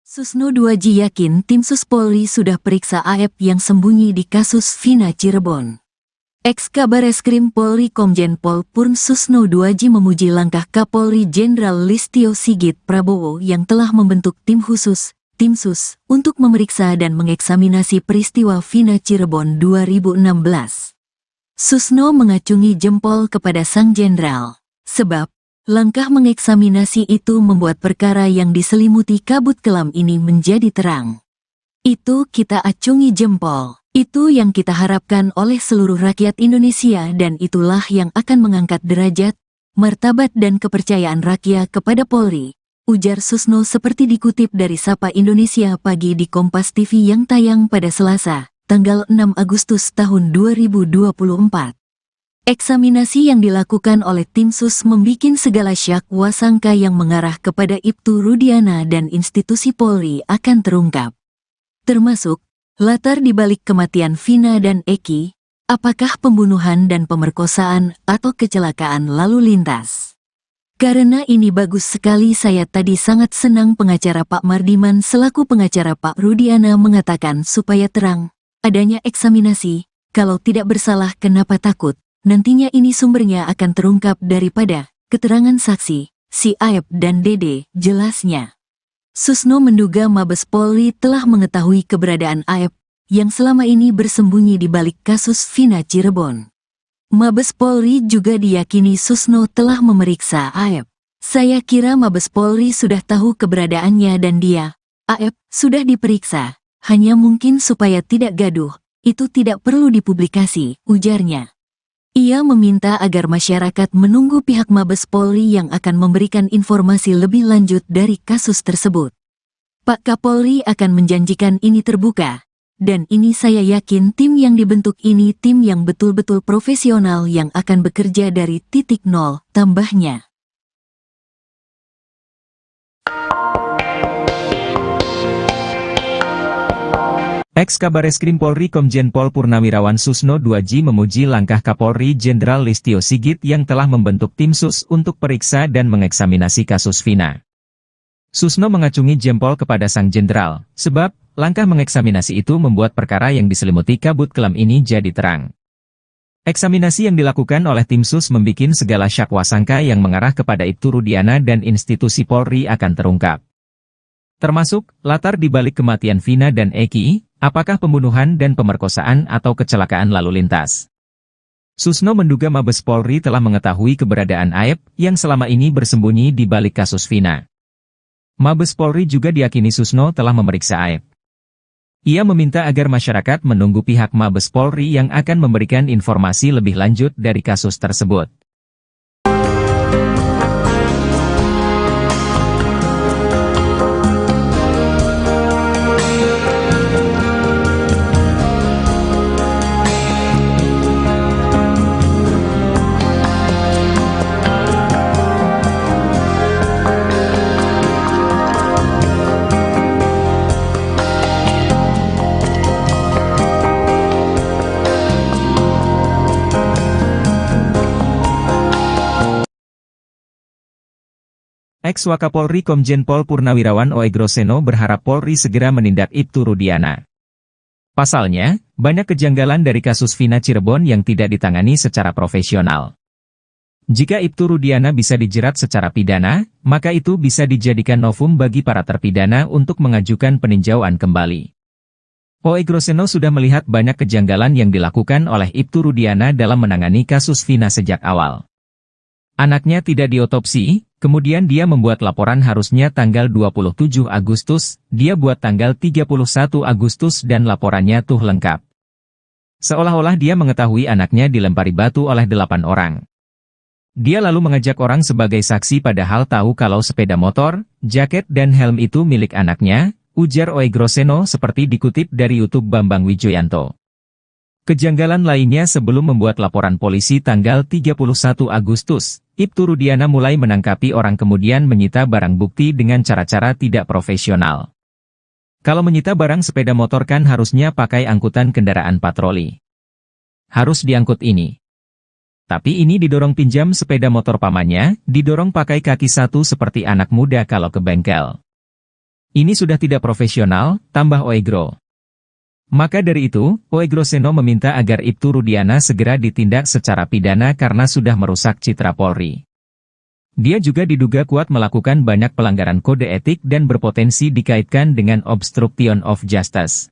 Susno 2J yakin tim Sus Polri sudah periksa AF yang sembunyi di kasus Vina Cirebon. Ex-Kabareskrim Polri Komjen Pol Purn Susno 2J memuji langkah Kapolri Jenderal Listio Sigit Prabowo yang telah membentuk tim khusus, tim Sus, untuk memeriksa dan mengeksaminasi peristiwa Vina Cirebon 2016. Susno mengacungi jempol kepada sang jenderal, sebab langkah mengeksaminasi itu membuat perkara yang diselimuti kabut kelam ini menjadi terang. Itu kita acungi jempol. Itu yang kita harapkan oleh seluruh rakyat Indonesia dan itulah yang akan mengangkat derajat, martabat dan kepercayaan rakyat kepada Polri, ujar Susno seperti dikutip dari Sapa Indonesia Pagi di Kompas TV yang tayang pada Selasa, tanggal 6 Agustus tahun 2024. Eksaminasi yang dilakukan oleh tim Sus membikin segala syak wasangka yang mengarah kepada Ibtu Rudiana dan institusi Polri akan terungkap. Termasuk, latar dibalik kematian Vina dan Eki, apakah pembunuhan dan pemerkosaan atau kecelakaan lalu lintas. Karena ini bagus sekali saya tadi sangat senang pengacara Pak Mardiman selaku pengacara Pak Rudiana mengatakan supaya terang, adanya eksaminasi, kalau tidak bersalah kenapa takut. Nantinya ini sumbernya akan terungkap daripada keterangan saksi, si Aep dan Dede, jelasnya. Susno menduga Mabes Polri telah mengetahui keberadaan Aep, yang selama ini bersembunyi di balik kasus Vina Cirebon. Mabes Polri juga diyakini Susno telah memeriksa Aep. Saya kira Mabes Polri sudah tahu keberadaannya dan dia, Aep, sudah diperiksa, hanya mungkin supaya tidak gaduh, itu tidak perlu dipublikasi, ujarnya. Ia meminta agar masyarakat menunggu pihak Mabes Polri yang akan memberikan informasi lebih lanjut dari kasus tersebut. Pak Kapolri akan menjanjikan ini terbuka, dan ini saya yakin tim yang dibentuk ini tim yang betul-betul profesional yang akan bekerja dari titik nol, tambahnya. Ex-Kabareskrim Polri Komjen Pol Purnawirawan Susno 2J memuji langkah Kapolri Jenderal Listio Sigit yang telah membentuk tim Sus untuk periksa dan mengeksaminasi kasus Vina. Susno mengacungi jempol kepada sang jenderal, sebab langkah mengeksaminasi itu membuat perkara yang diselimuti kabut kelam ini jadi terang. Eksaminasi yang dilakukan oleh tim Sus membikin segala syak wasangka yang mengarah kepada Ibtu Rudiana dan institusi Polri akan terungkap. Termasuk, latar dibalik kematian Vina dan Eki, apakah pembunuhan dan pemerkosaan atau kecelakaan lalu lintas. Susno menduga Mabes Polri telah mengetahui keberadaan Aep yang selama ini bersembunyi di balik kasus Vina. Mabes Polri juga diyakini Susno telah memeriksa Aep. Ia meminta agar masyarakat menunggu pihak Mabes Polri yang akan memberikan informasi lebih lanjut dari kasus tersebut. Ex-Wakapolri Komjen Pol Purnawirawan Oegroseno berharap Polri segera menindak Ibtu Rudiana. Pasalnya, banyak kejanggalan dari kasus Vina Cirebon yang tidak ditangani secara profesional. Jika Ibtu Rudiana bisa dijerat secara pidana, maka itu bisa dijadikan novum bagi para terpidana untuk mengajukan peninjauan kembali. Oegroseno sudah melihat banyak kejanggalan yang dilakukan oleh Ibtu Rudiana dalam menangani kasus Vina sejak awal. Anaknya tidak diotopsi, kemudian dia membuat laporan harusnya tanggal 27 Agustus, dia buat tanggal 31 Agustus dan laporannya tuh lengkap. Seolah-olah dia mengetahui anaknya dilempari batu oleh 8 orang. Dia lalu mengajak orang sebagai saksi padahal tahu kalau sepeda motor, jaket dan helm itu milik anaknya, ujar Oegroseno seperti dikutip dari YouTube Bambang Wijoyanto. Kejanggalan lainnya sebelum membuat laporan polisi tanggal 31 Agustus, Ibtu Rudiana mulai menangkapi orang kemudian menyita barang bukti dengan cara-cara tidak profesional. Kalau menyita barang sepeda motor kan harusnya pakai angkutan kendaraan patroli. Harus diangkut ini. Tapi ini didorong pinjam sepeda motor pamannya, didorong pakai kaki satu seperti anak muda kalau ke bengkel. Ini sudah tidak profesional, tambah Oegro. Maka dari itu, Oegroseno meminta agar Ibtu Rudiana segera ditindak secara pidana karena sudah merusak citra Polri. Dia juga diduga kuat melakukan banyak pelanggaran kode etik dan berpotensi dikaitkan dengan obstruction of justice.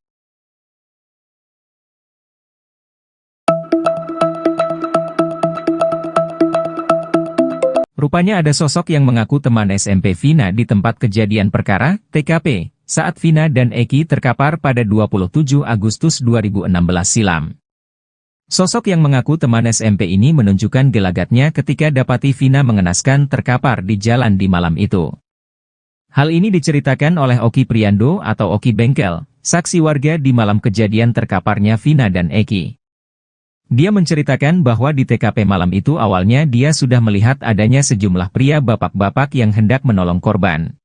Rupanya ada sosok yang mengaku teman SMP Vina di tempat kejadian perkara, TKP, saat Vina dan Eki terkapar pada 27 Agustus 2016 silam. Sosok yang mengaku teman SMP ini menunjukkan gelagatnya ketika dapati Vina mengenaskan terkapar di jalan di malam itu. Hal ini diceritakan oleh Oki Priando atau Oki Bengkel, saksi warga di malam kejadian terkaparnya Vina dan Eki. Dia menceritakan bahwa di TKP malam itu awalnya dia sudah melihat adanya sejumlah pria bapak-bapak yang hendak menolong korban.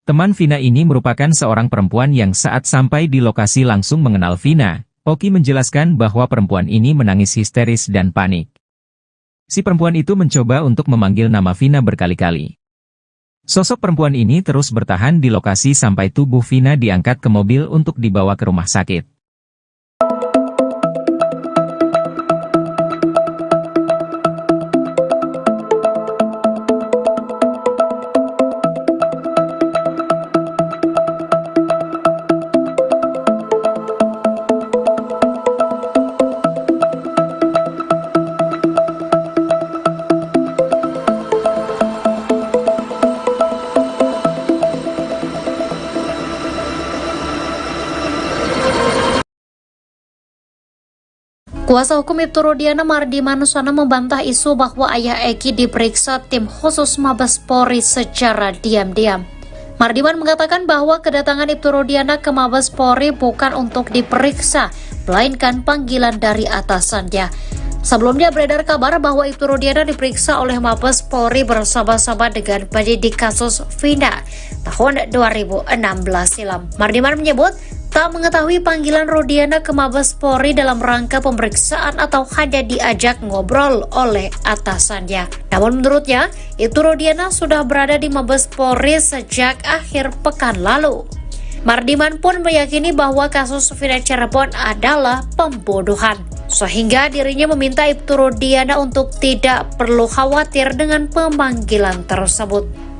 Teman Vina ini merupakan seorang perempuan yang saat sampai di lokasi langsung mengenal Vina. Oki menjelaskan bahwa perempuan ini menangis histeris dan panik. Si perempuan itu mencoba untuk memanggil nama Vina berkali-kali. Sosok perempuan ini terus bertahan di lokasi sampai tubuh Vina diangkat ke mobil untuk dibawa ke rumah sakit. Kuasa hukum Ibtu Rudiana Mardiman Nusana membantah isu bahwa ayah Eki diperiksa tim khusus Mabes Polri secara diam-diam. Mardiman mengatakan bahwa kedatangan Ibtu Rudiana ke Mabes Polri bukan untuk diperiksa, melainkan panggilan dari atasannya. Sebelumnya beredar kabar bahwa Ibtu Rudiana diperiksa oleh Mabes Polri bersama-sama dengan penyidik kasus Vina tahun 2016 silam. Mardiman menyebut tak mengetahui panggilan Rudiana ke Mabes Polri dalam rangka pemeriksaan atau hanya diajak ngobrol oleh atasannya. Namun menurutnya, Ibtu Rudiana sudah berada di Mabes Polri sejak akhir pekan lalu. Mardiman pun meyakini bahwa kasus Vina Cirebon adalah pembunuhan, sehingga dirinya meminta Ibtu Rudiana untuk tidak perlu khawatir dengan pemanggilan tersebut.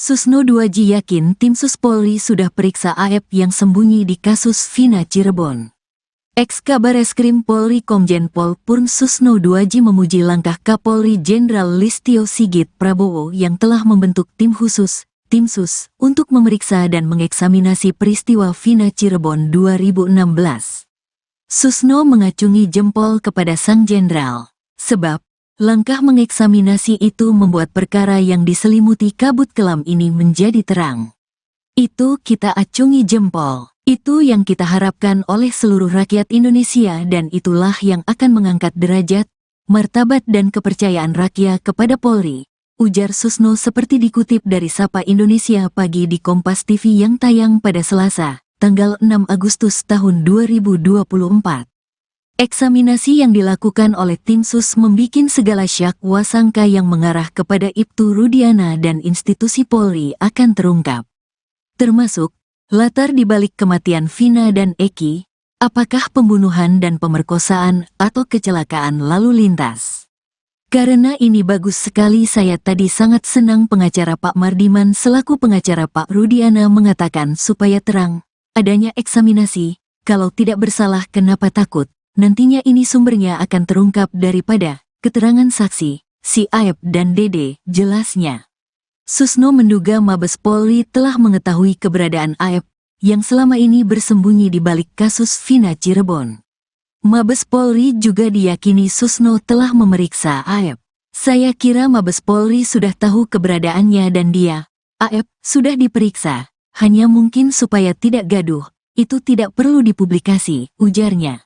Susno 2J yakin tim Sus Polri sudah periksa AF yang sembunyi di kasus Vina Cirebon. Ex-Kabareskrim Polri Komjen Pol Purn Susno 2J memuji langkah Kapolri Jenderal Listio Sigit Prabowo yang telah membentuk tim khusus, tim Sus, untuk memeriksa dan mengeksaminasi peristiwa Vina Cirebon 2016. Susno mengacungi jempol kepada sang jenderal, sebab langkah mengeksaminasi itu membuat perkara yang diselimuti kabut kelam ini menjadi terang. Itu kita acungi jempol. Itu yang kita harapkan oleh seluruh rakyat Indonesia dan itulah yang akan mengangkat derajat, martabat dan kepercayaan rakyat kepada Polri, ujar Susno seperti dikutip dari Sapa Indonesia Pagi di Kompas TV yang tayang pada Selasa, tanggal 6 Agustus tahun 2024. Eksaminasi yang dilakukan oleh tim Sus membikin segala syak wasangka yang mengarah kepada Ibtu Rudiana dan institusi Polri akan terungkap. Termasuk, latar dibalik kematian Vina dan Eki, apakah pembunuhan dan pemerkosaan atau kecelakaan lalu lintas. Karena ini bagus sekali saya tadi sangat senang pengacara Pak Mardiman selaku pengacara Pak Rudiana mengatakan supaya terang, adanya eksaminasi, kalau tidak bersalah kenapa takut. Nantinya ini sumbernya akan terungkap daripada keterangan saksi, si Aep dan Dede, jelasnya. Susno menduga Mabes Polri telah mengetahui keberadaan Aep, yang selama ini bersembunyi di balik kasus Vina Cirebon. Mabes Polri juga diyakini Susno telah memeriksa Aep. Saya kira Mabes Polri sudah tahu keberadaannya dan dia, AF, sudah diperiksa. Hanya mungkin supaya tidak gaduh, itu tidak perlu dipublikasi, ujarnya.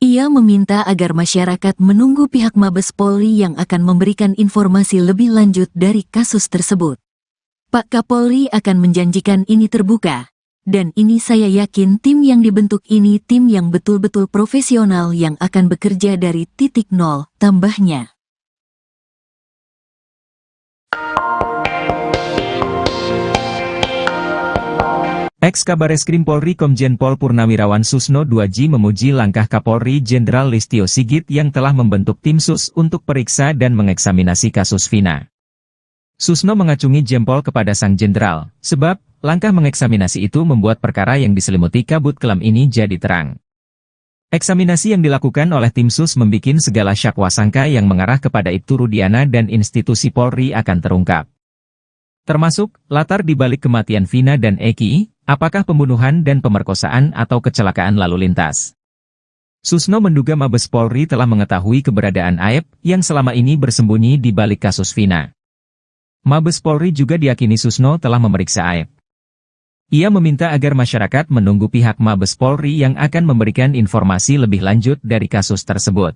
Ia meminta agar masyarakat menunggu pihak Mabes Polri yang akan memberikan informasi lebih lanjut dari kasus tersebut. Pak Kapolri akan menjanjikan ini terbuka. Dan ini saya yakin tim yang dibentuk ini tim yang betul-betul profesional yang akan bekerja dari titik nol, tambahnya. Ex-Kabareskrim Polri Komjen Pol Purnawirawan Susno 2J memuji langkah Kapolri Jenderal Listio Sigit yang telah membentuk tim sus untuk periksa dan mengeksaminasi kasus Vina. Susno mengacungi jempol kepada sang jenderal, sebab langkah mengeksaminasi itu membuat perkara yang diselimuti kabut kelam ini jadi terang. Eksaminasi yang dilakukan oleh tim sus membikin segala syakwasangka yang mengarah kepada Ibtu Rudiana dan institusi Polri akan terungkap. Termasuk, latar dibalik kematian Vina dan Eki, apakah pembunuhan dan pemerkosaan atau kecelakaan lalu lintas. Susno menduga Mabes Polri telah mengetahui keberadaan AF yang selama ini bersembunyi di balik kasus Vina. Mabes Polri juga diyakini Susno telah memeriksa AF. Ia meminta agar masyarakat menunggu pihak Mabes Polri yang akan memberikan informasi lebih lanjut dari kasus tersebut.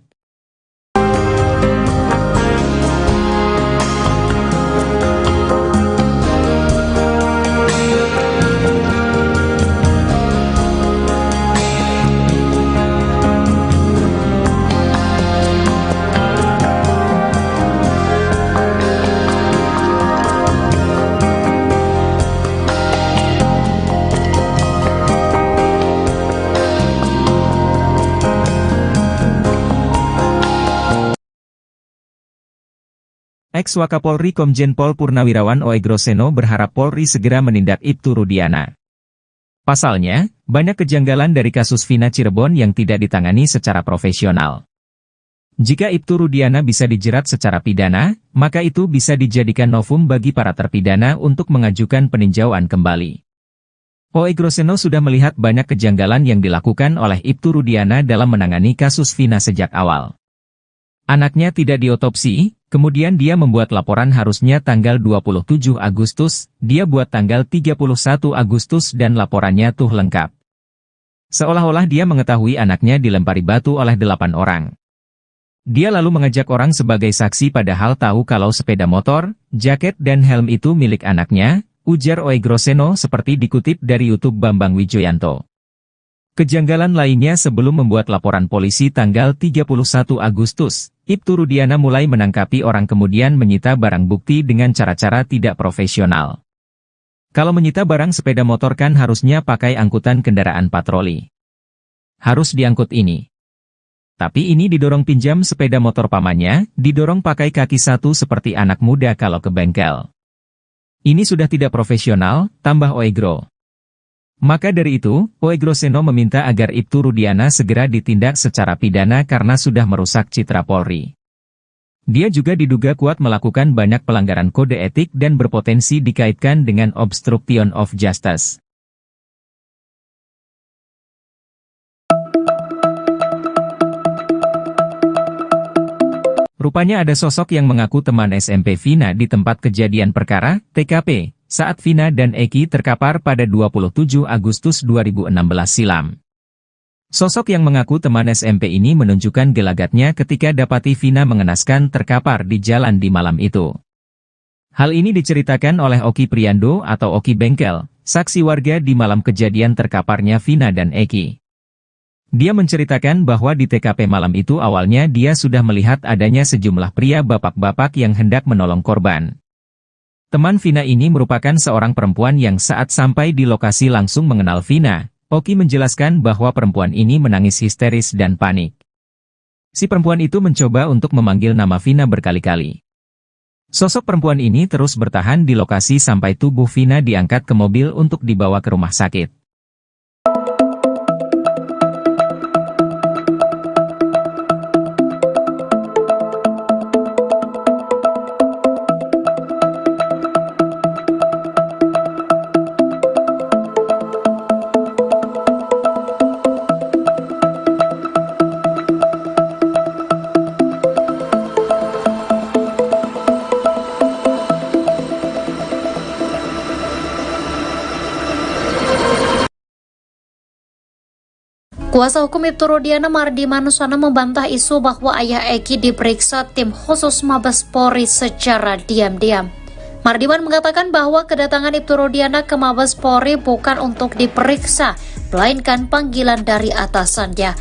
Ex-Wakapolri Komjen Pol Purnawirawan Oegroseno berharap Polri segera menindak Ibtu Rudiana. Pasalnya, banyak kejanggalan dari kasus Vina Cirebon yang tidak ditangani secara profesional. Jika Ibtu Rudiana bisa dijerat secara pidana, maka itu bisa dijadikan novum bagi para terpidana untuk mengajukan peninjauan kembali. Oegroseno sudah melihat banyak kejanggalan yang dilakukan oleh Ibtu Rudiana dalam menangani kasus Vina sejak awal. Anaknya tidak diotopsi, kemudian dia membuat laporan harusnya tanggal 27 Agustus, dia buat tanggal 31 Agustus dan laporannya tuh lengkap. Seolah-olah dia mengetahui anaknya dilempari batu oleh 8 orang. Dia lalu mengajak orang sebagai saksi padahal tahu kalau sepeda motor, jaket dan helm itu milik anaknya, ujar Oegroseno seperti dikutip dari YouTube Bambang Wijoyanto. Kejanggalan lainnya sebelum membuat laporan polisi tanggal 31 Agustus, Ibtu Rudiana mulai menangkapi orang kemudian menyita barang bukti dengan cara-cara tidak profesional. Kalau menyita barang sepeda motor kan harusnya pakai angkutan kendaraan patroli. Harus diangkut ini. Tapi ini didorong pinjam sepeda motor pamannya, didorong pakai kaki satu seperti anak muda kalau ke bengkel. Ini sudah tidak profesional, tambah Oegro. Maka dari itu, Oegroseno meminta agar Ibtu Rudiana segera ditindak secara pidana karena sudah merusak citra Polri. Dia juga diduga kuat melakukan banyak pelanggaran kode etik dan berpotensi dikaitkan dengan obstruction of justice. Rupanya ada sosok yang mengaku teman SMP Vina di tempat kejadian perkara, TKP. Saat Vina dan Eki terkapar pada 27 Agustus 2016 silam. Sosok yang mengaku teman SMP ini menunjukkan gelagatnya ketika dapati Vina mengenaskan terkapar di jalan di malam itu. Hal ini diceritakan oleh Oki Priando atau Oki Bengkel, saksi warga di malam kejadian terkaparnya Vina dan Eki. Dia menceritakan bahwa di TKP malam itu awalnya dia sudah melihat adanya sejumlah pria bapak-bapak yang hendak menolong korban. Teman Vina ini merupakan seorang perempuan yang saat sampai di lokasi langsung mengenal Vina. Oki menjelaskan bahwa perempuan ini menangis histeris dan panik. Si perempuan itu mencoba untuk memanggil nama Vina berkali-kali. Sosok perempuan ini terus bertahan di lokasi sampai tubuh Vina diangkat ke mobil untuk dibawa ke rumah sakit. Kuasa hukum Ibtu Rudiana Mardi Manusana membantah isu bahwa ayah Eki diperiksa tim khusus Mabes Polri secara diam-diam. Mardiman mengatakan bahwa kedatangan Ibtu Rudiana ke Mabes Polri bukan untuk diperiksa, melainkan panggilan dari atasannya.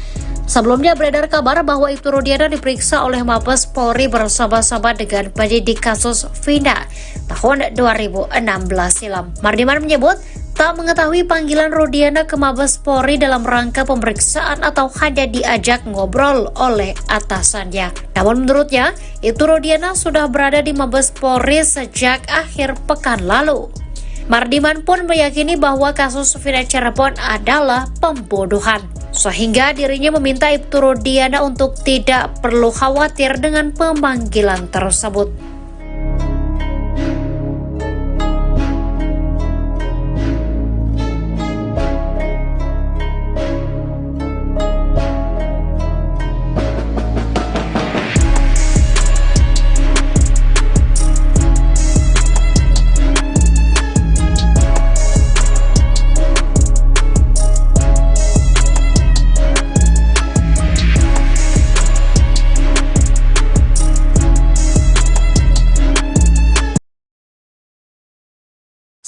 Sebelumnya beredar kabar bahwa Ibtu Rudiana diperiksa oleh Mabes Polri bersama-sama dengan penyidik kasus Vina tahun 2016 silam. Mardiman menyebut tak mengetahui panggilan Rudiana ke Mabes Polri dalam rangka pemeriksaan atau hanya diajak ngobrol oleh atasannya. Namun menurutnya, Ibtu Rudiana sudah berada di Mabes Polri sejak akhir pekan lalu. Mardiman pun meyakini bahwa kasus Vina Cirebon adalah pembunuhan, sehingga dirinya meminta Ibtu Rudiana untuk tidak perlu khawatir dengan pemanggilan tersebut.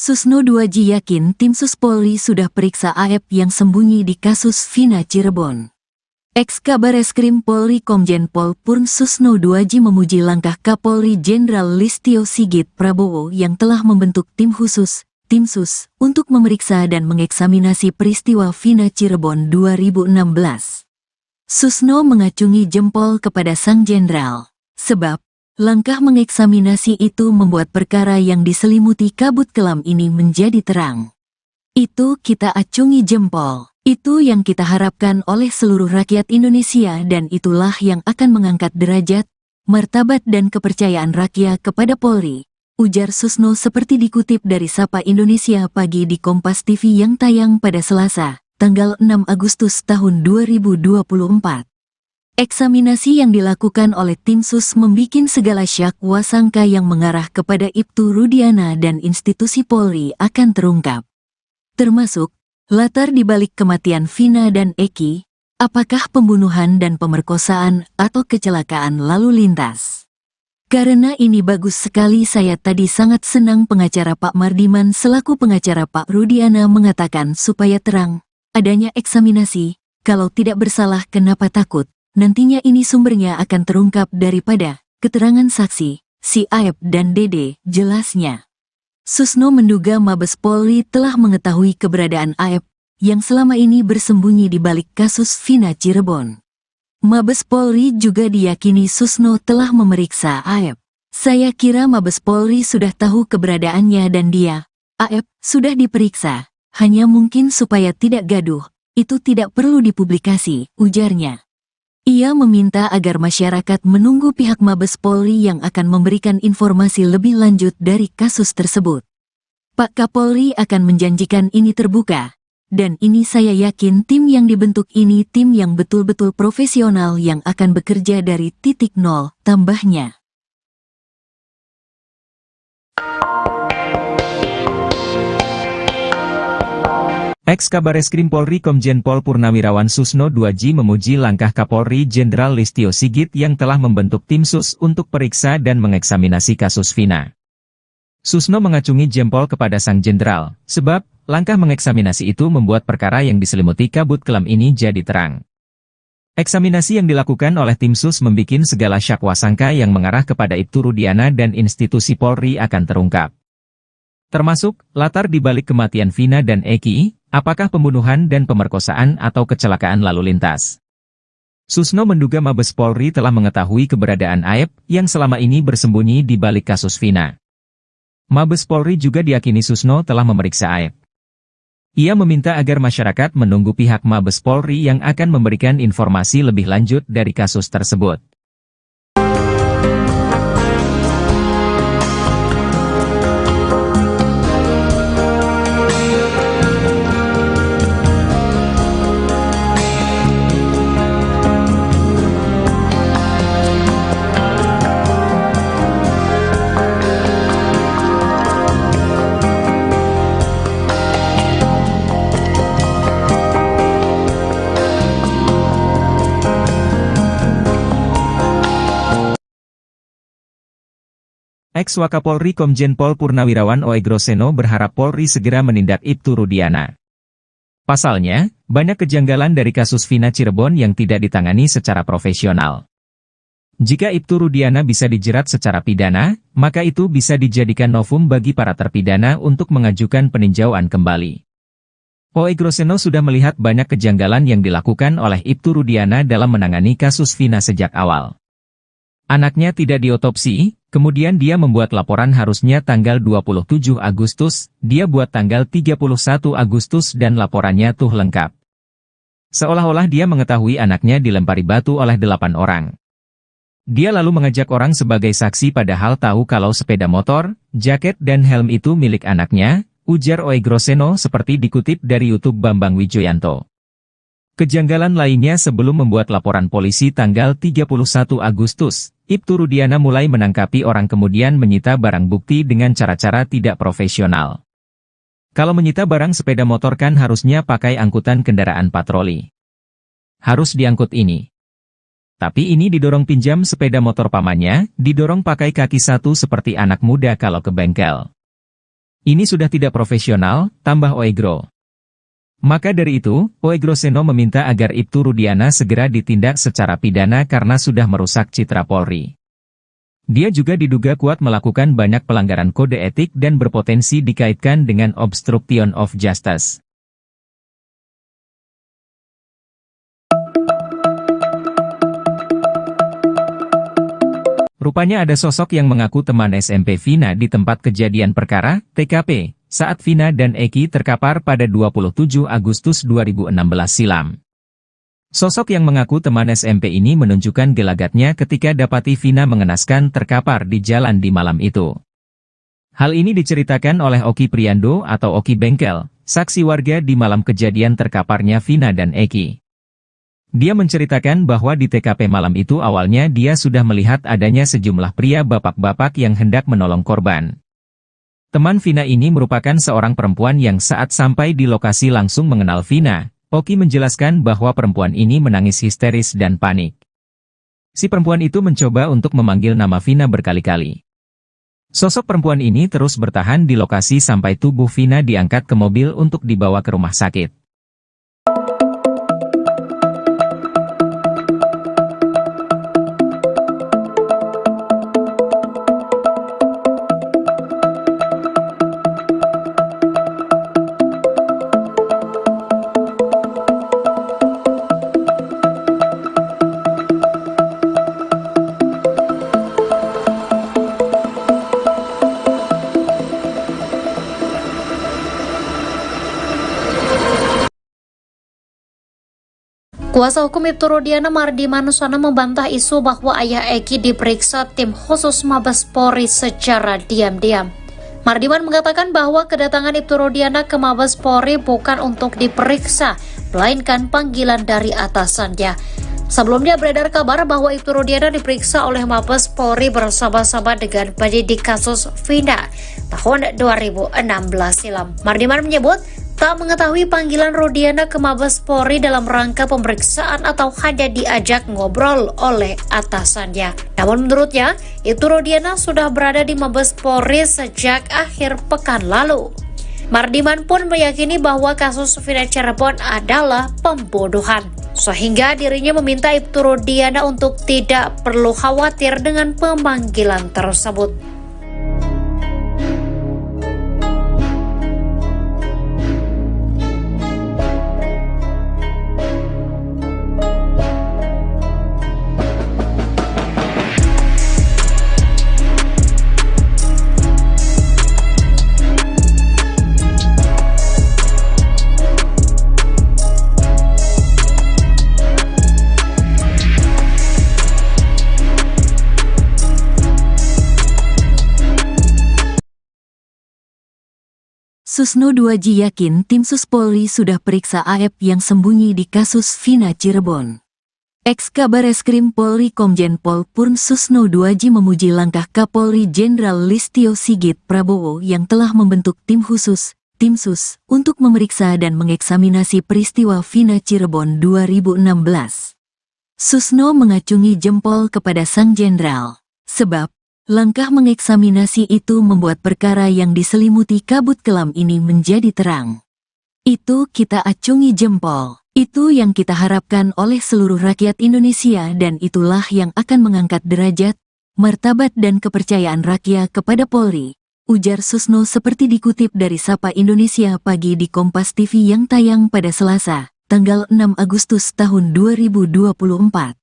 Susno 2J yakin tim Sus Polri sudah periksa AF yang sembunyi di kasus Vina Cirebon. Ex-Kabareskrim Polri Komjen Pol Purn Susno 2J memuji langkah Kapolri Jenderal Listio Sigit Prabowo yang telah membentuk tim khusus, tim Sus, untuk memeriksa dan mengeksaminasi peristiwa Vina Cirebon 2016. Susno mengacungi jempol kepada sang jenderal, sebab langkah mengeksaminasi itu membuat perkara yang diselimuti kabut kelam ini menjadi terang. Itu kita acungi jempol. Itu yang kita harapkan oleh seluruh rakyat Indonesia dan itulah yang akan mengangkat derajat, martabat dan kepercayaan rakyat kepada Polri, ujar Susno seperti dikutip dari Sapa Indonesia Pagi di Kompas TV yang tayang pada Selasa, tanggal 6 Agustus tahun 2024. Eksaminasi yang dilakukan oleh tim Sus membikin segala syak wasangka yang mengarah kepada Ibtu Rudiana dan institusi Polri akan terungkap. Termasuk, latar dibalik kematian Vina dan Eki, apakah pembunuhan dan pemerkosaan atau kecelakaan lalu lintas. Karena ini bagus sekali saya tadi sangat senang pengacara Pak Mardiman selaku pengacara Pak Rudiana mengatakan supaya terang, adanya eksaminasi, kalau tidak bersalah kenapa takut. Nantinya ini sumbernya akan terungkap daripada keterangan saksi, si Aep dan Dede, jelasnya. Susno menduga Mabes Polri telah mengetahui keberadaan Aep yang selama ini bersembunyi di balik kasus Vina Cirebon. Mabes Polri juga diyakini Susno telah memeriksa Aep. Saya kira Mabes Polri sudah tahu keberadaannya dan dia, Aep, sudah diperiksa. Hanya mungkin supaya tidak gaduh, itu tidak perlu dipublikasi, ujarnya. Ia meminta agar masyarakat menunggu pihak Mabes Polri yang akan memberikan informasi lebih lanjut dari kasus tersebut. Pak Kapolri akan menjanjikan ini terbuka, dan ini saya yakin tim yang dibentuk ini tim yang betul-betul profesional yang akan bekerja dari titik nol, tambahnya. Ex-Kabareskrim Polri Komjen Pol Purnawirawan Susno 2J memuji langkah Kapolri Jenderal Listio Sigit yang telah membentuk tim Sus untuk periksa dan mengeksaminasi kasus Vina. Susno mengacungi jempol kepada sang jenderal, sebab langkah mengeksaminasi itu membuat perkara yang diselimuti kabut kelam ini jadi terang. Eksaminasi yang dilakukan oleh tim Sus membikin segala syak wasangka yang mengarah kepada Ibtu Rudiana dan institusi Polri akan terungkap. Termasuk, latar dibalik kematian Vina dan Eki, apakah pembunuhan dan pemerkosaan atau kecelakaan lalu lintas. Susno menduga Mabes Polri telah mengetahui keberadaan Aep yang selama ini bersembunyi di balik kasus Vina. Mabes Polri juga diyakini Susno telah memeriksa Aep. Ia meminta agar masyarakat menunggu pihak Mabes Polri yang akan memberikan informasi lebih lanjut dari kasus tersebut. Ex-Wakapolri Komjen Pol Purnawirawan O. Groseno berharap Polri segera menindak Ibtu Rudiana. Pasalnya, banyak kejanggalan dari kasus Vina Cirebon yang tidak ditangani secara profesional. Jika Ibtu Rudiana bisa dijerat secara pidana, maka itu bisa dijadikan novum bagi para terpidana untuk mengajukan peninjauan kembali. O. Groseno sudah melihat banyak kejanggalan yang dilakukan oleh Ibtu Rudiana dalam menangani kasus Vina sejak awal. Anaknya tidak diotopsi, kemudian dia membuat laporan harusnya tanggal 27 Agustus, dia buat tanggal 31 Agustus dan laporannya tuh lengkap. Seolah-olah dia mengetahui anaknya dilempari batu oleh 8 orang. Dia lalu mengajak orang sebagai saksi padahal tahu kalau sepeda motor, jaket dan helm itu milik anaknya, ujar O. Groseno seperti dikutip dari YouTube Bambang Wijoyanto. Kejanggalan lainnya sebelum membuat laporan polisi tanggal 31 Agustus, Ibtu Rudiana mulai menangkapi orang kemudian menyita barang bukti dengan cara-cara tidak profesional. Kalau menyita barang sepeda motor kan harusnya pakai angkutan kendaraan patroli. Harus diangkut ini. Tapi ini didorong pinjam sepeda motor pamannya, didorong pakai kaki satu seperti anak muda kalau ke bengkel. Ini sudah tidak profesional, tambah O. Gro. Maka dari itu, O. Groseno meminta agar Ibtu Rudiana segera ditindak secara pidana karena sudah merusak citra Polri. Dia juga diduga kuat melakukan banyak pelanggaran kode etik dan berpotensi dikaitkan dengan obstruction of justice. Rupanya ada sosok yang mengaku teman SMP Vina di tempat kejadian perkara, TKP, saat Vina dan Eki terkapar pada 27 Agustus 2016 silam. Sosok yang mengaku teman SMP ini menunjukkan gelagatnya ketika dapati Vina mengenaskan terkapar di jalan di malam itu. Hal ini diceritakan oleh Oki Priando atau Oki Bengkel, saksi warga di malam kejadian terkaparnya Vina dan Eki. Dia menceritakan bahwa di TKP malam itu awalnya dia sudah melihat adanya sejumlah pria bapak-bapak yang hendak menolong korban. Teman Vina ini merupakan seorang perempuan yang saat sampai di lokasi langsung mengenal Vina. Oki menjelaskan bahwa perempuan ini menangis histeris dan panik. Si perempuan itu mencoba untuk memanggil nama Vina berkali-kali. Sosok perempuan ini terus bertahan di lokasi sampai tubuh Vina diangkat ke mobil untuk dibawa ke rumah sakit. Kuasa hukum Ibtu Rudiana Mardi Manusana membantah isu bahwa ayah Eki diperiksa tim khusus Mabes Polri secara diam-diam. Mardiman mengatakan bahwa kedatangan Ibtu Rudiana ke Mabes Polri bukan untuk diperiksa, melainkan panggilan dari atasannya. Sebelumnya beredar kabar bahwa Ibtu Rudiana diperiksa oleh Mabes Polri bersama-sama dengan penyidik kasus Vina tahun 2016 silam. Mardiman menyebut tak mengetahui panggilan Rudiana ke Mabes Polri dalam rangka pemeriksaan atau hanya diajak ngobrol oleh atasannya. Namun menurutnya, Ibtu Rudiana sudah berada di Mabes Polri sejak akhir pekan lalu. Mardiman pun meyakini bahwa kasus Vina Cirebon adalah pembunuhan, sehingga dirinya meminta Ibtu Rudiana untuk tidak perlu khawatir dengan pemanggilan tersebut. Susno 2J yakin tim Sus Polri sudah periksa AF yang sembunyi di kasus Vina Cirebon. Ex-Kabareskrim Polri Komjen Pol Purn Susno 2J memuji langkah Kapolri Jenderal Listio Sigit Prabowo yang telah membentuk tim khusus, tim Sus, untuk memeriksa dan mengeksaminasi peristiwa Vina Cirebon 2016. Susno mengacungi jempol kepada sang jenderal, sebab Langkah mengeksaminasi itu membuat perkara yang diselimuti kabut kelam ini menjadi terang. Itu kita acungi jempol. Itu yang kita harapkan oleh seluruh rakyat Indonesia dan itulah yang akan mengangkat derajat, martabat dan kepercayaan rakyat kepada Polri, ujar Susno seperti dikutip dari Sapa Indonesia Pagi di Kompas TV yang tayang pada Selasa, tanggal 6 Agustus tahun 2024.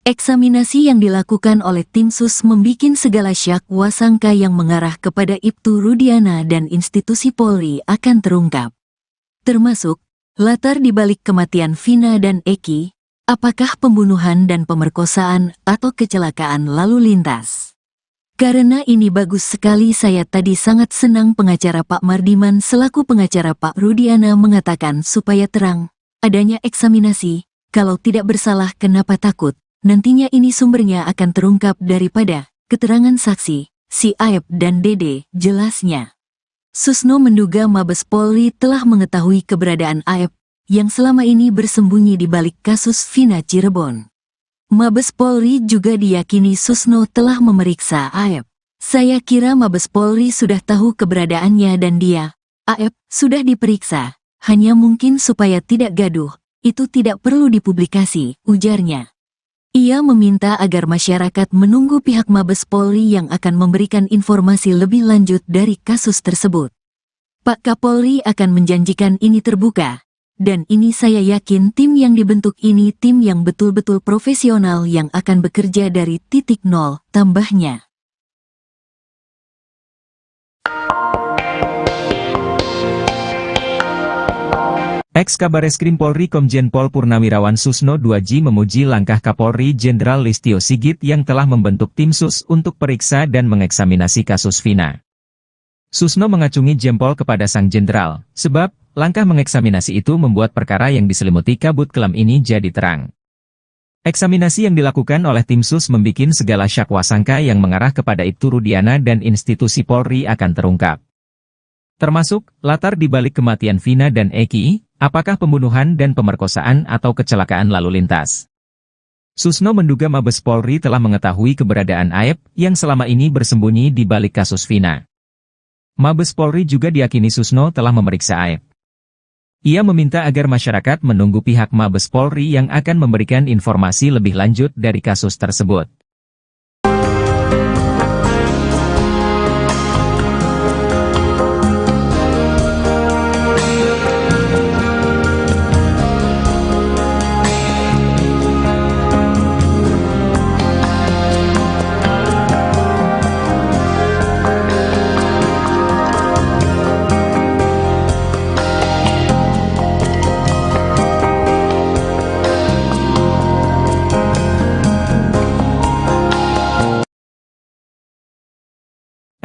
Eksaminasi yang dilakukan oleh tim sus membikin segala syak wasangka yang mengarah kepada Ibtu Rudiana dan institusi Polri akan terungkap. Termasuk, latar dibalik kematian Vina dan Eki, apakah pembunuhan dan pemerkosaan atau kecelakaan lalu lintas. Karena ini bagus sekali saya tadi sangat senang pengacara Pak Mardiman selaku pengacara Pak Rudiana mengatakan supaya terang, adanya eksaminasi, kalau tidak bersalah kenapa takut, nantinya ini sumbernya akan terungkap daripada keterangan saksi, si Aep dan Dede, jelasnya. Susno menduga Mabes Polri telah mengetahui keberadaan Aep, yang selama ini bersembunyi di balik kasus Vina Cirebon. Mabes Polri juga diyakini Susno telah memeriksa Aep. Saya kira Mabes Polri sudah tahu keberadaannya dan dia, Aep, sudah diperiksa, hanya mungkin supaya tidak gaduh, itu tidak perlu dipublikasi, ujarnya. Ia meminta agar masyarakat menunggu pihak Mabes Polri yang akan memberikan informasi lebih lanjut dari kasus tersebut. Pak Kapolri akan menjanjikan ini terbuka, dan ini saya yakin tim yang dibentuk ini tim yang betul-betul profesional yang akan bekerja dari titik nol, tambahnya. Ex-Kabareskrim Polri Komjen Pol Purnawirawan Susno 2J memuji langkah Kapolri Jenderal Listio Sigit yang telah membentuk tim sus untuk periksa dan mengeksaminasi kasus Vina. Susno mengacungi jempol kepada sang jenderal, sebab langkah mengeksaminasi itu membuat perkara yang diselimuti kabut kelam ini jadi terang. Eksaminasi yang dilakukan oleh tim sus membikin segala syak wasangka yang mengarah kepada Ibtu Rudiana dan institusi Polri akan terungkap. Termasuk, latar dibalik kematian Vina dan Eki, apakah pembunuhan dan pemerkosaan atau kecelakaan lalu lintas. Susno menduga Mabes Polri telah mengetahui keberadaan Aep yang selama ini bersembunyi di balik kasus Vina. Mabes Polri juga diyakini Susno telah memeriksa Aep. Ia meminta agar masyarakat menunggu pihak Mabes Polri yang akan memberikan informasi lebih lanjut dari kasus tersebut.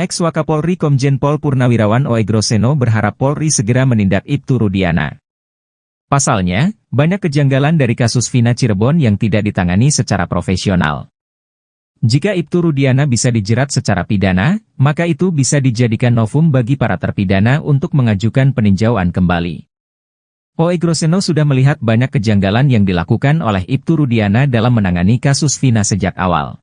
Ex-Wakapolri Komjen Pol Purnawirawan Oegroseno berharap Polri segera menindak Ibtu Rudiana. Pasalnya, banyak kejanggalan dari kasus Vina Cirebon yang tidak ditangani secara profesional. Jika Ibtu Rudiana bisa dijerat secara pidana, maka itu bisa dijadikan novum bagi para terpidana untuk mengajukan peninjauan kembali. Oegroseno sudah melihat banyak kejanggalan yang dilakukan oleh Ibtu Rudiana dalam menangani kasus Vina sejak awal.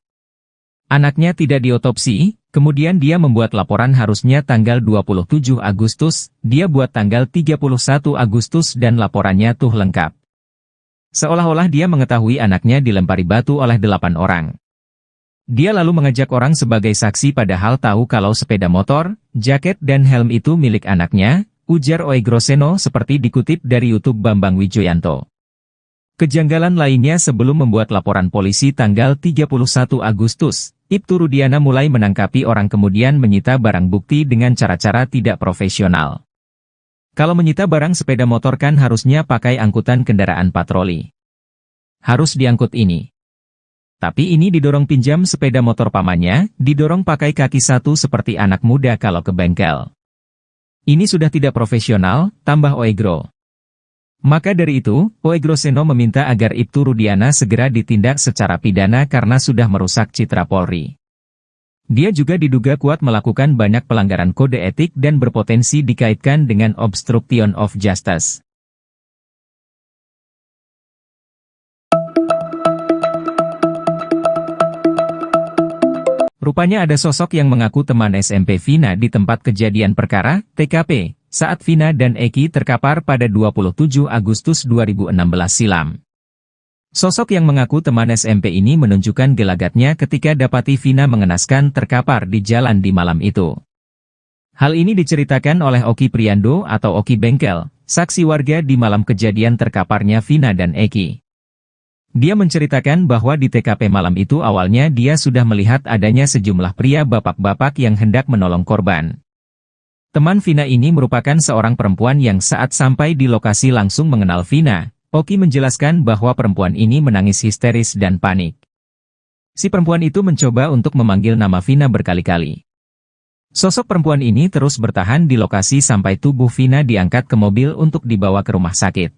Anaknya tidak diotopsi, kemudian dia membuat laporan harusnya tanggal 27 Agustus, dia buat tanggal 31 Agustus dan laporannya tuh lengkap. Seolah-olah dia mengetahui anaknya dilempari batu oleh 8 orang. Dia lalu mengajak orang sebagai saksi padahal tahu kalau sepeda motor, jaket dan helm itu milik anaknya, ujar Oegroseno seperti dikutip dari YouTube Bambang Wijoyanto. Kejanggalan lainnya sebelum membuat laporan polisi tanggal 31 Agustus, Ibtu Rudiana mulai menangkapi orang kemudian menyita barang bukti dengan cara-cara tidak profesional. Kalau menyita barang sepeda motor kan harusnya pakai angkutan kendaraan patroli. Harus diangkut ini. Tapi ini didorong pinjam sepeda motor pamannya, didorong pakai kaki satu seperti anak muda kalau ke bengkel. Ini sudah tidak profesional, tambah Oegro. Maka dari itu, Oegroseno meminta agar Ibtu Rudiana segera ditindak secara pidana karena sudah merusak citra Polri. Dia juga diduga kuat melakukan banyak pelanggaran kode etik dan berpotensi dikaitkan dengan obstruction of justice. Rupanya ada sosok yang mengaku teman SMP Vina di tempat kejadian perkara, TKP, saat Vina dan Eki terkapar pada 27 Agustus 2016 silam. Sosok yang mengaku teman SMP ini menunjukkan gelagatnya ketika dapati Vina mengenaskan terkapar di jalan di malam itu. Hal ini diceritakan oleh Oki Priando atau Oki Bengkel, saksi warga di malam kejadian terkaparnya Vina dan Eki. Dia menceritakan bahwa di TKP malam itu awalnya dia sudah melihat adanya sejumlah pria bapak-bapak yang hendak menolong korban. Teman Vina ini merupakan seorang perempuan yang saat sampai di lokasi langsung mengenal Vina. Oki menjelaskan bahwa perempuan ini menangis histeris dan panik. Si perempuan itu mencoba untuk memanggil nama Vina berkali-kali. Sosok perempuan ini terus bertahan di lokasi sampai tubuh Vina diangkat ke mobil untuk dibawa ke rumah sakit.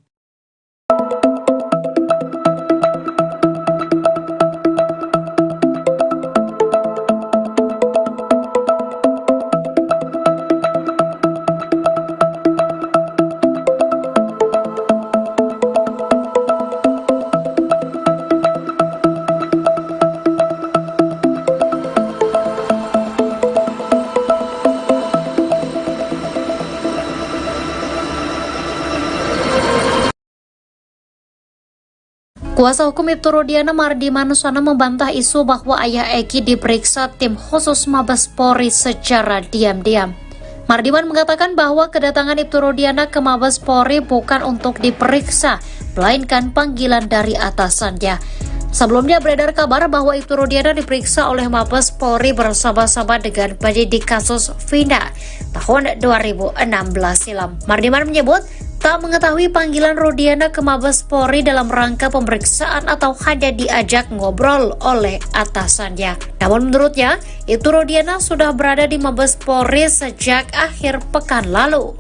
Kuasa hukum Ibtu Rudiana Mardi Manusana membantah isu bahwa ayah Eki diperiksa tim khusus Mabes Polri secara diam-diam. Mardiman mengatakan bahwa kedatangan Ibtu Rudiana ke Mabes Polri bukan untuk diperiksa, melainkan panggilan dari atasannya. Sebelumnya beredar kabar bahwa Ibtu Rudiana diperiksa oleh Mabes Polri bersama-sama dengan penyidik kasus Vina tahun 2016 silam. Mardiman menyebut tak mengetahui panggilan Rudiana ke Mabes Polri dalam rangka pemeriksaan atau hanya diajak ngobrol oleh atasannya. Namun menurutnya, Ibtu Rudiana sudah berada di Mabes Polri sejak akhir pekan lalu.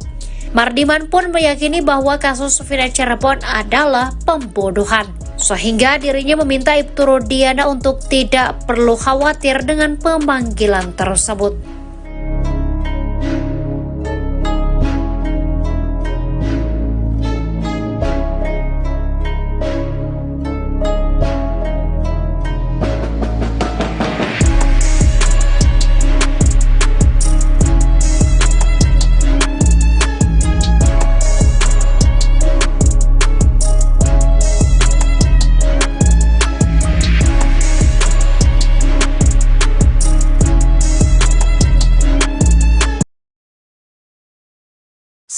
Mardiman pun meyakini bahwa kasus Vina Cirebon adalah pembunuhan, sehingga dirinya meminta Ibtu Rudiana untuk tidak perlu khawatir dengan pemanggilan tersebut.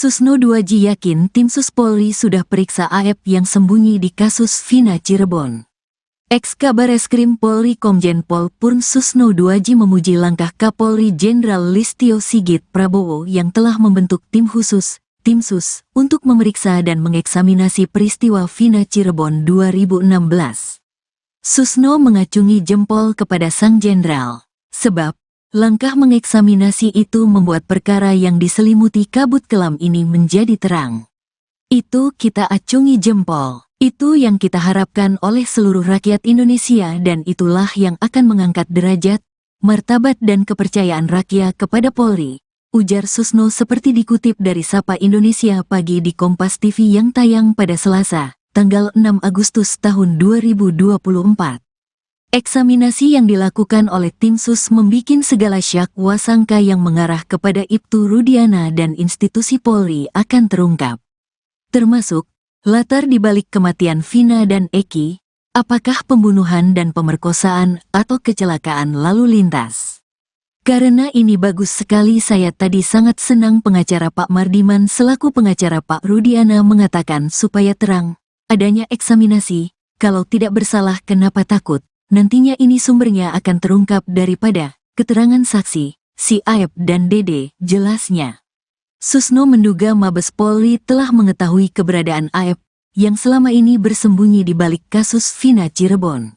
Susno 2J yakin tim Sus Polri sudah periksa AF yang sembunyi di kasus Vina Cirebon. Ex-Kabareskrim Polri Komjen Pol Purn Susno 2J memuji langkah Kapolri Jenderal Listio Sigit Prabowo yang telah membentuk tim khusus, tim Sus, untuk memeriksa dan mengeksaminasi peristiwa Vina Cirebon 2016. Susno mengacungi jempol kepada sang jenderal, sebab langkah mengeksaminasi itu membuat perkara yang diselimuti kabut kelam ini menjadi terang. Itu kita acungi jempol. Itu yang kita harapkan oleh seluruh rakyat Indonesia dan itulah yang akan mengangkat derajat, martabat dan kepercayaan rakyat kepada Polri, ujar Susno seperti dikutip dari Sapa Indonesia Pagi di Kompas TV yang tayang pada Selasa, tanggal 6 Agustus tahun 2024. Eksaminasi yang dilakukan oleh tim Sus membikin segala syak wasangka yang mengarah kepada Ibtu Rudiana dan institusi Polri akan terungkap. Termasuk, latar dibalik kematian Vina dan Eki, apakah pembunuhan dan pemerkosaan atau kecelakaan lalu lintas. Karena ini bagus sekali saya tadi sangat senang pengacara Pak Mardiman selaku pengacara Pak Rudiana mengatakan supaya terang, adanya eksaminasi, kalau tidak bersalah kenapa takut. Nantinya ini sumbernya akan terungkap daripada keterangan saksi, si Aep dan Dede, jelasnya. Susno menduga Mabes Polri telah mengetahui keberadaan Aep, yang selama ini bersembunyi di balik kasus Vina Cirebon.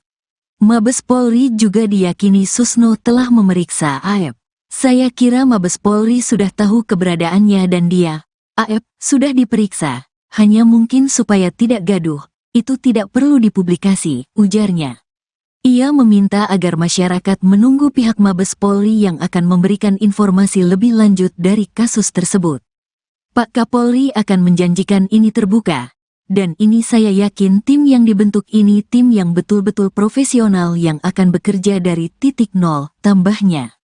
Mabes Polri juga diyakini Susno telah memeriksa Aep. Saya kira Mabes Polri sudah tahu keberadaannya dan dia, Aep, sudah diperiksa, hanya mungkin supaya tidak gaduh, itu tidak perlu dipublikasi, ujarnya. Ia meminta agar masyarakat menunggu pihak Mabes Polri yang akan memberikan informasi lebih lanjut dari kasus tersebut. Pak Kapolri akan menjanjikan ini terbuka, Dan ini saya yakin tim yang dibentuk ini tim yang betul-betul profesional yang akan bekerja dari titik nol, tambahnya.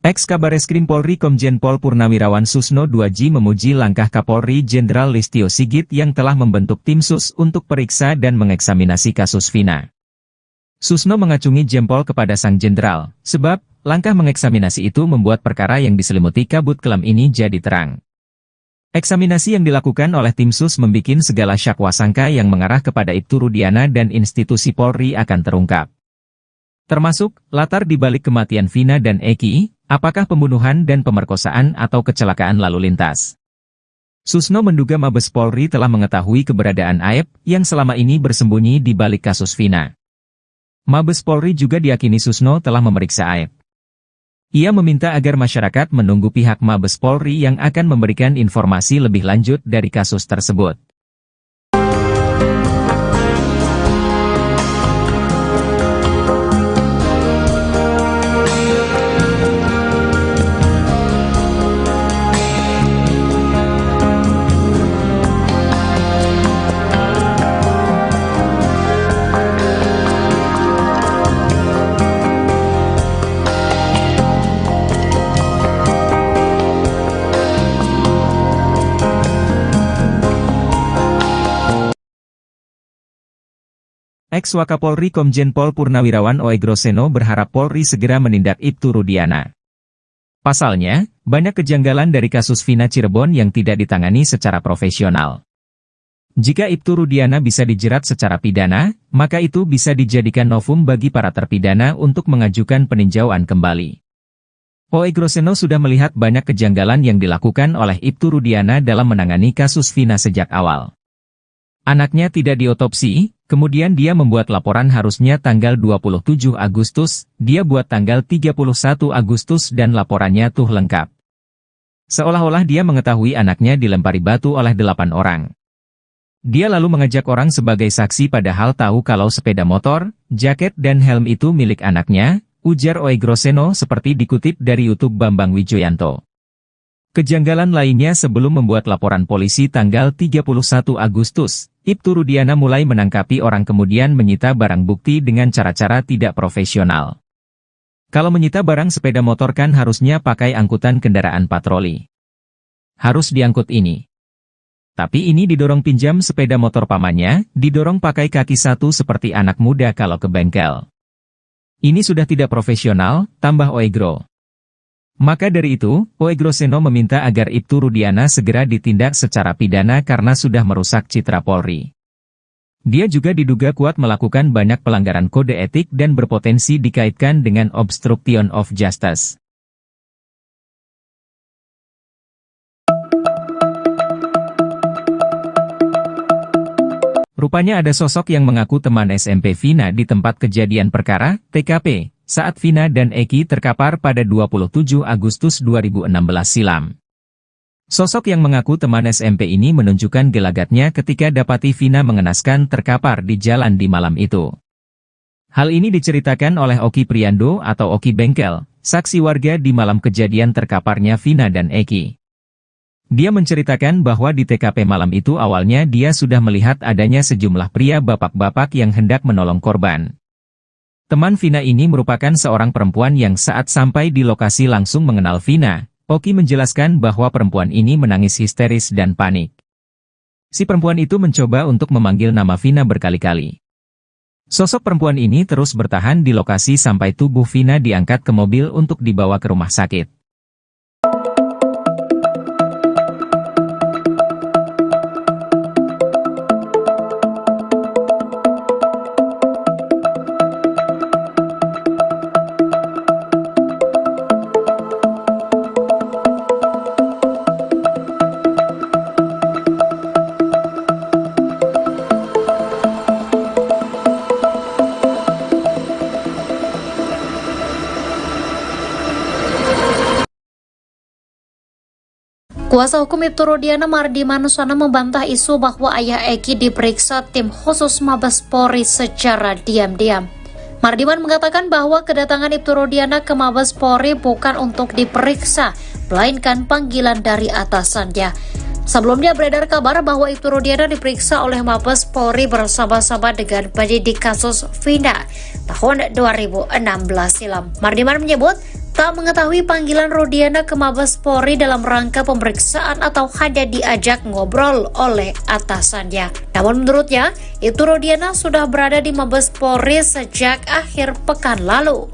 Ex-Kabareskrim Polri Komjen Pol Purnawirawan Susno 2J memuji langkah Kapolri Jenderal Listio Sigit yang telah membentuk tim sus untuk periksa dan mengeksaminasi kasus Vina. Susno mengacungi jempol kepada sang jenderal, sebab langkah mengeksaminasi itu membuat perkara yang diselimuti kabut kelam ini jadi terang. Eksaminasi yang dilakukan oleh tim sus membikin segala syakwasangka yang mengarah kepada Ibtu Rudiana dan institusi Polri akan terungkap. Termasuk, latar dibalik kematian Vina dan Eki, apakah pembunuhan dan pemerkosaan atau kecelakaan lalu lintas. Susno menduga Mabes Polri telah mengetahui keberadaan Aep yang selama ini bersembunyi di balik kasus Vina. Mabes Polri juga diyakini Susno telah memeriksa Aep. Ia meminta agar masyarakat menunggu pihak Mabes Polri yang akan memberikan informasi lebih lanjut dari kasus tersebut. Ex-Wakapolri Komjen Pol Purnawirawan Oegroseno berharap Polri segera menindak Ibtu Rudiana. Pasalnya, banyak kejanggalan dari kasus Vina Cirebon yang tidak ditangani secara profesional. Jika Ibtu Rudiana bisa dijerat secara pidana, maka itu bisa dijadikan novum bagi para terpidana untuk mengajukan peninjauan kembali. Oegroseno sudah melihat banyak kejanggalan yang dilakukan oleh Ibtu Rudiana dalam menangani kasus Vina sejak awal. Anaknya tidak diotopsi, kemudian dia membuat laporan harusnya tanggal 27 Agustus, dia buat tanggal 31 Agustus dan laporannya tuh lengkap. Seolah-olah dia mengetahui anaknya dilempari batu oleh 8 orang. Dia lalu mengajak orang sebagai saksi padahal tahu kalau sepeda motor, jaket dan helm itu milik anaknya, ujar Oegroseno seperti dikutip dari YouTube Bambang Wijoyanto. Kejanggalan lainnya sebelum membuat laporan polisi tanggal 31 Agustus, Ibtu Rudiana mulai menangkapi orang kemudian menyita barang bukti dengan cara-cara tidak profesional. Kalau menyita barang sepeda motor kan harusnya pakai angkutan kendaraan patroli. Harus diangkut ini. Tapi ini didorong pinjam sepeda motor pamannya, didorong pakai kaki satu seperti anak muda kalau ke bengkel. Ini sudah tidak profesional, tambah Oegro. Maka dari itu, Oegroseno meminta agar Ibtu Rudiana segera ditindak secara pidana karena sudah merusak citra Polri. Dia juga diduga kuat melakukan banyak pelanggaran kode etik dan berpotensi dikaitkan dengan obstruction of justice. Rupanya ada sosok yang mengaku teman SMP Vina di tempat kejadian perkara, TKP. Saat Vina dan Eki terkapar pada 27 Agustus 2016 silam. Sosok yang mengaku teman SMP ini menunjukkan gelagatnya ketika dapati Vina mengenaskan terkapar di jalan di malam itu. Hal ini diceritakan oleh Oki Priando atau Oki Bengkel, saksi warga di malam kejadian terkaparnya Vina dan Eki. Dia menceritakan bahwa di TKP malam itu awalnya dia sudah melihat adanya sejumlah pria bapak-bapak yang hendak menolong korban. Teman Vina ini merupakan seorang perempuan yang saat sampai di lokasi langsung mengenal Vina. Oki menjelaskan bahwa perempuan ini menangis histeris dan panik. Si perempuan itu mencoba untuk memanggil nama Vina berkali-kali. Sosok perempuan ini terus bertahan di lokasi sampai tubuh Vina diangkat ke mobil untuk dibawa ke rumah sakit. Kuasa hukum Ibtu Rudiana Mardi Manusana membantah isu bahwa ayah Eki diperiksa tim khusus Mabes Polri secara diam-diam. Mardiman mengatakan bahwa kedatangan Ibtu Rudiana ke Mabes Polri bukan untuk diperiksa, melainkan panggilan dari atasannya. Sebelumnya beredar kabar bahwa Ibtu Rudiana diperiksa oleh Mabes Polri bersama-sama dengan penyidik kasus Vina tahun 2016 silam. Mardiman menyebut tak mengetahui panggilan Rudiana ke Mabes Polri dalam rangka pemeriksaan atau hanya diajak ngobrol oleh atasannya. Namun menurutnya, Ibtu Rudiana sudah berada di Mabes Polri sejak akhir pekan lalu.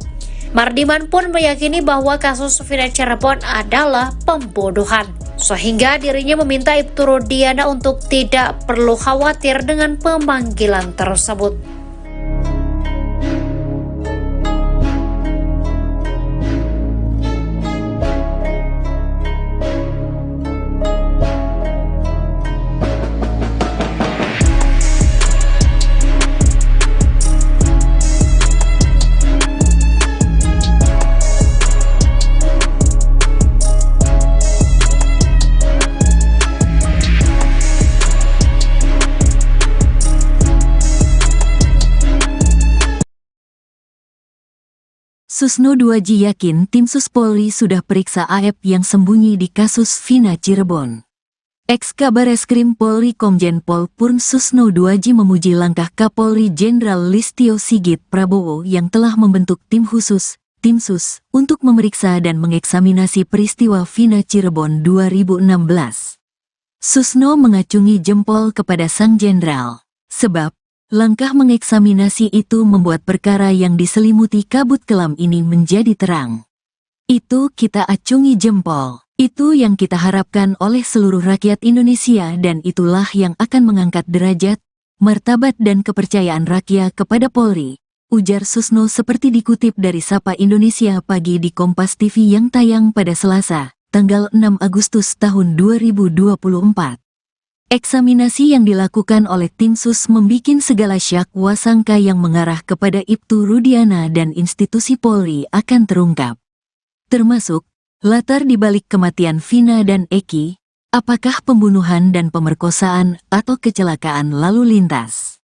Mardiman pun meyakini bahwa kasus Vina Cirebon adalah pembunuhan, sehingga dirinya meminta Ibtu Rudiana untuk tidak perlu khawatir dengan pemanggilan tersebut. Susno 2J yakin tim Sus Polri sudah periksa AF yang sembunyi di kasus Vina Cirebon. Ex-Kabareskrim Polri Komjen Pol Purn Susno 2J memuji langkah Kapolri Jenderal Listio Sigit Prabowo yang telah membentuk tim khusus, tim Sus, untuk memeriksa dan mengeksaminasi peristiwa Vina Cirebon 2016. Susno mengacungi jempol kepada sang jenderal, sebab langkah mengeksaminasi itu membuat perkara yang diselimuti kabut kelam ini menjadi terang. Itu kita acungi jempol. Itu yang kita harapkan oleh seluruh rakyat Indonesia dan itulah yang akan mengangkat derajat, martabat dan kepercayaan rakyat kepada Polri, ujar Susno seperti dikutip dari Sapa Indonesia Pagi di Kompas TV yang tayang pada Selasa, tanggal 6 Agustus tahun 2024. Eksaminasi yang dilakukan oleh tim Sus membikin segala syak wasangka yang mengarah kepada Ibtu Rudiana dan institusi Polri akan terungkap. Termasuk, latar dibalik kematian Vina dan Eki, apakah pembunuhan dan pemerkosaan atau kecelakaan lalu lintas.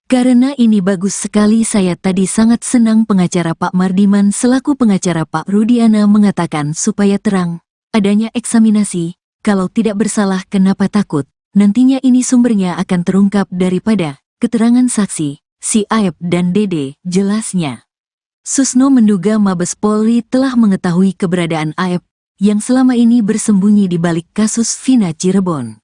Karena ini bagus sekali saya tadi sangat senang pengacara Pak Mardiman selaku pengacara Pak Rudiana mengatakan supaya terang, adanya eksaminasi, kalau tidak bersalah kenapa takut. Nantinya ini sumbernya akan terungkap daripada keterangan saksi, si Aep dan Dede, jelasnya. Susno menduga Mabes Polri telah mengetahui keberadaan Aep yang selama ini bersembunyi di balik kasus Vina Cirebon.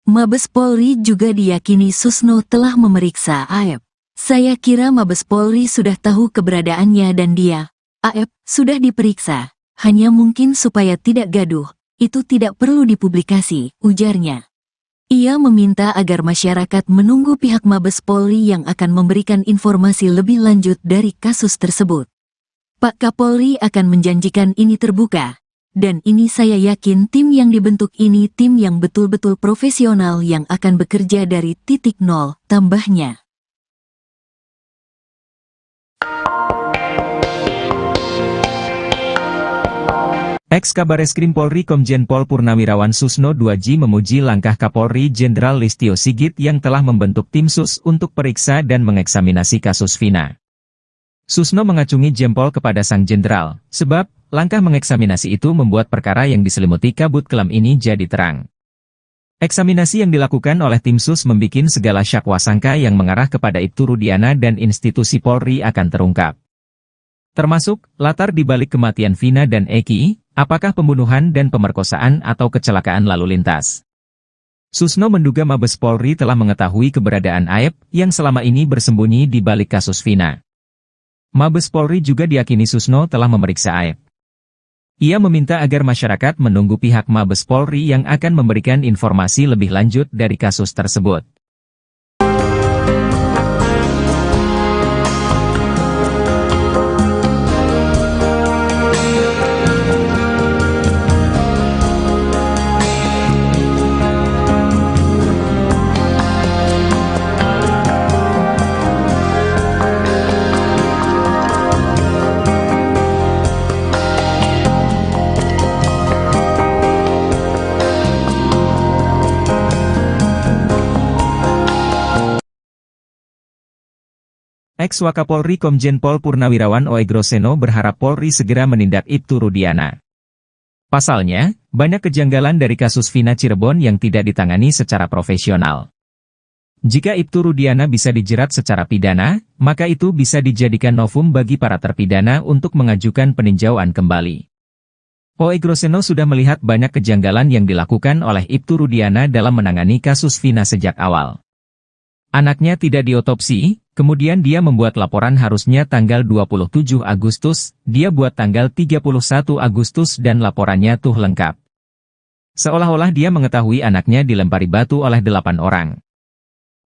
Mabes Polri juga diyakini Susno telah memeriksa Aep. Saya kira Mabes Polri sudah tahu keberadaannya dan dia, Aep, sudah diperiksa. Hanya mungkin supaya tidak gaduh, itu tidak perlu dipublikasi, ujarnya. Ia meminta agar masyarakat menunggu pihak Mabes Polri yang akan memberikan informasi lebih lanjut dari kasus tersebut. Pak Kapolri akan menjanjikan ini terbuka, dan ini saya yakin tim yang dibentuk ini tim yang betul-betul profesional yang akan bekerja dari titik nol, tambahnya. Ex-Kabareskrim Polri Komjen Pol Purnawirawan Susno 2J memuji langkah Kapolri Jenderal Listio Sigit yang telah membentuk tim Sus untuk periksa dan mengeksaminasi kasus Vina. Susno mengacungi jempol kepada sang jenderal, sebab langkah mengeksaminasi itu membuat perkara yang diselimuti kabut kelam ini jadi terang. Eksaminasi yang dilakukan oleh tim Sus membikin segala syak wasangka yang mengarah kepada Ibtu Rudiana dan institusi Polri akan terungkap. Termasuk, latar dibalik kematian Vina dan Eki, apakah pembunuhan dan pemerkosaan atau kecelakaan lalu lintas. Susno menduga Mabes Polri telah mengetahui keberadaan Aep yang selama ini bersembunyi di balik kasus Vina. Mabes Polri juga diyakini Susno telah memeriksa Aep. Ia meminta agar masyarakat menunggu pihak Mabes Polri yang akan memberikan informasi lebih lanjut dari kasus tersebut. Ex-Wakapolri Komjen Pol Purnawirawan Oegroseno berharap Polri segera menindak Ibtu Rudiana. Pasalnya, banyak kejanggalan dari kasus Vina Cirebon yang tidak ditangani secara profesional. Jika Ibtu Rudiana bisa dijerat secara pidana, maka itu bisa dijadikan novum bagi para terpidana untuk mengajukan peninjauan kembali. Oegroseno sudah melihat banyak kejanggalan yang dilakukan oleh Ibtu Rudiana dalam menangani kasus Vina sejak awal. Anaknya tidak diotopsi, kemudian dia membuat laporan harusnya tanggal 27 Agustus, dia buat tanggal 31 Agustus dan laporannya tuh lengkap. Seolah-olah dia mengetahui anaknya dilempari batu oleh 8 orang.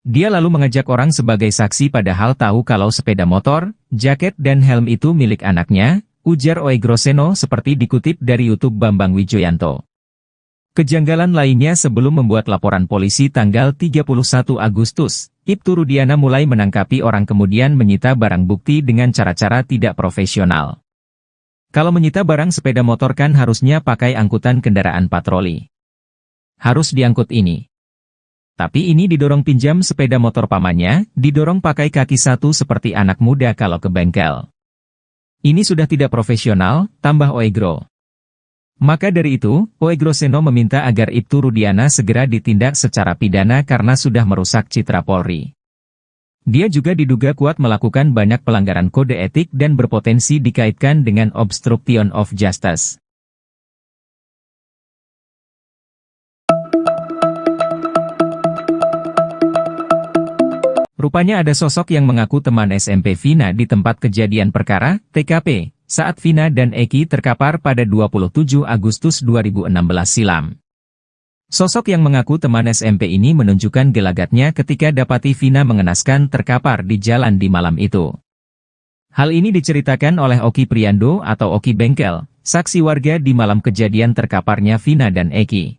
Dia lalu mengajak orang sebagai saksi padahal tahu kalau sepeda motor, jaket dan helm itu milik anaknya, ujar Oegroseno seperti dikutip dari YouTube Bambang Wijoyanto. Kejanggalan lainnya sebelum membuat laporan polisi tanggal 31 Agustus, Ibtu Rudiana mulai menangkapi orang kemudian menyita barang bukti dengan cara-cara tidak profesional. Kalau menyita barang sepeda motor kan harusnya pakai angkutan kendaraan patroli. Harus diangkut ini. Tapi ini didorong pinjam sepeda motor pamannya, didorong pakai kaki satu seperti anak muda kalau ke bengkel. Ini sudah tidak profesional, tambah Oegro. Maka dari itu, Oegroseno meminta agar Ibtu Rudiana segera ditindak secara pidana karena sudah merusak citra Polri. Dia juga diduga kuat melakukan banyak pelanggaran kode etik dan berpotensi dikaitkan dengan obstruction of justice. Rupanya ada sosok yang mengaku teman SMP Vina di tempat kejadian perkara, TKP, saat Vina dan Eki terkapar pada 27 Agustus 2016 silam. Sosok yang mengaku teman SMP ini menunjukkan gelagatnya ketika dapati Vina mengenaskan terkapar di jalan di malam itu. Hal ini diceritakan oleh Oki Priando atau Oki Bengkel, saksi warga di malam kejadian terkaparnya Vina dan Eki.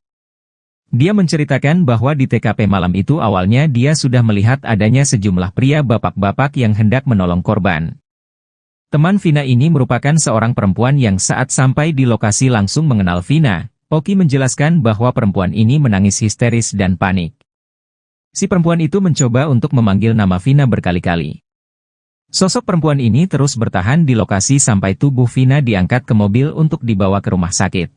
Dia menceritakan bahwa di TKP malam itu awalnya dia sudah melihat adanya sejumlah pria bapak-bapak yang hendak menolong korban. Teman Vina ini merupakan seorang perempuan yang saat sampai di lokasi langsung mengenal Vina. Oki menjelaskan bahwa perempuan ini menangis histeris dan panik. Si perempuan itu mencoba untuk memanggil nama Vina berkali-kali. Sosok perempuan ini terus bertahan di lokasi sampai tubuh Vina diangkat ke mobil untuk dibawa ke rumah sakit.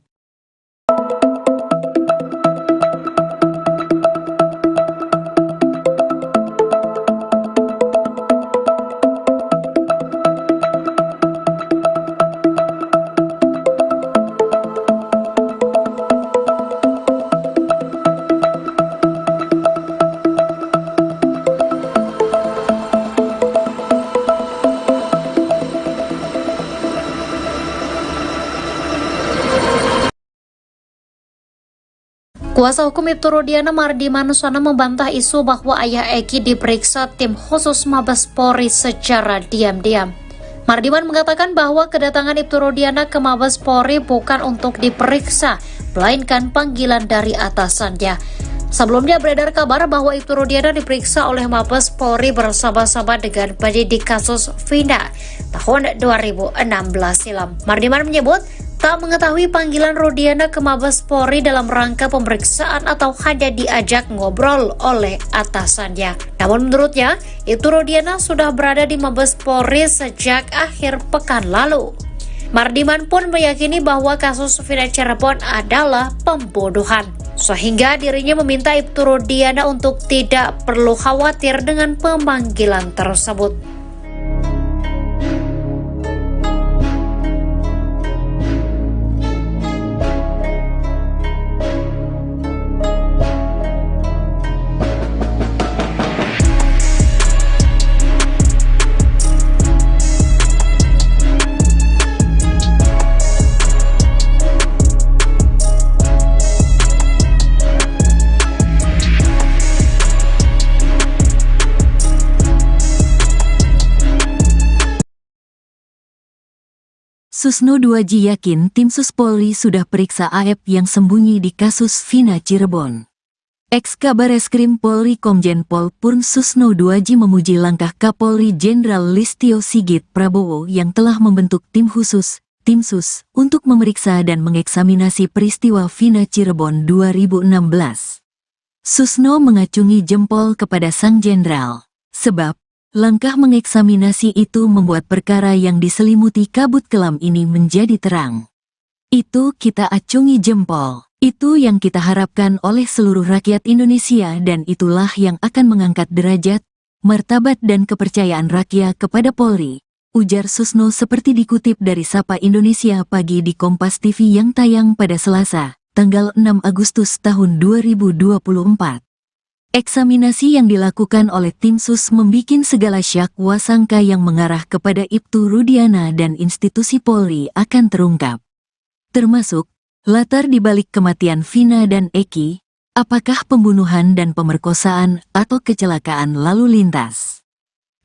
Kuasa hukum Ibtu Rudiana Mardi Manusana membantah isu bahwa ayah Eki diperiksa tim khusus Mabes Polri secara diam-diam. Mardiman mengatakan bahwa kedatangan Ibtu Rudiana ke Mabes Polri bukan untuk diperiksa, melainkan panggilan dari atasannya. Sebelumnya beredar kabar bahwa Ibtu Rudiana diperiksa oleh Mabes Polri bersama-sama dengan penyidik kasus Vina tahun 2016 silam. Mardiman menyebut tak mengetahui panggilan Rudiana ke Mabes Polri dalam rangka pemeriksaan atau hanya diajak ngobrol oleh atasannya. Namun menurutnya, Ibtu Rudiana sudah berada di Mabes Polri sejak akhir pekan lalu. Mardiman pun meyakini bahwa kasus Vina Cirebon adalah pembunuhan, sehingga dirinya meminta Ibtu Rudiana untuk tidak perlu khawatir dengan pemanggilan tersebut. Susno 2J yakin tim Sus Polri sudah periksa AF yang sembunyi di kasus Vina Cirebon. Ex-Kabareskrim Polri Komjen Pol Purn Susno 2J memuji langkah Kapolri Jenderal Listio Sigit Prabowo yang telah membentuk tim khusus, tim Sus, untuk memeriksa dan mengeksaminasi peristiwa Vina Cirebon 2016. Susno mengacungi jempol kepada sang jenderal, sebab Langkah mengeksaminasi itu membuat perkara yang diselimuti kabut kelam ini menjadi terang. Itu kita acungi jempol. Itu yang kita harapkan oleh seluruh rakyat Indonesia dan itulah yang akan mengangkat derajat, martabat dan kepercayaan rakyat kepada Polri, ujar Susno seperti dikutip dari Sapa Indonesia Pagi di Kompas TV yang tayang pada Selasa, tanggal 6 Agustus tahun 2024. Eksaminasi yang dilakukan oleh tim sus membikin segala syak wasangka yang mengarah kepada Ibtu Rudiana dan institusi Polri akan terungkap. Termasuk, latar dibalik kematian Vina dan Eki, apakah pembunuhan dan pemerkosaan atau kecelakaan lalu lintas.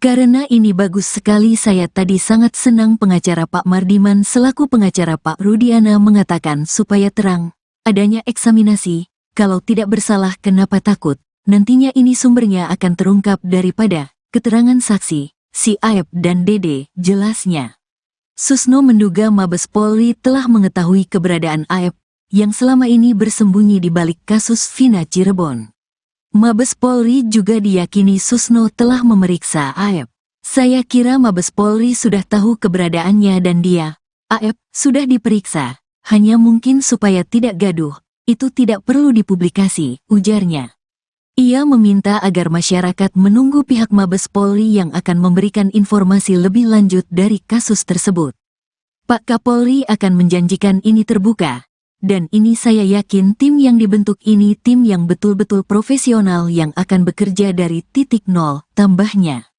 Karena ini bagus sekali saya tadi sangat senang pengacara Pak Mardiman selaku pengacara Pak Rudiana mengatakan supaya terang, adanya eksaminasi, kalau tidak bersalah kenapa takut. Nantinya ini sumbernya akan terungkap daripada keterangan saksi, si Aep dan Dede, jelasnya. Susno menduga Mabes Polri telah mengetahui keberadaan Aep, yang selama ini bersembunyi di balik kasus Vina Cirebon. Mabes Polri juga diyakini Susno telah memeriksa Aep. Saya kira Mabes Polri sudah tahu keberadaannya dan dia, Aep, sudah diperiksa, hanya mungkin supaya tidak gaduh, itu tidak perlu dipublikasi, ujarnya. Ia meminta agar masyarakat menunggu pihak Mabes Polri yang akan memberikan informasi lebih lanjut dari kasus tersebut. Pak Kapolri akan menjanjikan ini terbuka, dan ini saya yakin tim yang dibentuk ini tim yang betul-betul profesional yang akan bekerja dari titik nol, tambahnya.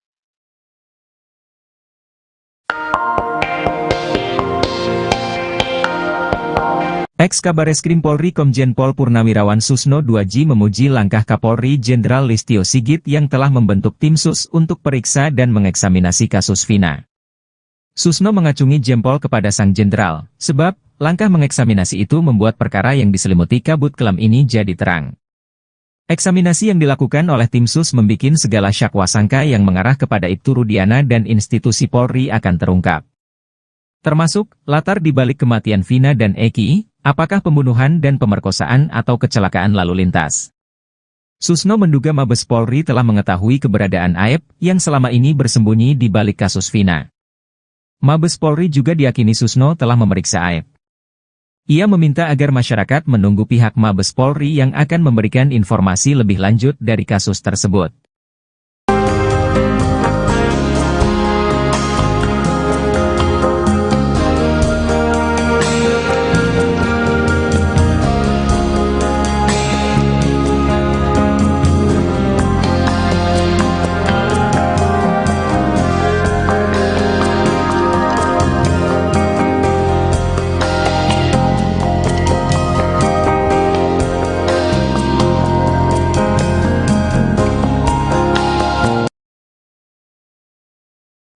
Ex-Kabareskrim Polri Komjen Pol Purnawirawan Susno 2J memuji langkah Kapolri Jenderal Listio Sigit yang telah membentuk tim sus untuk periksa dan mengeksaminasi kasus Vina. Susno mengacungi jempol kepada sang jenderal, sebab langkah mengeksaminasi itu membuat perkara yang diselimuti kabut kelam ini jadi terang. Eksaminasi yang dilakukan oleh tim sus membikin segala syak wasangka yang mengarah kepada Ibtu Rudiana dan institusi Polri akan terungkap. Termasuk, latar dibalik kematian Vina dan Eki, apakah pembunuhan dan pemerkosaan atau kecelakaan lalu lintas. Susno menduga Mabes Polri telah mengetahui keberadaan Aep yang selama ini bersembunyi di balik kasus Vina. Mabes Polri juga diyakini Susno telah memeriksa Aep. Ia meminta agar masyarakat menunggu pihak Mabes Polri yang akan memberikan informasi lebih lanjut dari kasus tersebut.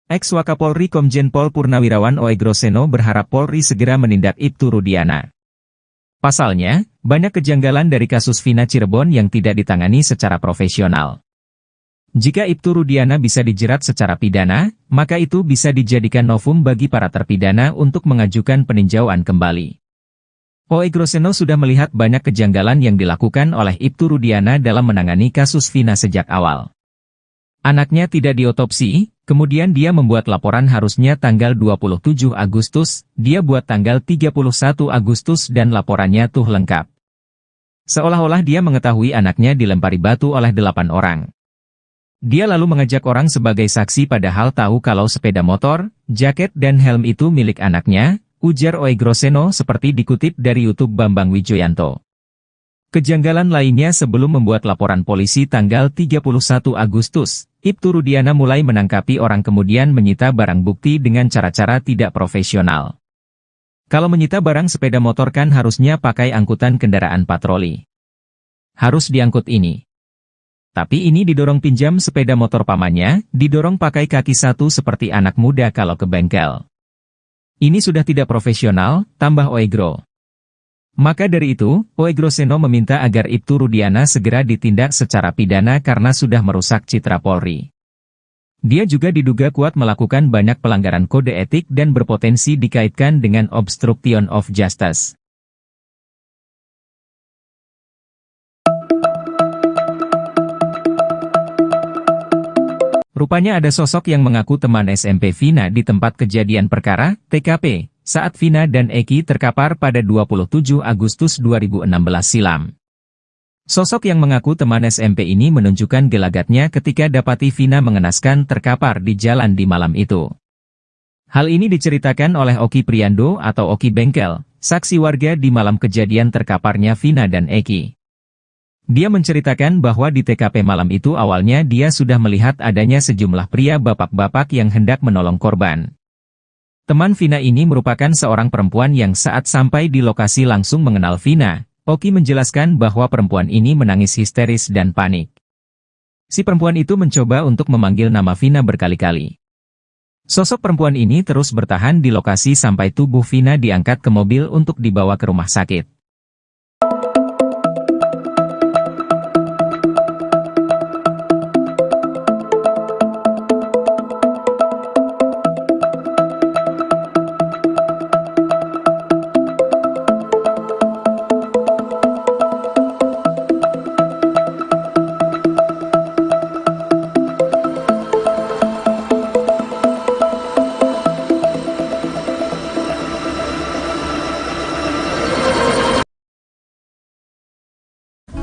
Ex-Wakapolri Komjen Pol Purnawirawan Oegroseno berharap Polri segera menindak Ibtu Rudiana. Pasalnya, banyak kejanggalan dari kasus Vina Cirebon yang tidak ditangani secara profesional. Jika Ibtu Rudiana bisa dijerat secara pidana, maka itu bisa dijadikan novum bagi para terpidana untuk mengajukan peninjauan kembali. Oegroseno sudah melihat banyak kejanggalan yang dilakukan oleh Ibtu Rudiana dalam menangani kasus Vina sejak awal. Anaknya tidak diotopsi, kemudian dia membuat laporan harusnya tanggal 27 Agustus, dia buat tanggal 31 Agustus dan laporannya tuh lengkap. Seolah-olah dia mengetahui anaknya dilempari batu oleh 8 orang. Dia lalu mengajak orang sebagai saksi padahal tahu kalau sepeda motor, jaket dan helm itu milik anaknya, ujar Oegroseno seperti dikutip dari YouTube Bambang Wijoyanto. Kejanggalan lainnya sebelum membuat laporan polisi tanggal 31 Agustus, Ibtu Rudiana mulai menangkapi orang kemudian menyita barang bukti dengan cara-cara tidak profesional. Kalau menyita barang sepeda motor kan harusnya pakai angkutan kendaraan patroli. Harus diangkut ini. Tapi ini didorong pinjam sepeda motor pamannya, didorong pakai kaki satu seperti anak muda kalau ke bengkel. Ini sudah tidak profesional, tambah Oegro. Maka dari itu, Oegroseno meminta agar Ibtu Rudiana segera ditindak secara pidana karena sudah merusak citra Polri. Dia juga diduga kuat melakukan banyak pelanggaran kode etik dan berpotensi dikaitkan dengan obstruction of justice. Rupanya ada sosok yang mengaku teman SMP Vina di tempat kejadian perkara, TKP, saat Vina dan Eki terkapar pada 27 Agustus 2016 silam. Sosok yang mengaku teman SMP ini menunjukkan gelagatnya ketika dapati Vina mengenaskan terkapar di jalan di malam itu. Hal ini diceritakan oleh Oki Priando atau Oki Bengkel, saksi warga di malam kejadian terkaparnya Vina dan Eki. Dia menceritakan bahwa di TKP malam itu awalnya dia sudah melihat adanya sejumlah pria bapak-bapak yang hendak menolong korban. Teman Vina ini merupakan seorang perempuan yang saat sampai di lokasi langsung mengenal Vina. Oki menjelaskan bahwa perempuan ini menangis histeris dan panik. Si perempuan itu mencoba untuk memanggil nama Vina berkali-kali. Sosok perempuan ini terus bertahan di lokasi sampai tubuh Vina diangkat ke mobil untuk dibawa ke rumah sakit.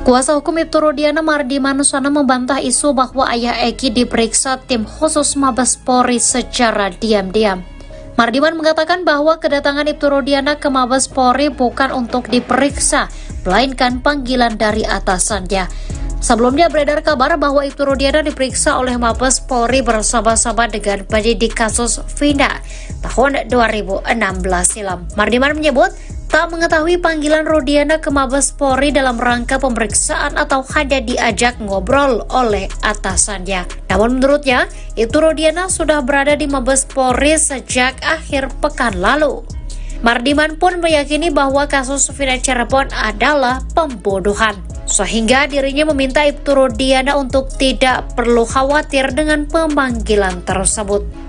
Kuasa hukum Ibtu Rudiana Mardi Manusana membantah isu bahwa ayah Eki diperiksa tim khusus Mabes Polri secara diam-diam. Mardiman mengatakan bahwa kedatangan Ibtu Rudiana ke Mabes Polri bukan untuk diperiksa, melainkan panggilan dari atasannya. Sebelumnya beredar kabar bahwa Ibtu Rudiana diperiksa oleh Mabes Polri bersama-sama dengan penyidik kasus Vina tahun 2016 silam. Mardiman menyebut tak mengetahui panggilan Rudiana ke Mabes Polri dalam rangka pemeriksaan atau hanya diajak ngobrol oleh atasannya. Namun menurutnya, Ibtu Rudiana sudah berada di Mabes Polri sejak akhir pekan lalu. Mardiman pun meyakini bahwa kasus Vina Cirebon adalah pembunuhan, sehingga dirinya meminta Ibtu Rudiana untuk tidak perlu khawatir dengan pemanggilan tersebut.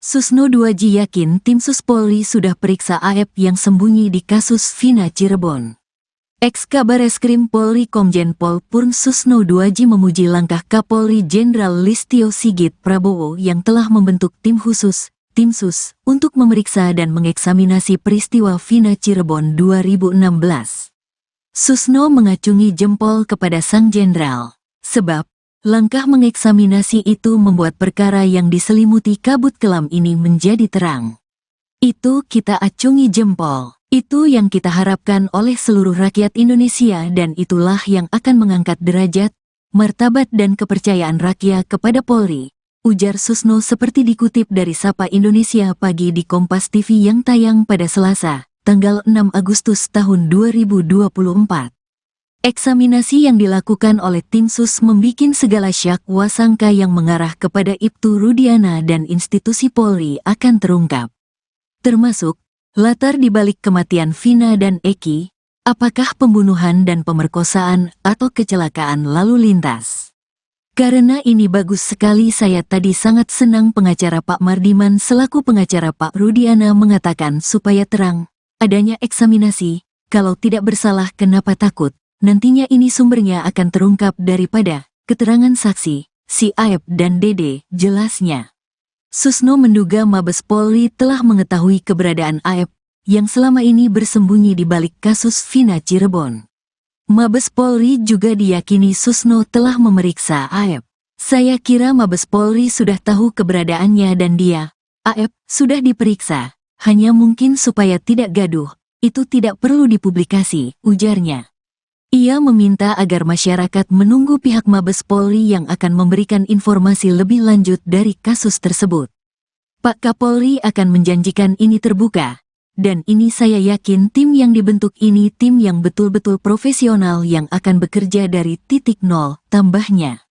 Susno 2J yakin tim Sus Polri sudah periksa AF yang sembunyi di kasus Vina Cirebon. Ex-Kabareskrim Polri Komjen Pol Purn Susno 2J memuji langkah Kapolri Jenderal Listio Sigit Prabowo yang telah membentuk tim khusus, tim Sus, untuk memeriksa dan mengeksaminasi peristiwa Vina Cirebon 2016. Susno mengacungi jempol kepada sang jenderal, sebab langkah mengeksaminasi itu membuat perkara yang diselimuti kabut kelam ini menjadi terang. Itu kita acungi jempol. Itu yang kita harapkan oleh seluruh rakyat Indonesia dan itulah yang akan mengangkat derajat, martabat dan kepercayaan rakyat kepada Polri, ujar Susno seperti dikutip dari Sapa Indonesia Pagi di Kompas TV yang tayang pada Selasa, tanggal 6 Agustus tahun 2024. Eksaminasi yang dilakukan oleh tim Sus membikin segala syak wasangka yang mengarah kepada Ibtu Rudiana dan institusi Polri akan terungkap. Termasuk, latar dibalik kematian Vina dan Eki, apakah pembunuhan dan pemerkosaan atau kecelakaan lalu lintas. Karena ini bagus sekali saya tadi sangat senang pengacara Pak Mardiman selaku pengacara Pak Rudiana mengatakan supaya terang, adanya eksaminasi, kalau tidak bersalah kenapa takut. Nantinya ini sumbernya akan terungkap daripada keterangan saksi, si Aep dan Dede, jelasnya. Susno menduga Mabes Polri telah mengetahui keberadaan Aep yang selama ini bersembunyi di balik kasus Vina Cirebon. Mabes Polri juga diyakini Susno telah memeriksa Aep. Saya kira Mabes Polri sudah tahu keberadaannya dan dia, Aep, sudah diperiksa, hanya mungkin supaya tidak gaduh, itu tidak perlu dipublikasi, ujarnya. Ia meminta agar masyarakat menunggu pihak Mabes Polri yang akan memberikan informasi lebih lanjut dari kasus tersebut. Pak Kapolri akan menjanjikan ini terbuka, Dan ini saya yakin tim yang dibentuk ini tim yang betul-betul profesional yang akan bekerja dari titik nol, tambahnya.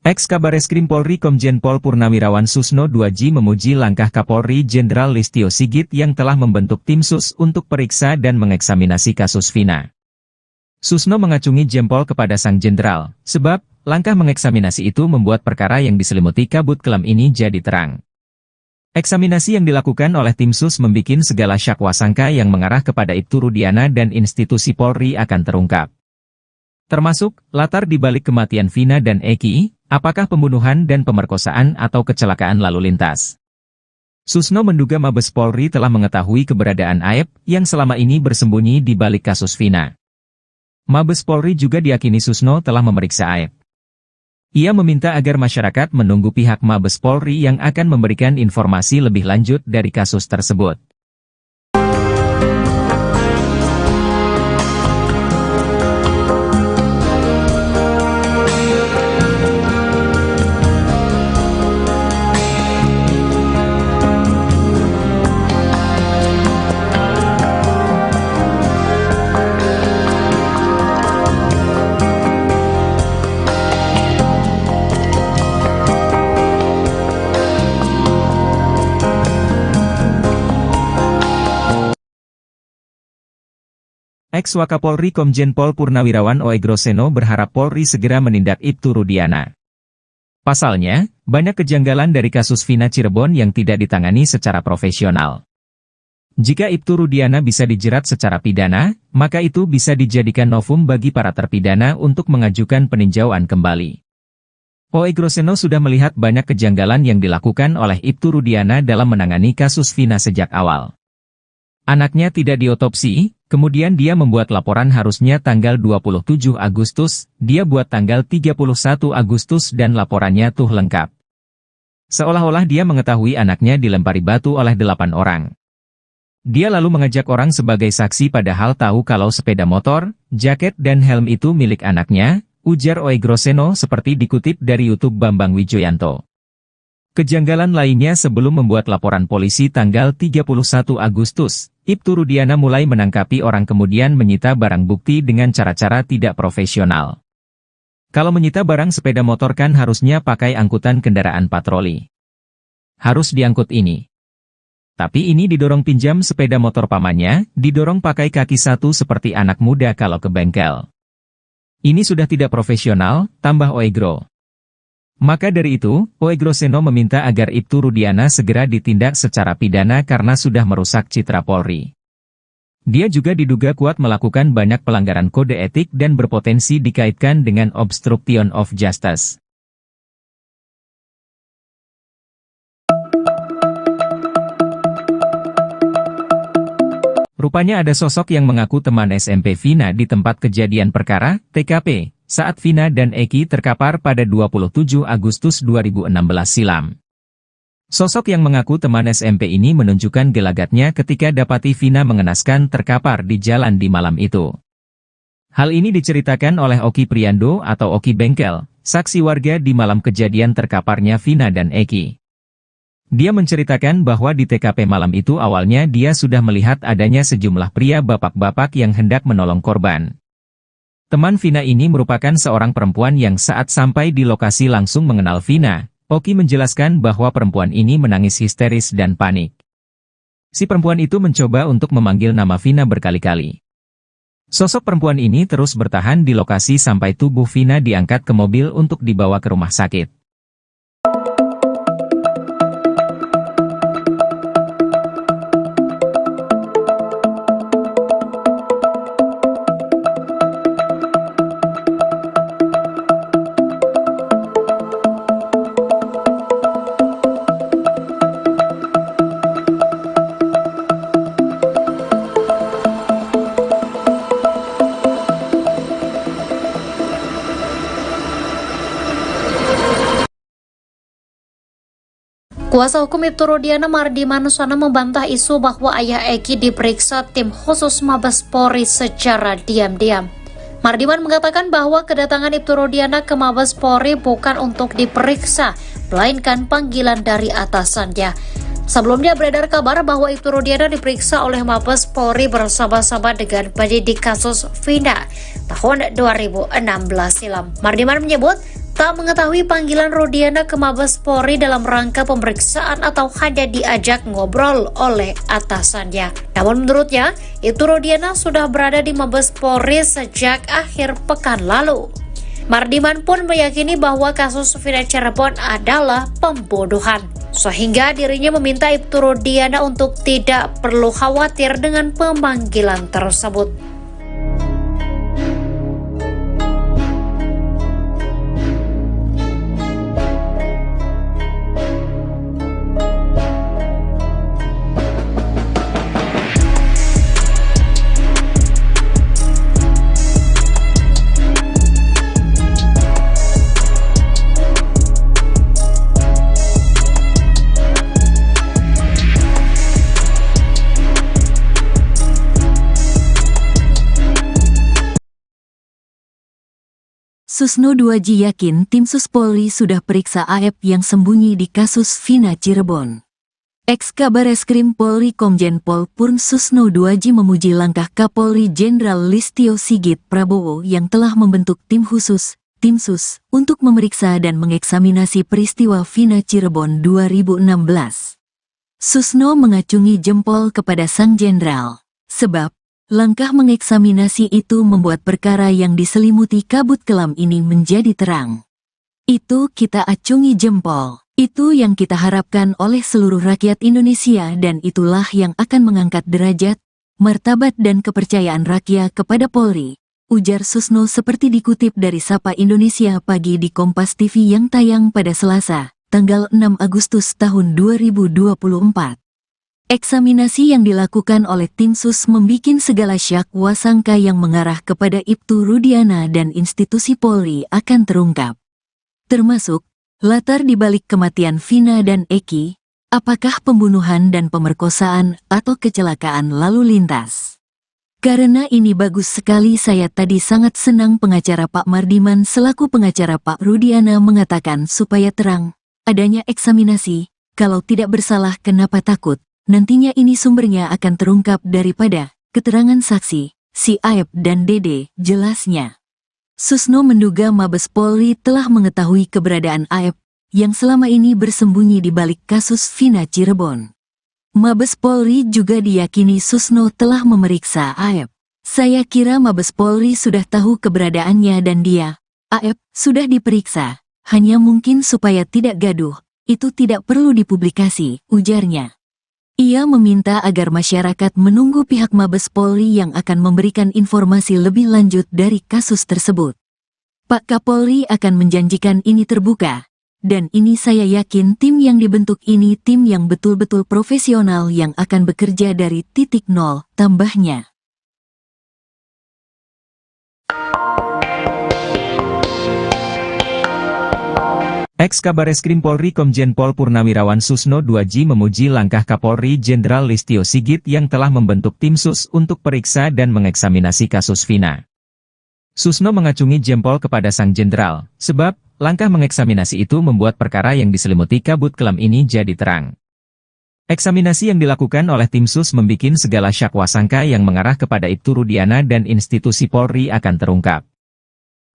Ex-Kabareskrim Polri Komjen Pol Purnawirawan Susno 2J memuji langkah Kapolri Jenderal Listio Sigit yang telah membentuk tim sus untuk periksa dan mengeksaminasi kasus Vina. Susno mengacungi jempol kepada sang jenderal, sebab langkah mengeksaminasi itu membuat perkara yang diselimuti kabut kelam ini jadi terang. Eksaminasi yang dilakukan oleh tim sus membikin segala syakwa sangka yang mengarah kepada Ibtu Rudiana dan institusi Polri akan terungkap. Termasuk, latar dibalik kematian Vina dan Eki, apakah pembunuhan dan pemerkosaan atau kecelakaan lalu lintas. Susno menduga Mabes Polri telah mengetahui keberadaan Aep yang selama ini bersembunyi di balik kasus Vina. Mabes Polri juga diyakini Susno telah memeriksa Aep. Ia meminta agar masyarakat menunggu pihak Mabes Polri yang akan memberikan informasi lebih lanjut dari kasus tersebut. Ex-Wakapolri Komjen Pol Purnawirawan Oegroseno berharap Polri segera menindak Ibtu Rudiana. Pasalnya, banyak kejanggalan dari kasus Vina Cirebon yang tidak ditangani secara profesional. Jika Ibtu Rudiana bisa dijerat secara pidana, maka itu bisa dijadikan novum bagi para terpidana untuk mengajukan peninjauan kembali. Oegroseno sudah melihat banyak kejanggalan yang dilakukan oleh Ibtu Rudiana dalam menangani kasus Vina sejak awal. Anaknya tidak diotopsi, kemudian dia membuat laporan harusnya tanggal 27 Agustus, dia buat tanggal 31 Agustus dan laporannya tuh lengkap. Seolah-olah dia mengetahui anaknya dilempari batu oleh 8 orang. Dia lalu mengajak orang sebagai saksi padahal tahu kalau sepeda motor, jaket dan helm itu milik anaknya, ujar Oegroseno seperti dikutip dari YouTube Bambang Wijoyanto. Kejanggalan lainnya sebelum membuat laporan polisi tanggal 31 Agustus, Ibtu Rudiana mulai menangkapi orang kemudian menyita barang bukti dengan cara-cara tidak profesional. Kalau menyita barang sepeda motor kan harusnya pakai angkutan kendaraan patroli. Harus diangkut ini. Tapi ini didorong pinjam sepeda motor pamannya, didorong pakai kaki satu seperti anak muda kalau ke bengkel. Ini sudah tidak profesional, tambah Oegro. Maka dari itu, Oegroseno meminta agar Ibtu Rudiana segera ditindak secara pidana karena sudah merusak citra Polri. Dia juga diduga kuat melakukan banyak pelanggaran kode etik dan berpotensi dikaitkan dengan obstruction of justice. Rupanya ada sosok yang mengaku teman SMP Vina di tempat kejadian perkara, TKP, saat Vina dan Eki terkapar pada 27 Agustus 2016 silam. Sosok yang mengaku teman SMP ini menunjukkan gelagatnya ketika dapati Vina mengenaskan terkapar di jalan di malam itu. Hal ini diceritakan oleh Oki Priando atau Oki Bengkel, saksi warga di malam kejadian terkaparnya Vina dan Eki. Dia menceritakan bahwa di TKP malam itu awalnya dia sudah melihat adanya sejumlah pria bapak-bapak yang hendak menolong korban. Teman Vina ini merupakan seorang perempuan yang saat sampai di lokasi langsung mengenal Vina. Oki menjelaskan bahwa perempuan ini menangis histeris dan panik. Si perempuan itu mencoba untuk memanggil nama Vina berkali-kali. Sosok perempuan ini terus bertahan di lokasi sampai tubuh Vina diangkat ke mobil untuk dibawa ke rumah sakit. Kuasa hukum Ibtu Rudiana Mardi Manuswana membantah isu bahwa ayah Eki diperiksa tim khusus Mabes Polri secara diam-diam. Mardiman mengatakan bahwa kedatangan Ibtu Rudiana ke Mabes Polri bukan untuk diperiksa, melainkan panggilan dari atasannya. Sebelumnya beredar kabar bahwa Ibtu Rudiana diperiksa oleh Mabes Polri bersama-sama dengan penyidik kasus Vina tahun 2016 silam. Mardiman menyebut tak mengetahui panggilan Rudiana ke Mabes Polri dalam rangka pemeriksaan atau hanya diajak ngobrol oleh atasannya. Namun menurutnya, Ibtu Rudiana sudah berada di Mabes Polri sejak akhir pekan lalu. Mardiman pun meyakini bahwa kasus Vina Cirebon adalah pembunuhan, sehingga dirinya meminta Ibtu Rudiana untuk tidak perlu khawatir dengan pemanggilan tersebut. Susno 2J yakin tim Sus Polri sudah periksa AF yang sembunyi di kasus Vina Cirebon. Ex-Kabareskrim Polri Komjen Pol Purn Susno 2J memuji langkah Kapolri Jenderal Listio Sigit Prabowo yang telah membentuk tim khusus, tim Sus, untuk memeriksa dan mengeksaminasi peristiwa Vina Cirebon 2016. Susno mengacungi jempol kepada sang jenderal, sebab langkah mengeksaminasi itu membuat perkara yang diselimuti kabut kelam ini menjadi terang. Itu kita acungi jempol. Itu yang kita harapkan oleh seluruh rakyat Indonesia dan itulah yang akan mengangkat derajat, martabat dan kepercayaan rakyat kepada Polri, ujar Susno seperti dikutip dari Sapa Indonesia Pagi di Kompas TV yang tayang pada Selasa, tanggal 6 Agustus tahun 2024. Eksaminasi yang dilakukan oleh tim Sus membikin segala syak wasangka yang mengarah kepada Ibtu Rudiana dan institusi Polri akan terungkap. Termasuk, latar dibalik kematian Vina dan Eki, apakah pembunuhan dan pemerkosaan atau kecelakaan lalu lintas. Karena ini bagus sekali saya tadi sangat senang pengacara Pak Mardiman selaku pengacara Pak Rudiana mengatakan supaya terang, adanya eksaminasi, kalau tidak bersalah kenapa takut. Nantinya ini sumbernya akan terungkap daripada keterangan saksi, si Aep dan Dede, jelasnya. Susno menduga Mabes Polri telah mengetahui keberadaan Aep yang selama ini bersembunyi di balik kasus Vina Cirebon. Mabes Polri juga diyakini Susno telah memeriksa Aep. Saya kira Mabes Polri sudah tahu keberadaannya dan dia, Aep, sudah diperiksa. Hanya mungkin supaya tidak gaduh, itu tidak perlu dipublikasi, ujarnya. Ia meminta agar masyarakat menunggu pihak Mabes Polri yang akan memberikan informasi lebih lanjut dari kasus tersebut. Pak Kapolri akan menjanjikan ini terbuka, dan ini saya yakin tim yang dibentuk ini tim yang betul-betul profesional yang akan bekerja dari titik nol, tambahnya. Ex-Kabareskrim Polri Komjen Pol Purnawirawan Susno 2J memuji langkah Kapolri Jenderal Listio Sigit yang telah membentuk tim Sus untuk periksa dan mengeksaminasi kasus Vina. Susno mengacungi jempol kepada sang jenderal, sebab langkah mengeksaminasi itu membuat perkara yang diselimuti kabut kelam ini jadi terang. Eksaminasi yang dilakukan oleh tim Sus membikin segala syak wasangka yang mengarah kepada Ibtu Rudiana dan institusi Polri akan terungkap.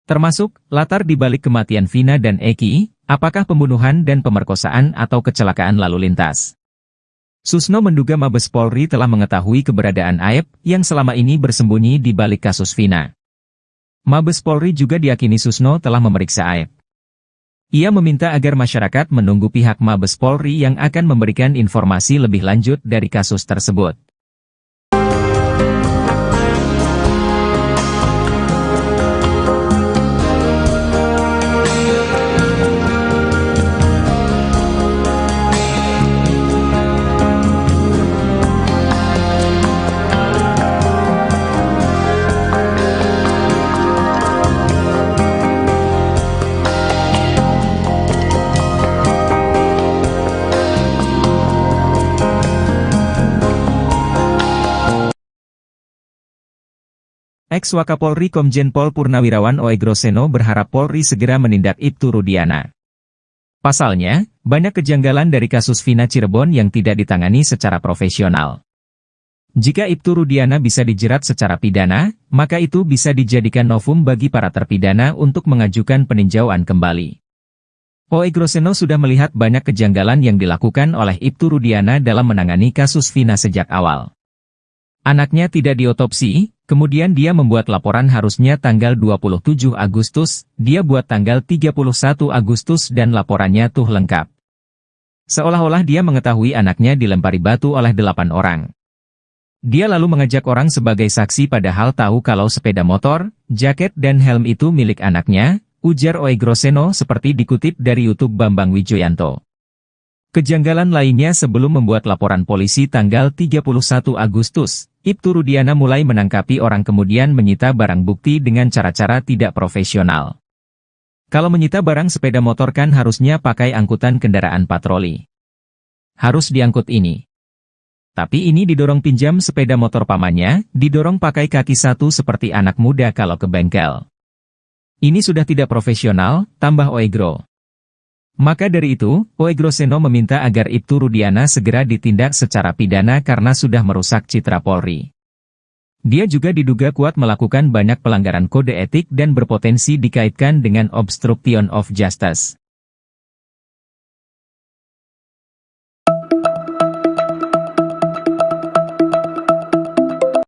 Termasuk, latar dibalik kematian Vina dan Eki, apakah pembunuhan dan pemerkosaan atau kecelakaan lalu lintas. Susno menduga Mabes Polri telah mengetahui keberadaan Aep yang selama ini bersembunyi di balik kasus Vina. Mabes Polri juga diyakini Susno telah memeriksa Aep. Ia meminta agar masyarakat menunggu pihak Mabes Polri yang akan memberikan informasi lebih lanjut dari kasus tersebut. Ex-Wakapolri Komjen Pol Purnawirawan O. Groseno berharap Polri segera menindak Ibtu Rudiana. Pasalnya, banyak kejanggalan dari kasus Vina Cirebon yang tidak ditangani secara profesional. Jika Ibtu Rudiana bisa dijerat secara pidana, maka itu bisa dijadikan novum bagi para terpidana untuk mengajukan peninjauan kembali. O. Groseno sudah melihat banyak kejanggalan yang dilakukan oleh Ibtu Rudiana dalam menangani kasus Vina sejak awal. Anaknya tidak diotopsi, kemudian dia membuat laporan harusnya tanggal 27 Agustus, dia buat tanggal 31 Agustus dan laporannya tuh lengkap. Seolah-olah dia mengetahui anaknya dilempari batu oleh 8 orang. Dia lalu mengajak orang sebagai saksi padahal tahu kalau sepeda motor, jaket dan helm itu milik anaknya, ujar O. Groseno seperti dikutip dari YouTube Bambang Wijoyanto. Kejanggalan lainnya sebelum membuat laporan polisi tanggal 31 Agustus, Ibtu Rudiana mulai menangkapi orang kemudian menyita barang bukti dengan cara-cara tidak profesional. Kalau menyita barang sepeda motor kan harusnya pakai angkutan kendaraan patroli. Harus diangkut ini. Tapi ini didorong pinjam sepeda motor pamannya, didorong pakai kaki satu seperti anak muda kalau ke bengkel. Ini sudah tidak profesional, tambah O. Gro. Maka dari itu, O. Groseno meminta agar Ibtu Rudiana segera ditindak secara pidana karena sudah merusak citra Polri. Dia juga diduga kuat melakukan banyak pelanggaran kode etik dan berpotensi dikaitkan dengan obstruction of justice.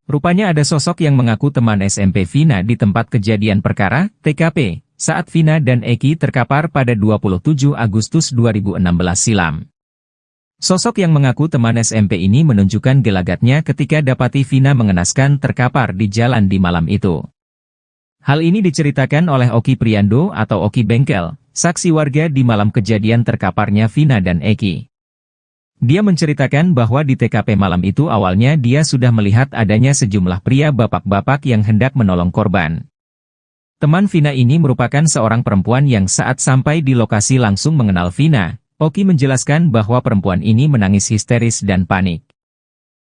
Rupanya ada sosok yang mengaku teman SMP Vina di tempat kejadian perkara, TKP, saat Vina dan Eki terkapar pada 27 Agustus 2016 silam. Sosok yang mengaku teman SMP ini menunjukkan gelagatnya ketika dapati Vina mengenaskan terkapar di jalan di malam itu. Hal ini diceritakan oleh Oki Priando atau Oki Bengkel, saksi warga di malam kejadian terkaparnya Vina dan Eki. Dia menceritakan bahwa di TKP malam itu awalnya dia sudah melihat adanya sejumlah pria bapak-bapak yang hendak menolong korban. Teman Vina ini merupakan seorang perempuan yang saat sampai di lokasi langsung mengenal Vina. Oki menjelaskan bahwa perempuan ini menangis histeris dan panik.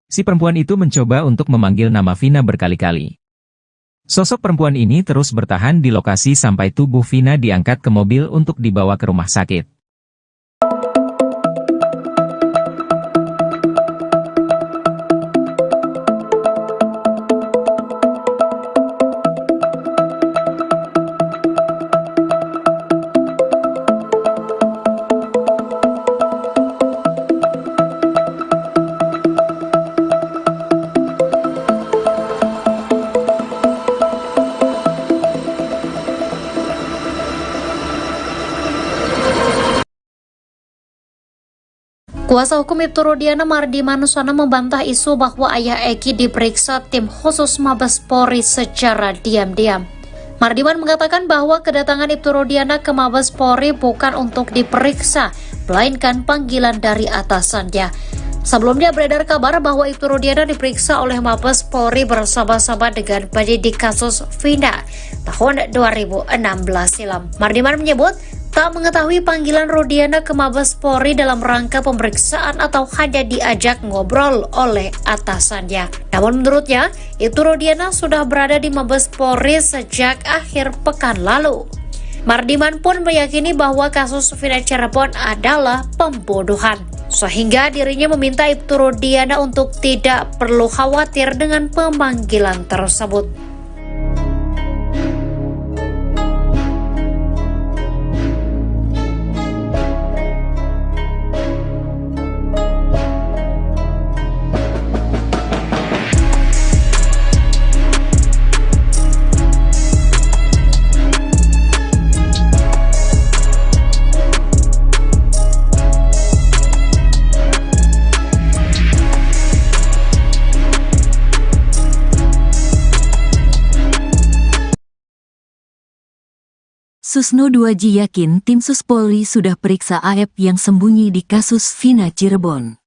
Si perempuan itu mencoba untuk memanggil nama Vina berkali-kali. Sosok perempuan ini terus bertahan di lokasi sampai tubuh Vina diangkat ke mobil untuk dibawa ke rumah sakit. Kuasa hukum Ibtu Rudiana Mardi Manusana membantah isu bahwa ayah Eki diperiksa tim khusus Mabes Polri secara diam-diam. Mardiman mengatakan bahwa kedatangan Ibtu Rudiana ke Mabes Polri bukan untuk diperiksa, melainkan panggilan dari atasannya. Sebelumnya beredar kabar bahwa Ibtu Rudiana diperiksa oleh Mabes Polri bersama-sama dengan penyidik kasus Vina tahun 2016 silam. Mardiman menyebut tak mengetahui panggilan Rudiana ke Mabes Polri dalam rangka pemeriksaan atau hanya diajak ngobrol oleh atasannya. Namun menurutnya, Ibtu Rudiana sudah berada di Mabes Polri sejak akhir pekan lalu. Mardiman pun meyakini bahwa kasus Vina Cirebon adalah pembunuhan, sehingga dirinya meminta Ibtu Rudiana untuk tidak perlu khawatir dengan pemanggilan tersebut. Susno 2J yakin tim Sus Polri sudah periksa AF yang sembunyi di kasus Vina Cirebon.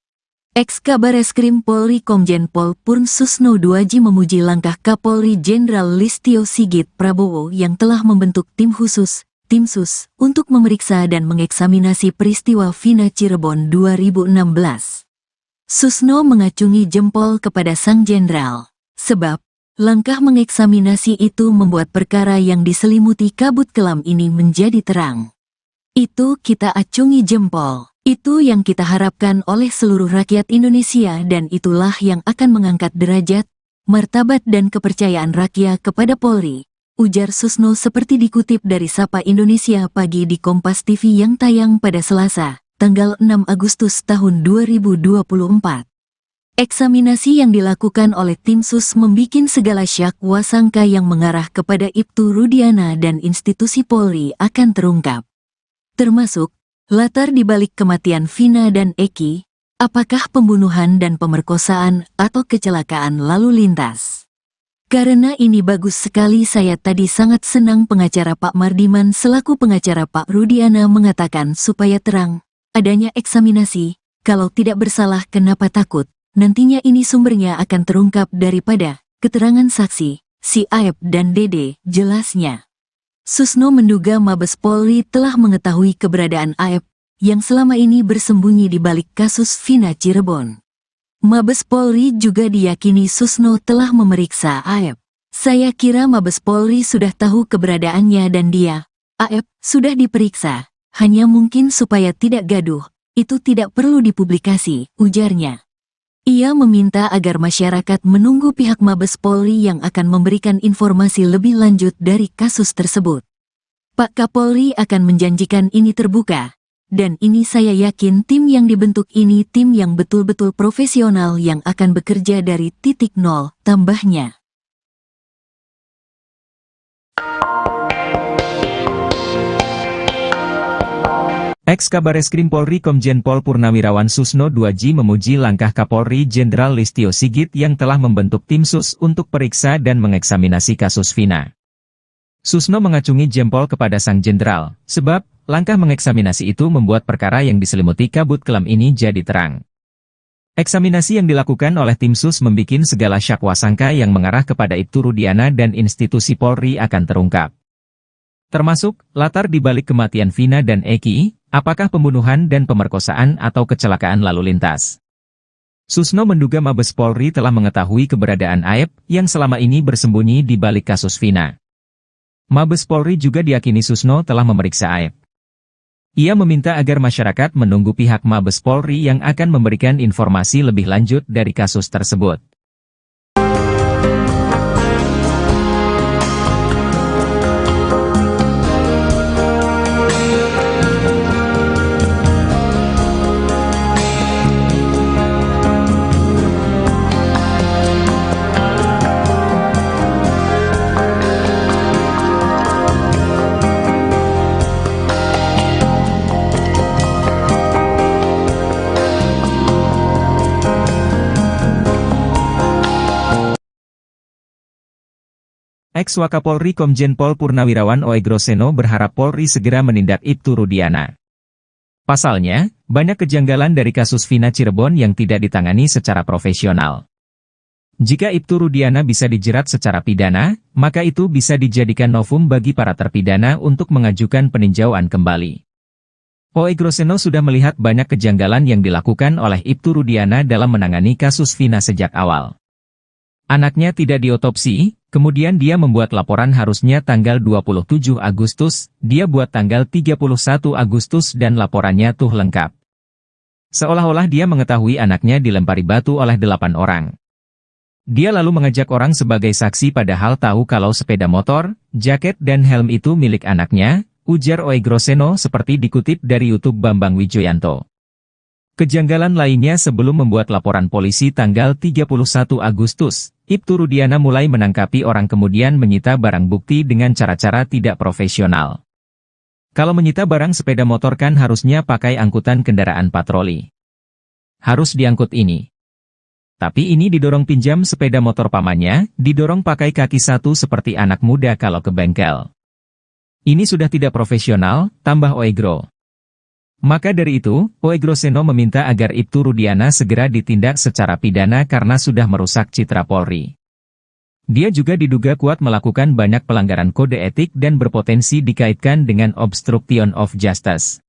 Ex-Kabareskrim Polri Komjen Pol Purn Susno 2J memuji langkah Kapolri Jenderal Listio Sigit Prabowo yang telah membentuk tim khusus, tim Sus, untuk memeriksa dan mengeksaminasi peristiwa Vina Cirebon 2016. Susno mengacungi jempol kepada sang jenderal, sebab Langkah mengeksaminasi itu membuat perkara yang diselimuti kabut kelam ini menjadi terang. Itu kita acungi jempol. Itu yang kita harapkan oleh seluruh rakyat Indonesia dan itulah yang akan mengangkat derajat, martabat dan kepercayaan rakyat kepada Polri, ujar Susno seperti dikutip dari Sapa Indonesia Pagi di Kompas TV yang tayang pada Selasa, tanggal 6 Agustus tahun 2024. Eksaminasi yang dilakukan oleh tim sus membikin segala syak wasangka yang mengarah kepada Ibtu Rudiana dan institusi Polri akan terungkap. Termasuk, latar dibalik kematian Vina dan Eki, apakah pembunuhan dan pemerkosaan atau kecelakaan lalu lintas. Karena ini bagus sekali saya tadi sangat senang pengacara Pak Mardiman selaku pengacara Pak Rudiana mengatakan supaya terang, adanya eksaminasi, kalau tidak bersalah kenapa takut. Nantinya ini sumbernya akan terungkap daripada keterangan saksi, si Aep dan Dede, jelasnya. Susno menduga Mabes Polri telah mengetahui keberadaan Aep, yang selama ini bersembunyi di balik kasus Vina Cirebon. Mabes Polri juga diyakini Susno telah memeriksa Aep. Saya kira Mabes Polri sudah tahu keberadaannya dan dia, Aep, sudah diperiksa, hanya mungkin supaya tidak gaduh, itu tidak perlu dipublikasi, ujarnya. Ia meminta agar masyarakat menunggu pihak Mabes Polri yang akan memberikan informasi lebih lanjut dari kasus tersebut. Pak Kapolri akan menjanjikan ini terbuka, dan ini saya yakin tim yang dibentuk ini tim yang betul-betul profesional yang akan bekerja dari titik nol, tambahnya. Ex-Kabareskrim Polri Komjen Pol Purnawirawan Susno 2J memuji langkah Kapolri Jenderal Listio Sigit yang telah membentuk tim sus untuk periksa dan mengeksaminasi kasus Vina. Susno mengacungi jempol kepada sang jenderal, sebab langkah mengeksaminasi itu membuat perkara yang diselimuti kabut kelam ini jadi terang. Eksaminasi yang dilakukan oleh tim sus membikin segala syak wasangka yang mengarah kepada Ibtu Rudiana dan institusi Polri akan terungkap. Termasuk, latar dibalik kematian Vina dan Eki, apakah pembunuhan dan pemerkosaan atau kecelakaan lalu lintas. Susno menduga Mabes Polri telah mengetahui keberadaan Aep yang selama ini bersembunyi di balik kasus Vina. Mabes Polri juga diyakini Susno telah memeriksa Aep. Ia meminta agar masyarakat menunggu pihak Mabes Polri yang akan memberikan informasi lebih lanjut dari kasus tersebut. Ex-Wakapolri Komjen Pol Purnawirawan Oegroseno berharap Polri segera menindak Ibtu Rudiana. Pasalnya, banyak kejanggalan dari kasus Vina Cirebon yang tidak ditangani secara profesional. Jika Ibtu Rudiana bisa dijerat secara pidana, maka itu bisa dijadikan novum bagi para terpidana untuk mengajukan peninjauan kembali. Oegroseno sudah melihat banyak kejanggalan yang dilakukan oleh Ibtu Rudiana dalam menangani kasus Vina sejak awal. Anaknya tidak diotopsi, kemudian dia membuat laporan harusnya tanggal 27 Agustus, dia buat tanggal 31 Agustus dan laporannya tuh lengkap. Seolah-olah dia mengetahui anaknya dilempari batu oleh 8 orang. Dia lalu mengajak orang sebagai saksi padahal tahu kalau sepeda motor, jaket dan helm itu milik anaknya, ujar Oegroseno seperti dikutip dari YouTube Bambang Wijoyanto. Kejanggalan lainnya sebelum membuat laporan polisi tanggal 31 Agustus, Ibtu Rudiana mulai menangkapi orang kemudian menyita barang bukti dengan cara-cara tidak profesional. Kalau menyita barang sepeda motor kan harusnya pakai angkutan kendaraan patroli. Harus diangkut ini. Tapi ini didorong pinjam sepeda motor pamannya, didorong pakai kaki satu seperti anak muda kalau ke bengkel. Ini sudah tidak profesional, tambah Oegro. Maka dari itu, Oegroseno meminta agar Ibtu Rudiana segera ditindak secara pidana karena sudah merusak citra Polri. Dia juga diduga kuat melakukan banyak pelanggaran kode etik dan berpotensi dikaitkan dengan obstruction of justice.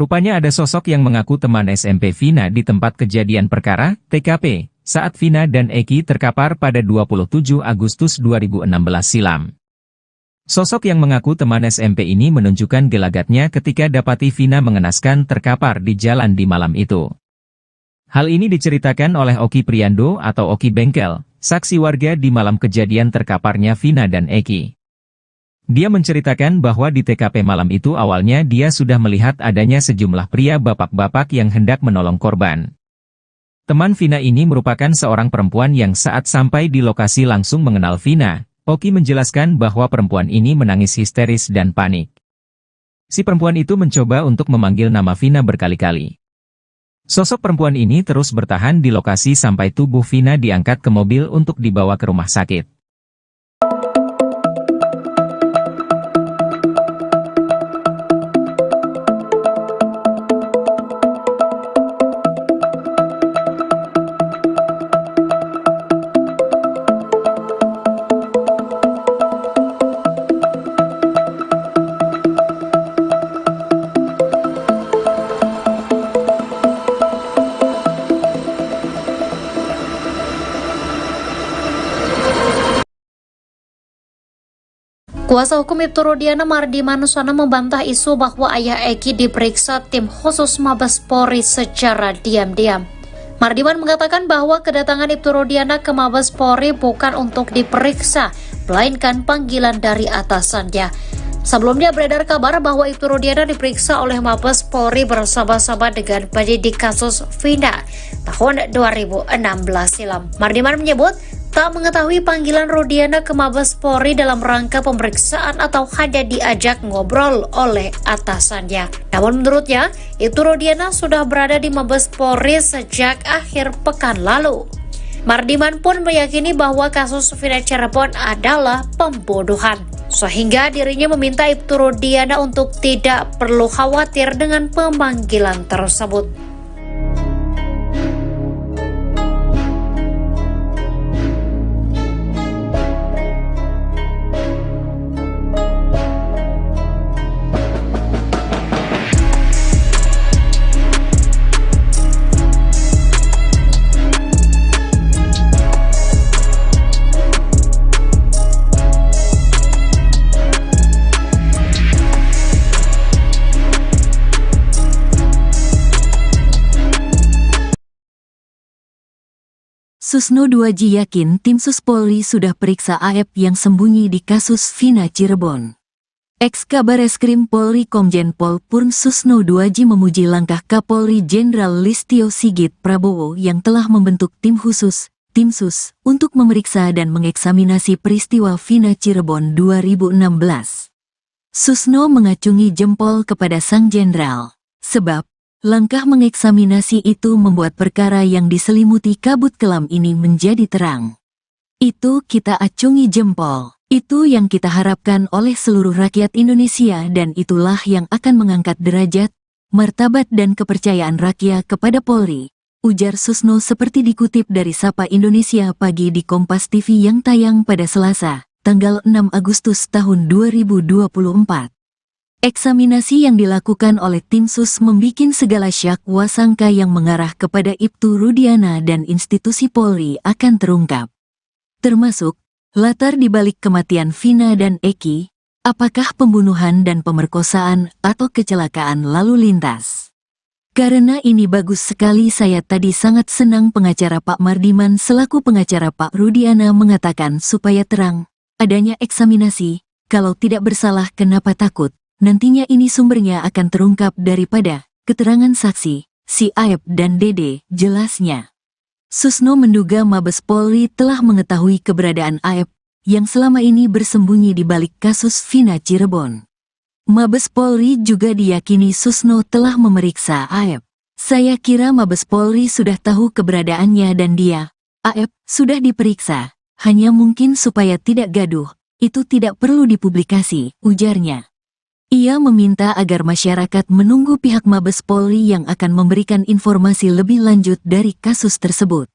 Rupanya ada sosok yang mengaku teman SMP Vina di tempat kejadian perkara, TKP, saat Vina dan Eki terkapar pada 27 Agustus 2016 silam. Sosok yang mengaku teman SMP ini menunjukkan gelagatnya ketika dapati Vina mengenaskan terkapar di jalan di malam itu. Hal ini diceritakan oleh Oki Priando atau Oki Bengkel, saksi warga di malam kejadian terkaparnya Vina dan Eki. Dia menceritakan bahwa di TKP malam itu awalnya dia sudah melihat adanya sejumlah pria bapak-bapak yang hendak menolong korban. Teman Vina ini merupakan seorang perempuan yang saat sampai di lokasi langsung mengenal Vina. Oki menjelaskan bahwa perempuan ini menangis histeris dan panik. Si perempuan itu mencoba untuk memanggil nama Vina berkali-kali. Sosok perempuan ini terus bertahan di lokasi sampai tubuh Vina diangkat ke mobil untuk dibawa ke rumah sakit. Kuasa hukum Ibtu Rudiana Mardi Manusana membantah isu bahwa ayah Eki diperiksa tim khusus Mabes Polri secara diam-diam. Mardiman mengatakan bahwa kedatangan Ibtu Rudiana ke Mabes Polri bukan untuk diperiksa, melainkan panggilan dari atasannya. Sebelumnya beredar kabar bahwa Ibtu Rudiana diperiksa oleh Mabes Polri bersama-sama dengan penyidik kasus Vina tahun 2016 silam. Mardiman menyebut tak mengetahui panggilan Rudiana ke Mabes Polri dalam rangka pemeriksaan atau hanya diajak ngobrol oleh atasannya. Namun menurutnya, Ibtu Rudiana sudah berada di Mabes Polri sejak akhir pekan lalu. Mardiman pun meyakini bahwa kasus Vina Cirebon adalah pembunuhan, sehingga dirinya meminta Ibtu Rudiana untuk tidak perlu khawatir dengan pemanggilan tersebut. Susno 2J yakin tim Sus Polri sudah periksa AF yang sembunyi di kasus Vina Cirebon. Ex-Kabareskrim Polri Komjen Pol Purn Susno 2J memuji langkah Kapolri Jenderal Listio Sigit Prabowo yang telah membentuk tim khusus, tim Sus, untuk memeriksa dan mengeksaminasi peristiwa Vina Cirebon 2016. Susno mengacungi jempol kepada sang jenderal, sebab langkah mengeksaminasi itu membuat perkara yang diselimuti kabut kelam ini menjadi terang. Itu kita acungi jempol. Itu yang kita harapkan oleh seluruh rakyat Indonesia dan itulah yang akan mengangkat derajat, martabat dan kepercayaan rakyat kepada Polri, ujar Susno seperti dikutip dari Sapa Indonesia Pagi di Kompas TV yang tayang pada Selasa, tanggal 6 Agustus tahun 2024. Eksaminasi yang dilakukan oleh tim Sus membikin segala syak wasangka yang mengarah kepada Ibtu Rudiana dan institusi Polri akan terungkap. Termasuk, latar dibalik kematian Vina dan Eki, apakah pembunuhan dan pemerkosaan atau kecelakaan lalu lintas. Karena ini bagus sekali saya tadi sangat senang pengacara Pak Mardiman selaku pengacara Pak Rudiana mengatakan supaya terang, adanya eksaminasi, kalau tidak bersalah kenapa takut. Nantinya ini sumbernya akan terungkap daripada keterangan saksi, si Aep dan Dede, jelasnya. Susno menduga Mabes Polri telah mengetahui keberadaan Aep, yang selama ini bersembunyi di balik kasus Vina Cirebon. Mabes Polri juga diyakini Susno telah memeriksa Aep. Saya kira Mabes Polri sudah tahu keberadaannya dan dia, Aep, sudah diperiksa, hanya mungkin supaya tidak gaduh, itu tidak perlu dipublikasi, ujarnya. Ia meminta agar masyarakat menunggu pihak Mabes Polri yang akan memberikan informasi lebih lanjut dari kasus tersebut.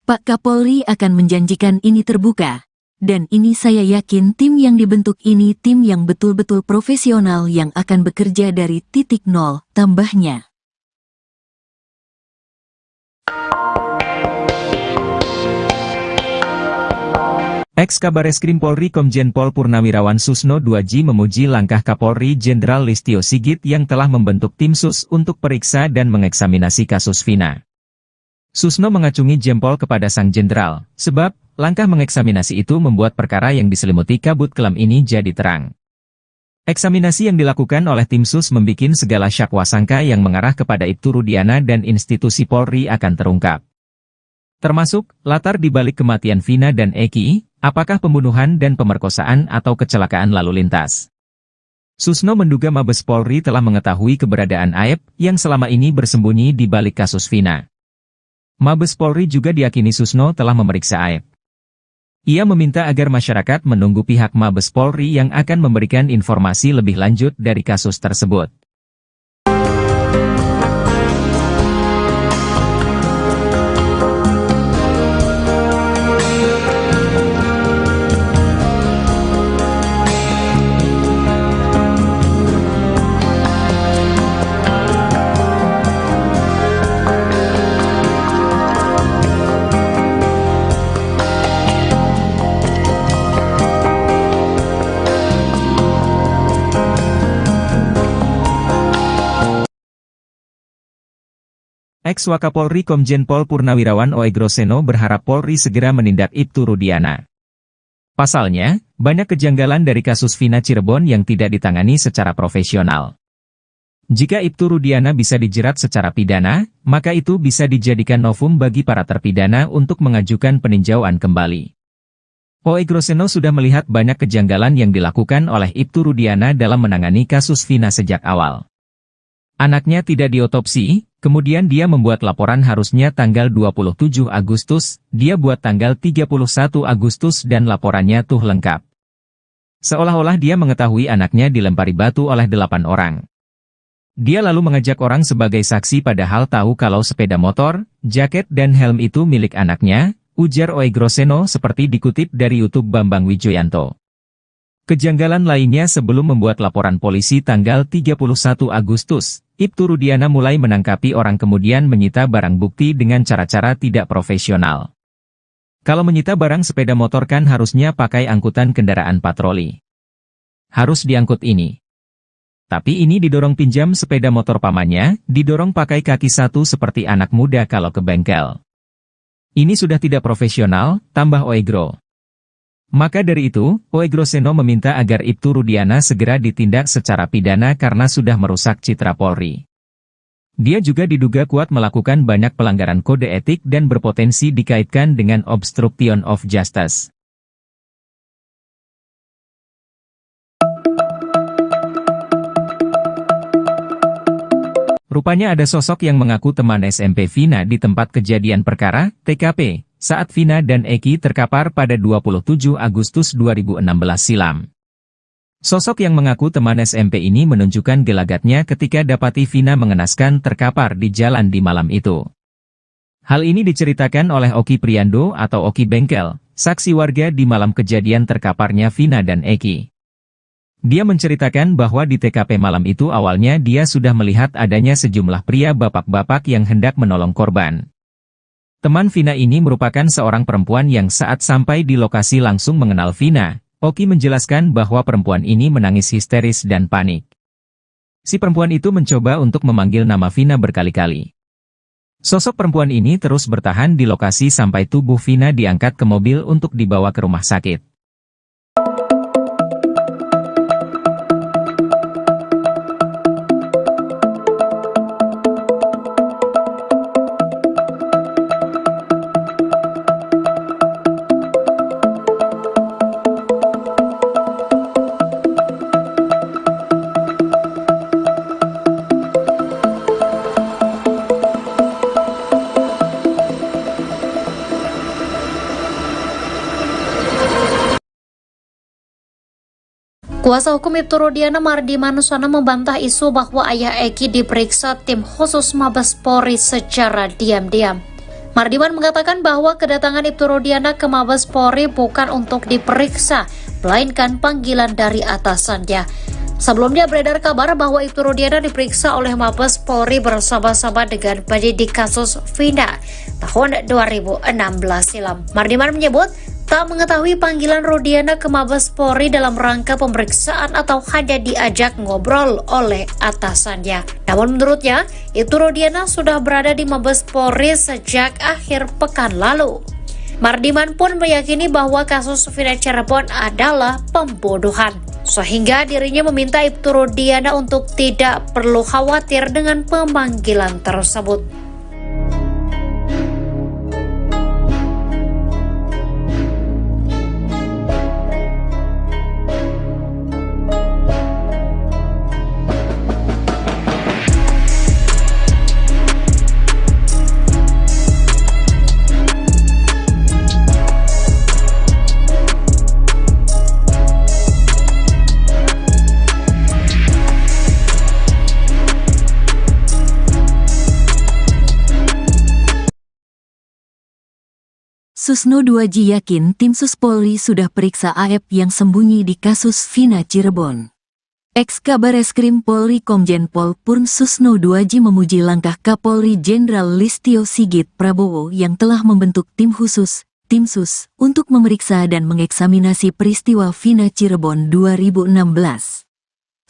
Pak Kapolri akan menjanjikan ini terbuka, Dan ini saya yakin tim yang dibentuk ini tim yang betul-betul profesional yang akan bekerja dari titik nol, tambahnya. Ex-Kabareskrim Polri Komjen Pol Purnawirawan Susno 2J memuji langkah Kapolri Jenderal Listio Sigit yang telah membentuk tim sus untuk periksa dan mengeksaminasi kasus Vina. Susno mengacungi jempol kepada sang jenderal, sebab langkah mengeksaminasi itu membuat perkara yang diselimuti kabut kelam ini jadi terang. Eksaminasi yang dilakukan oleh tim sus membikin segala syakwasangka yang mengarah kepada Ibtu Rudiana dan institusi Polri akan terungkap. Termasuk, latar dibalik kematian Vina dan Eki, apakah pembunuhan dan pemerkosaan atau kecelakaan lalu lintas. Susno menduga Mabes Polri telah mengetahui keberadaan AEP yang selama ini bersembunyi di balik kasus Vina. Mabes Polri juga diyakini Susno telah memeriksa AEP. Ia meminta agar masyarakat menunggu pihak Mabes Polri yang akan memberikan informasi lebih lanjut dari kasus tersebut. Ex-Wakapolri Komjen Pol Purnawirawan Oegroseno berharap Polri segera menindak Ibtu Rudiana. Pasalnya, banyak kejanggalan dari kasus Vina Cirebon yang tidak ditangani secara profesional. Jika Ibtu Rudiana bisa dijerat secara pidana, maka itu bisa dijadikan novum bagi para terpidana untuk mengajukan peninjauan kembali. Oegroseno sudah melihat banyak kejanggalan yang dilakukan oleh Ibtu Rudiana dalam menangani kasus Vina sejak awal. Anaknya tidak diotopsi, kemudian dia membuat laporan harusnya tanggal 27 Agustus, dia buat tanggal 31 Agustus dan laporannya tuh lengkap. Seolah-olah dia mengetahui anaknya dilempari batu oleh 8 orang. Dia lalu mengajak orang sebagai saksi padahal tahu kalau sepeda motor, jaket dan helm itu milik anaknya, ujar Oegroseno seperti dikutip dari YouTube Bambang Wijoyanto. Kejanggalan lainnya sebelum membuat laporan polisi tanggal 31 Agustus, Ibtu Rudiana mulai menangkapi orang kemudian menyita barang bukti dengan cara-cara tidak profesional. Kalau menyita barang sepeda motor kan harusnya pakai angkutan kendaraan patroli. Harus diangkut ini. Tapi ini didorong pinjam sepeda motor pamannya, didorong pakai kaki satu seperti anak muda kalau ke bengkel. Ini sudah tidak profesional, tambah Oegro. Maka dari itu, Oegroseno meminta agar Ibtu Rudiana segera ditindak secara pidana karena sudah merusak citra Polri. Dia juga diduga kuat melakukan banyak pelanggaran kode etik dan berpotensi dikaitkan dengan obstruction of justice. Rupanya ada sosok yang mengaku teman SMP Vina di tempat kejadian perkara, TKP, saat Vina dan Eki terkapar pada 27 Agustus 2016 silam. Sosok yang mengaku teman SMP ini menunjukkan gelagatnya ketika dapati Vina mengenaskan terkapar di jalan di malam itu. Hal ini diceritakan oleh Oki Priando atau Oki Bengkel, saksi warga di malam kejadian terkaparnya Vina dan Eki. Dia menceritakan bahwa di TKP malam itu awalnya dia sudah melihat adanya sejumlah pria bapak-bapak yang hendak menolong korban. Teman Vina ini merupakan seorang perempuan yang saat sampai di lokasi langsung mengenal Vina. Oki menjelaskan bahwa perempuan ini menangis histeris dan panik. Si perempuan itu mencoba untuk memanggil nama Vina berkali-kali. Sosok perempuan ini terus bertahan di lokasi sampai tubuh Vina diangkat ke mobil untuk dibawa ke rumah sakit. Kuasa hukum Ibtu Rudiana Mardi Manusana membantah isu bahwa ayah Eki diperiksa tim khusus Mabes Polri secara diam-diam. Mardiman mengatakan bahwa kedatangan Ibtu Rudiana ke Mabes Polri bukan untuk diperiksa, melainkan panggilan dari atasannya. Sebelumnya beredar kabar bahwa Ibtu Rudiana diperiksa oleh Mabes Polri bersama-sama dengan penyidik kasus Vina tahun 2016 silam. Mardiman menyebut tak mengetahui panggilan Rudiana ke Mabes Polri dalam rangka pemeriksaan atau hanya diajak ngobrol oleh atasannya. Namun menurutnya, Ibtu Rudiana sudah berada di Mabes Polri sejak akhir pekan lalu. Mardiman pun meyakini bahwa kasus Vina Cirebon adalah pembunuhan, sehingga dirinya meminta Ibtu Rudiana untuk tidak perlu khawatir dengan pemanggilan tersebut. Susno 2J yakin tim Sus Polri sudah periksa AF yang sembunyi di kasus Vina Cirebon. Ex-Kabareskrim Polri Komjen Pol Purn Susno 2J memuji langkah Kapolri Jenderal Listio Sigit Prabowo yang telah membentuk tim khusus, tim Sus, untuk memeriksa dan mengeksaminasi peristiwa Vina Cirebon 2016.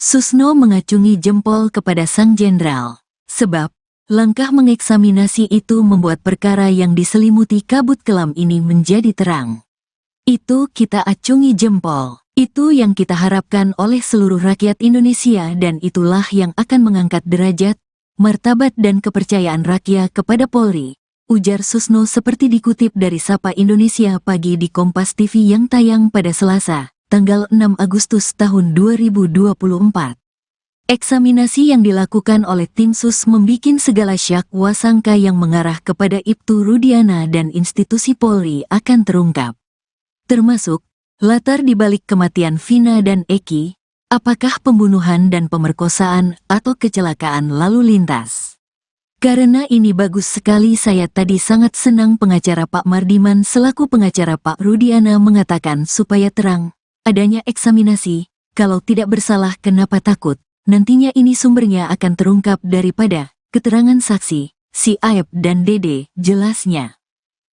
Susno mengacungi jempol kepada sang jenderal, sebab langkah mengeksaminasi itu membuat perkara yang diselimuti kabut kelam ini menjadi terang. Itu kita acungi jempol. Itu yang kita harapkan oleh seluruh rakyat Indonesia dan itulah yang akan mengangkat derajat, martabat dan kepercayaan rakyat kepada Polri, ujar Susno seperti dikutip dari Sapa Indonesia Pagi di Kompas TV yang tayang pada Selasa, tanggal 6 Agustus tahun 2024. Eksaminasi yang dilakukan oleh tim Sus membikin segala syak wasangka yang mengarah kepada Ibtu Rudiana dan institusi Polri akan terungkap. Termasuk, latar dibalik kematian Vina dan Eki, apakah pembunuhan dan pemerkosaan atau kecelakaan lalu lintas. Karena ini bagus sekali saya tadi sangat senang pengacara Pak Mardiman selaku pengacara Pak Rudiana mengatakan supaya terang, adanya eksaminasi, kalau tidak bersalah kenapa takut. Nantinya ini sumbernya akan terungkap daripada keterangan saksi, si Aep dan Dede, jelasnya.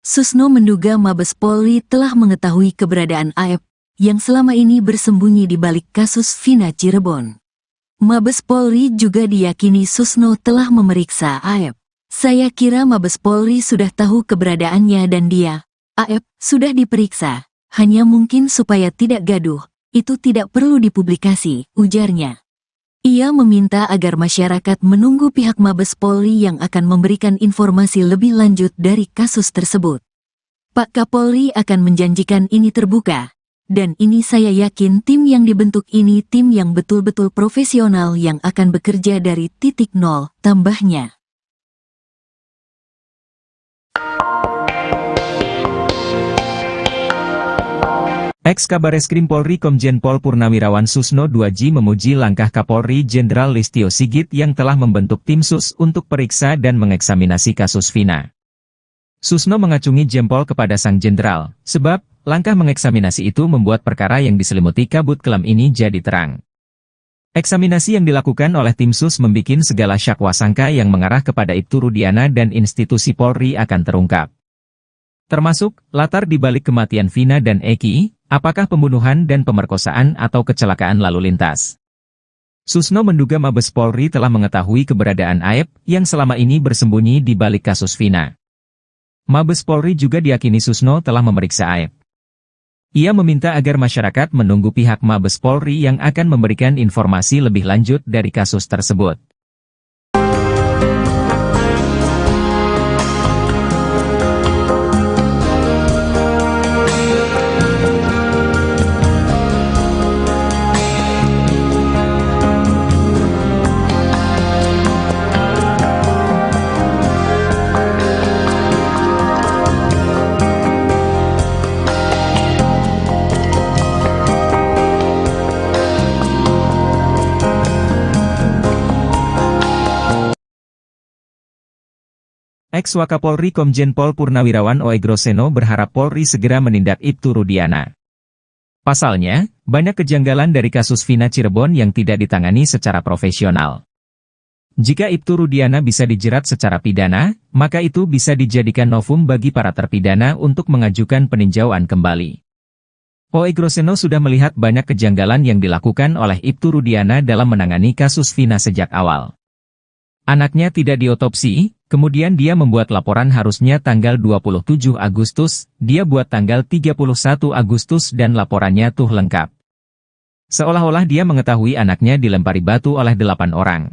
Susno menduga Mabes Polri telah mengetahui keberadaan Aep yang selama ini bersembunyi di balik kasus Vina Cirebon. Mabes Polri juga diyakini Susno telah memeriksa Aep. Saya kira Mabes Polri sudah tahu keberadaannya dan dia, Aep, sudah diperiksa, hanya mungkin supaya tidak gaduh, itu tidak perlu dipublikasi, ujarnya. Ia meminta agar masyarakat menunggu pihak Mabes Polri yang akan memberikan informasi lebih lanjut dari kasus tersebut. Pak Kapolri akan menjanjikan ini terbuka, dan ini saya yakin tim yang dibentuk ini tim yang betul-betul profesional yang akan bekerja dari titik nol, tambahnya. Ex-Kabareskrim Polri Komjen Pol Purnawirawan Susno 2J memuji langkah Kapolri Jenderal Listio Sigit yang telah membentuk tim Sus untuk periksa dan mengeksaminasi kasus Vina. Susno mengacungi jempol kepada sang jenderal, sebab langkah mengeksaminasi itu membuat perkara yang diselimuti kabut kelam ini jadi terang. Eksaminasi yang dilakukan oleh tim Sus membikin segala syak wasangka yang mengarah kepada Ibtu Rudiana dan institusi Polri akan terungkap. Termasuk, latar dibalik kematian Vina dan Eki, apakah pembunuhan dan pemerkosaan atau kecelakaan lalu lintas. Susno menduga Mabes Polri telah mengetahui keberadaan Aep yang selama ini bersembunyi di balik kasus Vina. Mabes Polri juga diyakini Susno telah memeriksa Aep. Ia meminta agar masyarakat menunggu pihak Mabes Polri yang akan memberikan informasi lebih lanjut dari kasus tersebut. Ex-Wakapolri Komjen Pol Purnawirawan OE Groseno berharap Polri segera menindak Ibtu Rudiana. Pasalnya, banyak kejanggalan dari kasus Vina Cirebon yang tidak ditangani secara profesional. Jika Ibtu Rudiana bisa dijerat secara pidana, maka itu bisa dijadikan novum bagi para terpidana untuk mengajukan peninjauan kembali. OE Groseno sudah melihat banyak kejanggalan yang dilakukan oleh Ibtu Rudiana dalam menangani kasus Vina sejak awal. Anaknya tidak diotopsi, kemudian dia membuat laporan harusnya tanggal 27 Agustus, dia buat tanggal 31 Agustus dan laporannya tuh lengkap. Seolah-olah dia mengetahui anaknya dilempari batu oleh 8 orang.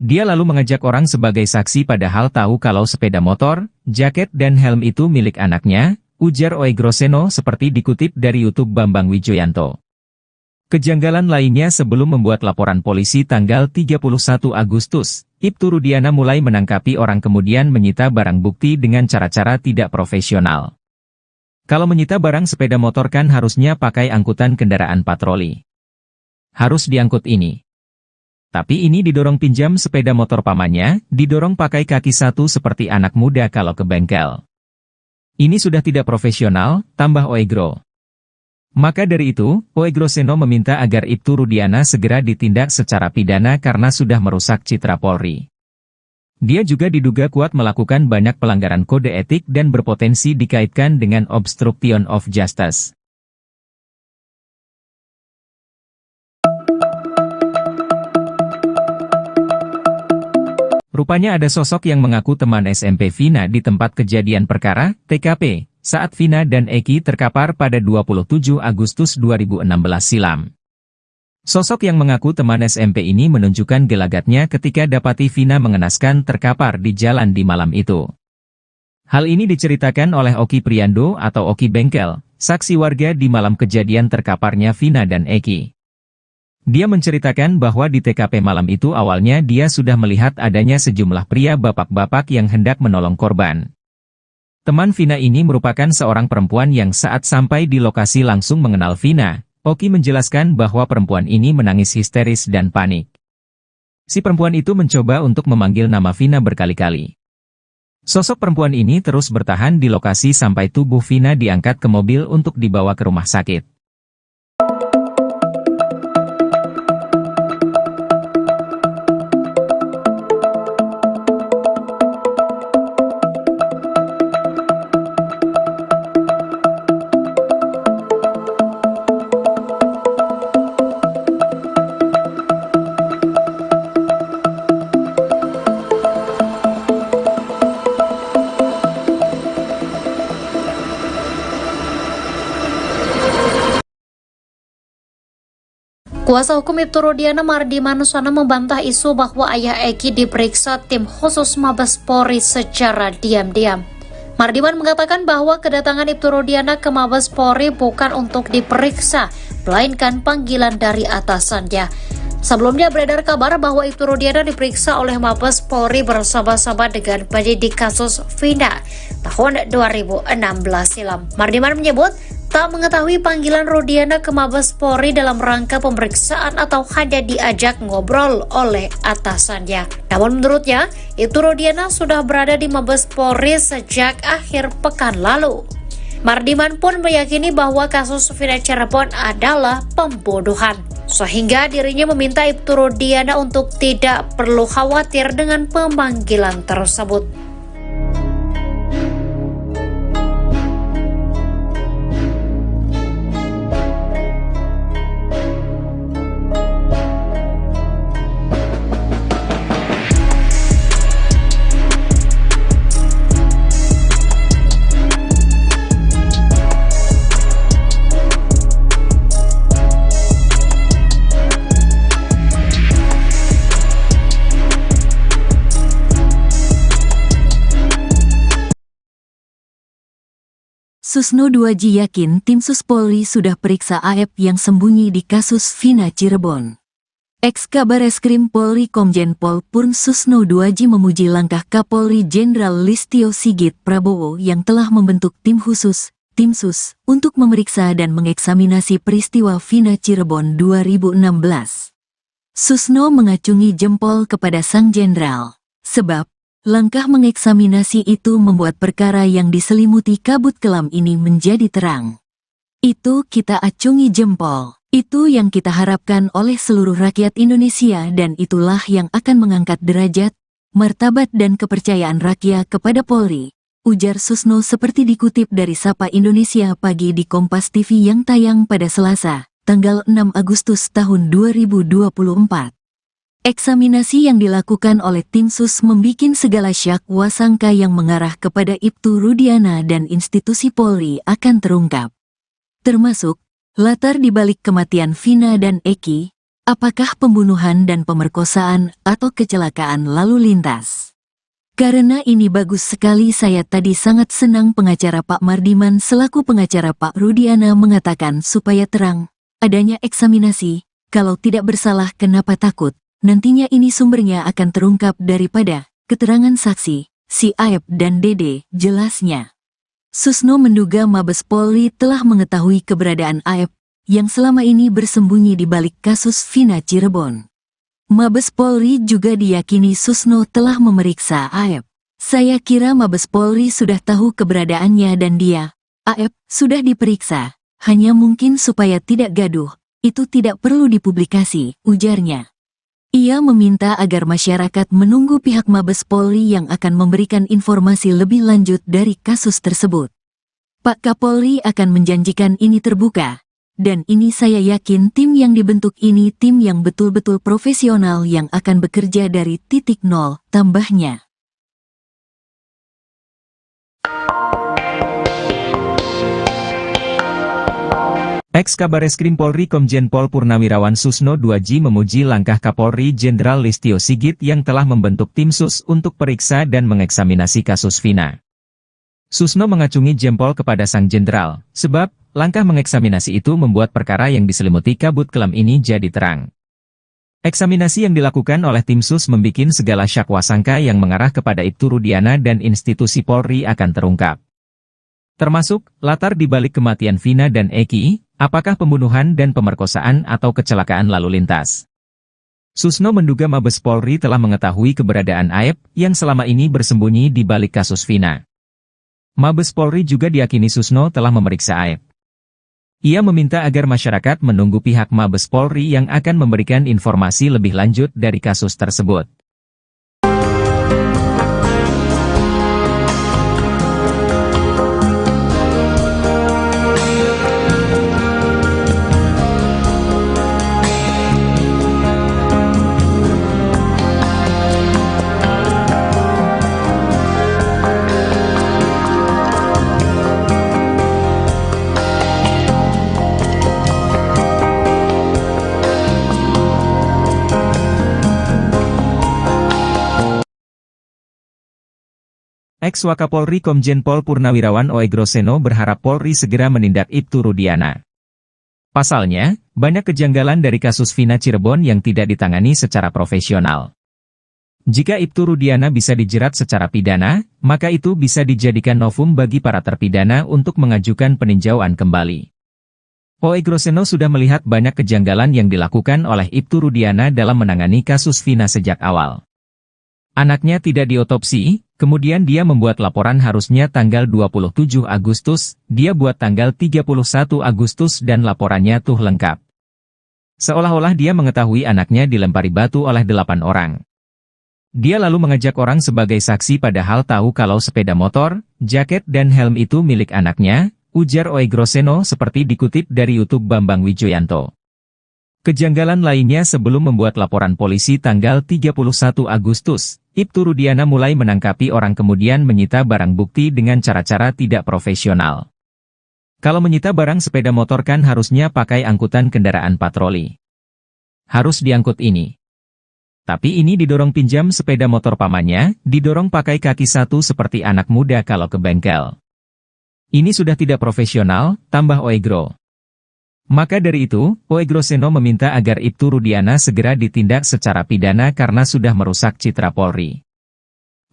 Dia lalu mengajak orang sebagai saksi padahal tahu kalau sepeda motor, jaket dan helm itu milik anaknya, ujar OE Groseno seperti dikutip dari YouTube Bambang Wijoyanto. Kejanggalan lainnya sebelum membuat laporan polisi tanggal 31 Agustus, Ibtu Rudiana mulai menangkapi orang kemudian menyita barang bukti dengan cara-cara tidak profesional. Kalau menyita barang sepeda motor kan harusnya pakai angkutan kendaraan patroli. Harus diangkut ini. Tapi ini didorong pinjam sepeda motor pamannya, didorong pakai kaki satu seperti anak muda kalau ke bengkel. Ini sudah tidak profesional, tambah OE Gro. Maka dari itu, OE Groseno meminta agar Ibtu Rudiana segera ditindak secara pidana karena sudah merusak citra Polri. Dia juga diduga kuat melakukan banyak pelanggaran kode etik dan berpotensi dikaitkan dengan obstruction of justice. Rupanya ada sosok yang mengaku teman SMP Vina di tempat kejadian perkara, TKP, saat Vina dan Eki terkapar pada 27 Agustus 2016 silam. Sosok yang mengaku teman SMP ini menunjukkan gelagatnya ketika dapati Vina mengenaskan terkapar di jalan di malam itu. Hal ini diceritakan oleh Oki Priando atau Oki Bengkel, saksi warga di malam kejadian terkaparnya Vina dan Eki. Dia menceritakan bahwa di TKP malam itu awalnya dia sudah melihat adanya sejumlah pria bapak-bapak yang hendak menolong korban. Teman Vina ini merupakan seorang perempuan yang saat sampai di lokasi langsung mengenal Vina. Oki menjelaskan bahwa perempuan ini menangis histeris dan panik. Si perempuan itu mencoba untuk memanggil nama Vina berkali-kali. Sosok perempuan ini terus bertahan di lokasi sampai tubuh Vina diangkat ke mobil untuk dibawa ke rumah sakit. Kuasa hukum Ibtu Rudiana Mardi Manusana membantah isu bahwa ayah Eki diperiksa tim khusus Mabes Polri secara diam-diam. Mardiman mengatakan bahwa kedatangan Ibtu Rudiana ke Mabes Polri bukan untuk diperiksa, melainkan panggilan dari atasannya. Sebelumnya beredar kabar bahwa Ibtu Rudiana diperiksa oleh Mabes Polri bersama-sama dengan penyidik kasus Vina tahun 2016 silam. Mardiman menyebut tak mengetahui panggilan Rudiana ke Mabes Polri dalam rangka pemeriksaan atau hanya diajak ngobrol oleh atasannya. Namun menurutnya, Ibtu Rudiana sudah berada di Mabes Polri sejak akhir pekan lalu. Mardiman pun meyakini bahwa kasus Vina Cirebon adalah pembunuhan, sehingga dirinya meminta Ibtu Rudiana untuk tidak perlu khawatir dengan pemanggilan tersebut. Susno 2J yakin tim Sus Polri sudah periksa AF yang sembunyi di kasus Vina Cirebon. Ex-Kabareskrim Polri Komjen Pol Purn Susno 2J memuji langkah Kapolri Jenderal Listio Sigit Prabowo yang telah membentuk tim khusus, tim Sus, untuk memeriksa dan mengeksaminasi peristiwa Vina Cirebon 2016. Susno mengacungi jempol kepada sang jenderal, sebab Langkah mengeksaminasi itu membuat perkara yang diselimuti kabut kelam ini menjadi terang. Itu kita acungi jempol. Itu yang kita harapkan oleh seluruh rakyat Indonesia dan itulah yang akan mengangkat derajat, martabat dan kepercayaan rakyat kepada Polri, ujar Susno seperti dikutip dari Sapa Indonesia Pagi di Kompas TV yang tayang pada Selasa, tanggal 6 Agustus tahun 2024. Eksaminasi yang dilakukan oleh tim sus membikin segala syak wasangka yang mengarah kepada Ibtu Rudiana dan institusi Polri akan terungkap. Termasuk latar di balik kematian Vina dan Eki, apakah pembunuhan dan pemerkosaan atau kecelakaan lalu lintas. Karena ini bagus sekali saya tadi sangat senang pengacara Pak Mardiman selaku pengacara Pak Rudiana mengatakan supaya terang, adanya eksaminasi, kalau tidak bersalah kenapa takut, nantinya ini sumbernya akan terungkap daripada keterangan saksi, si Aep dan Dede, jelasnya. Susno menduga Mabes Polri telah mengetahui keberadaan Aep yang selama ini bersembunyi di balik kasus Vina Cirebon. Mabes Polri juga diyakini Susno telah memeriksa Aep. Saya kira Mabes Polri sudah tahu keberadaannya dan dia, Aep, sudah diperiksa. Hanya mungkin supaya tidak gaduh, itu tidak perlu dipublikasi, ujarnya. Ia meminta agar masyarakat menunggu pihak Mabes Polri yang akan memberikan informasi lebih lanjut dari kasus tersebut. Pak Kapolri akan menjanjikan ini terbuka, dan ini saya yakin tim yang dibentuk ini tim yang betul-betul profesional yang akan bekerja dari titik nol, tambahnya. Ex-Kabareskrim Polri Komjen Pol Purnawirawan Susno 2J memuji langkah Kapolri Jenderal Listio Sigit yang telah membentuk tim sus untuk periksa dan mengeksaminasi kasus Vina. Susno mengacungi jempol kepada sang jenderal, sebab langkah mengeksaminasi itu membuat perkara yang diselimuti kabut kelam ini jadi terang. Eksaminasi yang dilakukan oleh tim sus membikin segala syak wasangka yang mengarah kepada Ibtu Rudiana dan institusi Polri akan terungkap. Termasuk latar di balik kematian Vina dan Eki, apakah pembunuhan dan pemerkosaan atau kecelakaan lalu lintas. Susno menduga Mabes Polri telah mengetahui keberadaan Aep yang selama ini bersembunyi di balik kasus Vina. Mabes Polri juga diyakini Susno telah memeriksa Aep. Ia meminta agar masyarakat menunggu pihak Mabes Polri yang akan memberikan informasi lebih lanjut dari kasus tersebut. Ex-Wakapolri Komjen Pol Purnawirawan Oegroseno berharap Polri segera menindak Ibtu Rudiana. Pasalnya, banyak kejanggalan dari kasus Vina Cirebon yang tidak ditangani secara profesional. Jika Ibtu Rudiana bisa dijerat secara pidana, maka itu bisa dijadikan novum bagi para terpidana untuk mengajukan peninjauan kembali. Oegroseno sudah melihat banyak kejanggalan yang dilakukan oleh Ibtu Rudiana dalam menangani kasus Vina sejak awal. Anaknya tidak diotopsi, kemudian dia membuat laporan harusnya tanggal 27 Agustus, dia buat tanggal 31 Agustus dan laporannya tuh lengkap. Seolah-olah dia mengetahui anaknya dilempari batu oleh 8 orang. Dia lalu mengajak orang sebagai saksi padahal tahu kalau sepeda motor, jaket dan helm itu milik anaknya, ujar Oegroseno seperti dikutip dari YouTube Bambang Wijoyanto. Kejanggalan lainnya sebelum membuat laporan polisi tanggal 31 Agustus, Ibtu Rudiana mulai menangkapi orang kemudian menyita barang bukti dengan cara-cara tidak profesional. Kalau menyita barang sepeda motor kan harusnya pakai angkutan kendaraan patroli. Harus diangkut ini. Tapi ini didorong pinjam sepeda motor pamannya, didorong pakai kaki satu seperti anak muda kalau ke bengkel. Ini sudah tidak profesional, tambah Oegro. Maka dari itu, Oegroseno meminta agar Ibtu Rudiana segera ditindak secara pidana karena sudah merusak citra Polri.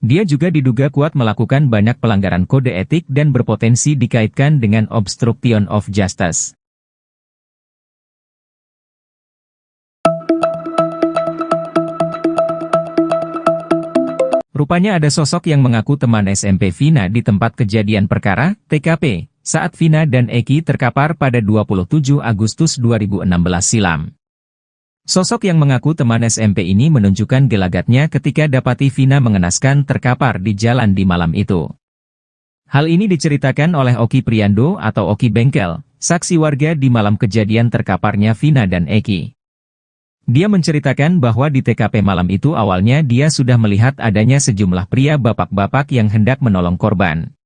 Dia juga diduga kuat melakukan banyak pelanggaran kode etik dan berpotensi dikaitkan dengan obstruction of justice. Rupanya ada sosok yang mengaku teman SMP Vina di tempat kejadian perkara, TKP, saat Vina dan Eki terkapar pada 27 Agustus 2016 silam. Sosok yang mengaku teman SMP ini menunjukkan gelagatnya ketika dapati Vina mengenaskan terkapar di jalan di malam itu. Hal ini diceritakan oleh Oki Priando atau Oki Bengkel, saksi warga di malam kejadian terkaparnya Vina dan Eki. Dia menceritakan bahwa di TKP malam itu awalnya dia sudah melihat adanya sejumlah pria bapak-bapak yang hendak menolong korban.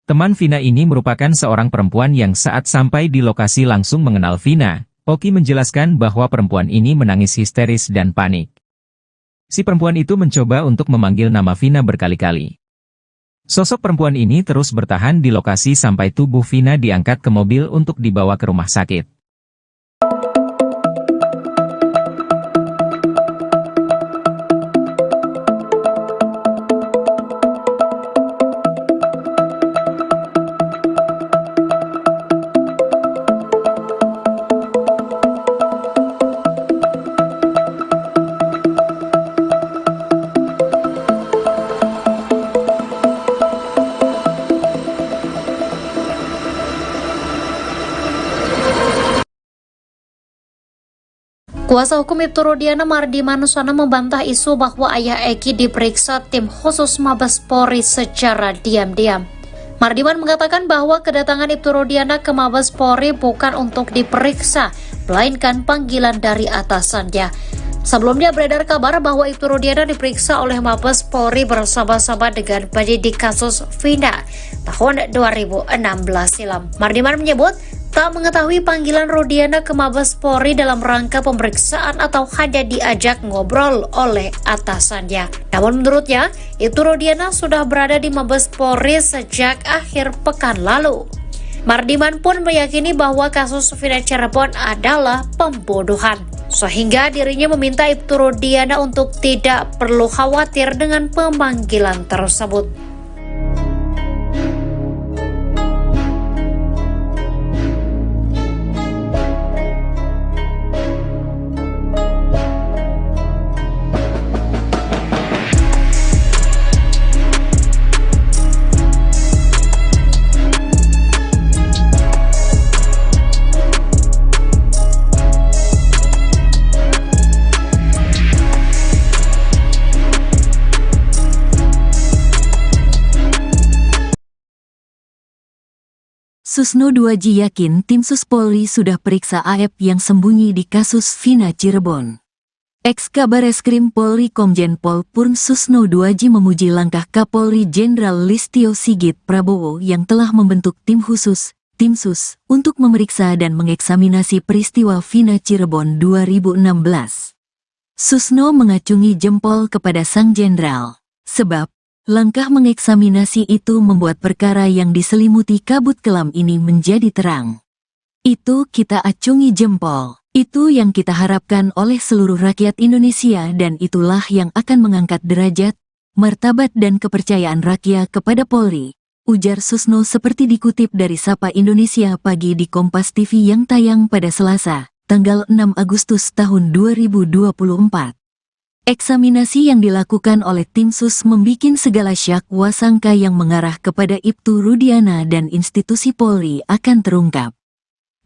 Teman Vina ini merupakan seorang perempuan yang saat sampai di lokasi langsung mengenal Vina. Oki menjelaskan bahwa perempuan ini menangis histeris dan panik. Si perempuan itu mencoba untuk memanggil nama Vina berkali-kali. Sosok perempuan ini terus bertahan di lokasi sampai tubuh Vina diangkat ke mobil untuk dibawa ke rumah sakit. Kuasa hukum Ibtu Rudiana Mardi Manusana membantah isu bahwa ayah Eki diperiksa tim khusus Mabes Polri secara diam-diam. Mardiman mengatakan bahwa kedatangan Ibtu Rudiana ke Mabes Polri bukan untuk diperiksa, melainkan panggilan dari atasannya. Sebelumnya beredar kabar bahwa Ibtu Rudiana diperiksa oleh Mabes Polri bersama-sama dengan penyidik kasus Vina tahun 2016 silam. Mardiman menyebut tak mengetahui panggilan Rudiana ke Mabes Polri dalam rangka pemeriksaan atau hanya diajak ngobrol oleh atasannya. Namun menurutnya, Ibtu Rudiana sudah berada di Mabes Polri sejak akhir pekan lalu. Mardiman pun meyakini bahwa kasus Vina Cirebon adalah pembunuhan, sehingga dirinya meminta Ibtu Rudiana untuk tidak perlu khawatir dengan pemanggilan tersebut. Susno 2J yakin tim Sus Polri sudah periksa AF yang sembunyi di kasus Vina Cirebon. Ex-Kabareskrim Polri Komjen Pol Purn Susno 2J memuji langkah Kapolri Jenderal Listio Sigit Prabowo yang telah membentuk tim khusus, tim Sus, untuk memeriksa dan mengeksaminasi peristiwa Vina Cirebon 2016. Susno mengacungi jempol kepada sang jenderal, sebab langkah mengeksaminasi itu membuat perkara yang diselimuti kabut kelam ini menjadi terang. Itu kita acungi jempol. Itu yang kita harapkan oleh seluruh rakyat Indonesia dan itulah yang akan mengangkat derajat, martabat dan kepercayaan rakyat kepada Polri, ujar Susno seperti dikutip dari Sapa Indonesia Pagi di Kompas TV yang tayang pada Selasa, tanggal 6 Agustus tahun 2024. Eksaminasi yang dilakukan oleh tim Sus membikin segala syak wasangka yang mengarah kepada Ibtu Rudiana dan institusi Polri akan terungkap.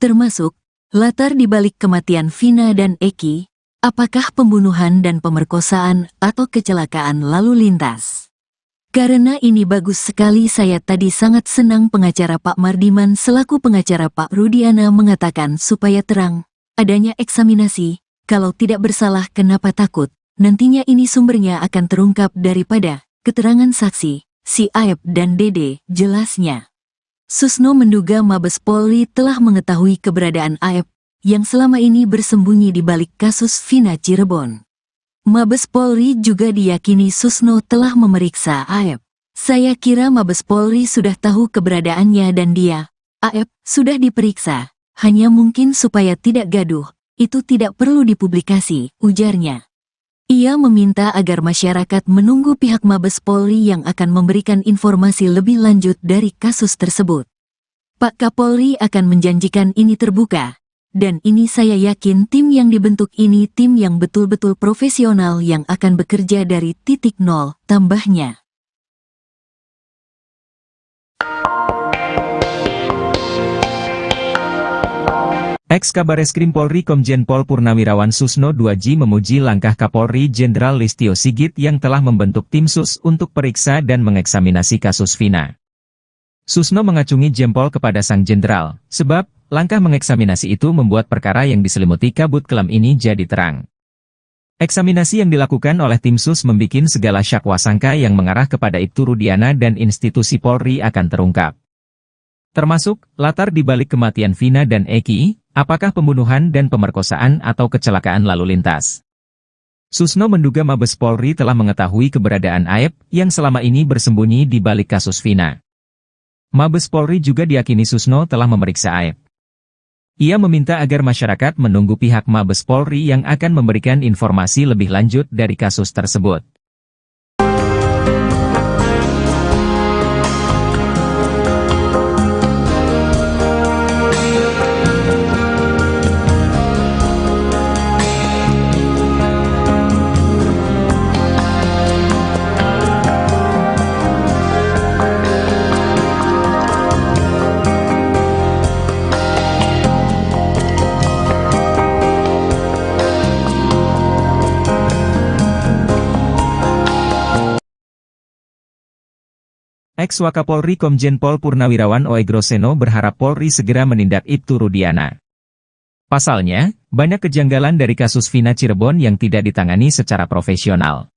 Termasuk, latar dibalik kematian Vina dan Eki, apakah pembunuhan dan pemerkosaan atau kecelakaan lalu lintas. Karena ini bagus sekali saya tadi sangat senang pengacara Pak Mardiman selaku pengacara Pak Rudiana mengatakan supaya terang, adanya eksaminasi, kalau tidak bersalah kenapa takut. Nantinya ini sumbernya akan terungkap daripada keterangan saksi, si Aep dan Dede, jelasnya. Susno menduga Mabes Polri telah mengetahui keberadaan Aep, yang selama ini bersembunyi di balik kasus Vina Cirebon. Mabes Polri juga diyakini Susno telah memeriksa Aep. Saya kira Mabes Polri sudah tahu keberadaannya dan dia, Aep, sudah diperiksa, hanya mungkin supaya tidak gaduh, itu tidak perlu dipublikasi, ujarnya. Ia meminta agar masyarakat menunggu pihak Mabes Polri yang akan memberikan informasi lebih lanjut dari kasus tersebut. Pak Kapolri akan menjanjikan ini terbuka, Dan ini saya yakin tim yang dibentuk ini tim yang betul-betul profesional yang akan bekerja dari titik nol, tambahnya. Ex-Kabareskrim Polri Komjen Pol Purnawirawan Susno 2J memuji langkah Kapolri Jenderal Listio Sigit yang telah membentuk tim sus untuk periksa dan mengeksaminasi kasus Vina. Susno mengacungi jempol kepada sang jenderal, sebab langkah mengeksaminasi itu membuat perkara yang diselimuti kabut kelam ini jadi terang. Eksaminasi yang dilakukan oleh tim sus membikin segala syakwasangka yang mengarah kepada Ibtu Rudiana dan institusi Polri akan terungkap. Termasuk, latar dibalik kematian Vina dan Eki, apakah pembunuhan dan pemerkosaan atau kecelakaan lalu lintas. Susno menduga Mabes Polri telah mengetahui keberadaan Aep yang selama ini bersembunyi di balik kasus Vina. Mabes Polri juga diyakini Susno telah memeriksa Aep. Ia meminta agar masyarakat menunggu pihak Mabes Polri yang akan memberikan informasi lebih lanjut dari kasus tersebut. Ex-Wakapolri Komjen Pol Purnawirawan Oegroseno berharap Polri segera menindak Ibtu Rudiana. Pasalnya, banyak kejanggalan dari kasus Vina Cirebon yang tidak ditangani secara profesional.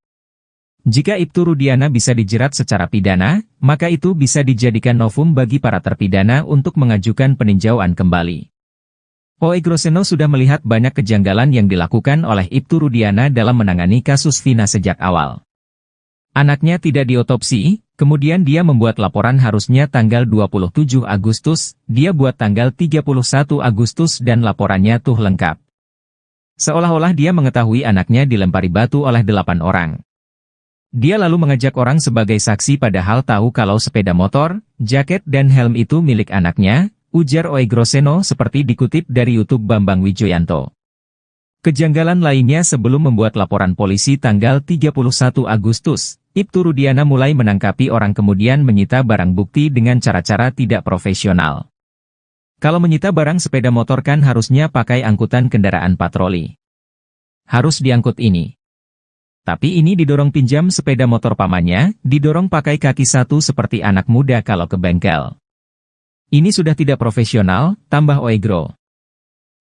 Jika Ibtu Rudiana bisa dijerat secara pidana, maka itu bisa dijadikan novum bagi para terpidana untuk mengajukan peninjauan kembali. Oegroseno sudah melihat banyak kejanggalan yang dilakukan oleh Ibtu Rudiana dalam menangani kasus Vina sejak awal. Anaknya tidak diotopsi, kemudian dia membuat laporan harusnya tanggal 27 Agustus, dia buat tanggal 31 Agustus dan laporannya tuh lengkap. Seolah-olah dia mengetahui anaknya dilempari batu oleh 8 orang. Dia lalu mengajak orang sebagai saksi padahal tahu kalau sepeda motor, jaket dan helm itu milik anaknya, ujar Oegroseno seperti dikutip dari YouTube Bambang Wijoyanto. Kejanggalan lainnya sebelum membuat laporan polisi tanggal 31 Agustus, Ibtu Rudiana mulai menangkapi orang kemudian menyita barang bukti dengan cara-cara tidak profesional. Kalau menyita barang sepeda motor kan harusnya pakai angkutan kendaraan patroli. Harus diangkut ini. Tapi ini didorong pinjam sepeda motor pamannya, didorong pakai kaki satu seperti anak muda kalau ke bengkel. Ini sudah tidak profesional, tambah Oegro.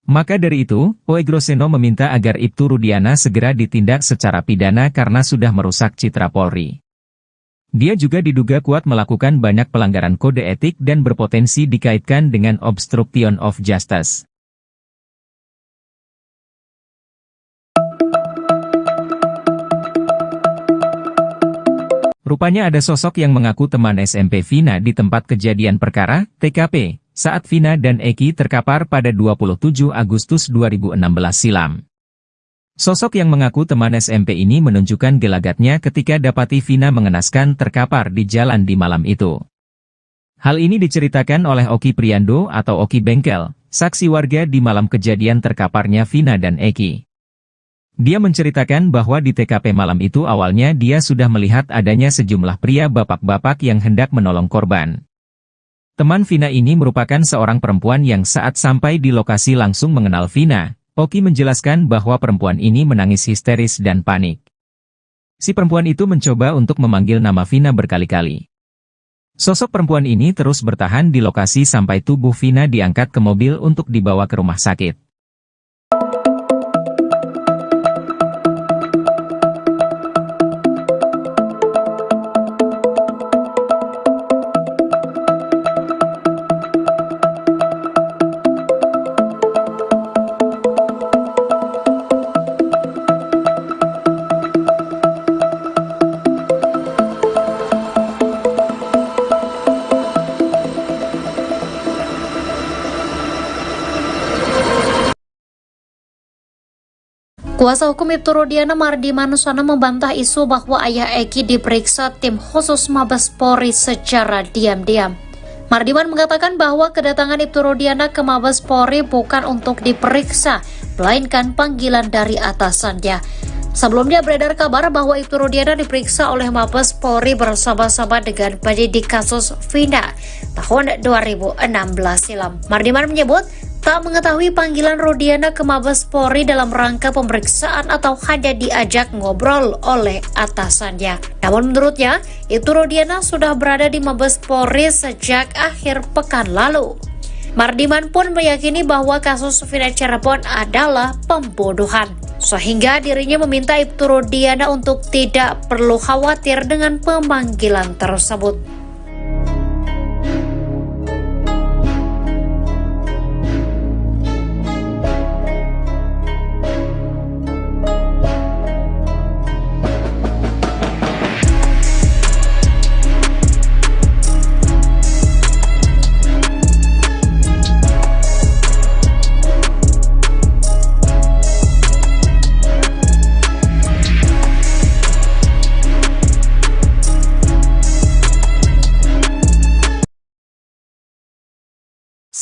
Maka dari itu, Oegroseno meminta agar Ibtu Rudiana segera ditindak secara pidana karena sudah merusak citra Polri. Dia juga diduga kuat melakukan banyak pelanggaran kode etik dan berpotensi dikaitkan dengan obstruction of justice. Rupanya ada sosok yang mengaku teman SMP Vina di tempat kejadian perkara, TKP. Saat Vina dan Eki terkapar pada 27 Agustus 2016 silam. Sosok yang mengaku teman SMP ini menunjukkan gelagatnya ketika dapati Vina mengenaskan terkapar di jalan di malam itu. Hal ini diceritakan oleh Oki Priando atau Oki Bengkel, saksi warga di malam kejadian terkaparnya Vina dan Eki. Dia menceritakan bahwa di TKP malam itu awalnya dia sudah melihat adanya sejumlah pria bapak-bapak yang hendak menolong korban. Teman Vina ini merupakan seorang perempuan yang saat sampai di lokasi langsung mengenal Vina. Oki menjelaskan bahwa perempuan ini menangis histeris dan panik. Si perempuan itu mencoba untuk memanggil nama Vina berkali-kali. Sosok perempuan ini terus bertahan di lokasi sampai tubuh Vina diangkat ke mobil untuk dibawa ke rumah sakit. Kuasa hukum Ibtu Rudiana Mardi Manusana membantah isu bahwa ayah Eki diperiksa tim khusus Mabes Polri secara diam-diam. Mardiman mengatakan bahwa kedatangan Ibtu Rudiana ke Mabes Polri bukan untuk diperiksa, melainkan panggilan dari atasannya. Sebelumnya beredar kabar bahwa Ibtu Rudiana diperiksa oleh Mabes Polri bersama-sama dengan penyidik kasus Vina tahun 2016 silam. Mardiman menyebut tak mengetahui panggilan Rudiana ke Mabes Polri dalam rangka pemeriksaan atau hanya diajak ngobrol oleh atasannya. Namun menurutnya, Ibtu Rudiana sudah berada di Mabes Polri sejak akhir pekan lalu. Mardiman pun meyakini bahwa kasus Vina Cirebon adalah pembunuhan, sehingga dirinya meminta Ibtu Rudiana untuk tidak perlu khawatir dengan pemanggilan tersebut.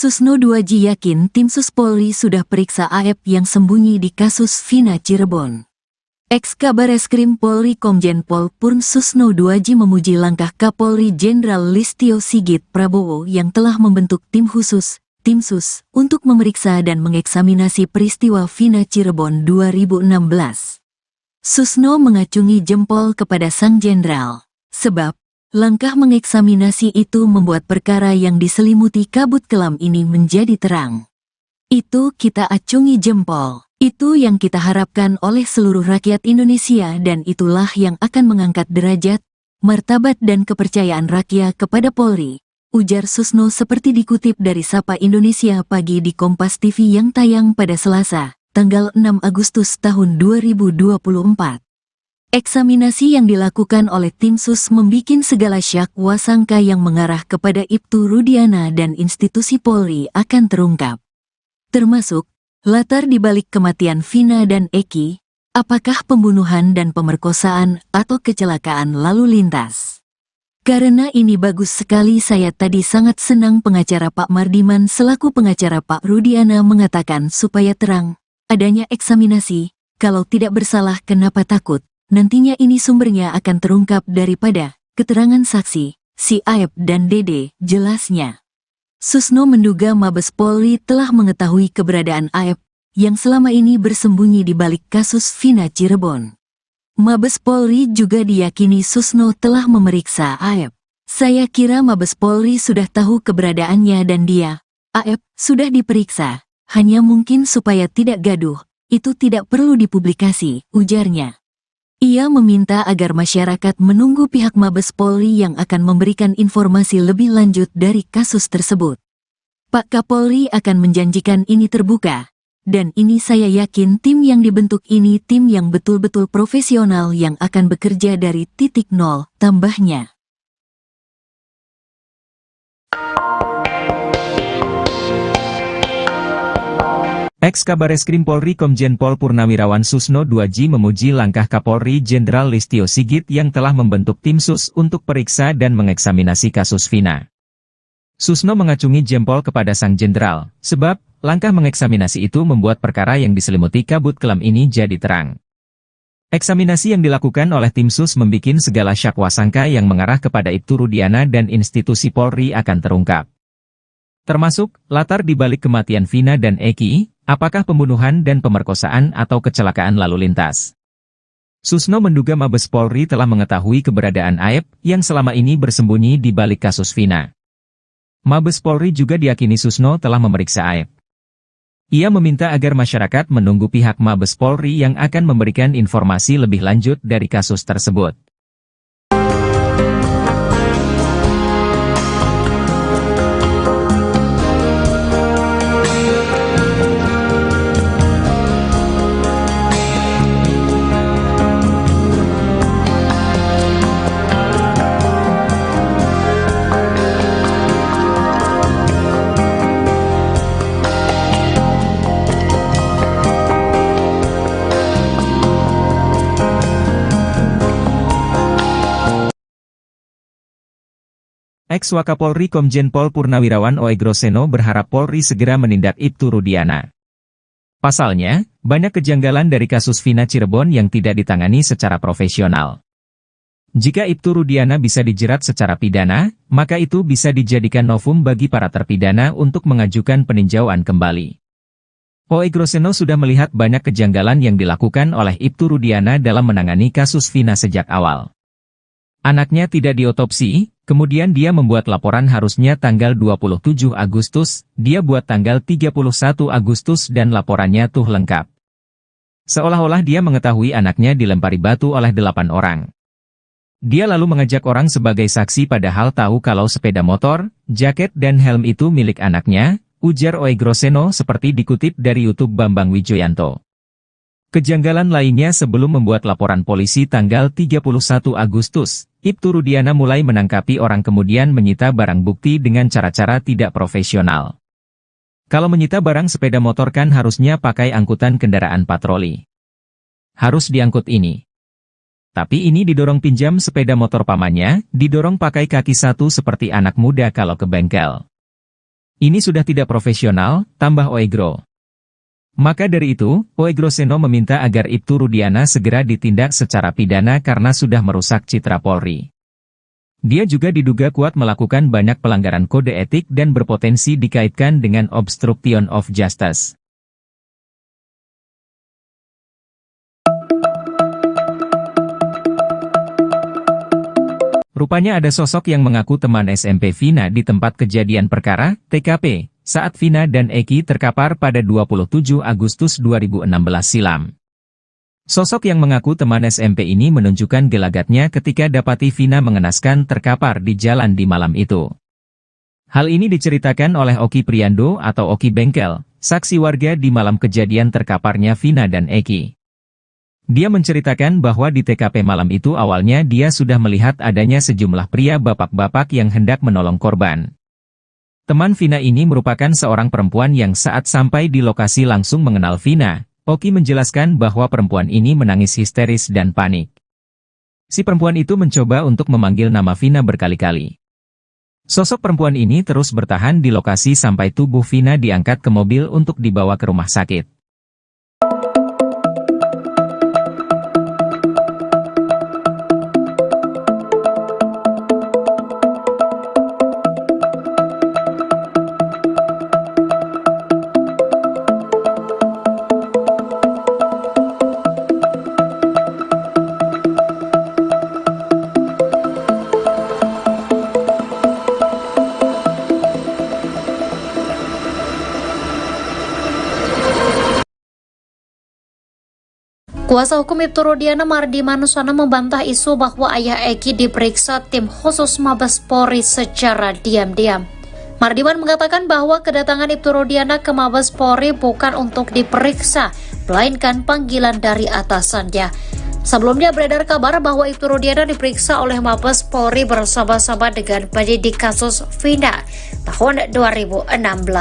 Susno 2J yakin tim Sus Polri sudah periksa AF yang sembunyi di kasus Vina Cirebon. Ex-Kabareskrim Polri Komjen Pol Purn Susno 2J memuji langkah Kapolri Jenderal Listio Sigit Prabowo yang telah membentuk tim khusus, tim Sus, untuk memeriksa dan mengeksaminasi peristiwa Vina Cirebon 2016. Susno mengacungi jempol kepada sang jenderal, sebab langkah mengeksaminasi itu membuat perkara yang diselimuti kabut kelam ini menjadi terang. Itu kita acungi jempol. Itu yang kita harapkan oleh seluruh rakyat Indonesia dan itulah yang akan mengangkat derajat, martabat dan kepercayaan rakyat kepada Polri, ujar Susno seperti dikutip dari Sapa Indonesia Pagi di Kompas TV yang tayang pada Selasa, tanggal 6 Agustus tahun 2024. Eksaminasi yang dilakukan oleh tim Sus membikin segala syak wasangka yang mengarah kepada Ibtu Rudiana dan institusi Polri akan terungkap. Termasuk, latar dibalik kematian Vina dan Eki, apakah pembunuhan dan pemerkosaan atau kecelakaan lalu lintas. Karena ini bagus sekali saya tadi sangat senang pengacara Pak Mardiman selaku pengacara Pak Rudiana mengatakan supaya terang, adanya eksaminasi, kalau tidak bersalah kenapa takut. Nantinya ini sumbernya akan terungkap daripada keterangan saksi, si Aep dan Dede, jelasnya. Susno menduga Mabes Polri telah mengetahui keberadaan Aep yang selama ini bersembunyi di balik kasus Vina Cirebon. Mabes Polri juga diyakini Susno telah memeriksa Aep. Saya kira Mabes Polri sudah tahu keberadaannya dan dia, Aep, sudah diperiksa, hanya mungkin supaya tidak gaduh, itu tidak perlu dipublikasi, ujarnya. Ia meminta agar masyarakat menunggu pihak Mabes Polri yang akan memberikan informasi lebih lanjut dari kasus tersebut. Pak Kapolri akan menjanjikan ini terbuka, dan ini saya yakin tim yang dibentuk ini tim yang betul-betul profesional yang akan bekerja dari titik nol, tambahnya. Ex-Kabareskrim Polri Komjen Pol Purnawirawan Susno 2J memuji langkah Kapolri Jenderal Listio Sigit yang telah membentuk tim Sus untuk periksa dan mengeksaminasi kasus Vina. Susno mengacungi jempol kepada sang jenderal, sebab langkah mengeksaminasi itu membuat perkara yang diselimuti kabut kelam ini jadi terang. Eksaminasi yang dilakukan oleh tim Sus membikin segala syak wasangka yang mengarah kepada Ibtu Rudiana dan institusi Polri akan terungkap. Termasuk, latar dibalik kematian Vina dan Eki, apakah pembunuhan dan pemerkosaan atau kecelakaan lalu lintas. Susno menduga Mabes Polri telah mengetahui keberadaan Aep yang selama ini bersembunyi di balik kasus Vina. Mabes Polri juga diyakini Susno telah memeriksa Aep. Ia meminta agar masyarakat menunggu pihak Mabes Polri yang akan memberikan informasi lebih lanjut dari kasus tersebut. Ex-Wakapolri Komjen Pol Purnawirawan OE Groseno berharap Polri segera menindak Ibtu Rudiana. Pasalnya, banyak kejanggalan dari kasus Vina Cirebon yang tidak ditangani secara profesional. Jika Ibtu Rudiana bisa dijerat secara pidana, maka itu bisa dijadikan novum bagi para terpidana untuk mengajukan peninjauan kembali. OE Groseno sudah melihat banyak kejanggalan yang dilakukan oleh Ibtu Rudiana dalam menangani kasus Vina sejak awal. Anaknya tidak diotopsi, kemudian dia membuat laporan harusnya tanggal 27 Agustus, dia buat tanggal 31 Agustus dan laporannya tuh lengkap. Seolah-olah dia mengetahui anaknya dilempari batu oleh 8 orang. Dia lalu mengajak orang sebagai saksi padahal tahu kalau sepeda motor, jaket dan helm itu milik anaknya, ujar OE Groseno seperti dikutip dari YouTube Bambang Wijoyanto. Kejanggalan lainnya sebelum membuat laporan polisi tanggal 31 Agustus, Ibtu Rudiana mulai menangkapi orang kemudian menyita barang bukti dengan cara-cara tidak profesional. Kalau menyita barang sepeda motor kan harusnya pakai angkutan kendaraan patroli. Harus diangkut ini. Tapi ini didorong pinjam sepeda motor pamannya, didorong pakai kaki satu seperti anak muda kalau ke bengkel. Ini sudah tidak profesional, tambah OE Gro. Maka dari itu, OE Groseno meminta agar Ibtu Rudiana segera ditindak secara pidana karena sudah merusak citra Polri. Dia juga diduga kuat melakukan banyak pelanggaran kode etik dan berpotensi dikaitkan dengan obstruction of justice. Rupanya ada sosok yang mengaku teman SMP Vina di tempat kejadian perkara, TKP, saat Vina dan Eki terkapar pada 27 Agustus 2016 silam. Sosok yang mengaku teman SMP ini menunjukkan gelagatnya ketika dapati Vina mengenaskan terkapar di jalan di malam itu. Hal ini diceritakan oleh Oki Priando atau Oki Bengkel, saksi warga di malam kejadian terkaparnya Vina dan Eki. Dia menceritakan bahwa di TKP malam itu awalnya dia sudah melihat adanya sejumlah pria bapak-bapak yang hendak menolong korban. Teman Vina ini merupakan seorang perempuan yang saat sampai di lokasi langsung mengenal Vina. Oki menjelaskan bahwa perempuan ini menangis histeris dan panik. Si perempuan itu mencoba untuk memanggil nama Vina berkali-kali. Sosok perempuan ini terus bertahan di lokasi sampai tubuh Vina diangkat ke mobil untuk dibawa ke rumah sakit. Kuasa hukum Ibtu Rudiana Mardi Manusana membantah isu bahwa ayah Eki diperiksa tim khusus Mabes Polri secara diam-diam. Mardiman mengatakan bahwa kedatangan Ibtu Rudiana ke Mabes Polri bukan untuk diperiksa, melainkan panggilan dari atasannya. Sebelumnya beredar kabar bahwa Ibtu Rudiana diperiksa oleh Mabes Polri bersama-sama dengan penyidik kasus Vina tahun 2016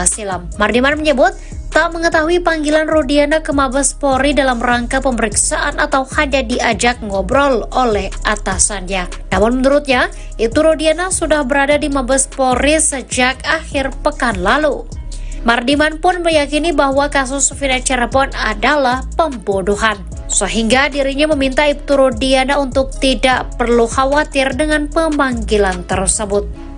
silam. Mardiman menyebut tak mengetahui panggilan Rudiana ke Mabes Polri dalam rangka pemeriksaan atau hanya diajak ngobrol oleh atasannya. Namun menurutnya, Ibtu Rudiana sudah berada di Mabes Polri sejak akhir pekan lalu. Mardiman pun meyakini bahwa kasus Vina Cirebon adalah pembunuhan, sehingga dirinya meminta Ibtu Rudiana untuk tidak perlu khawatir dengan pemanggilan tersebut.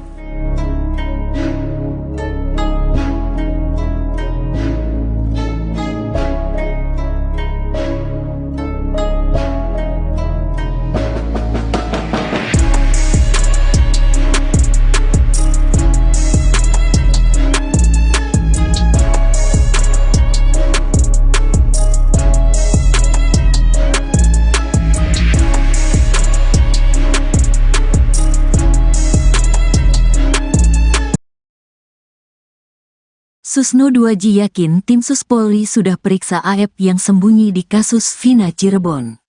Susno 2J yakin tim Sus Polri sudah periksa AF yang sembunyi di kasus Vina Cirebon.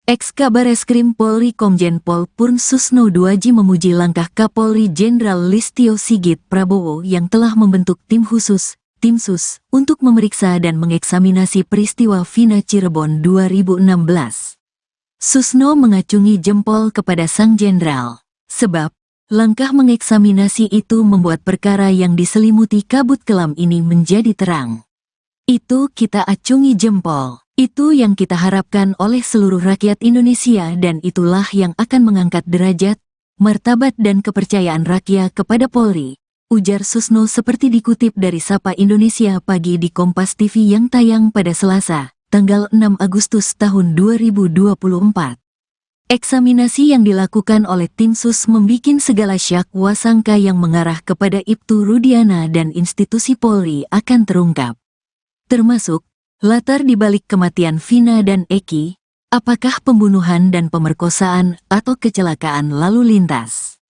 Ex-Kabareskrim Polri Komjen Pol Purn Susno 2J memuji langkah Kapolri Jenderal Listio Sigit Prabowo yang telah membentuk tim khusus, Tim Sus, untuk memeriksa dan mengeksaminasi peristiwa Vina Cirebon 2016. Susno mengacungi jempol kepada sang jenderal, sebab Langkah mengeksaminasi itu membuat perkara yang diselimuti kabut kelam ini menjadi terang. Itu kita acungi jempol. Itu yang kita harapkan oleh seluruh rakyat Indonesia dan itulah yang akan mengangkat derajat, martabat dan kepercayaan rakyat kepada Polri, ujar Susno seperti dikutip dari Sapa Indonesia Pagi di Kompas TV yang tayang pada Selasa, tanggal 6 Agustus tahun 2024. Eksaminasi yang dilakukan oleh tim sus membikin segala syak wasangka yang mengarah kepada Ibtu Rudiana dan institusi Polri akan terungkap. Termasuk, latar dibalik kematian Vina dan Eki, apakah pembunuhan dan pemerkosaan atau kecelakaan lalu lintas.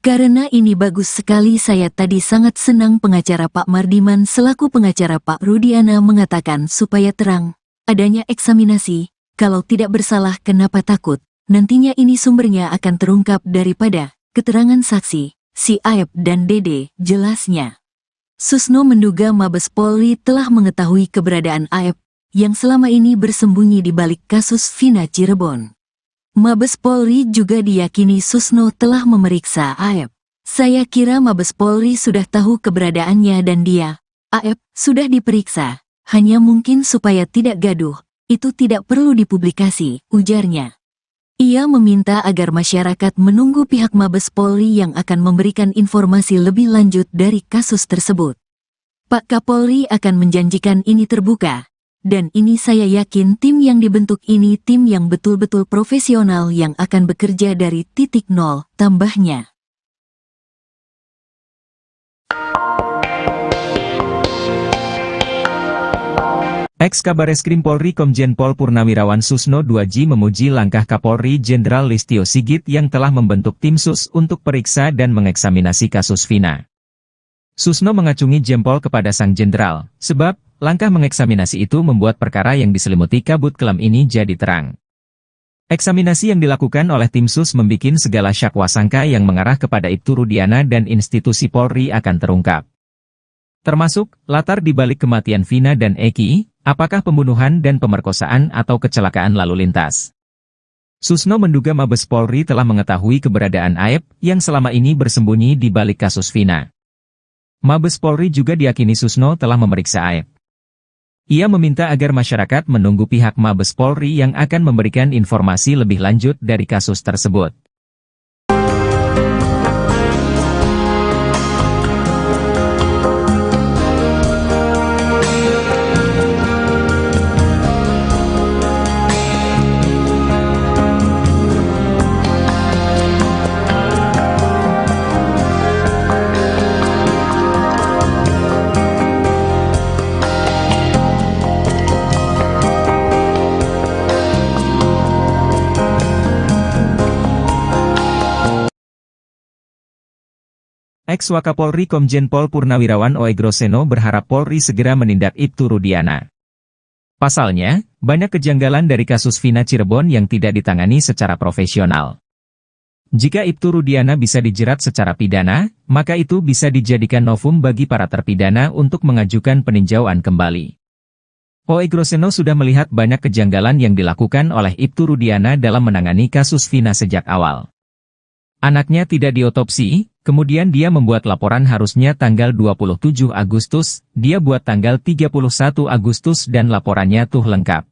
Karena ini bagus sekali saya tadi sangat senang pengacara Pak Mardiman selaku pengacara Pak Rudiana mengatakan supaya terang, adanya eksaminasi, kalau tidak bersalah kenapa takut. Nantinya ini sumbernya akan terungkap daripada keterangan saksi, si Aep dan Dede, jelasnya. Susno menduga Mabes Polri telah mengetahui keberadaan Aep, yang selama ini bersembunyi di balik kasus Vina Cirebon. Mabes Polri juga diyakini Susno telah memeriksa Aep. Saya kira Mabes Polri sudah tahu keberadaannya dan dia, Aep, sudah diperiksa, hanya mungkin supaya tidak gaduh, itu tidak perlu dipublikasi, ujarnya. Ia meminta agar masyarakat menunggu pihak Mabes Polri yang akan memberikan informasi lebih lanjut dari kasus tersebut. Pak Kapolri akan menjanjikan ini terbuka, dan ini saya yakin tim yang dibentuk ini tim yang betul-betul profesional yang akan bekerja dari titik nol, tambahnya. Ex-Kabareskrim Polri Komjen Pol Purnawirawan Susno 2J memuji langkah Kapolri Jenderal Listio Sigit yang telah membentuk tim sus untuk periksa dan mengeksaminasi kasus Vina. Susno mengacungi jempol kepada sang jenderal, sebab langkah mengeksaminasi itu membuat perkara yang diselimuti kabut kelam ini jadi terang. Eksaminasi yang dilakukan oleh tim sus membikin segala syak wasangka yang mengarah kepada Ibtu Rudiana dan institusi Polri akan terungkap. Termasuk, latar dibalik kematian Vina dan Eki, apakah pembunuhan dan pemerkosaan atau kecelakaan lalu lintas. Susno menduga Mabes Polri telah mengetahui keberadaan Aep yang selama ini bersembunyi di balik kasus Vina. Mabes Polri juga diyakini Susno telah memeriksa Aep. Ia meminta agar masyarakat menunggu pihak Mabes Polri yang akan memberikan informasi lebih lanjut dari kasus tersebut. Ex-Wakapolri Komjen Pol Purnawirawan Oegroseno berharap Polri segera menindak Ibtu Rudiana. Pasalnya, banyak kejanggalan dari kasus Vina Cirebon yang tidak ditangani secara profesional. Jika Ibtu Rudiana bisa dijerat secara pidana, maka itu bisa dijadikan novum bagi para terpidana untuk mengajukan peninjauan kembali. Oegroseno sudah melihat banyak kejanggalan yang dilakukan oleh Ibtu Rudiana dalam menangani kasus Vina sejak awal. Anaknya tidak diotopsi, kemudian dia membuat laporan harusnya tanggal 27 Agustus, dia buat tanggal 31 Agustus dan laporannya tuh lengkap.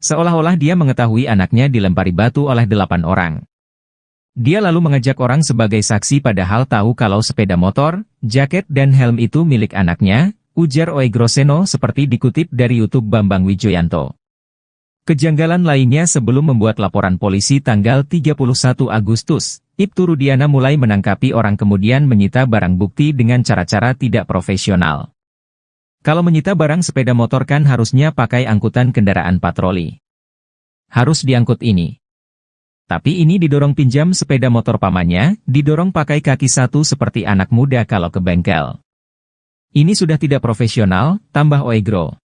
Seolah-olah dia mengetahui anaknya dilempari batu oleh 8 orang. Dia lalu mengajak orang sebagai saksi padahal tahu kalau sepeda motor, jaket dan helm itu milik anaknya, ujar Oegroseno seperti dikutip dari YouTube Bambang Wijoyanto. Kejanggalan lainnya sebelum membuat laporan polisi tanggal 31 Agustus, Ibtu Rudiana mulai menangkapi orang kemudian menyita barang bukti dengan cara-cara tidak profesional. Kalau menyita barang sepeda motor kan harusnya pakai angkutan kendaraan patroli. Harus diangkut ini. Tapi ini didorong pinjam sepeda motor pamannya, didorong pakai kaki satu seperti anak muda kalau ke bengkel. Ini sudah tidak profesional, tambah Oegro.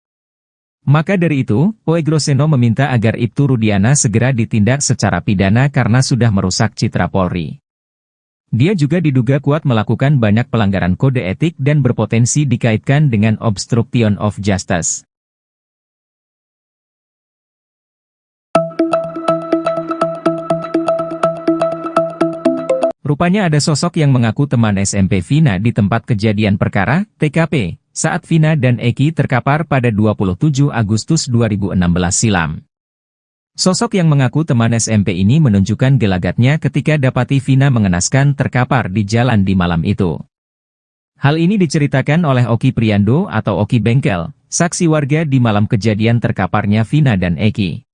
Maka dari itu, Oegroseno meminta agar Ibtu Rudiana segera ditindak secara pidana karena sudah merusak citra Polri. Dia juga diduga kuat melakukan banyak pelanggaran kode etik dan berpotensi dikaitkan dengan obstruction of justice. Rupanya ada sosok yang mengaku teman SMP Vina di tempat kejadian perkara, TKP, saat Vina dan Eki terkapar pada 27 Agustus 2016 silam. Sosok yang mengaku teman SMP ini menunjukkan gelagatnya ketika dapati Vina mengenaskan terkapar di jalan di malam itu. Hal ini diceritakan oleh Oki Priando atau Oki Bengkel, saksi warga di malam kejadian terkaparnya Vina dan Eki.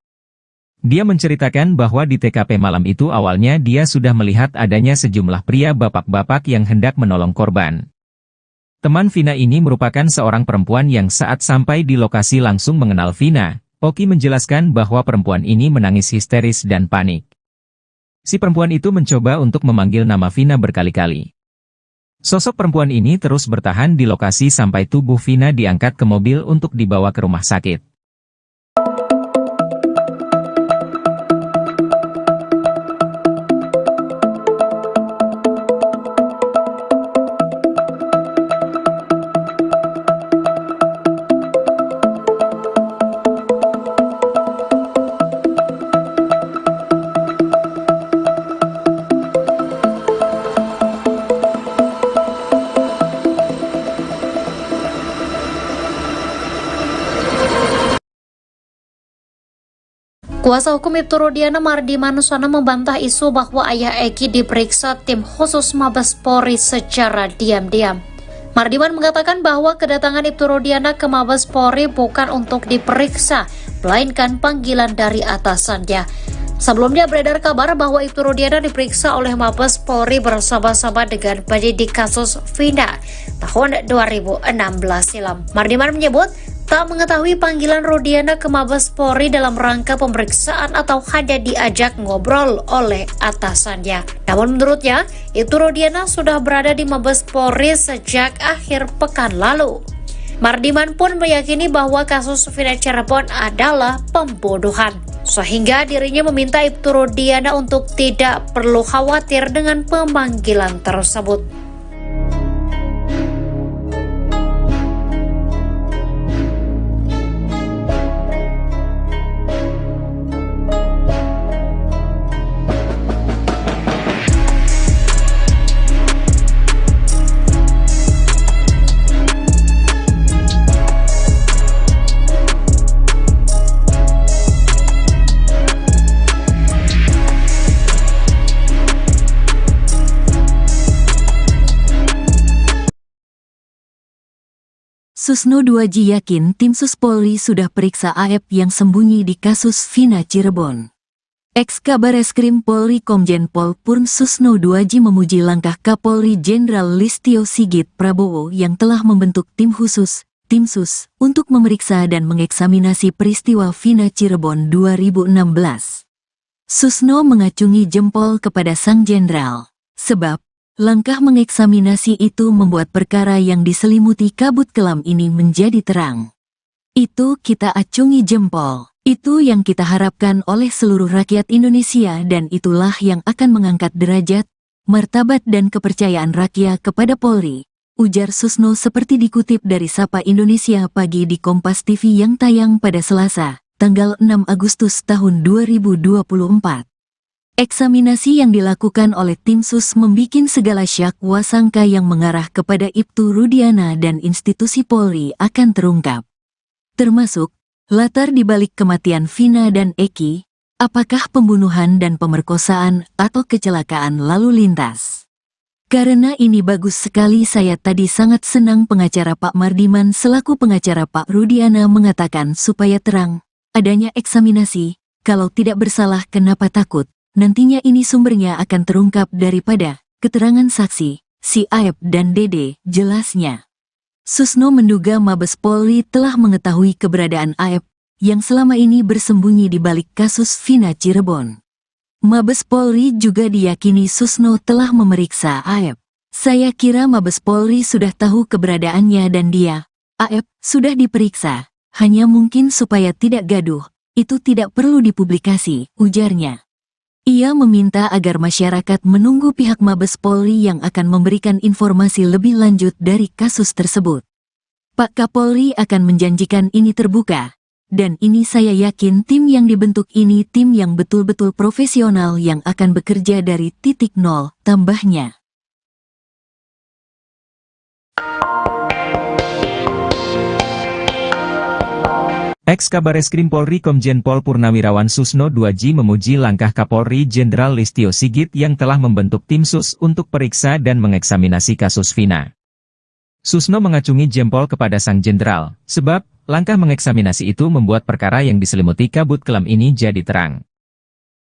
Dia menceritakan bahwa di TKP malam itu awalnya dia sudah melihat adanya sejumlah pria bapak-bapak yang hendak menolong korban. Teman Vina ini merupakan seorang perempuan yang saat sampai di lokasi langsung mengenal Vina. Oki menjelaskan bahwa perempuan ini menangis histeris dan panik. Si perempuan itu mencoba untuk memanggil nama Vina berkali-kali. Sosok perempuan ini terus bertahan di lokasi sampai tubuh Vina diangkat ke mobil untuk dibawa ke rumah sakit. Kuasa hukum Ibtu Rudiana Mardi Manuswana membantah isu bahwa ayah Eki diperiksa tim khusus Mabes Polri secara diam-diam. Mardiman mengatakan bahwa kedatangan Ibtu Rudiana ke Mabes Polri bukan untuk diperiksa, melainkan panggilan dari atasannya. Sebelumnya beredar kabar bahwa Ibtu Rudiana diperiksa oleh Mabes Polri bersama-sama dengan penyidik kasus Vina tahun 2016 silam. Mardiman menyebut tak mengetahui panggilan Rudiana ke Mabes Polri dalam rangka pemeriksaan atau hanya diajak ngobrol oleh atasannya. Namun menurutnya, Ibtu Rudiana sudah berada di Mabes Polri sejak akhir pekan lalu. Mardiman pun meyakini bahwa kasus Vina Cirebon adalah pembunuhan, sehingga dirinya meminta Ibtu Rudiana untuk tidak perlu khawatir dengan pemanggilan tersebut. Susno 2J yakin tim Sus Polri sudah periksa AF yang sembunyi di kasus Vina Cirebon. Ex-Kabareskrim Polri Komjen Pol Purn Susno 2J memuji langkah Kapolri Jenderal Listio Sigit Prabowo yang telah membentuk tim khusus, Tim Sus, untuk memeriksa dan mengeksaminasi peristiwa Vina Cirebon 2016. Susno mengacungi jempol kepada sang jenderal, sebab langkah mengeksaminasi itu membuat perkara yang diselimuti kabut kelam ini menjadi terang. Itu kita acungi jempol. Itu yang kita harapkan oleh seluruh rakyat Indonesia dan itulah yang akan mengangkat derajat, martabat dan kepercayaan rakyat kepada Polri, ujar Susno seperti dikutip dari Sapa Indonesia Pagi di Kompas TV yang tayang pada Selasa, tanggal 6 Agustus tahun 2024. Eksaminasi yang dilakukan oleh tim Sus membikin segala syak wasangka yang mengarah kepada Ibtu Rudiana dan institusi Polri akan terungkap. Termasuk, latar dibalik kematian Vina dan Eki, apakah pembunuhan dan pemerkosaan atau kecelakaan lalu lintas. Karena ini bagus sekali saya tadi sangat senang pengacara Pak Mardiman selaku pengacara Pak Rudiana mengatakan supaya terang, adanya eksaminasi, kalau tidak bersalah kenapa takut. Nantinya ini sumbernya akan terungkap daripada keterangan saksi, si Aep dan Dede, jelasnya. Susno menduga Mabes Polri telah mengetahui keberadaan Aep yang selama ini bersembunyi di balik kasus Vina Cirebon. Mabes Polri juga diyakini Susno telah memeriksa Aep. Saya kira Mabes Polri sudah tahu keberadaannya dan dia, Aep, sudah diperiksa, hanya mungkin supaya tidak gaduh, itu tidak perlu dipublikasi, ujarnya. Ia meminta agar masyarakat menunggu pihak Mabes Polri yang akan memberikan informasi lebih lanjut dari kasus tersebut. Pak Kapolri akan menjanjikan ini terbuka, Dan ini saya yakin tim yang dibentuk ini tim yang betul-betul profesional yang akan bekerja dari titik nol, tambahnya. Ex-Kabareskrim Polri Komjen Pol Purnawirawan Susno 2J memuji langkah Kapolri Jenderal Listio Sigit yang telah membentuk tim sus untuk periksa dan mengeksaminasi kasus Vina. Susno mengacungi jempol kepada sang jenderal, sebab langkah mengeksaminasi itu membuat perkara yang diselimuti kabut kelam ini jadi terang.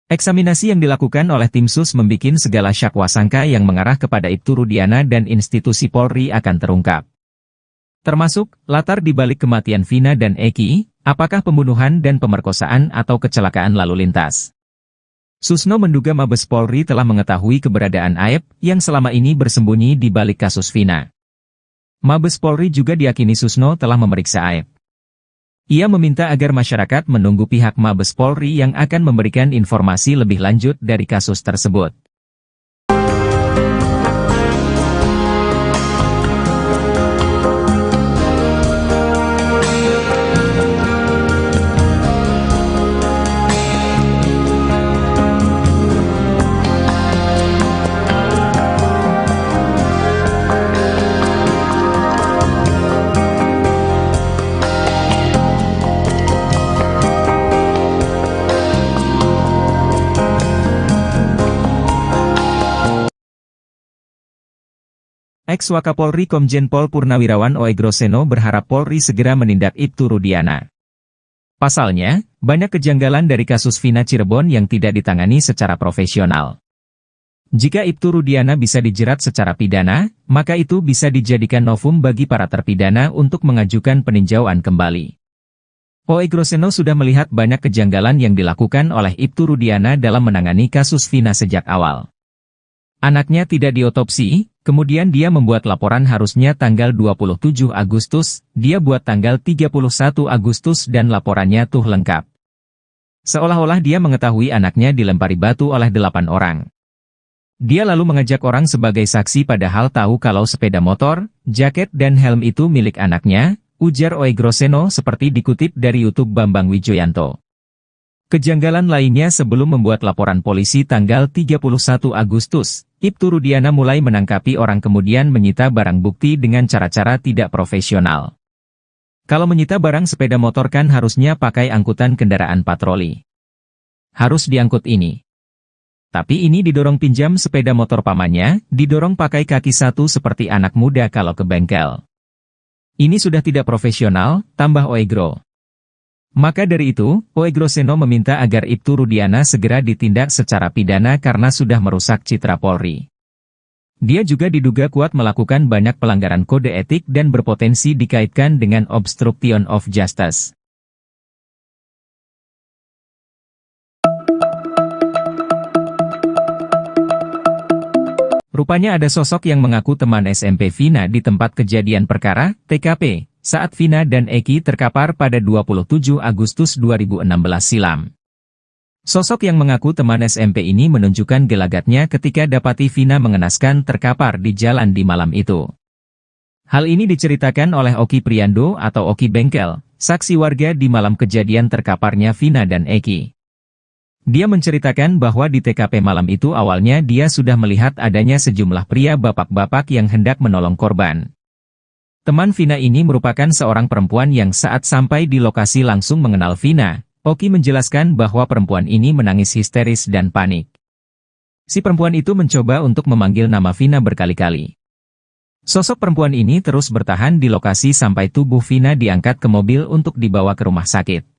Eksaminasi yang dilakukan oleh tim sus membikin segala syakwa sangka yang mengarah kepada Ibtu Rudiana dan institusi Polri akan terungkap. Termasuk, latar dibalik kematian Vina dan Eki, apakah pembunuhan dan pemerkosaan atau kecelakaan lalu lintas. Susno menduga Mabes Polri telah mengetahui keberadaan Aep yang selama ini bersembunyi di balik kasus Vina. Mabes Polri juga diyakini Susno telah memeriksa Aep. Ia meminta agar masyarakat menunggu pihak Mabes Polri yang akan memberikan informasi lebih lanjut dari kasus tersebut. Ex-Wakapolri Komjen Pol Purnawirawan Oegroseno berharap Polri segera menindak Ibtu Rudiana. Pasalnya, banyak kejanggalan dari kasus Vina Cirebon yang tidak ditangani secara profesional. Jika Ibtu Rudiana bisa dijerat secara pidana, maka itu bisa dijadikan novum bagi para terpidana untuk mengajukan peninjauan kembali. Oegroseno sudah melihat banyak kejanggalan yang dilakukan oleh Ibtu Rudiana dalam menangani kasus Vina sejak awal. Anaknya tidak diotopsi, kemudian dia membuat laporan harusnya tanggal 27 Agustus, dia buat tanggal 31 Agustus dan laporannya tuh lengkap. Seolah-olah dia mengetahui anaknya dilempari batu oleh 8 orang. Dia lalu mengajak orang sebagai saksi padahal tahu kalau sepeda motor, jaket dan helm itu milik anaknya, ujar Oegroseno seperti dikutip dari YouTube Bambang Wijoyanto. Kejanggalan lainnya sebelum membuat laporan polisi tanggal 31 Agustus, Ibtu Rudiana mulai menangkapi orang kemudian menyita barang bukti dengan cara-cara tidak profesional. Kalau menyita barang sepeda motor kan harusnya pakai angkutan kendaraan patroli. Harus diangkut ini. Tapi ini didorong pinjam sepeda motor pamannya, didorong pakai kaki satu seperti anak muda kalau ke bengkel. Ini sudah tidak profesional, tambah Oegro. Maka dari itu, Oegroseno meminta agar Ibtu Rudiana segera ditindak secara pidana karena sudah merusak citra Polri. Dia juga diduga kuat melakukan banyak pelanggaran kode etik dan berpotensi dikaitkan dengan obstruction of justice. Rupanya ada sosok yang mengaku teman SMP Vina di tempat kejadian perkara, TKP, saat Vina dan Eki terkapar pada 27 Agustus 2016 silam. Sosok yang mengaku teman SMP ini menunjukkan gelagatnya ketika dapati Vina mengenaskan terkapar di jalan di malam itu. Hal ini diceritakan oleh Oki Priando atau Oki Bengkel, saksi warga di malam kejadian terkaparnya Vina dan Eki. Dia menceritakan bahwa di TKP malam itu awalnya dia sudah melihat adanya sejumlah pria bapak-bapak yang hendak menolong korban. Teman Vina ini merupakan seorang perempuan yang saat sampai di lokasi langsung mengenal Vina. Oki menjelaskan bahwa perempuan ini menangis histeris dan panik. Si perempuan itu mencoba untuk memanggil nama Vina berkali-kali. Sosok perempuan ini terus bertahan di lokasi sampai tubuh Vina diangkat ke mobil untuk dibawa ke rumah sakit.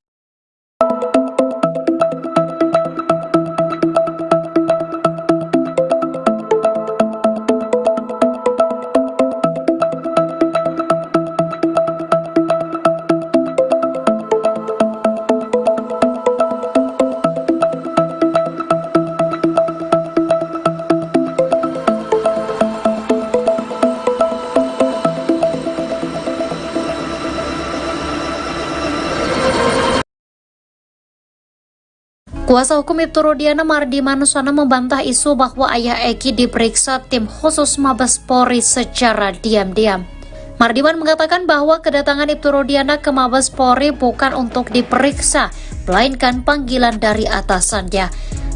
Kuasa hukum Ibtu Rudiana Mardi Manuswana membantah isu bahwa ayah Eki diperiksa tim khusus Mabes Polri secara diam-diam. Mardiman mengatakan bahwa kedatangan Ibtu Rudiana ke Mabes Polri bukan untuk diperiksa, melainkan panggilan dari atasannya.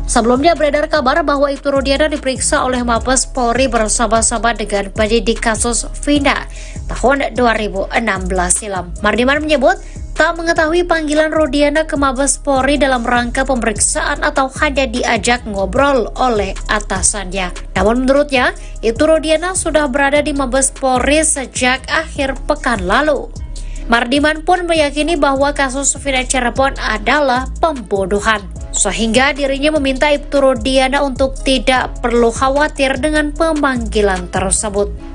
Sebelumnya beredar kabar bahwa Ibtu Rudiana diperiksa oleh Mabes Polri bersama-sama dengan penyidik kasus Vina tahun 2016 silam. Mardiman menyebut tak mengetahui panggilan Rudiana ke Mabes Polri dalam rangka pemeriksaan atau hanya diajak ngobrol oleh atasannya. Namun menurutnya, Ibtu Rudiana sudah berada di Mabes Polri sejak akhir pekan lalu. Mardiman pun meyakini bahwa kasus Vina Cirebon adalah pembunuhan, sehingga dirinya meminta Ibtu Rudiana untuk tidak perlu khawatir dengan pemanggilan tersebut.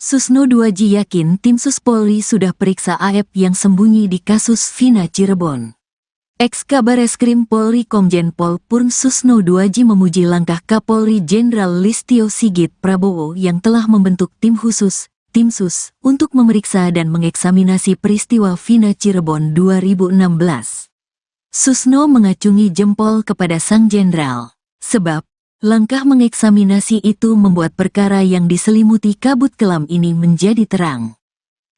Susno 2J yakin tim Sus Polri sudah periksa AF yang sembunyi di kasus Vina Cirebon. Ex-Kabareskrim Polri Komjen Pol Purn Susno 2J memuji langkah Kapolri Jenderal Listio Sigit Prabowo yang telah membentuk tim khusus, tim Sus, untuk memeriksa dan mengeksaminasi peristiwa Vina Cirebon 2016. Susno mengacungi jempol kepada sang jenderal, sebab langkah mengeksaminasi itu membuat perkara yang diselimuti kabut kelam ini menjadi terang.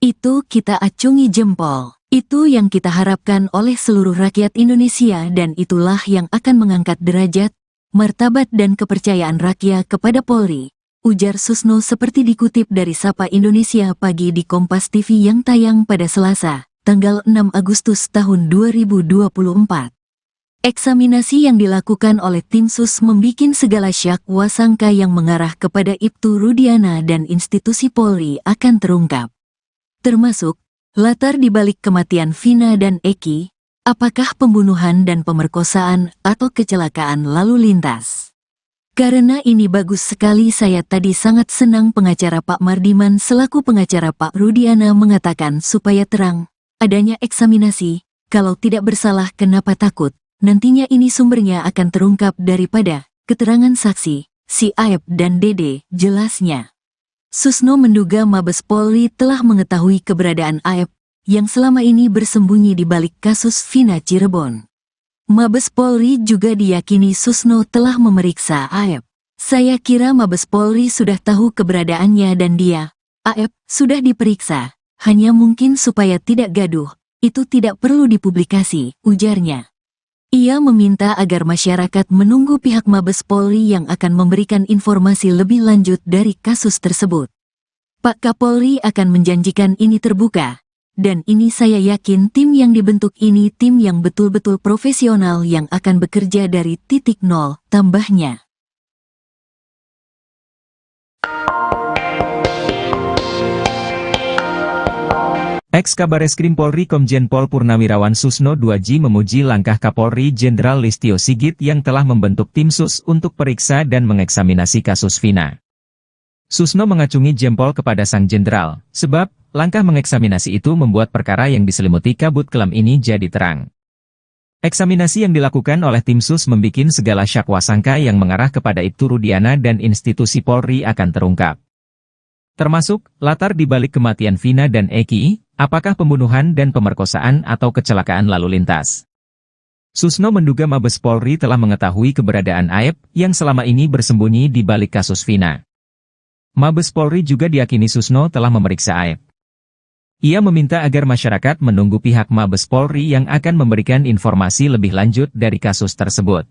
Itu kita acungi jempol. Itu yang kita harapkan oleh seluruh rakyat Indonesia dan itulah yang akan mengangkat derajat, martabat dan kepercayaan rakyat kepada Polri, ujar Susno seperti dikutip dari Sapa Indonesia Pagi di Kompas TV yang tayang pada Selasa, tanggal 6 Agustus tahun 2024. Eksaminasi yang dilakukan oleh tim Sus membikin segala syak wasangka yang mengarah kepada Ibtu Rudiana dan institusi Polri akan terungkap. Termasuk, latar dibalik kematian Vina dan Eki, apakah pembunuhan dan pemerkosaan atau kecelakaan lalu lintas. Karena ini bagus sekali saya tadi sangat senang pengacara Pak Mardiman selaku pengacara Pak Rudiana mengatakan supaya terang, adanya eksaminasi, kalau tidak bersalah kenapa takut. Nantinya ini sumbernya akan terungkap daripada keterangan saksi, si Aep dan Dede, jelasnya. Susno menduga Mabes Polri telah mengetahui keberadaan Aep yang selama ini bersembunyi di balik kasus Vina Cirebon. Mabes Polri juga diyakini Susno telah memeriksa Aep. Saya kira Mabes Polri sudah tahu keberadaannya dan dia, Aep, sudah diperiksa, hanya mungkin supaya tidak gaduh, itu tidak perlu dipublikasi, ujarnya. Ia meminta agar masyarakat menunggu pihak Mabes Polri yang akan memberikan informasi lebih lanjut dari kasus tersebut. Pak Kapolri akan menjanjikan ini terbuka, dan ini saya yakin tim yang dibentuk ini tim yang betul-betul profesional yang akan bekerja dari titik nol, tambahnya. Ex-Kabareskrim Polri Komjen Pol Purnawirawan Susno 2J memuji langkah Kapolri Jenderal Listio Sigit yang telah membentuk tim Sus untuk periksa dan mengeksaminasi kasus Vina. Susno mengacungi jempol kepada sang jenderal, sebab langkah mengeksaminasi itu membuat perkara yang diselimuti kabut kelam ini jadi terang. Eksaminasi yang dilakukan oleh tim Sus membikin segala syak wasangka yang mengarah kepada Ibtu Rudiana dan institusi Polri akan terungkap. Termasuk, latar dibalik kematian Vina dan Eki, apakah pembunuhan dan pemerkosaan atau kecelakaan lalu lintas. Susno menduga Mabes Polri telah mengetahui keberadaan Aep yang selama ini bersembunyi di balik kasus Vina. Mabes Polri juga diyakini Susno telah memeriksa Aep. Ia meminta agar masyarakat menunggu pihak Mabes Polri yang akan memberikan informasi lebih lanjut dari kasus tersebut.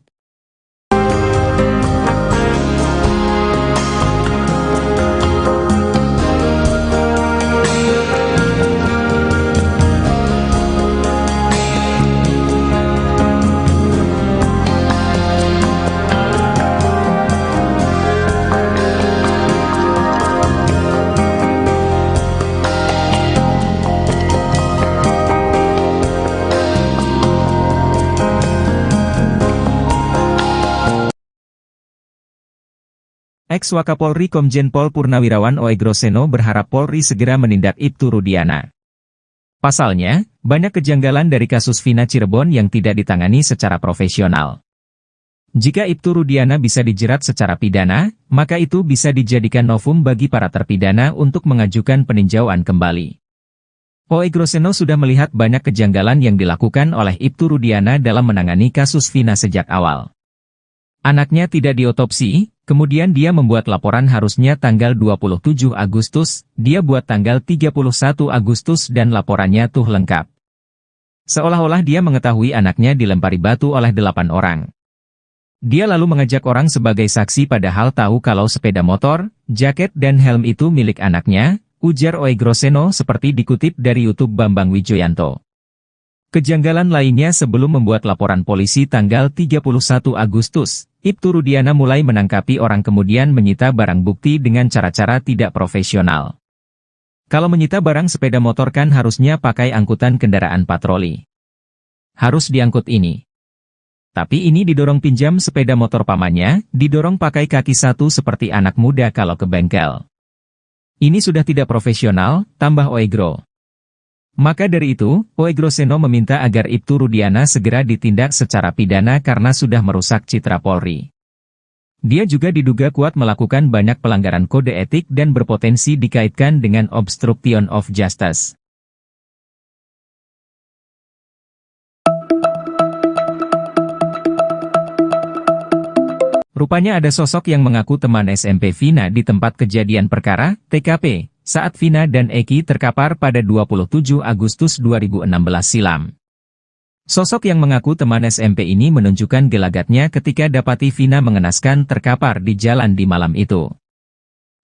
Ex-Wakapolri Komjen Pol Purnawirawan Oegroseno berharap Polri segera menindak Ibtu Rudiana. Pasalnya, banyak kejanggalan dari kasus Vina Cirebon yang tidak ditangani secara profesional. Jika Ibtu Rudiana bisa dijerat secara pidana, maka itu bisa dijadikan novum bagi para terpidana untuk mengajukan peninjauan kembali. Oegroseno sudah melihat banyak kejanggalan yang dilakukan oleh Ibtu Rudiana dalam menangani kasus Vina sejak awal. Anaknya tidak diotopsi, kemudian dia membuat laporan harusnya tanggal 27 Agustus, dia buat tanggal 31 Agustus dan laporannya tuh lengkap. Seolah-olah dia mengetahui anaknya dilempari batu oleh 8 orang. Dia lalu mengajak orang sebagai saksi padahal tahu kalau sepeda motor, jaket dan helm itu milik anaknya, ujar Oegroseno seperti dikutip dari YouTube Bambang Wijoyanto. Kejanggalan lainnya sebelum membuat laporan polisi tanggal 31 Agustus, Ibtu Rudiana mulai menangkapi orang kemudian menyita barang bukti dengan cara-cara tidak profesional. Kalau menyita barang sepeda motor kan harusnya pakai angkutan kendaraan patroli. Harus diangkut ini. Tapi ini didorong pinjam sepeda motor pamannya, didorong pakai kaki satu seperti anak muda kalau ke bengkel. Ini sudah tidak profesional, tambah Oegro. Maka dari itu, Oegroseno meminta agar Ibtu Rudiana segera ditindak secara pidana karena sudah merusak citra Polri. Dia juga diduga kuat melakukan banyak pelanggaran kode etik dan berpotensi dikaitkan dengan obstruction of justice. Rupanya ada sosok yang mengaku teman SMP Vina di tempat kejadian perkara, TKP, saat Vina dan Eki terkapar pada 27 Agustus 2016 silam. Sosok yang mengaku teman SMP ini menunjukkan gelagatnya ketika dapati Vina mengenaskan terkapar di jalan di malam itu.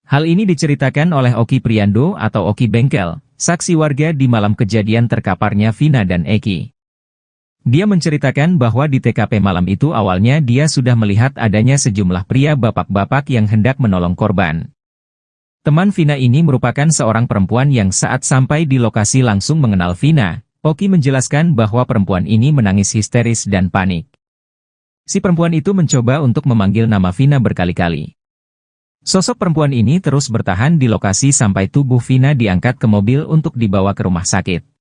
Hal ini diceritakan oleh Oki Priando atau Oki Bengkel, saksi warga di malam kejadian terkaparnya Vina dan Eki. Dia menceritakan bahwa di TKP malam itu awalnya dia sudah melihat adanya sejumlah pria bapak-bapak yang hendak menolong korban. Teman Vina ini merupakan seorang perempuan yang saat sampai di lokasi langsung mengenal Vina. Oki menjelaskan bahwa perempuan ini menangis histeris dan panik. Si perempuan itu mencoba untuk memanggil nama Vina berkali-kali. Sosok perempuan ini terus bertahan di lokasi sampai tubuh Vina diangkat ke mobil untuk dibawa ke rumah sakit.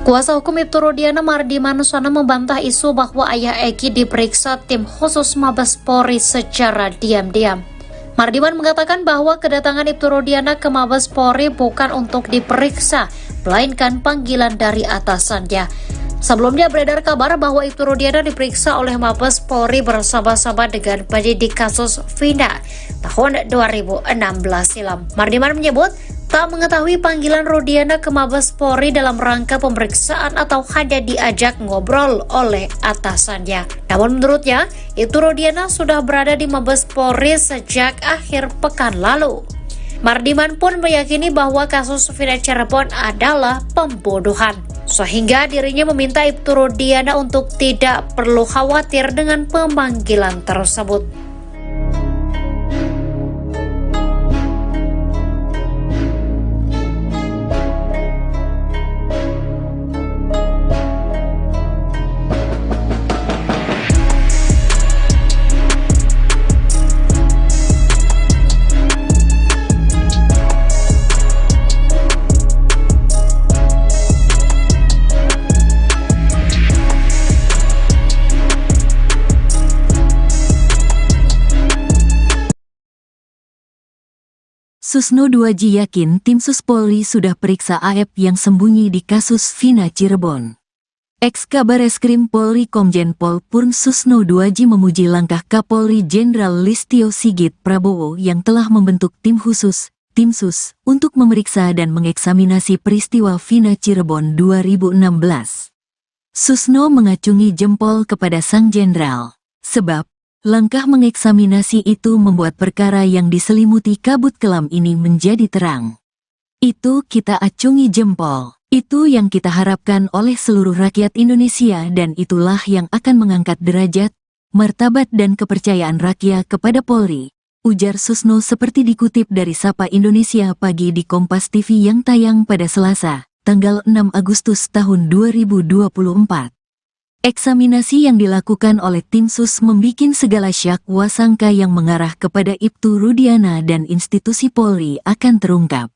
Kuasa hukum Ibtu Rudiana Mardi Manusana membantah isu bahwa ayah Eki diperiksa tim khusus Mabes Polri secara diam-diam. Mardiman mengatakan bahwa kedatangan Ibtu Rudiana ke Mabes Polri bukan untuk diperiksa, melainkan panggilan dari atasannya. Sebelumnya beredar kabar bahwa Ibtu Rudiana diperiksa oleh Mabes Polri bersama-sama dengan penyidik kasus Vina tahun 2016 silam. Mardiman menyebut tak mengetahui panggilan Rudiana ke Mabes Polri dalam rangka pemeriksaan atau hanya diajak ngobrol oleh atasannya. Namun menurutnya, Ibtu Rudiana sudah berada di Mabes Polri sejak akhir pekan lalu. Mardiman pun meyakini bahwa kasus Vina Cirebon adalah pembunuhan, sehingga dirinya meminta Ibtu Rudiana untuk tidak perlu khawatir dengan pemanggilan tersebut. Susno 2J yakin tim Sus Polri sudah periksa AF yang sembunyi di kasus Vina Cirebon. Ex-Kabareskrim Polri Komjen Pol Purn Susno 2J memuji langkah Kapolri Jenderal Listio Sigit Prabowo yang telah membentuk tim khusus, tim Sus, untuk memeriksa dan mengeksaminasi peristiwa Vina Cirebon 2016. Susno mengacungi jempol kepada sang jenderal, sebab Langkah mengeksaminasi itu membuat perkara yang diselimuti kabut kelam ini menjadi terang. Itu kita acungi jempol. Itu yang kita harapkan oleh seluruh rakyat Indonesia dan itulah yang akan mengangkat derajat, martabat dan kepercayaan rakyat kepada Polri, ujar Susno seperti dikutip dari Sapa Indonesia Pagi di Kompas TV yang tayang pada Selasa, tanggal 6 Agustus tahun 2024. Eksaminasi yang dilakukan oleh tim sus membikin segala syak wasangka yang mengarah kepada Ibtu Rudiana dan institusi Polri akan terungkap.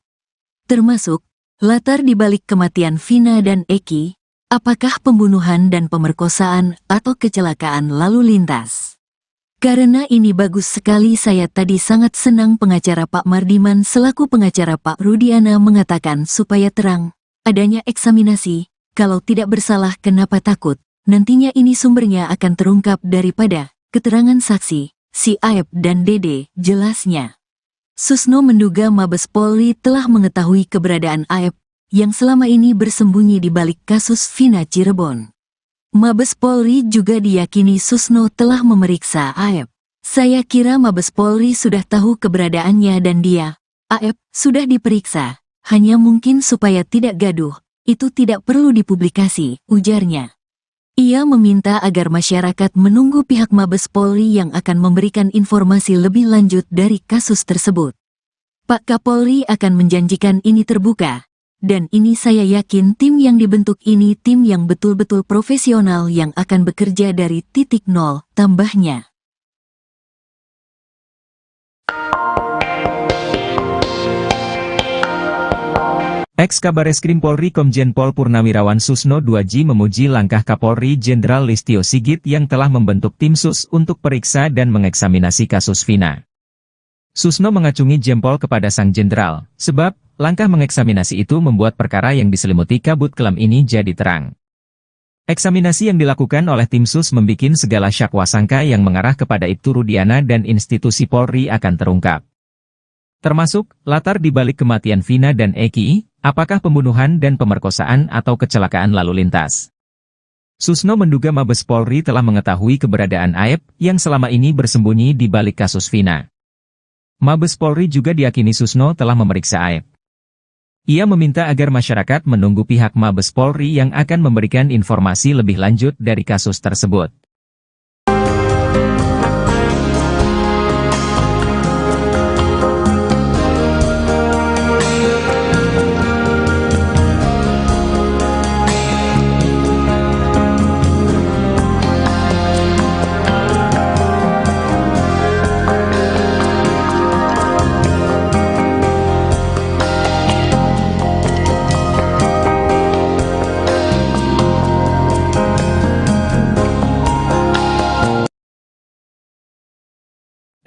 Termasuk, latar dibalik kematian Vina dan Eki, apakah pembunuhan dan pemerkosaan atau kecelakaan lalu lintas. Karena ini bagus sekali saya tadi sangat senang pengacara Pak Mardiman selaku pengacara Pak Rudiana mengatakan supaya terang, adanya eksaminasi, kalau tidak bersalah kenapa takut. Nantinya ini sumbernya akan terungkap daripada keterangan saksi, si Aep dan Dede, jelasnya. Susno menduga Mabes Polri telah mengetahui keberadaan Aep, yang selama ini bersembunyi di balik kasus Vina Cirebon. Mabes Polri juga diyakini Susno telah memeriksa Aep. Saya kira Mabes Polri sudah tahu keberadaannya dan dia, Aep, sudah diperiksa, hanya mungkin supaya tidak gaduh, itu tidak perlu dipublikasi, ujarnya. Ia meminta agar masyarakat menunggu pihak Mabes Polri yang akan memberikan informasi lebih lanjut dari kasus tersebut. Pak Kapolri akan menjanjikan ini terbuka, dan ini saya yakin tim yang dibentuk ini tim yang betul-betul profesional yang akan bekerja dari titik nol, tambahnya. Ex-Kabareskrim Polri Komjen Pol Purnawirawan Susno 2J memuji langkah Kapolri Jenderal Listio Sigit yang telah membentuk tim sus untuk periksa dan mengeksaminasi kasus Vina. Susno mengacungi jempol kepada sang jenderal, sebab langkah mengeksaminasi itu membuat perkara yang diselimuti kabut kelam ini jadi terang. Eksaminasi yang dilakukan oleh tim sus membikin segala syak wasangka yang mengarah kepada Ibtu Rudiana dan institusi Polri akan terungkap. Termasuk, latar dibalik kematian Vina dan Eki, apakah pembunuhan dan pemerkosaan atau kecelakaan lalu lintas. Susno menduga Mabes Polri telah mengetahui keberadaan Aep yang selama ini bersembunyi di balik kasus Vina. Mabes Polri juga diyakini Susno telah memeriksa Aep. Ia meminta agar masyarakat menunggu pihak Mabes Polri yang akan memberikan informasi lebih lanjut dari kasus tersebut.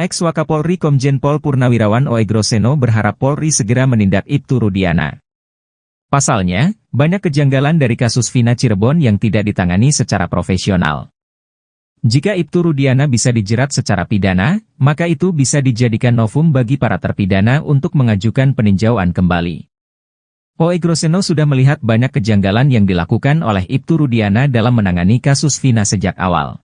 Ex-Wakapolri Komjen Pol Purnawirawan Oegroseno berharap Polri segera menindak Ibtu Rudiana. Pasalnya, banyak kejanggalan dari kasus Vina Cirebon yang tidak ditangani secara profesional. Jika Ibtu Rudiana bisa dijerat secara pidana, maka itu bisa dijadikan novum bagi para terpidana untuk mengajukan peninjauan kembali. Oegroseno sudah melihat banyak kejanggalan yang dilakukan oleh Ibtu Rudiana dalam menangani kasus Vina sejak awal.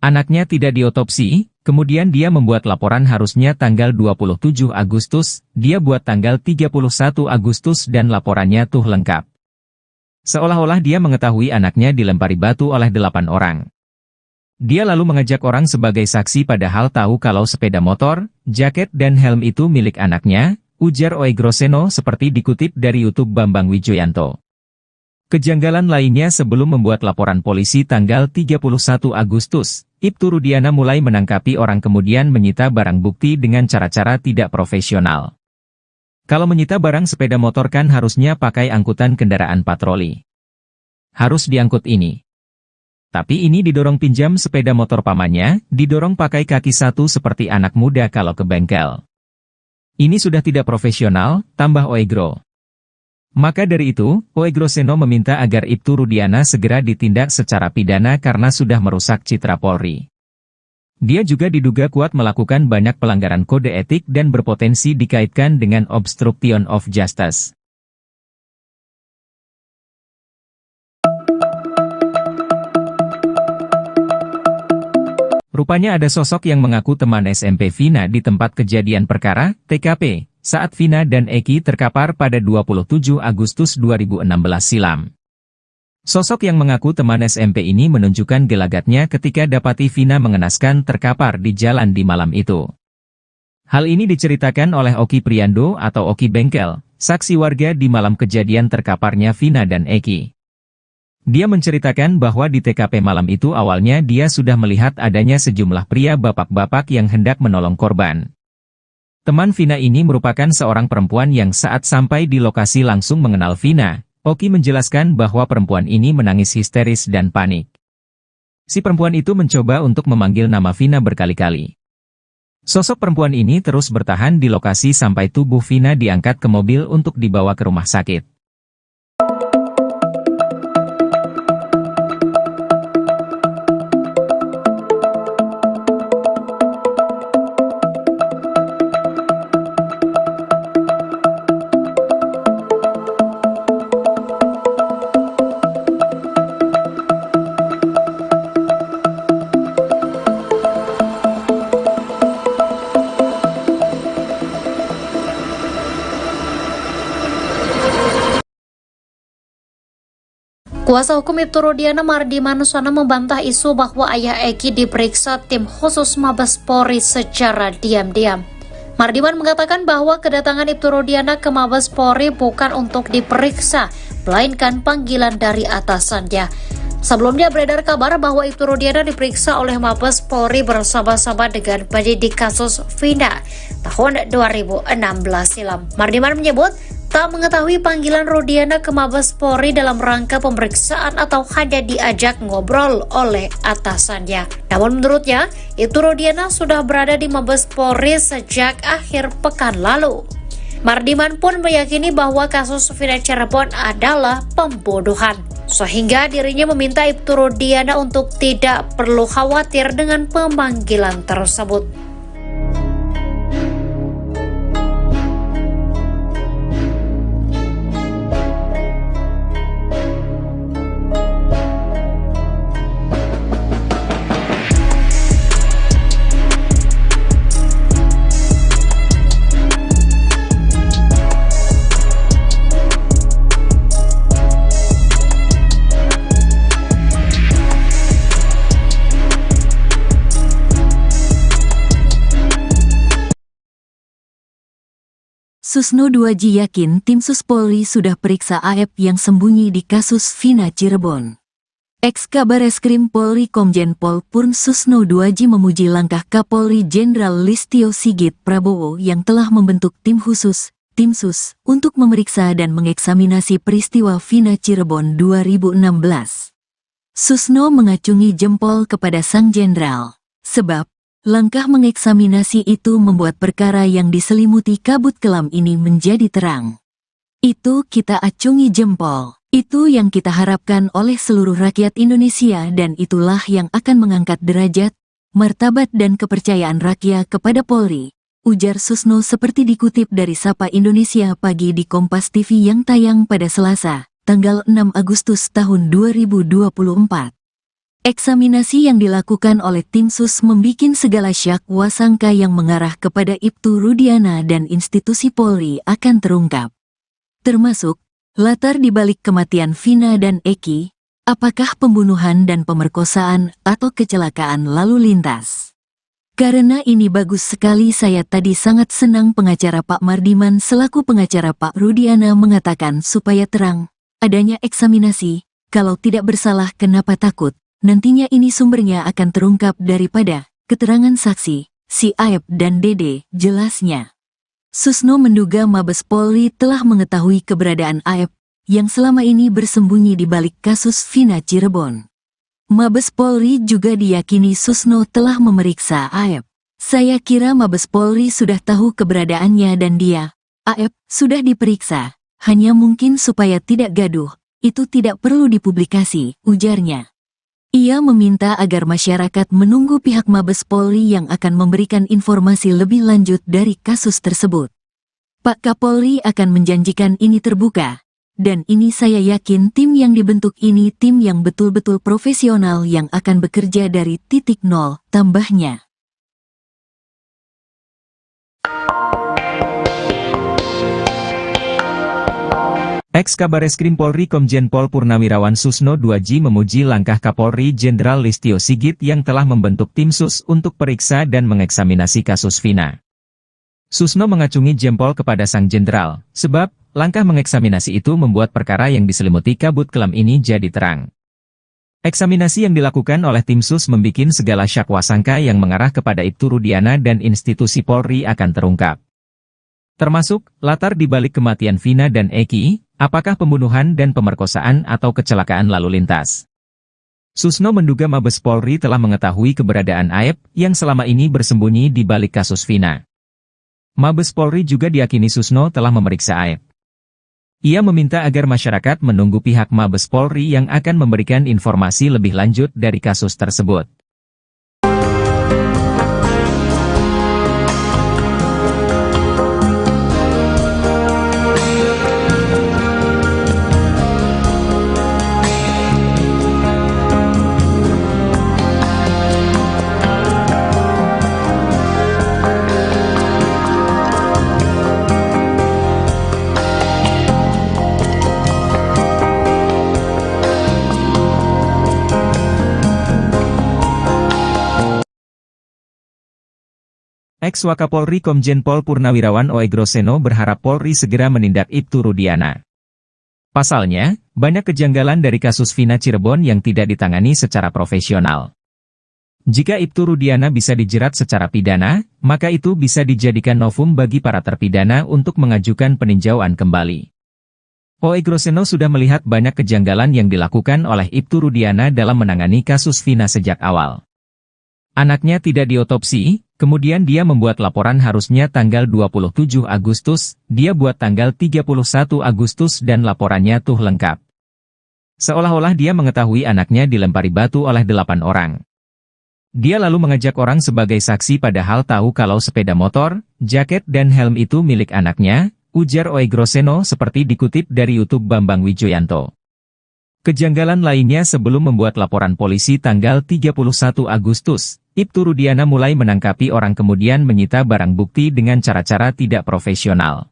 Anaknya tidak diotopsi, kemudian dia membuat laporan harusnya tanggal 27 Agustus, dia buat tanggal 31 Agustus dan laporannya tuh lengkap. Seolah-olah dia mengetahui anaknya dilempari batu oleh 8 orang. Dia lalu mengajak orang sebagai saksi padahal tahu kalau sepeda motor, jaket dan helm itu milik anaknya, ujar Oegroseno seperti dikutip dari YouTube Bambang Wijoyanto. Kejanggalan lainnya sebelum membuat laporan polisi tanggal 31 Agustus, Ibtu Rudiana mulai menangkapi orang kemudian menyita barang bukti dengan cara-cara tidak profesional. Kalau menyita barang sepeda motor kan harusnya pakai angkutan kendaraan patroli. Harus diangkut ini. Tapi ini didorong pinjam sepeda motor pamannya, didorong pakai kaki satu seperti anak muda kalau ke bengkel. Ini sudah tidak profesional, tambah Oegro. Maka dari itu, Oegroseno meminta agar Ibtu Rudiana segera ditindak secara pidana karena sudah merusak citra Polri. Dia juga diduga kuat melakukan banyak pelanggaran kode etik dan berpotensi dikaitkan dengan obstruction of justice. Rupanya ada sosok yang mengaku teman SMP Vina di tempat kejadian perkara, TKP, saat Vina dan Eki terkapar pada 27 Agustus 2016 silam. Sosok yang mengaku teman SMP ini menunjukkan gelagatnya ketika dapati Vina mengenaskan terkapar di jalan di malam itu. Hal ini diceritakan oleh Oki Priando atau Oki Bengkel, saksi warga di malam kejadian terkaparnya Vina dan Eki. Dia menceritakan bahwa di TKP malam itu awalnya dia sudah melihat adanya sejumlah pria bapak-bapak yang hendak menolong korban. Teman Vina ini merupakan seorang perempuan yang saat sampai di lokasi langsung mengenal Vina. Oki menjelaskan bahwa perempuan ini menangis histeris dan panik. Si perempuan itu mencoba untuk memanggil nama Vina berkali-kali. Sosok perempuan ini terus bertahan di lokasi sampai tubuh Vina diangkat ke mobil untuk dibawa ke rumah sakit. Kuasa hukum Ibtu Rudiana Mardi Manusana membantah isu bahwa ayah Eki diperiksa tim khusus Mabes Polri secara diam-diam. Mardiman mengatakan bahwa kedatangan Ibtu Rudiana ke Mabes Polri bukan untuk diperiksa, melainkan panggilan dari atasannya. Sebelumnya beredar kabar bahwa Ibtu Rudiana diperiksa oleh Mabes Polri bersama-sama dengan penyidik kasus Vina tahun 2016 silam. Mardiman menyebut tak mengetahui panggilan Rudiana ke Mabes Polri dalam rangka pemeriksaan atau hanya diajak ngobrol oleh atasannya. Namun menurutnya, Ibtu Rudiana sudah berada di Mabes Polri sejak akhir pekan lalu. Mardiman pun meyakini bahwa kasus Vina Cirebon adalah pembunuhan, sehingga dirinya meminta Ibtu Rudiana untuk tidak perlu khawatir dengan pemanggilan tersebut. Susno 2J yakin tim Sus Polri sudah periksa AF yang sembunyi di kasus Vina Cirebon. Ex-Kabareskrim Polri Komjen Pol Purn Susno 2J memuji langkah Kapolri Jenderal Listio Sigit Prabowo yang telah membentuk tim khusus, tim Sus, untuk memeriksa dan mengeksaminasi peristiwa Vina Cirebon 2016. Susno mengacungi jempol kepada sang jenderal, sebab langkah mengeksaminasi itu membuat perkara yang diselimuti kabut kelam ini menjadi terang. Itu kita acungi jempol. Itu yang kita harapkan oleh seluruh rakyat Indonesia dan itulah yang akan mengangkat derajat, martabat dan kepercayaan rakyat kepada Polri, ujar Susno seperti dikutip dari Sapa Indonesia Pagi di Kompas TV yang tayang pada Selasa, tanggal 6 Agustus tahun 2024. Eksaminasi yang dilakukan oleh tim Sus membikin segala syak wasangka yang mengarah kepada Ibtu Rudiana dan institusi Polri akan terungkap. Termasuk, latar dibalik kematian Vina dan Eki, apakah pembunuhan dan pemerkosaan atau kecelakaan lalu lintas. Karena ini bagus sekali saya tadi sangat senang pengacara Pak Mardiman selaku pengacara Pak Rudiana mengatakan supaya terang, adanya eksaminasi, kalau tidak bersalah kenapa takut. Nantinya ini sumbernya akan terungkap daripada keterangan saksi, si Aep dan Dede, jelasnya. Susno menduga Mabes Polri telah mengetahui keberadaan Aep, yang selama ini bersembunyi di balik kasus Vina Cirebon. Mabes Polri juga diyakini Susno telah memeriksa Aep. Saya kira Mabes Polri sudah tahu keberadaannya dan dia, Aep, sudah diperiksa, hanya mungkin supaya tidak gaduh, itu tidak perlu dipublikasi, ujarnya. Ia meminta agar masyarakat menunggu pihak Mabes Polri yang akan memberikan informasi lebih lanjut dari kasus tersebut. Pak Kapolri akan menjanjikan ini terbuka, Dan ini saya yakin tim yang dibentuk ini tim yang betul-betul profesional yang akan bekerja dari titik nol, tambahnya. Ex-Kabareskrim Polri Komjen Pol Purnawirawan Susno 2J memuji langkah Kapolri Jenderal Listio Sigit yang telah membentuk tim sus untuk periksa dan mengeksaminasi kasus Vina. Susno mengacungi jempol kepada sang jenderal, sebab langkah mengeksaminasi itu membuat perkara yang diselimuti kabut kelam ini jadi terang. Eksaminasi yang dilakukan oleh tim sus membikin segala syakwasangka yang mengarah kepada Ibtu Rudiana dan institusi Polri akan terungkap. Termasuk, latar dibalik kematian Vina dan Eki, apakah pembunuhan dan pemerkosaan atau kecelakaan lalu lintas. Susno menduga Mabes Polri telah mengetahui keberadaan AEP yang selama ini bersembunyi di balik kasus Vina. Mabes Polri juga diyakini Susno telah memeriksa AEP. Ia meminta agar masyarakat menunggu pihak Mabes Polri yang akan memberikan informasi lebih lanjut dari kasus tersebut. Ex-Wakapolri Komjen Pol Purnawirawan Oegroseno berharap Polri segera menindak Ibtu Rudiana. Pasalnya, banyak kejanggalan dari kasus Vina Cirebon yang tidak ditangani secara profesional. Jika Ibtu Rudiana bisa dijerat secara pidana, maka itu bisa dijadikan novum bagi para terpidana untuk mengajukan peninjauan kembali. Oegroseno sudah melihat banyak kejanggalan yang dilakukan oleh Ibtu Rudiana dalam menangani kasus Vina sejak awal. Anaknya tidak diotopsi, kemudian dia membuat laporan harusnya tanggal 27 Agustus, dia buat tanggal 31 Agustus dan laporannya tuh lengkap. Seolah-olah dia mengetahui anaknya dilempari batu oleh 8 orang. Dia lalu mengajak orang sebagai saksi padahal tahu kalau sepeda motor, jaket dan helm itu milik anaknya, ujar Oegroseno seperti dikutip dari YouTube Bambang Wijoyanto. Kejanggalan lainnya sebelum membuat laporan polisi tanggal 31 Agustus, Ibtu Rudiana mulai menangkapi orang kemudian menyita barang bukti dengan cara-cara tidak profesional.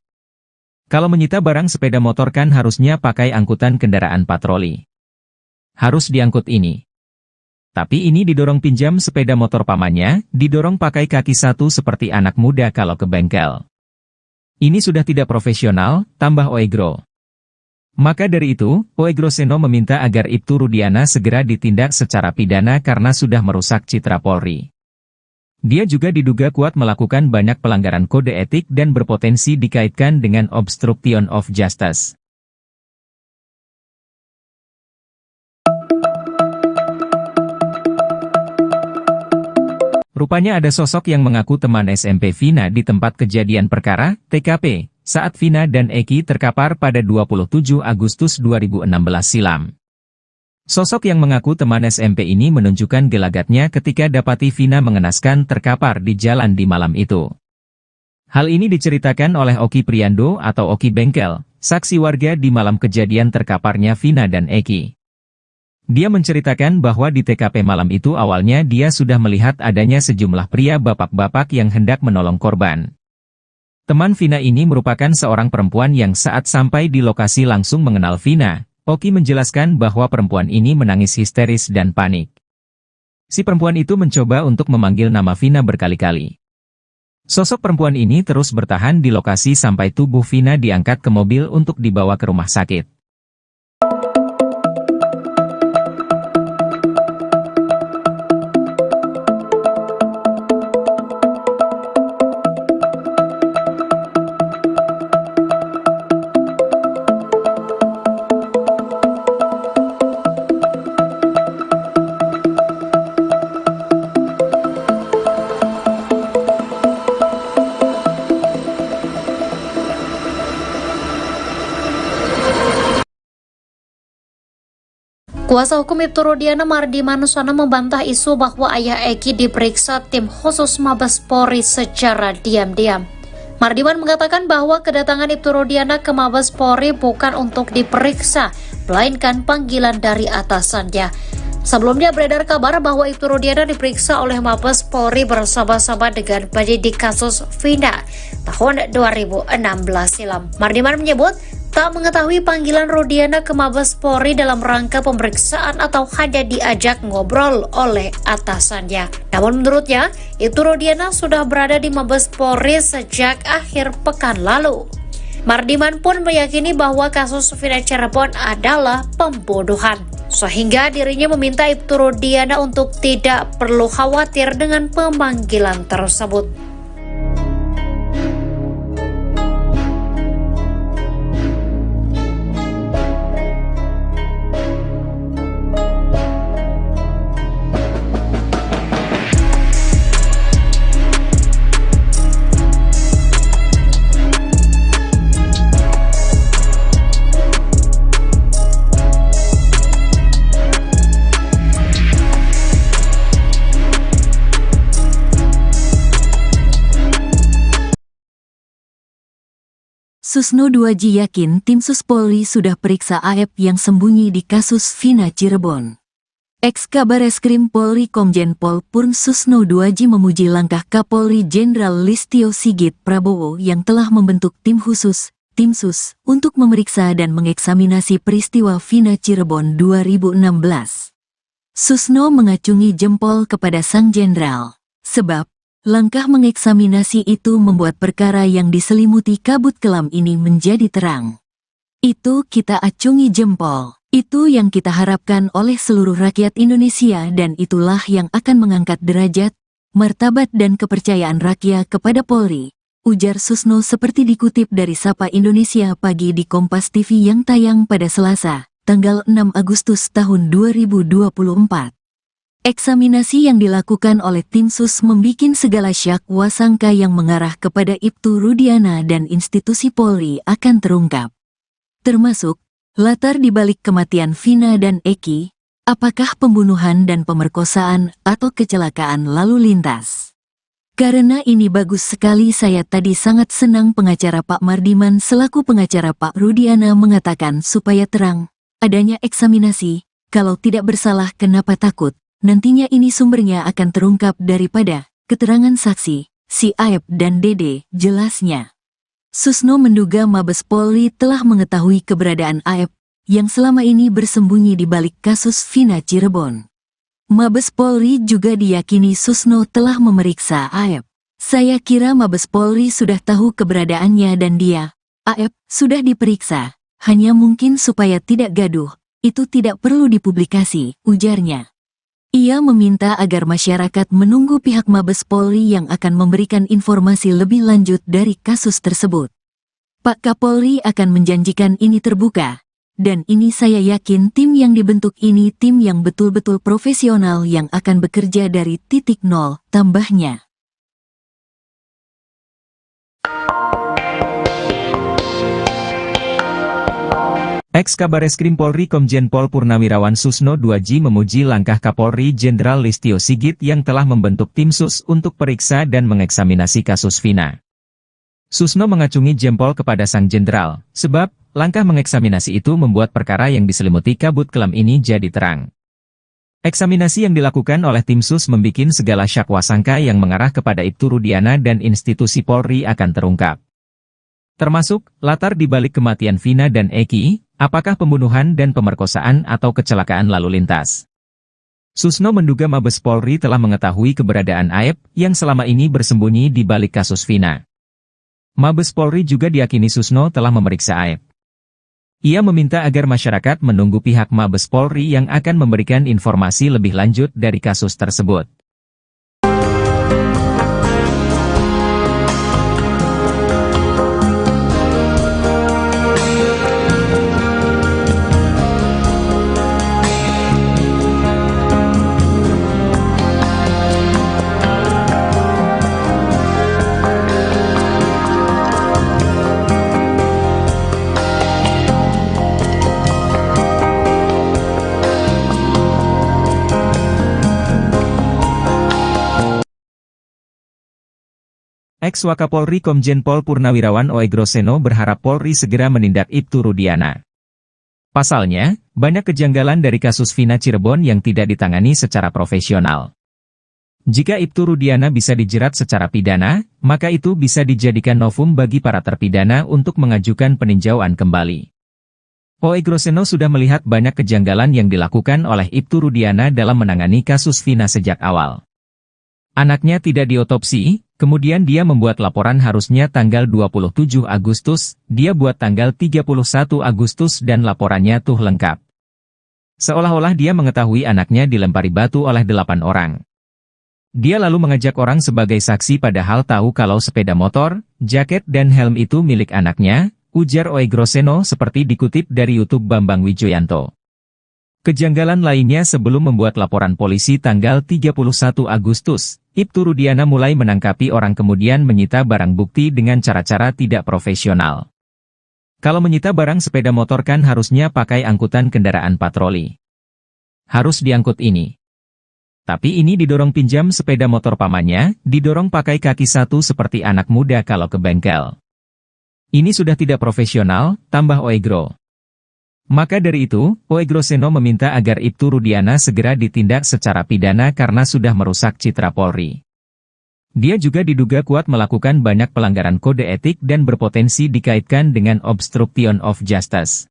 Kalau menyita barang sepeda motor kan harusnya pakai angkutan kendaraan patroli. Harus diangkut ini. Tapi ini didorong pinjam sepeda motor pamannya, didorong pakai kaki satu seperti anak muda kalau ke bengkel. Ini sudah tidak profesional, tambah Oegro. Maka dari itu, Oegroseno meminta agar Ibtu Rudiana segera ditindak secara pidana karena sudah merusak citra Polri. Dia juga diduga kuat melakukan banyak pelanggaran kode etik dan berpotensi dikaitkan dengan obstruction of justice. Rupanya ada sosok yang mengaku teman SMP Vina di tempat kejadian perkara, TKP, saat Vina dan Eki terkapar pada 27 Agustus 2016 silam. Sosok yang mengaku teman SMP ini menunjukkan gelagatnya ketika dapati Vina mengenaskan terkapar di jalan di malam itu. Hal ini diceritakan oleh Oki Priando atau Oki Bengkel, saksi warga di malam kejadian terkaparnya Vina dan Eki. Dia menceritakan bahwa di TKP malam itu awalnya dia sudah melihat adanya sejumlah pria bapak-bapak yang hendak menolong korban. Teman Vina ini merupakan seorang perempuan yang saat sampai di lokasi langsung mengenal Vina. Oki menjelaskan bahwa perempuan ini menangis histeris dan panik. Si perempuan itu mencoba untuk memanggil nama Vina berkali-kali. Sosok perempuan ini terus bertahan di lokasi sampai tubuh Vina diangkat ke mobil untuk dibawa ke rumah sakit. Kuasa hukum Ibtu Rudiana Mardi Manusana membantah isu bahwa ayah Eki diperiksa tim khusus Mabes Polri secara diam-diam. Mardiman mengatakan bahwa kedatangan Ibtu Rudiana ke Mabes Polri bukan untuk diperiksa, melainkan panggilan dari atasannya. Sebelumnya beredar kabar bahwa Ibtu Rudiana diperiksa oleh Mabes Polri bersama-sama dengan penyidik kasus Vina tahun 2016 silam. Mardiman menyebut tak mengetahui panggilan Rudiana ke Mabes Polri dalam rangka pemeriksaan atau hanya diajak ngobrol oleh atasannya. Namun menurutnya, Ibtu Rudiana sudah berada di Mabes Polri sejak akhir pekan lalu. Mardiman pun meyakini bahwa kasus Vina Cirebon adalah pembunuhan, sehingga dirinya meminta Ibtu Rudiana untuk tidak perlu khawatir dengan pemanggilan tersebut. Susno 2J yakin tim Sus Polri sudah periksa AF yang sembunyi di kasus Vina Cirebon. Ex-Kabareskrim Polri Komjen Pol Purn Susno 2J memuji langkah Kapolri Jenderal Listio Sigit Prabowo yang telah membentuk tim khusus, Tim Sus, untuk memeriksa dan mengeksaminasi peristiwa Vina Cirebon 2016. Susno mengacungi jempol kepada sang jenderal, sebab langkah mengeksaminasi itu membuat perkara yang diselimuti kabut kelam ini menjadi terang. Itu kita acungi jempol. Itu yang kita harapkan oleh seluruh rakyat Indonesia dan itulah yang akan mengangkat derajat, martabat dan kepercayaan rakyat kepada Polri, ujar Susno seperti dikutip dari Sapa Indonesia Pagi di Kompas TV yang tayang pada Selasa, tanggal 6 Agustus tahun 2024. Eksaminasi yang dilakukan oleh tim Sus membikin segala syak wasangka yang mengarah kepada Ibtu Rudiana dan institusi Polri akan terungkap. Termasuk, latar dibalik kematian Vina dan Eki, apakah pembunuhan dan pemerkosaan atau kecelakaan lalu lintas. Karena ini bagus sekali saya tadi sangat senang pengacara Pak Mardiman selaku pengacara Pak Rudiana mengatakan supaya terang, adanya eksaminasi, kalau tidak bersalah kenapa takut. Nantinya ini sumbernya akan terungkap daripada keterangan saksi, si Aep dan Dede, jelasnya. Susno menduga Mabes Polri telah mengetahui keberadaan Aep yang selama ini bersembunyi di balik kasus Vina Cirebon. Mabes Polri juga diyakini Susno telah memeriksa Aep. Saya kira Mabes Polri sudah tahu keberadaannya dan dia, Aep, sudah diperiksa, hanya mungkin supaya tidak gaduh, itu tidak perlu dipublikasi, ujarnya. Ia meminta agar masyarakat menunggu pihak Mabes Polri yang akan memberikan informasi lebih lanjut dari kasus tersebut. Pak Kapolri akan menjanjikan ini terbuka, dan ini saya yakin tim yang dibentuk ini tim yang betul-betul profesional yang akan bekerja dari titik nol, tambahnya. Ex-Kabareskrim Polri Komjen Pol Purnawirawan Susno 2J memuji langkah Kapolri Jenderal Listio Sigit yang telah membentuk tim sus untuk periksa dan mengeksaminasi kasus Vina. Susno mengacungi jempol kepada sang jenderal, sebab langkah mengeksaminasi itu membuat perkara yang diselimuti kabut kelam ini jadi terang. Eksaminasi yang dilakukan oleh tim sus membikin segala syak wasangka yang mengarah kepada Ibtu Rudiana dan institusi Polri akan terungkap. Termasuk, latar dibalik kematian Vina dan Eki, apakah pembunuhan dan pemerkosaan atau kecelakaan lalu lintas. Susno menduga Mabes Polri telah mengetahui keberadaan Aep yang selama ini bersembunyi di balik kasus Vina. Mabes Polri juga diyakini Susno telah memeriksa Aep. Ia meminta agar masyarakat menunggu pihak Mabes Polri yang akan memberikan informasi lebih lanjut dari kasus tersebut. Ex-Wakapolri Komjen Pol Purnawirawan Oegroseno berharap Polri segera menindak Ibtu Rudiana. Pasalnya, banyak kejanggalan dari kasus Vina Cirebon yang tidak ditangani secara profesional. Jika Ibtu Rudiana bisa dijerat secara pidana, maka itu bisa dijadikan novum bagi para terpidana untuk mengajukan peninjauan kembali. Oegroseno sudah melihat banyak kejanggalan yang dilakukan oleh Ibtu Rudiana dalam menangani kasus Vina sejak awal. Anaknya tidak diotopsi, kemudian dia membuat laporan harusnya tanggal 27 Agustus, dia buat tanggal 31 Agustus dan laporannya tuh lengkap. Seolah-olah dia mengetahui anaknya dilempari batu oleh 8 orang. Dia lalu mengajak orang sebagai saksi padahal tahu kalau sepeda motor, jaket dan helm itu milik anaknya, ujar Oegroseno seperti dikutip dari YouTube Bambang Wijoyanto. Kejanggalan lainnya sebelum membuat laporan polisi tanggal 31 Agustus, Ibtu Rudiana mulai menangkapi orang kemudian menyita barang bukti dengan cara-cara tidak profesional. Kalau menyita barang sepeda motor kan harusnya pakai angkutan kendaraan patroli. Harus diangkut ini. Tapi ini didorong pinjam sepeda motor pamannya, didorong pakai kaki satu seperti anak muda kalau ke bengkel. Ini sudah tidak profesional, tambah Oegro. Maka dari itu, Oegroseno meminta agar Ibtu Rudiana segera ditindak secara pidana karena sudah merusak citra Polri. Dia juga diduga kuat melakukan banyak pelanggaran kode etik dan berpotensi dikaitkan dengan obstruction of justice.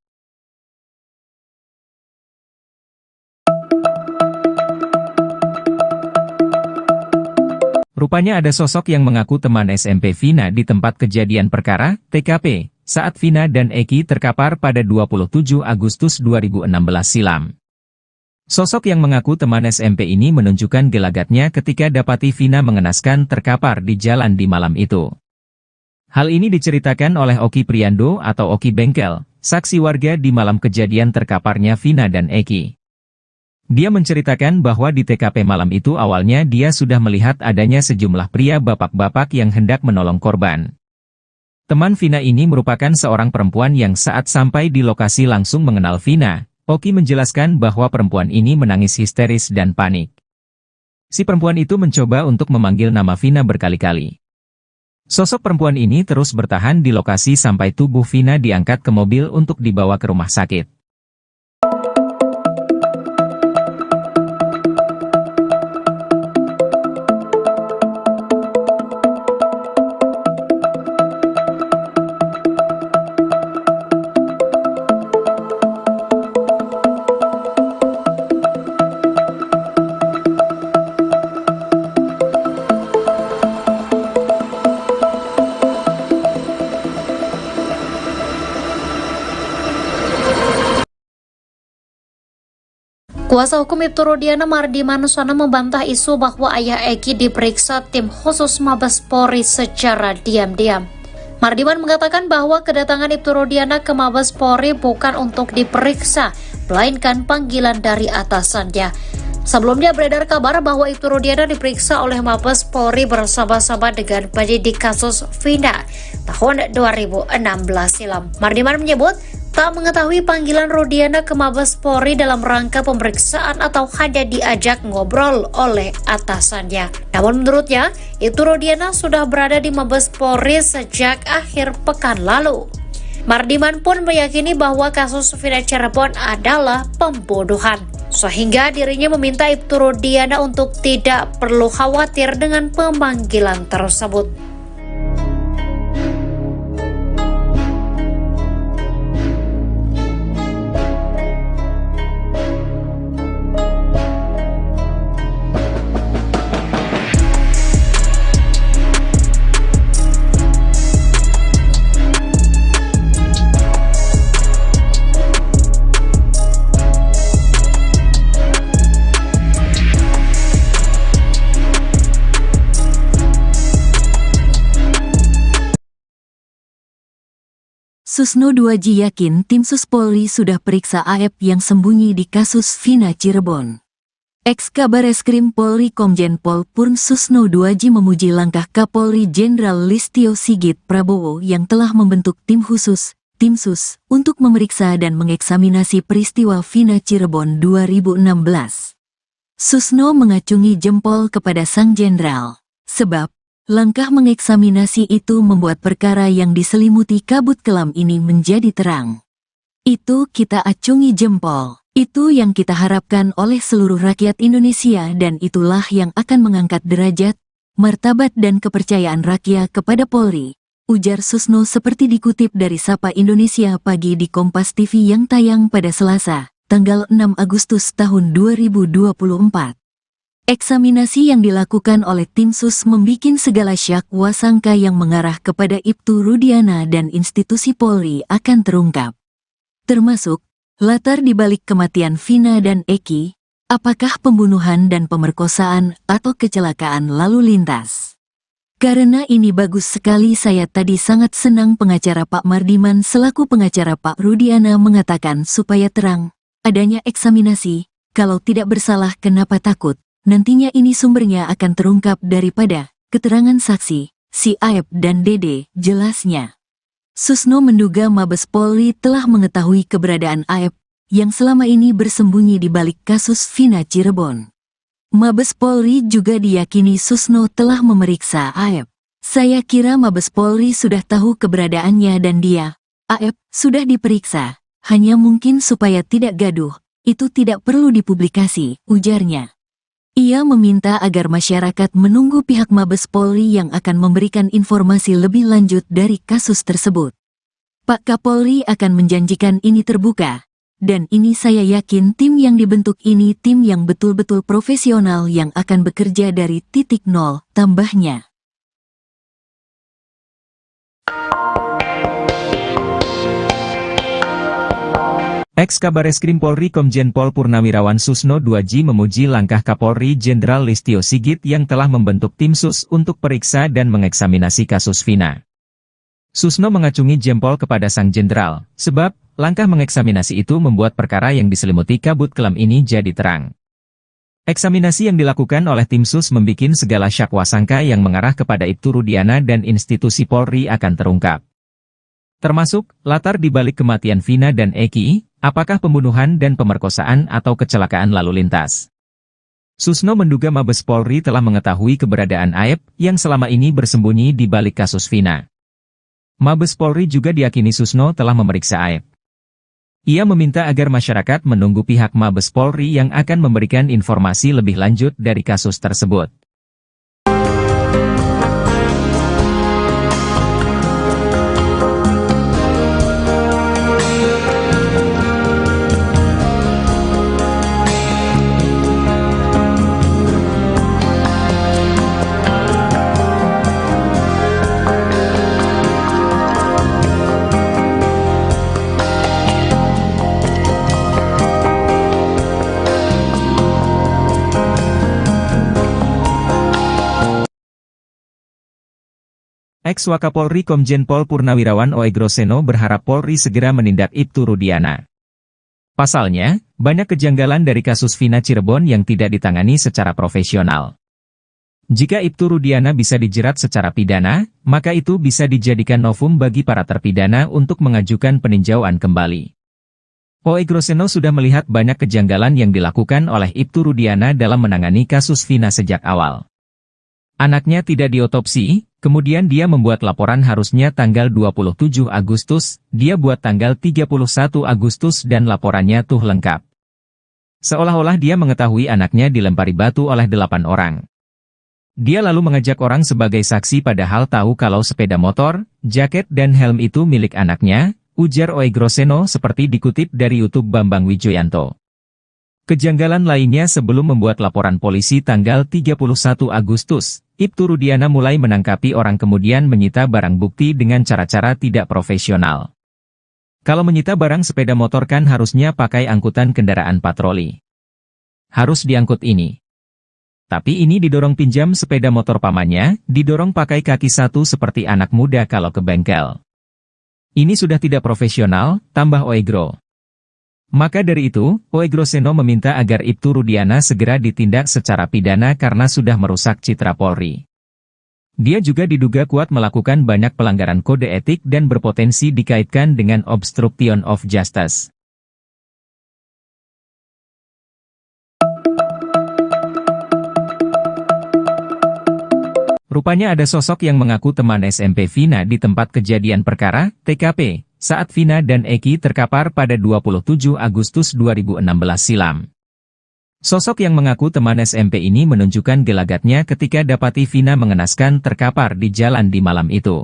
Rupanya ada sosok yang mengaku teman SMP Vina di tempat kejadian perkara, TKP, saat Vina dan Eki terkapar pada 27 Agustus 2016 silam. Sosok yang mengaku teman SMP ini menunjukkan gelagatnya ketika dapati Vina mengenaskan terkapar di jalan di malam itu. Hal ini diceritakan oleh Oki Priando atau Oki Bengkel, saksi warga di malam kejadian terkaparnya Vina dan Eki. Dia menceritakan bahwa di TKP malam itu awalnya dia sudah melihat adanya sejumlah pria bapak-bapak yang hendak menolong korban. Teman Vina ini merupakan seorang perempuan yang saat sampai di lokasi langsung mengenal Vina. Oki menjelaskan bahwa perempuan ini menangis histeris dan panik. Si perempuan itu mencoba untuk memanggil nama Vina berkali-kali. Sosok perempuan ini terus bertahan di lokasi sampai tubuh Vina diangkat ke mobil untuk dibawa ke rumah sakit. Kuasa hukum Ibtu Rudiana Mardi Manuswana membantah isu bahwa ayah Eki diperiksa tim khusus Mabes Polri secara diam-diam. Mardiman mengatakan bahwa kedatangan Ibtu Rudiana ke Mabes Polri bukan untuk diperiksa, melainkan panggilan dari atasannya. Sebelumnya beredar kabar bahwa Ibtu Rudiana diperiksa oleh Mabes Polri bersama-sama dengan penyidik kasus Vina tahun 2016 silam. Mardiman menyebut tak mengetahui panggilan Rudiana ke Mabes Polri dalam rangka pemeriksaan atau hanya diajak ngobrol oleh atasannya. Namun menurutnya, Ibtu Rudiana sudah berada di Mabes Polri sejak akhir pekan lalu. Mardiman pun meyakini bahwa kasus Vina Cirebon adalah pembunuhan, sehingga dirinya meminta Ibtu Rudiana untuk tidak perlu khawatir dengan pemanggilan tersebut. Susno 2J yakin tim Sus Polri sudah periksa AF yang sembunyi di kasus Vina Cirebon. Ex-Kabareskrim Polri Komjen Pol Purn Susno 2J memuji langkah Kapolri Jenderal Listio Sigit Prabowo yang telah membentuk tim khusus, tim Sus, untuk memeriksa dan mengeksaminasi peristiwa Vina Cirebon 2016. Susno mengacungi jempol kepada sang jenderal, sebab Langkah mengeksaminasi itu membuat perkara yang diselimuti kabut kelam ini menjadi terang. Itu kita acungi jempol. Itu yang kita harapkan oleh seluruh rakyat Indonesia dan itulah yang akan mengangkat derajat, martabat dan kepercayaan rakyat kepada Polri, ujar Susno seperti dikutip dari Sapa Indonesia Pagi di Kompas TV yang tayang pada Selasa, tanggal 6 Agustus tahun 2024. Eksaminasi yang dilakukan oleh tim sus membikin segala syak wasangka yang mengarah kepada Ibtu Rudiana dan institusi Polri akan terungkap. Termasuk, latar dibalik kematian Vina dan Eki, apakah pembunuhan dan pemerkosaan atau kecelakaan lalu lintas. Karena ini bagus sekali saya tadi sangat senang pengacara Pak Mardiman selaku pengacara Pak Rudiana mengatakan supaya terang, adanya eksaminasi, kalau tidak bersalah kenapa takut. Nantinya ini sumbernya akan terungkap daripada keterangan saksi, si Aep dan Dede, jelasnya. Susno menduga Mabes Polri telah mengetahui keberadaan Aep, yang selama ini bersembunyi di balik kasus Vina Cirebon. Mabes Polri juga diyakini Susno telah memeriksa Aep. Saya kira Mabes Polri sudah tahu keberadaannya dan dia, Aep, sudah diperiksa, hanya mungkin supaya tidak gaduh, itu tidak perlu dipublikasi, ujarnya. Ia meminta agar masyarakat menunggu pihak Mabes Polri yang akan memberikan informasi lebih lanjut dari kasus tersebut. Pak Kapolri akan menjanjikan ini terbuka, dan ini saya yakin tim yang dibentuk ini tim yang betul-betul profesional yang akan bekerja dari titik nol, tambahnya. Ex-Kabareskrim Polri Komjen Pol Purnawirawan Susno 2J memuji langkah Kapolri Jenderal Listio Sigit yang telah membentuk tim sus untuk periksa dan mengeksaminasi kasus Vina. Susno mengacungi jempol kepada sang jenderal, sebab langkah mengeksaminasi itu membuat perkara yang diselimuti kabut kelam ini jadi terang. Eksaminasi yang dilakukan oleh tim sus membikin segala syak wasangka yang mengarah kepada Ibtu Rudiana dan institusi Polri akan terungkap. Termasuk, latar dibalik kematian Vina dan Eki, apakah pembunuhan dan pemerkosaan atau kecelakaan lalu lintas. Susno menduga Mabes Polri telah mengetahui keberadaan Aep yang selama ini bersembunyi di balik kasus Vina. Mabes Polri juga diyakini Susno telah memeriksa Aep. Ia meminta agar masyarakat menunggu pihak Mabes Polri yang akan memberikan informasi lebih lanjut dari kasus tersebut. Ex-Wakapolri Komjen Pol Purnawirawan Oegroseno berharap Polri segera menindak Ibtu Rudiana. Pasalnya, banyak kejanggalan dari kasus Vina Cirebon yang tidak ditangani secara profesional. Jika Ibtu Rudiana bisa dijerat secara pidana, maka itu bisa dijadikan novum bagi para terpidana untuk mengajukan peninjauan kembali. Oegroseno sudah melihat banyak kejanggalan yang dilakukan oleh Ibtu Rudiana dalam menangani kasus Vina sejak awal. Anaknya tidak diotopsi, kemudian dia membuat laporan harusnya tanggal 27 Agustus, dia buat tanggal 31 Agustus dan laporannya tuh lengkap. Seolah-olah dia mengetahui anaknya dilempari batu oleh 8 orang. Dia lalu mengajak orang sebagai saksi padahal tahu kalau sepeda motor, jaket dan helm itu milik anaknya, ujar Oegroseno seperti dikutip dari YouTube Bambang Wijoyanto. Kejanggalan lainnya sebelum membuat laporan polisi tanggal 31 Agustus, Ibtu Rudiana mulai menangkapi orang kemudian menyita barang bukti dengan cara-cara tidak profesional. Kalau menyita barang sepeda motor kan harusnya pakai angkutan kendaraan patroli. Harus diangkut ini. Tapi ini didorong pinjam sepeda motor pamannya, didorong pakai kaki satu seperti anak muda kalau ke bengkel. Ini sudah tidak profesional, tambah Oegro. Maka dari itu, Oegroseno meminta agar Ibtu Rudiana segera ditindak secara pidana karena sudah merusak citra Polri. Dia juga diduga kuat melakukan banyak pelanggaran kode etik dan berpotensi dikaitkan dengan obstruction of justice. Rupanya ada sosok yang mengaku teman SMP Vina di tempat kejadian perkara, TKP, saat Vina dan Eki terkapar pada 27 Agustus 2016 silam. Sosok yang mengaku teman SMP ini menunjukkan gelagatnya ketika dapati Vina mengenaskan terkapar di jalan di malam itu.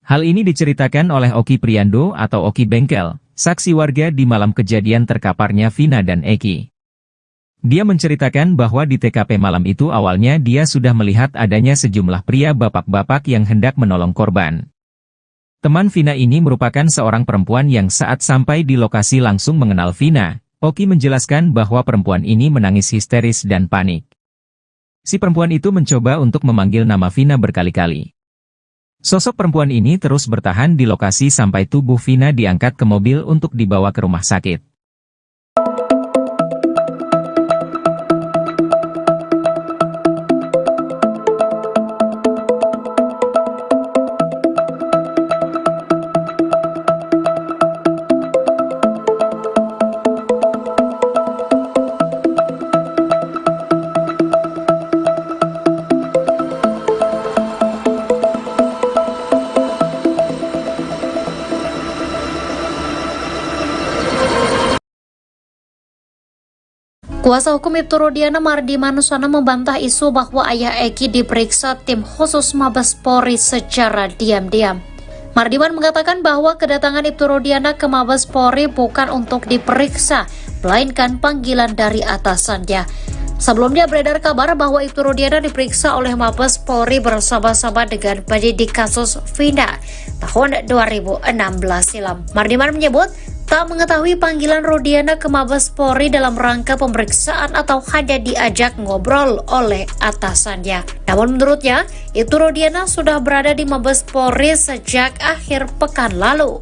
Hal ini diceritakan oleh Oki Priando atau Oki Bengkel, saksi warga di malam kejadian terkaparnya Vina dan Eki. Dia menceritakan bahwa di TKP malam itu awalnya dia sudah melihat adanya sejumlah pria bapak-bapak yang hendak menolong korban. Teman Vina ini merupakan seorang perempuan yang saat sampai di lokasi langsung mengenal Vina. Oki menjelaskan bahwa perempuan ini menangis histeris dan panik. Si perempuan itu mencoba untuk memanggil nama Vina berkali-kali. Sosok perempuan ini terus bertahan di lokasi sampai tubuh Vina diangkat ke mobil untuk dibawa ke rumah sakit. Kuasa hukum Ibtu Rudiana Mardi Manusana membantah isu bahwa ayah Eki diperiksa tim khusus Mabes Polri secara diam-diam. Mardiman mengatakan bahwa kedatangan Ibtu Rudiana ke Mabes Polri bukan untuk diperiksa, melainkan panggilan dari atasannya. Sebelumnya beredar kabar bahwa Ibtu Rudiana diperiksa oleh Mabes Polri bersama-sama dengan penyidik kasus Vina tahun 2016 silam. Mardiman menyebut tak mengetahui panggilan Rudiana ke Mabes Polri dalam rangka pemeriksaan atau hanya diajak ngobrol oleh atasannya. Namun menurutnya, Ibtu Rudiana sudah berada di Mabes Polri sejak akhir pekan lalu.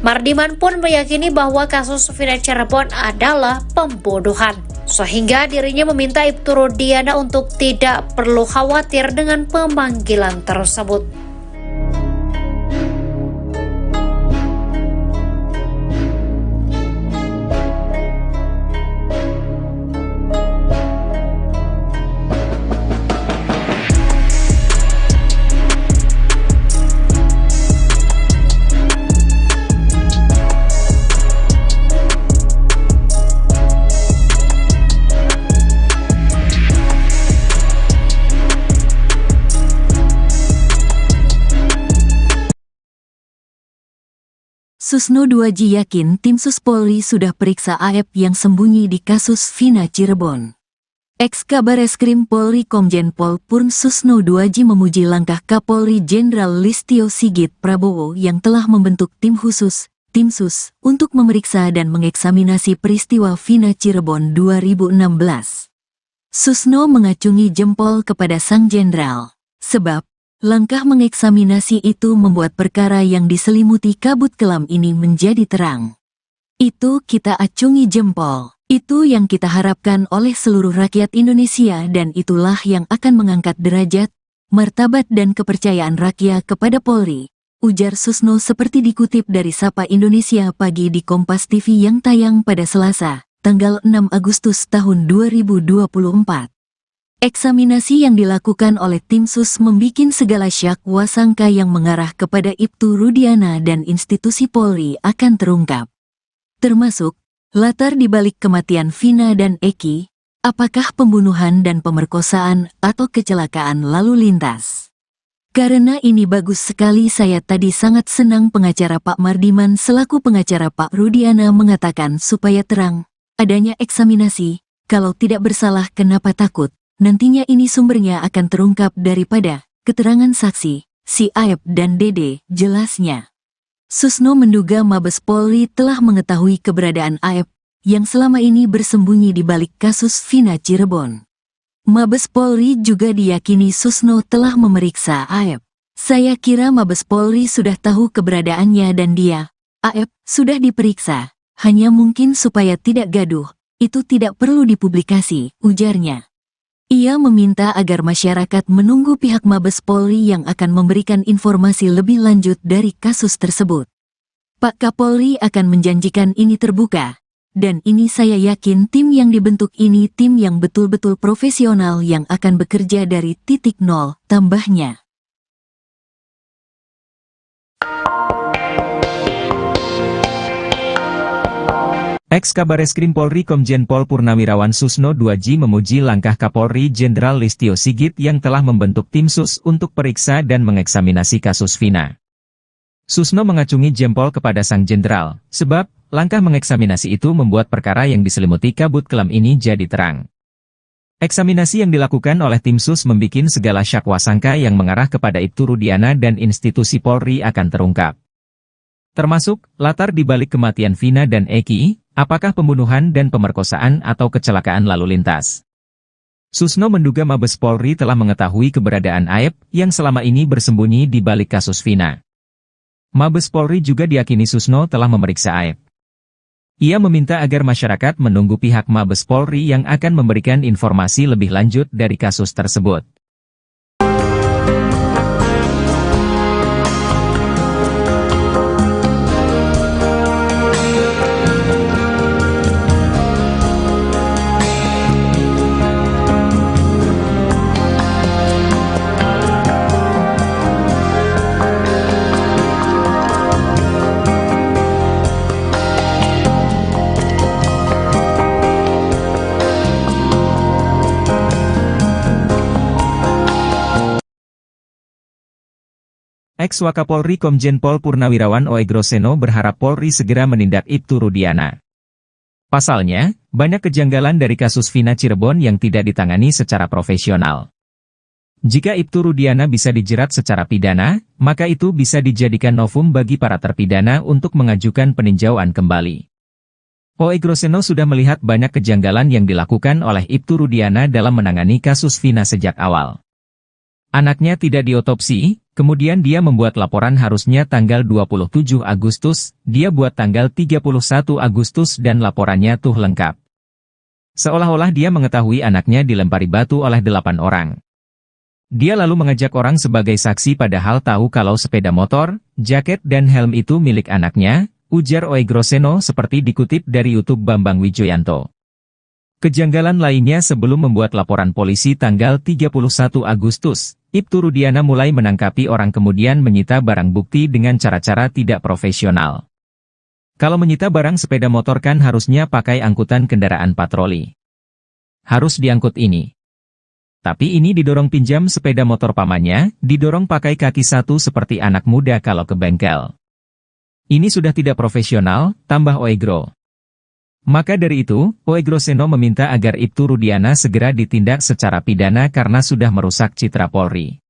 Mardiman pun meyakini bahwa kasus Vina Cirebon adalah pembunuhan, sehingga dirinya meminta Ibtu Rudiana untuk tidak perlu khawatir dengan pemanggilan tersebut. Susno 2J yakin tim Sus Polri sudah periksa AF yang sembunyi di kasus Vina Cirebon. Ex-Kabareskrim Polri Komjen Pol Purn Susno 2J memuji langkah Kapolri Jenderal Listio Sigit Prabowo yang telah membentuk tim khusus, tim Sus, untuk memeriksa dan mengeksaminasi peristiwa Vina Cirebon 2016. Susno mengacungi jempol kepada sang jenderal, sebab langkah mengeksaminasi itu membuat perkara yang diselimuti kabut kelam ini menjadi terang. Itu kita acungi jempol. Itu yang kita harapkan oleh seluruh rakyat Indonesia dan itulah yang akan mengangkat derajat, martabat dan kepercayaan rakyat kepada Polri, ujar Susno seperti dikutip dari Sapa Indonesia Pagi di Kompas TV yang tayang pada Selasa, tanggal 6 Agustus tahun 2024. Eksaminasi yang dilakukan oleh tim Sus membikin segala syak wasangka yang mengarah kepada Ibtu Rudiana dan institusi Polri akan terungkap. Termasuk, latar dibalik kematian Vina dan Eki, apakah pembunuhan dan pemerkosaan atau kecelakaan lalu lintas. Karena ini bagus sekali saya tadi sangat senang pengacara Pak Mardiman selaku pengacara Pak Rudiana mengatakan supaya terang, adanya eksaminasi, kalau tidak bersalah kenapa takut. Nantinya ini sumbernya akan terungkap daripada keterangan saksi, si Aep dan Dede, jelasnya. Susno menduga Mabes Polri telah mengetahui keberadaan Aep, yang selama ini bersembunyi di balik kasus Vina Cirebon. Mabes Polri juga diyakini Susno telah memeriksa Aep. Saya kira Mabes Polri sudah tahu keberadaannya dan dia, Aep, sudah diperiksa, hanya mungkin supaya tidak gaduh, itu tidak perlu dipublikasi, ujarnya. Ia meminta agar masyarakat menunggu pihak Mabes Polri yang akan memberikan informasi lebih lanjut dari kasus tersebut. Pak Kapolri akan menjanjikan ini terbuka, Dan ini saya yakin tim yang dibentuk ini tim yang betul-betul profesional yang akan bekerja dari titik nol, tambahnya. Ex-Kabareskrim Polri Komjen Pol Purnawirawan Susno 2J memuji langkah Kapolri Jenderal Listio Sigit yang telah membentuk tim sus untuk periksa dan mengeksaminasi kasus Vina. Susno mengacungi jempol kepada sang jenderal, sebab langkah mengeksaminasi itu membuat perkara yang diselimuti kabut kelam ini jadi terang. Eksaminasi yang dilakukan oleh tim sus membikin segala sangka yang mengarah kepada Ibtu Rudiana dan institusi Polri akan terungkap. Termasuk, latar dibalik kematian Vina dan Eki, apakah pembunuhan dan pemerkosaan atau kecelakaan lalu lintas. Susno menduga Mabes Polri telah mengetahui keberadaan Aep yang selama ini bersembunyi di balik kasus Vina. Mabes Polri juga diyakini Susno telah memeriksa Aep. Ia meminta agar masyarakat menunggu pihak Mabes Polri yang akan memberikan informasi lebih lanjut dari kasus tersebut. Ex-Wakapolri Komjen Pol Purnawirawan Oegroseno berharap Polri segera menindak Ibtu Rudiana. Pasalnya, banyak kejanggalan dari kasus Vina Cirebon yang tidak ditangani secara profesional. Jika Ibtu Rudiana bisa dijerat secara pidana, maka itu bisa dijadikan novum bagi para terpidana untuk mengajukan peninjauan kembali. Oegroseno sudah melihat banyak kejanggalan yang dilakukan oleh Ibtu Rudiana dalam menangani kasus Vina sejak awal. Anaknya tidak diotopsi, kemudian dia membuat laporan harusnya tanggal 27 Agustus, dia buat tanggal 31 Agustus dan laporannya tuh lengkap. Seolah-olah dia mengetahui anaknya dilempari batu oleh 8 orang. Dia lalu mengajak orang sebagai saksi padahal tahu kalau sepeda motor, jaket dan helm itu milik anaknya, ujar Oegroseno seperti dikutip dari YouTube Bambang Wijoyanto. Kejanggalan lainnya sebelum membuat laporan polisi tanggal 31 Agustus, Ibtu Rudiana mulai menangkapi orang kemudian menyita barang bukti dengan cara-cara tidak profesional. Kalau menyita barang sepeda motor kan harusnya pakai angkutan kendaraan patroli. Harus diangkut ini. Tapi ini didorong pinjam sepeda motor pamannya, didorong pakai kaki satu seperti anak muda kalau ke bengkel. Ini sudah tidak profesional, tambah Oegro. Maka dari itu, Oegroseno meminta agar Ibtu Rudiana segera ditindak secara pidana karena sudah merusak citra Polri.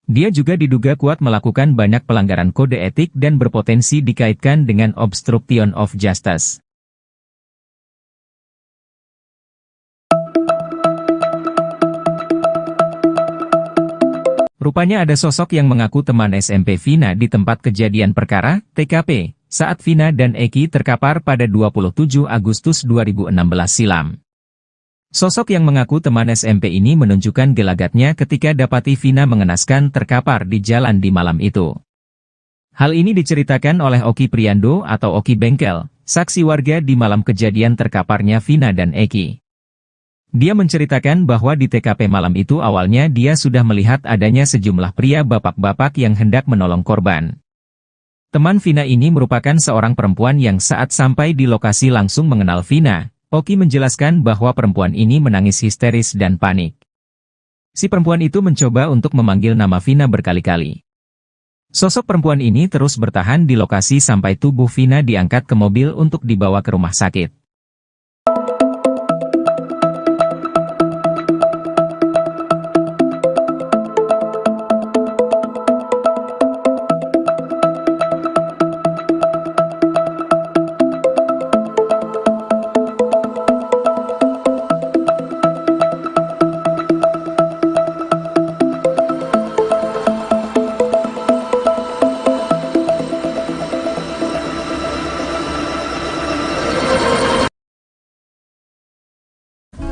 Dia juga diduga kuat melakukan banyak pelanggaran kode etik dan berpotensi dikaitkan dengan obstruction of justice. Rupanya ada sosok yang mengaku teman SMP Vina di tempat kejadian perkara, TKP. Saat Vina dan Eki terkapar pada 27 Agustus 2016 silam. Sosok yang mengaku teman SMP ini menunjukkan gelagatnya ketika dapati Vina mengenaskan terkapar di jalan di malam itu. Hal ini diceritakan oleh Oki Priando atau Oki Bengkel, saksi warga di malam kejadian terkaparnya Vina dan Eki. Dia menceritakan bahwa di TKP malam itu awalnya dia sudah melihat adanya sejumlah pria bapak-bapak yang hendak menolong korban. Teman Vina ini merupakan seorang perempuan yang saat sampai di lokasi langsung mengenal Vina. Oki menjelaskan bahwa perempuan ini menangis histeris dan panik. Si perempuan itu mencoba untuk memanggil nama Vina berkali-kali. Sosok perempuan ini terus bertahan di lokasi sampai tubuh Vina diangkat ke mobil untuk dibawa ke rumah sakit.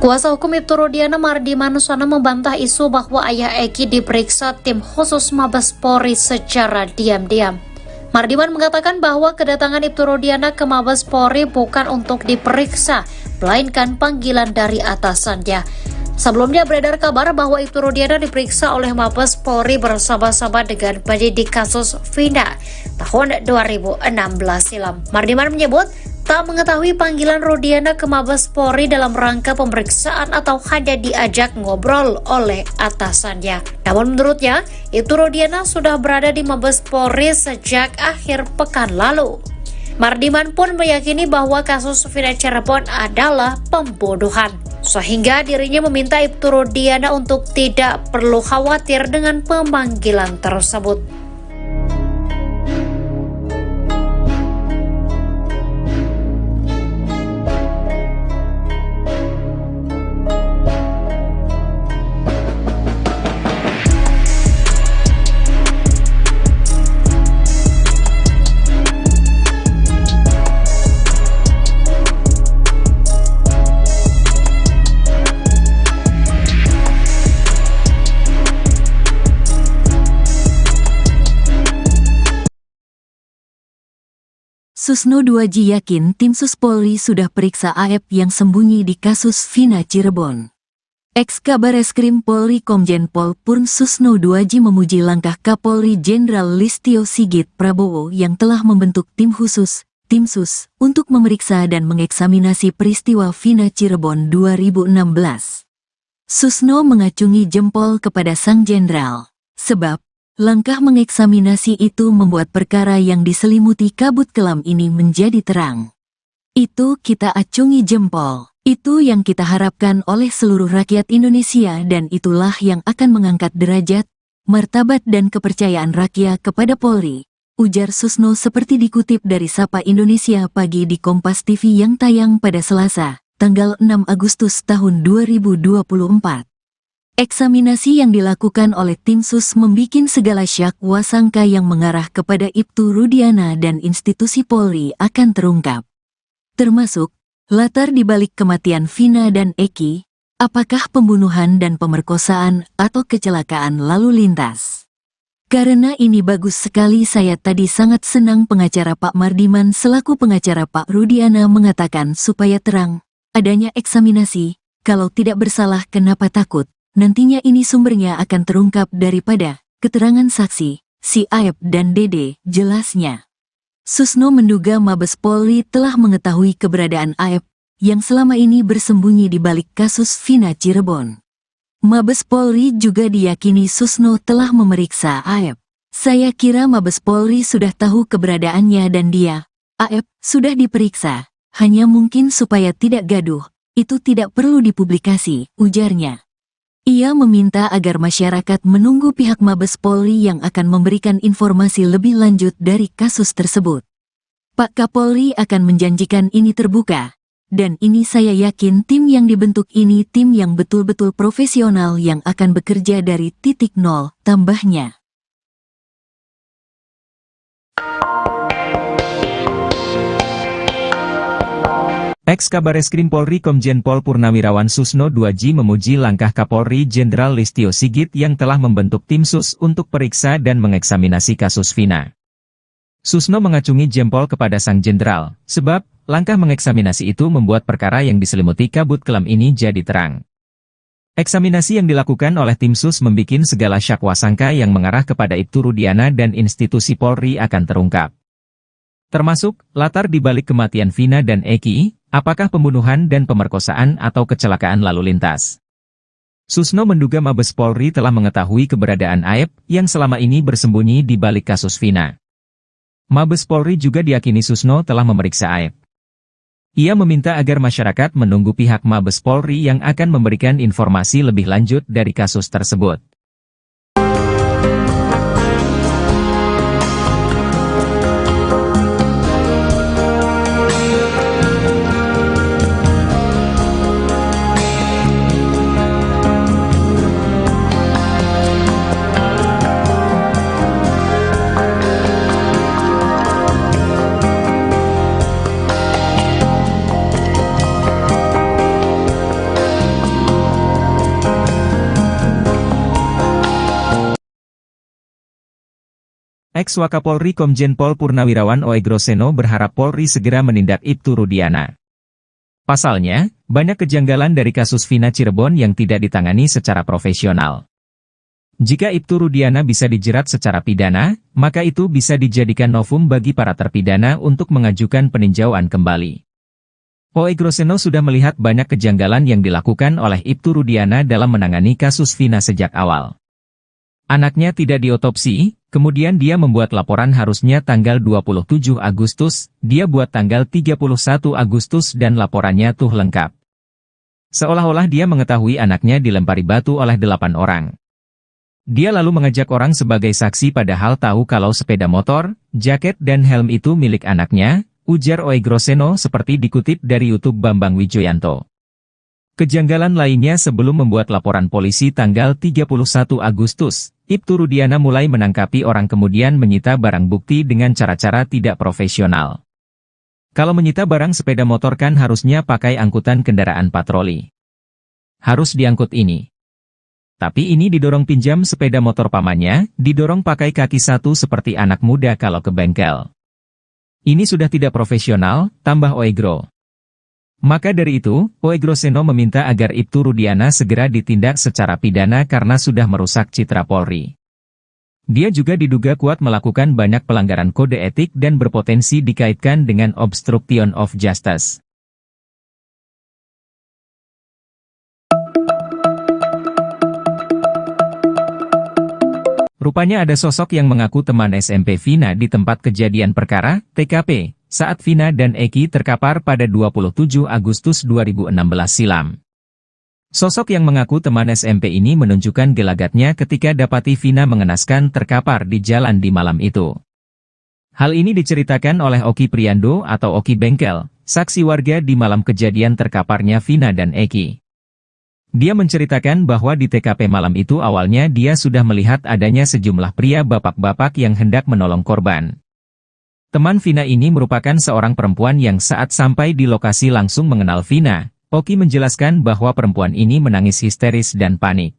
Kuasa hukum Ibtu Rudiana Mardi Manusana membantah isu bahwa ayah Eki diperiksa tim khusus Mabes Polri secara diam-diam. Mardiman mengatakan bahwa kedatangan Ibtu Rudiana ke Mabes Polri bukan untuk diperiksa, melainkan panggilan dari atasannya. Sebelumnya beredar kabar bahwa Ibtu Rudiana diperiksa oleh Mabes Polri bersama-sama dengan penyidik kasus Vina tahun 2016 silam. Mardiman menyebut tak mengetahui panggilan Rudiana ke Mabes Polri dalam rangka pemeriksaan atau hanya diajak ngobrol oleh atasannya. Namun menurutnya, Ibtu Rudiana sudah berada di Mabes Polri sejak akhir pekan lalu. Mardiman pun meyakini bahwa kasus Vina Cirebon adalah pembunuhan, sehingga dirinya meminta Ibtu Rudiana untuk tidak perlu khawatir dengan pemanggilan tersebut. Susno 2J yakin tim Sus Polri sudah periksa AF yang sembunyi di kasus Vina Cirebon. Ex-Kabareskrim Polri Komjen Pol Purn Susno 2J memuji langkah Kapolri Jenderal Listio Sigit Prabowo yang telah membentuk tim khusus, tim Sus, untuk memeriksa dan mengeksaminasi peristiwa Vina Cirebon 2016. Susno mengacungi jempol kepada sang jenderal, sebab langkah mengeksaminasi itu membuat perkara yang diselimuti kabut kelam ini menjadi terang. Itu kita acungi jempol. Itu yang kita harapkan oleh seluruh rakyat Indonesia dan itulah yang akan mengangkat derajat, martabat dan kepercayaan rakyat kepada Polri, ujar Susno seperti dikutip dari Sapa Indonesia Pagi di Kompas TV yang tayang pada Selasa, tanggal 6 Agustus tahun 2024. Eksaminasi yang dilakukan oleh tim Sus membikin segala syak wasangka yang mengarah kepada Ibtu Rudiana dan institusi Polri akan terungkap. Termasuk, latar dibalik kematian Vina dan Eki, apakah pembunuhan dan pemerkosaan atau kecelakaan lalu lintas. Karena ini bagus sekali saya tadi sangat senang pengacara Pak Mardiman selaku pengacara Pak Rudiana mengatakan supaya terang, adanya eksaminasi, kalau tidak bersalah kenapa takut. Nantinya ini sumbernya akan terungkap daripada keterangan saksi, si Aep dan Dede, jelasnya. Susno menduga Mabes Polri telah mengetahui keberadaan Aep yang selama ini bersembunyi di balik kasus Vina Cirebon. Mabes Polri juga diyakini Susno telah memeriksa Aep. Saya kira Mabes Polri sudah tahu keberadaannya dan dia, Aep, sudah diperiksa, hanya mungkin supaya tidak gaduh, itu tidak perlu dipublikasi, ujarnya. Ia meminta agar masyarakat menunggu pihak Mabes Polri yang akan memberikan informasi lebih lanjut dari kasus tersebut. Pak Kapolri akan menjanjikan ini terbuka, dan ini saya yakin tim yang dibentuk ini tim yang betul-betul profesional yang akan bekerja dari titik nol, tambahnya. Ex-Kabareskrim Polri Komjen Pol Purnawirawan Susno 2J memuji langkah Kapolri Jenderal Listio Sigit yang telah membentuk tim Sus untuk periksa dan mengeksaminasi kasus Vina. Susno mengacungi jempol kepada sang jenderal, sebab langkah mengeksaminasi itu membuat perkara yang diselimuti kabut kelam ini jadi terang. Eksaminasi yang dilakukan oleh tim Sus membikin segala syak wasangka yang mengarah kepada Ibtu Rudiana dan institusi Polri akan terungkap. Termasuk, latar dibalik kematian Vina dan Eki, apakah pembunuhan dan pemerkosaan atau kecelakaan lalu lintas. Susno menduga Mabes Polri telah mengetahui keberadaan Aep yang selama ini bersembunyi di balik kasus Vina. Mabes Polri juga diyakini Susno telah memeriksa Aep. Ia meminta agar masyarakat menunggu pihak Mabes Polri yang akan memberikan informasi lebih lanjut dari kasus tersebut. Ex-Wakapolri Komjen Pol Purnawirawan Oegroseno berharap Polri segera menindak Ibtu Rudiana. Pasalnya, banyak kejanggalan dari kasus Vina Cirebon yang tidak ditangani secara profesional. Jika Ibtu Rudiana bisa dijerat secara pidana, maka itu bisa dijadikan novum bagi para terpidana untuk mengajukan peninjauan kembali. Oegroseno sudah melihat banyak kejanggalan yang dilakukan oleh Ibtu Rudiana dalam menangani kasus Vina sejak awal. Anaknya tidak diotopsi, kemudian dia membuat laporan harusnya tanggal 27 Agustus, dia buat tanggal 31 Agustus dan laporannya tuh lengkap. Seolah-olah dia mengetahui anaknya dilempari batu oleh 8 orang. Dia lalu mengajak orang sebagai saksi padahal tahu kalau sepeda motor, jaket dan helm itu milik anaknya, ujar Oegroseno seperti dikutip dari YouTube Bambang Wijoyanto. Kejanggalan lainnya sebelum membuat laporan polisi tanggal 31 Agustus, Ibtu Rudiana mulai menangkapi orang kemudian menyita barang bukti dengan cara-cara tidak profesional. Kalau menyita barang sepeda motor kan harusnya pakai angkutan kendaraan patroli. Harus diangkut ini. Tapi ini didorong pinjam sepeda motor pamannya, didorong pakai kaki satu seperti anak muda kalau ke bengkel. Ini sudah tidak profesional, tambah Oegro. Maka dari itu, Oegroseno meminta agar Ibtu Rudiana segera ditindak secara pidana karena sudah merusak citra Polri. Dia juga diduga kuat melakukan banyak pelanggaran kode etik dan berpotensi dikaitkan dengan obstruction of justice. Rupanya ada sosok yang mengaku teman SMP Vina di tempat kejadian perkara, TKP, saat Vina dan Eki terkapar pada 27 Agustus 2016 silam. Sosok yang mengaku teman SMP ini menunjukkan gelagatnya ketika dapati Vina mengenaskan terkapar di jalan di malam itu. Hal ini diceritakan oleh Oki Priando atau Oki Bengkel, saksi warga di malam kejadian terkaparnya Vina dan Eki. Dia menceritakan bahwa di TKP malam itu awalnya dia sudah melihat adanya sejumlah pria bapak-bapak yang hendak menolong korban. Teman Vina ini merupakan seorang perempuan yang saat sampai di lokasi langsung mengenal Vina. Oki menjelaskan bahwa perempuan ini menangis histeris dan panik.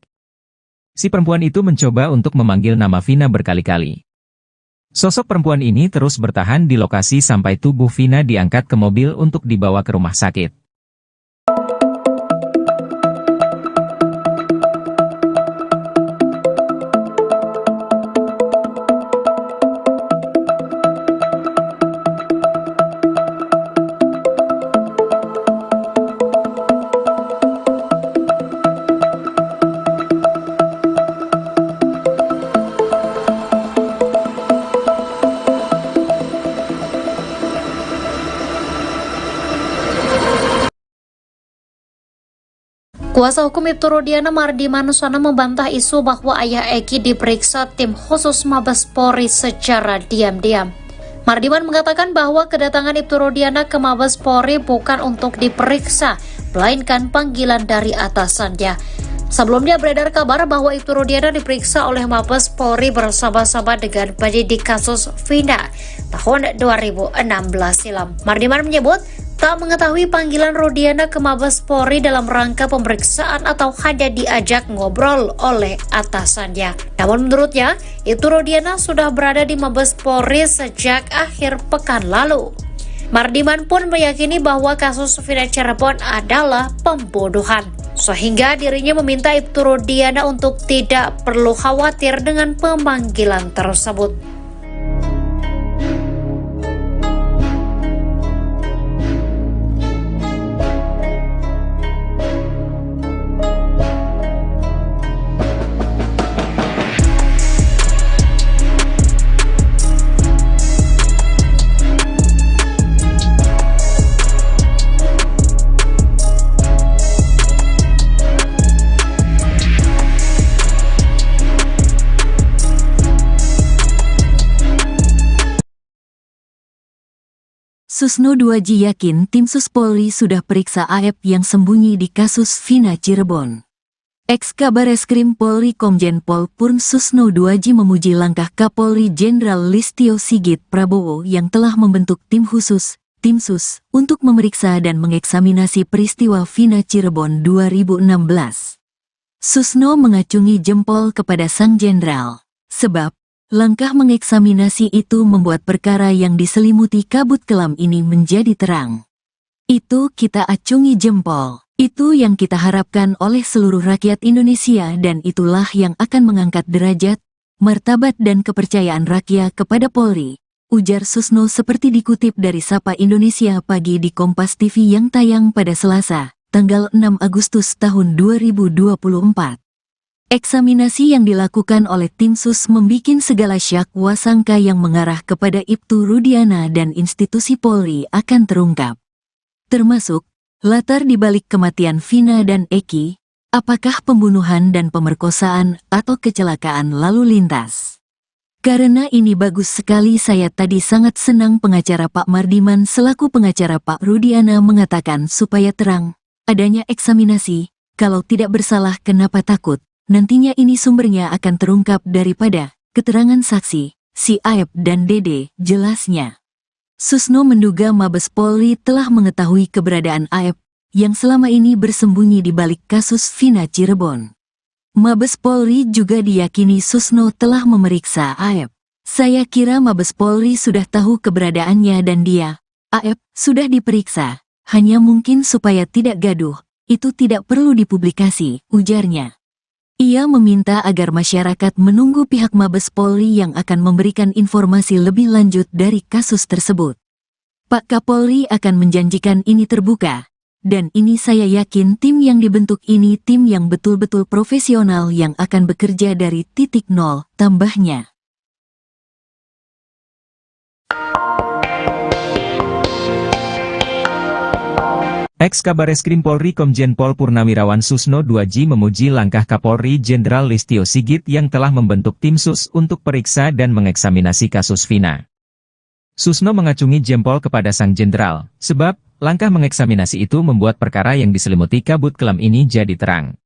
Si perempuan itu mencoba untuk memanggil nama Vina berkali-kali. Sosok perempuan ini terus bertahan di lokasi sampai tubuh Vina diangkat ke mobil untuk dibawa ke rumah sakit. Kuasa hukum Ibtu Rudiana Mardi Manusana membantah isu bahwa ayah Eki diperiksa tim khusus Mabes Polri secara diam-diam. Mardiman mengatakan bahwa kedatangan Ibtu Rudiana ke Mabes Polri bukan untuk diperiksa, melainkan panggilan dari atasannya. Sebelumnya beredar kabar bahwa Ibtu Rudiana diperiksa oleh Mabes Polri bersama-sama dengan penyidik kasus Vina tahun 2016 silam. Mardiman menyebut tak mengetahui panggilan Rudiana ke Mabes Polri dalam rangka pemeriksaan atau hanya diajak ngobrol oleh atasannya. Namun menurutnya, Ibtu Rudiana sudah berada di Mabes Polri sejak akhir pekan lalu. Mardiman pun meyakini bahwa kasus Vina Cirebon adalah pembunuhan, sehingga dirinya meminta Ibtu Rudiana untuk tidak perlu khawatir dengan pemanggilan tersebut. Susno 2J yakin tim Sus Polri sudah periksa AF yang sembunyi di kasus Vina Cirebon. Ex-Kabareskrim Polri Komjen Pol Purn Susno 2J memuji langkah Kapolri Jenderal Listio Sigit Prabowo yang telah membentuk tim khusus, tim Sus, untuk memeriksa dan mengeksaminasi peristiwa Vina Cirebon 2016. Susno mengacungi jempol kepada sang jenderal, sebab Langkah mengeksaminasi itu membuat perkara yang diselimuti kabut kelam ini menjadi terang. Itu kita acungi jempol. Itu yang kita harapkan oleh seluruh rakyat Indonesia dan itulah yang akan mengangkat derajat, martabat dan kepercayaan rakyat kepada Polri, ujar Susno seperti dikutip dari Sapa Indonesia Pagi di Kompas TV yang tayang pada Selasa, tanggal 6 Agustus tahun 2024. Eksaminasi yang dilakukan oleh tim sus membikin segala syak wasangka yang mengarah kepada Ibtu Rudiana dan institusi Polri akan terungkap. Termasuk, latar dibalik kematian Vina dan Eki, apakah pembunuhan dan pemerkosaan atau kecelakaan lalu lintas. Karena ini bagus sekali saya tadi sangat senang pengacara Pak Mardiman selaku pengacara Pak Rudiana mengatakan supaya terang, adanya eksaminasi, kalau tidak bersalah kenapa takut. Nantinya ini sumbernya akan terungkap daripada keterangan saksi, si Aep dan Dede, jelasnya. Susno menduga Mabes Polri telah mengetahui keberadaan Aep, yang selama ini bersembunyi di balik kasus Vina Cirebon. Mabes Polri juga diyakini Susno telah memeriksa Aep. Saya kira Mabes Polri sudah tahu keberadaannya dan dia, Aep, sudah diperiksa, hanya mungkin supaya tidak gaduh, itu tidak perlu dipublikasi, ujarnya. Ia meminta agar masyarakat menunggu pihak Mabes Polri yang akan memberikan informasi lebih lanjut dari kasus tersebut. Pak Kapolri akan menjanjikan ini terbuka, dan ini saya yakin tim yang dibentuk ini tim yang betul-betul profesional yang akan bekerja dari titik nol, tambahnya. Ex-Kabareskrim Polri Komjen Pol Purnawirawan Susno 2J memuji langkah Kapolri Jenderal Listio Sigit yang telah membentuk tim sus untuk periksa dan mengeksaminasi kasus Vina. Susno mengacungi jempol kepada sang jenderal, sebab langkah mengeksaminasi itu membuat perkara yang diselimuti kabut kelam ini jadi terang.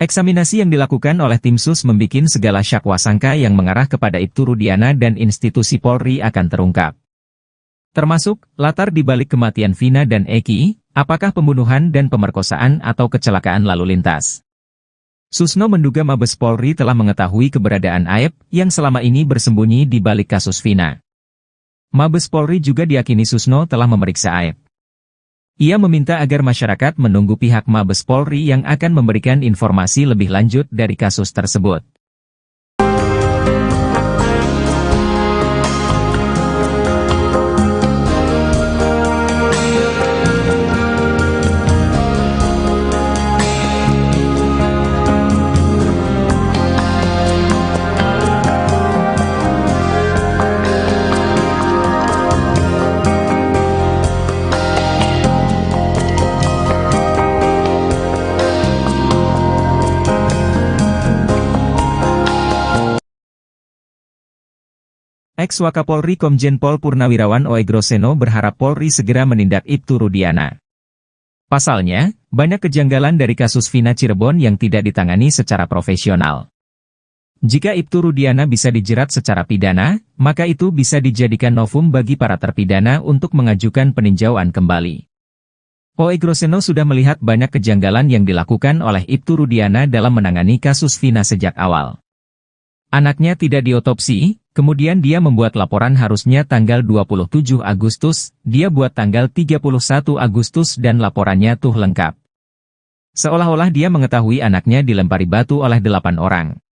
Eksaminasi yang dilakukan oleh tim sus membikin segala syak wasangka yang mengarah kepada Ibtu Rudiana dan institusi Polri akan terungkap. Termasuk, latar dibalik kematian Vina dan Eki, apakah pembunuhan dan pemerkosaan atau kecelakaan lalu lintas. Susno menduga Mabes Polri telah mengetahui keberadaan Aep yang selama ini bersembunyi di balik kasus Vina. Mabes Polri juga diyakini Susno telah memeriksa Aep. Ia meminta agar masyarakat menunggu pihak Mabes Polri yang akan memberikan informasi lebih lanjut dari kasus tersebut. Ex-Wakapolri Komjen Pol Purnawirawan Oegroseno berharap Polri segera menindak Ibtu Rudiana. Pasalnya, banyak kejanggalan dari kasus Vina Cirebon yang tidak ditangani secara profesional. Jika Ibtu Rudiana bisa dijerat secara pidana, maka itu bisa dijadikan novum bagi para terpidana untuk mengajukan peninjauan kembali. Oegroseno sudah melihat banyak kejanggalan yang dilakukan oleh Ibtu Rudiana dalam menangani kasus Vina sejak awal. Anaknya tidak diotopsi, kemudian dia membuat laporan harusnya tanggal 27 Agustus, dia buat tanggal 31 Agustus dan laporannya tuh lengkap. Seolah-olah dia mengetahui anaknya dilempari batu oleh 8 orang.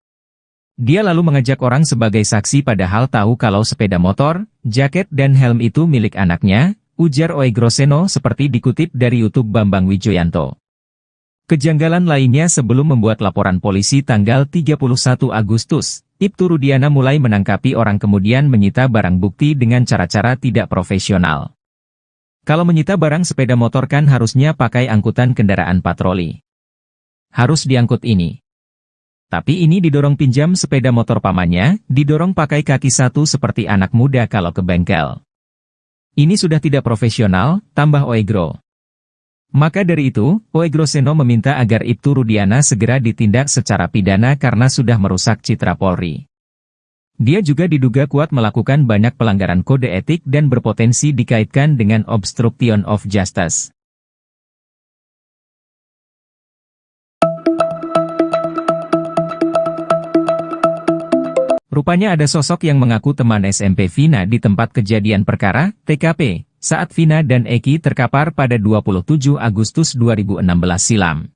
Dia lalu mengajak orang sebagai saksi padahal tahu kalau sepeda motor, jaket dan helm itu milik anaknya, ujar Oegroseno seperti dikutip dari YouTube Bambang Wijoyanto. Kejanggalan lainnya sebelum membuat laporan polisi tanggal 31 Agustus, Ibtu Rudiana mulai menangkapi orang kemudian menyita barang bukti dengan cara-cara tidak profesional. Kalau menyita barang sepeda motor kan harusnya pakai angkutan kendaraan patroli. Harus diangkut ini. Tapi ini didorong pinjam sepeda motor pamannya, didorong pakai kaki satu seperti anak muda kalau ke bengkel. Ini sudah tidak profesional, tambah Oegro. Maka dari itu, Oegroseno meminta agar Ibtu Rudiana segera ditindak secara pidana karena sudah merusak citra Polri. Dia juga diduga kuat melakukan banyak pelanggaran kode etik dan berpotensi dikaitkan dengan obstruction of justice. Rupanya ada sosok yang mengaku teman SMP Vina di tempat kejadian perkara, TKP, saat Vina dan Eki terkapar pada 27 Agustus 2016 silam.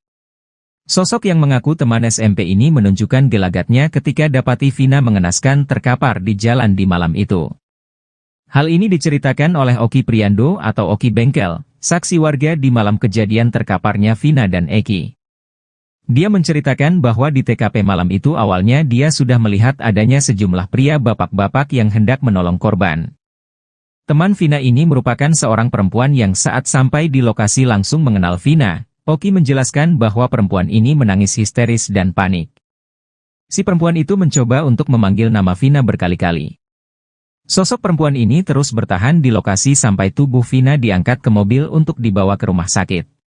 Sosok yang mengaku teman SMP ini menunjukkan gelagatnya ketika dapati Vina mengenaskan terkapar di jalan di malam itu. Hal ini diceritakan oleh Oki Priando atau Oki Bengkel, saksi warga di malam kejadian terkaparnya Vina dan Eki. Dia menceritakan bahwa di TKP malam itu awalnya dia sudah melihat adanya sejumlah pria bapak-bapak yang hendak menolong korban. Teman Vina ini merupakan seorang perempuan yang saat sampai di lokasi langsung mengenal Vina. Oki menjelaskan bahwa perempuan ini menangis histeris dan panik. Si perempuan itu mencoba untuk memanggil nama Vina berkali-kali. Sosok perempuan ini terus bertahan di lokasi sampai tubuh Vina diangkat ke mobil untuk dibawa ke rumah sakit.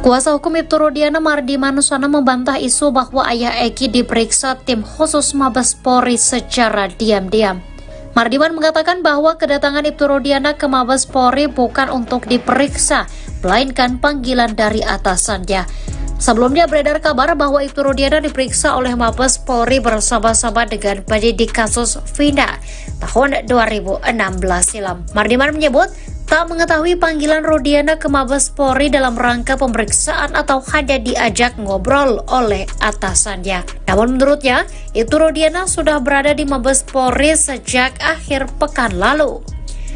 Kuasa hukum Ibtu Rudiana Mardi Manusana membantah isu bahwa ayah Eki diperiksa tim khusus Mabes Polri secara diam-diam. Mardiman mengatakan bahwa kedatangan Ibtu Rudiana ke Mabes Polri bukan untuk diperiksa, melainkan panggilan dari atasannya. Sebelumnya beredar kabar bahwa Ibtu Rudiana diperiksa oleh Mabes Polri bersama-sama dengan penyidik kasus Vina tahun 2016 silam. Mardiman menyebut tak mengetahui panggilan Rudiana ke Mabes Polri dalam rangka pemeriksaan atau hanya diajak ngobrol oleh atasannya. Namun menurutnya, Ibtu Rudiana sudah berada di Mabes Polri sejak akhir pekan lalu.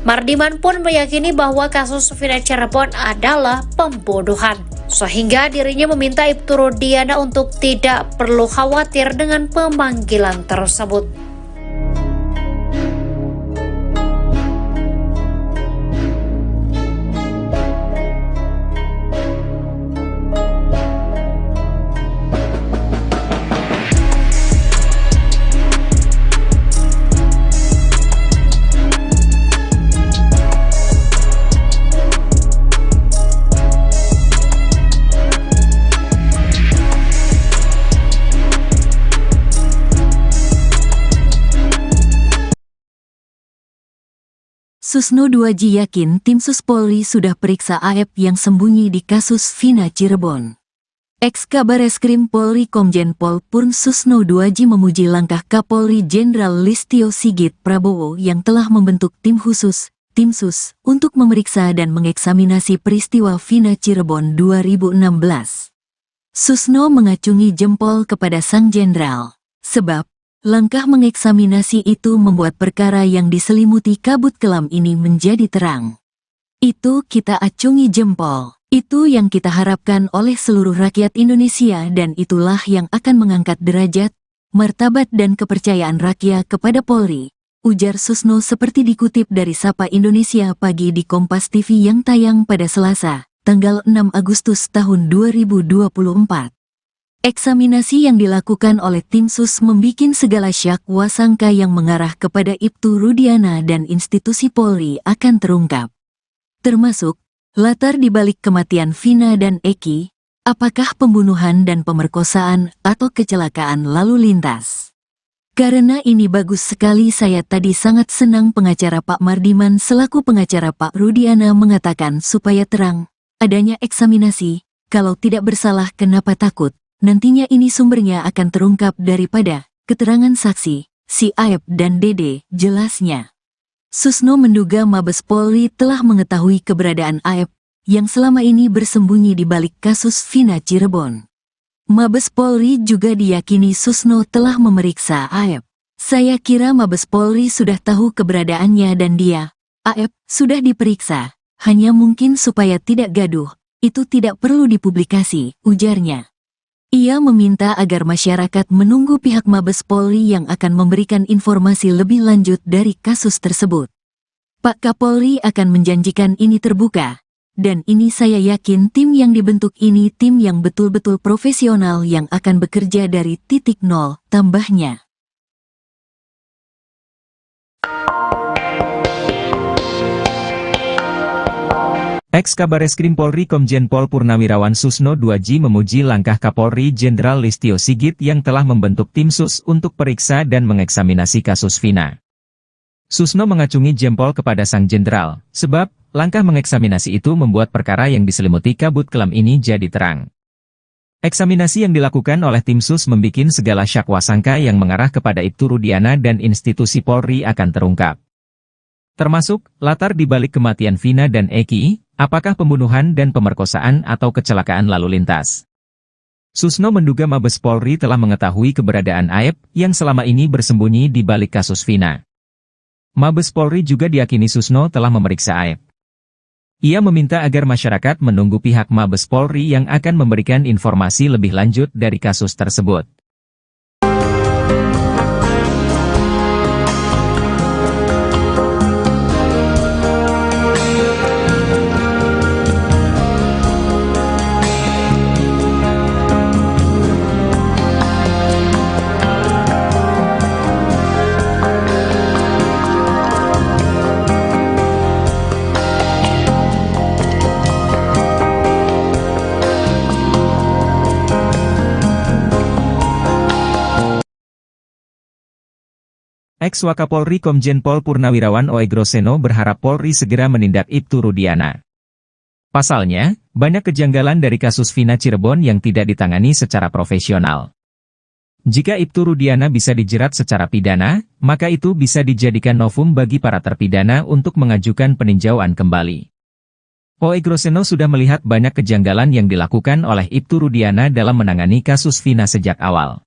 Mardiman pun meyakini bahwa kasus Vina Cirebon adalah pembunuhan, sehingga dirinya meminta Ibtu Rudiana untuk tidak perlu khawatir dengan pemanggilan tersebut. Susno 2J yakin tim Sus Polri sudah periksa AF yang sembunyi di kasus Vina Cirebon. Ex-Kabareskrim Polri Komjen Pol Purn Susno 2J memuji langkah Kapolri Jenderal Listio Sigit Prabowo yang telah membentuk tim khusus, tim Sus, untuk memeriksa dan mengeksaminasi peristiwa Vina Cirebon 2016. Susno mengacungi jempol kepada sang jenderal, sebab langkah mengeksaminasi itu membuat perkara yang diselimuti kabut kelam ini menjadi terang. Itu kita acungi jempol. Itu yang kita harapkan oleh seluruh rakyat Indonesia dan itulah yang akan mengangkat derajat, martabat dan kepercayaan rakyat kepada Polri, ujar Susno seperti dikutip dari Sapa Indonesia Pagi di Kompas TV yang tayang pada Selasa, tanggal 6 Agustus tahun 2024. Eksaminasi yang dilakukan oleh tim Sus membikin segala syak wasangka yang mengarah kepada Ibtu Rudiana dan institusi Polri akan terungkap. Termasuk, latar dibalik kematian Vina dan Eki, apakah pembunuhan dan pemerkosaan atau kecelakaan lalu lintas. Karena ini bagus sekali saya tadi sangat senang pengacara Pak Mardiman selaku pengacara Pak Rudiana mengatakan supaya terang, adanya eksaminasi, kalau tidak bersalah kenapa takut. Nantinya ini sumbernya akan terungkap daripada keterangan saksi, si Aep dan Dede, jelasnya. Susno menduga Mabes Polri telah mengetahui keberadaan Aep yang selama ini bersembunyi di balik kasus Vina Cirebon. Mabes Polri juga diyakini Susno telah memeriksa Aep. Saya kira Mabes Polri sudah tahu keberadaannya dan dia, Aep, sudah diperiksa, hanya mungkin supaya tidak gaduh, itu tidak perlu dipublikasi, ujarnya. Ia meminta agar masyarakat menunggu pihak Mabes Polri yang akan memberikan informasi lebih lanjut dari kasus tersebut. Pak Kapolri akan menjanjikan ini terbuka, Dan ini saya yakin tim yang dibentuk ini tim yang betul-betul profesional yang akan bekerja dari titik nol, tambahnya. Ex-Kabareskrim Polri Komjen Pol Purnawirawan Susno 2J memuji langkah Kapolri Jenderal Listio Sigit yang telah membentuk tim sus untuk periksa dan mengeksaminasi kasus Vina. Susno mengacungi jempol kepada sang jenderal, sebab langkah mengeksaminasi itu membuat perkara yang diselimuti kabut kelam ini jadi terang. Eksaminasi yang dilakukan oleh tim sus membikin segala syakwa sangka yang mengarah kepada Ibtu Rudiana dan institusi Polri akan terungkap. Termasuk, latar dibalik kematian Vina dan Eki, apakah pembunuhan dan pemerkosaan atau kecelakaan lalu lintas. Susno menduga Mabes Polri telah mengetahui keberadaan Aep yang selama ini bersembunyi di balik kasus Vina. Mabes Polri juga diyakini Susno telah memeriksa Aep. Ia meminta agar masyarakat menunggu pihak Mabes Polri yang akan memberikan informasi lebih lanjut dari kasus tersebut. Ex-Wakapolri Komjen Pol Purnawirawan Oegroseno berharap Polri segera menindak Ibtu Rudiana. Pasalnya, banyak kejanggalan dari kasus Vina Cirebon yang tidak ditangani secara profesional. Jika Ibtu Rudiana bisa dijerat secara pidana, maka itu bisa dijadikan novum bagi para terpidana untuk mengajukan peninjauan kembali. Oegroseno sudah melihat banyak kejanggalan yang dilakukan oleh Ibtu Rudiana dalam menangani kasus Vina sejak awal.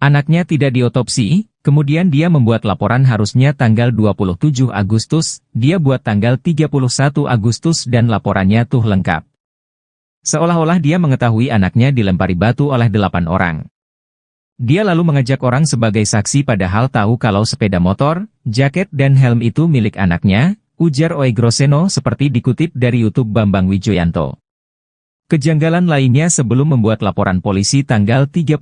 Anaknya tidak diotopsi, kemudian dia membuat laporan harusnya tanggal 27 Agustus, dia buat tanggal 31 Agustus dan laporannya tuh lengkap. Seolah-olah dia mengetahui anaknya dilempari batu oleh 8 orang. Dia lalu mengajak orang sebagai saksi padahal tahu kalau sepeda motor, jaket dan helm itu milik anaknya, ujar Oegroseno seperti dikutip dari YouTube Bambang Wijoyanto. Kejanggalan lainnya sebelum membuat laporan polisi tanggal 31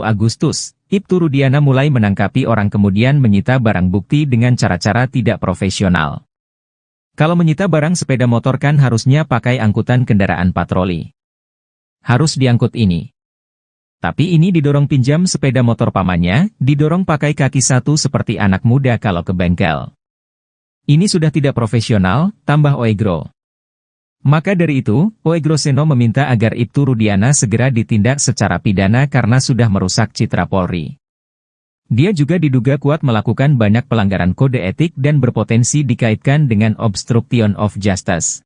Agustus, Ibtu Rudiana mulai menangkapi orang kemudian menyita barang bukti dengan cara-cara tidak profesional. Kalau menyita barang sepeda motor kan harusnya pakai angkutan kendaraan patroli. Harus diangkut ini. Tapi ini didorong pinjam sepeda motor pamannya, didorong pakai kaki satu seperti anak muda kalau ke bengkel. Ini sudah tidak profesional, tambah Oegro. Maka dari itu, Oegroseno meminta agar Ibtu Rudiana segera ditindak secara pidana karena sudah merusak citra Polri. Dia juga diduga kuat melakukan banyak pelanggaran kode etik dan berpotensi dikaitkan dengan obstruction of justice.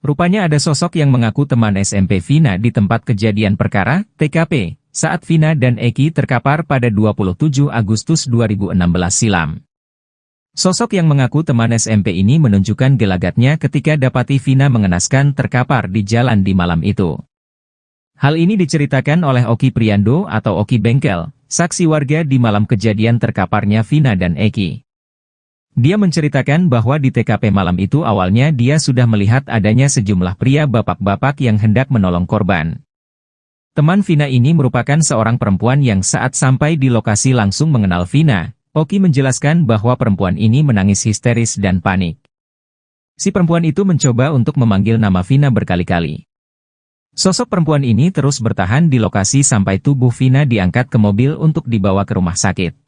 Rupanya ada sosok yang mengaku teman SMP Vina di tempat kejadian perkara, TKP, saat Vina dan Eki terkapar pada 27 Agustus 2016 silam. Sosok yang mengaku teman SMP ini menunjukkan gelagatnya ketika dapati Vina mengenaskan terkapar di jalan di malam itu. Hal ini diceritakan oleh Oki Priando atau Oki Bengkel, saksi warga di malam kejadian terkaparnya Vina dan Eki. Dia menceritakan bahwa di TKP malam itu awalnya dia sudah melihat adanya sejumlah pria bapak-bapak yang hendak menolong korban. Teman Vina ini merupakan seorang perempuan yang saat sampai di lokasi langsung mengenal Vina. Oki menjelaskan bahwa perempuan ini menangis histeris dan panik. Si perempuan itu mencoba untuk memanggil nama Vina berkali-kali. Sosok perempuan ini terus bertahan di lokasi sampai tubuh Vina diangkat ke mobil untuk dibawa ke rumah sakit.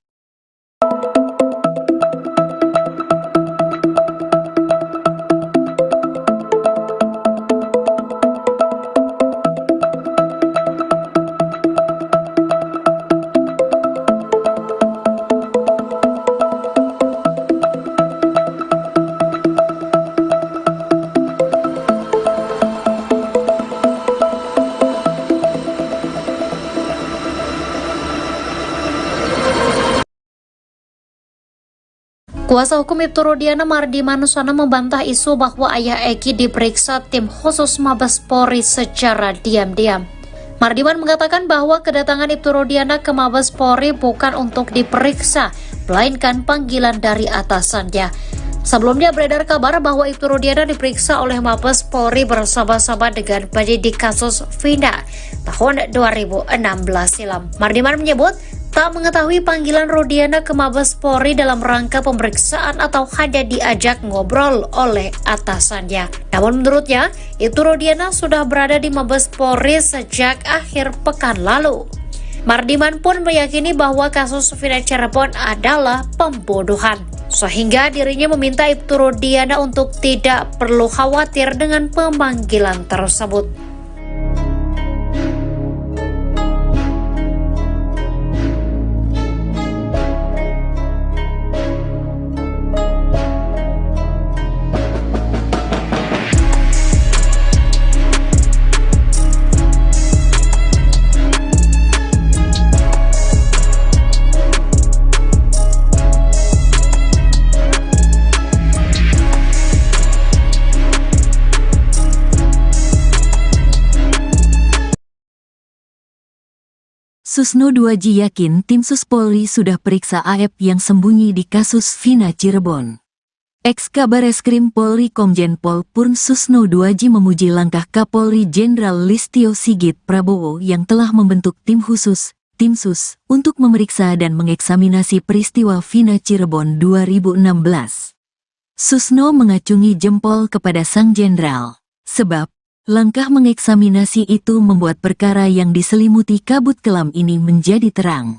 Kuasa hukum Ibtu Rudiana Mardi Manuswana membantah isu bahwa ayah Eki diperiksa tim khusus Mabes Polri secara diam-diam. Mardiman mengatakan bahwa kedatangan Ibtu Rudiana ke Mabes Polri bukan untuk diperiksa, melainkan panggilan dari atasannya. Sebelumnya beredar kabar bahwa Ibtu Rudiana diperiksa oleh Mabes Polri bersama-sama dengan penyidik kasus Vina tahun 2016 silam. Mardiman menyebut tak mengetahui panggilan Rudiana ke Mabes Polri dalam rangka pemeriksaan atau hanya diajak ngobrol oleh atasannya. Namun menurutnya, Ibtu Rudiana sudah berada di Mabes Polri sejak akhir pekan lalu. Mardiman pun meyakini bahwa kasus Vina Cirebon adalah pembunuhan, sehingga dirinya meminta Ibtu Rudiana untuk tidak perlu khawatir dengan pemanggilan tersebut. Susno 2J yakin tim Sus Polri sudah periksa AF yang sembunyi di kasus Vina Cirebon. Ex-Kabareskrim Polri Komjen Pol Purn Susno 2J memuji langkah Kapolri Jenderal Listio Sigit Prabowo yang telah membentuk tim khusus, tim Sus, untuk memeriksa dan mengeksaminasi peristiwa Vina Cirebon 2016. Susno mengacungi jempol kepada sang jenderal, sebab langkah mengeksaminasi itu membuat perkara yang diselimuti kabut kelam ini menjadi terang.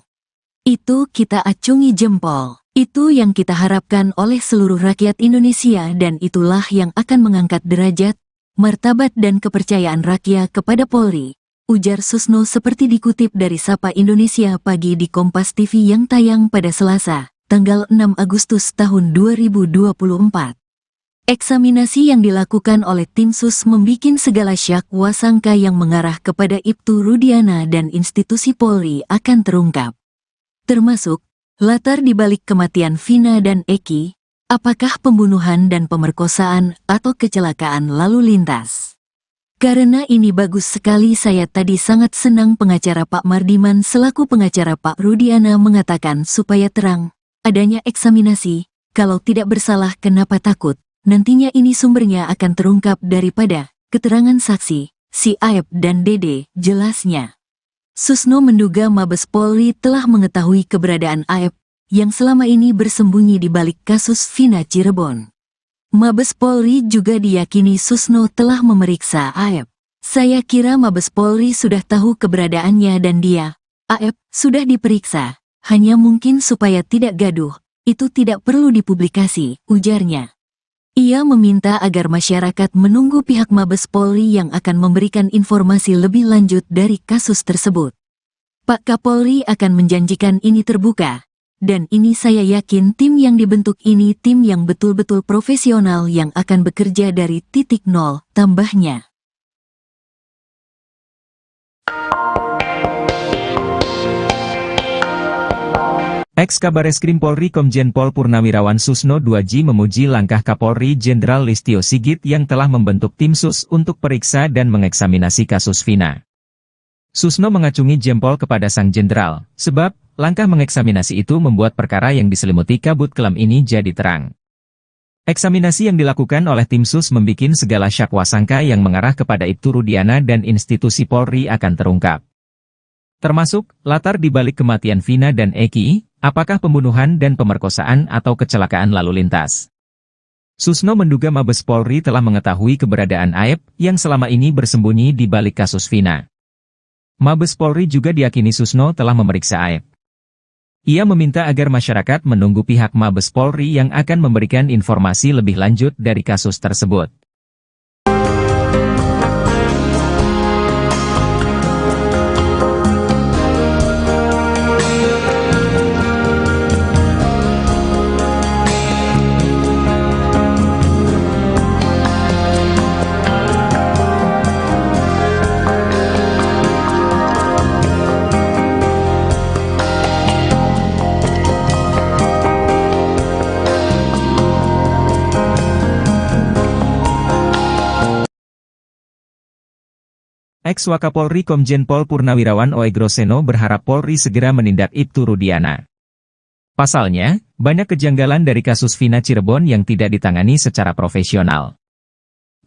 Itu kita acungi jempol. Itu yang kita harapkan oleh seluruh rakyat Indonesia dan itulah yang akan mengangkat derajat, martabat dan kepercayaan rakyat kepada Polri, ujar Susno seperti dikutip dari Sapa Indonesia Pagi di Kompas TV yang tayang pada Selasa, tanggal 6 Agustus tahun 2024. Eksaminasi yang dilakukan oleh tim Sus membikin segala syak wasangka yang mengarah kepada Ibtu Rudiana dan institusi Polri akan terungkap. Termasuk, latar dibalik kematian Vina dan Eki, apakah pembunuhan dan pemerkosaan atau kecelakaan lalu lintas. Karena ini bagus sekali saya tadi sangat senang pengacara Pak Mardiman selaku pengacara Pak Rudiana mengatakan supaya terang, adanya eksaminasi, kalau tidak bersalah kenapa takut. Nantinya ini sumbernya akan terungkap daripada keterangan saksi, si Aep dan Dede, jelasnya. Susno menduga Mabes Polri telah mengetahui keberadaan Aep yang selama ini bersembunyi di balik kasus Vina Cirebon. Mabes Polri juga diyakini Susno telah memeriksa Aep. Saya kira Mabes Polri sudah tahu keberadaannya dan dia, Aep, sudah diperiksa, hanya mungkin supaya tidak gaduh, itu tidak perlu dipublikasi, ujarnya. Ia meminta agar masyarakat menunggu pihak Mabes Polri yang akan memberikan informasi lebih lanjut dari kasus tersebut. Pak Kapolri akan menjanjikan ini terbuka, dan ini saya yakin tim yang dibentuk ini tim yang betul-betul profesional yang akan bekerja dari titik nol, tambahnya. Ex-Kabareskrim Polri Komjen Pol Purnawirawan Susno 2J memuji langkah Kapolri Jenderal Listio Sigit yang telah membentuk tim Sus untuk periksa dan mengeksaminasi kasus Vina. Susno mengacungi jempol kepada sang jenderal, sebab langkah mengeksaminasi itu membuat perkara yang diselimuti kabut kelam ini jadi terang. Eksaminasi yang dilakukan oleh tim Sus membikin segala syak wasangka yang mengarah kepada Ibtu Rudiana dan institusi Polri akan terungkap. Termasuk, latar dibalik kematian Vina dan Eki, apakah pembunuhan dan pemerkosaan atau kecelakaan lalu lintas. Susno menduga Mabes Polri telah mengetahui keberadaan Aep yang selama ini bersembunyi di balik kasus Vina. Mabes Polri juga diyakini Susno telah memeriksa Aep. Ia meminta agar masyarakat menunggu pihak Mabes Polri yang akan memberikan informasi lebih lanjut dari kasus tersebut. Ex-Wakapolri Komjen Pol Purnawirawan Oegroseno berharap Polri segera menindak Ibtu Rudiana. Pasalnya, banyak kejanggalan dari kasus Vina Cirebon yang tidak ditangani secara profesional.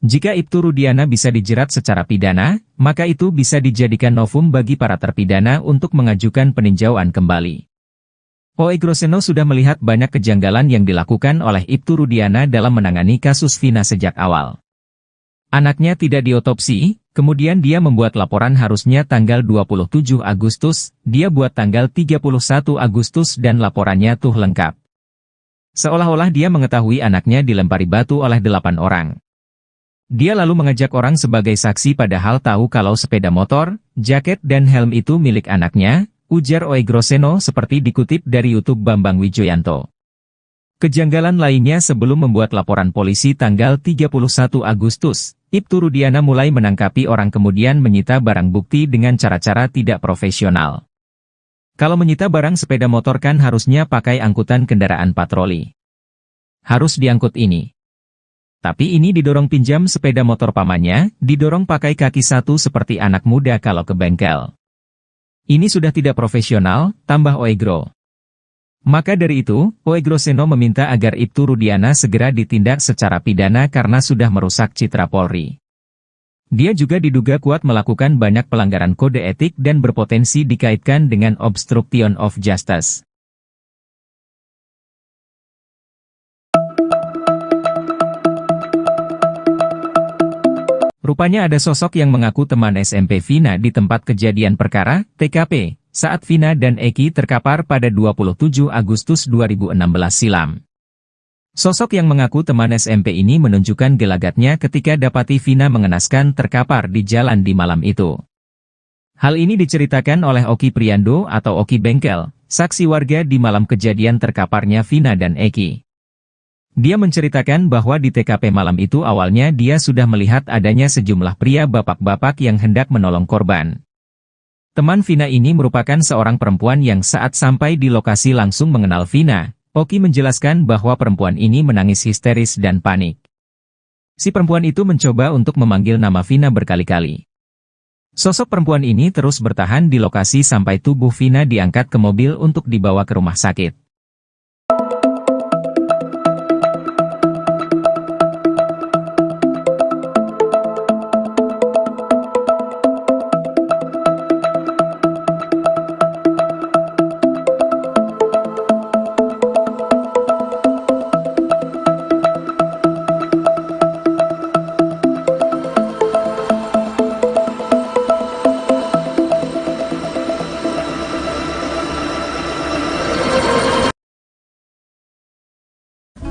Jika Ibtu Rudiana bisa dijerat secara pidana, maka itu bisa dijadikan novum bagi para terpidana untuk mengajukan peninjauan kembali. Oegroseno sudah melihat banyak kejanggalan yang dilakukan oleh Ibtu Rudiana dalam menangani kasus Vina sejak awal. Anaknya tidak diotopsi, kemudian dia membuat laporan harusnya tanggal 27 Agustus, dia buat tanggal 31 Agustus dan laporannya tuh lengkap. Seolah-olah dia mengetahui anaknya dilempari batu oleh 8 orang. Dia lalu mengajak orang sebagai saksi padahal tahu kalau sepeda motor, jaket dan helm itu milik anaknya, ujar Oegroseno seperti dikutip dari YouTube Bambang Wijoyanto. Kejanggalan lainnya sebelum membuat laporan polisi tanggal 31 Agustus, Ibtu Rudiana mulai menangkapi orang kemudian menyita barang bukti dengan cara-cara tidak profesional. Kalau menyita barang sepeda motor kan harusnya pakai angkutan kendaraan patroli. Harus diangkut ini. Tapi ini didorong pinjam sepeda motor pamannya, didorong pakai kaki satu seperti anak muda kalau ke bengkel. Ini sudah tidak profesional, tambah Oegro. Maka dari itu, Oegroseno meminta agar Ibtu Rudiana segera ditindak secara pidana karena sudah merusak citra Polri. Dia juga diduga kuat melakukan banyak pelanggaran kode etik dan berpotensi dikaitkan dengan obstruction of justice. Rupanya ada sosok yang mengaku teman SMP Vina di tempat kejadian perkara, TKP, saat Vina dan Eki terkapar pada 27 Agustus 2016 silam. Sosok yang mengaku teman SMP ini menunjukkan gelagatnya ketika dapati Vina mengenaskan terkapar di jalan di malam itu. Hal ini diceritakan oleh Oki Priando atau Oki Bengkel, saksi warga di malam kejadian terkaparnya Vina dan Eki. Dia menceritakan bahwa di TKP malam itu awalnya dia sudah melihat adanya sejumlah pria bapak-bapak yang hendak menolong korban. Teman Vina ini merupakan seorang perempuan yang saat sampai di lokasi langsung mengenal Vina. Oki menjelaskan bahwa perempuan ini menangis histeris dan panik. Si perempuan itu mencoba untuk memanggil nama Vina berkali-kali. Sosok perempuan ini terus bertahan di lokasi sampai tubuh Vina diangkat ke mobil untuk dibawa ke rumah sakit.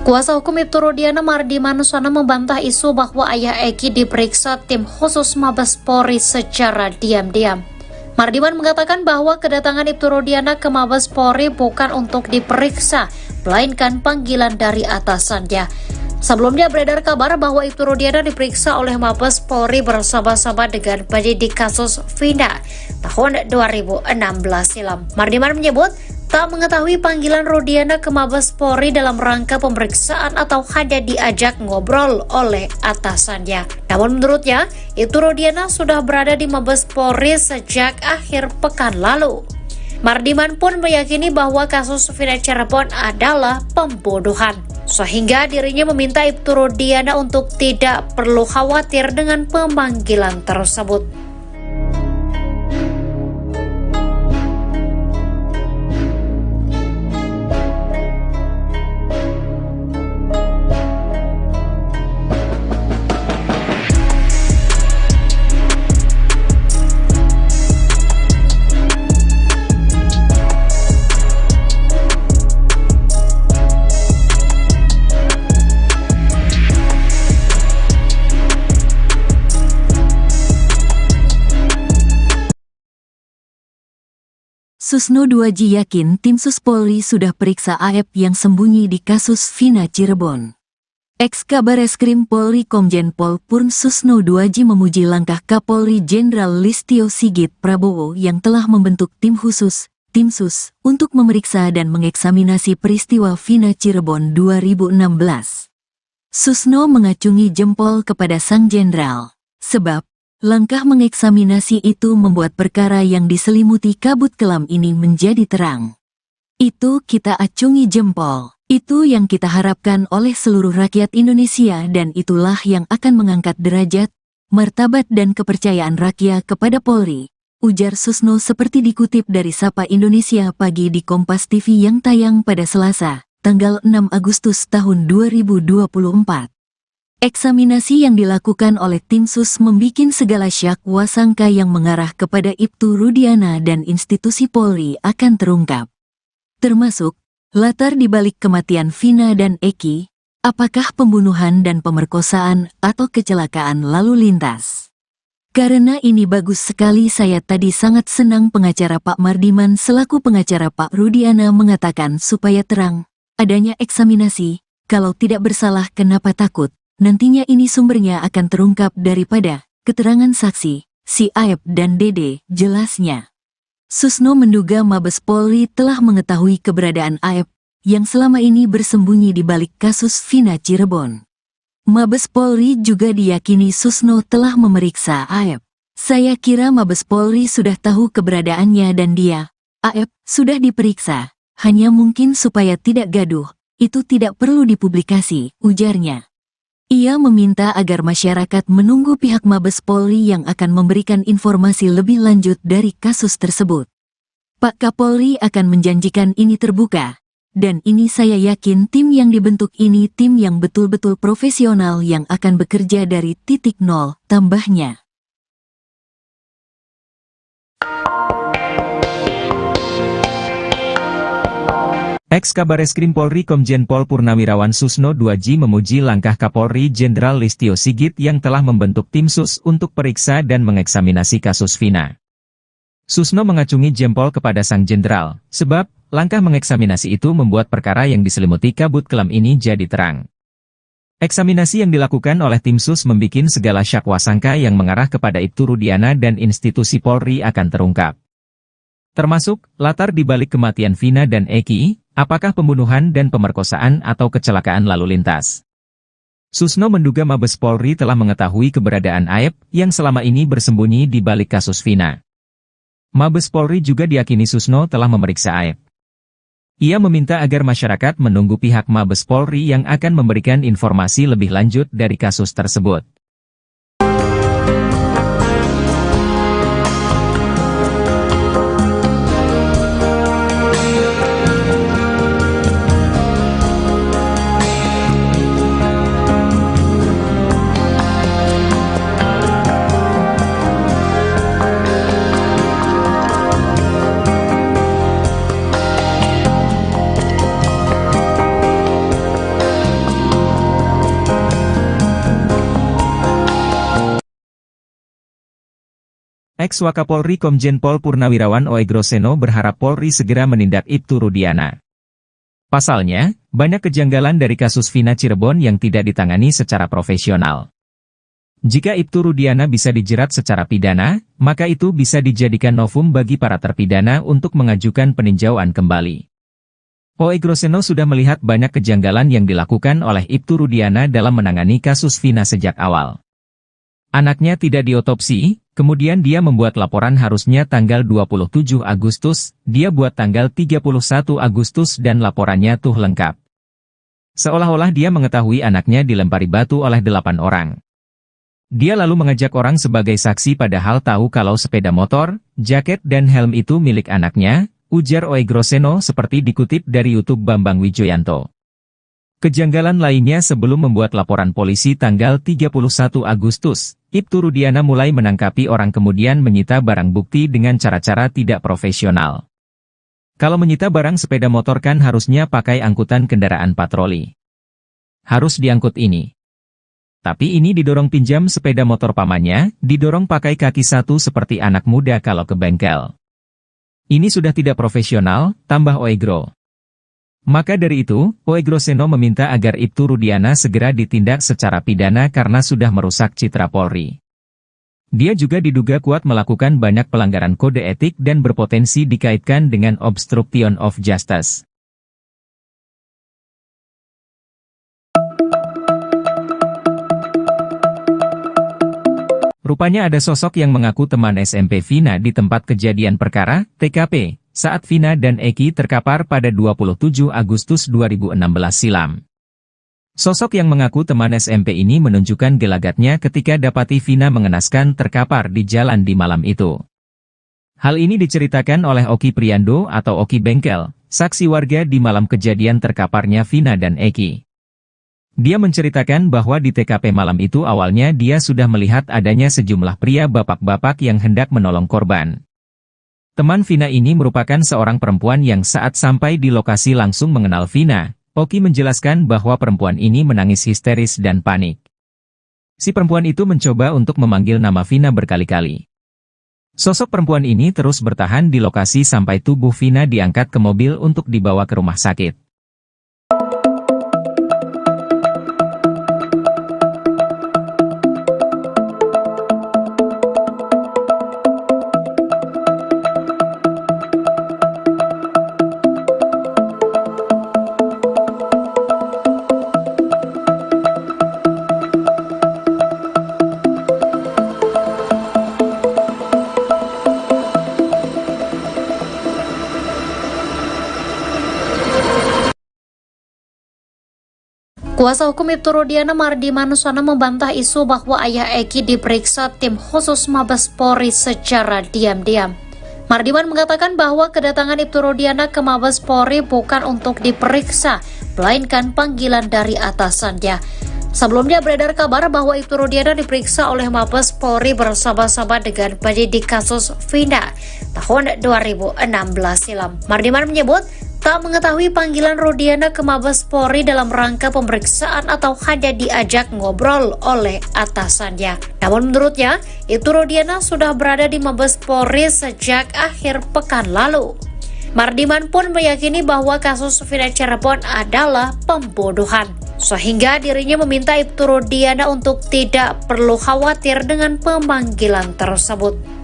Kuasa hukum Ibtu Rudiana Mardi Manusana membantah isu bahwa ayah Eki diperiksa tim khusus Mabes Polri secara diam-diam. Mardiman mengatakan bahwa kedatangan Ibtu Rudiana ke Mabes Polri bukan untuk diperiksa, melainkan panggilan dari atasannya. Sebelumnya beredar kabar bahwa Ibtu Rudiana diperiksa oleh Mabes Polri bersama-sama dengan penyidik kasus Vina tahun 2016 silam. Mardiman menyebut tak mengetahui panggilan Rudiana ke Mabes Polri dalam rangka pemeriksaan atau hanya diajak ngobrol oleh atasannya. Namun menurutnya, Ibtu Rudiana sudah berada di Mabes Polri sejak akhir pekan lalu. Mardiman pun meyakini bahwa kasus Vina Cirebon adalah pembunuhan, sehingga dirinya meminta Ibtu Rudiana untuk tidak perlu khawatir dengan pemanggilan tersebut. Susno 2J yakin tim Sus Polri sudah periksa AF yang sembunyi di kasus Vina Cirebon. Ex-Kabareskrim Polri Komjen Pol Purn Susno 2J memuji langkah Kapolri Jenderal Listio Sigit Prabowo yang telah membentuk tim khusus, tim Sus, untuk memeriksa dan mengeksaminasi peristiwa Vina Cirebon 2016. Susno mengacungi jempol kepada sang jenderal, sebab Langkah mengeksaminasi itu membuat perkara yang diselimuti kabut kelam ini menjadi terang. Itu kita acungi jempol. Itu yang kita harapkan oleh seluruh rakyat Indonesia dan itulah yang akan mengangkat derajat, martabat dan kepercayaan rakyat kepada Polri, ujar Susno seperti dikutip dari Sapa Indonesia Pagi di Kompas TV yang tayang pada Selasa, tanggal 6 Agustus tahun 2024. Eksaminasi yang dilakukan oleh tim sus membikin segala syak wasangka yang mengarah kepada Ibtu Rudiana dan institusi Polri akan terungkap. Termasuk, latar dibalik kematian Vina dan Eki, apakah pembunuhan dan pemerkosaan atau kecelakaan lalu lintas. Karena ini bagus sekali saya tadi sangat senang pengacara Pak Mardiman selaku pengacara Pak Rudiana mengatakan supaya terang, adanya eksaminasi, kalau tidak bersalah kenapa takut. Nantinya ini sumbernya akan terungkap daripada keterangan saksi, si Aep dan Dede, jelasnya. Susno menduga Mabes Polri telah mengetahui keberadaan Aep, yang selama ini bersembunyi di balik kasus Vina Cirebon. Mabes Polri juga diyakini Susno telah memeriksa Aep. Saya kira Mabes Polri sudah tahu keberadaannya dan dia, Aep, sudah diperiksa, hanya mungkin supaya tidak gaduh, itu tidak perlu dipublikasi, ujarnya. Ia meminta agar masyarakat menunggu pihak Mabes Polri yang akan memberikan informasi lebih lanjut dari kasus tersebut. Pak Kapolri akan menjanjikan ini terbuka, dan ini saya yakin tim yang dibentuk ini tim yang betul-betul profesional yang akan bekerja dari titik nol, tambahnya. Ex-Kabareskrim Polri Komjen Pol Purnawirawan Susno 2J memuji langkah Kapolri Jenderal Listio Sigit yang telah membentuk tim sus untuk periksa dan mengeksaminasi kasus Vina. Susno mengacungi jempol kepada sang jenderal, sebab langkah mengeksaminasi itu membuat perkara yang diselimuti kabut kelam ini jadi terang. Eksaminasi yang dilakukan oleh tim sus membikin segala syak wasangka yang mengarah kepada Ibtu Rudiana dan institusi Polri akan terungkap. Termasuk, latar dibalik kematian Vina dan Eki, apakah pembunuhan dan pemerkosaan atau kecelakaan lalu lintas. Susno menduga Mabes Polri telah mengetahui keberadaan Aep yang selama ini bersembunyi di balik kasus Vina. Mabes Polri juga diyakini Susno telah memeriksa Aep. Ia meminta agar masyarakat menunggu pihak Mabes Polri yang akan memberikan informasi lebih lanjut dari kasus tersebut. Ex-Wakapolri Komjen Pol Purnawirawan Oegroseno berharap Polri segera menindak Ibtu Rudiana. Pasalnya, banyak kejanggalan dari kasus Vina Cirebon yang tidak ditangani secara profesional. Jika Ibtu Rudiana bisa dijerat secara pidana, maka itu bisa dijadikan novum bagi para terpidana untuk mengajukan peninjauan kembali. Oegroseno sudah melihat banyak kejanggalan yang dilakukan oleh Ibtu Rudiana dalam menangani kasus Vina sejak awal. Anaknya tidak diotopsi, kemudian dia membuat laporan harusnya tanggal 27 Agustus, dia buat tanggal 31 Agustus dan laporannya tuh lengkap. Seolah-olah dia mengetahui anaknya dilempari batu oleh 8 orang. Dia lalu mengajak orang sebagai saksi padahal tahu kalau sepeda motor, jaket dan helm itu milik anaknya, ujar Oegroseno seperti dikutip dari YouTube Bambang Wijoyanto. Kejanggalan lainnya sebelum membuat laporan polisi tanggal 31 Agustus, Ibtu Rudiana mulai menangkapi orang kemudian menyita barang bukti dengan cara-cara tidak profesional. Kalau menyita barang sepeda motor kan harusnya pakai angkutan kendaraan patroli. Harus diangkut ini. Tapi ini didorong pinjam sepeda motor pamannya, didorong pakai kaki satu seperti anak muda kalau ke bengkel. Ini sudah tidak profesional, tambah Oegro. Maka dari itu, Oegroseno meminta agar Ibtu Rudiana segera ditindak secara pidana karena sudah merusak citra Polri. Dia juga diduga kuat melakukan banyak pelanggaran kode etik dan berpotensi dikaitkan dengan obstruction of justice. Rupanya ada sosok yang mengaku teman SMP Vina di tempat kejadian perkara, TKP, saat Vina dan Eki terkapar pada 27 Agustus 2016 silam. Sosok yang mengaku teman SMP ini menunjukkan gelagatnya ketika dapati Vina mengenaskan terkapar di jalan di malam itu. Hal ini diceritakan oleh Oki Priando atau Oki Bengkel, saksi warga di malam kejadian terkaparnya Vina dan Eki. Dia menceritakan bahwa di TKP malam itu awalnya dia sudah melihat adanya sejumlah pria bapak-bapak yang hendak menolong korban. Teman Vina ini merupakan seorang perempuan yang saat sampai di lokasi langsung mengenal Vina. Oki menjelaskan bahwa perempuan ini menangis histeris dan panik. Si perempuan itu mencoba untuk memanggil nama Vina berkali-kali. Sosok perempuan ini terus bertahan di lokasi sampai tubuh Vina diangkat ke mobil untuk dibawa ke rumah sakit. Kuasa hukum Ibtu Rudiana Mardi Manusana membantah isu bahwa ayah Eki diperiksa tim khusus Mabes Polri secara diam-diam. Mardiman mengatakan bahwa kedatangan Ibtu Rudiana ke Mabes Polri bukan untuk diperiksa, melainkan panggilan dari atasannya. Sebelumnya beredar kabar bahwa Ibtu Rudiana diperiksa oleh Mabes Polri bersama-sama dengan penyidik kasus Vina tahun 2016 silam. Mardiman menyebut tak mengetahui panggilan Rudiana ke Mabes Polri dalam rangka pemeriksaan atau hanya diajak ngobrol oleh atasannya. Namun menurutnya, Ibtu Rudiana sudah berada di Mabes Polri sejak akhir pekan lalu. Mardiman pun meyakini bahwa kasus Vina Cirebon adalah pembunuhan, sehingga dirinya meminta Ibtu Rudiana untuk tidak perlu khawatir dengan pemanggilan tersebut.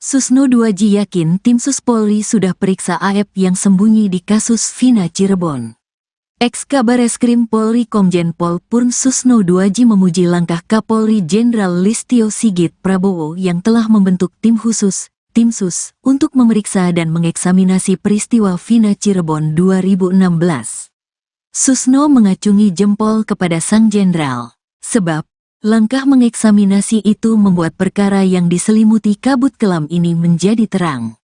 Susno 2J yakin tim Sus Polri sudah periksa AF yang sembunyi di kasus Vina Cirebon. Ex-Kabareskrim Polri Komjen Pol Purn Susno 2J memuji langkah Kapolri Jenderal Listio Sigit Prabowo yang telah membentuk tim khusus, tim Sus, untuk memeriksa dan mengeksaminasi peristiwa Vina Cirebon 2016. Susno mengacungi jempol kepada sang jenderal, sebab langkah mengeksaminasi itu membuat perkara yang diselimuti kabut kelam ini menjadi terang.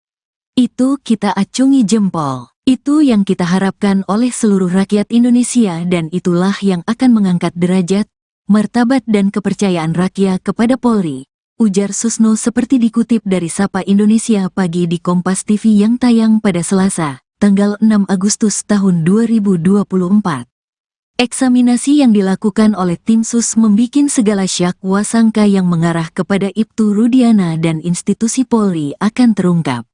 Itu kita acungi jempol. Itu yang kita harapkan oleh seluruh rakyat Indonesia dan itulah yang akan mengangkat derajat, martabat dan kepercayaan rakyat kepada Polri, ujar Susno seperti dikutip dari Sapa Indonesia Pagi di Kompas TV yang tayang pada Selasa, tanggal 6 Agustus tahun 2024. Eksaminasi yang dilakukan oleh tim Sus membikin segala syak wasangka yang mengarah kepada Ibtu Rudiana dan institusi Polri akan terungkap.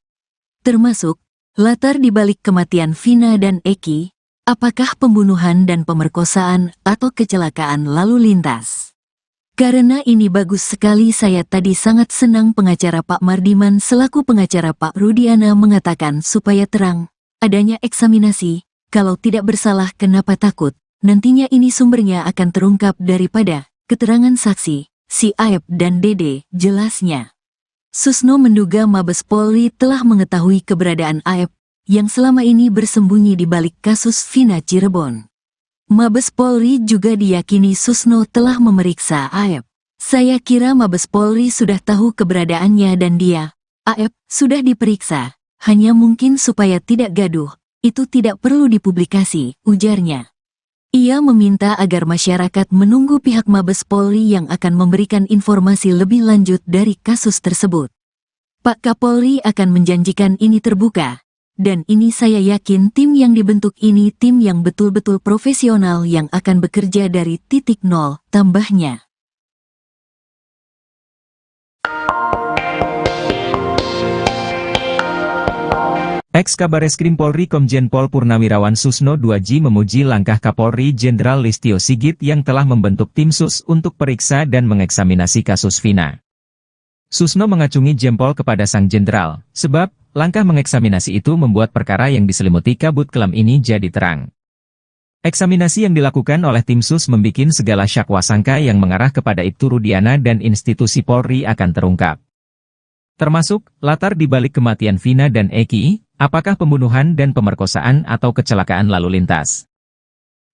Termasuk, latar dibalik kematian Vina dan Eki, apakah pembunuhan dan pemerkosaan atau kecelakaan lalu lintas. Karena ini bagus sekali saya tadi sangat senang pengacara Pak Mardiman selaku pengacara Pak Rudiana mengatakan supaya terang, adanya eksaminasi, kalau tidak bersalah kenapa takut. Nantinya ini sumbernya akan terungkap daripada keterangan saksi, si Aep dan Dede, jelasnya. Susno menduga Mabes Polri telah mengetahui keberadaan Aep, yang selama ini bersembunyi di balik kasus Vina Cirebon. Mabes Polri juga diyakini Susno telah memeriksa Aep. Saya kira Mabes Polri sudah tahu keberadaannya dan dia, Aep, sudah diperiksa, hanya mungkin supaya tidak gaduh, itu tidak perlu dipublikasi, ujarnya. Ia meminta agar masyarakat menunggu pihak Mabes Polri yang akan memberikan informasi lebih lanjut dari kasus tersebut. Pak Kapolri akan menjanjikan ini terbuka, Dan ini saya yakin tim yang dibentuk ini tim yang betul-betul profesional yang akan bekerja dari titik nol, tambahnya. Ex-Kabareskrim Polri Komjen Pol Purnawirawan Susno 2J memuji langkah Kapolri Jenderal Listio Sigit yang telah membentuk tim sus untuk periksa dan mengeksaminasi kasus Vina. Susno mengacungi jempol kepada sang jenderal, sebab langkah mengeksaminasi itu membuat perkara yang diselimuti kabut kelam ini jadi terang. Eksaminasi yang dilakukan oleh tim sus membikin segala syakwa sangka yang mengarah kepada Ibtu Rudiana dan institusi Polri akan terungkap. Termasuk, latar dibalik kematian Vina dan Eki, apakah pembunuhan dan pemerkosaan atau kecelakaan lalu lintas.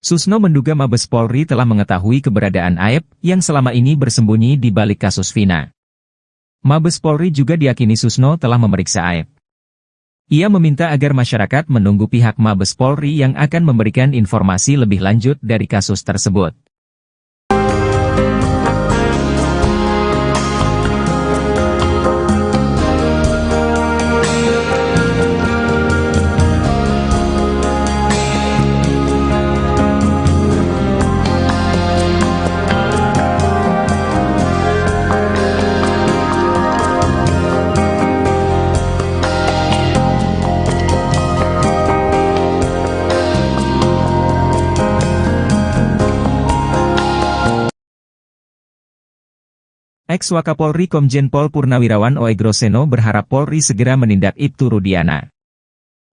Susno menduga Mabes Polri telah mengetahui keberadaan Aep yang selama ini bersembunyi di balik kasus Vina. Mabes Polri juga diyakini Susno telah memeriksa Aep. Ia meminta agar masyarakat menunggu pihak Mabes Polri yang akan memberikan informasi lebih lanjut dari kasus tersebut. Ex-Wakapolri Komjen Pol Purnawirawan Oegroseno berharap Polri segera menindak Ibtu Rudiana.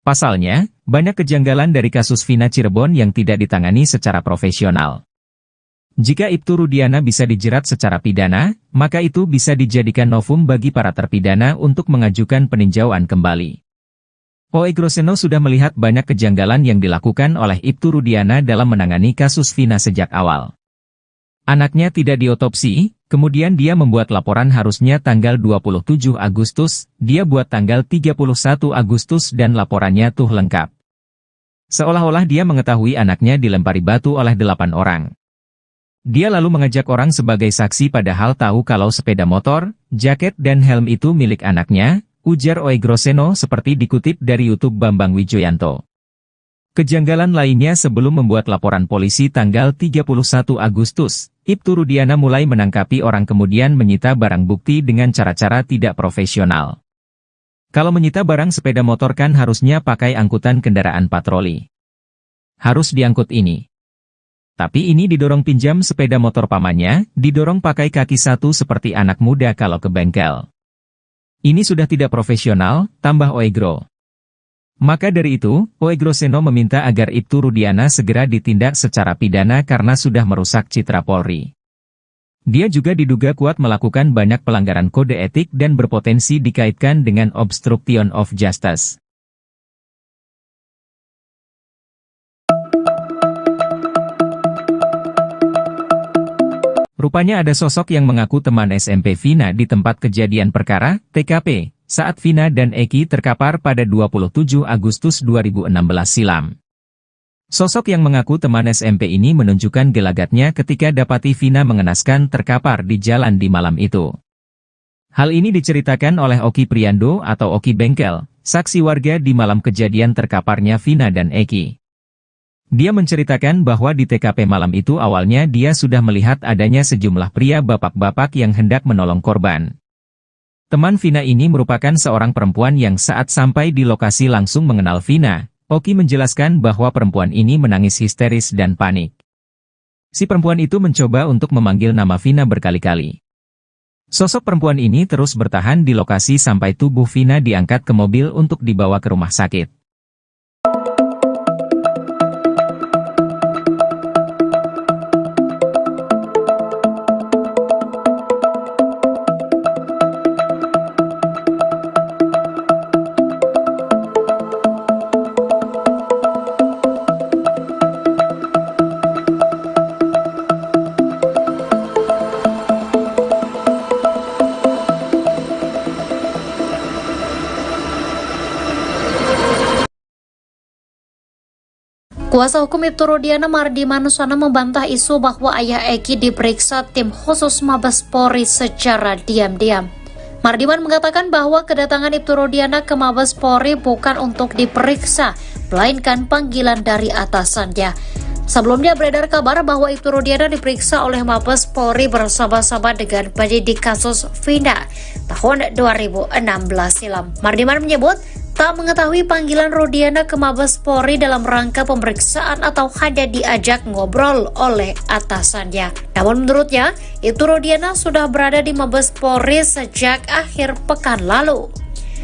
Pasalnya, banyak kejanggalan dari kasus Vina Cirebon yang tidak ditangani secara profesional. Jika Ibtu Rudiana bisa dijerat secara pidana, maka itu bisa dijadikan novum bagi para terpidana untuk mengajukan peninjauan kembali. Oegroseno sudah melihat banyak kejanggalan yang dilakukan oleh Ibtu Rudiana dalam menangani kasus Vina sejak awal. Anaknya tidak diotopsi, kemudian dia membuat laporan harusnya tanggal 27 Agustus, dia buat tanggal 31 Agustus dan laporannya tuh lengkap. Seolah-olah dia mengetahui anaknya dilempari batu oleh 8 orang. Dia lalu mengajak orang sebagai saksi padahal tahu kalau sepeda motor, jaket dan helm itu milik anaknya, ujar Oegroseno seperti dikutip dari YouTube Bambang Wijoyanto. Kejanggalan lainnya sebelum membuat laporan polisi tanggal 31 Agustus, Ibtu Rudiana mulai menangkapi orang kemudian menyita barang bukti dengan cara-cara tidak profesional. Kalau menyita barang sepeda motor kan harusnya pakai angkutan kendaraan patroli. Harus diangkut ini. Tapi ini didorong pinjam sepeda motor pamannya, didorong pakai kaki satu seperti anak muda kalau ke bengkel. Ini sudah tidak profesional, tambah Oegro. Maka dari itu, Oegroseno meminta agar Ibtu Rudiana segera ditindak secara pidana karena sudah merusak citra Polri. Dia juga diduga kuat melakukan banyak pelanggaran kode etik dan berpotensi dikaitkan dengan obstruction of justice. Rupanya ada sosok yang mengaku teman SMP Vina di tempat kejadian perkara, TKP, saat Vina dan Eki terkapar pada 27 Agustus 2016 silam. Sosok yang mengaku teman SMP ini menunjukkan gelagatnya ketika dapati Vina mengenaskan terkapar di jalan di malam itu. Hal ini diceritakan oleh Oki Priando atau Oki Bengkel, saksi warga di malam kejadian terkaparnya Vina dan Eki. Dia menceritakan bahwa di TKP malam itu awalnya dia sudah melihat adanya sejumlah pria bapak-bapak yang hendak menolong korban. Teman Vina ini merupakan seorang perempuan yang saat sampai di lokasi langsung mengenal Vina. Oki menjelaskan bahwa perempuan ini menangis histeris dan panik. Si perempuan itu mencoba untuk memanggil nama Vina berkali-kali. Sosok perempuan ini terus bertahan di lokasi sampai tubuh Vina diangkat ke mobil untuk dibawa ke rumah sakit. Kuasa hukum Ibtu Rudiana Mardi Manuswana membantah isu bahwa ayah Eki diperiksa tim khusus Mabes Polri secara diam-diam. Mardiman mengatakan bahwa kedatangan Ibtu Rudiana ke Mabes Polri bukan untuk diperiksa, melainkan panggilan dari atasannya. Sebelumnya beredar kabar bahwa Ibtu Rudiana diperiksa oleh Mabes Polri bersama-sama dengan penyidik kasus Vina tahun 2016 silam. Mardiman menyebut tak mengetahui panggilan Rudiana ke Mabes Polri dalam rangka pemeriksaan atau hanya diajak ngobrol oleh atasannya. Namun menurutnya, Ibtu Rudiana sudah berada di Mabes Polri sejak akhir pekan lalu.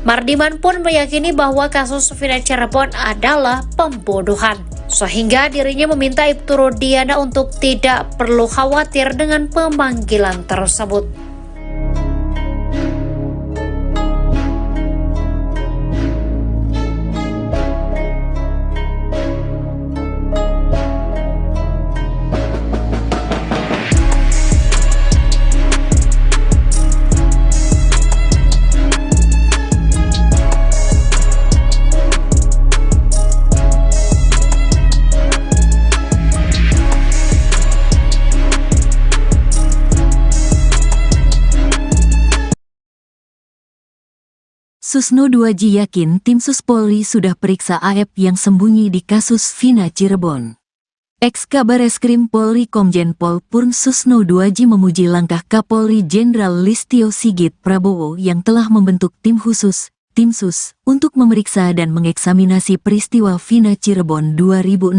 Mardiman pun meyakini bahwa kasus Vina Cirebon adalah pembunuhan, sehingga dirinya meminta Ibtu Rudiana untuk tidak perlu khawatir dengan pemanggilan tersebut. Susno 2J yakin tim Sus Polri sudah periksa AF yang sembunyi di kasus Vina Cirebon. Ex-Kabareskrim Polri Komjen Pol Purn Susno 2J memuji langkah Kapolri Jenderal Listio Sigit Prabowo yang telah membentuk tim khusus, tim Sus, untuk memeriksa dan mengeksaminasi peristiwa Vina Cirebon 2016.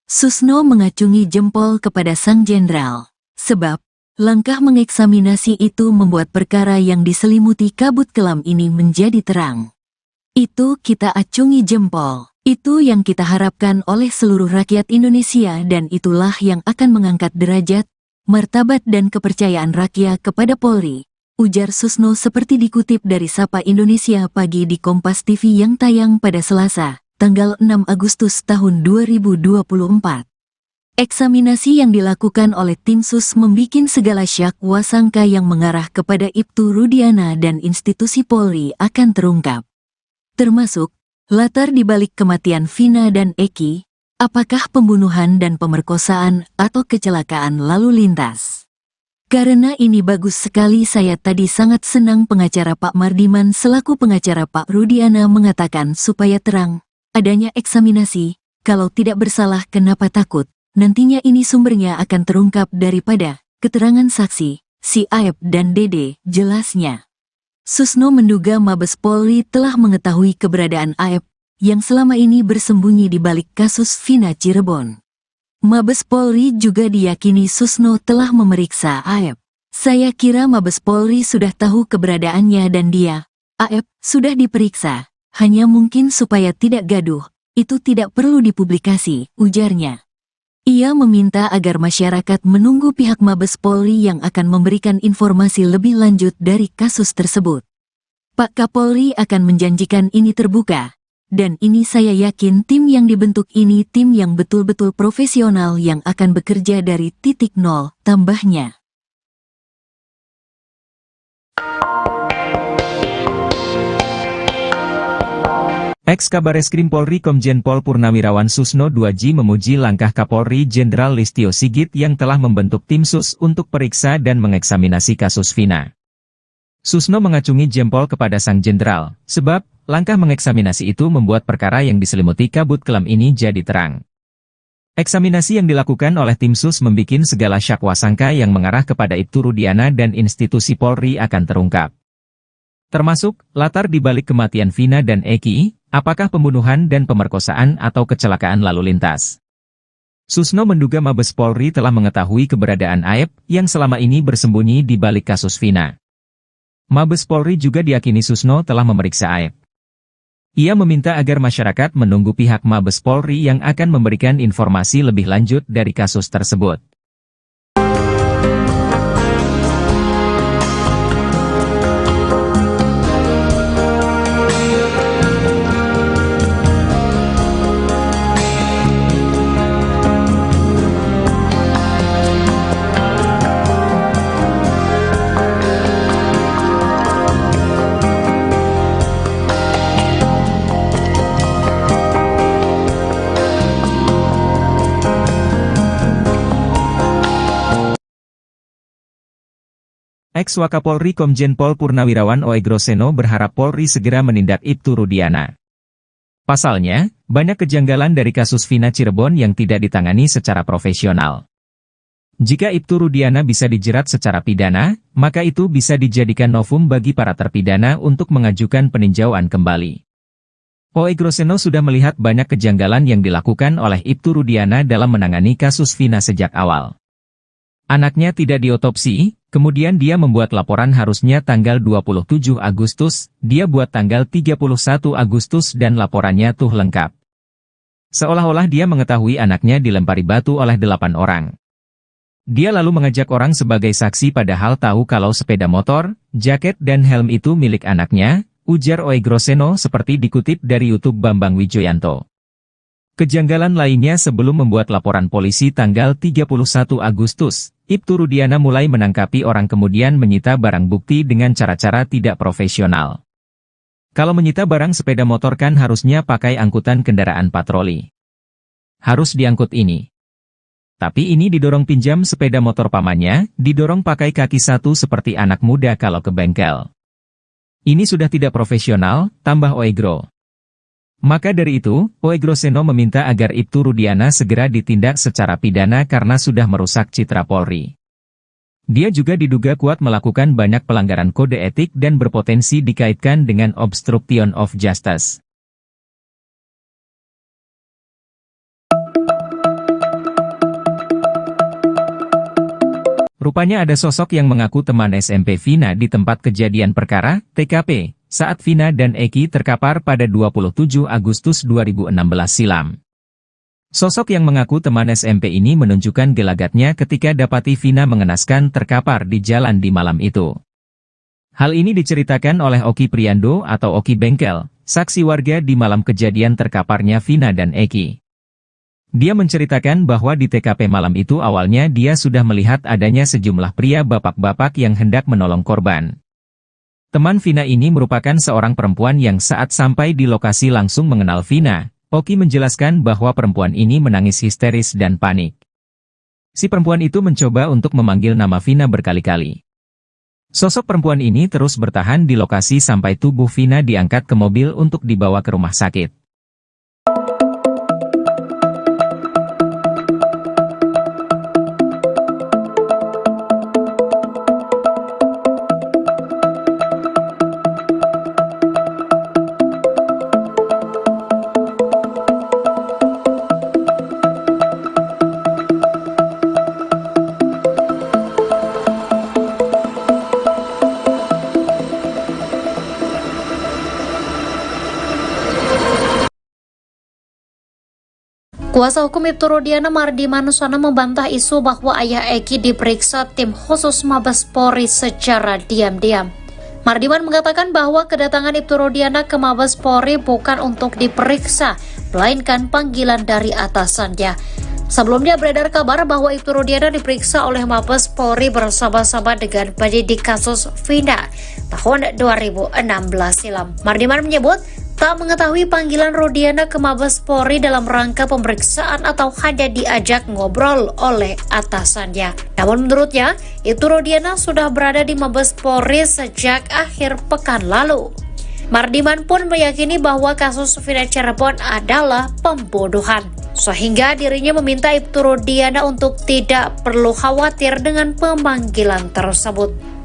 Susno mengacungi jempol kepada sang jenderal, sebab langkah mengeksaminasi itu membuat perkara yang diselimuti kabut kelam ini menjadi terang. Itu kita acungi jempol. Itu yang kita harapkan oleh seluruh rakyat Indonesia dan itulah yang akan mengangkat derajat, martabat dan kepercayaan rakyat kepada Polri, ujar Susno seperti dikutip dari Sapa Indonesia Pagi di Kompas TV yang tayang pada Selasa, tanggal 6 Agustus tahun 2024. Eksaminasi yang dilakukan oleh tim Sus membikin segala syak wasangka yang mengarah kepada Ibtu Rudiana dan institusi Polri akan terungkap. Termasuk, latar dibalik kematian Vina dan Eki, apakah pembunuhan dan pemerkosaan atau kecelakaan lalu lintas. Karena ini bagus sekali saya tadi sangat senang pengacara Pak Mardiman selaku pengacara Pak Rudiana mengatakan supaya terang, adanya eksaminasi, kalau tidak bersalah kenapa takut. Nantinya ini sumbernya akan terungkap daripada keterangan saksi, si Aep dan Dede, jelasnya. Susno menduga Mabes Polri telah mengetahui keberadaan Aep yang selama ini bersembunyi di balik kasus Vina Cirebon. Mabes Polri juga diyakini Susno telah memeriksa Aep. Saya kira Mabes Polri sudah tahu keberadaannya dan dia, Aep, sudah diperiksa, hanya mungkin supaya tidak gaduh, itu tidak perlu dipublikasi, ujarnya. Ia meminta agar masyarakat menunggu pihak Mabes Polri yang akan memberikan informasi lebih lanjut dari kasus tersebut. Pak Kapolri akan menjanjikan ini terbuka, dan ini saya yakin tim yang dibentuk ini tim yang betul-betul profesional yang akan bekerja dari titik nol, tambahnya. Ex-Kabareskrim Polri Komjen Pol Purnawirawan Susno 2J memuji langkah Kapolri Jenderal Listio Sigit yang telah membentuk tim Sus untuk periksa dan mengeksaminasi kasus Vina. Susno mengacungi jempol kepada sang jenderal, sebab langkah mengeksaminasi itu membuat perkara yang diselimuti kabut kelam ini jadi terang. Eksaminasi yang dilakukan oleh tim Sus membikin segala syak wasangka yang mengarah kepada Ibtu Rudiana dan institusi Polri akan terungkap. Termasuk, latar dibalik kematian Vina dan Eki, apakah pembunuhan dan pemerkosaan atau kecelakaan lalu lintas. Susno menduga Mabes Polri telah mengetahui keberadaan Aep yang selama ini bersembunyi di balik kasus Vina. Mabes Polri juga diyakini Susno telah memeriksa Aep. Ia meminta agar masyarakat menunggu pihak Mabes Polri yang akan memberikan informasi lebih lanjut dari kasus tersebut. Ex-Wakapolri Komjen Pol Purnawirawan OE Groseno berharap Polri segera menindak Ibtu Rudiana. Pasalnya, banyak kejanggalan dari kasus Vina Cirebon yang tidak ditangani secara profesional. Jika Ibtu Rudiana bisa dijerat secara pidana, maka itu bisa dijadikan novum bagi para terpidana untuk mengajukan peninjauan kembali. OE Groseno sudah melihat banyak kejanggalan yang dilakukan oleh Ibtu Rudiana dalam menangani kasus Vina sejak awal. Anaknya tidak diotopsi, kemudian dia membuat laporan harusnya tanggal 27 Agustus, dia buat tanggal 31 Agustus dan laporannya tuh lengkap. Seolah-olah dia mengetahui anaknya dilempari batu oleh 8 orang. Dia lalu mengajak orang sebagai saksi padahal tahu kalau sepeda motor, jaket dan helm itu milik anaknya, ujar OE Groseno seperti dikutip dari YouTube Bambang Wijoyanto. Kejanggalan lainnya sebelum membuat laporan polisi tanggal 31 Agustus, Ibtu Rudiana mulai menangkapi orang kemudian menyita barang bukti dengan cara-cara tidak profesional. Kalau menyita barang sepeda motor kan harusnya pakai angkutan kendaraan patroli. Harus diangkut ini. Tapi ini didorong pinjam sepeda motor pamannya, didorong pakai kaki satu seperti anak muda kalau ke bengkel. Ini sudah tidak profesional, tambah OE Gro. Maka dari itu, OE Groseno meminta agar Ibtu Rudiana segera ditindak secara pidana karena sudah merusak citra Polri. Dia juga diduga kuat melakukan banyak pelanggaran kode etik dan berpotensi dikaitkan dengan obstruction of justice. Rupanya ada sosok yang mengaku teman SMP Vina di tempat kejadian perkara, TKP, saat Vina dan Eki terkapar pada 27 Agustus 2016 silam. Sosok yang mengaku teman SMP ini menunjukkan gelagatnya ketika dapati Vina mengenaskan terkapar di jalan di malam itu. Hal ini diceritakan oleh Oki Priando atau Oki Bengkel, saksi warga di malam kejadian terkaparnya Vina dan Eki. Dia menceritakan bahwa di TKP malam itu awalnya dia sudah melihat adanya sejumlah pria bapak-bapak yang hendak menolong korban. Teman Vina ini merupakan seorang perempuan yang saat sampai di lokasi langsung mengenal Vina. Oki menjelaskan bahwa perempuan ini menangis histeris dan panik. Si perempuan itu mencoba untuk memanggil nama Vina berkali-kali. Sosok perempuan ini terus bertahan di lokasi sampai tubuh Vina diangkat ke mobil untuk dibawa ke rumah sakit. Kuasa hukum Ibtu Rudiana Mardi Manusana membantah isu bahwa ayah Eki diperiksa tim khusus Mabes Polri secara diam-diam. Mardiman mengatakan bahwa kedatangan Ibtu Rudiana ke Mabes Polri bukan untuk diperiksa, melainkan panggilan dari atasannya. Sebelumnya beredar kabar bahwa Ibtu Rudiana diperiksa oleh Mabes Polri bersama-sama dengan penyidik kasus Vina tahun 2016 silam. Mardiman menyebut tak mengetahui panggilan Rudiana ke Mabes Polri dalam rangka pemeriksaan atau hanya diajak ngobrol oleh atasannya. Namun menurutnya, Ibtu Rudiana sudah berada di Mabes Polri sejak akhir pekan lalu. Mardiman pun meyakini bahwa kasus Vina Cirebon adalah pembunuhan, sehingga dirinya meminta Ibtu Rudiana untuk tidak perlu khawatir dengan pemanggilan tersebut.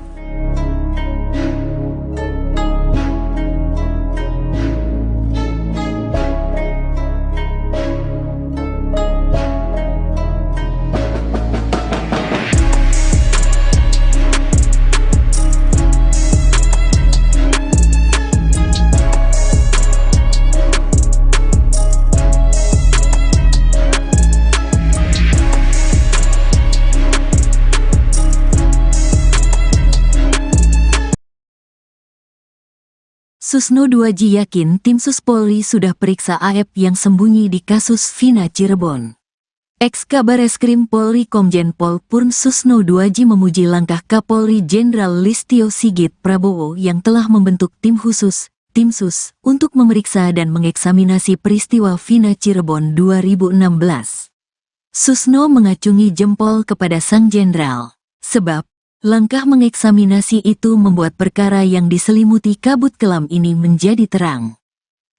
Susno 2J yakin tim Sus Polri sudah periksa AF yang sembunyi di kasus Vina Cirebon. Ex-Kabareskrim Polri Komjen Pol Purn Susno 2J memuji langkah Kapolri Jenderal Listio Sigit Prabowo yang telah membentuk tim khusus, tim Sus, untuk memeriksa dan mengeksaminasi peristiwa Vina Cirebon 2016. Susno mengacungi jempol kepada sang jenderal, sebab Langkah mengeksaminasi itu membuat perkara yang diselimuti kabut kelam ini menjadi terang.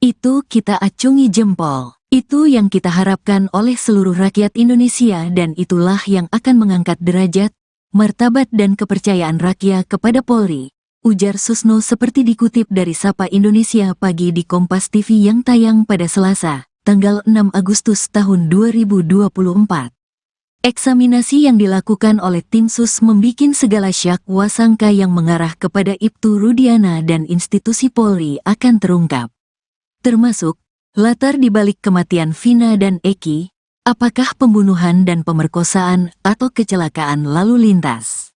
Itu kita acungi jempol. Itu yang kita harapkan oleh seluruh rakyat Indonesia dan itulah yang akan mengangkat derajat, martabat dan kepercayaan rakyat kepada Polri, ujar Susno seperti dikutip dari Sapa Indonesia Pagi di Kompas TV yang tayang pada Selasa, tanggal 6 Agustus tahun 2024. Eksaminasi yang dilakukan oleh tim sus membikin segala syak wasangka yang mengarah kepada Ibtu Rudiana dan institusi Polri akan terungkap. Termasuk, latar dibalik kematian Vina dan Eki, apakah pembunuhan dan pemerkosaan atau kecelakaan lalu lintas.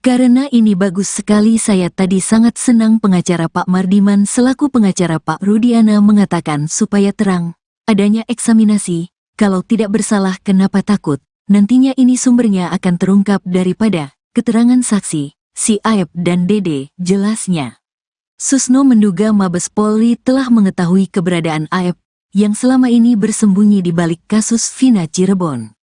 Karena ini bagus sekali saya tadi sangat senang pengacara Pak Mardiman selaku pengacara Pak Rudiana mengatakan supaya terang, adanya eksaminasi, kalau tidak bersalah kenapa takut. Nantinya ini sumbernya akan terungkap daripada keterangan saksi, si Aep dan Dede, jelasnya. Susno menduga Mabes Polri telah mengetahui keberadaan Aep, yang selama ini bersembunyi di balik kasus Vina Cirebon.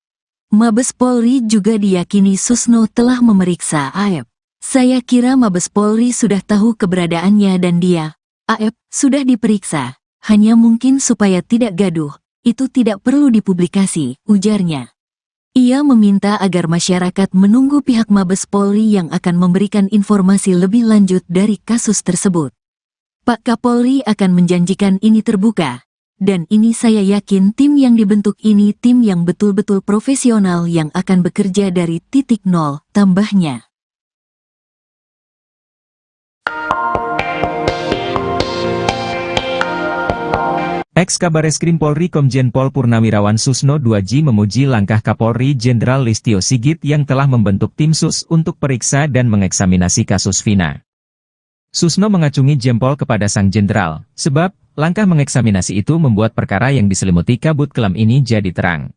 Mabes Polri juga diyakini Susno telah memeriksa Aep. Saya kira Mabes Polri sudah tahu keberadaannya dan dia, Aep, sudah diperiksa, hanya mungkin supaya tidak gaduh, itu tidak perlu dipublikasi, ujarnya. Ia meminta agar masyarakat menunggu pihak Mabes Polri yang akan memberikan informasi lebih lanjut dari kasus tersebut. Pak Kapolri akan menjanjikan ini terbuka, dan ini saya yakin tim yang dibentuk ini tim yang betul-betul profesional yang akan bekerja dari titik nol, tambahnya. Ex-Kabareskrim Polri Komjen Pol Purnawirawan Susno 2J memuji langkah Kapolri Jenderal Listio Sigit yang telah membentuk tim sus untuk periksa dan mengeksaminasi kasus Vina. Susno mengacungi jempol kepada sang jenderal, sebab langkah mengeksaminasi itu membuat perkara yang diselimuti kabut kelam ini jadi terang.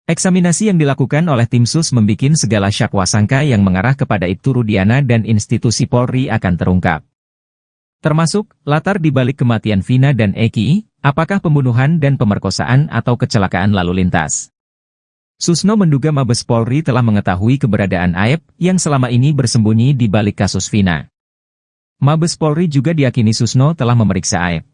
Eksaminasi yang dilakukan oleh tim sus membikin segala syak wasangka yang mengarah kepada Ibtu Rudiana dan institusi Polri akan terungkap. Termasuk, latar dibalik kematian Vina dan Eki, apakah pembunuhan dan pemerkosaan atau kecelakaan lalu lintas. Susno menduga Mabes Polri telah mengetahui keberadaan Aep yang selama ini bersembunyi di balik kasus Vina. Mabes Polri juga diyakini Susno telah memeriksa Aep.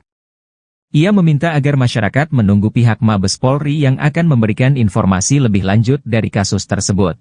Ia meminta agar masyarakat menunggu pihak Mabes Polri yang akan memberikan informasi lebih lanjut dari kasus tersebut.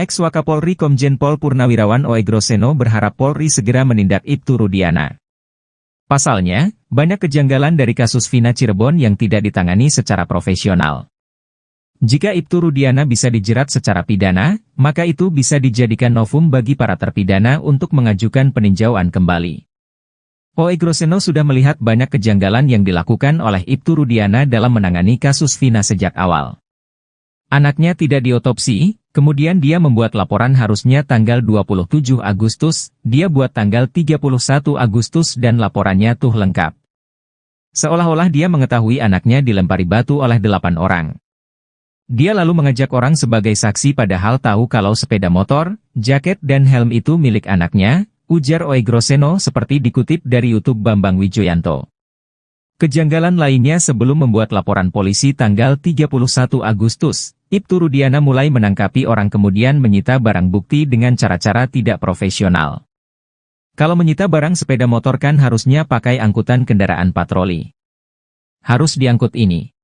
Ex-Wakapolri Komjen Pol Purnawirawan Oegroseno berharap Polri segera menindak Ibtu Rudiana. Pasalnya, banyak kejanggalan dari kasus Vina Cirebon yang tidak ditangani secara profesional. Jika Ibtu Rudiana bisa dijerat secara pidana, maka itu bisa dijadikan novum bagi para terpidana untuk mengajukan peninjauan kembali. Oegroseno sudah melihat banyak kejanggalan yang dilakukan oleh Ibtu Rudiana dalam menangani kasus Vina sejak awal. Anaknya tidak diotopsi, kemudian dia membuat laporan harusnya tanggal 27 Agustus, dia buat tanggal 31 Agustus dan laporannya tuh lengkap. Seolah-olah dia mengetahui anaknya dilempari batu oleh 8 orang. Dia lalu mengajak orang sebagai saksi padahal tahu kalau sepeda motor, jaket dan helm itu milik anaknya, ujar Oegroseno seperti dikutip dari YouTube Bambang Wijoyanto. Kejanggalan lainnya sebelum membuat laporan polisi tanggal 31 Agustus, Ibtu Rudiana mulai menangkapi orang kemudian menyita barang bukti dengan cara-cara tidak profesional. Kalau menyita barang sepeda motor kan harusnya pakai angkutan kendaraan patroli. Harus diangkut ini.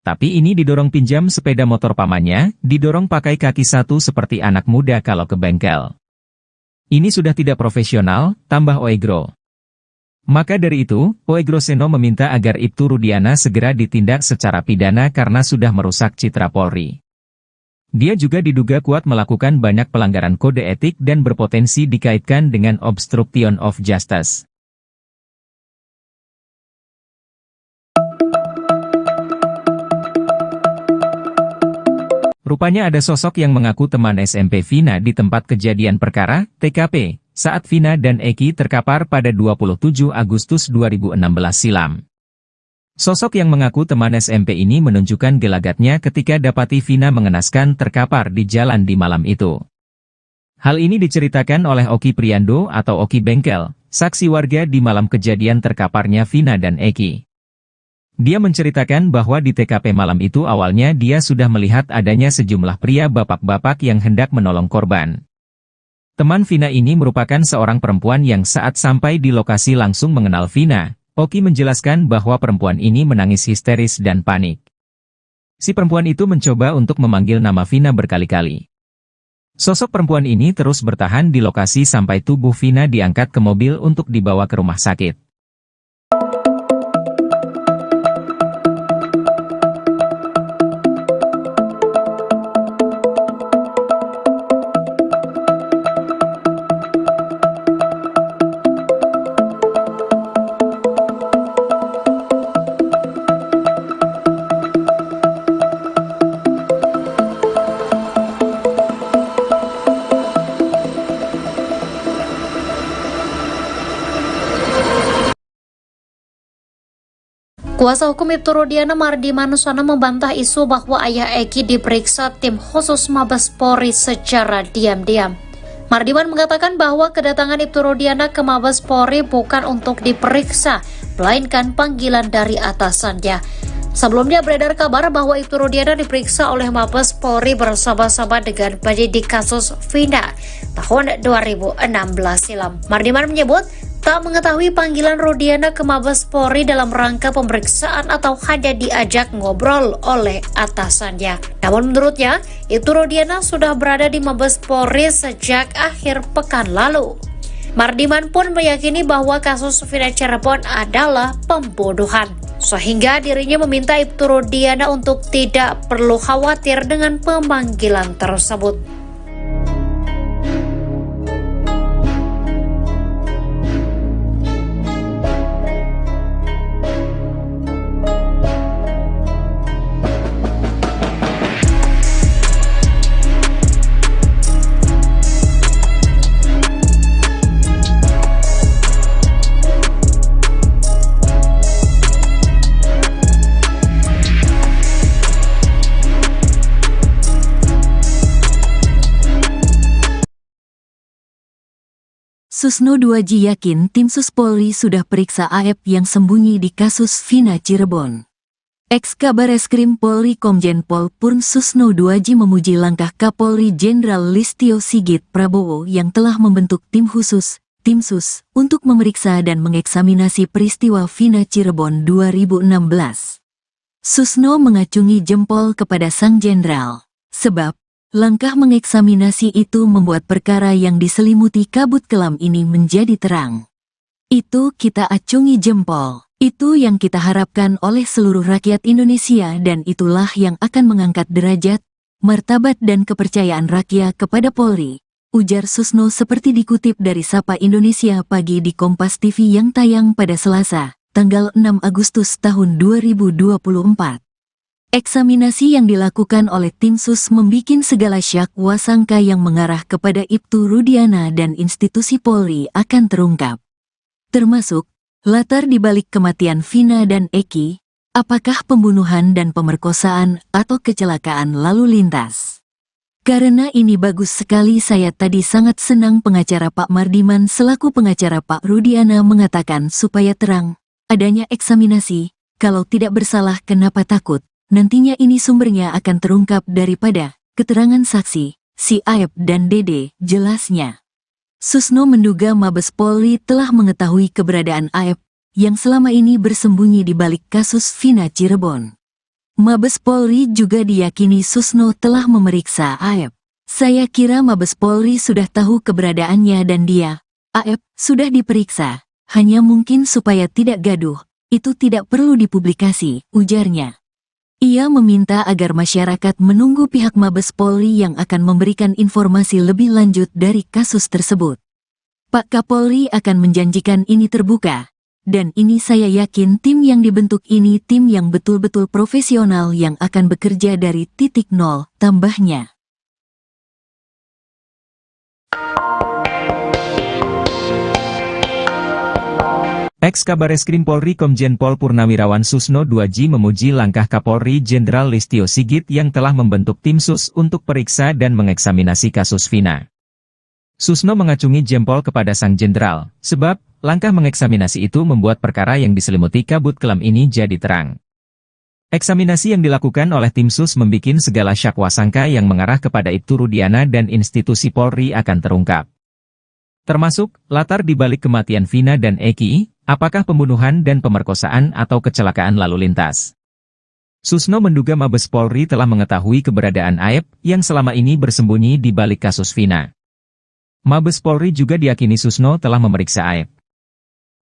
Tapi ini didorong pinjam sepeda motor pamannya, didorong pakai kaki satu seperti anak muda kalau ke bengkel. Ini sudah tidak profesional, tambah Oegro. Maka dari itu, Oegroseno meminta agar Ibtu Rudiana segera ditindak secara pidana karena sudah merusak citra Polri. Dia juga diduga kuat melakukan banyak pelanggaran kode etik dan berpotensi dikaitkan dengan obstruction of justice. Rupanya ada sosok yang mengaku teman SMP Vina di tempat kejadian perkara, TKP, saat Vina dan Eki terkapar pada 27 Agustus 2016 silam. Sosok yang mengaku teman SMP ini menunjukkan gelagatnya ketika dapati Vina mengenaskan terkapar di jalan di malam itu. Hal ini diceritakan oleh Oki Priando atau Oki Bengkel, saksi warga di malam kejadian terkaparnya Vina dan Eki. Dia menceritakan bahwa di TKP malam itu awalnya dia sudah melihat adanya sejumlah pria bapak-bapak yang hendak menolong korban. Teman Vina ini merupakan seorang perempuan yang saat sampai di lokasi langsung mengenal Vina. Oki menjelaskan bahwa perempuan ini menangis histeris dan panik. Si perempuan itu mencoba untuk memanggil nama Vina berkali-kali. Sosok perempuan ini terus bertahan di lokasi sampai tubuh Vina diangkat ke mobil untuk dibawa ke rumah sakit. Kuasa hukum Ibtu Rudiana Mardi Manusana membantah isu bahwa ayah Eki diperiksa tim khusus Mabes Polri secara diam-diam. Mardiman mengatakan bahwa kedatangan Ibtu Rudiana ke Mabes Polri bukan untuk diperiksa, melainkan panggilan dari atasannya. Sebelumnya beredar kabar bahwa Ibtu Rudiana diperiksa oleh Mabes Polri bersama-sama dengan penyidik kasus Vina tahun 2016 silam. Mardiman menyebut tak mengetahui panggilan Rudiana ke Mabes Polri dalam rangka pemeriksaan atau hanya diajak ngobrol oleh atasannya. Namun menurutnya, Ibtu Rudiana sudah berada di Mabes Polri sejak akhir pekan lalu. Mardiman pun meyakini bahwa kasus Vina Cirebon adalah pembunuhan, sehingga dirinya meminta Ibtu Rudiana untuk tidak perlu khawatir dengan pemanggilan tersebut. Susno 2J yakin tim Sus Polri sudah periksa AF yang sembunyi di kasus Vina Cirebon. Ex-Kabareskrim Polri Komjen Pol Purn Susno 2J memuji langkah Kapolri Jenderal Listio Sigit Prabowo yang telah membentuk tim khusus, tim Sus, untuk memeriksa dan mengeksaminasi peristiwa Vina Cirebon 2016. Susno mengacungi jempol kepada sang jenderal, sebab langkah mengeksaminasi itu membuat perkara yang diselimuti kabut kelam ini menjadi terang. Itu kita acungi jempol. Itu yang kita harapkan oleh seluruh rakyat Indonesia dan itulah yang akan mengangkat derajat, martabat dan kepercayaan rakyat kepada Polri, ujar Susno seperti dikutip dari Sapa Indonesia Pagi di Kompas TV yang tayang pada Selasa, tanggal 6 Agustus tahun 2024. Eksaminasi yang dilakukan oleh tim Sus membikin segala syak wasangka yang mengarah kepada Ibtu Rudiana dan institusi Polri akan terungkap. Termasuk, latar dibalik kematian Vina dan Eki, apakah pembunuhan dan pemerkosaan atau kecelakaan lalu lintas. Karena ini bagus sekali saya tadi sangat senang pengacara Pak Mardiman selaku pengacara Pak Rudiana mengatakan supaya terang, adanya eksaminasi, kalau tidak bersalah kenapa takut. Nantinya ini sumbernya akan terungkap daripada keterangan saksi, si Aep dan Dede, jelasnya. Susno menduga Mabes Polri telah mengetahui keberadaan Aep yang selama ini bersembunyi di balik kasus Vina Cirebon. Mabes Polri juga diyakini Susno telah memeriksa Aep. Saya kira Mabes Polri sudah tahu keberadaannya dan dia, Aep, sudah diperiksa. Hanya mungkin supaya tidak gaduh, itu tidak perlu dipublikasi, ujarnya. Ia meminta agar masyarakat menunggu pihak Mabes Polri yang akan memberikan informasi lebih lanjut dari kasus tersebut. Pak Kapolri akan menjanjikan ini terbuka, Dan ini saya yakin tim yang dibentuk ini tim yang betul-betul profesional yang akan bekerja dari titik nol, tambahnya. Ex-Kabareskrim Polri Komjen Pol Purnawirawan Susno 2J memuji langkah Kapolri Jenderal Listio Sigit yang telah membentuk tim sus untuk periksa dan mengeksaminasi kasus Vina. Susno mengacungi jempol kepada sang jenderal, sebab langkah mengeksaminasi itu membuat perkara yang diselimuti kabut kelam ini jadi terang. Eksaminasi yang dilakukan oleh tim sus membikin segala syakwa sangka yang mengarah kepada Ibtu Rudiana dan institusi Polri akan terungkap. Termasuk, latar dibalik kematian Vina dan Eki, apakah pembunuhan dan pemerkosaan atau kecelakaan lalu lintas. Susno menduga Mabes Polri telah mengetahui keberadaan Aep yang selama ini bersembunyi di balik kasus Vina. Mabes Polri juga diyakini Susno telah memeriksa Aep.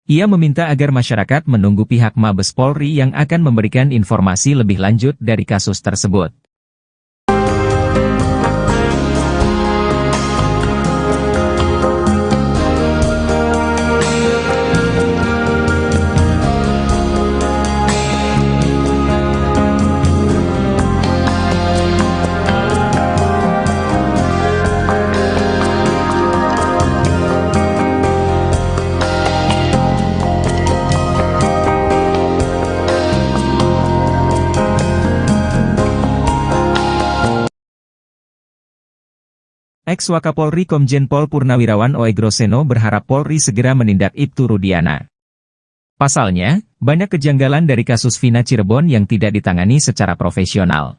Ia meminta agar masyarakat menunggu pihak Mabes Polri yang akan memberikan informasi lebih lanjut dari kasus tersebut. Ex-Wakapolri Komjen Pol Purnawirawan Oegroseno berharap Polri segera menindak Ibtu Rudiana. Pasalnya, banyak kejanggalan dari kasus Vina Cirebon yang tidak ditangani secara profesional.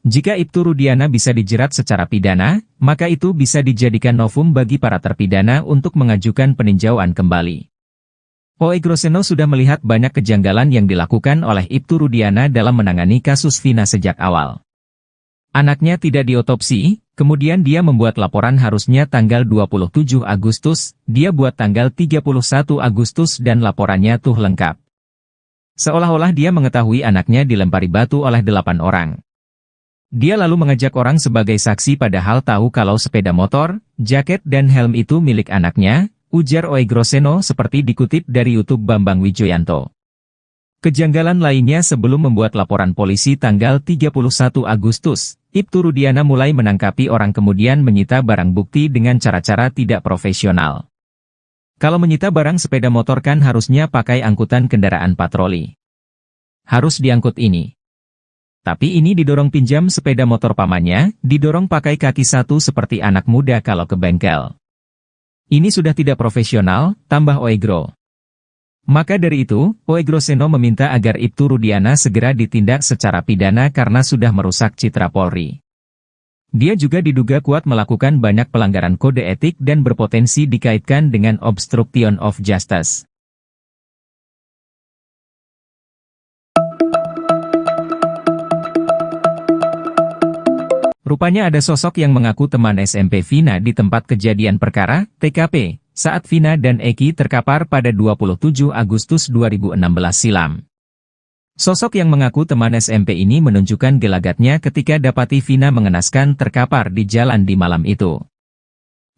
Jika Ibtu Rudiana bisa dijerat secara pidana, maka itu bisa dijadikan novum bagi para terpidana untuk mengajukan peninjauan kembali. Oegroseno sudah melihat banyak kejanggalan yang dilakukan oleh Ibtu Rudiana dalam menangani kasus Vina sejak awal. Anaknya tidak diotopsi, kemudian dia membuat laporan harusnya tanggal 27 Agustus, dia buat tanggal 31 Agustus dan laporannya tuh lengkap. Seolah-olah dia mengetahui anaknya dilempari batu oleh 8 orang. Dia lalu mengajak orang sebagai saksi padahal tahu kalau sepeda motor, jaket dan helm itu milik anaknya, ujar Oegroseno seperti dikutip dari YouTube Bambang Wijoyanto. Kejanggalan lainnya sebelum membuat laporan polisi tanggal 31 Agustus, Ibtu Rudiana mulai menangkapi orang kemudian menyita barang bukti dengan cara-cara tidak profesional. Kalau menyita barang sepeda motor kan harusnya pakai angkutan kendaraan patroli. Harus diangkut ini. Tapi ini didorong pinjam sepeda motor pamannya, didorong pakai kaki satu seperti anak muda kalau ke bengkel. Ini sudah tidak profesional, tambah Oegro. Maka dari itu, Oegroseno meminta agar Ibtu Rudiana segera ditindak secara pidana karena sudah merusak citra Polri. Dia juga diduga kuat melakukan banyak pelanggaran kode etik dan berpotensi dikaitkan dengan obstruction of justice. Rupanya ada sosok yang mengaku teman SMP Vina di tempat kejadian perkara, TKP, saat Vina dan Eki terkapar pada 27 Agustus 2016 silam. Sosok yang mengaku teman SMP ini menunjukkan gelagatnya ketika dapati Vina mengenaskan terkapar di jalan di malam itu.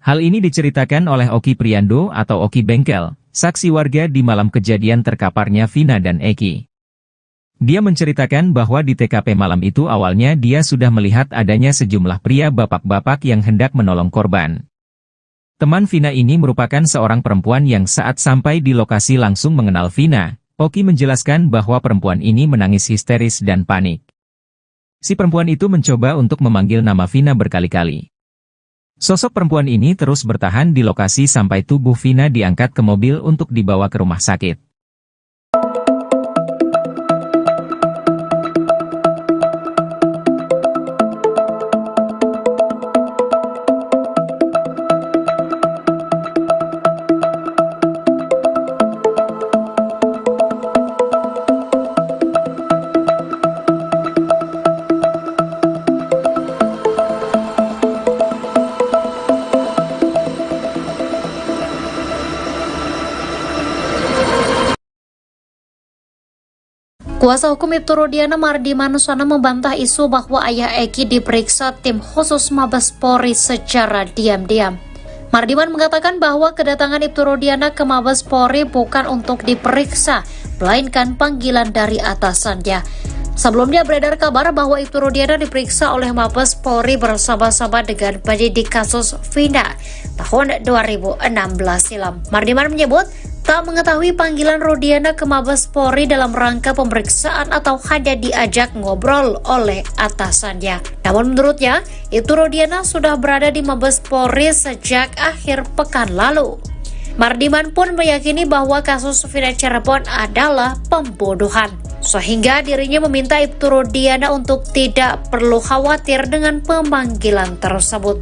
Hal ini diceritakan oleh Oki Priando atau Oki Bengkel, saksi warga di malam kejadian terkaparnya Vina dan Eki. Dia menceritakan bahwa di TKP malam itu awalnya dia sudah melihat adanya sejumlah pria bapak-bapak yang hendak menolong korban. Teman Vina ini merupakan seorang perempuan yang saat sampai di lokasi langsung mengenal Vina. Oki menjelaskan bahwa perempuan ini menangis histeris dan panik. Si perempuan itu mencoba untuk memanggil nama Vina berkali-kali. Sosok perempuan ini terus bertahan di lokasi sampai tubuh Vina diangkat ke mobil untuk dibawa ke rumah sakit. Kuasa hukum Ibtu Rudiana Mardi Manusana membantah isu bahwa ayah Eki diperiksa tim khusus Mabes Polri secara diam-diam. Mardiman mengatakan bahwa kedatangan Ibtu Rudiana ke Mabes Polri bukan untuk diperiksa, melainkan panggilan dari atasannya. Sebelumnya beredar kabar bahwa Ibtu Rudiana diperiksa oleh Mabes Polri bersama-sama dengan penyidik kasus Vina tahun 2016 silam. Mardiman menyebut tak mengetahui panggilan Rudiana ke Mabes Polri dalam rangka pemeriksaan atau hanya diajak ngobrol oleh atasannya. Namun menurutnya, Ibtu Rudiana sudah berada di Mabes Polri sejak akhir pekan lalu. Mardiman pun meyakini bahwa kasus Vina Cirebon adalah pembunuhan, sehingga dirinya meminta Ibtu Rudiana untuk tidak perlu khawatir dengan pemanggilan tersebut.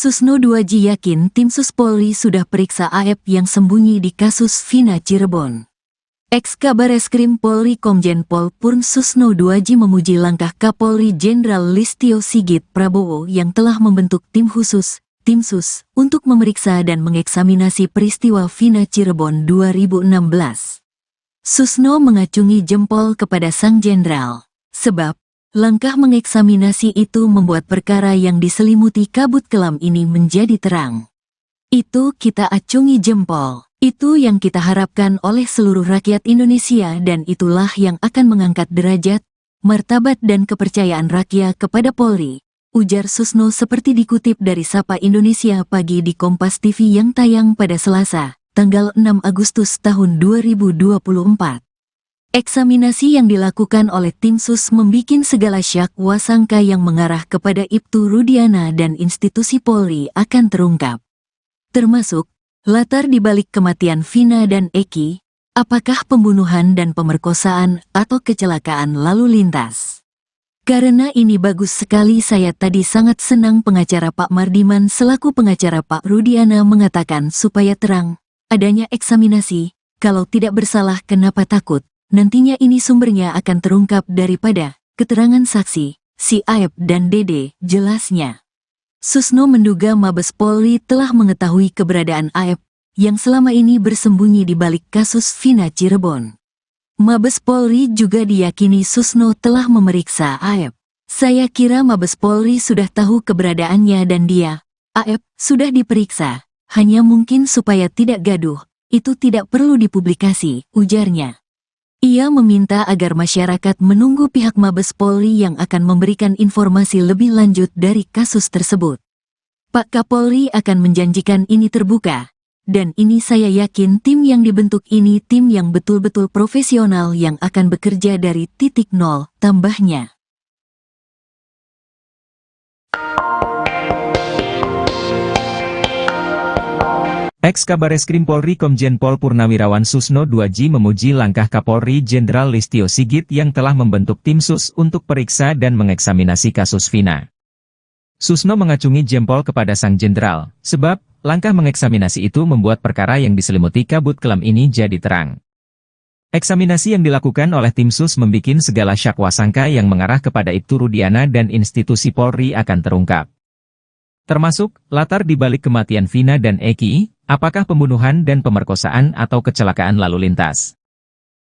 Susno 2J yakin tim Sus Polri sudah periksa AF yang sembunyi di kasus Vina Cirebon. Ex-Kabareskrim Polri Komjen Pol Purn Susno 2J memuji langkah Kapolri Jenderal Listio Sigit Prabowo yang telah membentuk tim khusus, tim Sus, untuk memeriksa dan mengeksaminasi peristiwa Vina Cirebon 2016. Susno mengacungi jempol kepada sang jenderal, sebab langkah mengeksaminasi itu membuat perkara yang diselimuti kabut kelam ini menjadi terang. Itu kita acungi jempol. Itu yang kita harapkan oleh seluruh rakyat Indonesia dan itulah yang akan mengangkat derajat, martabat dan kepercayaan rakyat kepada Polri, ujar Susno seperti dikutip dari Sapa Indonesia Pagi di Kompas TV yang tayang pada Selasa, tanggal 6 Agustus tahun 2024. Eksaminasi yang dilakukan oleh tim Sus membikin segala syak wasangka yang mengarah kepada Ibtu Rudiana dan institusi Polri akan terungkap. Termasuk, latar dibalik kematian Vina dan Eki, apakah pembunuhan dan pemerkosaan atau kecelakaan lalu lintas. Karena ini bagus sekali saya tadi sangat senang pengacara Pak Mardiman selaku pengacara Pak Rudiana mengatakan supaya terang, adanya eksaminasi, kalau tidak bersalah kenapa takut. Nantinya ini sumbernya akan terungkap daripada keterangan saksi, si Aep dan Dede, jelasnya. Susno menduga Mabes Polri telah mengetahui keberadaan Aep yang selama ini bersembunyi di balik kasus Vina Cirebon. Mabes Polri juga diyakini Susno telah memeriksa Aep. Saya kira Mabes Polri sudah tahu keberadaannya dan dia, Aep, sudah diperiksa, hanya mungkin supaya tidak gaduh, itu tidak perlu dipublikasi, ujarnya. Ia meminta agar masyarakat menunggu pihak Mabes Polri yang akan memberikan informasi lebih lanjut dari kasus tersebut. Pak Kapolri akan menjanjikan ini terbuka, dan ini saya yakin tim yang dibentuk ini tim yang betul-betul profesional yang akan bekerja dari titik nol, tambahnya. Ex-Kabareskrim Polri Komjen Pol Purnawirawan Susno 2J memuji langkah Kapolri Jenderal Listio Sigit yang telah membentuk tim Sus untuk periksa dan mengeksaminasi kasus Vina. Susno mengacungi jempol kepada sang jenderal, sebab langkah mengeksaminasi itu membuat perkara yang diselimuti kabut kelam ini jadi terang. Eksaminasi yang dilakukan oleh tim Sus membikin segala syak wasangka yang mengarah kepada Ibtu Rudiana dan institusi Polri akan terungkap. Termasuk, latar dibalik kematian Vina dan Eki, apakah pembunuhan dan pemerkosaan atau kecelakaan lalu lintas.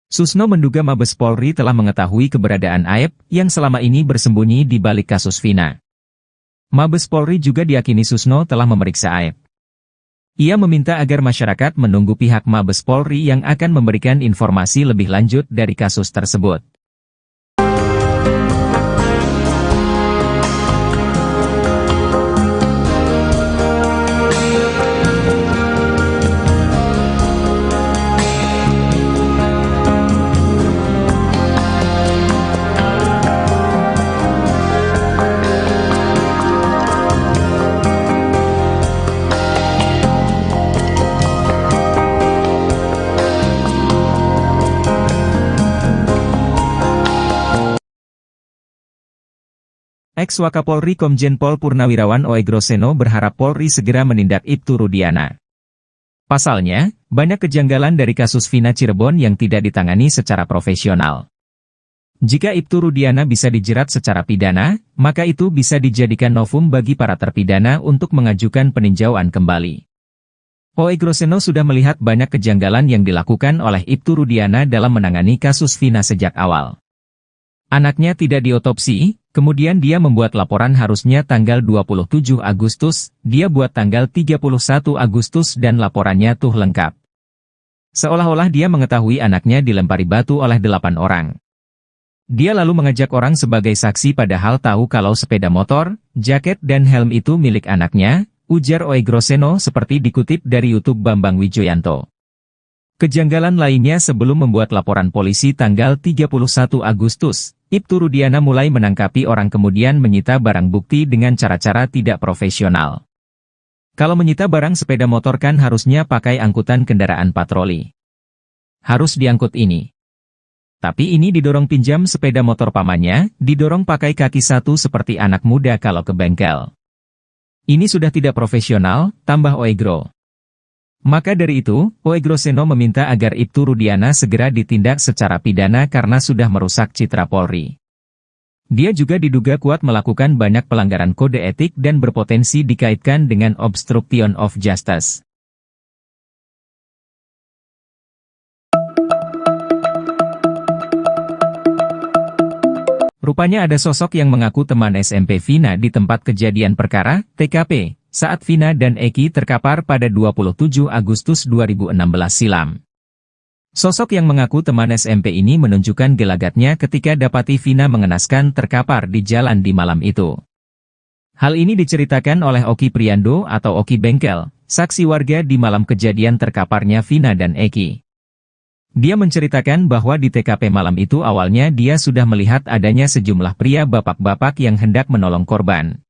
Susno menduga Mabes Polri telah mengetahui keberadaan Aep yang selama ini bersembunyi di balik kasus Vina. Mabes Polri juga diyakini Susno telah memeriksa Aep. Ia meminta agar masyarakat menunggu pihak Mabes Polri yang akan memberikan informasi lebih lanjut dari kasus tersebut. Ex-Wakapolri Komjen Pol Purnawirawan Oegroseno berharap Polri segera menindak Ibtu Rudiana. Pasalnya, banyak kejanggalan dari kasus Vina Cirebon yang tidak ditangani secara profesional. Jika Ibtu Rudiana bisa dijerat secara pidana, maka itu bisa dijadikan novum bagi para terpidana untuk mengajukan peninjauan kembali. Oegroseno sudah melihat banyak kejanggalan yang dilakukan oleh Ibtu Rudiana dalam menangani kasus Vina sejak awal. Anaknya tidak diotopsi, kemudian dia membuat laporan harusnya tanggal 27 Agustus, dia buat tanggal 31 Agustus dan laporannya tuh lengkap. Seolah-olah dia mengetahui anaknya dilempari batu oleh 8 orang. Dia lalu mengajak orang sebagai saksi padahal tahu kalau sepeda motor, jaket dan helm itu milik anaknya, ujar Oegroseno seperti dikutip dari YouTube Bambang Wijoyanto. Kejanggalan lainnya sebelum membuat laporan polisi tanggal 31 Agustus, Ibtu Rudiana mulai menangkapi orang kemudian menyita barang bukti dengan cara-cara tidak profesional. Kalau menyita barang sepeda motor kan harusnya pakai angkutan kendaraan patroli. Harus diangkut ini. Tapi ini didorong pinjam sepeda motor pamannya, didorong pakai kaki satu seperti anak muda kalau ke bengkel. Ini sudah tidak profesional, tambah Oegro. Maka dari itu, Oegroseno meminta agar Ibtu Rudiana segera ditindak secara pidana karena sudah merusak citra Polri. Dia juga diduga kuat melakukan banyak pelanggaran kode etik dan berpotensi dikaitkan dengan obstruction of justice. Rupanya ada sosok yang mengaku teman SMP Vina di tempat kejadian perkara, TKP, saat Vina dan Eki terkapar pada 27 Agustus 2016 silam. Sosok yang mengaku teman SMP ini menunjukkan gelagatnya ketika dapati Vina mengenaskan terkapar di jalan di malam itu. Hal ini diceritakan oleh Oki Priando atau Oki Bengkel, saksi warga di malam kejadian terkaparnya Vina dan Eki. Dia menceritakan bahwa di TKP malam itu awalnya dia sudah melihat adanya sejumlah pria bapak-bapak yang hendak menolong korban.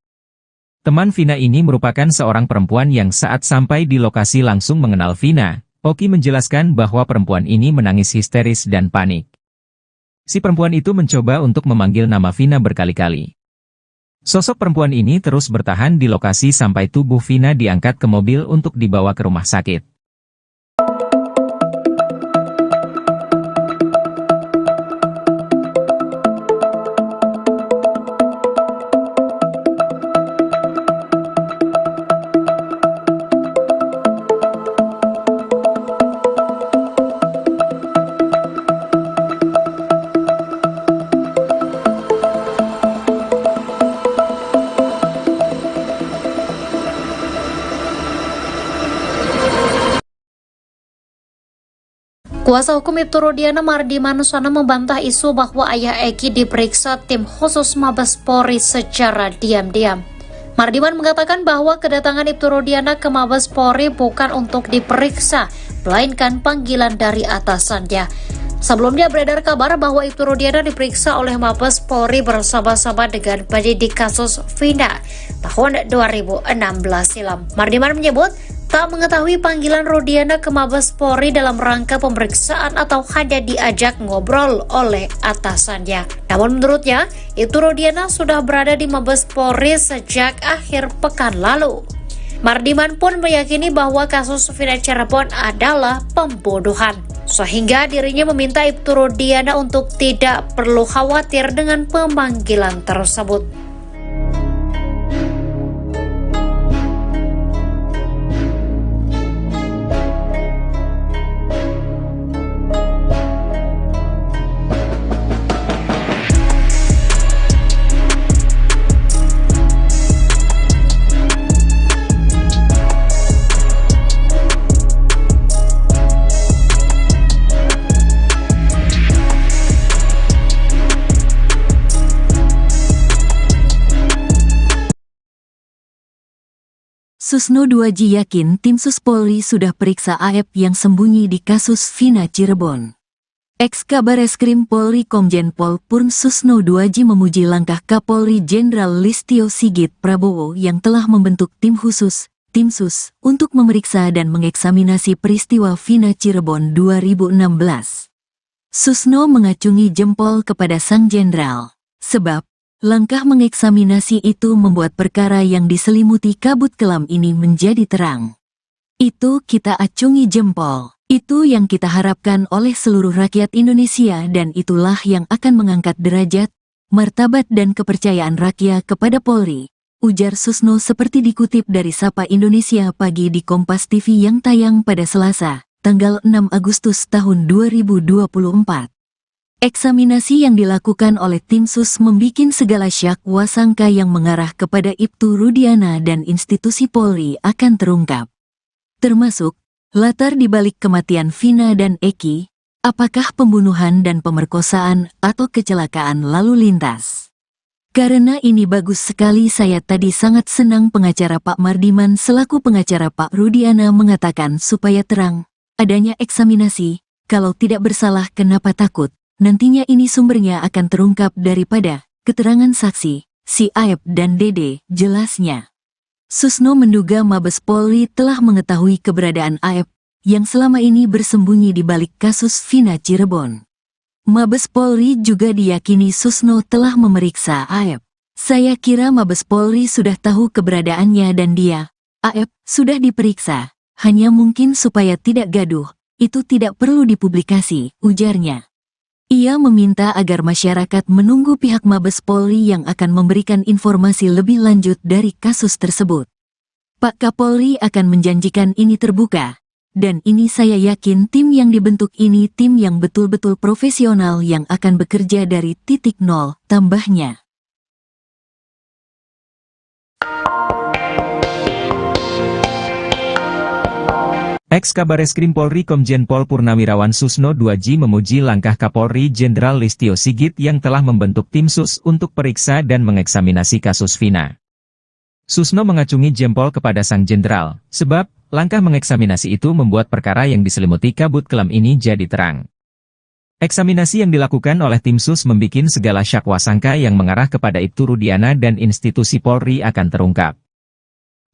Teman Vina ini merupakan seorang perempuan yang saat sampai di lokasi langsung mengenal Vina. Oki menjelaskan bahwa perempuan ini menangis histeris dan panik. Si perempuan itu mencoba untuk memanggil nama Vina berkali-kali. Sosok perempuan ini terus bertahan di lokasi sampai tubuh Vina diangkat ke mobil untuk dibawa ke rumah sakit. Kuasa hukum Ibtu Rudiana Mardi Manusana membantah isu bahwa ayah Eki diperiksa tim khusus Mabes Polri secara diam-diam. Mardiman mengatakan bahwa kedatangan Ibtu Rudiana ke Mabes Polri bukan untuk diperiksa, melainkan panggilan dari atasannya. Sebelumnya beredar kabar bahwa Ibtu Rudiana diperiksa oleh Mabes Polri bersama-sama dengan penyidik kasus Vina tahun 2016 silam. Mardiman menyebut tak mengetahui panggilan Rudiana ke Mabes Polri dalam rangka pemeriksaan atau hanya diajak ngobrol oleh atasannya. Namun menurutnya, Ibtu Rudiana sudah berada di Mabes Polri sejak akhir pekan lalu. Mardiman pun meyakini bahwa kasus Vina Cirebon adalah pembunuhan, sehingga dirinya meminta Ibtu Rudiana untuk tidak perlu khawatir dengan pemanggilan tersebut. Susno 2J yakin tim Sus Polri sudah periksa AF yang sembunyi di kasus Vina Cirebon. Ex-Kabareskrim Polri Komjen Pol Purn Susno 2J memuji langkah Kapolri Jenderal Listio Sigit Prabowo yang telah membentuk tim khusus, tim Sus, untuk memeriksa dan mengeksaminasi peristiwa Vina Cirebon 2016. Susno mengacungi jempol kepada sang jenderal, sebab Langkah mengeksaminasi itu membuat perkara yang diselimuti kabut kelam ini menjadi terang. Itu kita acungi jempol. Itu yang kita harapkan oleh seluruh rakyat Indonesia dan itulah yang akan mengangkat derajat, martabat dan kepercayaan rakyat kepada Polri, ujar Susno seperti dikutip dari Sapa Indonesia Pagi di Kompas TV yang tayang pada Selasa, tanggal 6 Agustus tahun 2024. Eksaminasi yang dilakukan oleh tim sus membikin segala syak wasangka yang mengarah kepada Ibtu Rudiana dan institusi Polri akan terungkap. Termasuk, latar dibalik kematian Vina dan Eki, apakah pembunuhan dan pemerkosaan atau kecelakaan lalu lintas. Karena ini bagus sekali saya tadi sangat senang pengacara Pak Mardiman selaku pengacara Pak Rudiana mengatakan supaya terang, adanya eksaminasi, kalau tidak bersalah kenapa takut. Nantinya ini sumbernya akan terungkap daripada keterangan saksi, si Aep dan Dede, jelasnya. Susno menduga Mabes Polri telah mengetahui keberadaan Aep, yang selama ini bersembunyi di balik kasus Vina Cirebon. Mabes Polri juga diyakini Susno telah memeriksa Aep. Saya kira Mabes Polri sudah tahu keberadaannya dan dia, Aep, sudah diperiksa, hanya mungkin supaya tidak gaduh, itu tidak perlu dipublikasi, ujarnya. Ia meminta agar masyarakat menunggu pihak Mabes Polri yang akan memberikan informasi lebih lanjut dari kasus tersebut. Pak Kapolri akan menjanjikan ini terbuka, dan ini saya yakin tim yang dibentuk ini tim yang betul-betul profesional yang akan bekerja dari titik nol, tambahnya. Ex-Kabareskrim Polri Komjen Pol Purnawirawan Susno 2J memuji langkah Kapolri Jenderal Listio Sigit yang telah membentuk tim sus untuk periksa dan mengeksaminasi kasus Vina. Susno mengacungi jempol kepada sang jenderal, sebab langkah mengeksaminasi itu membuat perkara yang diselimuti kabut kelam ini jadi terang. Eksaminasi yang dilakukan oleh tim sus membikin segala syak wasangka yang mengarah kepada Ibtu Rudiana dan institusi Polri akan terungkap.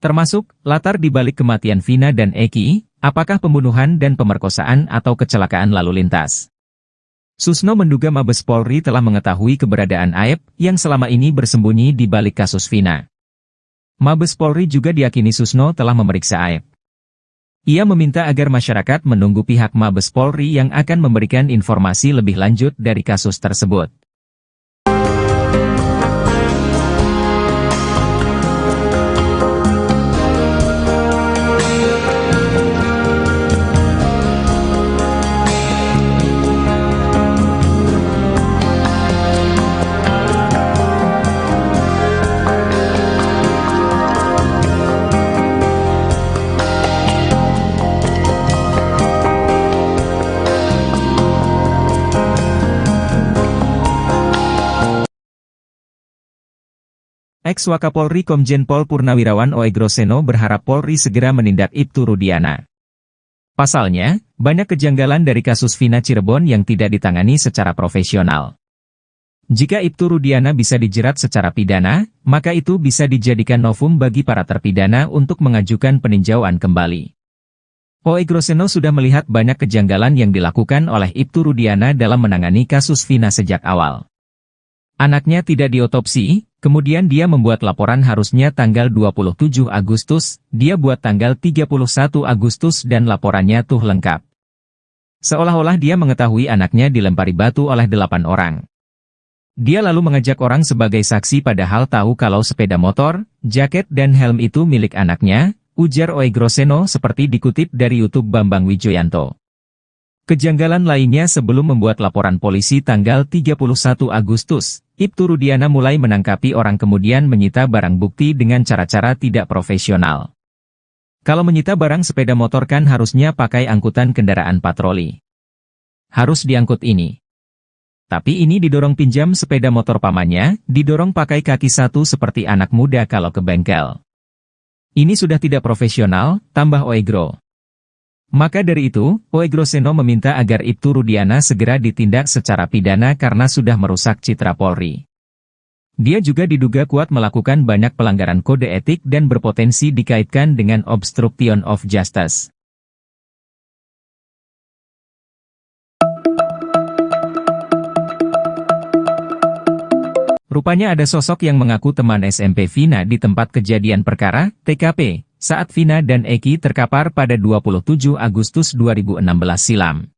Termasuk, latar dibalik kematian Vina dan Eki, apakah pembunuhan dan pemerkosaan atau kecelakaan lalu lintas. Susno menduga Mabes Polri telah mengetahui keberadaan Aep yang selama ini bersembunyi di balik kasus Vina. Mabes Polri juga diyakini Susno telah memeriksa Aep. Ia meminta agar masyarakat menunggu pihak Mabes Polri yang akan memberikan informasi lebih lanjut dari kasus tersebut. Ex-Wakapolri Komjen Pol Purnawirawan Oegroseno berharap Polri segera menindak Ibtu Rudiana. Pasalnya, banyak kejanggalan dari kasus Vina Cirebon yang tidak ditangani secara profesional. Jika Ibtu Rudiana bisa dijerat secara pidana, maka itu bisa dijadikan novum bagi para terpidana untuk mengajukan peninjauan kembali. Oegroseno sudah melihat banyak kejanggalan yang dilakukan oleh Ibtu Rudiana dalam menangani kasus Vina sejak awal. Anaknya tidak diotopsi, kemudian dia membuat laporan harusnya tanggal 27 Agustus, dia buat tanggal 31 Agustus dan laporannya tuh lengkap. Seolah-olah dia mengetahui anaknya dilempari batu oleh 8 orang. Dia lalu mengajak orang sebagai saksi padahal tahu kalau sepeda motor, jaket dan helm itu milik anaknya, ujar Oegroseno seperti dikutip dari YouTube Bambang Wijoyanto. Kejanggalan lainnya sebelum membuat laporan polisi tanggal 31 Agustus, Ibtu Rudiana mulai menangkapi orang kemudian menyita barang bukti dengan cara-cara tidak profesional. Kalau menyita barang sepeda motor kan harusnya pakai angkutan kendaraan patroli. Harus diangkut ini. Tapi ini didorong pinjam sepeda motor pamannya, didorong pakai kaki satu seperti anak muda kalau ke bengkel. Ini sudah tidak profesional, tambah Oegro. Maka dari itu, Oegroseno meminta agar Ibtu Rudiana segera ditindak secara pidana karena sudah merusak citra Polri. Dia juga diduga kuat melakukan banyak pelanggaran kode etik dan berpotensi dikaitkan dengan obstruction of justice. Rupanya ada sosok yang mengaku teman SMP Vina di tempat kejadian perkara, TKP, saat Vina dan Eki terkapar pada 27 Agustus 2016 silam.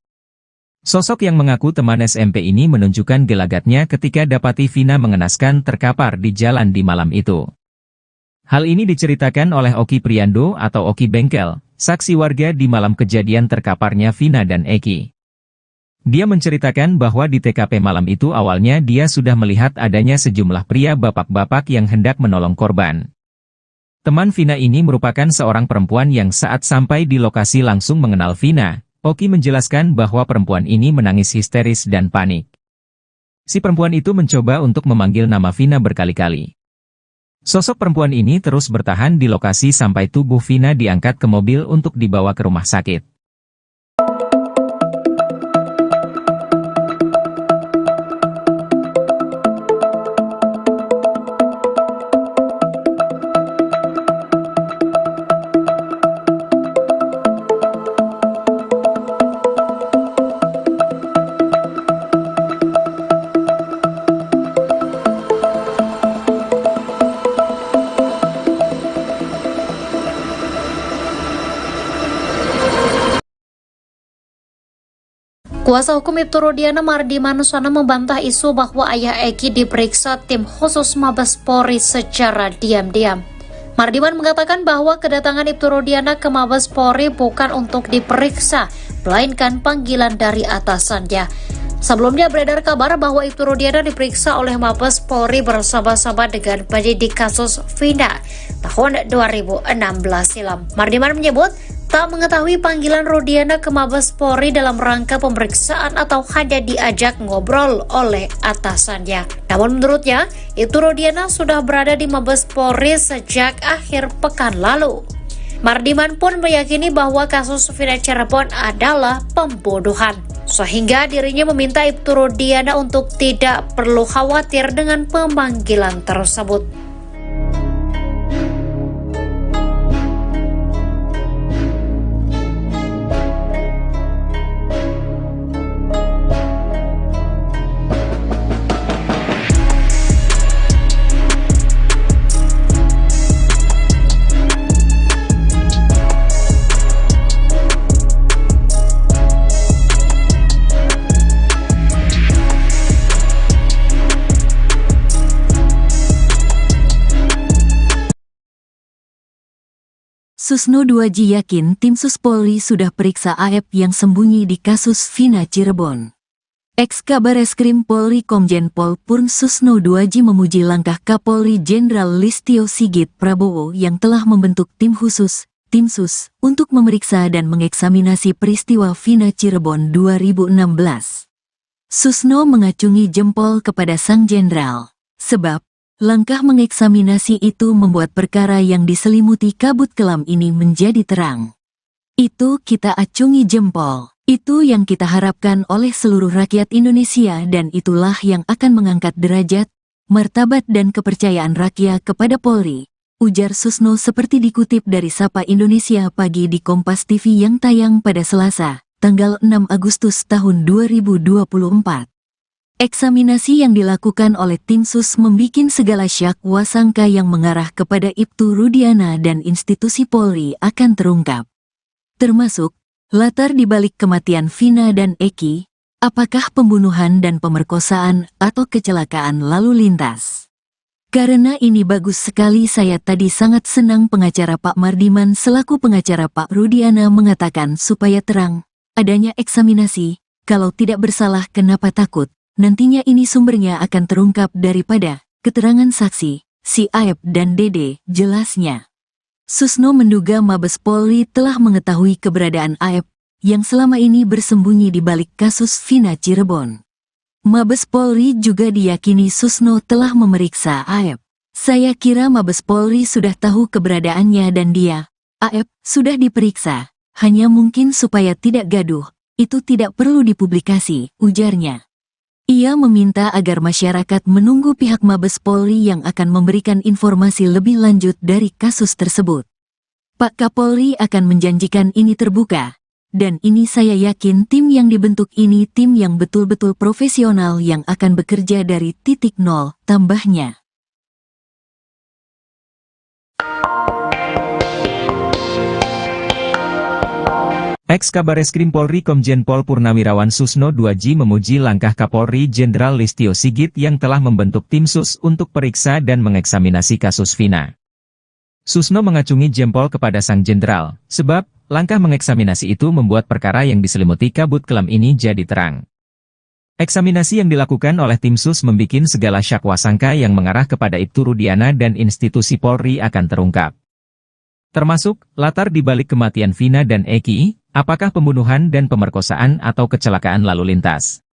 Sosok yang mengaku teman SMP ini menunjukkan gelagatnya ketika dapati Vina mengenaskan terkapar di jalan di malam itu. Hal ini diceritakan oleh Oki Priando atau Oki Bengkel, saksi warga di malam kejadian terkaparnya Vina dan Eki. Dia menceritakan bahwa di TKP malam itu awalnya dia sudah melihat adanya sejumlah pria bapak-bapak yang hendak menolong korban. Teman Vina ini merupakan seorang perempuan yang saat sampai di lokasi langsung mengenal Vina. Oki menjelaskan bahwa perempuan ini menangis histeris dan panik. Si perempuan itu mencoba untuk memanggil nama Vina berkali-kali. Sosok perempuan ini terus bertahan di lokasi sampai tubuh Vina diangkat ke mobil untuk dibawa ke rumah sakit. Kuasa hukum Ibtu Rudiana Mardi Manusana membantah isu bahwa ayah Eki diperiksa tim khusus Mabes Polri secara diam-diam. Mardiman mengatakan bahwa kedatangan Ibtu Rudiana ke Mabes Polri bukan untuk diperiksa, melainkan panggilan dari atasannya. Sebelumnya beredar kabar bahwa Ibtu Rudiana diperiksa oleh Mabes Polri bersama-sama dengan penyidik kasus Vina tahun 2016 silam. Mardiman menyebut tak mengetahui panggilan Rudiana ke Mabes Polri dalam rangka pemeriksaan atau hanya diajak ngobrol oleh atasannya. Namun menurutnya, Ibtu Rudiana sudah berada di Mabes Polri sejak akhir pekan lalu. Mardiman pun meyakini bahwa kasus Vina Cirebon adalah pembunuhan, sehingga dirinya meminta Ibtu Rudiana untuk tidak perlu khawatir dengan pemanggilan tersebut. Susno 2J yakin tim Sus Polri sudah periksa AF yang sembunyi di kasus Vina Cirebon. Ex-Kabareskrim Polri Komjen Pol Purn Susno 2J memuji langkah Kapolri Jenderal Listio Sigit Prabowo yang telah membentuk tim khusus, Tim Sus, untuk memeriksa dan mengeksaminasi peristiwa Vina Cirebon 2016. Susno mengacungi jempol kepada sang jenderal, sebab langkah mengeksaminasi itu membuat perkara yang diselimuti kabut kelam ini menjadi terang. Itu kita acungi jempol. Itu yang kita harapkan oleh seluruh rakyat Indonesia dan itulah yang akan mengangkat derajat, martabat dan kepercayaan rakyat kepada Polri, ujar Susno seperti dikutip dari Sapa Indonesia Pagi di Kompas TV yang tayang pada Selasa, tanggal 6 Agustus tahun 2024. Eksaminasi yang dilakukan oleh tim Sus membikin segala syak wasangka yang mengarah kepada Ibtu Rudiana dan institusi Polri akan terungkap. Termasuk, latar dibalik kematian Vina dan Eki, apakah pembunuhan dan pemerkosaan atau kecelakaan lalu lintas. Karena ini bagus sekali saya tadi sangat senang pengacara Pak Mardiman selaku pengacara Pak Rudiana mengatakan supaya terang, adanya eksaminasi, kalau tidak bersalah kenapa takut. Nantinya ini sumbernya akan terungkap daripada keterangan saksi, si Aep dan Dede, jelasnya. Susno menduga Mabes Polri telah mengetahui keberadaan Aep yang selama ini bersembunyi di balik kasus Vina Cirebon. Mabes Polri juga diyakini Susno telah memeriksa Aep. Saya kira Mabes Polri sudah tahu keberadaannya dan dia, Aep, sudah diperiksa, hanya mungkin supaya tidak gaduh, itu tidak perlu dipublikasi, ujarnya. Ia meminta agar masyarakat menunggu pihak Mabes Polri yang akan memberikan informasi lebih lanjut dari kasus tersebut. Pak Kapolri akan menjanjikan ini terbuka, Dan ini saya yakin tim yang dibentuk ini tim yang betul-betul profesional yang akan bekerja dari titik nol, tambahnya. Ex-Kabareskrim Polri Komjen Pol Purnawirawan Susno 2J memuji langkah Kapolri Jenderal Listio Sigit yang telah membentuk tim sus untuk periksa dan mengeksaminasi kasus Vina. Susno mengacungi jempol kepada sang jenderal, sebab langkah mengeksaminasi itu membuat perkara yang diselimuti kabut kelam ini jadi terang. Eksaminasi yang dilakukan oleh tim sus membikin segala syakwa sangka yang mengarah kepada Ibtu Rudiana dan institusi Polri akan terungkap. Termasuk, latar dibalik kematian Vina dan Eki, apakah pembunuhan dan pemerkosaan atau kecelakaan lalu lintas.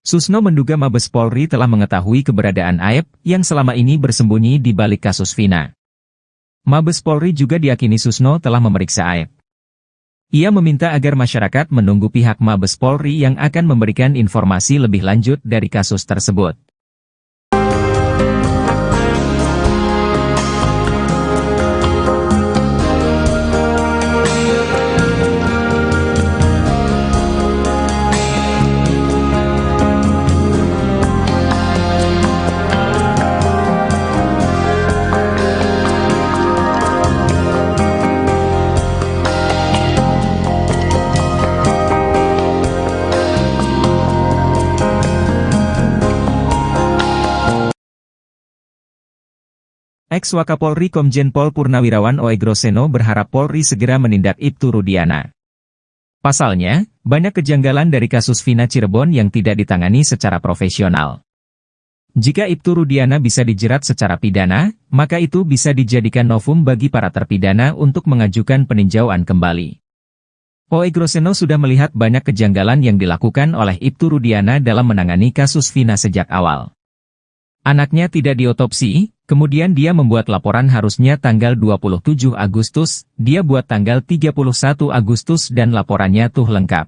Susno menduga Mabes Polri telah mengetahui keberadaan Aep yang selama ini bersembunyi di balik kasus Vina. Mabes Polri juga diyakini Susno telah memeriksa Aep. Ia meminta agar masyarakat menunggu pihak Mabes Polri yang akan memberikan informasi lebih lanjut dari kasus tersebut. Ex-Wakapolri Komjen Pol Purnawirawan Oegroseno berharap Polri segera menindak Ibtu Rudiana. Pasalnya, banyak kejanggalan dari kasus Vina Cirebon yang tidak ditangani secara profesional. Jika Ibtu Rudiana bisa dijerat secara pidana, maka itu bisa dijadikan novum bagi para terpidana untuk mengajukan peninjauan kembali. Oegroseno sudah melihat banyak kejanggalan yang dilakukan oleh Ibtu Rudiana dalam menangani kasus Vina sejak awal. Anaknya tidak diotopsi, kemudian dia membuat laporan harusnya tanggal 27 Agustus, dia buat tanggal 31 Agustus dan laporannya tuh lengkap.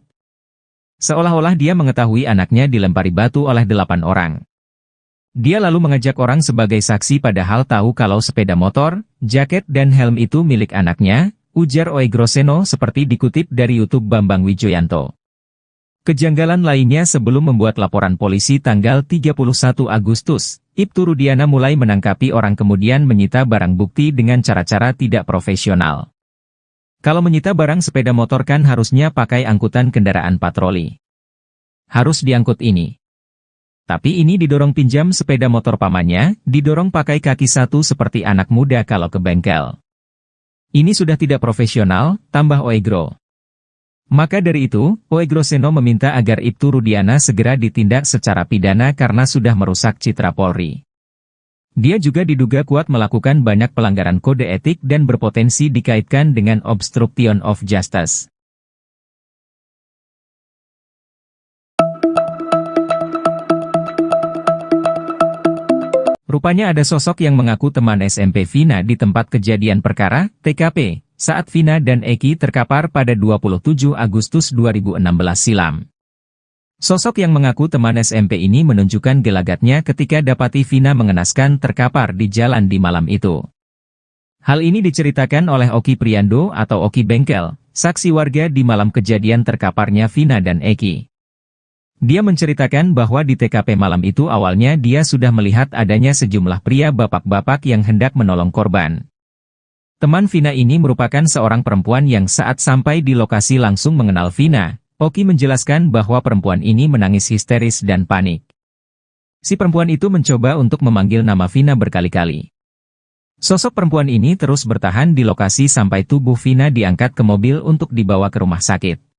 Seolah-olah dia mengetahui anaknya dilempari batu oleh 8 orang. Dia lalu mengajak orang sebagai saksi padahal tahu kalau sepeda motor, jaket dan helm itu milik anaknya, ujar Oegroseno seperti dikutip dari YouTube Bambang Wijoyanto. Kejanggalan lainnya sebelum membuat laporan polisi tanggal 31 Agustus, Ibtu Rudiana mulai menangkapi orang kemudian menyita barang bukti dengan cara-cara tidak profesional. Kalau menyita barang sepeda motor kan harusnya pakai angkutan kendaraan patroli. Harus diangkut ini. Tapi ini didorong pinjam sepeda motor pamannya, didorong pakai kaki satu seperti anak muda kalau ke bengkel. Ini sudah tidak profesional, tambah Oegro. Maka dari itu, Oegroseno meminta agar Ibtu Rudiana segera ditindak secara pidana karena sudah merusak citra Polri. Dia juga diduga kuat melakukan banyak pelanggaran kode etik dan berpotensi dikaitkan dengan obstruction of justice. Rupanya ada sosok yang mengaku teman SMP Vina di tempat kejadian perkara, TKP, saat Vina dan Eki terkapar pada 27 Agustus 2016 silam. Sosok yang mengaku teman SMP ini menunjukkan gelagatnya ketika dapati Vina mengenaskan terkapar di jalan di malam itu. Hal ini diceritakan oleh Oki Priando atau Oki Bengkel, saksi warga di malam kejadian terkaparnya Vina dan Eki. Dia menceritakan bahwa di TKP malam itu awalnya dia sudah melihat adanya sejumlah pria bapak-bapak yang hendak menolong korban. Teman Vina ini merupakan seorang perempuan yang saat sampai di lokasi langsung mengenal Vina. Oki menjelaskan bahwa perempuan ini menangis histeris dan panik. Si perempuan itu mencoba untuk memanggil nama Vina berkali-kali. Sosok perempuan ini terus bertahan di lokasi sampai tubuh Vina diangkat ke mobil untuk dibawa ke rumah sakit.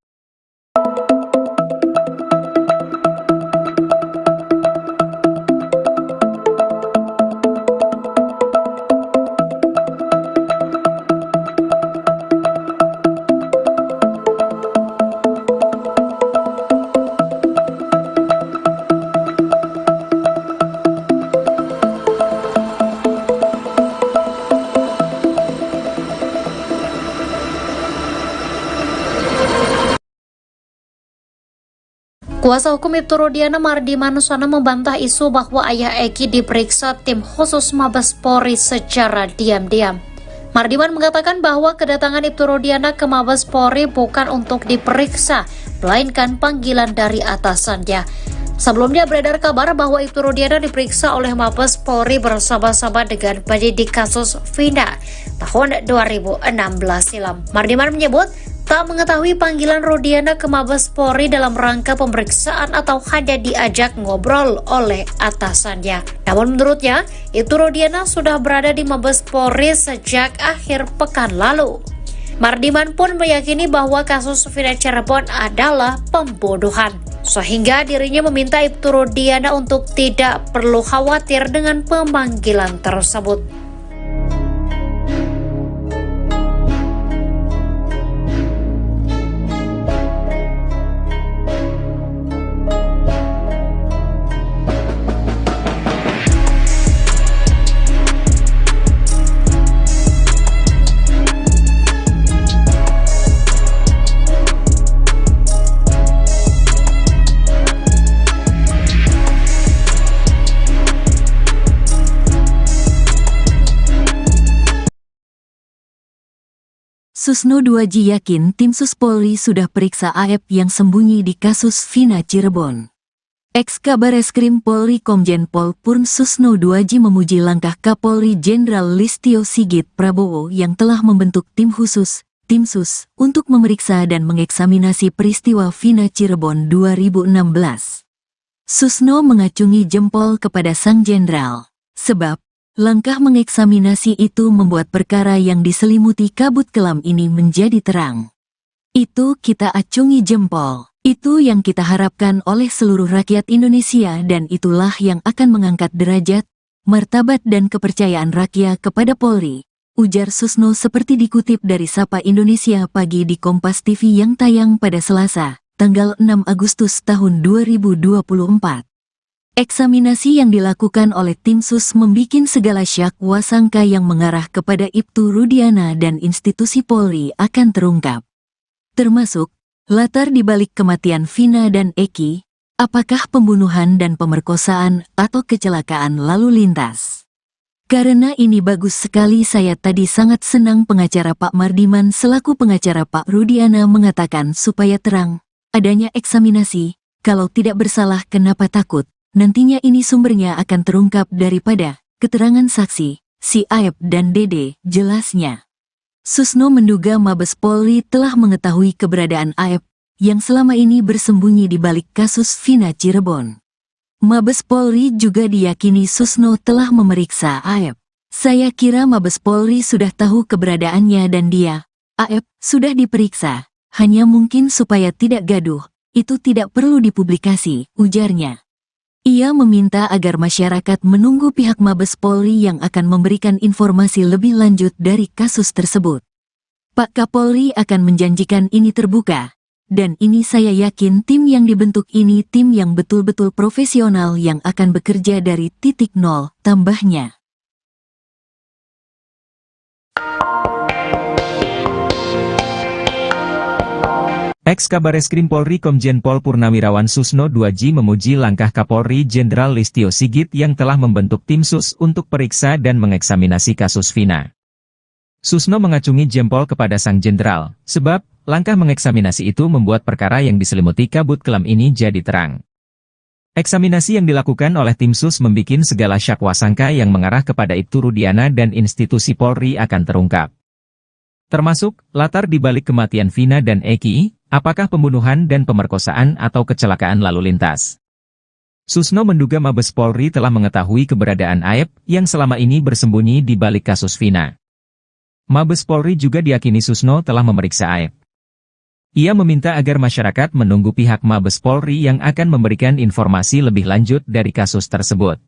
Kuasa hukum Ibtu Rudiana Mardi Manuswana membantah isu bahwa ayah Eki diperiksa tim khusus Mabes Polri secara diam-diam. Mardiman mengatakan bahwa kedatangan Ibtu Rudiana ke Mabes Polri bukan untuk diperiksa, melainkan panggilan dari atasannya. Sebelumnya beredar kabar bahwa Ibtu Rudiana diperiksa oleh Mabes Polri bersama-sama dengan penyidik kasus Vina tahun 2016 silam. Mardiman menyebut tak mengetahui panggilan Rudiana ke Mabes Polri dalam rangka pemeriksaan atau hanya diajak ngobrol oleh atasannya. Namun menurutnya, Ibtu Rudiana sudah berada di Mabes Polri sejak akhir pekan lalu. Mardiman pun meyakini bahwa kasus Vina Cirebon adalah pembunuhan, sehingga dirinya meminta Ibtu Rudiana untuk tidak perlu khawatir dengan pemanggilan tersebut. Susno 2J yakin tim Sus Polri sudah periksa AF yang sembunyi di kasus Vina Cirebon. Ex-Kabareskrim Polri Komjen Pol Purn Susno 2J memuji langkah Kapolri Jenderal Listio Sigit Prabowo yang telah membentuk tim khusus, tim Sus, untuk memeriksa dan mengeksaminasi peristiwa Vina Cirebon 2016. Susno mengacungi jempol kepada sang jenderal, sebab langkah mengeksaminasi itu membuat perkara yang diselimuti kabut kelam ini menjadi terang. Itu kita acungi jempol. Itu yang kita harapkan oleh seluruh rakyat Indonesia dan itulah yang akan mengangkat derajat, martabat dan kepercayaan rakyat kepada Polri, ujar Susno seperti dikutip dari Sapa Indonesia Pagi di Kompas TV yang tayang pada Selasa, tanggal 6 Agustus tahun 2024. Eksaminasi yang dilakukan oleh tim Sus membikin segala syak wasangka yang mengarah kepada Ibtu Rudiana dan institusi Polri akan terungkap. Termasuk, latar dibalik kematian Vina dan Eki, apakah pembunuhan dan pemerkosaan atau kecelakaan lalu lintas. Karena ini bagus sekali saya tadi sangat senang pengacara Pak Mardiman selaku pengacara Pak Rudiana mengatakan supaya terang, adanya eksaminasi, kalau tidak bersalah kenapa takut. Nantinya ini sumbernya akan terungkap daripada keterangan saksi, si Aep dan Dede, jelasnya. Susno menduga Mabes Polri telah mengetahui keberadaan Aep yang selama ini bersembunyi di balik kasus Vina Cirebon. Mabes Polri juga diyakini Susno telah memeriksa Aep. Saya kira Mabes Polri sudah tahu keberadaannya dan dia, Aep, sudah diperiksa, hanya mungkin supaya tidak gaduh, itu tidak perlu dipublikasi, ujarnya. Ia meminta agar masyarakat menunggu pihak Mabes Polri yang akan memberikan informasi lebih lanjut dari kasus tersebut. Pak Kapolri akan menjanjikan ini terbuka, dan ini saya yakin tim yang dibentuk ini tim yang betul-betul profesional yang akan bekerja dari titik nol, tambahnya. Ex-Kabareskrim Polri Komjen Pol Purnawirawan Susno 2J memuji langkah Kapolri Jenderal Listio Sigit yang telah membentuk tim Sus untuk periksa dan mengeksaminasi kasus Vina. Susno mengacungi jempol kepada sang jenderal, sebab langkah mengeksaminasi itu membuat perkara yang diselimuti kabut kelam ini jadi terang. Eksaminasi yang dilakukan oleh tim Sus membikin segala syak wasangka yang mengarah kepada Ibtu Rudiana dan institusi Polri akan terungkap. Termasuk, latar dibalik kematian Vina dan Eki, apakah pembunuhan dan pemerkosaan atau kecelakaan lalu lintas. Susno menduga Mabes Polri telah mengetahui keberadaan Aep yang selama ini bersembunyi di balik kasus Vina. Mabes Polri juga diyakini Susno telah memeriksa Aep. Ia meminta agar masyarakat menunggu pihak Mabes Polri yang akan memberikan informasi lebih lanjut dari kasus tersebut.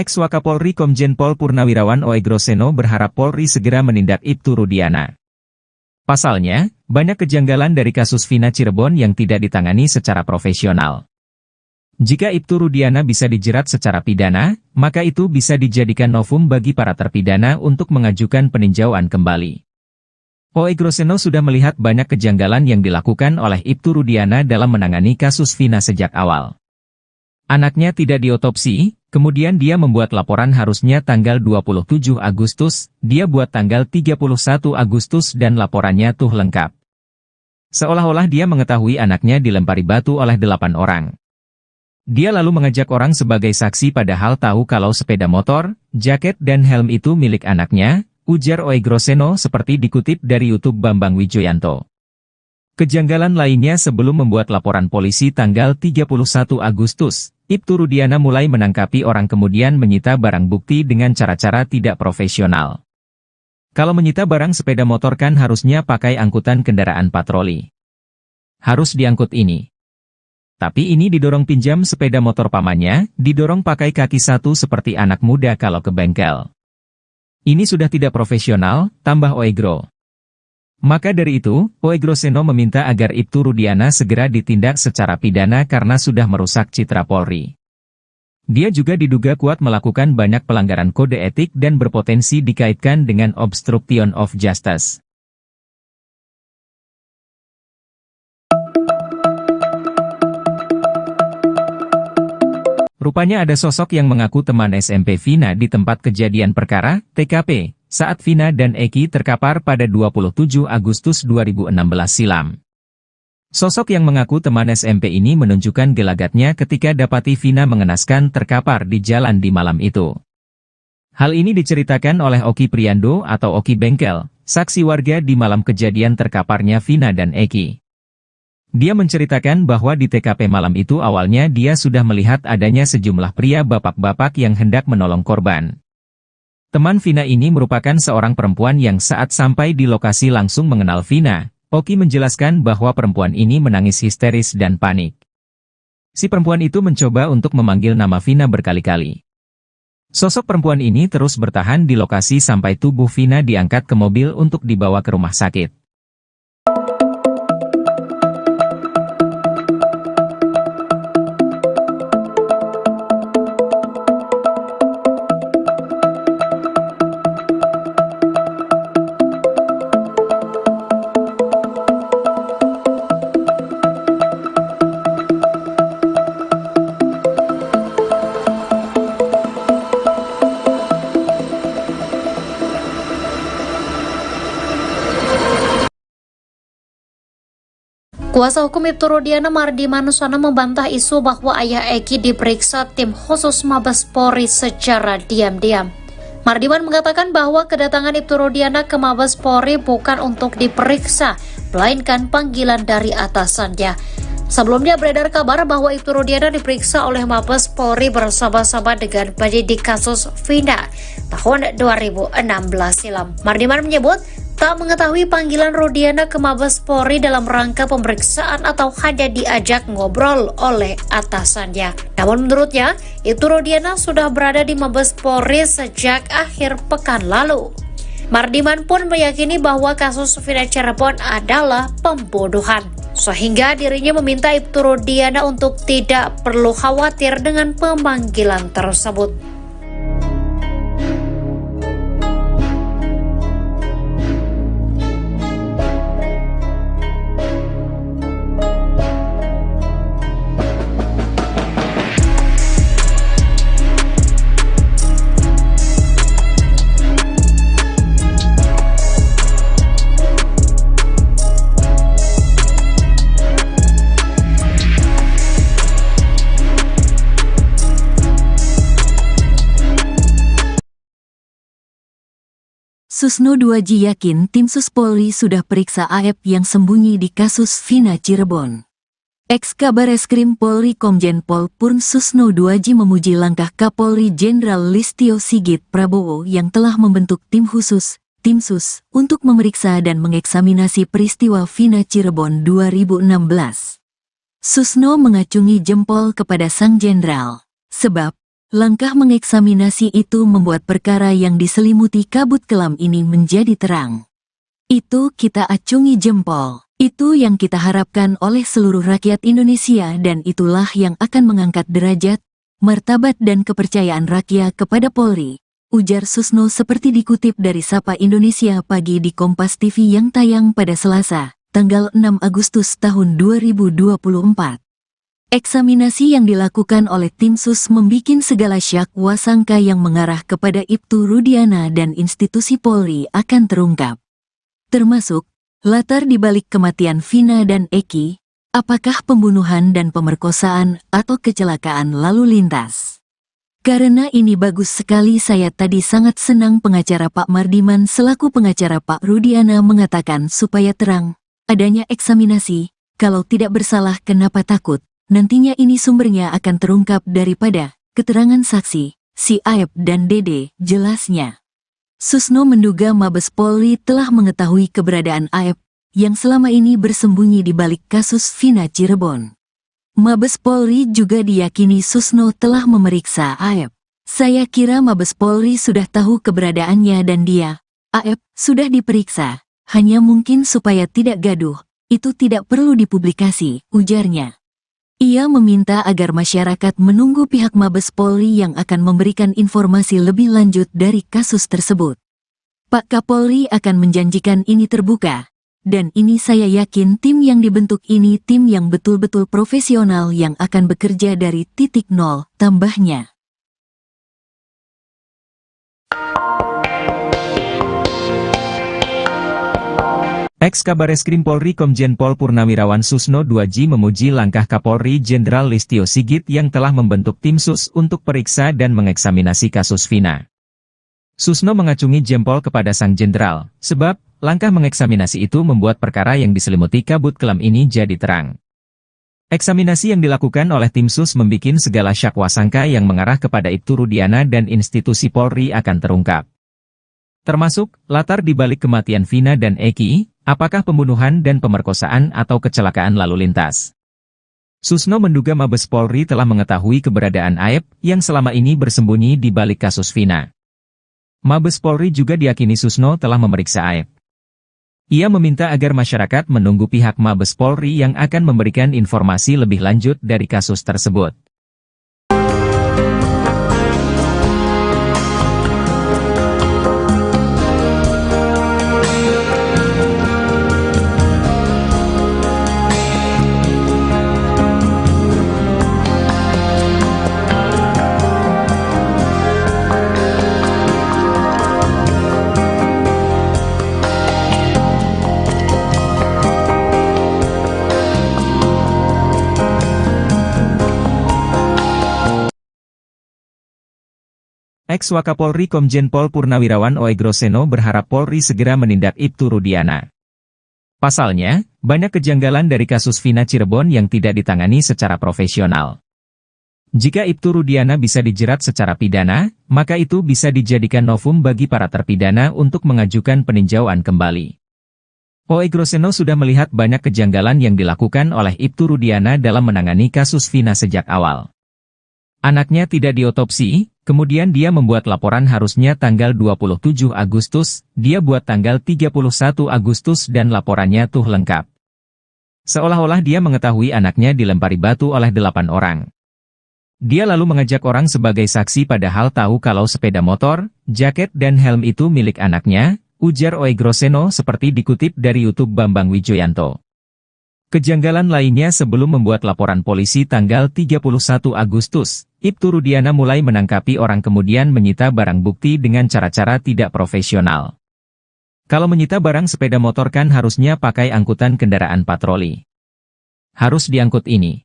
Ex-Wakapolri Komjen Pol Purnawirawan Oegroseno berharap Polri segera menindak Ibtu Rudiana. Pasalnya, banyak kejanggalan dari kasus Vina Cirebon yang tidak ditangani secara profesional. Jika Ibtu Rudiana bisa dijerat secara pidana, maka itu bisa dijadikan novum bagi para terpidana untuk mengajukan peninjauan kembali. Oegroseno sudah melihat banyak kejanggalan yang dilakukan oleh Ibtu Rudiana dalam menangani kasus Vina sejak awal. Anaknya tidak diotopsi, kemudian dia membuat laporan harusnya tanggal 27 Agustus, dia buat tanggal 31 Agustus dan laporannya tuh lengkap. Seolah-olah dia mengetahui anaknya dilempari batu oleh 8 orang. Dia lalu mengajak orang sebagai saksi padahal tahu kalau sepeda motor, jaket dan helm itu milik anaknya, ujar Oegroseno seperti dikutip dari YouTube Bambang Wijoyanto. Kejanggalan lainnya sebelum membuat laporan polisi tanggal 31 Agustus, Ibtu Rudiana mulai menangkapi orang kemudian menyita barang bukti dengan cara-cara tidak profesional. Kalau menyita barang sepeda motor kan harusnya pakai angkutan kendaraan patroli. Harus diangkut ini. Tapi ini didorong pinjam sepeda motor pamannya, didorong pakai kaki satu seperti anak muda kalau ke bengkel. Ini sudah tidak profesional, tambah Oegro. Maka dari itu, Oegroseno meminta agar Ibtu Rudiana segera ditindak secara pidana karena sudah merusak citra Polri. Dia juga diduga kuat melakukan banyak pelanggaran kode etik dan berpotensi dikaitkan dengan obstruction of justice. Rupanya ada sosok yang mengaku teman SMP Vina di tempat kejadian perkara, TKP, saat Vina dan Eki terkapar pada 27 Agustus 2016 silam. Sosok yang mengaku teman SMP ini menunjukkan gelagatnya ketika dapati Vina mengenaskan terkapar di jalan di malam itu. Hal ini diceritakan oleh Oki Priando atau Oki Bengkel, saksi warga di malam kejadian terkaparnya Vina dan Eki. Dia menceritakan bahwa di TKP malam itu awalnya dia sudah melihat adanya sejumlah pria bapak-bapak yang hendak menolong korban. Teman Vina ini merupakan seorang perempuan yang saat sampai di lokasi langsung mengenal Vina. Oki menjelaskan bahwa perempuan ini menangis histeris dan panik. Si perempuan itu mencoba untuk memanggil nama Vina berkali-kali. Sosok perempuan ini terus bertahan di lokasi sampai tubuh Vina diangkat ke mobil untuk dibawa ke rumah sakit. Kuasa hukum Ibtu Rudiana Mardi Manusana membantah isu bahwa ayah Eki diperiksa tim khusus Mabes Polri secara diam-diam. Mardiman mengatakan bahwa kedatangan Ibtu Rudiana ke Mabes Polri bukan untuk diperiksa, melainkan panggilan dari atasannya. Sebelumnya beredar kabar bahwa Ibtu Rudiana diperiksa oleh Mabes Polri bersama-sama dengan penyidik kasus Vina tahun 2016 silam. Mardiman menyebut tak mengetahui panggilan Rudiana ke Mabes Polri dalam rangka pemeriksaan atau hanya diajak ngobrol oleh atasannya. Namun menurutnya, Ibtu Rudiana sudah berada di Mabes Polri sejak akhir pekan lalu. Mardiman pun meyakini bahwa kasus Vina Cirebon adalah pembunuhan, sehingga dirinya meminta Ibtu Rudiana untuk tidak perlu khawatir dengan pemanggilan tersebut. Susno 2J yakin tim Sus Polri sudah periksa AF yang sembunyi di kasus Vina Cirebon. Ex-Kabareskrim Polri Komjen Pol Purn Susno 2J memuji langkah Kapolri Jenderal Listio Sigit Prabowo yang telah membentuk tim khusus, tim Sus, untuk memeriksa dan mengeksaminasi peristiwa Vina Cirebon 2016. Susno mengacungi jempol kepada sang jenderal, sebab Langkah mengeksaminasi itu membuat perkara yang diselimuti kabut kelam ini menjadi terang. Itu kita acungi jempol. Itu yang kita harapkan oleh seluruh rakyat Indonesia dan itulah yang akan mengangkat derajat, martabat dan kepercayaan rakyat kepada Polri, ujar Susno seperti dikutip dari Sapa Indonesia Pagi di Kompas TV yang tayang pada Selasa, tanggal 6 Agustus tahun 2024. Eksaminasi yang dilakukan oleh tim sus membikin segala syak wasangka yang mengarah kepada Ibtu Rudiana dan institusi Polri akan terungkap. Termasuk, latar dibalik kematian Vina dan Eki, apakah pembunuhan dan pemerkosaan atau kecelakaan lalu lintas. Karena ini bagus sekali saya tadi sangat senang pengacara Pak Mardiman selaku pengacara Pak Rudiana mengatakan supaya terang, adanya eksaminasi, kalau tidak bersalah kenapa takut. Nantinya ini sumbernya akan terungkap daripada keterangan saksi, si Aep dan Dede, jelasnya. Susno menduga Mabes Polri telah mengetahui keberadaan Aep, yang selama ini bersembunyi di balik kasus Vina Cirebon. Mabes Polri juga diyakini Susno telah memeriksa Aep. Saya kira Mabes Polri sudah tahu keberadaannya dan dia, Aep, sudah diperiksa, hanya mungkin supaya tidak gaduh, itu tidak perlu dipublikasi, ujarnya. Ia meminta agar masyarakat menunggu pihak Mabes Polri yang akan memberikan informasi lebih lanjut dari kasus tersebut. Pak Kapolri akan menjanjikan ini terbuka, dan ini saya yakin tim yang dibentuk ini tim yang betul-betul profesional yang akan bekerja dari titik nol, tambahnya. Ex-Kabareskrim Polri Komjen Pol Purnawirawan Susno 2J memuji langkah Kapolri Jenderal Listio Sigit yang telah membentuk tim sus untuk periksa dan mengeksaminasi kasus Vina. Susno mengacungi jempol kepada sang jenderal, sebab langkah mengeksaminasi itu membuat perkara yang diselimuti kabut kelam ini jadi terang. Eksaminasi yang dilakukan oleh tim sus membikin segala syak wasangka yang mengarah kepada Ibtu Rudiana dan institusi Polri akan terungkap. Termasuk, latar dibalik kematian Vina dan Eki, apakah pembunuhan dan pemerkosaan atau kecelakaan lalu lintas. Susno menduga Mabes Polri telah mengetahui keberadaan Aep yang selama ini bersembunyi di balik kasus Vina. Mabes Polri juga diyakini Susno telah memeriksa Aep. Ia meminta agar masyarakat menunggu pihak Mabes Polri yang akan memberikan informasi lebih lanjut dari kasus tersebut. Ex-Wakapolri Komjen Pol Purnawirawan Oegroseno berharap Polri segera menindak Ibtu Rudiana. Pasalnya, banyak kejanggalan dari kasus Vina Cirebon yang tidak ditangani secara profesional. Jika Ibtu Rudiana bisa dijerat secara pidana, maka itu bisa dijadikan novum bagi para terpidana untuk mengajukan peninjauan kembali. Oegroseno sudah melihat banyak kejanggalan yang dilakukan oleh Ibtu Rudiana dalam menangani kasus Vina sejak awal. Anaknya tidak diotopsi, kemudian dia membuat laporan harusnya tanggal 27 Agustus, dia buat tanggal 31 Agustus dan laporannya tuh lengkap. Seolah-olah dia mengetahui anaknya dilempari batu oleh 8 orang. Dia lalu mengajak orang sebagai saksi padahal tahu kalau sepeda motor, jaket dan helm itu milik anaknya, ujar Oegroseno seperti dikutip dari YouTube Bambang Wijoyanto. Kejanggalan lainnya sebelum membuat laporan polisi tanggal 31 Agustus, Ibtu Rudiana mulai menangkapi orang kemudian menyita barang bukti dengan cara-cara tidak profesional. Kalau menyita barang sepeda motor kan harusnya pakai angkutan kendaraan patroli. Harus diangkut ini.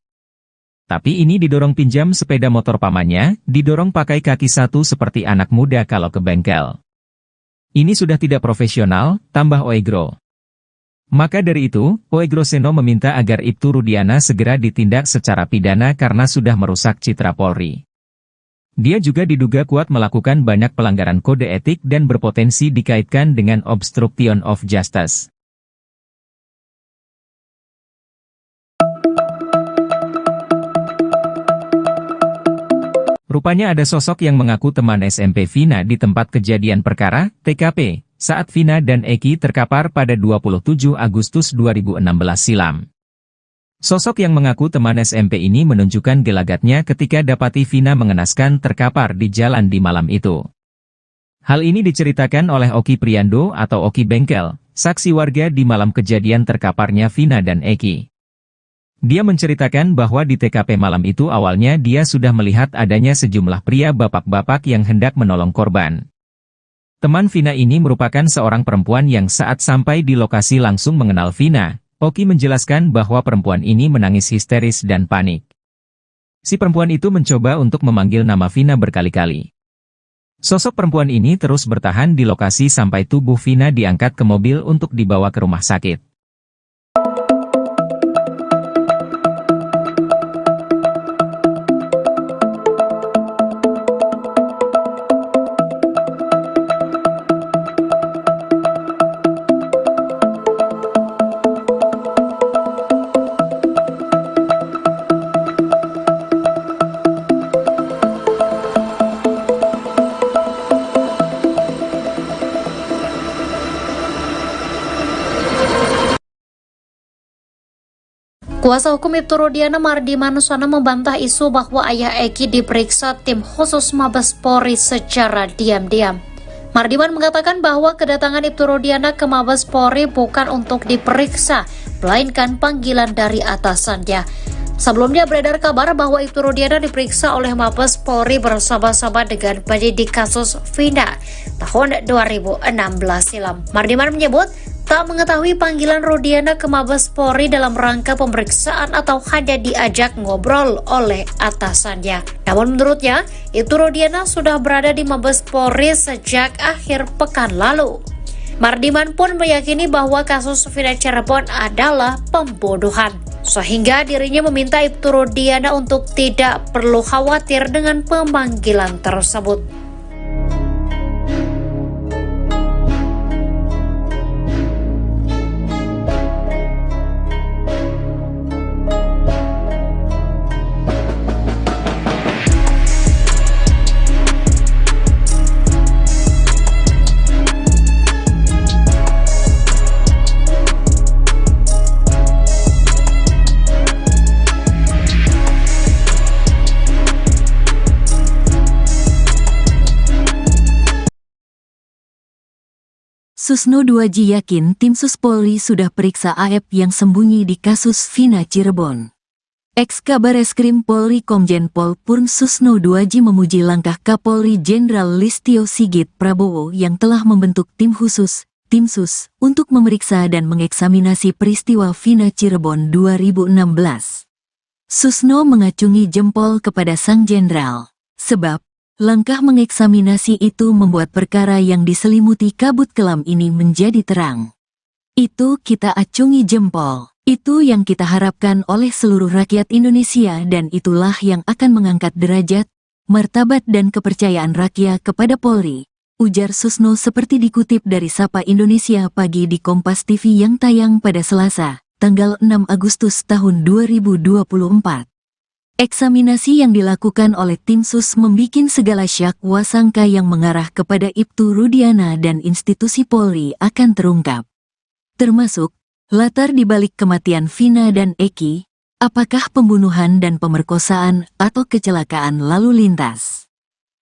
Tapi ini didorong pinjam sepeda motor pamannya, didorong pakai kaki satu seperti anak muda kalau ke bengkel. Ini sudah tidak profesional, tambah Oegro. Maka dari itu, Oegroseno meminta agar Ibtu Rudiana segera ditindak secara pidana karena sudah merusak citra Polri. Dia juga diduga kuat melakukan banyak pelanggaran kode etik dan berpotensi dikaitkan dengan obstruction of justice. Rupanya ada sosok yang mengaku teman SMP Vina di tempat kejadian perkara, TKP, saat Vina dan Eki terkapar pada 27 Agustus 2016 silam. Sosok yang mengaku teman SMP ini menunjukkan gelagatnya ketika dapati Vina mengenaskan terkapar di jalan di malam itu. Hal ini diceritakan oleh Oki Priando atau Oki Bengkel, saksi warga di malam kejadian terkaparnya Vina dan Eki. Dia menceritakan bahwa di TKP malam itu awalnya dia sudah melihat adanya sejumlah pria bapak-bapak yang hendak menolong korban. Teman Vina ini merupakan seorang perempuan yang saat sampai di lokasi langsung mengenal Vina. Oki menjelaskan bahwa perempuan ini menangis histeris dan panik. Si perempuan itu mencoba untuk memanggil nama Vina berkali-kali. Sosok perempuan ini terus bertahan di lokasi sampai tubuh Vina diangkat ke mobil untuk dibawa ke rumah sakit. Kuasa hukum Ibtu Rudiana Mardi Manusana membantah isu bahwa ayah Eki diperiksa tim khusus Mabes Polri secara diam-diam. Mardiman mengatakan bahwa kedatangan Ibtu Rudiana ke Mabes Polri bukan untuk diperiksa, melainkan panggilan dari atasannya. Sebelumnya beredar kabar bahwa Ibtu Rudiana diperiksa oleh Mabes Polri bersama-sama dengan penyidik kasus Vina tahun 2016 silam. Mardiman menyebut tak mengetahui panggilan Rudiana ke Mabes Polri dalam rangka pemeriksaan atau hanya diajak ngobrol oleh atasannya. Namun menurutnya, Ibtu Rudiana sudah berada di Mabes Polri sejak akhir pekan lalu. Mardiman pun meyakini bahwa kasus Vina Cirebon adalah pembunuhan, sehingga dirinya meminta Ibtu Rudiana untuk tidak perlu khawatir dengan pemanggilan tersebut. Susno 2J yakin tim Sus Polri sudah periksa AF yang sembunyi di kasus Vina Cirebon. Ex-Kabareskrim Polri Komjen Pol Purn Susno 2J memuji langkah Kapolri Jenderal Listio Sigit Prabowo yang telah membentuk tim khusus, tim Sus, untuk memeriksa dan mengeksaminasi peristiwa Vina Cirebon 2016. Susno mengacungi jempol kepada sang jenderal, sebab langkah mengeksaminasi itu membuat perkara yang diselimuti kabut kelam ini menjadi terang. Itu kita acungi jempol. Itu yang kita harapkan oleh seluruh rakyat Indonesia dan itulah yang akan mengangkat derajat, martabat dan kepercayaan rakyat kepada Polri, ujar Susno seperti dikutip dari Sapa Indonesia Pagi di Kompas TV yang tayang pada Selasa, tanggal 6 Agustus tahun 2024. Eksaminasi yang dilakukan oleh tim Sus membikin segala syak wasangka yang mengarah kepada Ibtu Rudiana dan institusi Polri akan terungkap. Termasuk, latar dibalik kematian Vina dan Eki, apakah pembunuhan dan pemerkosaan atau kecelakaan lalu lintas.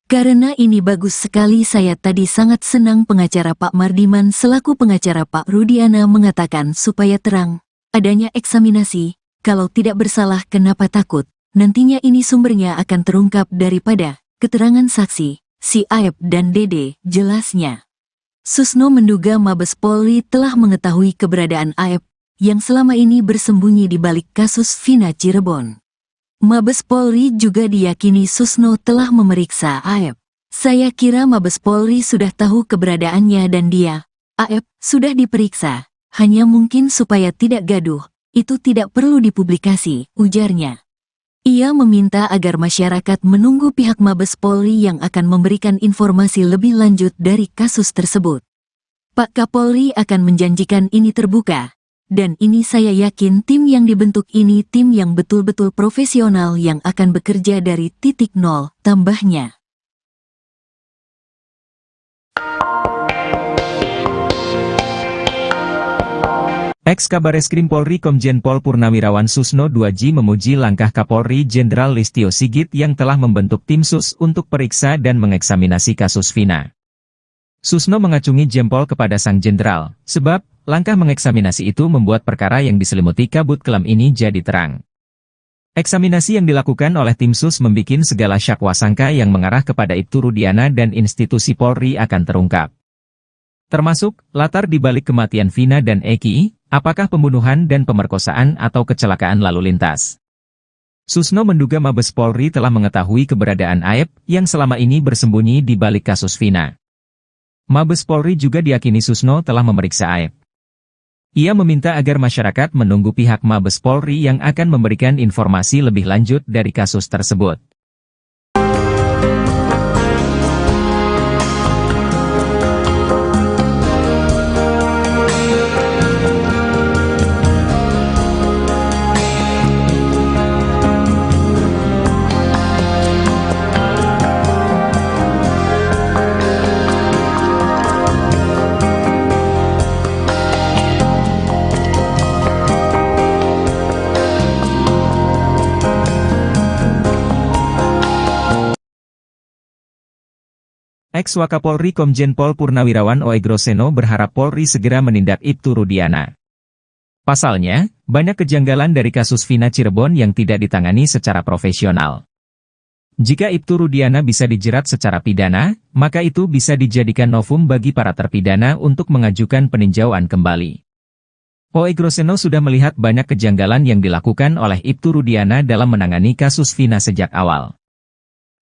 Karena ini bagus sekali saya tadi sangat senang pengacara Pak Mardiman selaku pengacara Pak Rudiana mengatakan supaya terang, adanya eksaminasi, kalau tidak bersalah kenapa takut. Nantinya ini sumbernya akan terungkap daripada keterangan saksi, si Aep dan Dede, jelasnya. Susno menduga Mabes Polri telah mengetahui keberadaan Aep, yang selama ini bersembunyi di balik kasus Vina Cirebon. Mabes Polri juga diyakini Susno telah memeriksa Aep. Saya kira Mabes Polri sudah tahu keberadaannya dan dia, Aep, sudah diperiksa, hanya mungkin supaya tidak gaduh, itu tidak perlu dipublikasi, ujarnya. Ia meminta agar masyarakat menunggu pihak Mabes Polri yang akan memberikan informasi lebih lanjut dari kasus tersebut. Pak Kapolri akan menjanjikan ini terbuka, Dan ini saya yakin tim yang dibentuk ini tim yang betul-betul profesional yang akan bekerja dari titik nol, tambahnya. Ex-Kabareskrim Polri Komjen Pol Purnawirawan Susno 2J memuji langkah Kapolri Jenderal Listio Sigit yang telah membentuk tim sus untuk periksa dan mengeksaminasi kasus Vina. Susno mengacungi jempol kepada sang jenderal, sebab langkah mengeksaminasi itu membuat perkara yang diselimuti kabut kelam ini jadi terang. Eksaminasi yang dilakukan oleh tim sus membikin segala syakwasangka yang mengarah kepada Ibtu Rudiana dan institusi Polri akan terungkap. Termasuk, latar dibalik kematian Vina dan Eki, apakah pembunuhan dan pemerkosaan atau kecelakaan lalu lintas. Susno menduga Mabes Polri telah mengetahui keberadaan Aep yang selama ini bersembunyi di balik kasus Vina. Mabes Polri juga diyakini Susno telah memeriksa Aep. Ia meminta agar masyarakat menunggu pihak Mabes Polri yang akan memberikan informasi lebih lanjut dari kasus tersebut. Ex-Wakapolri Komjen Pol Purnawirawan Oegroseno berharap Polri segera menindak Ibtu Rudiana. Pasalnya, banyak kejanggalan dari kasus Vina Cirebon yang tidak ditangani secara profesional. Jika Ibtu Rudiana bisa dijerat secara pidana, maka itu bisa dijadikan novum bagi para terpidana untuk mengajukan peninjauan kembali. Oegroseno sudah melihat banyak kejanggalan yang dilakukan oleh Ibtu Rudiana dalam menangani kasus Vina sejak awal.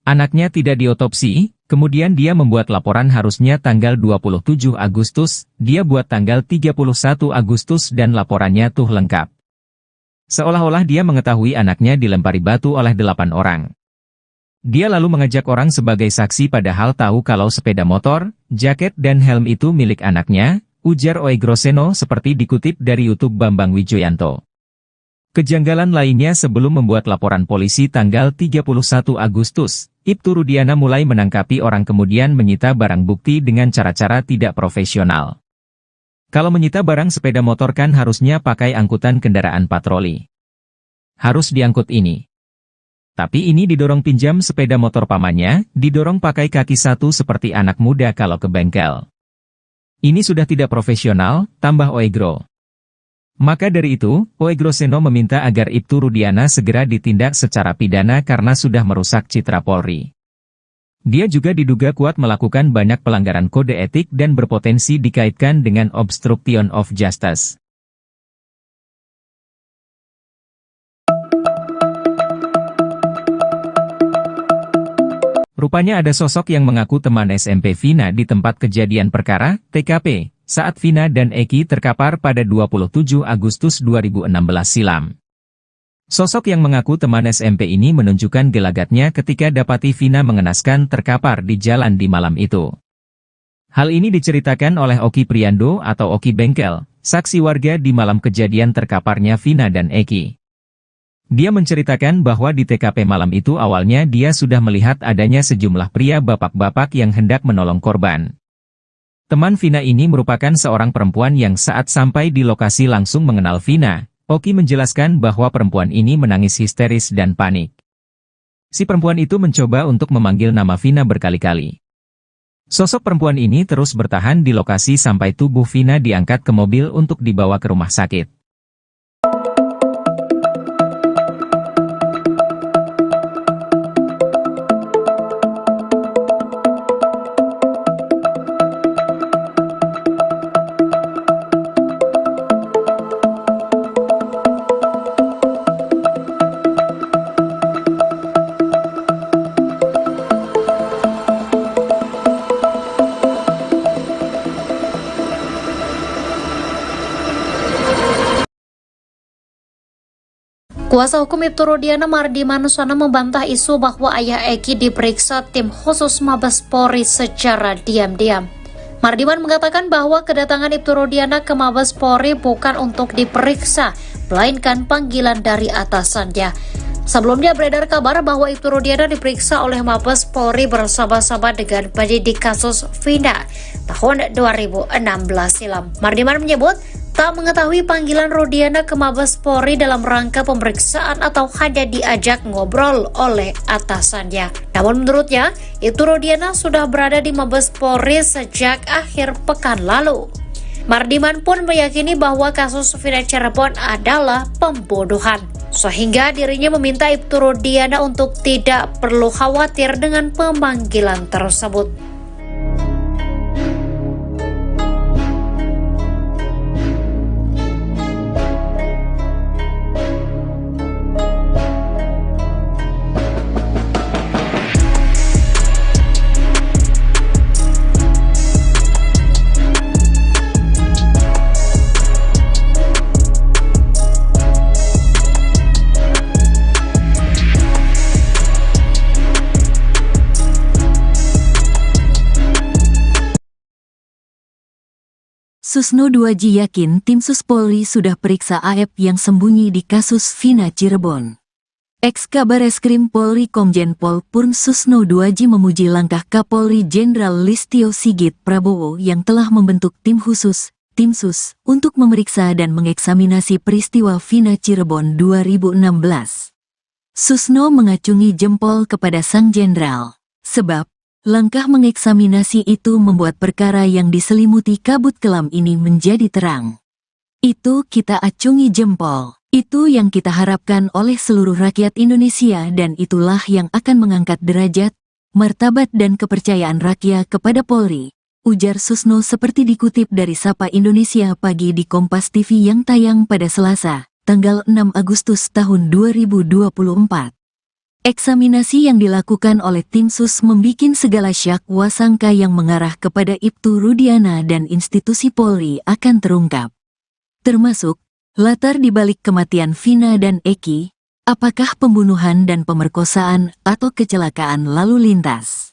Anaknya tidak diotopsi, kemudian dia membuat laporan harusnya tanggal 27 Agustus, dia buat tanggal 31 Agustus dan laporannya tuh lengkap. Seolah-olah dia mengetahui anaknya dilempari batu oleh 8 orang. Dia lalu mengajak orang sebagai saksi padahal tahu kalau sepeda motor, jaket dan helm itu milik anaknya, ujar Oegroseno seperti dikutip dari YouTube Bambang Wijoyanto. Kejanggalan lainnya sebelum membuat laporan polisi tanggal 31 Agustus, Ibtu Rudiana mulai menangkapi orang kemudian menyita barang bukti dengan cara-cara tidak profesional. Kalau menyita barang sepeda motor kan harusnya pakai angkutan kendaraan patroli. Harus diangkut ini. Tapi ini didorong pinjam sepeda motor pamannya, didorong pakai kaki satu seperti anak muda kalau ke bengkel. Ini sudah tidak profesional, tambah Oegro. Maka dari itu, Oegroseno meminta agar Ibtu Rudiana segera ditindak secara pidana karena sudah merusak citra Polri. Dia juga diduga kuat melakukan banyak pelanggaran kode etik dan berpotensi dikaitkan dengan obstruction of justice. Rupanya ada sosok yang mengaku teman SMP Vina di tempat kejadian perkara, TKP, saat Vina dan Eki terkapar pada 27 Agustus 2016 silam. Sosok yang mengaku teman SMP ini menunjukkan gelagatnya ketika dapati Vina mengenaskan terkapar di jalan di malam itu. Hal ini diceritakan oleh Oki Priando atau Oki Bengkel, saksi warga di malam kejadian terkaparnya Vina dan Eki. Dia menceritakan bahwa di TKP malam itu awalnya dia sudah melihat adanya sejumlah pria bapak-bapak yang hendak menolong korban. Teman Vina ini merupakan seorang perempuan yang saat sampai di lokasi langsung mengenal Vina. Oki menjelaskan bahwa perempuan ini menangis histeris dan panik. Si perempuan itu mencoba untuk memanggil nama Vina berkali-kali. Sosok perempuan ini terus bertahan di lokasi sampai tubuh Vina diangkat ke mobil untuk dibawa ke rumah sakit. Kuasa hukum Ibtu Rudiana Mardi Manusana membantah isu bahwa ayah Eki diperiksa tim khusus Mabes Polri secara diam-diam. Mardiman mengatakan bahwa kedatangan Ibtu Rudiana ke Mabes Polri bukan untuk diperiksa, melainkan panggilan dari atasannya. Sebelumnya beredar kabar bahwa Ibtu Rudiana diperiksa oleh Mabes Polri bersama-sama dengan penyidik kasus Vina tahun 2016 silam. Mardiman menyebut tak mengetahui panggilan Rudiana ke Mabes Polri dalam rangka pemeriksaan atau hanya diajak ngobrol oleh atasannya. Namun menurutnya, Ibtu Rudiana sudah berada di Mabes Polri sejak akhir pekan lalu. Mardiman pun meyakini bahwa kasus Vina Cirebon adalah pembunuhan, sehingga dirinya meminta Ibtu Rudiana untuk tidak perlu khawatir dengan pemanggilan tersebut. Susno 2J yakin tim Sus Polri sudah periksa AF yang sembunyi di kasus Vina Cirebon. Ex-Kabareskrim Polri Komjen Pol Purn Susno 2J memuji langkah Kapolri Jenderal Listio Sigit Prabowo yang telah membentuk tim khusus, tim Sus, untuk memeriksa dan mengeksaminasi peristiwa Vina Cirebon 2016. Susno mengacungi jempol kepada sang jenderal, sebab langkah mengeksaminasi itu membuat perkara yang diselimuti kabut kelam ini menjadi terang. Itu kita acungi jempol. Itu yang kita harapkan oleh seluruh rakyat Indonesia dan itulah yang akan mengangkat derajat, martabat dan kepercayaan rakyat kepada Polri, ujar Susno seperti dikutip dari Sapa Indonesia Pagi di Kompas TV yang tayang pada Selasa, tanggal 6 Agustus tahun 2024. Eksaminasi yang dilakukan oleh tim Sus membikin segala syak wasangka yang mengarah kepada Ibtu Rudiana dan institusi Polri akan terungkap. Termasuk, latar dibalik kematian Vina dan Eki, apakah pembunuhan dan pemerkosaan atau kecelakaan lalu lintas.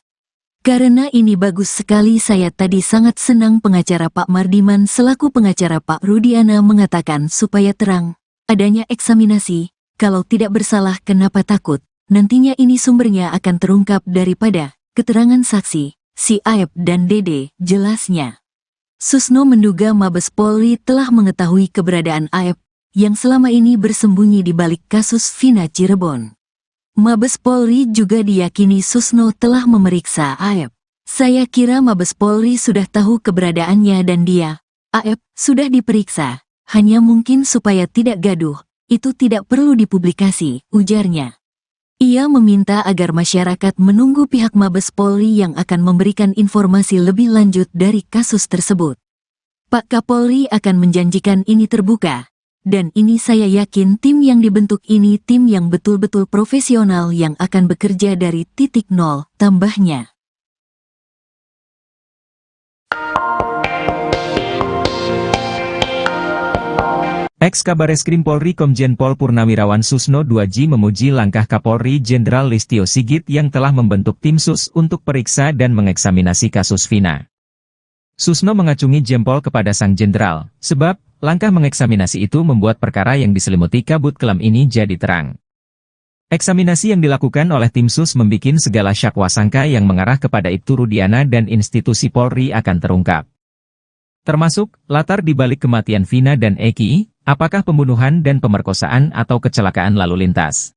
Karena ini bagus sekali saya tadi sangat senang pengacara Pak Mardiman selaku pengacara Pak Rudiana mengatakan supaya terang, adanya eksaminasi, kalau tidak bersalah kenapa takut. Nantinya ini sumbernya akan terungkap daripada keterangan saksi, si Aep dan Dede, jelasnya. Susno menduga Mabes Polri telah mengetahui keberadaan Aep yang selama ini bersembunyi di balik kasus Vina Cirebon. Mabes Polri juga diyakini Susno telah memeriksa Aep. Saya kira Mabes Polri sudah tahu keberadaannya dan dia, Aep, sudah diperiksa, hanya mungkin supaya tidak gaduh, itu tidak perlu dipublikasi, ujarnya. Ia meminta agar masyarakat menunggu pihak Mabes Polri yang akan memberikan informasi lebih lanjut dari kasus tersebut. Pak Kapolri akan menjanjikan ini terbuka, dan ini saya yakin tim yang dibentuk ini tim yang betul-betul profesional yang akan bekerja dari titik nol, tambahnya. Ex-Kabareskrim Polri Komjen Pol Purnawirawan Susno 2J memuji langkah Kapolri Jenderal Listio Sigit yang telah membentuk tim Sus untuk periksa dan mengeksaminasi kasus Vina. Susno mengacungi jempol kepada sang jenderal, sebab langkah mengeksaminasi itu membuat perkara yang diselimuti kabut kelam ini jadi terang. Eksaminasi yang dilakukan oleh tim Sus membikin segala syak wasangka yang mengarah kepada Ibtu Rudiana dan institusi Polri akan terungkap. Termasuk, latar dibalik kematian Vina dan Eki, apakah pembunuhan dan pemerkosaan atau kecelakaan lalu lintas.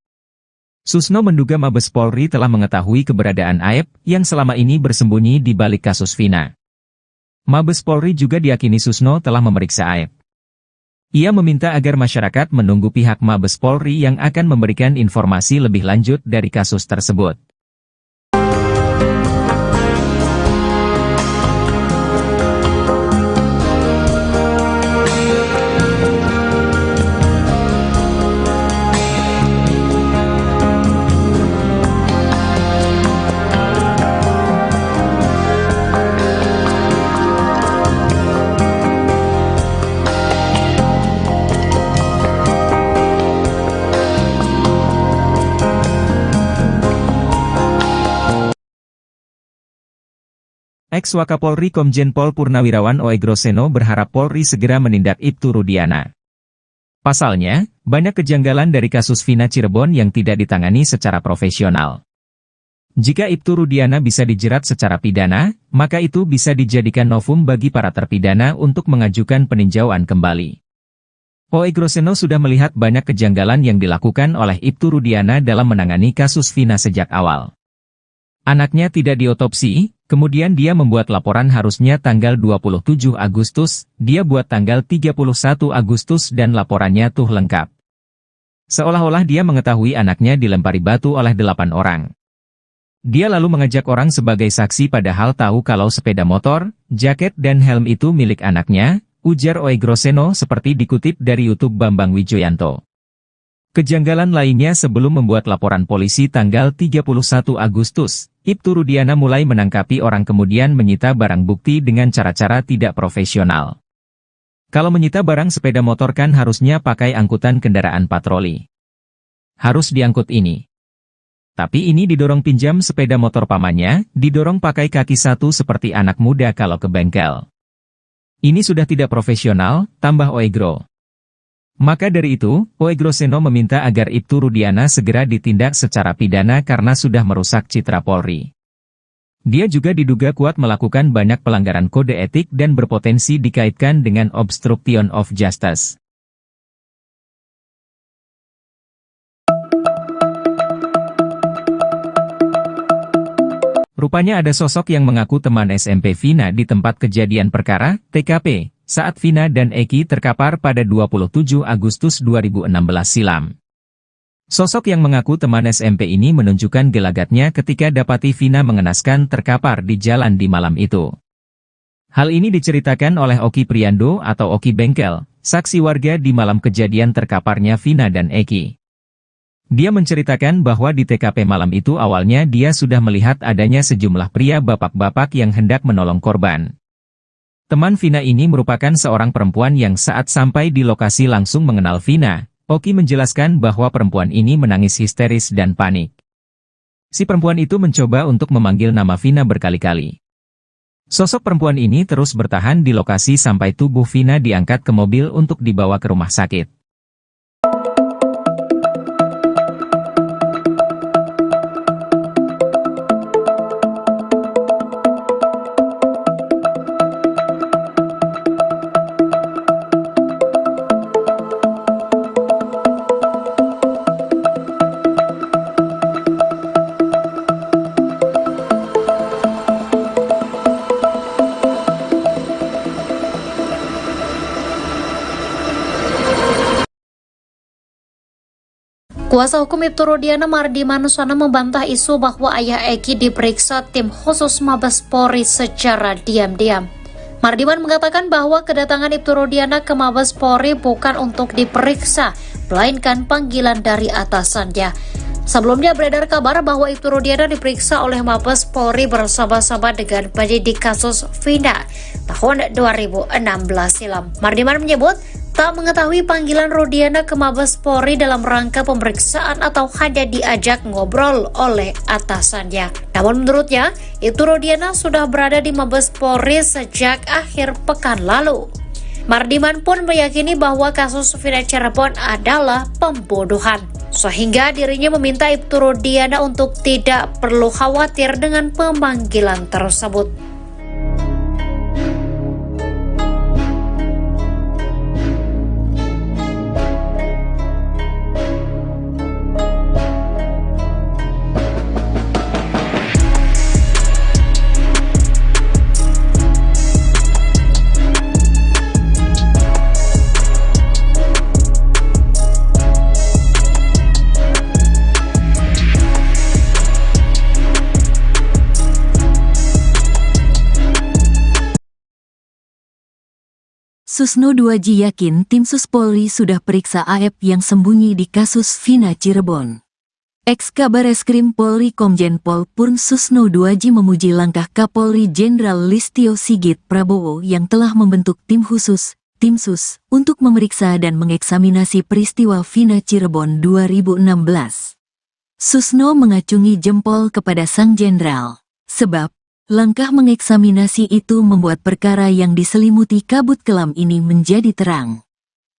Susno menduga Mabes Polri telah mengetahui keberadaan Aep yang selama ini bersembunyi di balik kasus Vina. Mabes Polri juga diyakini Susno telah memeriksa Aep. Ia meminta agar masyarakat menunggu pihak Mabes Polri yang akan memberikan informasi lebih lanjut dari kasus tersebut. Ex-Wakapolri Komjen Pol Purnawirawan O. Groseno berharap Polri segera menindak Ibtu Rudiana. Pasalnya, banyak kejanggalan dari kasus Vina Cirebon yang tidak ditangani secara profesional. Jika Ibtu Rudiana bisa dijerat secara pidana, maka itu bisa dijadikan novum bagi para terpidana untuk mengajukan peninjauan kembali. O. Groseno sudah melihat banyak kejanggalan yang dilakukan oleh Ibtu Rudiana dalam menangani kasus Vina sejak awal. Anaknya tidak diotopsi, kemudian dia membuat laporan harusnya tanggal 27 Agustus, dia buat tanggal 31 Agustus dan laporannya tuh lengkap. Seolah-olah dia mengetahui anaknya dilempari batu oleh 8 orang. Dia lalu mengajak orang sebagai saksi padahal tahu kalau sepeda motor, jaket dan helm itu milik anaknya, ujar O. Groseno seperti dikutip dari YouTube Bambang Wijoyanto. Kejanggalan lainnya sebelum membuat laporan polisi tanggal 31 Agustus, Ibtu Rudiana mulai menangkapi orang kemudian menyita barang bukti dengan cara-cara tidak profesional. Kalau menyita barang sepeda motor kan harusnya pakai angkutan kendaraan patroli. Harus diangkut ini. Tapi ini didorong pinjam sepeda motor pamannya, didorong pakai kaki satu seperti anak muda kalau ke bengkel. Ini sudah tidak profesional, tambah O. Gro. Maka dari itu, O. Groseno meminta agar Ibtu Rudiana segera ditindak secara pidana karena sudah merusak citra Polri. Dia juga diduga kuat melakukan banyak pelanggaran kode etik dan berpotensi dikaitkan dengan obstruction of justice. Rupanya ada sosok yang mengaku teman SMP Vina di tempat kejadian perkara, TKP, saat Vina dan Eki terkapar pada 27 Agustus 2016 silam. Sosok yang mengaku teman SMP ini menunjukkan gelagatnya ketika dapati Vina mengenaskan terkapar di jalan di malam itu. Hal ini diceritakan oleh Oki Priando atau Oki Bengkel, saksi warga di malam kejadian terkaparnya Vina dan Eki. Dia menceritakan bahwa di TKP malam itu awalnya dia sudah melihat adanya sejumlah pria bapak-bapak yang hendak menolong korban. Teman Vina ini merupakan seorang perempuan yang saat sampai di lokasi langsung mengenal Vina. Oki menjelaskan bahwa perempuan ini menangis histeris dan panik. Si perempuan itu mencoba untuk memanggil nama Vina berkali-kali. Sosok perempuan ini terus bertahan di lokasi sampai tubuh Vina diangkat ke mobil untuk dibawa ke rumah sakit. Kuasa hukum Ibtu Rudiana Mardi Manusana membantah isu bahwa ayah Eki diperiksa tim khusus Mabes Polri secara diam-diam. Mardiman mengatakan bahwa kedatangan Ibtu Rudiana ke Mabes Polri bukan untuk diperiksa, melainkan panggilan dari atasannya. Sebelumnya beredar kabar bahwa Ibtu Rudiana diperiksa oleh Mabes Polri bersama-sama dengan penyidik kasus Vina tahun 2016 silam. Mardiman menyebut tak mengetahui panggilan Rudiana ke Mabes Polri dalam rangka pemeriksaan atau hanya diajak ngobrol oleh atasannya. Namun menurutnya, Ibtu Rudiana sudah berada di Mabes Polri sejak akhir pekan lalu. Mardiman pun meyakini bahwa kasus Vina Cirebon adalah pembunuhan, sehingga dirinya meminta Ibtu Rudiana untuk tidak perlu khawatir dengan pemanggilan tersebut. Susno 2J yakin tim Sus Polri sudah periksa AF yang sembunyi di kasus Vina Cirebon. Ex-Kabareskrim Polri Komjen Pol Purn Susno 2J memuji langkah Kapolri Jenderal Listio Sigit Prabowo yang telah membentuk tim khusus, Tim Sus, untuk memeriksa dan mengeksaminasi peristiwa Vina Cirebon 2016. Susno mengacungi jempol kepada sang jenderal, sebab Langkah mengeksaminasi itu membuat perkara yang diselimuti kabut kelam ini menjadi terang.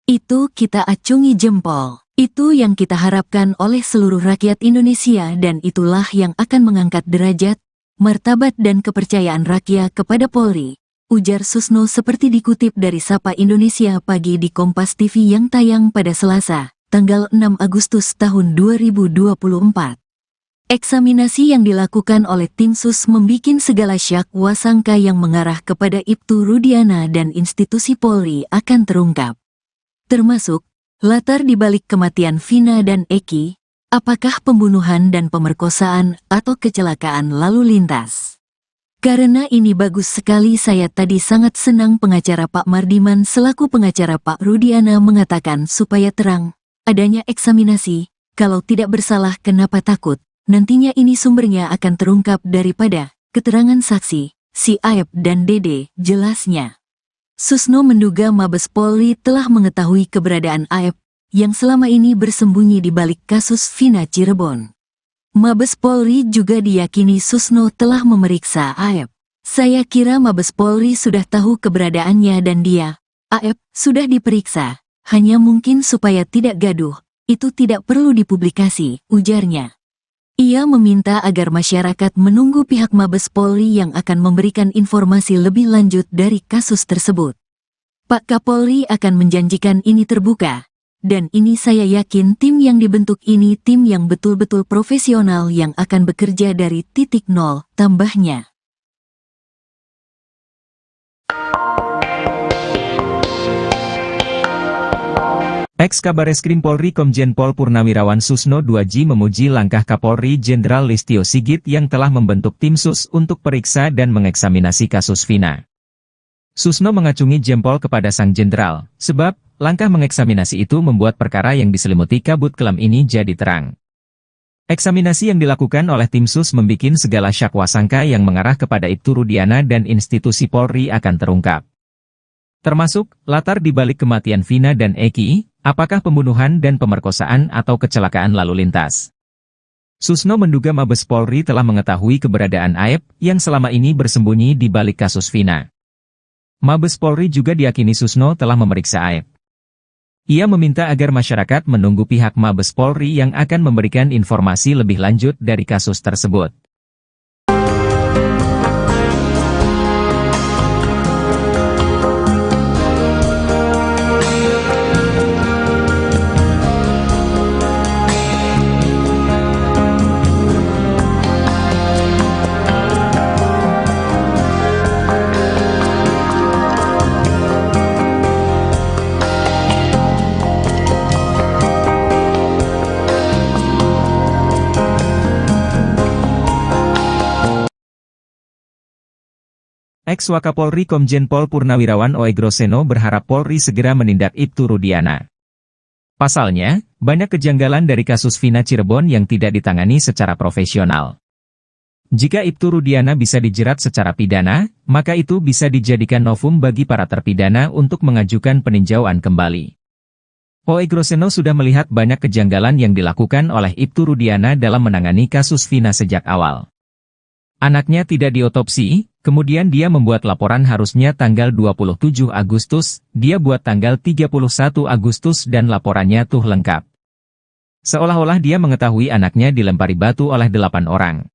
Itu kita acungi jempol. Itu yang kita harapkan oleh seluruh rakyat Indonesia dan itulah yang akan mengangkat derajat, martabat dan kepercayaan rakyat kepada Polri, ujar Susno seperti dikutip dari Sapa Indonesia Pagi di Kompas TV yang tayang pada Selasa, tanggal 6 Agustus tahun 2024. Eksaminasi yang dilakukan oleh tim sus membikin segala syak wasangka yang mengarah kepada Ibtu Rudiana dan institusi Polri akan terungkap. Termasuk, latar dibalik kematian Vina dan Eki, apakah pembunuhan dan pemerkosaan atau kecelakaan lalu lintas. Karena ini bagus sekali saya tadi sangat senang pengacara Pak Mardiman selaku pengacara Pak Rudiana mengatakan supaya terang, adanya eksaminasi, kalau tidak bersalah kenapa takut. Nantinya ini sumbernya akan terungkap daripada keterangan saksi, si Aep dan Dede, jelasnya. Susno menduga Mabes Polri telah mengetahui keberadaan Aep, yang selama ini bersembunyi di balik kasus Vina Cirebon. Mabes Polri juga diyakini Susno telah memeriksa Aep. Saya kira Mabes Polri sudah tahu keberadaannya dan dia, Aep, sudah diperiksa, hanya mungkin supaya tidak gaduh, itu tidak perlu dipublikasi, ujarnya. Ia meminta agar masyarakat menunggu pihak Mabes Polri yang akan memberikan informasi lebih lanjut dari kasus tersebut. Pak Kapolri akan menjanjikan ini terbuka, dan ini saya yakin tim yang dibentuk ini tim yang betul-betul profesional yang akan bekerja dari titik nol, tambahnya. Ex-Kabareskrim Polri Komjen Pol Purnawirawan Susno 2J memuji langkah Kapolri Jenderal Listio Sigit yang telah membentuk tim sus untuk periksa dan mengeksaminasi kasus Vina. Susno mengacungi jempol kepada sang jenderal, sebab langkah mengeksaminasi itu membuat perkara yang diselimuti kabut kelam ini jadi terang. Eksaminasi yang dilakukan oleh tim sus membikin segala syak wasangka yang mengarah kepada Ibtu Rudiana dan institusi Polri akan terungkap. Termasuk, latar dibalik kematian Vina dan Eki, apakah pembunuhan dan pemerkosaan atau kecelakaan lalu lintas. Susno menduga Mabes Polri telah mengetahui keberadaan Aep yang selama ini bersembunyi di balik kasus Vina. Mabes Polri juga diyakini Susno telah memeriksa Aep. Ia meminta agar masyarakat menunggu pihak Mabes Polri yang akan memberikan informasi lebih lanjut dari kasus tersebut. Ex-Wakapolri Komjen Pol Purnawirawan Oegroseno berharap Polri segera menindak Ibtu Rudiana. Pasalnya, banyak kejanggalan dari kasus Vina Cirebon yang tidak ditangani secara profesional. Jika Ibtu Rudiana bisa dijerat secara pidana, maka itu bisa dijadikan novum bagi para terpidana untuk mengajukan peninjauan kembali. Oegroseno sudah melihat banyak kejanggalan yang dilakukan oleh Ibtu Rudiana dalam menangani kasus Vina sejak awal. Anaknya tidak diotopsi, kemudian dia membuat laporan harusnya tanggal 27 Agustus, dia buat tanggal 31 Agustus dan laporannya tuh lengkap. Seolah-olah dia mengetahui anaknya dilempari batu oleh 8 orang.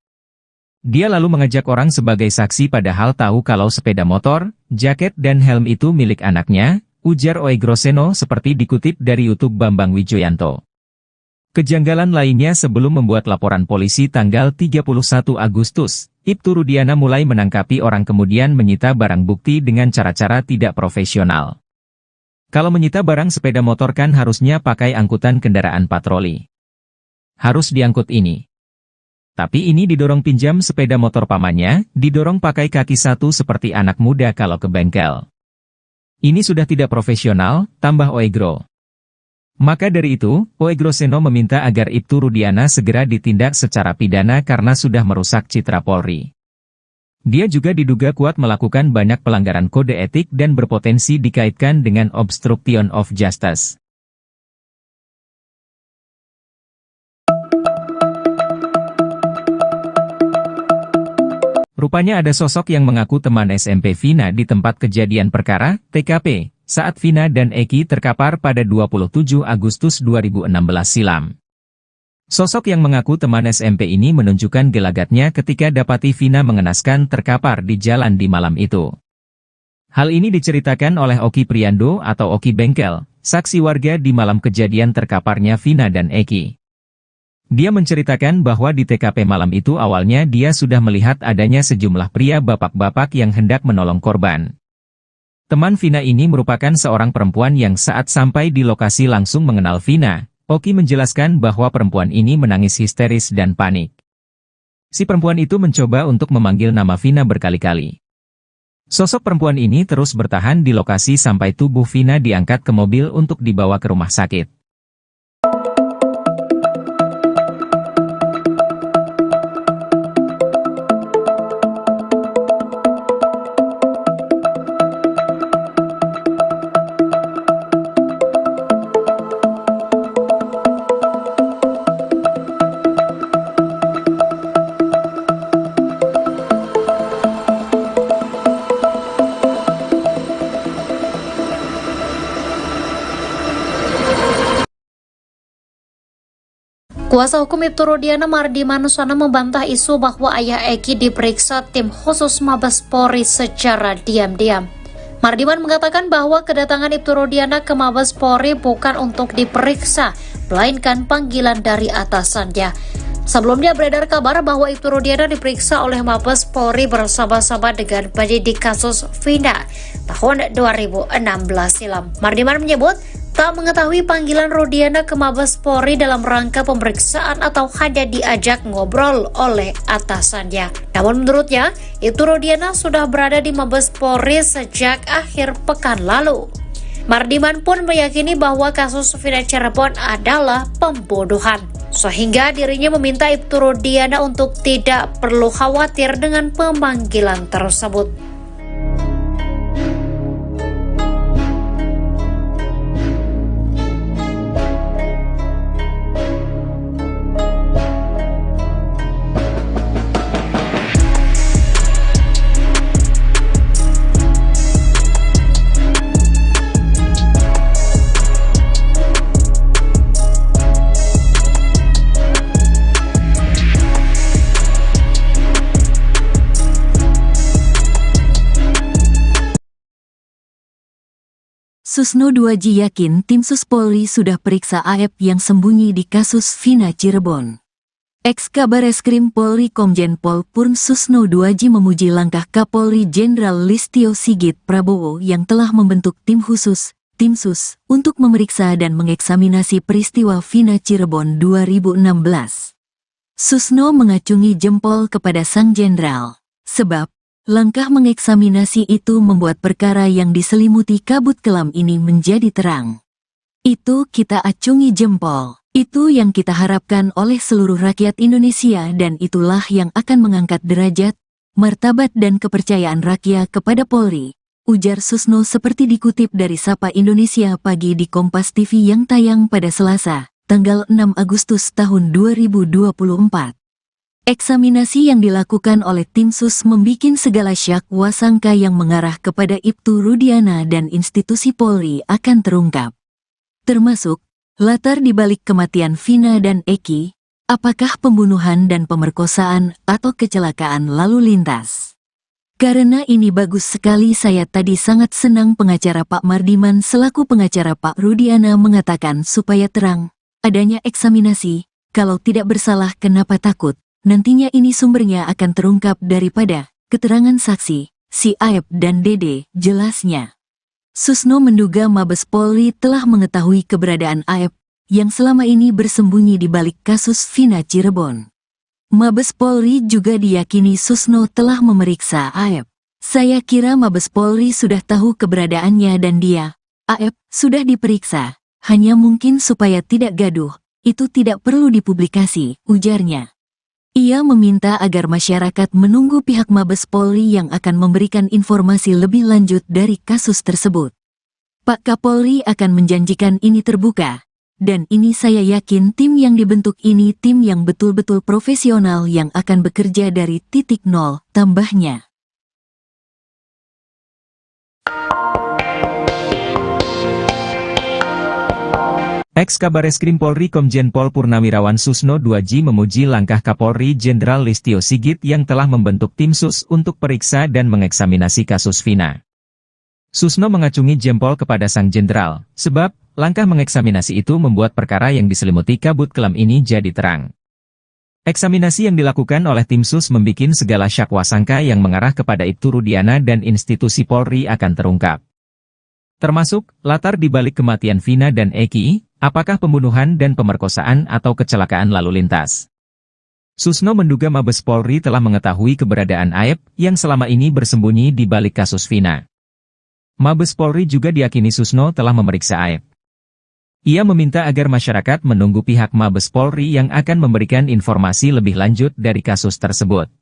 Dia lalu mengajak orang sebagai saksi padahal tahu kalau sepeda motor, jaket dan helm itu milik anaknya, ujar Oegroseno seperti dikutip dari YouTube Bambang Wijoyanto. Kejanggalan lainnya sebelum membuat laporan polisi tanggal 31 Agustus, Ibtu Rudiana mulai menangkapi orang kemudian menyita barang bukti dengan cara-cara tidak profesional. Kalau menyita barang sepeda motor kan harusnya pakai angkutan kendaraan patroli. Harus diangkut ini. Tapi ini didorong pinjam sepeda motor pamannya, didorong pakai kaki satu seperti anak muda kalau ke bengkel. Ini sudah tidak profesional, tambah Oegro. Maka dari itu, Oegroseno meminta agar Ibtu Rudiana segera ditindak secara pidana karena sudah merusak citra Polri. Dia juga diduga kuat melakukan banyak pelanggaran kode etik dan berpotensi dikaitkan dengan obstruction of justice. Rupanya ada sosok yang mengaku teman SMP Vina di tempat kejadian perkara, TKP, saat Vina dan Eki terkapar pada 27 Agustus 2016 silam. Sosok yang mengaku teman SMP ini menunjukkan gelagatnya ketika dapati Vina mengenaskan terkapar di jalan di malam itu. Hal ini diceritakan oleh Oki Priando atau Oki Bengkel, saksi warga di malam kejadian terkaparnya Vina dan Eki. Dia menceritakan bahwa di TKP malam itu awalnya dia sudah melihat adanya sejumlah pria bapak-bapak yang hendak menolong korban. Teman Vina ini merupakan seorang perempuan yang saat sampai di lokasi langsung mengenal Vina. Oki menjelaskan bahwa perempuan ini menangis histeris dan panik. Si perempuan itu mencoba untuk memanggil nama Vina berkali-kali. Sosok perempuan ini terus bertahan di lokasi sampai tubuh Vina diangkat ke mobil untuk dibawa ke rumah sakit. Kuasa hukum Ibtu Rudiana Mardi Manusana membantah isu bahwa ayah Eki diperiksa tim khusus Mabes Polri secara diam-diam. Mardiman mengatakan bahwa kedatangan Ibtu Rudiana ke Mabes Polri bukan untuk diperiksa, melainkan panggilan dari atasannya. Sebelumnya beredar kabar bahwa Ibtu Rudiana diperiksa oleh Mabes Polri bersama-sama dengan penyidik kasus Vina tahun 2016 silam. Mardiman menyebut tak mengetahui panggilan Rudiana ke Mabes Polri dalam rangka pemeriksaan atau hanya diajak ngobrol oleh atasannya. Namun menurutnya, Ibtu Rudiana sudah berada di Mabes Polri sejak akhir pekan lalu. Mardiman pun meyakini bahwa kasus Vina Cirebon adalah pembunuhan, sehingga dirinya meminta Ibtu Rudiana untuk tidak perlu khawatir dengan pemanggilan tersebut. Susno 2J yakin tim Sus Polri sudah periksa AF yang sembunyi di kasus Vina Cirebon. Ex-Kabareskrim Polri Komjen Pol Purn Susno 2J memuji langkah Kapolri Jenderal Listio Sigit Prabowo yang telah membentuk tim khusus, tim Sus, untuk memeriksa dan mengeksaminasi peristiwa Vina Cirebon 2016. Susno mengacungi jempol kepada sang jenderal, sebab langkah mengeksaminasi itu membuat perkara yang diselimuti kabut kelam ini menjadi terang. Itu kita acungi jempol. Itu yang kita harapkan oleh seluruh rakyat Indonesia dan itulah yang akan mengangkat derajat, martabat dan kepercayaan rakyat kepada Polri, ujar Susno seperti dikutip dari Sapa Indonesia Pagi di Kompas TV yang tayang pada Selasa, tanggal 6 Agustus tahun 2024. Eksaminasi yang dilakukan oleh tim Sus membikin segala syak wasangka yang mengarah kepada Ibtu Rudiana dan institusi Polri akan terungkap. Termasuk, latar dibalik kematian Vina dan Eki, apakah pembunuhan dan pemerkosaan atau kecelakaan lalu lintas. Karena ini bagus sekali saya tadi sangat senang pengacara Pak Mardiman selaku pengacara Pak Rudiana mengatakan supaya terang, adanya eksaminasi, kalau tidak bersalah kenapa takut. Nantinya ini sumbernya akan terungkap daripada keterangan saksi, si Aep dan Dede, jelasnya. Susno menduga Mabes Polri telah mengetahui keberadaan Aep yang selama ini bersembunyi di balik kasus Vina Cirebon. Mabes Polri juga diyakini Susno telah memeriksa Aep. Saya kira Mabes Polri sudah tahu keberadaannya dan dia, Aep, sudah diperiksa. Hanya mungkin supaya tidak gaduh, itu tidak perlu dipublikasi, ujarnya. Ia meminta agar masyarakat menunggu pihak Mabes Polri yang akan memberikan informasi lebih lanjut dari kasus tersebut. Pak Kapolri akan menjanjikan ini terbuka, Dan ini saya yakin tim yang dibentuk ini tim yang betul-betul profesional yang akan bekerja dari titik nol, tambahnya. Ex-Kabareskrim Polri Komjen Pol Purnawirawan Susno 2J memuji langkah Kapolri Jenderal Listio Sigit yang telah membentuk tim sus untuk periksa dan mengeksaminasi kasus Vina. Susno mengacungi jempol kepada sang jenderal, sebab langkah mengeksaminasi itu membuat perkara yang diselimuti kabut kelam ini jadi terang. Eksaminasi yang dilakukan oleh tim sus membikin segala syakwa sangka yang mengarah kepada Ibtu Rudiana dan institusi Polri akan terungkap. Termasuk, latar dibalik kematian Vina dan Eki, apakah pembunuhan dan pemerkosaan atau kecelakaan lalu lintas. Susno menduga Mabes Polri telah mengetahui keberadaan Aep yang selama ini bersembunyi di balik kasus Vina. Mabes Polri juga diyakini Susno telah memeriksa Aep. Ia meminta agar masyarakat menunggu pihak Mabes Polri yang akan memberikan informasi lebih lanjut dari kasus tersebut.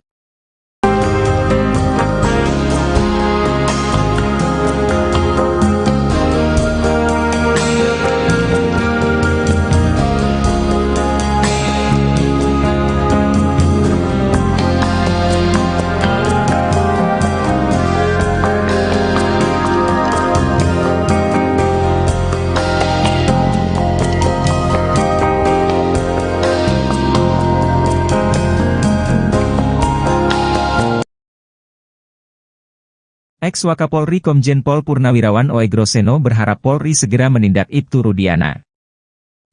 Ex-Wakapolri Komjen Pol Purnawirawan Oegroseno berharap Polri segera menindak Ibtu Rudiana.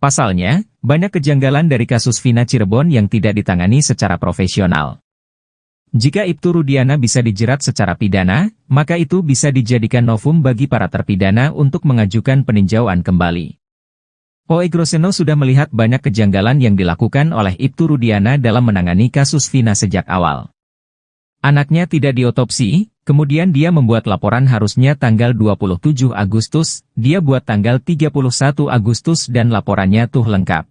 Pasalnya, banyak kejanggalan dari kasus Vina Cirebon yang tidak ditangani secara profesional. Jika Ibtu Rudiana bisa dijerat secara pidana, maka itu bisa dijadikan novum bagi para terpidana untuk mengajukan peninjauan kembali. Oegroseno sudah melihat banyak kejanggalan yang dilakukan oleh Ibtu Rudiana dalam menangani kasus Vina sejak awal. Anaknya tidak diotopsi, kemudian dia membuat laporan harusnya tanggal 27 Agustus, dia buat tanggal 31 Agustus dan laporannya tuh lengkap.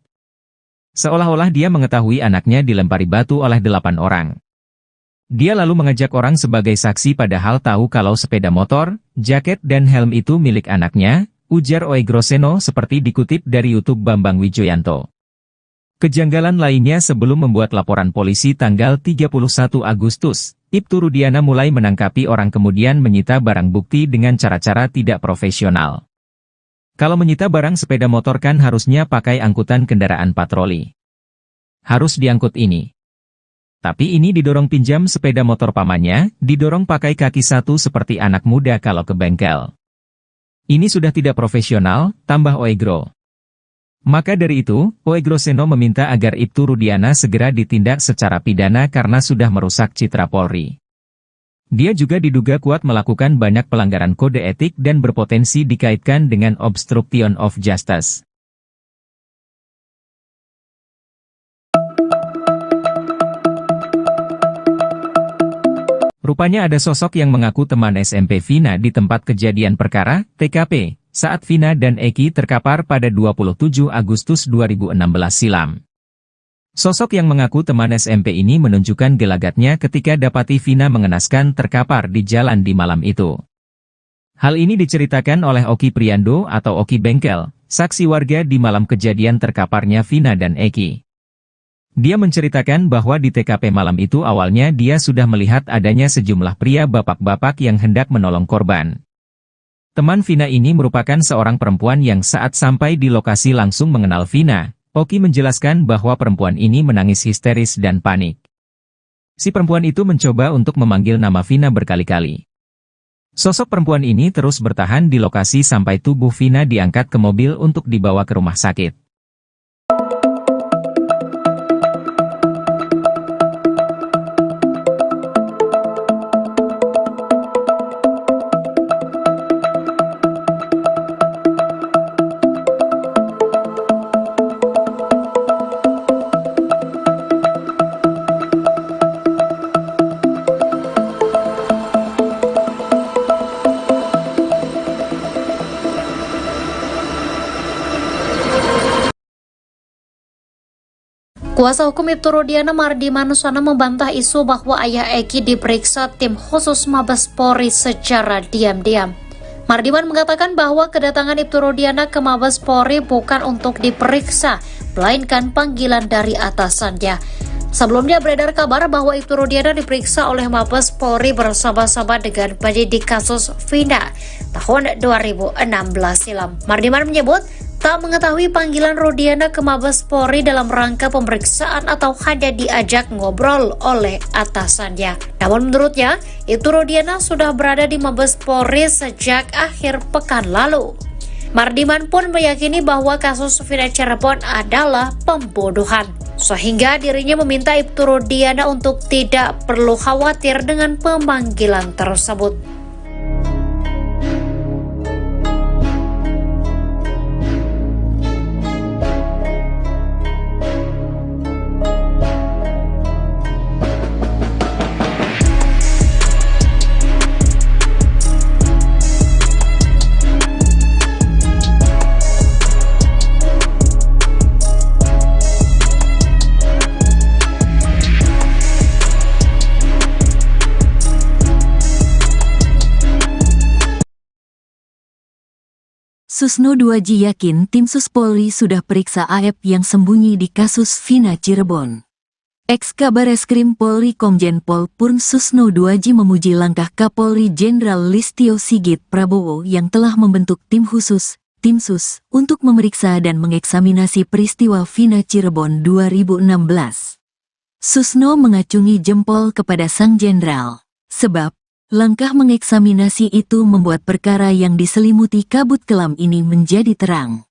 Seolah-olah dia mengetahui anaknya dilempari batu oleh 8 orang. Dia lalu mengajak orang sebagai saksi padahal tahu kalau sepeda motor, jaket dan helm itu milik anaknya, ujar Oegroseno seperti dikutip dari YouTube Bambang Wijoyanto. Kejanggalan lainnya sebelum membuat laporan polisi tanggal 31 Agustus, Ibtu Rudiana mulai menangkapi orang kemudian menyita barang bukti dengan cara-cara tidak profesional. Kalau menyita barang sepeda motor kan harusnya pakai angkutan kendaraan patroli. Harus diangkut ini. Tapi ini didorong pinjam sepeda motor pamannya, didorong pakai kaki satu seperti anak muda kalau ke bengkel. Ini sudah tidak profesional, tambah Oegro. Maka dari itu, Oegroseno meminta agar Ibtu Rudiana segera ditindak secara pidana karena sudah merusak citra Polri. Dia juga diduga kuat melakukan banyak pelanggaran kode etik dan berpotensi dikaitkan dengan obstruction of justice. Rupanya ada sosok yang mengaku teman SMP Vina di tempat kejadian perkara, TKP, saat Vina dan Eki terkapar pada 27 Agustus 2016 silam. Sosok yang mengaku teman SMP ini menunjukkan gelagatnya ketika dapati Vina mengenaskan terkapar di jalan di malam itu. Hal ini diceritakan oleh Oki Priando atau Oki Bengkel, saksi warga di malam kejadian terkaparnya Vina dan Eki. Dia menceritakan bahwa di TKP malam itu awalnya dia sudah melihat adanya sejumlah pria bapak-bapak yang hendak menolong korban. Teman Vina ini merupakan seorang perempuan yang saat sampai di lokasi langsung mengenal Vina. Oki menjelaskan bahwa perempuan ini menangis histeris dan panik. Si perempuan itu mencoba untuk memanggil nama Vina berkali-kali. Sosok perempuan ini terus bertahan di lokasi sampai tubuh Vina diangkat ke mobil untuk dibawa ke rumah sakit. Kuasa hukum Ibtu Rudiana Mardi Manuswana membantah isu bahwa ayah Eki diperiksa tim khusus Mabes Polri secara diam-diam. Mardiman mengatakan bahwa kedatangan Ibtu Rudiana ke Mabes Polri bukan untuk diperiksa, melainkan panggilan dari atasannya. Sebelumnya beredar kabar bahwa Ibtu Rudiana diperiksa oleh Mabes Polri bersama-sama dengan penyidik kasus Vina tahun 2016 silam. Mardiman menyebut tak mengetahui panggilan Rudiana ke Mabes Polri dalam rangka pemeriksaan atau hanya diajak ngobrol oleh atasannya. Namun menurutnya, Ibtu Rudiana sudah berada di Mabes Polri sejak akhir pekan lalu. Mardiman pun meyakini bahwa kasus Vina Cirebon adalah pembunuhan, sehingga dirinya meminta Ibtu Rudiana untuk tidak perlu khawatir dengan pemanggilan tersebut. Susno 2J yakin tim Sus Polri sudah periksa AF yang sembunyi di kasus Vina Cirebon. Ex-Kabareskrim Polri Komjen Pol Purn Susno 2J memuji langkah Kapolri Jenderal Listio Sigit Prabowo yang telah membentuk tim khusus, tim Sus, untuk memeriksa dan mengeksaminasi peristiwa Vina Cirebon 2016. Susno mengacungi jempol kepada sang jenderal, sebab langkah mengeksaminasi itu membuat perkara yang diselimuti kabut kelam ini menjadi terang.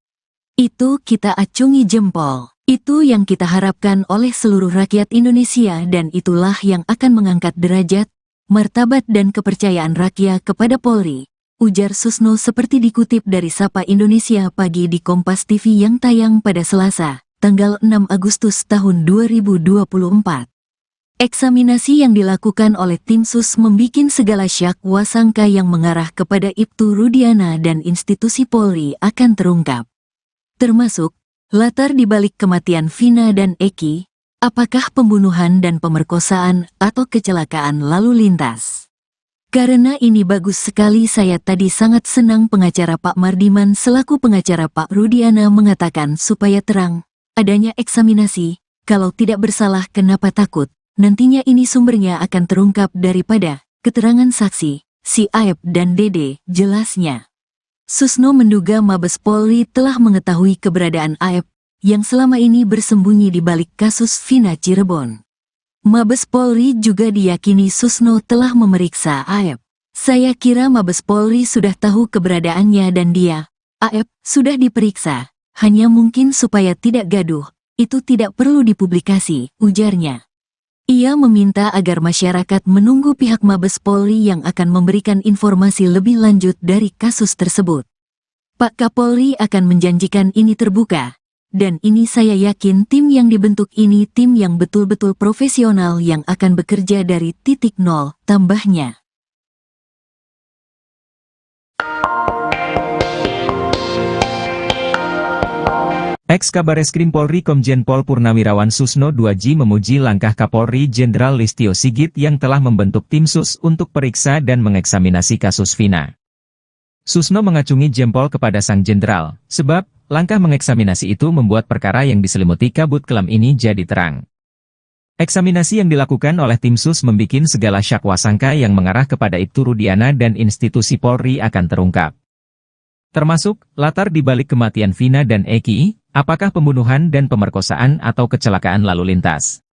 Itu kita acungi jempol. Itu yang kita harapkan oleh seluruh rakyat Indonesia dan itulah yang akan mengangkat derajat, martabat dan kepercayaan rakyat kepada Polri, ujar Susno seperti dikutip dari Sapa Indonesia Pagi di Kompas TV yang tayang pada Selasa, tanggal 6 Agustus tahun 2024. Eksaminasi yang dilakukan oleh tim Sus membikin segala syak wasangka yang mengarah kepada Ibtu Rudiana dan institusi Polri akan terungkap. Termasuk, latar dibalik kematian Vina dan Eki, apakah pembunuhan dan pemerkosaan atau kecelakaan lalu lintas. Karena ini bagus sekali saya tadi sangat senang pengacara Pak Mardiman selaku pengacara Pak Rudiana mengatakan supaya terang, adanya eksaminasi, kalau tidak bersalah kenapa takut. Nantinya ini sumbernya akan terungkap daripada keterangan saksi, si Aep dan Dede, jelasnya. Susno menduga Mabes Polri telah mengetahui keberadaan Aep yang selama ini bersembunyi di balik kasus Vina Cirebon. Mabes Polri juga diyakini Susno telah memeriksa Aep. Saya kira Mabes Polri sudah tahu keberadaannya dan dia, Aep, sudah diperiksa, hanya mungkin supaya tidak gaduh, itu tidak perlu dipublikasi, ujarnya. Ia meminta agar masyarakat menunggu pihak Mabes Polri yang akan memberikan informasi lebih lanjut dari kasus tersebut. Pak Kapolri akan menjanjikan ini terbuka, dan ini saya yakin tim yang dibentuk ini tim yang betul-betul profesional yang akan bekerja dari titik nol, tambahnya. Ex-Kabareskrim Polri Komjen Pol Purnawirawan Susno 2J memuji langkah Kapolri Jenderal Listio Sigit yang telah membentuk tim Sus untuk periksa dan mengeksaminasi kasus Vina. Susno mengacungi jempol kepada sang jenderal, sebab langkah mengeksaminasi itu membuat perkara yang diselimuti kabut kelam ini jadi terang. Eksaminasi yang dilakukan oleh tim Sus membikin segala syak wasangka yang mengarah kepada Ibtu Rudiana dan institusi Polri akan terungkap. Termasuk, latar dibalik kematian Vina dan Eki, apakah pembunuhan dan pemerkosaan atau kecelakaan lalu lintas.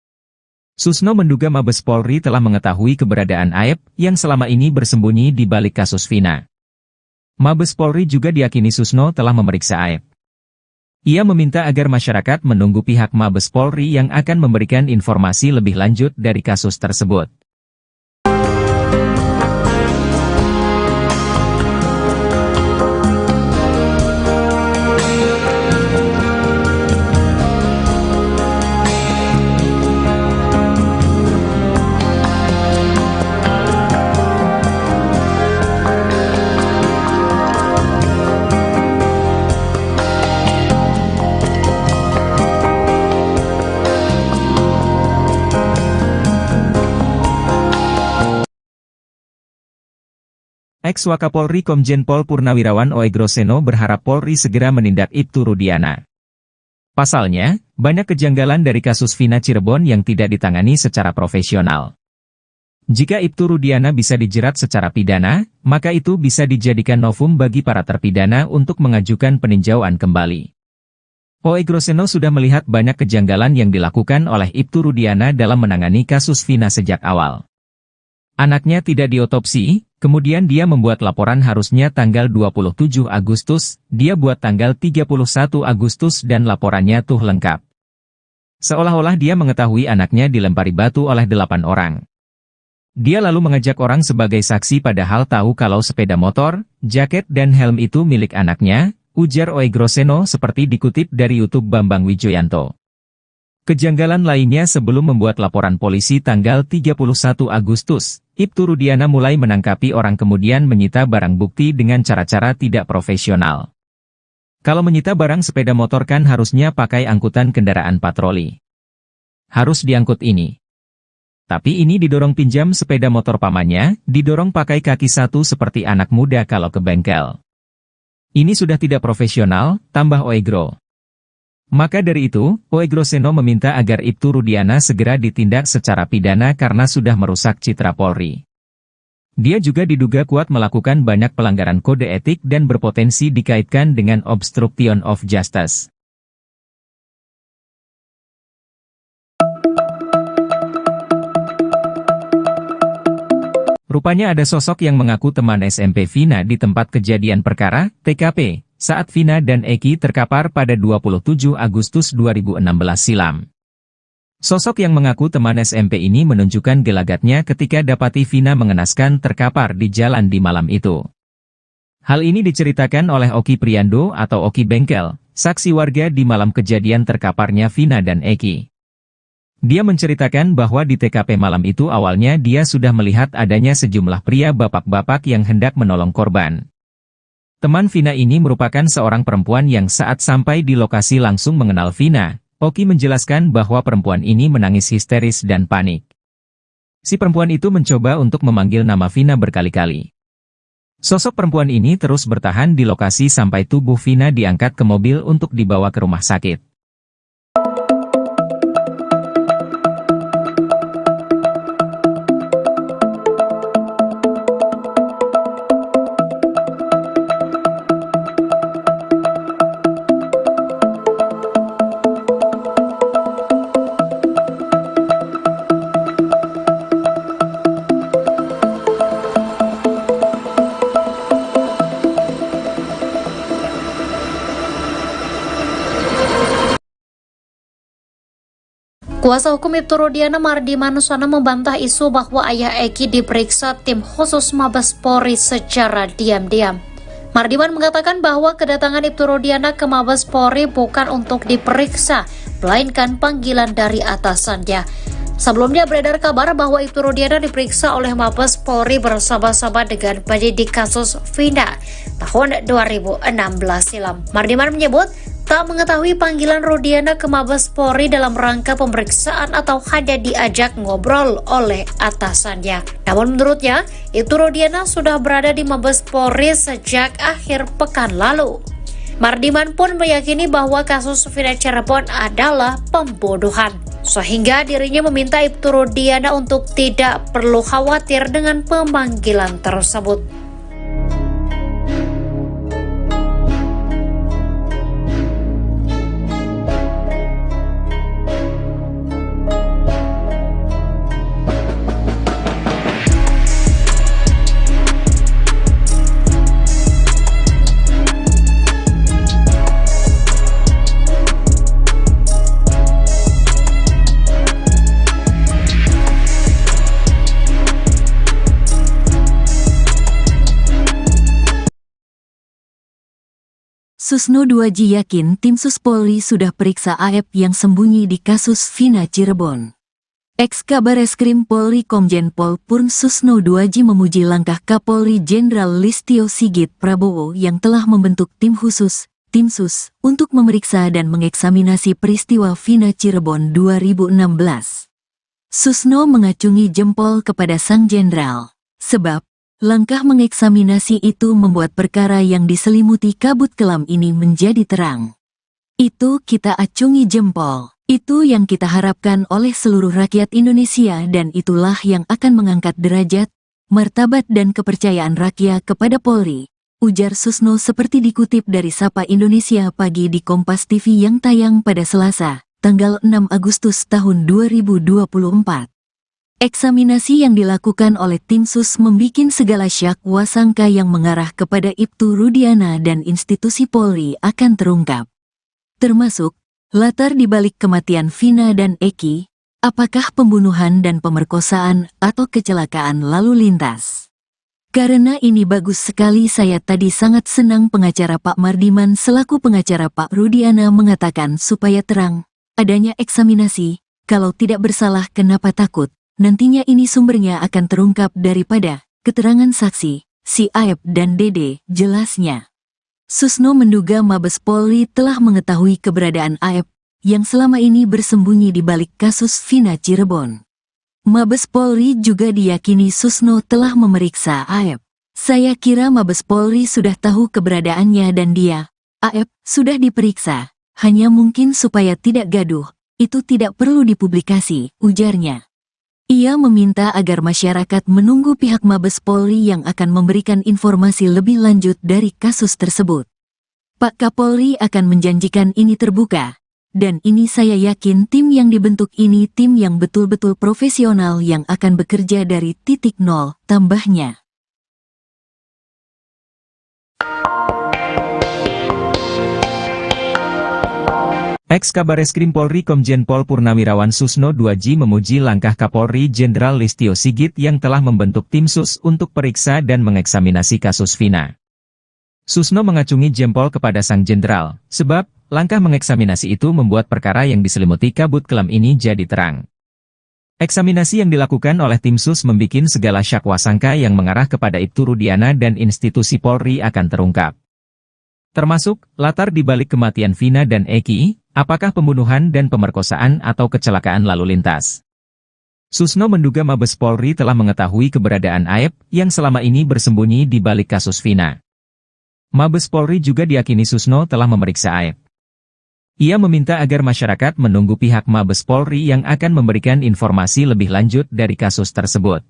Susno menduga Mabes Polri telah mengetahui keberadaan Aep yang selama ini bersembunyi di balik kasus Vina. Mabes Polri juga diyakini Susno telah memeriksa Aep. Ia meminta agar masyarakat menunggu pihak Mabes Polri yang akan memberikan informasi lebih lanjut dari kasus tersebut. Ex-Wakapolri Komjen Pol Purnawirawan Oegroseno berharap Polri segera menindak Ibtu Rudiana. Pasalnya, banyak kejanggalan dari kasus Vina Cirebon yang tidak ditangani secara profesional. Jika Ibtu Rudiana bisa dijerat secara pidana, maka itu bisa dijadikan novum bagi para terpidana untuk mengajukan peninjauan kembali. Oegroseno sudah melihat banyak kejanggalan yang dilakukan oleh Ibtu Rudiana dalam menangani kasus Vina sejak awal. Anaknya tidak diotopsi, kemudian dia membuat laporan harusnya tanggal 27 Agustus, dia buat tanggal 31 Agustus dan laporannya tuh lengkap. Seolah-olah dia mengetahui anaknya dilempari batu oleh 8 orang. Dia lalu mengajak orang sebagai saksi padahal tahu kalau sepeda motor, jaket dan helm itu milik anaknya, ujar Oegroseno seperti dikutip dari YouTube Bambang Wijoyanto. Kejanggalan lainnya sebelum membuat laporan polisi tanggal 31 Agustus, Ibtu Rudiana mulai menangkapi orang kemudian menyita barang bukti dengan cara-cara tidak profesional. Kalau menyita barang sepeda motor kan harusnya pakai angkutan kendaraan patroli. Harus diangkut ini. Tapi ini didorong pinjam sepeda motor pamannya, didorong pakai kaki satu seperti anak muda kalau ke bengkel. Ini sudah tidak profesional, tambah Oegro. Maka dari itu, Oegroseno meminta agar Ibtu Rudiana segera ditindak secara pidana karena sudah merusak citra Polri. Dia juga diduga kuat melakukan banyak pelanggaran kode etik dan berpotensi dikaitkan dengan obstruction of justice. Rupanya ada sosok yang mengaku teman SMP Vina di tempat kejadian perkara, TKP, saat Vina dan Eki terkapar pada 27 Agustus 2016 silam. Sosok yang mengaku teman SMP ini menunjukkan gelagatnya ketika dapati Vina mengenaskan terkapar di jalan di malam itu. Hal ini diceritakan oleh Oki Priando atau Oki Bengkel, saksi warga di malam kejadian terkaparnya Vina dan Eki. Dia menceritakan bahwa di TKP malam itu awalnya dia sudah melihat adanya sejumlah pria bapak-bapak yang hendak menolong korban. Teman Vina ini merupakan seorang perempuan yang saat sampai di lokasi langsung mengenal Vina. Oki menjelaskan bahwa perempuan ini menangis histeris dan panik. Si perempuan itu mencoba untuk memanggil nama Vina berkali-kali. Sosok perempuan ini terus bertahan di lokasi sampai tubuh Vina diangkat ke mobil untuk dibawa ke rumah sakit. Kuasa hukum Ibtu Rudiana Mardi Manuswana membantah isu bahwa ayah Eki diperiksa tim khusus Mabes Polri secara diam-diam. Mardiman mengatakan bahwa kedatangan Ibtu Rudiana ke Mabes Polri bukan untuk diperiksa, melainkan panggilan dari atasannya. Sebelumnya beredar kabar bahwa Ibtu Rudiana diperiksa oleh Mabes Polri bersama-sama dengan penyidik kasus Vina tahun 2016 silam. Mardiman menyebut tak mengetahui panggilan Rudiana ke Mabes Polri dalam rangka pemeriksaan atau hanya diajak ngobrol oleh atasannya. Namun menurutnya, Ibtu Rudiana sudah berada di Mabes Polri sejak akhir pekan lalu. Mardiman pun meyakini bahwa kasus Vina Cirebon adalah pembunuhan, sehingga dirinya meminta Ibtu Rudiana untuk tidak perlu khawatir dengan pemanggilan tersebut. Susno 2J yakin tim Sus Polri sudah periksa AF yang sembunyi di kasus Vina Cirebon. Ex-Kabareskrim Polri Komjen Pol Purn Susno 2J memuji langkah Kapolri Jenderal Listio Sigit Prabowo yang telah membentuk tim khusus, tim Sus, untuk memeriksa dan mengeksaminasi peristiwa Vina Cirebon 2016. Susno mengacungi jempol kepada sang jenderal, sebab Langkah mengeksaminasi itu membuat perkara yang diselimuti kabut kelam ini menjadi terang. Itu kita acungi jempol. Itu yang kita harapkan oleh seluruh rakyat Indonesia dan itulah yang akan mengangkat derajat, martabat dan kepercayaan rakyat kepada Polri, ujar Susno seperti dikutip dari Sapa Indonesia Pagi di Kompas TV yang tayang pada Selasa, tanggal 6 Agustus tahun 2024. Eksaminasi yang dilakukan oleh tim sus membikin segala syak wasangka yang mengarah kepada Ibtu Rudiana dan institusi Polri akan terungkap. Termasuk, latar dibalik kematian Vina dan Eki, apakah pembunuhan dan pemerkosaan atau kecelakaan lalu lintas. Karena ini bagus sekali saya tadi sangat senang pengacara Pak Mardiman selaku pengacara Pak Rudiana mengatakan supaya terang, adanya eksaminasi, kalau tidak bersalah kenapa takut, nantinya ini sumbernya akan terungkap daripada keterangan saksi, si Aep dan Dede, jelasnya. Susno menduga Mabes Polri telah mengetahui keberadaan Aep, yang selama ini bersembunyi di balik kasus Vina Cirebon. Mabes Polri juga diyakini Susno telah memeriksa Aep. Saya kira Mabes Polri sudah tahu keberadaannya dan dia, Aep, sudah diperiksa, hanya mungkin supaya tidak gaduh, itu tidak perlu dipublikasi, ujarnya. Ia meminta agar masyarakat menunggu pihak Mabes Polri yang akan memberikan informasi lebih lanjut dari kasus tersebut. Pak Kapolri akan menjanjikan ini terbuka, dan ini saya yakin tim yang dibentuk ini tim yang betul-betul profesional yang akan bekerja dari titik nol, tambahnya. Ex-Kabareskrim Polri Komjen Pol Purnawirawan Susno 2J memuji langkah Kapolri Jenderal Listio Sigit yang telah membentuk tim sus untuk periksa dan mengeksaminasi kasus Vina. Susno mengacungi jempol kepada sang jenderal, sebab langkah mengeksaminasi itu membuat perkara yang diselimuti kabut kelam ini jadi terang. Eksaminasi yang dilakukan oleh tim sus membikin segala syak wasangka yang mengarah kepada Ibtu Rudiana dan institusi Polri akan terungkap. Termasuk, latar dibalik kematian Vina dan Eki, apakah pembunuhan dan pemerkosaan atau kecelakaan lalu lintas. Susno menduga Mabes Polri telah mengetahui keberadaan Aep yang selama ini bersembunyi di balik kasus Vina. Mabes Polri juga diyakini Susno telah memeriksa Aep. Ia meminta agar masyarakat menunggu pihak Mabes Polri yang akan memberikan informasi lebih lanjut dari kasus tersebut.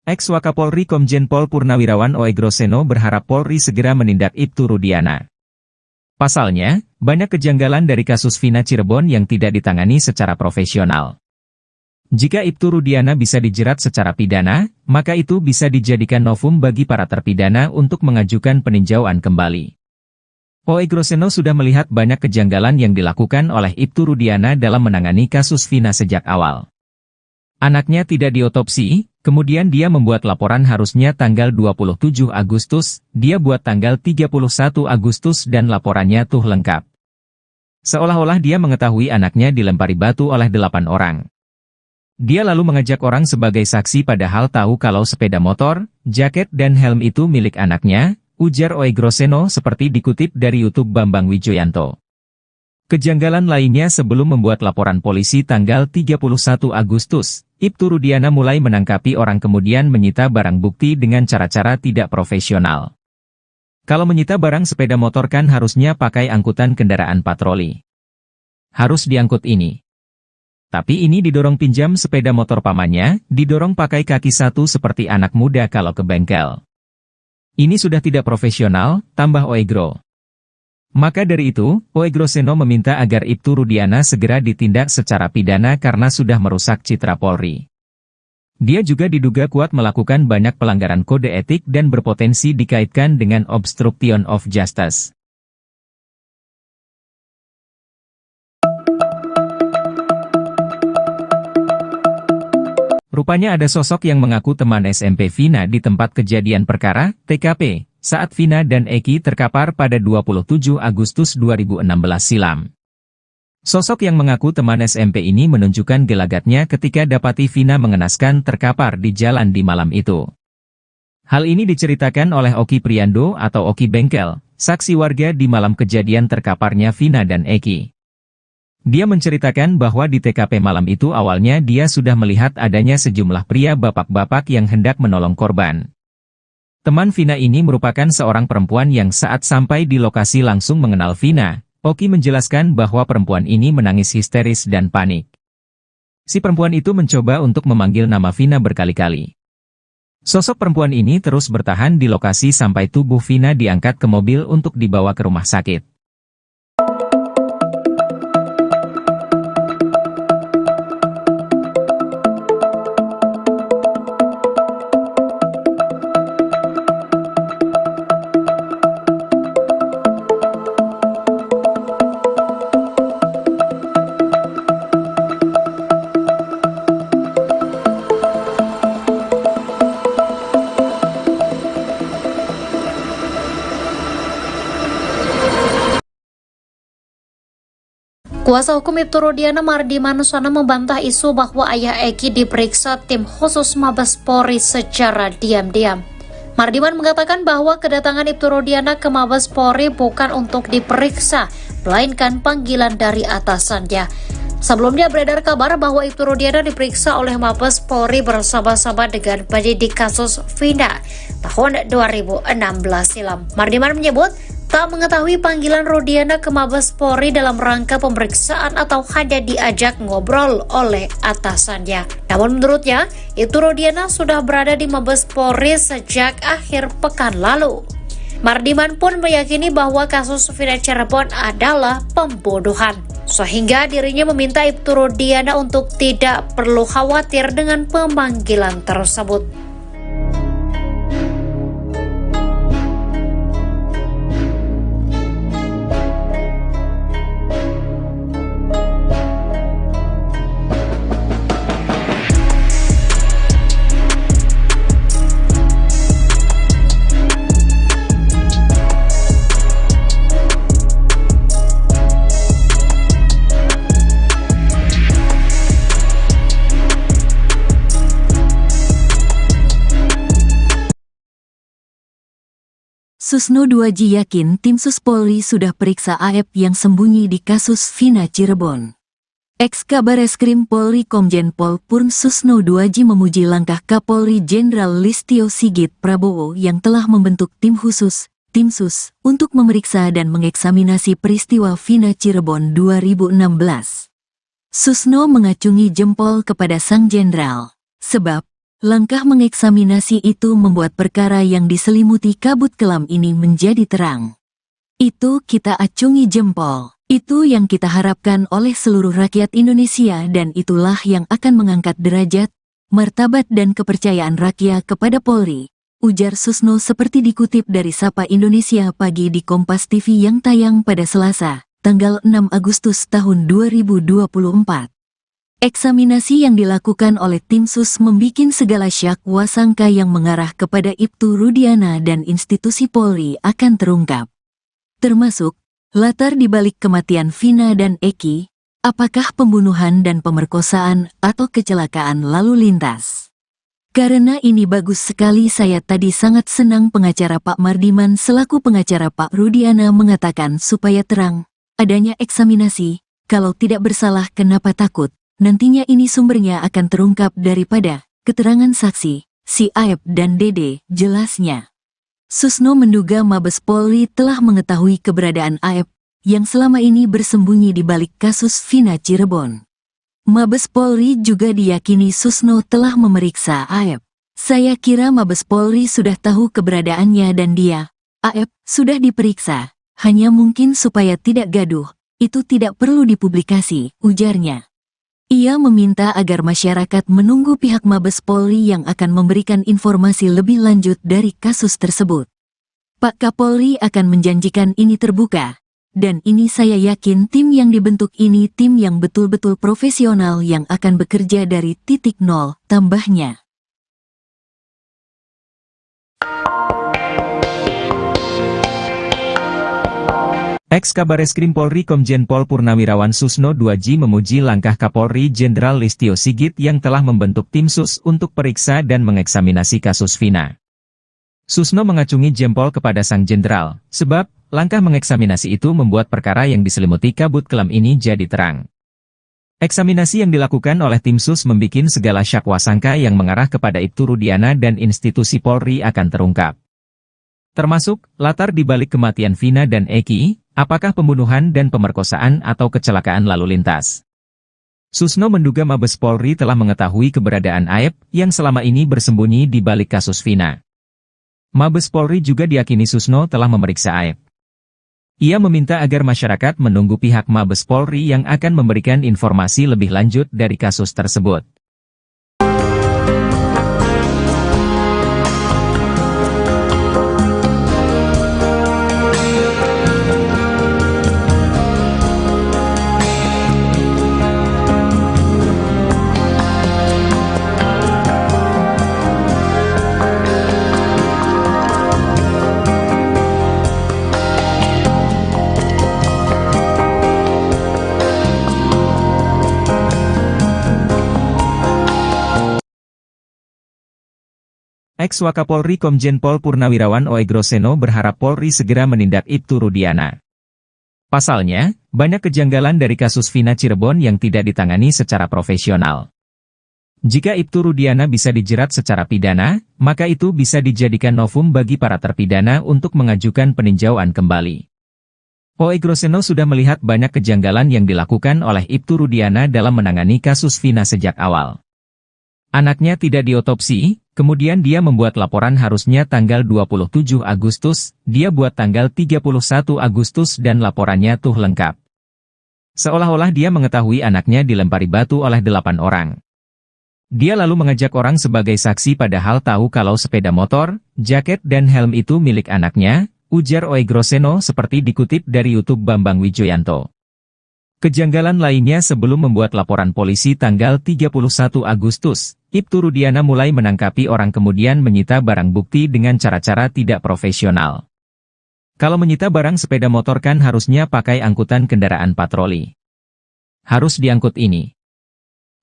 Ex-Wakapolri Komjen Pol Purnawirawan Oegroseno berharap Polri segera menindak Ibtu Rudiana. Pasalnya, banyak kejanggalan dari kasus Vina Cirebon yang tidak ditangani secara profesional. Jika Ibtu Rudiana bisa dijerat secara pidana, maka itu bisa dijadikan novum bagi para terpidana untuk mengajukan peninjauan kembali. Oegroseno sudah melihat banyak kejanggalan yang dilakukan oleh Ibtu Rudiana dalam menangani kasus Vina sejak awal. Anaknya tidak diotopsi, kemudian dia membuat laporan harusnya tanggal 27 Agustus, dia buat tanggal 31 Agustus dan laporannya tuh lengkap. Seolah-olah dia mengetahui anaknya dilempari batu oleh 8 orang. Dia lalu mengajak orang sebagai saksi padahal tahu kalau sepeda motor, jaket dan helm itu milik anaknya, ujar Oegroseno seperti dikutip dari YouTube Bambang Wijoyanto. Kejanggalan lainnya sebelum membuat laporan polisi tanggal 31 Agustus, Ibtu Rudiana mulai menangkapi orang kemudian menyita barang bukti dengan cara-cara tidak profesional. Kalau menyita barang sepeda motor kan harusnya pakai angkutan kendaraan patroli. Harus diangkut ini. Tapi ini didorong pinjam sepeda motor pamannya, didorong pakai kaki satu seperti anak muda kalau ke bengkel. Ini sudah tidak profesional, tambah Oegro. Maka dari itu, Oegroseno meminta agar Ibtu Rudiana segera ditindak secara pidana karena sudah merusak citra Polri. Dia juga diduga kuat melakukan banyak pelanggaran kode etik dan berpotensi dikaitkan dengan obstruction of justice. Rupanya ada sosok yang mengaku teman SMP Vina di tempat kejadian perkara, TKP, saat Vina dan Eki terkapar pada 27 Agustus 2016 silam. Sosok yang mengaku teman SMP ini menunjukkan gelagatnya ketika dapati Vina mengenaskan terkapar di jalan di malam itu. Hal ini diceritakan oleh Oki Priando atau Oki Bengkel, saksi warga di malam kejadian terkaparnya Vina dan Eki. Dia menceritakan bahwa di TKP malam itu awalnya dia sudah melihat adanya sejumlah pria bapak-bapak yang hendak menolong korban. Teman Vina ini merupakan seorang perempuan yang saat sampai di lokasi langsung mengenal Vina. Oki menjelaskan bahwa perempuan ini menangis histeris dan panik. Si perempuan itu mencoba untuk memanggil nama Vina berkali-kali. Sosok perempuan ini terus bertahan di lokasi sampai tubuh Vina diangkat ke mobil untuk dibawa ke rumah sakit. Kuasa hukum Ibtu Rudiana Mardi Manusana membantah isu bahwa ayah Eki diperiksa tim khusus Mabes Polri secara diam-diam. Mardiman mengatakan bahwa kedatangan Ibtu Rudiana ke Mabes Polri bukan untuk diperiksa, melainkan panggilan dari atasannya. Sebelumnya beredar kabar bahwa Ibtu Rudiana diperiksa oleh Mabes Polri bersama-sama dengan penyidik kasus Vina tahun 2016 silam. Mardiman menyebut tak mengetahui panggilan Rudiana ke Mabes Polri dalam rangka pemeriksaan atau hanya diajak ngobrol oleh atasannya. Namun menurutnya, Ibtu Rudiana sudah berada di Mabes Polri sejak akhir pekan lalu. Mardiman pun meyakini bahwa kasus Vina Cirebon adalah pembunuhan, sehingga dirinya meminta Ibtu Rudiana untuk tidak perlu khawatir dengan pemanggilan tersebut. Susno 2J yakin tim Sus Polri sudah periksa AF yang sembunyi di kasus Vina Cirebon. Ex-Kabareskrim Polri Komjen Pol Purn Susno 2J memuji langkah Kapolri Jenderal Listio Sigit Prabowo yang telah membentuk tim khusus, tim Sus, untuk memeriksa dan mengeksaminasi peristiwa Vina Cirebon 2016. Susno mengacungi jempol kepada sang jenderal, sebab langkah mengeksaminasi itu membuat perkara yang diselimuti kabut kelam ini menjadi terang. Itu kita acungi jempol. Itu yang kita harapkan oleh seluruh rakyat Indonesia dan itulah yang akan mengangkat derajat, martabat dan kepercayaan rakyat kepada Polri, ujar Susno seperti dikutip dari Sapa Indonesia Pagi di Kompas TV yang tayang pada Selasa, tanggal 6 Agustus tahun 2024. Eksaminasi yang dilakukan oleh tim Sus membikin segala syak wasangka yang mengarah kepada Ibtu Rudiana dan institusi Polri akan terungkap. Termasuk, latar dibalik kematian Vina dan Eki, apakah pembunuhan dan pemerkosaan atau kecelakaan lalu lintas. Karena ini bagus sekali saya tadi sangat senang pengacara Pak Mardiman selaku pengacara Pak Rudiana mengatakan supaya terang, adanya eksaminasi, kalau tidak bersalah kenapa takut. Nantinya ini sumbernya akan terungkap daripada keterangan saksi, si Aep dan Dede, jelasnya. Susno menduga Mabes Polri telah mengetahui keberadaan Aep, yang selama ini bersembunyi di balik kasus Vina Cirebon. Mabes Polri juga diyakini Susno telah memeriksa Aep. Saya kira Mabes Polri sudah tahu keberadaannya dan dia, Aep, sudah diperiksa, hanya mungkin supaya tidak gaduh, itu tidak perlu dipublikasi, ujarnya. Ia meminta agar masyarakat menunggu pihak Mabes Polri yang akan memberikan informasi lebih lanjut dari kasus tersebut. Pak Kapolri akan menjanjikan ini terbuka, Dan ini saya yakin tim yang dibentuk ini tim yang betul-betul profesional yang akan bekerja dari titik nol, tambahnya. Ex-Kabareskrim Polri Komjen Pol Purnawirawan Susno 2J memuji langkah Kapolri Jenderal Listio Sigit yang telah membentuk tim sus untuk periksa dan mengeksaminasi kasus Vina. Susno mengacungi jempol kepada sang jenderal, sebab langkah mengeksaminasi itu membuat perkara yang diselimuti kabut kelam ini jadi terang. Eksaminasi yang dilakukan oleh tim sus membikin segala sangka yang mengarah kepada Ibtu Rudiana dan institusi Polri akan terungkap. Termasuk, latar dibalik kematian Vina dan Eki, apakah pembunuhan dan pemerkosaan atau kecelakaan lalu lintas. Susno menduga Mabes Polri telah mengetahui keberadaan AEP yang selama ini bersembunyi di balik kasus Vina. Mabes Polri juga diyakini Susno telah memeriksa AEP. Ia meminta agar masyarakat menunggu pihak Mabes Polri yang akan memberikan informasi lebih lanjut dari kasus tersebut. Ex-Wakapolri Komjen Pol Purnawirawan Oegroseno berharap Polri segera menindak Ibtu Rudiana. Pasalnya, banyak kejanggalan dari kasus Vina Cirebon yang tidak ditangani secara profesional. Jika Ibtu Rudiana bisa dijerat secara pidana, maka itu bisa dijadikan novum bagi para terpidana untuk mengajukan peninjauan kembali. Oegroseno sudah melihat banyak kejanggalan yang dilakukan oleh Ibtu Rudiana dalam menangani kasus Vina sejak awal. Anaknya tidak diotopsi, kemudian dia membuat laporan harusnya tanggal 27 Agustus, dia buat tanggal 31 Agustus dan laporannya tuh lengkap. Seolah-olah dia mengetahui anaknya dilempari batu oleh 8 orang. Dia lalu mengajak orang sebagai saksi padahal tahu kalau sepeda motor, jaket dan helm itu milik anaknya, ujar Oegroseno seperti dikutip dari YouTube Bambang Wijoyanto. Kejanggalan lainnya sebelum membuat laporan polisi tanggal 31 Agustus, Ibtu Rudiana mulai menangkapi orang kemudian menyita barang bukti dengan cara-cara tidak profesional. Kalau menyita barang sepeda motor kan harusnya pakai angkutan kendaraan patroli. Harus diangkut ini.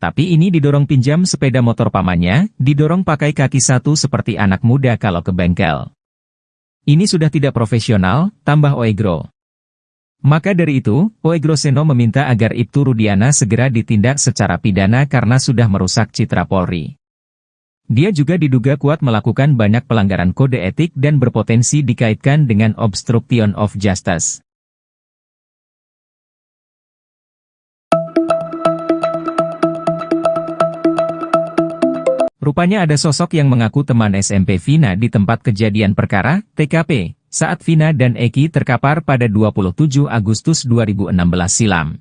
Tapi ini didorong pinjam sepeda motor pamannya, didorong pakai kaki satu seperti anak muda kalau ke bengkel. Ini sudah tidak profesional, tambah Oegro. Maka dari itu, Oegroseno meminta agar Ibtu Rudiana segera ditindak secara pidana karena sudah merusak citra Polri. Dia juga diduga kuat melakukan banyak pelanggaran kode etik dan berpotensi dikaitkan dengan obstruction of justice. Rupanya ada sosok yang mengaku teman SMP Vina di tempat kejadian perkara, TKP, saat Vina dan Eki terkapar pada 27 Agustus 2016 silam.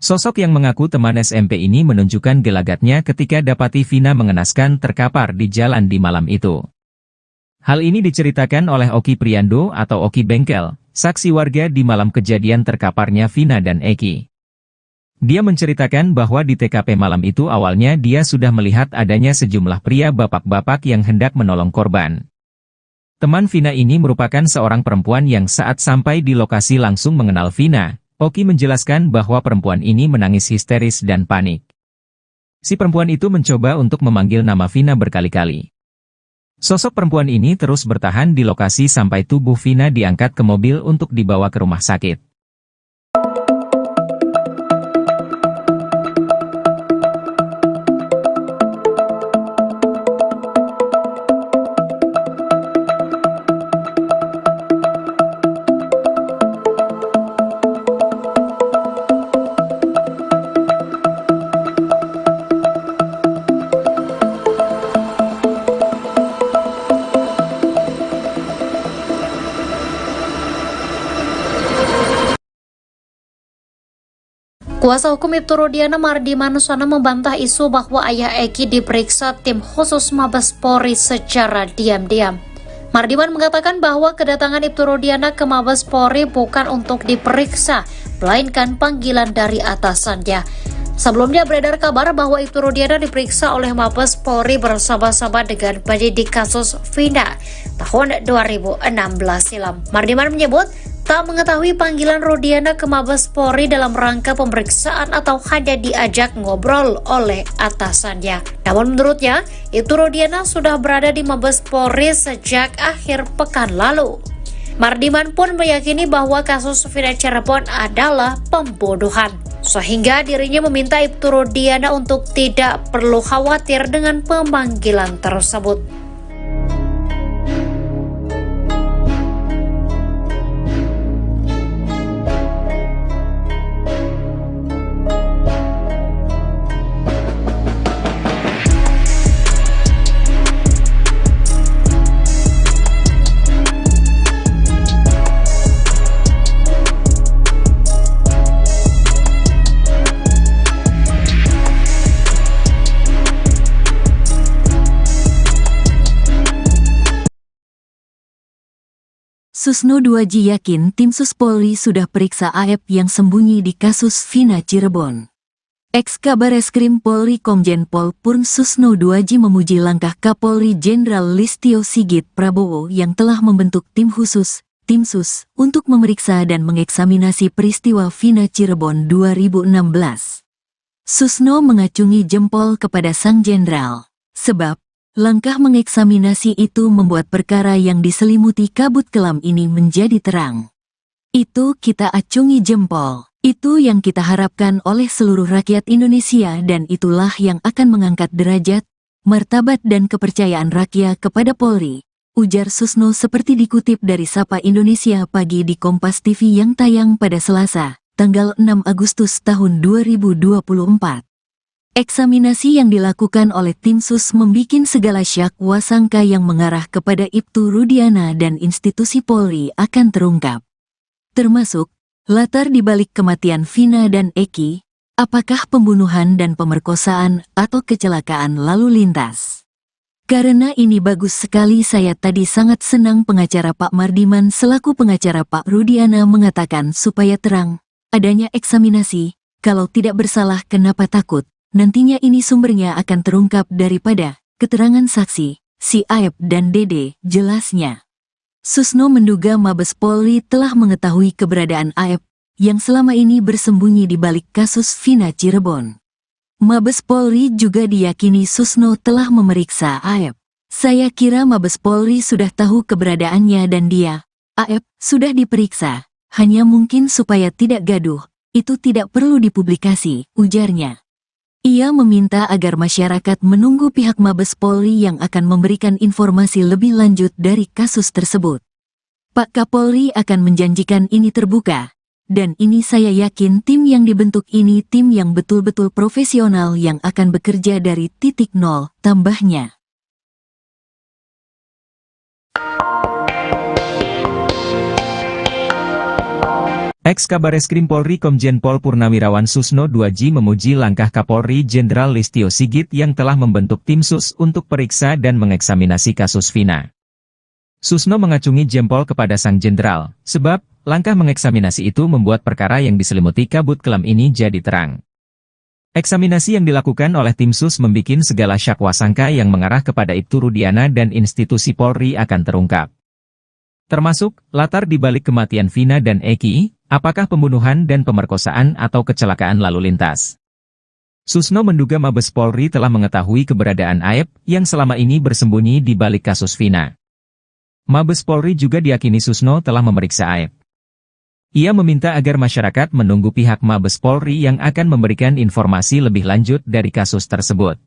Sosok yang mengaku teman SMP ini menunjukkan gelagatnya ketika dapati Vina mengenaskan terkapar di jalan di malam itu. Hal ini diceritakan oleh Oki Priando atau Oki Bengkel, saksi warga di malam kejadian terkaparnya Vina dan Eki. Dia menceritakan bahwa di TKP malam itu awalnya dia sudah melihat adanya sejumlah pria bapak-bapak yang hendak menolong korban. Teman Vina ini merupakan seorang perempuan yang saat sampai di lokasi langsung mengenal Vina. Oki menjelaskan bahwa perempuan ini menangis histeris dan panik. Si perempuan itu mencoba untuk memanggil nama Vina berkali-kali. Sosok perempuan ini terus bertahan di lokasi sampai tubuh Vina diangkat ke mobil untuk dibawa ke rumah sakit. Kuasa hukum Ibtu Rudiana Mardi Manusana membantah isu bahwa ayah Eki diperiksa tim khusus Mabes Polri secara diam-diam. Mardiman mengatakan bahwa kedatangan Ibtu Rudiana ke Mabes Polri bukan untuk diperiksa, melainkan panggilan dari atasannya. Sebelumnya beredar kabar bahwa Ibtu Rudiana diperiksa oleh Mabes Polri bersama-sama dengan penyidik kasus Vina tahun 2016 silam. Mardiman menyebut tak mengetahui panggilan Rudiana ke Mabes Polri dalam rangka pemeriksaan atau hanya diajak ngobrol oleh atasannya. Namun menurutnya, Ibtu Rudiana sudah berada di Mabes Polri sejak akhir pekan lalu. Mardiman pun meyakini bahwa kasus Vina Cirebon adalah pembunuhan, sehingga dirinya meminta Ibtu Rudiana untuk tidak perlu khawatir dengan pemanggilan tersebut. Susno 2J yakin tim Sus Polri sudah periksa AF yang sembunyi di kasus Vina Cirebon. Ex-Kabareskrim Polri Komjen Pol Purn Susno 2J memuji langkah Kapolri Jenderal Listio Sigit Prabowo yang telah membentuk tim khusus, tim Sus, untuk memeriksa dan mengeksaminasi peristiwa Vina Cirebon 2016. Susno mengacungi jempol kepada sang jenderal, sebab langkah mengeksaminasi itu membuat perkara yang diselimuti kabut kelam ini menjadi terang. Itu kita acungi jempol. Itu yang kita harapkan oleh seluruh rakyat Indonesia dan itulah yang akan mengangkat derajat, martabat dan kepercayaan rakyat kepada Polri, ujar Susno seperti dikutip dari Sapa Indonesia Pagi di Kompas TV yang tayang pada Selasa, tanggal 6 Agustus tahun 2024. Eksaminasi yang dilakukan oleh tim Sus membikin segala syak wasangka yang mengarah kepada Ibtu Rudiana dan institusi Polri akan terungkap. Termasuk, latar dibalik kematian Vina dan Eki, apakah pembunuhan dan pemerkosaan atau kecelakaan lalu lintas. Karena ini bagus sekali saya tadi sangat senang pengacara Pak Mardiman selaku pengacara Pak Rudiana mengatakan supaya terang, adanya eksaminasi, kalau tidak bersalah kenapa takut. Nantinya ini sumbernya akan terungkap daripada keterangan saksi, si Aep dan Dede, jelasnya. Susno menduga Mabes Polri telah mengetahui keberadaan Aep yang selama ini bersembunyi di balik kasus Vina Cirebon. Mabes Polri juga diyakini Susno telah memeriksa Aep. Saya kira Mabes Polri sudah tahu keberadaannya dan dia, Aep, sudah diperiksa, hanya mungkin supaya tidak gaduh, itu tidak perlu dipublikasi, ujarnya. Ia meminta agar masyarakat menunggu pihak Mabes Polri yang akan memberikan informasi lebih lanjut dari kasus tersebut. Pak Kapolri akan menjanjikan ini terbuka, dan ini saya yakin tim yang dibentuk ini tim yang betul-betul profesional yang akan bekerja dari titik nol, tambahnya. Ex-Kabareskrim Polri Komjen Pol Purnawirawan Susno 2J memuji langkah Kapolri Jenderal Listio Sigit yang telah membentuk tim Sus untuk periksa dan mengeksaminasi kasus Vina. Susno mengacungi jempol kepada sang jenderal, sebab langkah mengeksaminasi itu membuat perkara yang diselimuti kabut kelam ini jadi terang. Eksaminasi yang dilakukan oleh tim Sus membikin segala syak wasangka yang mengarah kepada Ibtu Rudiana dan institusi Polri akan terungkap. Termasuk, latar dibalik kematian Vina dan Eki, apakah pembunuhan dan pemerkosaan atau kecelakaan lalu lintas. Susno menduga Mabes Polri telah mengetahui keberadaan Aep yang selama ini bersembunyi di balik kasus Vina. Mabes Polri juga diyakini Susno telah memeriksa Aep. Ia meminta agar masyarakat menunggu pihak Mabes Polri yang akan memberikan informasi lebih lanjut dari kasus tersebut.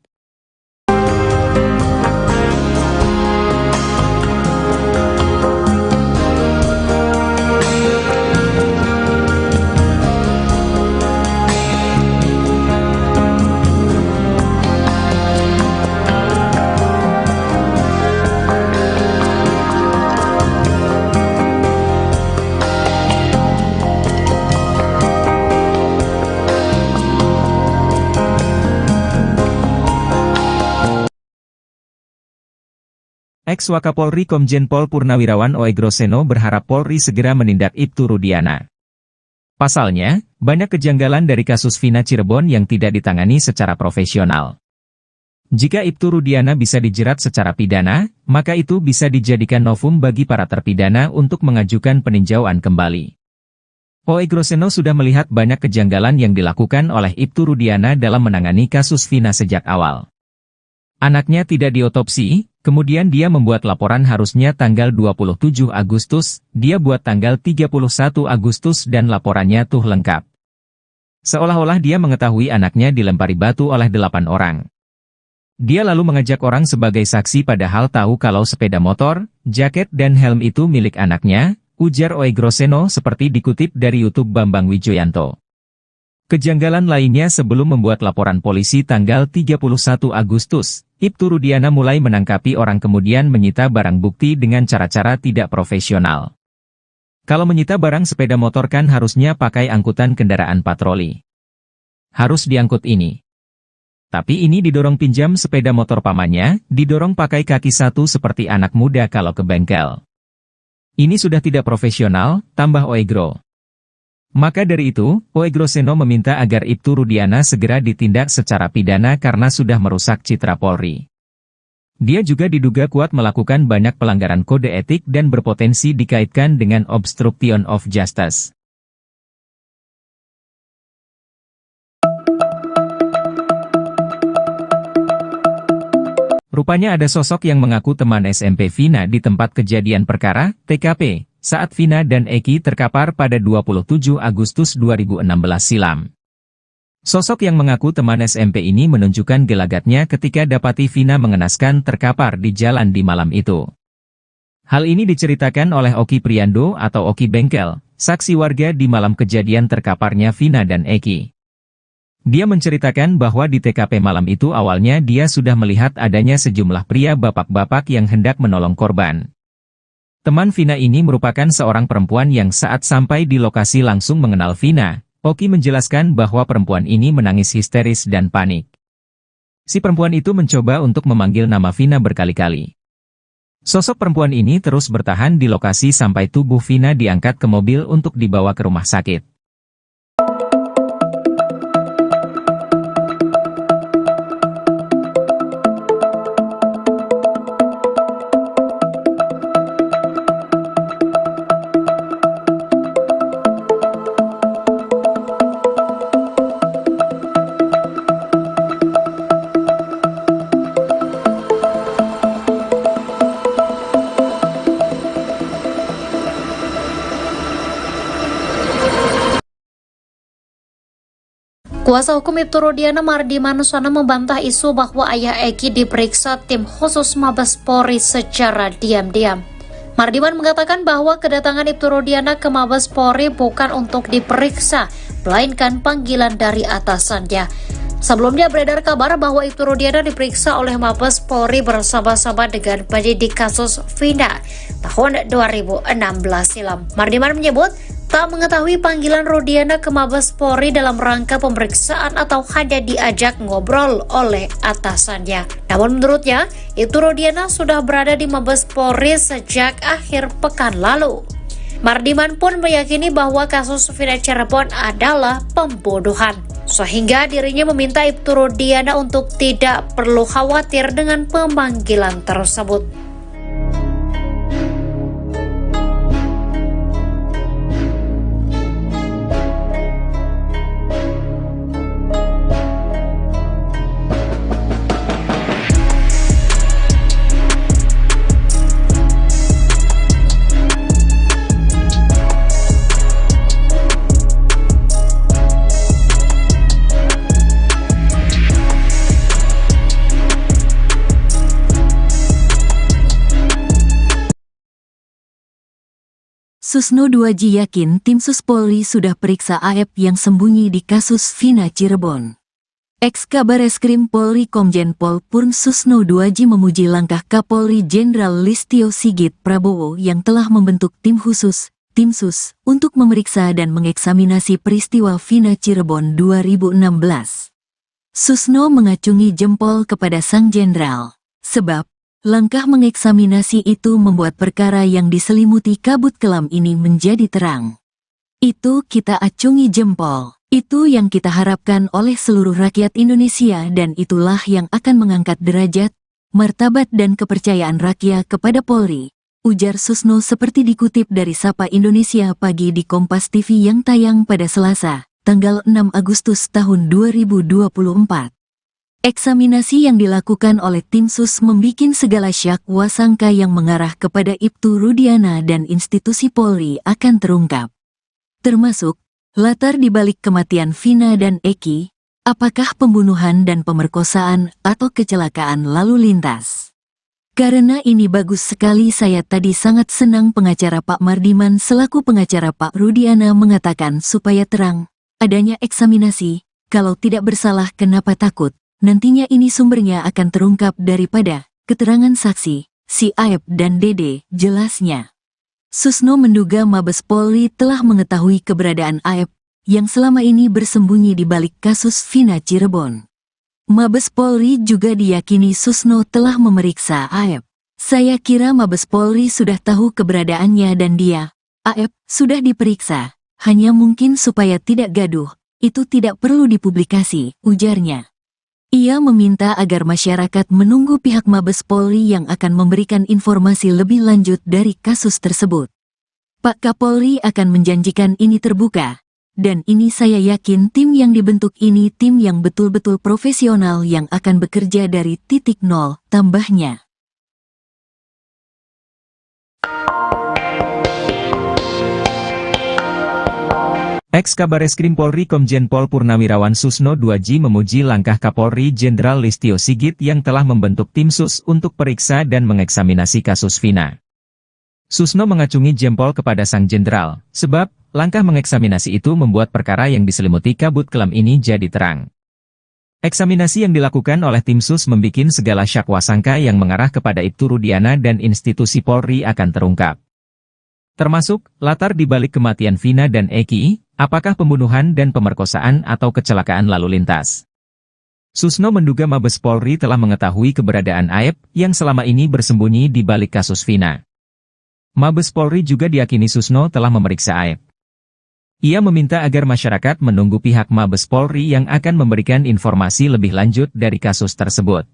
Ex-Wakapolri Komjen Pol Purnawirawan Oegroseno berharap Polri segera menindak Ibtu Rudiana. Pasalnya, banyak kejanggalan dari kasus Vina Cirebon yang tidak ditangani secara profesional. Jika Ibtu Rudiana bisa dijerat secara pidana, maka itu bisa dijadikan novum bagi para terpidana untuk mengajukan peninjauan kembali. Oegroseno sudah melihat banyak kejanggalan yang dilakukan oleh Ibtu Rudiana dalam menangani kasus Vina sejak awal. Anaknya tidak diotopsi, kemudian dia membuat laporan harusnya tanggal 27 Agustus, dia buat tanggal 31 Agustus dan laporannya tuh lengkap. Seolah-olah dia mengetahui anaknya dilempari batu oleh 8 orang. Dia lalu mengajak orang sebagai saksi padahal tahu kalau sepeda motor, jaket dan helm itu milik anaknya, ujar Oegroseno seperti dikutip dari YouTube Bambang Wijoyanto. Kejanggalan lainnya sebelum membuat laporan polisi tanggal 31 Agustus, Ibtu Rudiana mulai menangkapi orang kemudian menyita barang bukti dengan cara-cara tidak profesional. Kalau menyita barang sepeda motor kan harusnya pakai angkutan kendaraan patroli. Harus diangkut ini. Tapi ini didorong pinjam sepeda motor pamannya, didorong pakai kaki satu seperti anak muda kalau ke bengkel. Ini sudah tidak profesional, tambah Oegro. Maka dari itu, Oegroseno meminta agar Ibtu Rudiana segera ditindak secara pidana karena sudah merusak citra Polri. Dia juga diduga kuat melakukan banyak pelanggaran kode etik dan berpotensi dikaitkan dengan obstruction of justice. Rupanya ada sosok yang mengaku teman SMP Vina di tempat kejadian perkara, TKP, saat Vina dan Eki terkapar pada 27 Agustus 2016 silam. Sosok yang mengaku teman SMP ini menunjukkan gelagatnya ketika dapati Vina mengenaskan terkapar di jalan di malam itu. Hal ini diceritakan oleh Oki Priando atau Oki Bengkel, saksi warga di malam kejadian terkaparnya Vina dan Eki. Dia menceritakan bahwa di TKP malam itu awalnya dia sudah melihat adanya sejumlah pria bapak-bapak yang hendak menolong korban. Teman Vina ini merupakan seorang perempuan yang saat sampai di lokasi langsung mengenal Vina. Oki menjelaskan bahwa perempuan ini menangis histeris dan panik. Si perempuan itu mencoba untuk memanggil nama Vina berkali-kali. Sosok perempuan ini terus bertahan di lokasi sampai tubuh Vina diangkat ke mobil untuk dibawa ke rumah sakit. Kuasa hukum Ibtu Rudiana Mardi Manusana membantah isu bahwa ayah Eki diperiksa tim khusus Mabes Polri secara diam-diam. Mardiman mengatakan bahwa kedatangan Ibtu Rudiana ke Mabes Polri bukan untuk diperiksa, melainkan panggilan dari atasannya. Sebelumnya beredar kabar bahwa Ibtu Rudiana diperiksa oleh Mabes Polri bersama-sama dengan penyidik kasus Vina tahun 2016 silam. Mardiman menyebut tak mengetahui panggilan Rudiana ke Mabes Polri dalam rangka pemeriksaan atau hanya diajak ngobrol oleh atasannya. Namun menurutnya, Ibtu Rudiana sudah berada di Mabes Polri sejak akhir pekan lalu. Mardiman pun meyakini bahwa kasus Vina Cirebon adalah pembunuhan, sehingga dirinya meminta Ibtu Rudiana untuk tidak perlu khawatir dengan pemanggilan tersebut. Susno 2J yakin tim Sus Polri sudah periksa AF yang sembunyi di kasus Vina Cirebon. Ex-Kabareskrim Polri Komjen Pol Purn Susno 2J memuji langkah Kapolri Jenderal Listio Sigit Prabowo yang telah membentuk tim khusus, tim Sus, untuk memeriksa dan mengeksaminasi peristiwa Vina Cirebon 2016. Susno mengacungi jempol kepada sang jenderal, sebab Langkah mengeksaminasi itu membuat perkara yang diselimuti kabut kelam ini menjadi terang. Itu kita acungi jempol. Itu yang kita harapkan oleh seluruh rakyat Indonesia dan itulah yang akan mengangkat derajat, martabat dan kepercayaan rakyat kepada Polri, ujar Susno seperti dikutip dari Sapa Indonesia Pagi di Kompas TV yang tayang pada Selasa, tanggal 6 Agustus tahun 2024. Eksaminasi yang dilakukan oleh tim sus membikin segala syak wasangka yang mengarah kepada Ibtu Rudiana dan institusi Polri akan terungkap. Termasuk latar dibalik kematian Vina dan Eki, apakah pembunuhan dan pemerkosaan atau kecelakaan lalu lintas. Karena ini bagus sekali saya tadi sangat senang pengacara Pak Mardiman selaku pengacara Pak Rudiana mengatakan supaya terang, adanya eksaminasi, kalau tidak bersalah kenapa takut, nantinya ini sumbernya akan terungkap daripada keterangan saksi, si Aep dan Dede, jelasnya. Susno menduga Mabes Polri telah mengetahui keberadaan Aep yang selama ini bersembunyi di balik kasus Vina Cirebon. Mabes Polri juga diyakini Susno telah memeriksa Aep. Saya kira Mabes Polri sudah tahu keberadaannya dan dia, Aep, sudah diperiksa. Hanya mungkin supaya tidak gaduh, itu tidak perlu dipublikasi, ujarnya. Ia meminta agar masyarakat menunggu pihak Mabes Polri yang akan memberikan informasi lebih lanjut dari kasus tersebut. Pak Kapolri akan menjanjikan ini terbuka. Dan ini saya yakin tim yang dibentuk ini tim yang betul-betul profesional yang akan bekerja dari titik nol, tambahnya. Ex-Kabareskrim Polri Komjen Pol Purnawirawan Susno 2J memuji langkah Kapolri Jenderal Listio Sigit yang telah membentuk tim sus untuk periksa dan mengeksaminasi kasus Vina. Susno mengacungi jempol kepada sang jenderal, sebab langkah mengeksaminasi itu membuat perkara yang diselimuti kabut kelam ini jadi terang. Eksaminasi yang dilakukan oleh tim sus membikin segala syak wasangka yang mengarah kepada Ibtu Rudiana dan institusi Polri akan terungkap. Termasuk, latar dibalik kematian Vina dan Eki, apakah pembunuhan dan pemerkosaan atau kecelakaan lalu lintas. Susno menduga Mabes Polri telah mengetahui keberadaan Aep yang selama ini bersembunyi di balik kasus Vina. Mabes Polri juga diyakini Susno telah memeriksa Aep. Ia meminta agar masyarakat menunggu pihak Mabes Polri yang akan memberikan informasi lebih lanjut dari kasus tersebut.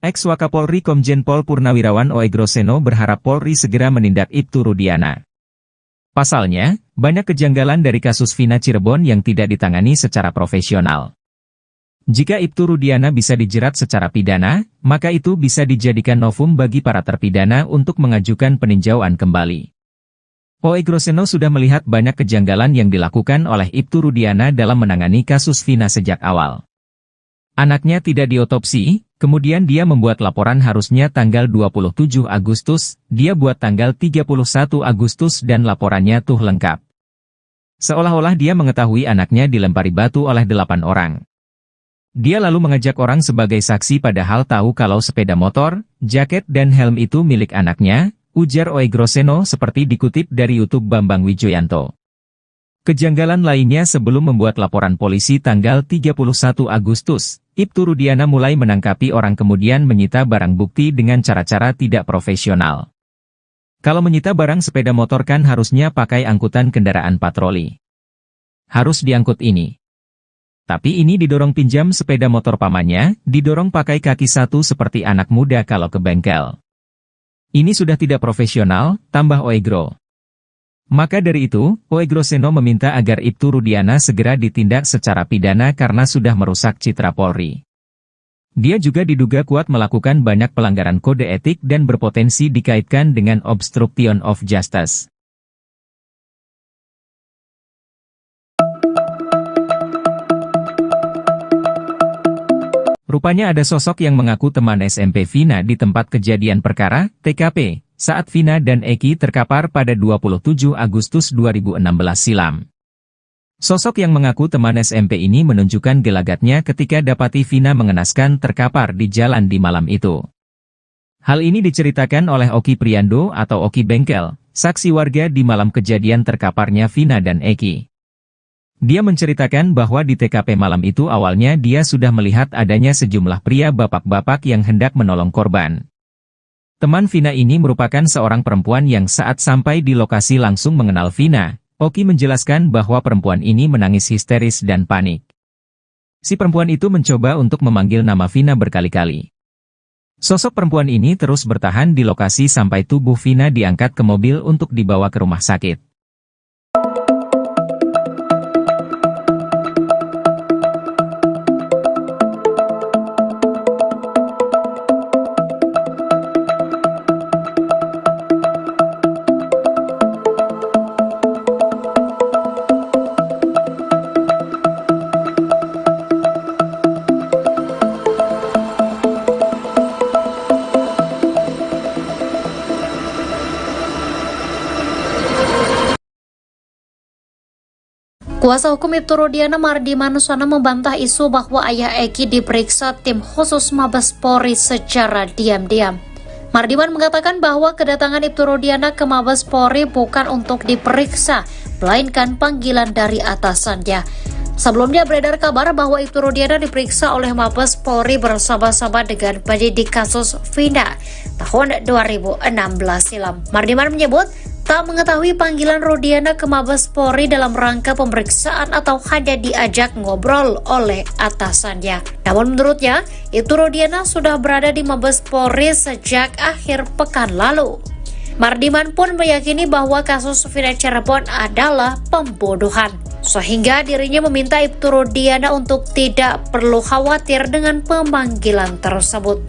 Ex-Wakapolri Komjen Pol Purnawirawan Oegroseno berharap Polri segera menindak Ibtu Rudiana. Pasalnya, banyak kejanggalan dari kasus Vina Cirebon yang tidak ditangani secara profesional. Jika Ibtu Rudiana bisa dijerat secara pidana, maka itu bisa dijadikan novum bagi para terpidana untuk mengajukan peninjauan kembali. Oegroseno sudah melihat banyak kejanggalan yang dilakukan oleh Ibtu Rudiana dalam menangani kasus Vina sejak awal. Anaknya tidak diotopsi, kemudian dia membuat laporan harusnya tanggal 27 Agustus, dia buat tanggal 31 Agustus dan laporannya tuh lengkap. Seolah-olah dia mengetahui anaknya dilempari batu oleh 8 orang. Dia lalu mengajak orang sebagai saksi padahal tahu kalau sepeda motor, jaket dan helm itu milik anaknya, ujar Oegroseno seperti dikutip dari YouTube Bambang Wijoyanto. Kejanggalan lainnya sebelum membuat laporan polisi tanggal 31 Agustus, Ibtu Rudiana mulai menangkapi orang kemudian menyita barang bukti dengan cara-cara tidak profesional. Kalau menyita barang sepeda motor kan harusnya pakai angkutan kendaraan patroli. Harus diangkut ini. Tapi ini didorong pinjam sepeda motor pamannya, didorong pakai kaki satu seperti anak muda kalau ke bengkel. Ini sudah tidak profesional, tambah Oegro. Maka dari itu, Oegroseno meminta agar Ibtu Rudiana segera ditindak secara pidana karena sudah merusak citra Polri. Dia juga diduga kuat melakukan banyak pelanggaran kode etik dan berpotensi dikaitkan dengan obstruction of justice. Rupanya ada sosok yang mengaku teman SMP Vina di tempat kejadian perkara, TKP, saat Vina dan Eki terkapar pada 27 Agustus 2016 silam. Sosok yang mengaku teman SMP ini menunjukkan gelagatnya ketika dapati Vina mengenaskan terkapar di jalan di malam itu. Hal ini diceritakan oleh Oki Priando atau Oki Bengkel, saksi warga di malam kejadian terkaparnya Vina dan Eki. Dia menceritakan bahwa di TKP malam itu awalnya dia sudah melihat adanya sejumlah pria bapak-bapak yang hendak menolong korban. Teman Vina ini merupakan seorang perempuan yang saat sampai di lokasi langsung mengenal Vina. Oki menjelaskan bahwa perempuan ini menangis histeris dan panik. Si perempuan itu mencoba untuk memanggil nama Vina berkali-kali. Sosok perempuan ini terus bertahan di lokasi sampai tubuh Vina diangkat ke mobil untuk dibawa ke rumah sakit. Kuasa hukum Ibtu Rudiana Mardi Manusana membantah isu bahwa ayah Eki diperiksa tim khusus Mabes Polri secara diam-diam. Mardiman mengatakan bahwa kedatangan Ibtu Rudiana ke Mabes Polri bukan untuk diperiksa, melainkan panggilan dari atasannya. Sebelumnya beredar kabar bahwa Ibtu Rudiana diperiksa oleh Mabes Polri bersama-sama dengan penyidik kasus Vina tahun 2016 silam. Mardiman menyebut tak mengetahui panggilan Rudiana ke Mabes Polri dalam rangka pemeriksaan atau hanya diajak ngobrol oleh atasannya. Namun menurutnya, Ibtu Rudiana sudah berada di Mabes Polri sejak akhir pekan lalu. Mardiman pun meyakini bahwa kasus Vina Cirebon adalah pembunuhan, sehingga dirinya meminta Ibtu Rudiana untuk tidak perlu khawatir dengan pemanggilan tersebut.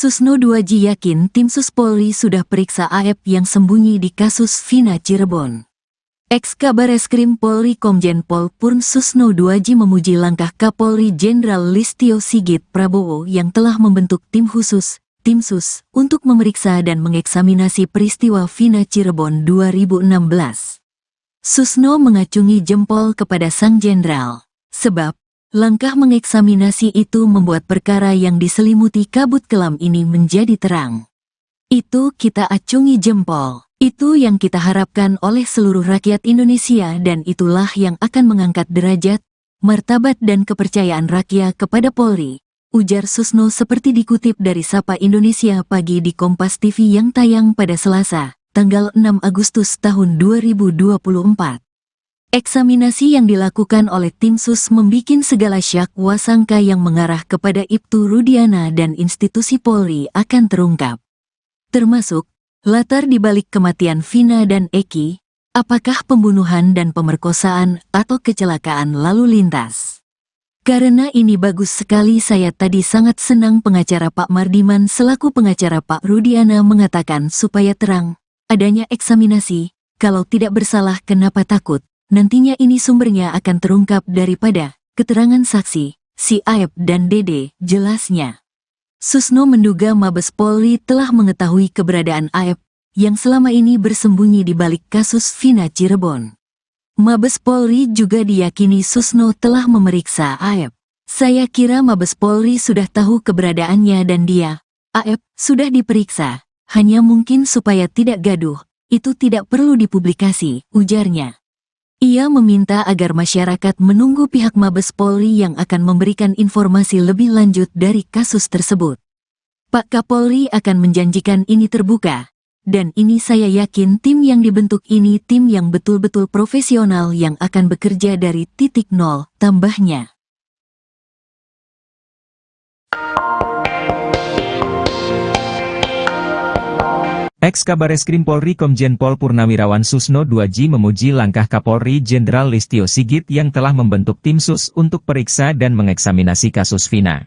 Susno 2J yakin tim Sus Polri sudah periksa AF yang sembunyi di kasus Vina Cirebon. Ex-Kabareskrim Polri Komjen Pol Purn Susno 2J memuji langkah Kapolri Jenderal Listio Sigit Prabowo yang telah membentuk tim khusus, tim Sus, untuk memeriksa dan mengeksaminasi peristiwa Vina Cirebon 2016. Susno mengacungi jempol kepada sang jenderal, sebab langkah mengeksaminasi itu membuat perkara yang diselimuti kabut kelam ini menjadi terang. Itu kita acungi jempol. Itu yang kita harapkan oleh seluruh rakyat Indonesia dan itulah yang akan mengangkat derajat, martabat dan kepercayaan rakyat kepada Polri, ujar Susno seperti dikutip dari Sapa Indonesia Pagi di Kompas TV yang tayang pada Selasa, tanggal 6 Agustus tahun 2024. Eksaminasi yang dilakukan oleh tim Sus membikin segala syak wasangka yang mengarah kepada Ibtu Rudiana dan institusi Polri akan terungkap. Termasuk, latar dibalik kematian Vina dan Eki, apakah pembunuhan dan pemerkosaan atau kecelakaan lalu lintas. Karena ini bagus sekali saya tadi sangat senang pengacara Pak Mardiman selaku pengacara Pak Rudiana mengatakan supaya terang, adanya eksaminasi, kalau tidak bersalah kenapa takut. Nantinya ini sumbernya akan terungkap daripada keterangan saksi, si Aep dan Dede, jelasnya. Susno menduga Mabes Polri telah mengetahui keberadaan Aep, yang selama ini bersembunyi di balik kasus Vina Cirebon. Mabes Polri juga diyakini Susno telah memeriksa Aep. Saya kira Mabes Polri sudah tahu keberadaannya dan dia, Aep, sudah diperiksa, hanya mungkin supaya tidak gaduh, itu tidak perlu dipublikasi, ujarnya. Ia meminta agar masyarakat menunggu pihak Mabes Polri yang akan memberikan informasi lebih lanjut dari kasus tersebut. Pak Kapolri akan menjanjikan ini terbuka, Dan ini saya yakin tim yang dibentuk ini tim yang betul-betul profesional yang akan bekerja dari titik nol, tambahnya. Ex-Kabareskrim Polri Komjen Pol Purnawirawan Susno 2J memuji langkah Kapolri Jenderal Listio Sigit yang telah membentuk tim sus untuk periksa dan mengeksaminasi kasus Vina.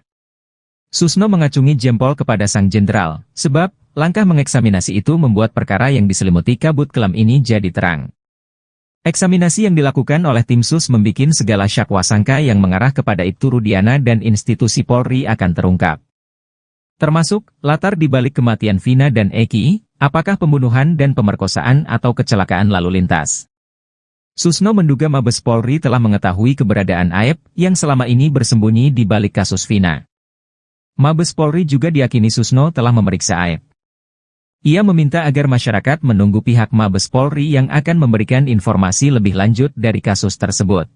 Susno mengacungi jempol kepada sang jenderal, sebab langkah mengeksaminasi itu membuat perkara yang diselimuti kabut kelam ini jadi terang. Eksaminasi yang dilakukan oleh tim sus membikin segala syakwasangka yang mengarah kepada Ibtu Rudiana dan institusi Polri akan terungkap. Termasuk, latar dibalik kematian Vina dan Eki, apakah pembunuhan dan pemerkosaan atau kecelakaan lalu lintas. Susno menduga Mabes Polri telah mengetahui keberadaan Aep yang selama ini bersembunyi di balik kasus Vina. Mabes Polri juga diyakini Susno telah memeriksa Aep. Ia meminta agar masyarakat menunggu pihak Mabes Polri yang akan memberikan informasi lebih lanjut dari kasus tersebut.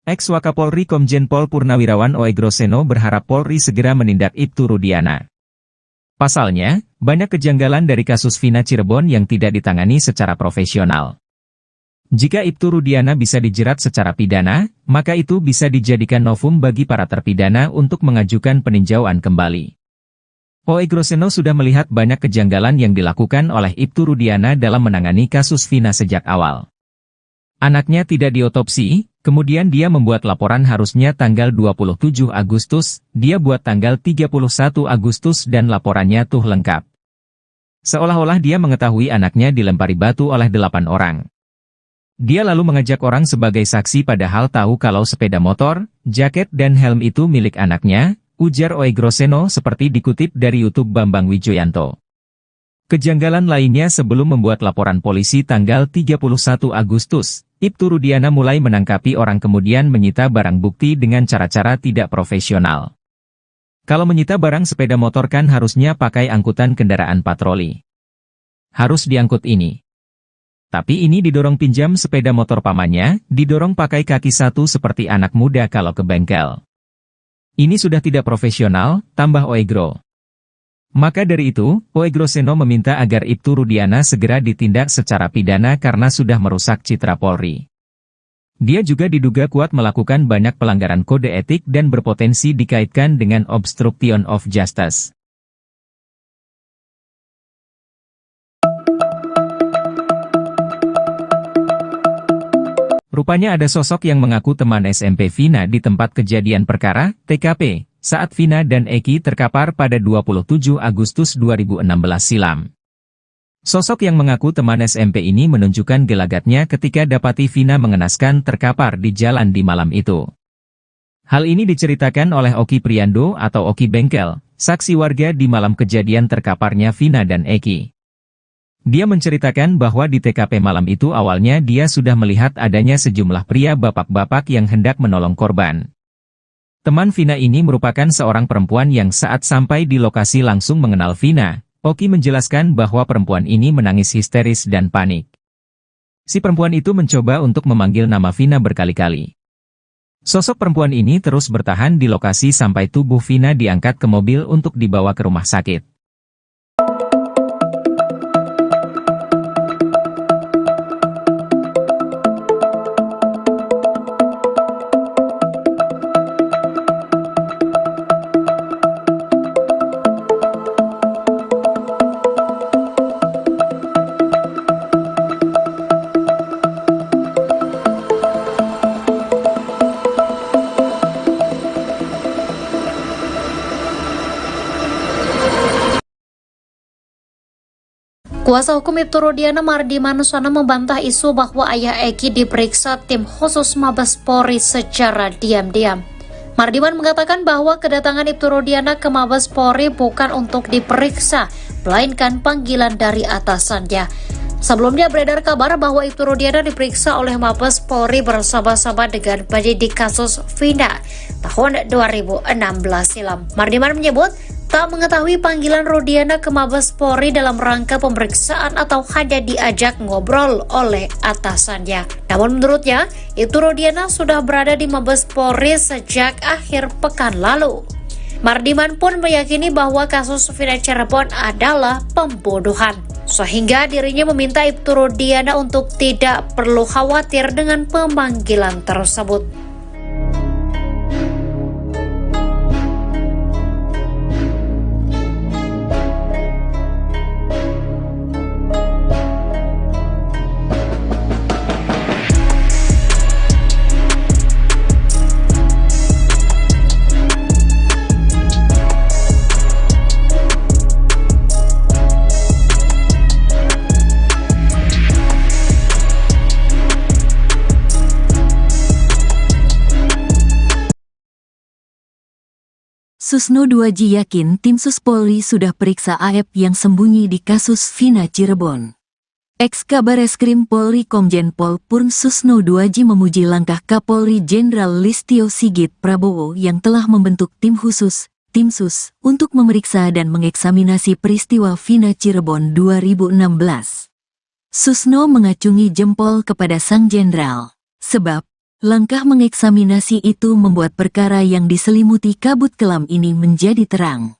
Ex-Wakapolri Komjen Pol Purnawirawan Oegroseno berharap Polri segera menindak Ibtu Rudiana. Pasalnya, banyak kejanggalan dari kasus Vina Cirebon yang tidak ditangani secara profesional. Jika Ibtu Rudiana bisa dijerat secara pidana, maka itu bisa dijadikan novum bagi para terpidana untuk mengajukan peninjauan kembali. Oegroseno sudah melihat banyak kejanggalan yang dilakukan oleh Ibtu Rudiana dalam menangani kasus Vina sejak awal. Anaknya tidak diotopsi, kemudian dia membuat laporan harusnya tanggal 27 Agustus, dia buat tanggal 31 Agustus dan laporannya tuh lengkap. Seolah-olah dia mengetahui anaknya dilempari batu oleh 8 orang. Dia lalu mengajak orang sebagai saksi padahal tahu kalau sepeda motor, jaket dan helm itu milik anaknya, ujar Oegroseno seperti dikutip dari YouTube Bambang Wijoyanto. Kejanggalan lainnya sebelum membuat laporan polisi tanggal 31 Agustus, Ibtu Rudiana mulai menangkapi orang kemudian menyita barang bukti dengan cara-cara tidak profesional. Kalau menyita barang sepeda motor kan harusnya pakai angkutan kendaraan patroli. Harus diangkut ini. Tapi ini didorong pinjam sepeda motor pamannya, didorong pakai kaki satu seperti anak muda kalau ke bengkel. Ini sudah tidak profesional, tambah Oegro. Maka dari itu, Oegroseno meminta agar Ibtu Rudiana segera ditindak secara pidana karena sudah merusak citra Polri. Dia juga diduga kuat melakukan banyak pelanggaran kode etik dan berpotensi dikaitkan dengan obstruction of justice. Rupanya ada sosok yang mengaku teman SMP Vina di tempat kejadian perkara, TKP. Saat Vina dan Eki terkapar pada 27 Agustus 2016 silam. Sosok yang mengaku teman SMP ini menunjukkan gelagatnya ketika dapati Vina mengenaskan terkapar di jalan di malam itu. Hal ini diceritakan oleh Oki Priando atau Oki Bengkel, saksi warga di malam kejadian terkaparnya Vina dan Eki. Dia menceritakan bahwa di TKP malam itu awalnya dia sudah melihat adanya sejumlah pria bapak-bapak yang hendak menolong korban. Teman Vina ini merupakan seorang perempuan yang saat sampai di lokasi langsung mengenal Vina. Oki menjelaskan bahwa perempuan ini menangis histeris dan panik. Si perempuan itu mencoba untuk memanggil nama Vina berkali-kali. Sosok perempuan ini terus bertahan di lokasi sampai tubuh Vina diangkat ke mobil untuk dibawa ke rumah sakit. Kuasa hukum Ibtu Rudiana Mardi Manusana membantah isu bahwa ayah Eki diperiksa tim khusus Mabes Polri secara diam-diam. Mardiman mengatakan bahwa kedatangan Ibtu Rudiana ke Mabes Polri bukan untuk diperiksa, melainkan panggilan dari atasannya. Sebelumnya beredar kabar bahwa Ibtu Rudiana diperiksa oleh Mabes Polri bersama-sama dengan penyidik kasus Vina tahun 2016 silam. Mardiman menyebut tak mengetahui panggilan Rudiana ke Mabes Polri dalam rangka pemeriksaan atau hanya diajak ngobrol oleh atasannya. Namun menurutnya, Ibtu Rudiana sudah berada di Mabes Polri sejak akhir pekan lalu. Mardiman pun meyakini bahwa kasus Vina Cirebon adalah pembunuhan, sehingga dirinya meminta Ibtu Rudiana untuk tidak perlu khawatir dengan pemanggilan tersebut. Susno 2J yakin tim Sus Polri sudah periksa AF yang sembunyi di kasus Vina Cirebon. Ex-Kabareskrim Polri Komjen Pol Purn Susno 2J memuji langkah Kapolri Jenderal Listio Sigit Prabowo yang telah membentuk tim khusus, tim Sus, untuk memeriksa dan mengeksaminasi peristiwa Vina Cirebon 2016. Susno mengacungi jempol kepada sang jenderal, sebab langkah mengeksaminasi itu membuat perkara yang diselimuti kabut kelam ini menjadi terang.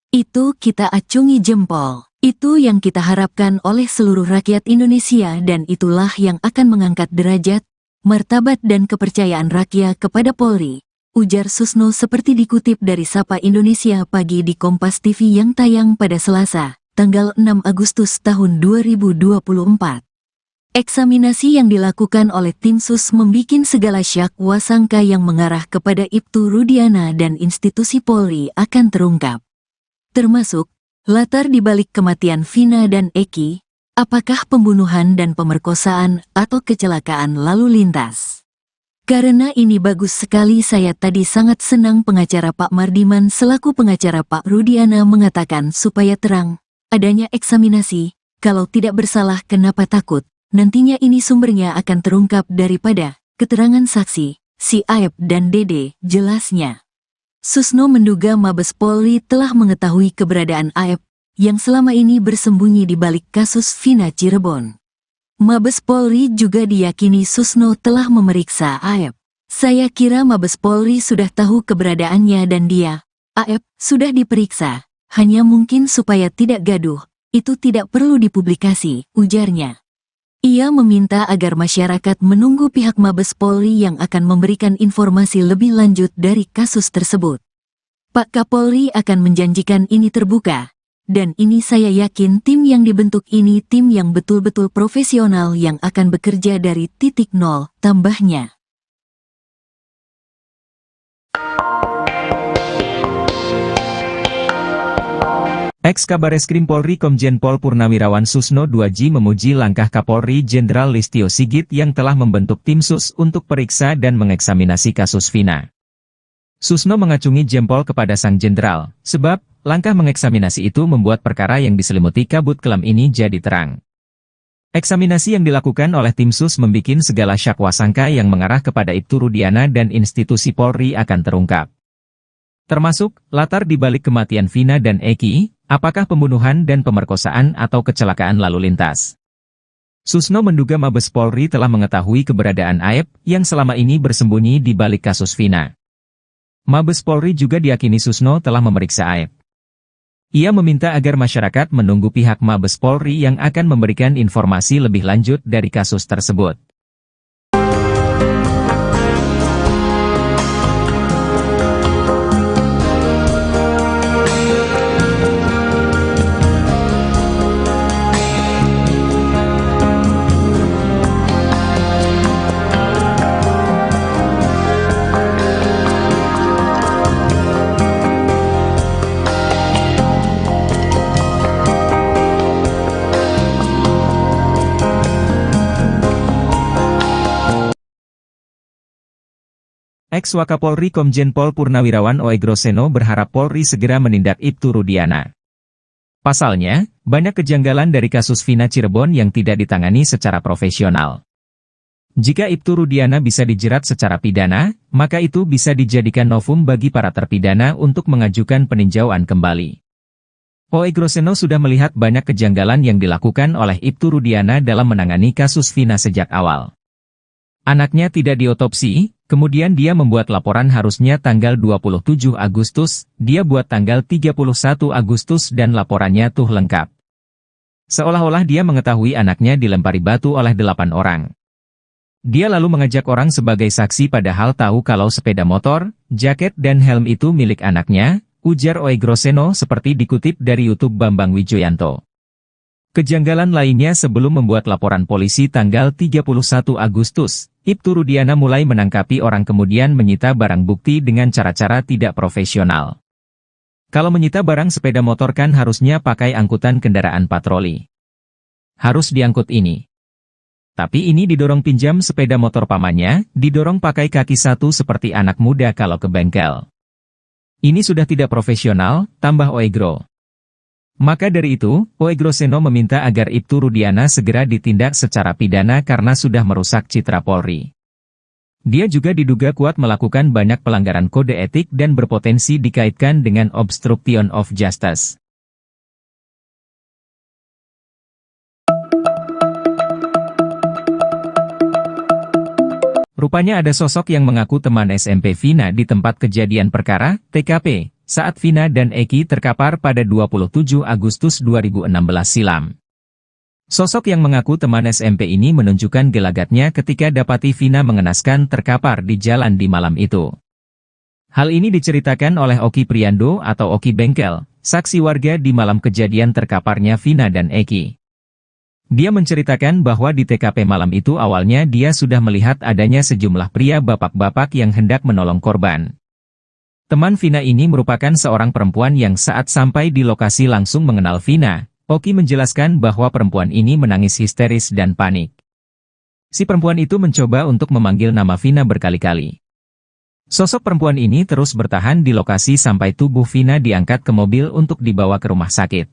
Itu kita acungi jempol. Itu yang kita harapkan oleh seluruh rakyat Indonesia dan itulah yang akan mengangkat derajat, martabat dan kepercayaan rakyat kepada Polri, ujar Susno seperti dikutip dari Sapa Indonesia Pagi di Kompas TV yang tayang pada Selasa, tanggal 6 Agustus tahun 2024. Eksaminasi yang dilakukan oleh tim Sus membikin segala syak wasangka yang mengarah kepada Ibtu Rudiana dan institusi Polri akan terungkap. Termasuk, latar dibalik kematian Vina dan Eki, apakah pembunuhan dan pemerkosaan atau kecelakaan lalu lintas. Karena ini bagus sekali saya tadi sangat senang pengacara Pak Mardiman selaku pengacara Pak Rudiana mengatakan supaya terang, adanya eksaminasi, kalau tidak bersalah kenapa takut. Nantinya ini sumbernya akan terungkap daripada keterangan saksi, si Aep dan Dede, jelasnya. Susno menduga Mabes Polri telah mengetahui keberadaan Aep yang selama ini bersembunyi di balik kasus Vina Cirebon. Mabes Polri juga diyakini Susno telah memeriksa Aep. Saya kira Mabes Polri sudah tahu keberadaannya dan dia, Aep, sudah diperiksa, hanya mungkin supaya tidak gaduh, itu tidak perlu dipublikasi, ujarnya. Ia meminta agar masyarakat menunggu pihak Mabes Polri yang akan memberikan informasi lebih lanjut dari kasus tersebut. Pak Kapolri akan menjanjikan ini terbuka, dan ini saya yakin tim yang dibentuk ini tim yang betul-betul profesional yang akan bekerja dari titik nol, tambahnya. Ex-Kabareskrim Polri Komjen Pol Purnawirawan Susno 2J memuji langkah Kapolri Jenderal Listio Sigit yang telah membentuk tim Sus untuk periksa dan mengeksaminasi kasus Vina. Susno mengacungi jempol kepada sang jenderal, sebab langkah mengeksaminasi itu membuat perkara yang diselimuti kabut kelam ini jadi terang. Eksaminasi yang dilakukan oleh tim Sus membikin segala syak wasangka yang mengarah kepada Ibtu Rudiana dan institusi Polri akan terungkap. Termasuk, latar dibalik kematian Vina dan Eki, apakah pembunuhan dan pemerkosaan atau kecelakaan lalu lintas. Susno menduga Mabes Polri telah mengetahui keberadaan Aep yang selama ini bersembunyi di balik kasus Vina. Mabes Polri juga diyakini Susno telah memeriksa Aep. Ia meminta agar masyarakat menunggu pihak Mabes Polri yang akan memberikan informasi lebih lanjut dari kasus tersebut. Ex-Wakapolri Komjen Pol Purnawirawan Oegroseno berharap Polri segera menindak Ibtu Rudiana. Pasalnya, banyak kejanggalan dari kasus Vina Cirebon yang tidak ditangani secara profesional. Jika Ibtu Rudiana bisa dijerat secara pidana, maka itu bisa dijadikan novum bagi para terpidana untuk mengajukan peninjauan kembali. Oegroseno sudah melihat banyak kejanggalan yang dilakukan oleh Ibtu Rudiana dalam menangani kasus Vina sejak awal. Anaknya tidak diotopsi, kemudian dia membuat laporan harusnya tanggal 27 Agustus, dia buat tanggal 31 Agustus dan laporannya tuh lengkap. Seolah-olah dia mengetahui anaknya dilempari batu oleh 8 orang. Dia lalu mengajak orang sebagai saksi padahal tahu kalau sepeda motor, jaket dan helm itu milik anaknya, ujar Oegroseno seperti dikutip dari YouTube Bambang Wijoyanto. Kejanggalan lainnya sebelum membuat laporan polisi tanggal 31 Agustus, Ibtu Rudiana mulai menangkapi orang kemudian menyita barang bukti dengan cara-cara tidak profesional. Kalau menyita barang sepeda motor kan harusnya pakai angkutan kendaraan patroli. Harus diangkut ini. Tapi ini didorong pinjam sepeda motor pamannya, didorong pakai kaki satu seperti anak muda kalau ke bengkel. Ini sudah tidak profesional, tambah Oegro. Maka dari itu, Oegroseno meminta agar Ibtu Rudiana segera ditindak secara pidana karena sudah merusak citra Polri. Dia juga diduga kuat melakukan banyak pelanggaran kode etik dan berpotensi dikaitkan dengan obstruction of justice. Rupanya ada sosok yang mengaku teman SMP Vina di tempat kejadian perkara, TKP, saat Vina dan Eki terkapar pada 27 Agustus 2016 silam. Sosok yang mengaku teman SMP ini menunjukkan gelagatnya ketika dapati Vina mengenaskan terkapar di jalan di malam itu. Hal ini diceritakan oleh Oki Priando atau Oki Bengkel, saksi warga di malam kejadian terkaparnya Vina dan Eki. Dia menceritakan bahwa di TKP malam itu awalnya dia sudah melihat adanya sejumlah pria bapak-bapak yang hendak menolong korban. Teman Vina ini merupakan seorang perempuan yang saat sampai di lokasi langsung mengenal Vina. Oki menjelaskan bahwa perempuan ini menangis histeris dan panik. Si perempuan itu mencoba untuk memanggil nama Vina berkali-kali. Sosok perempuan ini terus bertahan di lokasi sampai tubuh Vina diangkat ke mobil untuk dibawa ke rumah sakit.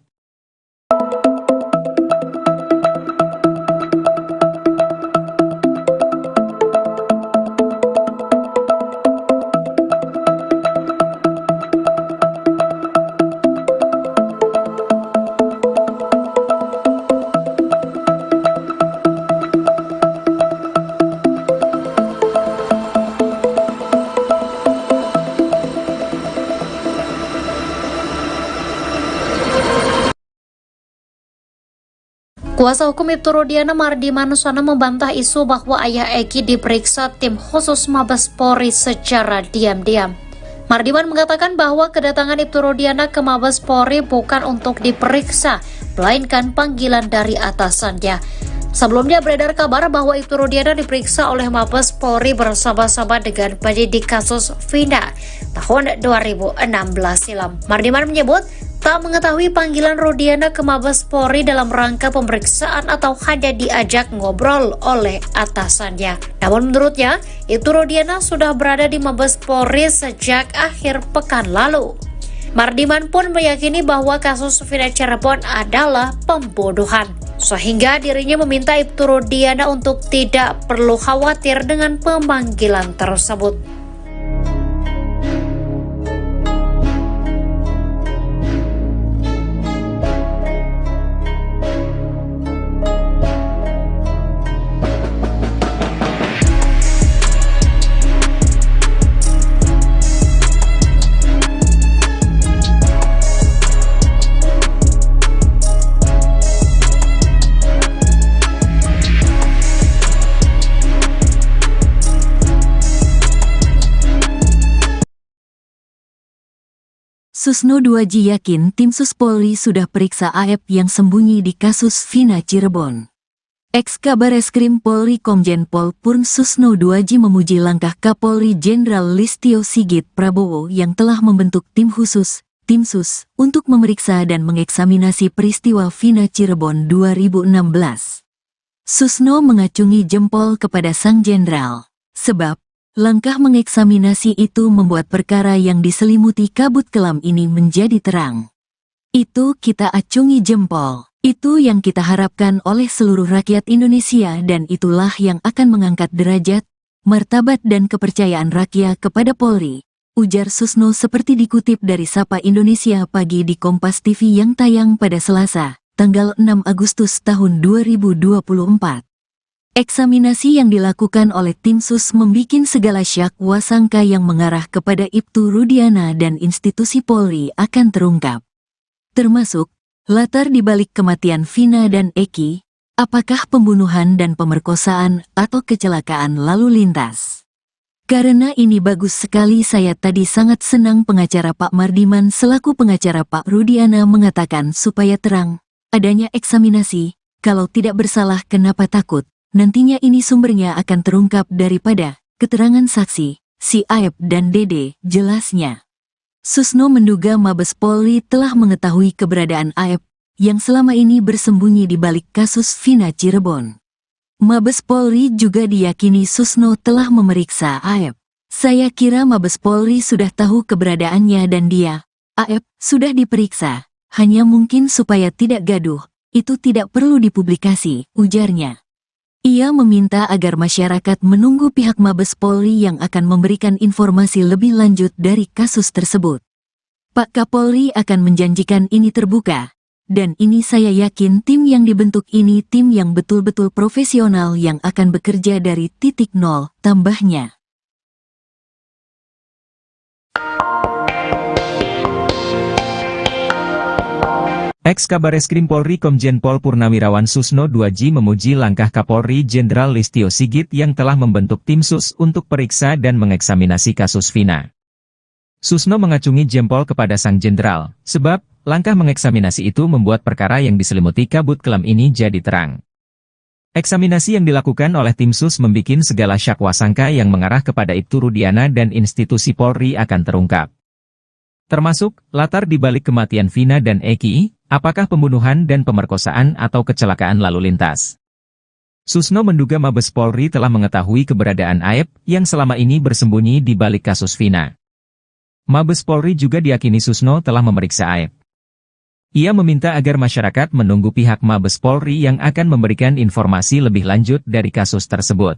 Kuasa hukum Ibtu Rudiana Mardi Manusana membantah isu bahwa ayah Eki diperiksa tim khusus Mabes Polri secara diam-diam. Mardiman mengatakan bahwa kedatangan Ibtu Rudiana ke Mabes Polri bukan untuk diperiksa, melainkan panggilan dari atasannya. Sebelumnya beredar kabar bahwa Ibtu Rudiana diperiksa oleh Mabes Polri bersama-sama dengan penyidik kasus Vina tahun 2016 silam. Mardiman menyebut tak mengetahui panggilan Rudiana ke Mabes Polri dalam rangka pemeriksaan atau hanya diajak ngobrol oleh atasannya. Namun menurutnya, Ibtu Rudiana sudah berada di Mabes Polri sejak akhir pekan lalu. Mardiman pun meyakini bahwa kasus Vina Cirebon adalah pembunuhan, sehingga dirinya meminta Ibtu Rudiana untuk tidak perlu khawatir dengan pemanggilan tersebut. Susno 2J yakin tim Sus Polri sudah periksa AF yang sembunyi di kasus Vina Cirebon. Ex-Kabareskrim Polri Komjen Pol Purn Susno 2J memuji langkah Kapolri Jenderal Listio Sigit Prabowo yang telah membentuk tim khusus, tim Sus, untuk memeriksa dan mengeksaminasi peristiwa Vina Cirebon 2016. Susno mengacungi jempol kepada sang jenderal, sebab Langkah mengeksaminasi itu membuat perkara yang diselimuti kabut kelam ini menjadi terang. Itu kita acungi jempol. Itu yang kita harapkan oleh seluruh rakyat Indonesia dan itulah yang akan mengangkat derajat, martabat dan kepercayaan rakyat kepada Polri, ujar Susno seperti dikutip dari Sapa Indonesia Pagi di Kompas TV yang tayang pada Selasa, tanggal 6 Agustus tahun 2024. Eksaminasi yang dilakukan oleh tim sus membikin segala syak wasangka yang mengarah kepada Ibtu Rudiana dan institusi Polri akan terungkap. Termasuk, latar dibalik kematian Vina dan Eki, apakah pembunuhan dan pemerkosaan atau kecelakaan lalu lintas. Karena ini bagus sekali saya tadi sangat senang pengacara Pak Mardiman selaku pengacara Pak Rudiana mengatakan supaya terang, adanya eksaminasi, kalau tidak bersalah kenapa takut. Nantinya ini sumbernya akan terungkap daripada keterangan saksi, si Aep dan Dede, jelasnya. Susno menduga Mabes Polri telah mengetahui keberadaan Aep, yang selama ini bersembunyi di balik kasus Vina Cirebon. Mabes Polri juga diyakini Susno telah memeriksa Aep. Saya kira Mabes Polri sudah tahu keberadaannya dan dia, Aep, sudah diperiksa, hanya mungkin supaya tidak gaduh, itu tidak perlu dipublikasi, ujarnya. Ia meminta agar masyarakat menunggu pihak Mabes Polri yang akan memberikan informasi lebih lanjut dari kasus tersebut. Pak Kapolri akan menjanjikan ini terbuka, dan ini saya yakin tim yang dibentuk ini tim yang betul-betul profesional yang akan bekerja dari titik nol, tambahnya. Ex-Kabareskrim Polri Komjen Pol Purnawirawan Susno 2J memuji langkah Kapolri Jenderal Listio Sigit yang telah membentuk tim sus untuk periksa dan mengeksaminasi kasus Vina. Susno mengacungi jempol kepada sang jenderal, sebab langkah mengeksaminasi itu membuat perkara yang diselimuti kabut kelam ini jadi terang. Eksaminasi yang dilakukan oleh tim sus membikin segala syak wasangka yang mengarah kepada Ibtu Rudiana dan institusi Polri akan terungkap. Termasuk, latar dibalik kematian Vina dan Eki, apakah pembunuhan dan pemerkosaan atau kecelakaan lalu lintas. Susno menduga Mabes Polri telah mengetahui keberadaan Aep yang selama ini bersembunyi di balik kasus Vina. Mabes Polri juga diyakini Susno telah memeriksa Aep. Ia meminta agar masyarakat menunggu pihak Mabes Polri yang akan memberikan informasi lebih lanjut dari kasus tersebut.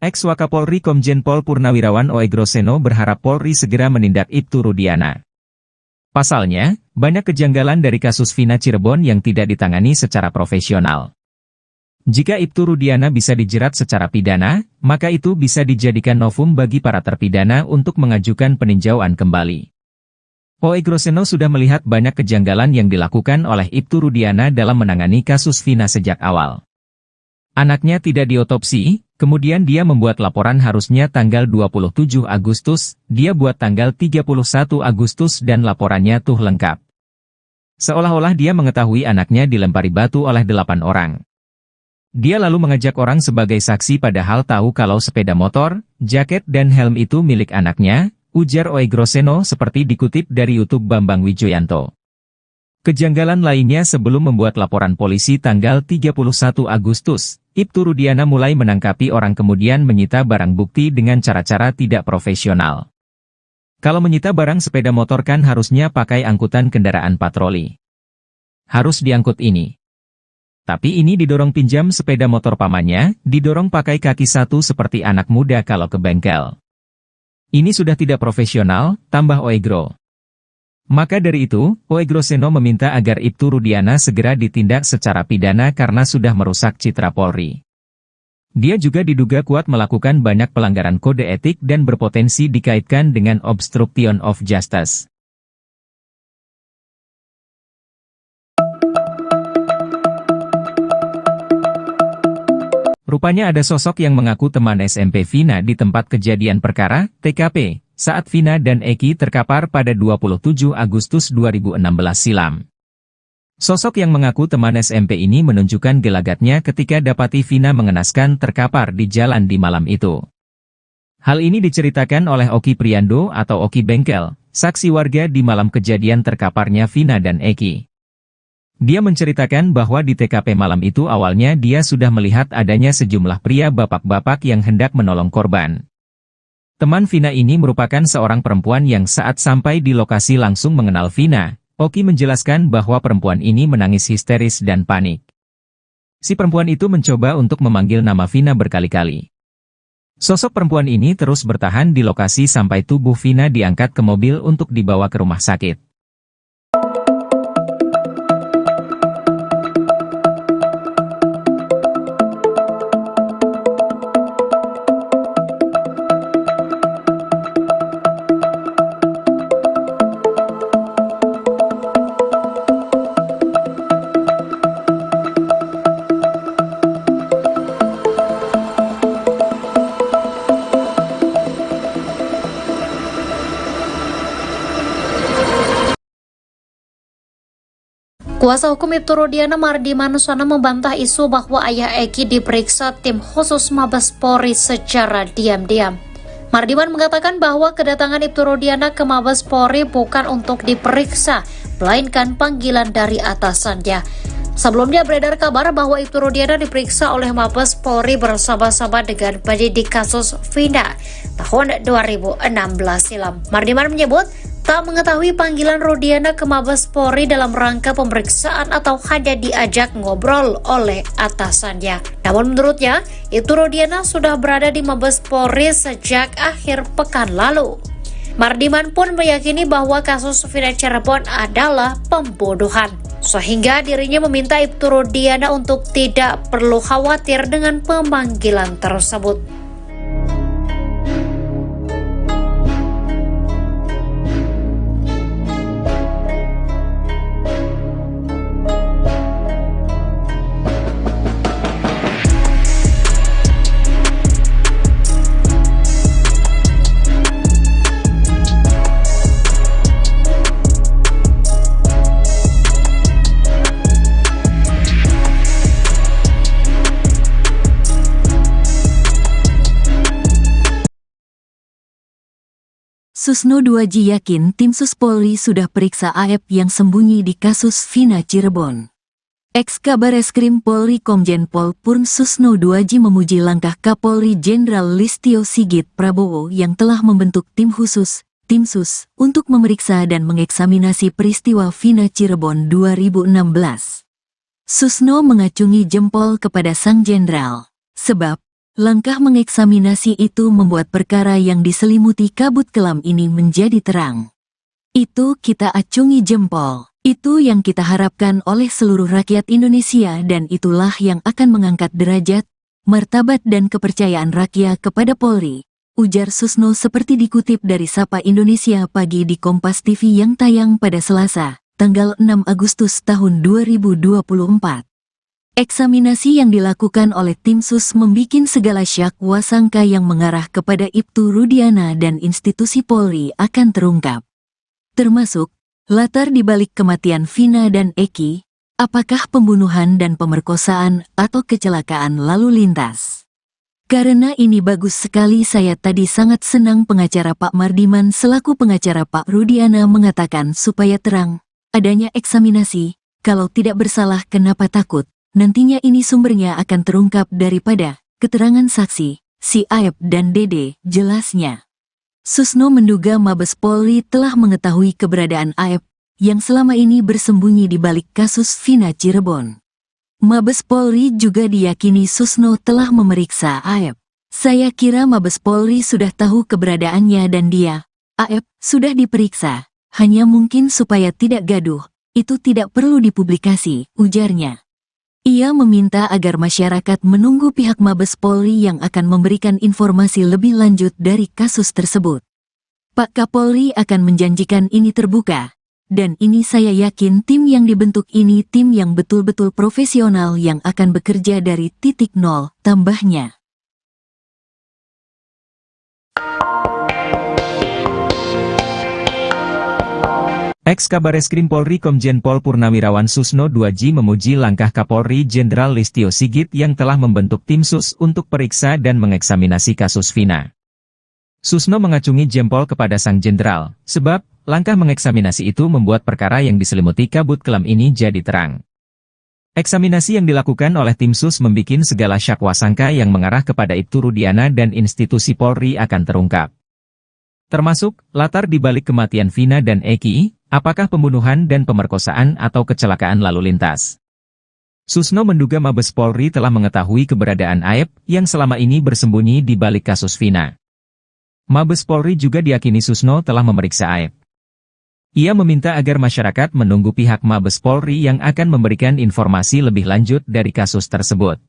Ex-Wakapolri Komjen Pol Purnawirawan Oegroseno berharap Polri segera menindak Ibtu Rudiana. Pasalnya, banyak kejanggalan dari kasus Vina Cirebon yang tidak ditangani secara profesional. Jika Ibtu Rudiana bisa dijerat secara pidana, maka itu bisa dijadikan novum bagi para terpidana untuk mengajukan peninjauan kembali. Oegroseno sudah melihat banyak kejanggalan yang dilakukan oleh Ibtu Rudiana dalam menangani kasus Vina sejak awal. Anaknya tidak diotopsi, kemudian dia membuat laporan harusnya tanggal 27 Agustus, dia buat tanggal 31 Agustus dan laporannya tuh lengkap. Seolah-olah dia mengetahui anaknya dilempari batu oleh 8 orang. Dia lalu mengajak orang sebagai saksi padahal tahu kalau sepeda motor, jaket dan helm itu milik anaknya, ujar Oegroseno seperti dikutip dari YouTube Bambang Wijoyanto. Kejanggalan lainnya sebelum membuat laporan polisi tanggal 31 Agustus, Ibtu Rudiana mulai menangkapi orang kemudian menyita barang bukti dengan cara-cara tidak profesional. Kalau menyita barang sepeda motor kan harusnya pakai angkutan kendaraan patroli. Harus diangkut ini. Tapi ini didorong pinjam sepeda motor pamannya, didorong pakai kaki satu seperti anak muda kalau ke bengkel. Ini sudah tidak profesional, tambah Oegro. Maka dari itu, Oegroseno meminta agar Ibtu Rudiana segera ditindak secara pidana karena sudah merusak citra Polri. Dia juga diduga kuat melakukan banyak pelanggaran kode etik dan berpotensi dikaitkan dengan obstruction of justice. Rupanya ada sosok yang mengaku teman SMP Vina di tempat kejadian perkara, TKP, saat Vina dan Eki terkapar pada 27 Agustus 2016 silam. Sosok yang mengaku teman SMP ini menunjukkan gelagatnya ketika dapati Vina mengenaskan terkapar di jalan di malam itu. Hal ini diceritakan oleh Oki Priando atau Oki Bengkel, saksi warga di malam kejadian terkaparnya Vina dan Eki. Dia menceritakan bahwa di TKP malam itu awalnya dia sudah melihat adanya sejumlah pria bapak-bapak yang hendak menolong korban. Teman Vina ini merupakan seorang perempuan yang saat sampai di lokasi langsung mengenal Vina. Oki menjelaskan bahwa perempuan ini menangis histeris dan panik. Si perempuan itu mencoba untuk memanggil nama Vina berkali-kali. Sosok perempuan ini terus bertahan di lokasi sampai tubuh Vina diangkat ke mobil untuk dibawa ke rumah sakit. Kuasa hukum Ibtu Rudiana Mardi Manusana membantah isu bahwa ayah Eki diperiksa tim khusus Mabes Polri secara diam-diam. Mardiman mengatakan bahwa kedatangan Ibtu Rudiana ke Mabes Polri bukan untuk diperiksa, melainkan panggilan dari atasannya. Sebelumnya beredar kabar bahwa Ibtu Rudiana diperiksa oleh Mabes Polri bersama-sama dengan penyidik kasus Vina tahun 2016 silam. Mardiman menyebut tak mengetahui panggilan Rudiana ke Mabes Polri dalam rangka pemeriksaan atau hanya diajak ngobrol oleh atasannya. Namun menurutnya, Ibtu Rudiana sudah berada di Mabes Polri sejak akhir pekan lalu. Mardiman pun meyakini bahwa kasus Vina Cirebon adalah pembunuhan, sehingga dirinya meminta Ibtu Rudiana untuk tidak perlu khawatir dengan pemanggilan tersebut. Susno 2J yakin tim Sus Polri sudah periksa AF yang sembunyi di kasus Vina Cirebon. Ex-Kabareskrim Polri Komjen Pol Purn Susno 2J memuji langkah Kapolri Jenderal Listio Sigit Prabowo yang telah membentuk tim khusus, tim Sus, untuk memeriksa dan mengeksaminasi peristiwa Vina Cirebon 2016. Susno mengacungi jempol kepada sang jenderal, sebab langkah mengeksaminasi itu membuat perkara yang diselimuti kabut kelam ini menjadi terang. Itu kita acungi jempol. Itu yang kita harapkan oleh seluruh rakyat Indonesia dan itulah yang akan mengangkat derajat, martabat dan kepercayaan rakyat kepada Polri, ujar Susno seperti dikutip dari Sapa Indonesia Pagi di Kompas TV yang tayang pada Selasa, tanggal 6 Agustus tahun 2024. Eksaminasi yang dilakukan oleh tim Sus membikin segala syak wasangka yang mengarah kepada Ibtu Rudiana dan institusi Polri akan terungkap. Termasuk, latar dibalik kematian Vina dan Eki, apakah pembunuhan dan pemerkosaan atau kecelakaan lalu lintas. Karena ini bagus sekali saya tadi sangat senang pengacara Pak Mardiman selaku pengacara Pak Rudiana mengatakan supaya terang, adanya eksaminasi, kalau tidak bersalah kenapa takut. Nantinya ini sumbernya akan terungkap daripada keterangan saksi, si Aep dan Dede, jelasnya. Susno menduga Mabes Polri telah mengetahui keberadaan Aep yang selama ini bersembunyi di balik kasus Vina Cirebon. Mabes Polri juga diyakini Susno telah memeriksa Aep. Saya kira Mabes Polri sudah tahu keberadaannya dan dia, Aep, sudah diperiksa. Hanya mungkin supaya tidak gaduh, itu tidak perlu dipublikasi, ujarnya. Ia meminta agar masyarakat menunggu pihak Mabes Polri yang akan memberikan informasi lebih lanjut dari kasus tersebut. Pak Kapolri akan menjanjikan ini terbuka, Dan ini saya yakin tim yang dibentuk ini tim yang betul-betul profesional yang akan bekerja dari titik nol, tambahnya. Ex-Kabareskrim Polri Komjen Pol Purnawirawan Susno 2J memuji langkah Kapolri Jenderal Listio Sigit yang telah membentuk tim sus untuk periksa dan mengeksaminasi kasus Vina. Susno mengacungi jempol kepada sang jenderal, sebab langkah mengeksaminasi itu membuat perkara yang diselimuti kabut kelam ini jadi terang. Eksaminasi yang dilakukan oleh tim sus membikin segala syakwa sangka yang mengarah kepada Ibtu Rudiana dan institusi Polri akan terungkap. Termasuk, latar dibalik kematian Vina dan Eki, apakah pembunuhan dan pemerkosaan atau kecelakaan lalu lintas. Susno menduga Mabes Polri telah mengetahui keberadaan Aep yang selama ini bersembunyi di balik kasus Vina. Mabes Polri juga diyakini Susno telah memeriksa Aep. Ia meminta agar masyarakat menunggu pihak Mabes Polri yang akan memberikan informasi lebih lanjut dari kasus tersebut.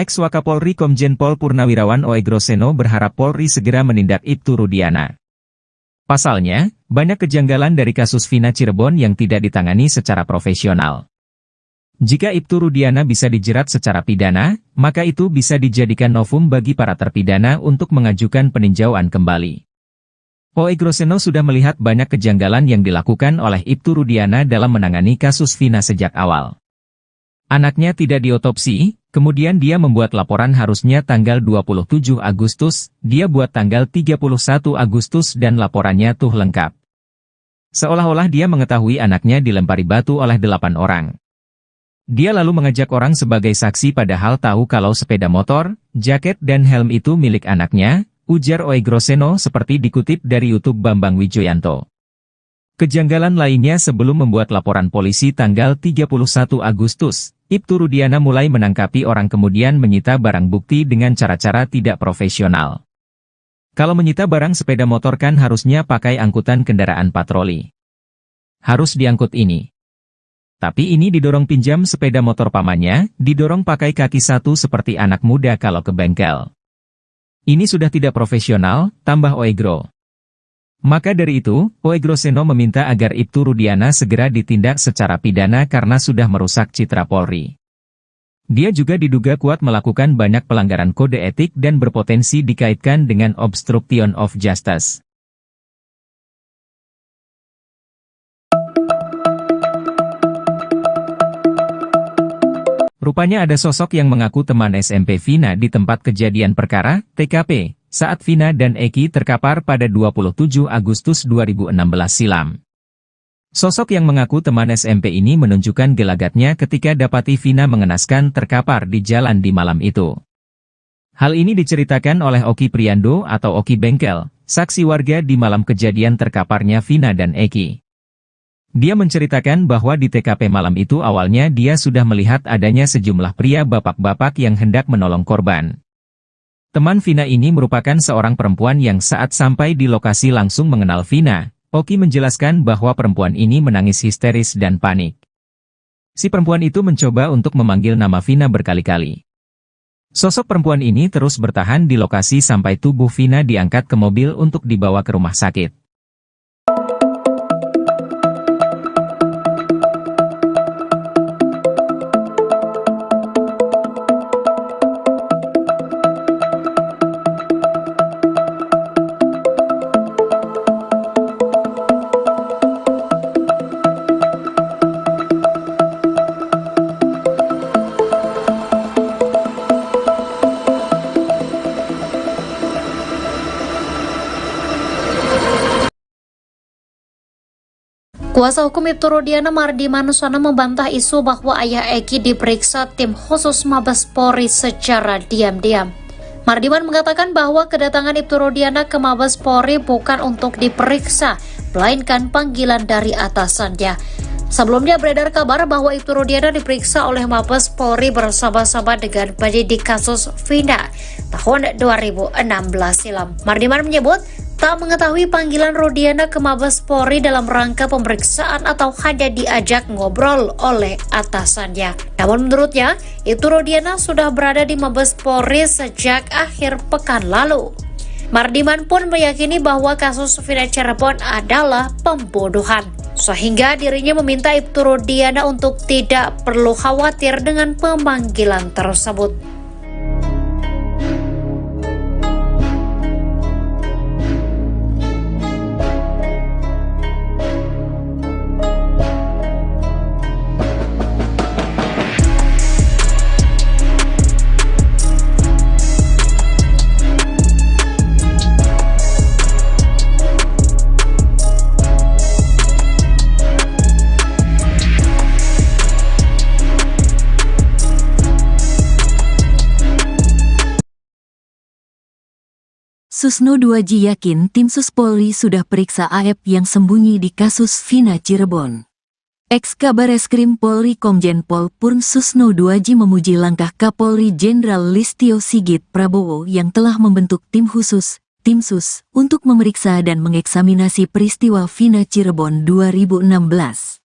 Ex-Wakapolri Komjen Pol Purnawirawan Oegroseno berharap Polri segera menindak Ibtu Rudiana. Pasalnya, banyak kejanggalan dari kasus Vina Cirebon yang tidak ditangani secara profesional. Jika Ibtu Rudiana bisa dijerat secara pidana, maka itu bisa dijadikan novum bagi para terpidana untuk mengajukan peninjauan kembali. Oegroseno sudah melihat banyak kejanggalan yang dilakukan oleh Ibtu Rudiana dalam menangani kasus Vina sejak awal. Anaknya tidak diotopsi, kemudian dia membuat laporan harusnya tanggal 27 Agustus, dia buat tanggal 31 Agustus dan laporannya tuh lengkap. Seolah-olah dia mengetahui anaknya dilempari batu oleh 8 orang. Dia lalu mengajak orang sebagai saksi padahal tahu kalau sepeda motor, jaket dan helm itu milik anaknya, ujar Oegroseno seperti dikutip dari YouTube Bambang Wijoyanto. Kejanggalan lainnya sebelum membuat laporan polisi tanggal 31 Agustus, Ibtu Rudiana mulai menangkapi orang kemudian menyita barang bukti dengan cara-cara tidak profesional. Kalau menyita barang sepeda motor kan harusnya pakai angkutan kendaraan patroli. Harus diangkut ini. Tapi ini didorong pinjam sepeda motor pamannya, didorong pakai kaki satu seperti anak muda kalau ke bengkel. Ini sudah tidak profesional, tambah Oegro. Maka dari itu, Oegroseno meminta agar Ibtu Rudiana segera ditindak secara pidana karena sudah merusak citra Polri. Dia juga diduga kuat melakukan banyak pelanggaran kode etik dan berpotensi dikaitkan dengan obstruction of justice. Rupanya ada sosok yang mengaku teman SMP Vina di tempat kejadian perkara, TKP, saat Vina dan Eki terkapar pada 27 Agustus 2016 silam. Sosok yang mengaku teman SMP ini menunjukkan gelagatnya ketika dapati Vina mengenaskan terkapar di jalan di malam itu. Hal ini diceritakan oleh Oki Priando atau Oki Bengkel, saksi warga di malam kejadian terkaparnya Vina dan Eki. Dia menceritakan bahwa di TKP malam itu awalnya dia sudah melihat adanya sejumlah pria bapak-bapak yang hendak menolong korban. Teman Vina ini merupakan seorang perempuan yang saat sampai di lokasi langsung mengenal Vina. Oki menjelaskan bahwa perempuan ini menangis histeris dan panik. Si perempuan itu mencoba untuk memanggil nama Vina berkali-kali. Sosok perempuan ini terus bertahan di lokasi sampai tubuh Vina diangkat ke mobil untuk dibawa ke rumah sakit. Kuasa hukum Ibtu Rudiana Mardi Manusana membantah isu bahwa ayah Eki diperiksa tim khusus Mabes Polri secara diam-diam. Mardiman mengatakan bahwa kedatangan Ibtu Rudiana ke Mabes Polri bukan untuk diperiksa, melainkan panggilan dari atasannya. Sebelumnya beredar kabar bahwa Ibtu Rudiana diperiksa oleh Mabes Polri bersama-sama dengan penyidik kasus Vina tahun 2016 silam. Mardiman menyebut tak mengetahui panggilan Rudiana ke Mabes Polri dalam rangka pemeriksaan atau hanya diajak ngobrol oleh atasannya. Namun menurutnya, Ibtu Rudiana sudah berada di Mabes Polri sejak akhir pekan lalu. Mardiman pun meyakini bahwa kasus Vina Cirebon adalah pembunuhan, sehingga dirinya meminta Ibtu Rudiana untuk tidak perlu khawatir dengan pemanggilan tersebut. Susno 2J yakin tim Sus Polri sudah periksa AF yang sembunyi di kasus Vina Cirebon. Ex-Kabareskrim Polri Komjen Pol Purn Susno 2J memuji langkah Kapolri Jenderal Listio Sigit Prabowo yang telah membentuk tim khusus, tim Sus, untuk memeriksa dan mengeksaminasi peristiwa Vina Cirebon 2016.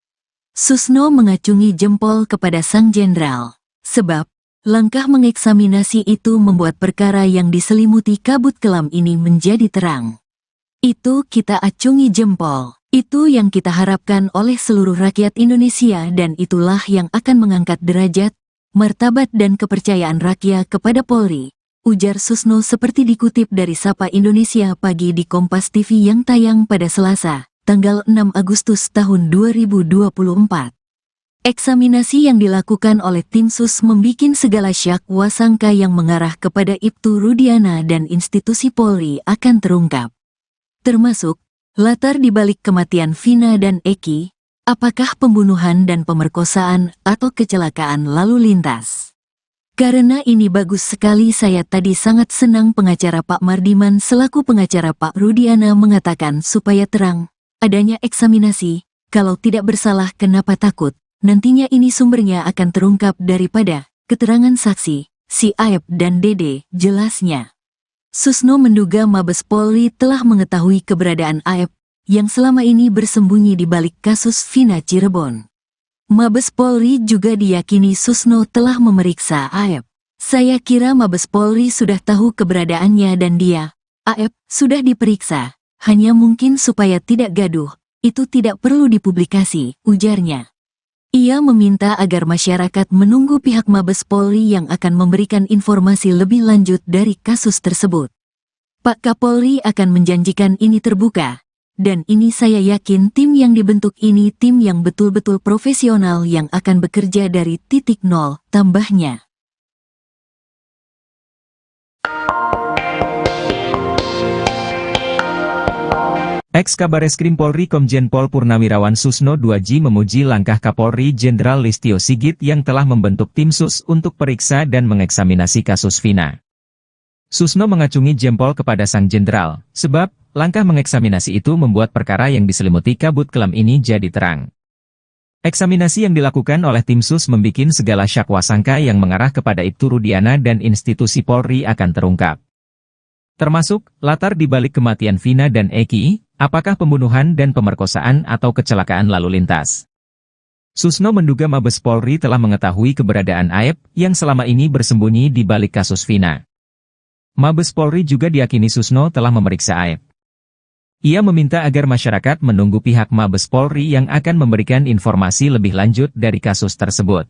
Susno mengacungi jempol kepada sang jenderal, sebab langkah mengeksaminasi itu membuat perkara yang diselimuti kabut kelam ini menjadi terang. Itu kita acungi jempol. Itu yang kita harapkan oleh seluruh rakyat Indonesia dan itulah yang akan mengangkat derajat, martabat dan kepercayaan rakyat kepada Polri, ujar Susno seperti dikutip dari Sapa Indonesia Pagi di Kompas TV yang tayang pada Selasa, tanggal 6 Agustus tahun 2024. Eksaminasi yang dilakukan oleh tim Sus membikin segala syak wasangka yang mengarah kepada Ibtu Rudiana dan institusi Polri akan terungkap. Termasuk, latar dibalik kematian Vina dan Eki, apakah pembunuhan dan pemerkosaan atau kecelakaan lalu lintas. Karena ini bagus sekali saya tadi sangat senang pengacara Pak Mardiman selaku pengacara Pak Rudiana mengatakan supaya terang, adanya eksaminasi, kalau tidak bersalah kenapa takut. Nantinya ini sumbernya akan terungkap daripada keterangan saksi, si Aep dan Dede, jelasnya. Susno menduga Mabes Polri telah mengetahui keberadaan Aep yang selama ini bersembunyi di balik kasus Vina Cirebon. Mabes Polri juga diyakini Susno telah memeriksa Aep. Saya kira Mabes Polri sudah tahu keberadaannya dan dia, Aep, sudah diperiksa, hanya mungkin supaya tidak gaduh, itu tidak perlu dipublikasi, ujarnya. Ia meminta agar masyarakat menunggu pihak Mabes Polri yang akan memberikan informasi lebih lanjut dari kasus tersebut. Pak Kapolri akan menjanjikan ini terbuka, dan ini saya yakin tim yang dibentuk ini tim yang betul-betul profesional yang akan bekerja dari titik nol, tambahnya. Ex-Kabareskrim Polri Komjen Pol Purnawirawan Susno 2J memuji langkah Kapolri Jenderal Listio Sigit yang telah membentuk tim Sus untuk periksa dan mengeksaminasi kasus Vina. Susno mengacungi jempol kepada sang jenderal, sebab langkah mengeksaminasi itu membuat perkara yang diselimuti kabut kelam ini jadi terang. Eksaminasi yang dilakukan oleh tim Sus membikin segala syak wasangka yang mengarah kepada Ibtu Rudiana dan institusi Polri akan terungkap. Termasuk, latar dibalik kematian Vina dan Eki, apakah pembunuhan dan pemerkosaan atau kecelakaan lalu lintas. Susno menduga Mabes Polri telah mengetahui keberadaan Aep yang selama ini bersembunyi di balik kasus Vina. Mabes Polri juga diyakini Susno telah memeriksa Aep. Ia meminta agar masyarakat menunggu pihak Mabes Polri yang akan memberikan informasi lebih lanjut dari kasus tersebut.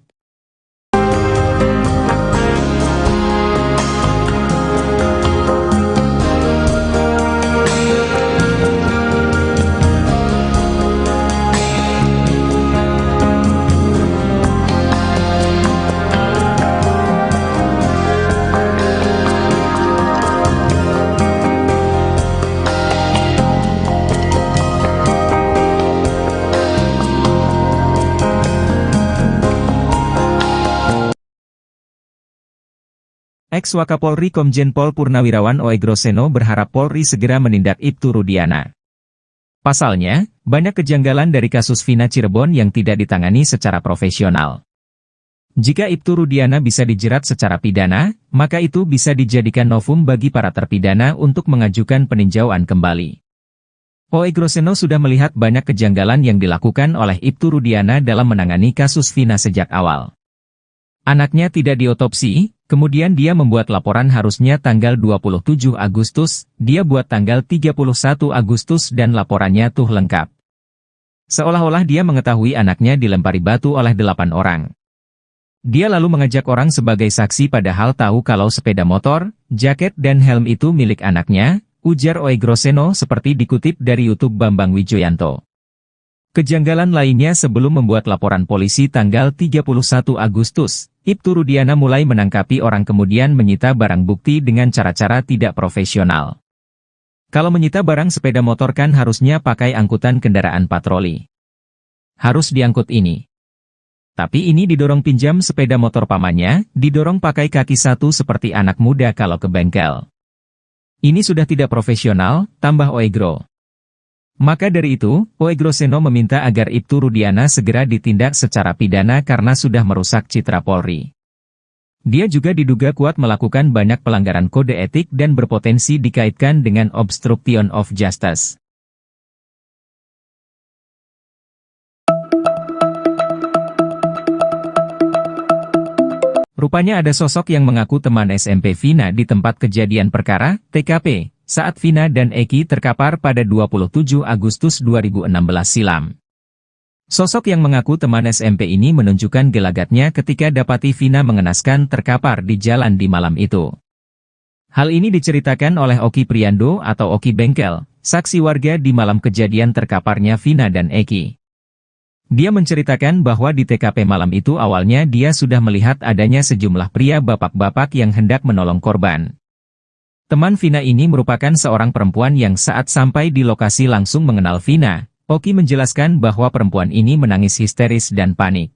Ex-Wakapolri Komjen Pol Purnawirawan Oegroseno berharap Polri segera menindak Ibtu Rudiana. Pasalnya, banyak kejanggalan dari kasus Vina Cirebon yang tidak ditangani secara profesional. Jika Ibtu Rudiana bisa dijerat secara pidana, maka itu bisa dijadikan novum bagi para terpidana untuk mengajukan peninjauan kembali. Oegroseno sudah melihat banyak kejanggalan yang dilakukan oleh Ibtu Rudiana dalam menangani kasus Vina sejak awal. Anaknya tidak diotopsi, kemudian dia membuat laporan harusnya tanggal 27 Agustus, dia buat tanggal 31 Agustus dan laporannya tuh lengkap. Seolah-olah dia mengetahui anaknya dilempari batu oleh 8 orang. Dia lalu mengajak orang sebagai saksi padahal tahu kalau sepeda motor, jaket dan helm itu milik anaknya, ujar Oegroseno seperti dikutip dari YouTube Bambang Wijoyanto. Kejanggalan lainnya sebelum membuat laporan polisi tanggal 31 Agustus, Ibtu Rudiana mulai menangkapi orang kemudian menyita barang bukti dengan cara-cara tidak profesional. Kalau menyita barang sepeda motor kan harusnya pakai angkutan kendaraan patroli. Harus diangkut ini. Tapi ini didorong pinjam sepeda motor pamannya, didorong pakai kaki satu seperti anak muda kalau ke bengkel. Ini sudah tidak profesional, tambah Oegro. Maka dari itu, Oegroseno meminta agar Ibtu Rudiana segera ditindak secara pidana karena sudah merusak citra Polri. Dia juga diduga kuat melakukan banyak pelanggaran kode etik dan berpotensi dikaitkan dengan obstruction of justice. Rupanya ada sosok yang mengaku teman SMP Vina di tempat kejadian perkara, TKP, saat Vina dan Eki terkapar pada 27 Agustus 2016 silam. Sosok yang mengaku teman SMP ini menunjukkan gelagatnya ketika dapati Vina mengenaskan terkapar di jalan di malam itu. Hal ini diceritakan oleh Oki Priando atau Oki Bengkel, saksi warga di malam kejadian terkaparnya Vina dan Eki. Dia menceritakan bahwa di TKP malam itu awalnya dia sudah melihat adanya sejumlah pria bapak-bapak yang hendak menolong korban. Teman Vina ini merupakan seorang perempuan yang saat sampai di lokasi langsung mengenal Vina. Oki menjelaskan bahwa perempuan ini menangis histeris dan panik.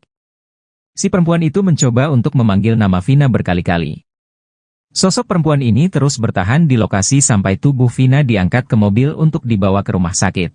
Si perempuan itu mencoba untuk memanggil nama Vina berkali-kali. Sosok perempuan ini terus bertahan di lokasi sampai tubuh Vina diangkat ke mobil untuk dibawa ke rumah sakit.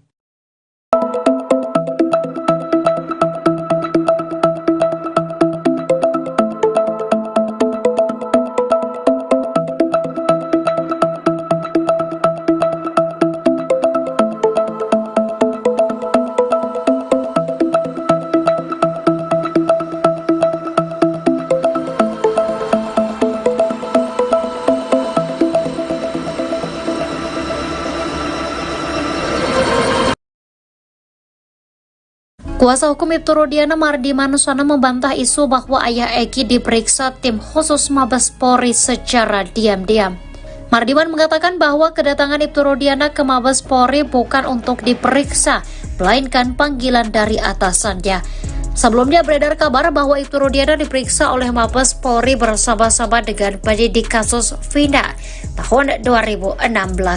Kuasa hukum Ibtu Rudiana Mardi Manusana membantah isu bahwa ayah Eki diperiksa tim khusus Mabes Polri secara diam-diam. Mardiman mengatakan bahwa kedatangan Ibtu Rudiana ke Mabes Polri bukan untuk diperiksa, melainkan panggilan dari atasannya. Sebelumnya beredar kabar bahwa Ibtu Rudiana diperiksa oleh Mabes Polri bersama-sama dengan penyidik kasus Vina tahun 2016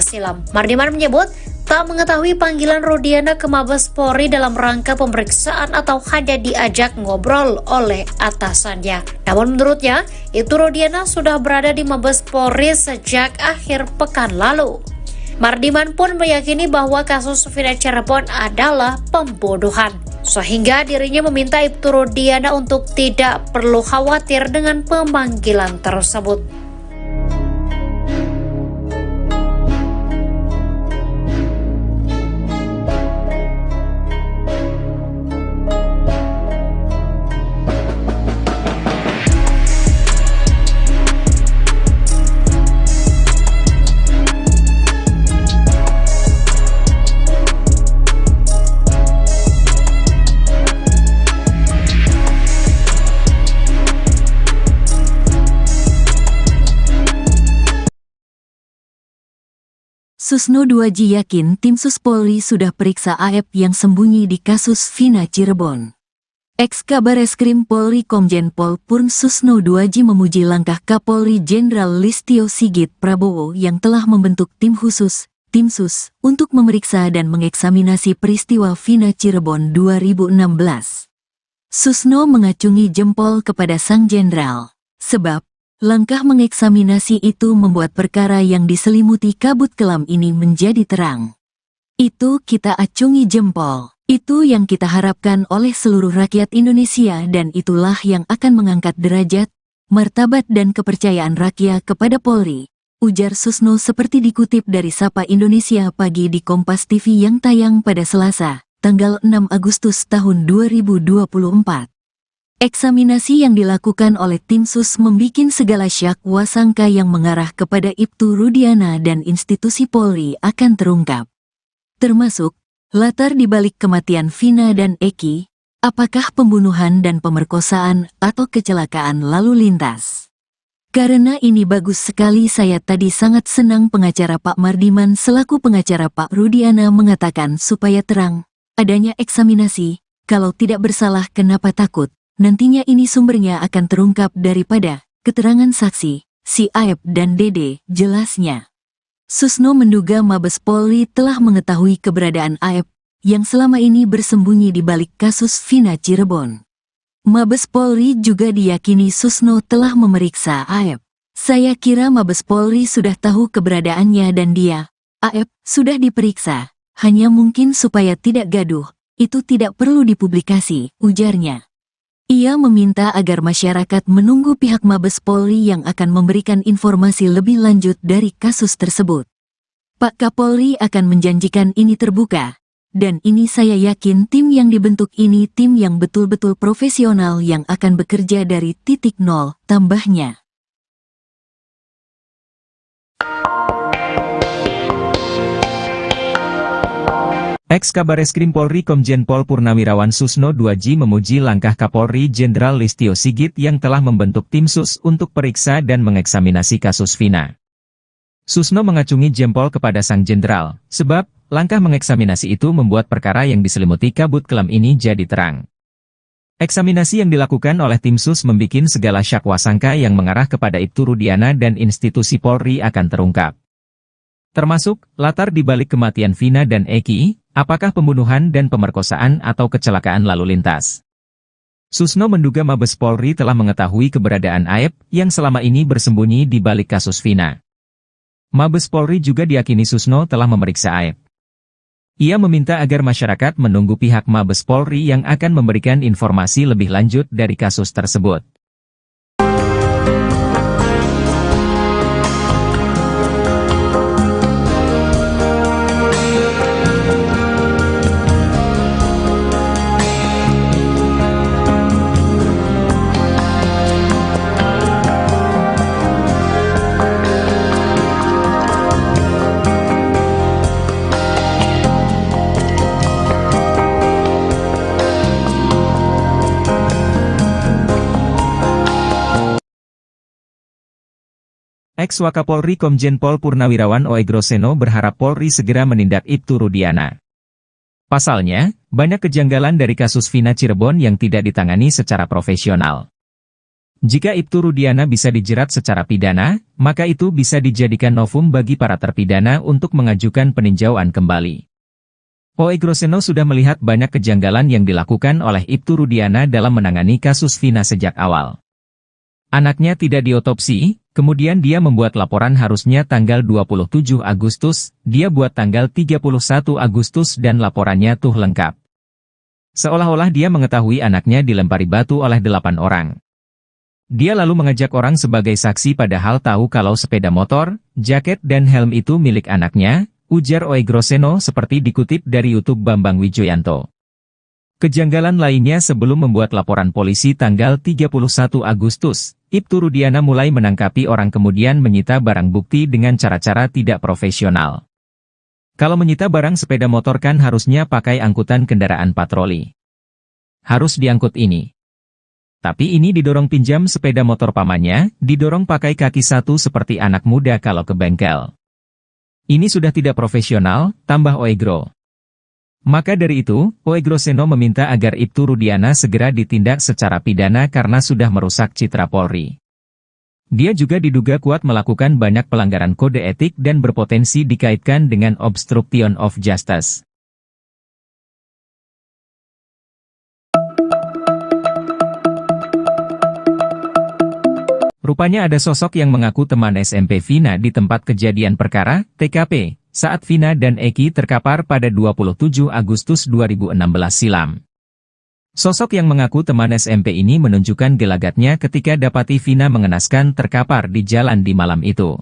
silam. Mardiman menyebut tak mengetahui panggilan Rudiana ke Mabes Polri dalam rangka pemeriksaan atau hanya diajak ngobrol oleh atasannya. Namun menurutnya, Ibtu Rudiana sudah berada di Mabes Polri sejak akhir pekan lalu. Mardiman pun meyakini bahwa kasus Vina Cirebon adalah pembunuhan, sehingga dirinya meminta Ibtu Rudiana untuk tidak perlu khawatir dengan pemanggilan tersebut. Susno 2J yakin tim Sus Polri sudah periksa AF yang sembunyi di kasus Vina Cirebon. Ex-Kabareskrim Polri Komjen Pol Purn Susno 2J memuji langkah Kapolri Jenderal Listio Sigit Prabowo yang telah membentuk tim khusus, tim Sus, untuk memeriksa dan mengeksaminasi peristiwa Vina Cirebon 2016. Susno mengacungi jempol kepada sang jenderal, sebab Langkah mengeksaminasi itu membuat perkara yang diselimuti kabut kelam ini menjadi terang. Itu kita acungi jempol. Itu yang kita harapkan oleh seluruh rakyat Indonesia dan itulah yang akan mengangkat derajat, martabat dan kepercayaan rakyat kepada Polri, ujar Susno seperti dikutip dari Sapa Indonesia Pagi di Kompas TV yang tayang pada Selasa, tanggal 6 Agustus tahun 2024. Eksaminasi yang dilakukan oleh tim sus membikin segala syak wasangka yang mengarah kepada Ibtu Rudiana dan institusi Polri akan terungkap. Termasuk, latar dibalik kematian Vina dan Eki, apakah pembunuhan dan pemerkosaan atau kecelakaan lalu lintas. Karena ini bagus sekali saya tadi sangat senang pengacara Pak Mardiman selaku pengacara Pak Rudiana mengatakan supaya terang, adanya eksaminasi, kalau tidak bersalah kenapa takut. Nantinya ini sumbernya akan terungkap daripada keterangan saksi, si Aep dan Dede, jelasnya. Susno menduga Mabes Polri telah mengetahui keberadaan Aep, yang selama ini bersembunyi di balik kasus Vina Cirebon. Mabes Polri juga diyakini Susno telah memeriksa Aep. Saya kira Mabes Polri sudah tahu keberadaannya dan dia, Aep, sudah diperiksa, hanya mungkin supaya tidak gaduh, itu tidak perlu dipublikasi, ujarnya. Ia meminta agar masyarakat menunggu pihak Mabes Polri yang akan memberikan informasi lebih lanjut dari kasus tersebut. Pak Kapolri akan menjanjikan ini terbuka, dan ini saya yakin tim yang dibentuk ini tim yang betul-betul profesional yang akan bekerja dari titik nol, tambahnya. Ex-Kabareskrim Polri Komjen Pol Purnawirawan Susno 2J memuji langkah Kapolri Jenderal Listio Sigit yang telah membentuk tim sus untuk periksa dan mengeksaminasi kasus Vina. Susno mengacungi jempol kepada sang jenderal, sebab langkah mengeksaminasi itu membuat perkara yang diselimuti kabut kelam ini jadi terang. Eksaminasi yang dilakukan oleh tim sus membikin segala syak wasangka yang mengarah kepada Ibtu Rudiana dan institusi Polri akan terungkap. Termasuk, latar dibalik kematian Vina dan Eki, apakah pembunuhan dan pemerkosaan atau kecelakaan lalu lintas. Susno menduga Mabes Polri telah mengetahui keberadaan Aep yang selama ini bersembunyi di balik kasus Vina. Mabes Polri juga diyakini Susno telah memeriksa Aep. Ia meminta agar masyarakat menunggu pihak Mabes Polri yang akan memberikan informasi lebih lanjut dari kasus tersebut. Ex-Wakapolri Komjen Pol Purnawirawan Oegroseno berharap Polri segera menindak Ibtu Rudiana. Pasalnya, banyak kejanggalan dari kasus Vina Cirebon yang tidak ditangani secara profesional. Jika Ibtu Rudiana bisa dijerat secara pidana, maka itu bisa dijadikan novum bagi para terpidana untuk mengajukan peninjauan kembali. Oegroseno sudah melihat banyak kejanggalan yang dilakukan oleh Ibtu Rudiana dalam menangani kasus Vina sejak awal. Anaknya tidak diotopsi, kemudian dia membuat laporan harusnya tanggal 27 Agustus, dia buat tanggal 31 Agustus dan laporannya tuh lengkap. Seolah-olah dia mengetahui anaknya dilempari batu oleh 8 orang. Dia lalu mengajak orang sebagai saksi padahal tahu kalau sepeda motor, jaket dan helm itu milik anaknya, ujar Oegroseno seperti dikutip dari YouTube Bambang Wijoyanto. Kejanggalan lainnya sebelum membuat laporan polisi tanggal 31 Agustus, Ibtu Rudiana mulai menangkapi orang kemudian menyita barang bukti dengan cara-cara tidak profesional. Kalau menyita barang sepeda motor kan harusnya pakai angkutan kendaraan patroli. Harus diangkut ini. Tapi ini didorong pinjam sepeda motor pamannya, didorong pakai kaki satu seperti anak muda kalau ke bengkel. Ini sudah tidak profesional, tambah Oegro. Maka dari itu, Oegroseno meminta agar Ibtu Rudiana segera ditindak secara pidana karena sudah merusak citra Polri. Dia juga diduga kuat melakukan banyak pelanggaran kode etik dan berpotensi dikaitkan dengan obstruction of justice. Rupanya ada sosok yang mengaku teman SMP Vina di tempat kejadian perkara, TKP, saat Vina dan Eki terkapar pada 27 Agustus 2016 silam. Sosok yang mengaku teman SMP ini menunjukkan gelagatnya ketika dapati Vina mengenaskan terkapar di jalan di malam itu.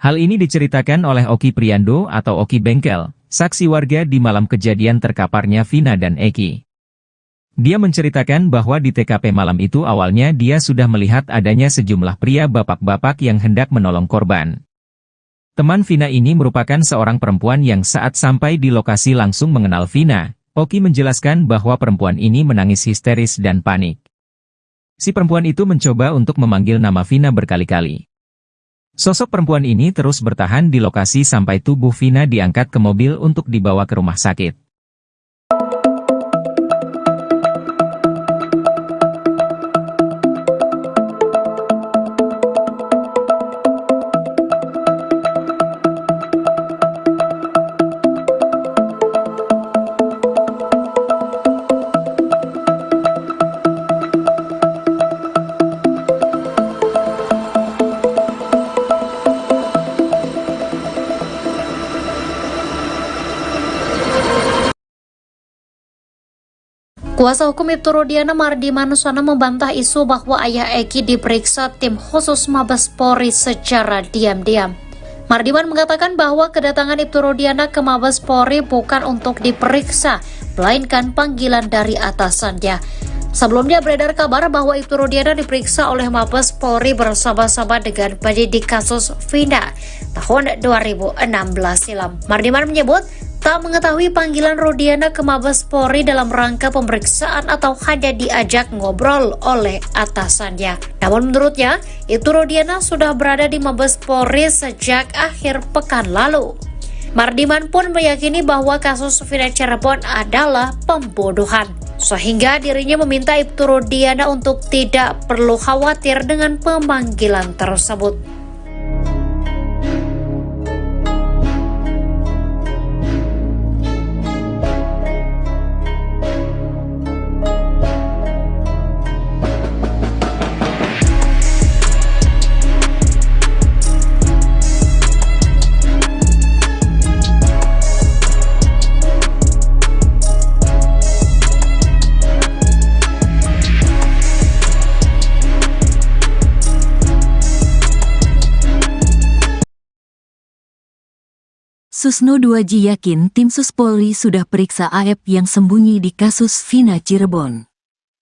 Hal ini diceritakan oleh Oki Priando atau Oki Bengkel, saksi warga di malam kejadian terkaparnya Vina dan Eki. Dia menceritakan bahwa di TKP malam itu awalnya dia sudah melihat adanya sejumlah pria bapak-bapak yang hendak menolong korban. Teman Vina ini merupakan seorang perempuan yang saat sampai di lokasi langsung mengenal Vina. Oki menjelaskan bahwa perempuan ini menangis histeris dan panik. Si perempuan itu mencoba untuk memanggil nama Vina berkali-kali. Sosok perempuan ini terus bertahan di lokasi sampai tubuh Vina diangkat ke mobil untuk dibawa ke rumah sakit. Kuasa hukum Ibtu Rudiana Mardi Manuswana membantah isu bahwa ayah Eki diperiksa tim khusus Mabes Polri secara diam-diam. Mardiman mengatakan bahwa kedatangan Ibtu Rudiana ke Mabes Polri bukan untuk diperiksa, melainkan panggilan dari atasannya. Sebelumnya beredar kabar bahwa Ibtu Rudiana diperiksa oleh Mabes Polri bersama-sama dengan penyidik kasus Vina tahun 2016 silam. Mardiman menyebut tak mengetahui panggilan Rudiana ke Mabes Polri dalam rangka pemeriksaan atau hanya diajak ngobrol oleh atasannya. Namun menurutnya, Ibtu Rudiana sudah berada di Mabes Polri sejak akhir pekan lalu. Mardiman pun meyakini bahwa kasus Vina Cirebon adalah pembunuhan, sehingga dirinya meminta Ibtu Rudiana untuk tidak perlu khawatir dengan pemanggilan tersebut. Susno 2J yakin tim Sus Polri sudah periksa AF yang sembunyi di kasus Vina Cirebon.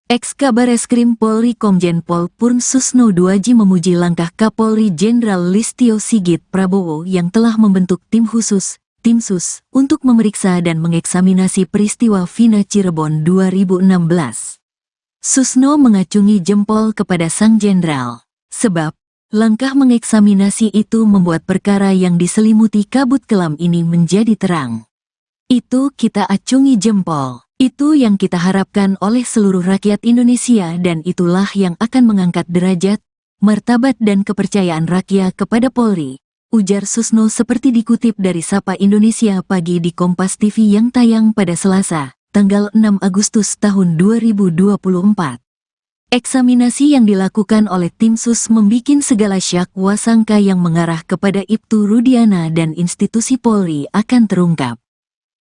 Ex-Kabareskrim Polri Komjen Pol Purn Susno 2J memuji langkah Kapolri Jenderal Listio Sigit Prabowo yang telah membentuk tim khusus, tim Sus, untuk memeriksa dan mengeksaminasi peristiwa Vina Cirebon 2016. Susno mengacungi jempol kepada sang jenderal, sebab langkah mengeksaminasi itu membuat perkara yang diselimuti kabut kelam ini menjadi terang. Itu kita acungi jempol. Itu yang kita harapkan oleh seluruh rakyat Indonesia dan itulah yang akan mengangkat derajat, martabat dan kepercayaan rakyat kepada Polri, ujar Susno seperti dikutip dari Sapa Indonesia Pagi di Kompas TV yang tayang pada Selasa, tanggal 6 Agustus tahun 2024. Eksaminasi yang dilakukan oleh tim Sus membikin segala syak wasangka yang mengarah kepada Ibtu Rudiana dan institusi Polri akan terungkap.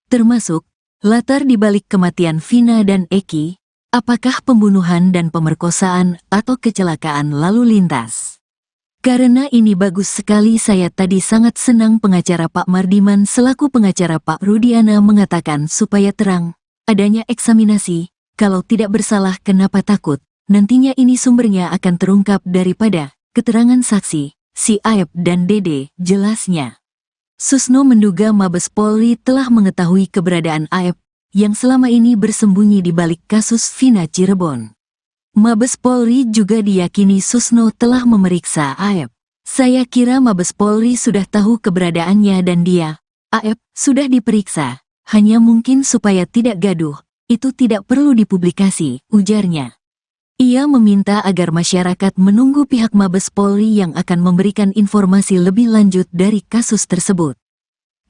Termasuk, latar dibalik kematian Vina dan Eki, apakah pembunuhan dan pemerkosaan atau kecelakaan lalu lintas. Karena ini bagus sekali saya tadi sangat senang pengacara Pak Mardiman selaku pengacara Pak Rudiana mengatakan supaya terang, adanya eksaminasi, kalau tidak bersalah kenapa takut. Nantinya ini sumbernya akan terungkap daripada keterangan saksi, si Aep dan Dede, jelasnya. Susno menduga Mabes Polri telah mengetahui keberadaan Aep yang selama ini bersembunyi di balik kasus Vina Cirebon. Mabes Polri juga diyakini Susno telah memeriksa Aep. Saya kira Mabes Polri sudah tahu keberadaannya dan dia, Aep, sudah diperiksa. Hanya mungkin supaya tidak gaduh, itu tidak perlu dipublikasi, ujarnya. Ia meminta agar masyarakat menunggu pihak Mabes Polri yang akan memberikan informasi lebih lanjut dari kasus tersebut.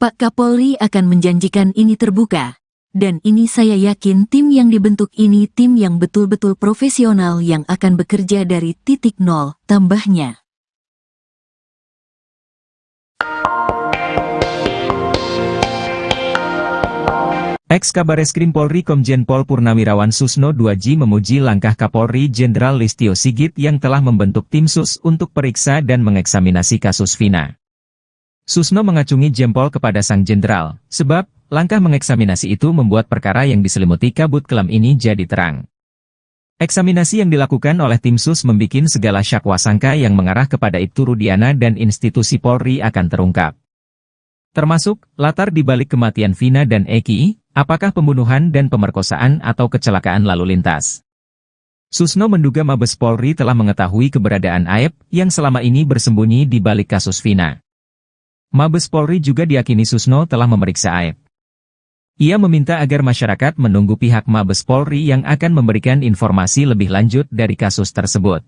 Pak Kapolri akan menjanjikan ini terbuka, Dan ini saya yakin tim yang dibentuk ini tim yang betul-betul profesional yang akan bekerja dari titik nol, tambahnya. Ex-Kabareskrim Polri Komjen Pol Purnawirawan Susno 2J memuji langkah Kapolri Jenderal Listio Sigit yang telah membentuk tim sus untuk periksa dan mengeksaminasi kasus Vina. Susno mengacungi jempol kepada sang jenderal, sebab langkah mengeksaminasi itu membuat perkara yang diselimuti kabut kelam ini jadi terang. Eksaminasi yang dilakukan oleh tim sus membikin segala syakwa sangka yang mengarah kepada Ibtu Rudiana dan institusi Polri akan terungkap. Termasuk, latar dibalik kematian Vina dan Eki, apakah pembunuhan dan pemerkosaan atau kecelakaan lalu lintas. Susno menduga Mabes Polri telah mengetahui keberadaan Aep yang selama ini bersembunyi di balik kasus Vina. Mabes Polri juga diyakini Susno telah memeriksa Aep. Ia meminta agar masyarakat menunggu pihak Mabes Polri yang akan memberikan informasi lebih lanjut dari kasus tersebut.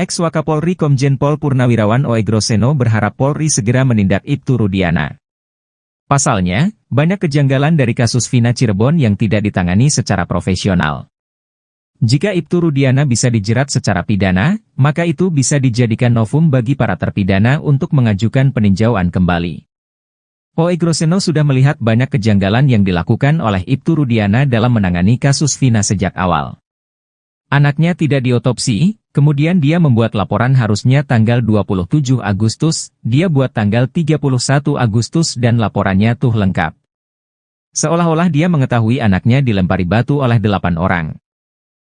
Ex-Wakapolri Komjen Pol Purnawirawan Oegroseno berharap Polri segera menindak Ibtu Rudiana. Pasalnya, banyak kejanggalan dari kasus Vina Cirebon yang tidak ditangani secara profesional. Jika Ibtu Rudiana bisa dijerat secara pidana, maka itu bisa dijadikan novum bagi para terpidana untuk mengajukan peninjauan kembali. Oegroseno sudah melihat banyak kejanggalan yang dilakukan oleh Ibtu Rudiana dalam menangani kasus Vina sejak awal. Anaknya tidak diotopsi, kemudian dia membuat laporan harusnya tanggal 27 Agustus, dia buat tanggal 31 Agustus dan laporannya tuh lengkap. Seolah-olah dia mengetahui anaknya dilempari batu oleh 8 orang.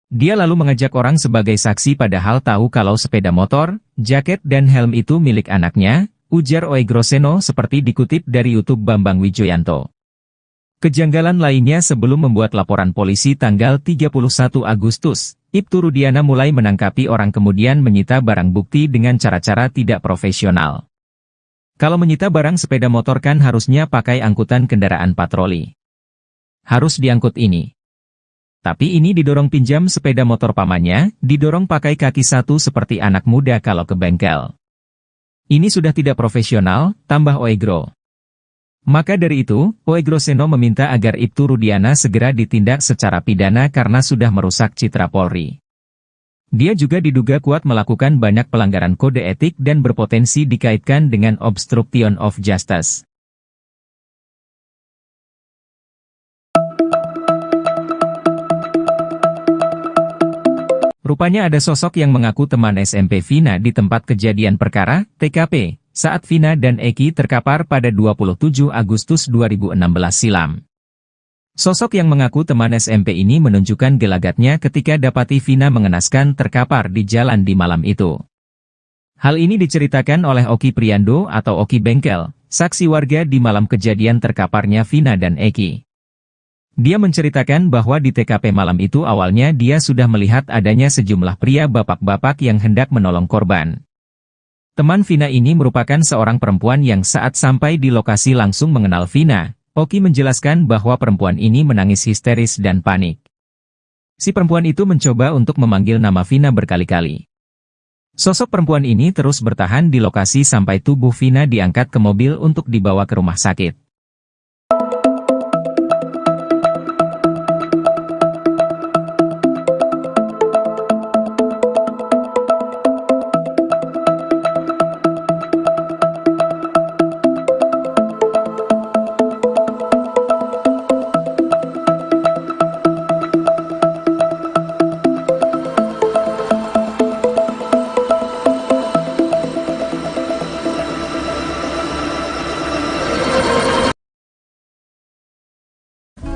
Dia lalu mengajak orang sebagai saksi padahal tahu kalau sepeda motor, jaket dan helm itu milik anaknya, ujar Oegroseno seperti dikutip dari YouTube Bambang Wijoyanto. Kejanggalan lainnya sebelum membuat laporan polisi tanggal 31 Agustus, Ibtu Rudiana mulai menangkapi orang kemudian menyita barang bukti dengan cara-cara tidak profesional. Kalau menyita barang sepeda motor kan harusnya pakai angkutan kendaraan patroli. Harus diangkut ini. Tapi ini didorong pinjam sepeda motor pamannya, didorong pakai kaki satu seperti anak muda kalau ke bengkel. Ini sudah tidak profesional, tambah Oegro. Maka dari itu, Oegroseno meminta agar Ibtu Rudiana segera ditindak secara pidana karena sudah merusak citra Polri. Dia juga diduga kuat melakukan banyak pelanggaran kode etik dan berpotensi dikaitkan dengan obstruction of justice. Rupanya ada sosok yang mengaku teman SMP Vina di tempat kejadian perkara, TKP, saat Vina dan Eki terkapar pada 27 Agustus 2016 silam. Sosok yang mengaku teman SMP ini menunjukkan gelagatnya ketika dapati Vina mengenaskan terkapar di jalan di malam itu. Hal ini diceritakan oleh Oki Priando atau Oki Bengkel, saksi warga di malam kejadian terkaparnya Vina dan Eki. Dia menceritakan bahwa di TKP malam itu awalnya dia sudah melihat adanya sejumlah pria bapak-bapak yang hendak menolong korban. Teman Vina ini merupakan seorang perempuan yang saat sampai di lokasi langsung mengenal Vina. Oki menjelaskan bahwa perempuan ini menangis histeris dan panik. Si perempuan itu mencoba untuk memanggil nama Vina berkali-kali. Sosok perempuan ini terus bertahan di lokasi sampai tubuh Vina diangkat ke mobil untuk dibawa ke rumah sakit.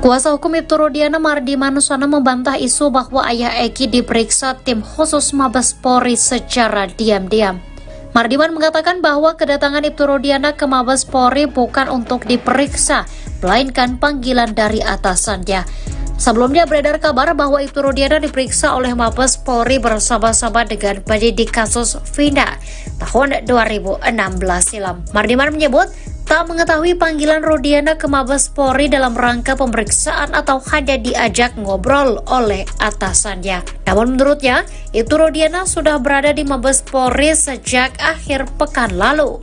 Kuasa hukum Ibtu Rudiana Mardi Manusana membantah isu bahwa ayah Eki diperiksa tim khusus Mabes Polri secara diam-diam. Mardiman mengatakan bahwa kedatangan Ibtu Rudiana ke Mabes Polri bukan untuk diperiksa, melainkan panggilan dari atasannya. Sebelumnya beredar kabar bahwa Ibtu Rudiana diperiksa oleh Mabes Polri bersama-sama dengan penyidik kasus Vina tahun 2016 silam. Mardiman menyebut tak mengetahui panggilan Rudiana ke Mabes Polri dalam rangka pemeriksaan atau hanya diajak ngobrol oleh atasannya. Namun menurutnya, Ibtu Rudiana sudah berada di Mabes Polri sejak akhir pekan lalu.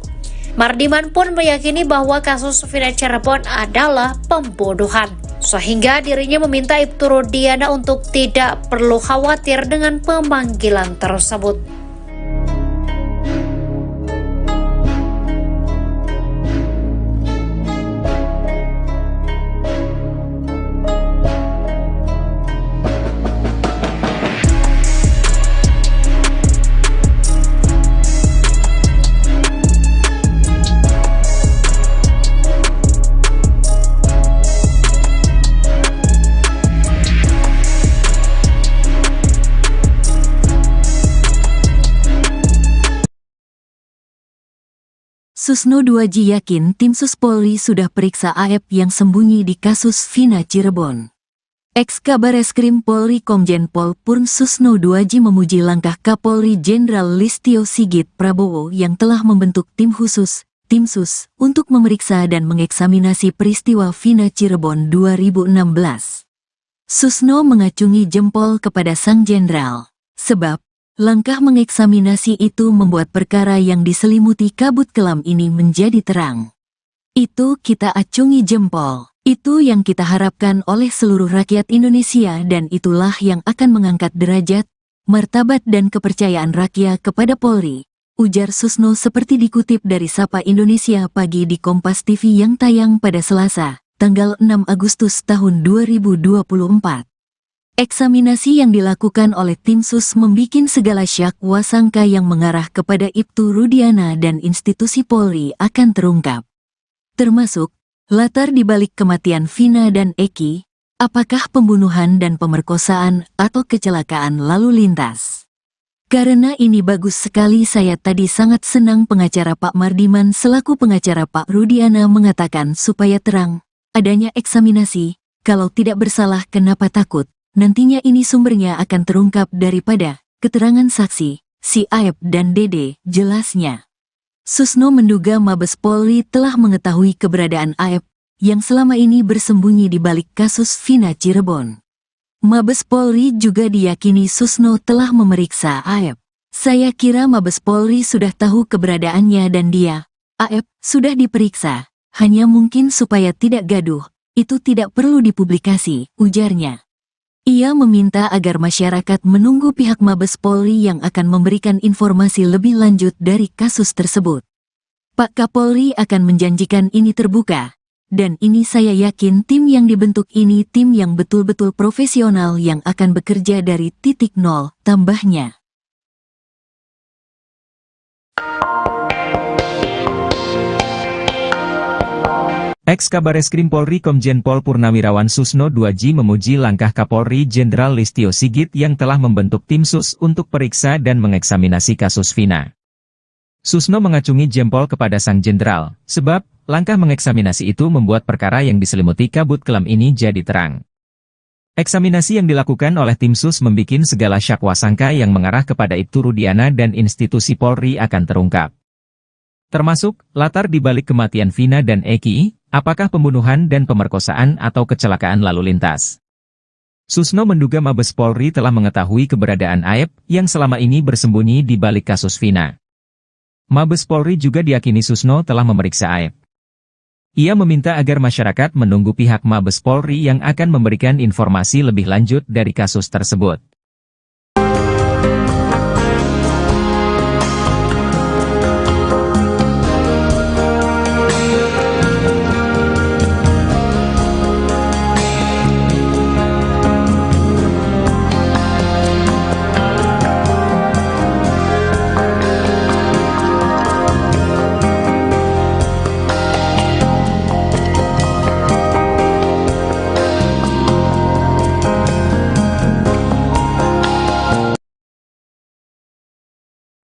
Mardiman pun meyakini bahwa kasus Vina Cirebon adalah pembunuhan, sehingga dirinya meminta Ibtu Rudiana untuk tidak perlu khawatir dengan pemanggilan tersebut. Susno 2J yakin tim Sus Polri sudah periksa AF yang sembunyi di kasus Vina Cirebon. Ex-Kabareskrim Polri Komjen Pol Purn Susno 2J memuji langkah Kapolri Jenderal Listio Sigit Prabowo yang telah membentuk tim khusus, tim Sus, untuk memeriksa dan mengeksaminasi peristiwa Vina Cirebon 2016. Susno mengacungi jempol kepada sang jenderal, sebab langkah mengeksaminasi itu membuat perkara yang diselimuti kabut kelam ini menjadi terang. Itu kita acungi jempol. Itu yang kita harapkan oleh seluruh rakyat Indonesia dan itulah yang akan mengangkat derajat, martabat dan kepercayaan rakyat kepada Polri, ujar Susno seperti dikutip dari Sapa Indonesia Pagi di Kompas TV yang tayang pada Selasa, tanggal 6 Agustus tahun 2024. Eksaminasi yang dilakukan oleh tim Sus membikin segala syak wasangka yang mengarah kepada Ibtu Rudiana dan institusi Polri akan terungkap. Termasuk, latar dibalik kematian Vina dan Eki, apakah pembunuhan dan pemerkosaan atau kecelakaan lalu lintas. Karena ini bagus sekali saya tadi sangat senang pengacara Pak Mardiman selaku pengacara Pak Rudiana mengatakan supaya terang, adanya eksaminasi, kalau tidak bersalah kenapa takut. Nantinya ini sumbernya akan terungkap daripada keterangan saksi, si Aep dan Dede, jelasnya. Susno menduga Mabes Polri telah mengetahui keberadaan Aep yang selama ini bersembunyi di balik kasus Vina Cirebon. Mabes Polri juga diyakini Susno telah memeriksa Aep. Saya kira Mabes Polri sudah tahu keberadaannya dan dia, Aep, sudah diperiksa, hanya mungkin supaya tidak gaduh, itu tidak perlu dipublikasi, ujarnya. Ia meminta agar masyarakat menunggu pihak Mabes Polri yang akan memberikan informasi lebih lanjut dari kasus tersebut. Pak Kapolri akan menjanjikan ini terbuka, dan ini saya yakin tim yang dibentuk ini tim yang betul-betul profesional yang akan bekerja dari titik nol, tambahnya. Ex-Kabareskrim Polri Komjen Pol Purnawirawan Susno 2J memuji langkah Kapolri Jenderal Listio Sigit yang telah membentuk tim Sus untuk periksa dan mengeksaminasi kasus Vina. Susno mengacungi jempol kepada sang jenderal, sebab langkah mengeksaminasi itu membuat perkara yang diselimuti kabut kelam ini jadi terang. Eksaminasi yang dilakukan oleh tim Sus membikin segala syak wasangka yang mengarah kepada Ibtu Rudiana dan institusi Polri akan terungkap. Termasuk, latar dibalik kematian Vina dan Eki, apakah pembunuhan dan pemerkosaan atau kecelakaan lalu lintas. Susno menduga Mabes Polri telah mengetahui keberadaan Aep yang selama ini bersembunyi di balik kasus Vina. Mabes Polri juga diyakini Susno telah memeriksa Aep. Ia meminta agar masyarakat menunggu pihak Mabes Polri yang akan memberikan informasi lebih lanjut dari kasus tersebut.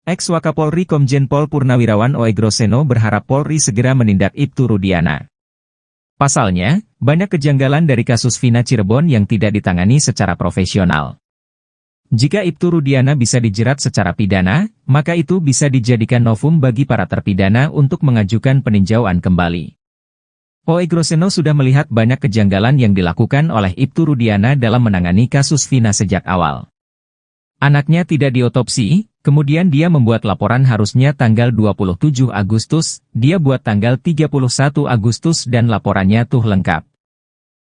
Ex-Wakapolri Komjen Pol Purnawirawan Oegroseno berharap Polri segera menindak Ibtu Rudiana. Pasalnya, banyak kejanggalan dari kasus Vina Cirebon yang tidak ditangani secara profesional. Jika Ibtu Rudiana bisa dijerat secara pidana, maka itu bisa dijadikan novum bagi para terpidana untuk mengajukan peninjauan kembali. Oegroseno sudah melihat banyak kejanggalan yang dilakukan oleh Ibtu Rudiana dalam menangani kasus Vina sejak awal. Anaknya tidak diotopsi, kemudian dia membuat laporan harusnya tanggal 27 Agustus, dia buat tanggal 31 Agustus dan laporannya tuh lengkap.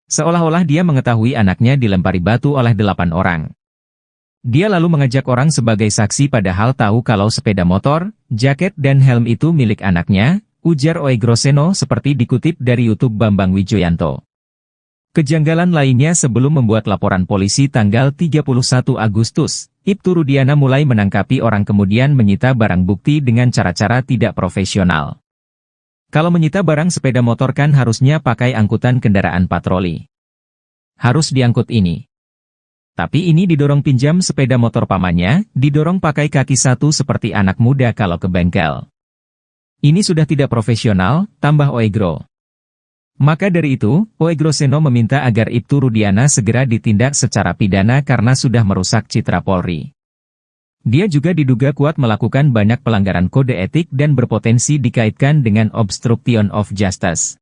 Seolah-olah dia mengetahui anaknya dilempari batu oleh 8 orang. Dia lalu mengajak orang sebagai saksi padahal tahu kalau sepeda motor, jaket dan helm itu milik anaknya, ujar Oegroseno seperti dikutip dari YouTube Bambang Wijoyanto. Kejanggalan lainnya sebelum membuat laporan polisi tanggal 31 Agustus, Ibtu Rudiana mulai menangkapi orang kemudian menyita barang bukti dengan cara-cara tidak profesional. Kalau menyita barang sepeda motor kan harusnya pakai angkutan kendaraan patroli. Harus diangkut ini. Tapi ini didorong pinjam sepeda motor pamannya, didorong pakai kaki satu seperti anak muda kalau ke bengkel. Ini sudah tidak profesional, tambah Oegro. Maka dari itu, Oegroseno meminta agar Ibtu Rudiana segera ditindak secara pidana karena sudah merusak citra Polri. Dia juga diduga kuat melakukan banyak pelanggaran kode etik dan berpotensi dikaitkan dengan obstruction of justice.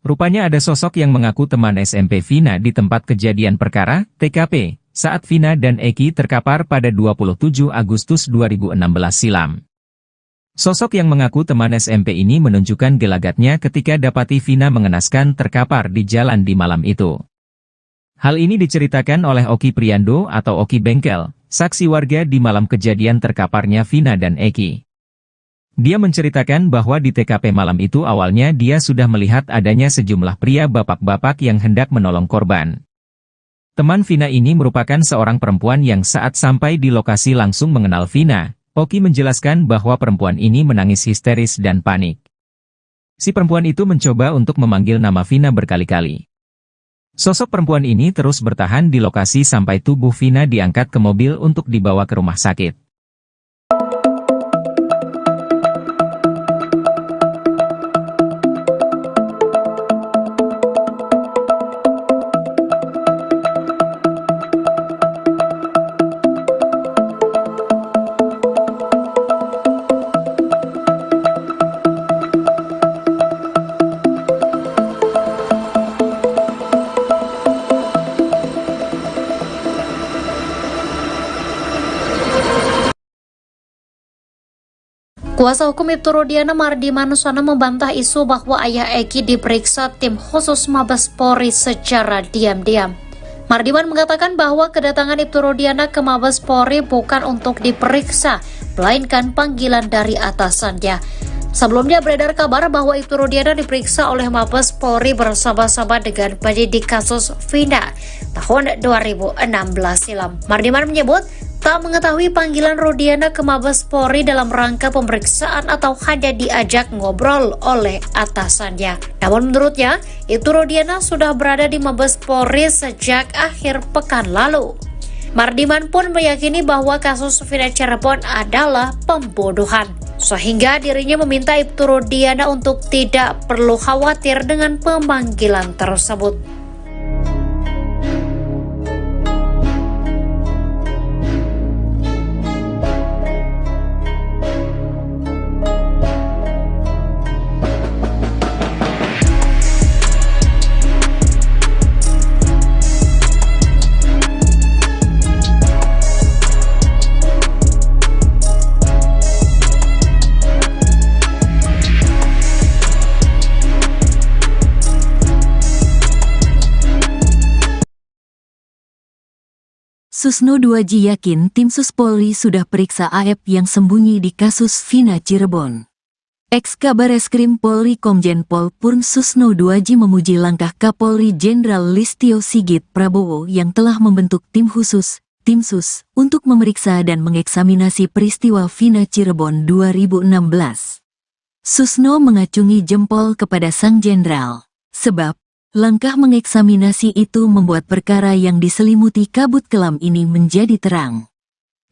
Rupanya ada sosok yang mengaku teman SMP Vina di tempat kejadian perkara, TKP, saat Vina dan Eki terkapar pada 27 Agustus 2016 silam. Sosok yang mengaku teman SMP ini menunjukkan gelagatnya ketika dapati Vina mengenaskan terkapar di jalan di malam itu. Hal ini diceritakan oleh Oki Priando atau Oki Bengkel, saksi warga di malam kejadian terkaparnya Vina dan Eki. Dia menceritakan bahwa di TKP malam itu awalnya dia sudah melihat adanya sejumlah pria bapak-bapak yang hendak menolong korban. Teman Vina ini merupakan seorang perempuan yang saat sampai di lokasi langsung mengenal Vina. Oki menjelaskan bahwa perempuan ini menangis histeris dan panik. Si perempuan itu mencoba untuk memanggil nama Vina berkali-kali. Sosok perempuan ini terus bertahan di lokasi sampai tubuh Vina diangkat ke mobil untuk dibawa ke rumah sakit. Kuasa hukum Ibtu Rudiana Mardi Manusana membantah isu bahwa ayah Eki diperiksa tim khusus Mabes Polri secara diam-diam. Mardiman mengatakan bahwa kedatangan Ibtu Rudiana ke Mabes Polri bukan untuk diperiksa, melainkan panggilan dari atasannya. Sebelumnya beredar kabar bahwa Ibtu Rudiana diperiksa oleh Mabes Polri bersama-sama dengan penyidik kasus Vina tahun 2016 silam. Mardiman menyebut tak mengetahui panggilan Rudiana ke Mabes Polri dalam rangka pemeriksaan atau hanya diajak ngobrol oleh atasannya. Namun menurutnya, Ibtu Rudiana sudah berada di Mabes Polri sejak akhir pekan lalu. Mardiman pun meyakini bahwa kasus Vina Cirebon adalah pembunuhan, sehingga dirinya meminta Ibtu Rudiana untuk tidak perlu khawatir dengan pemanggilan tersebut. Susno 2J yakin tim Sus Polri sudah periksa AF yang sembunyi di kasus Vina Cirebon. Ex-Kabareskrim Polri Komjen Pol Purn Susno 2J memuji langkah Kapolri Jenderal Listio Sigit Prabowo yang telah membentuk tim khusus, tim Sus, untuk memeriksa dan mengeksaminasi peristiwa Vina Cirebon 2016. Susno mengacungi jempol kepada sang jenderal, sebab Langkah mengeksaminasi itu membuat perkara yang diselimuti kabut kelam ini menjadi terang.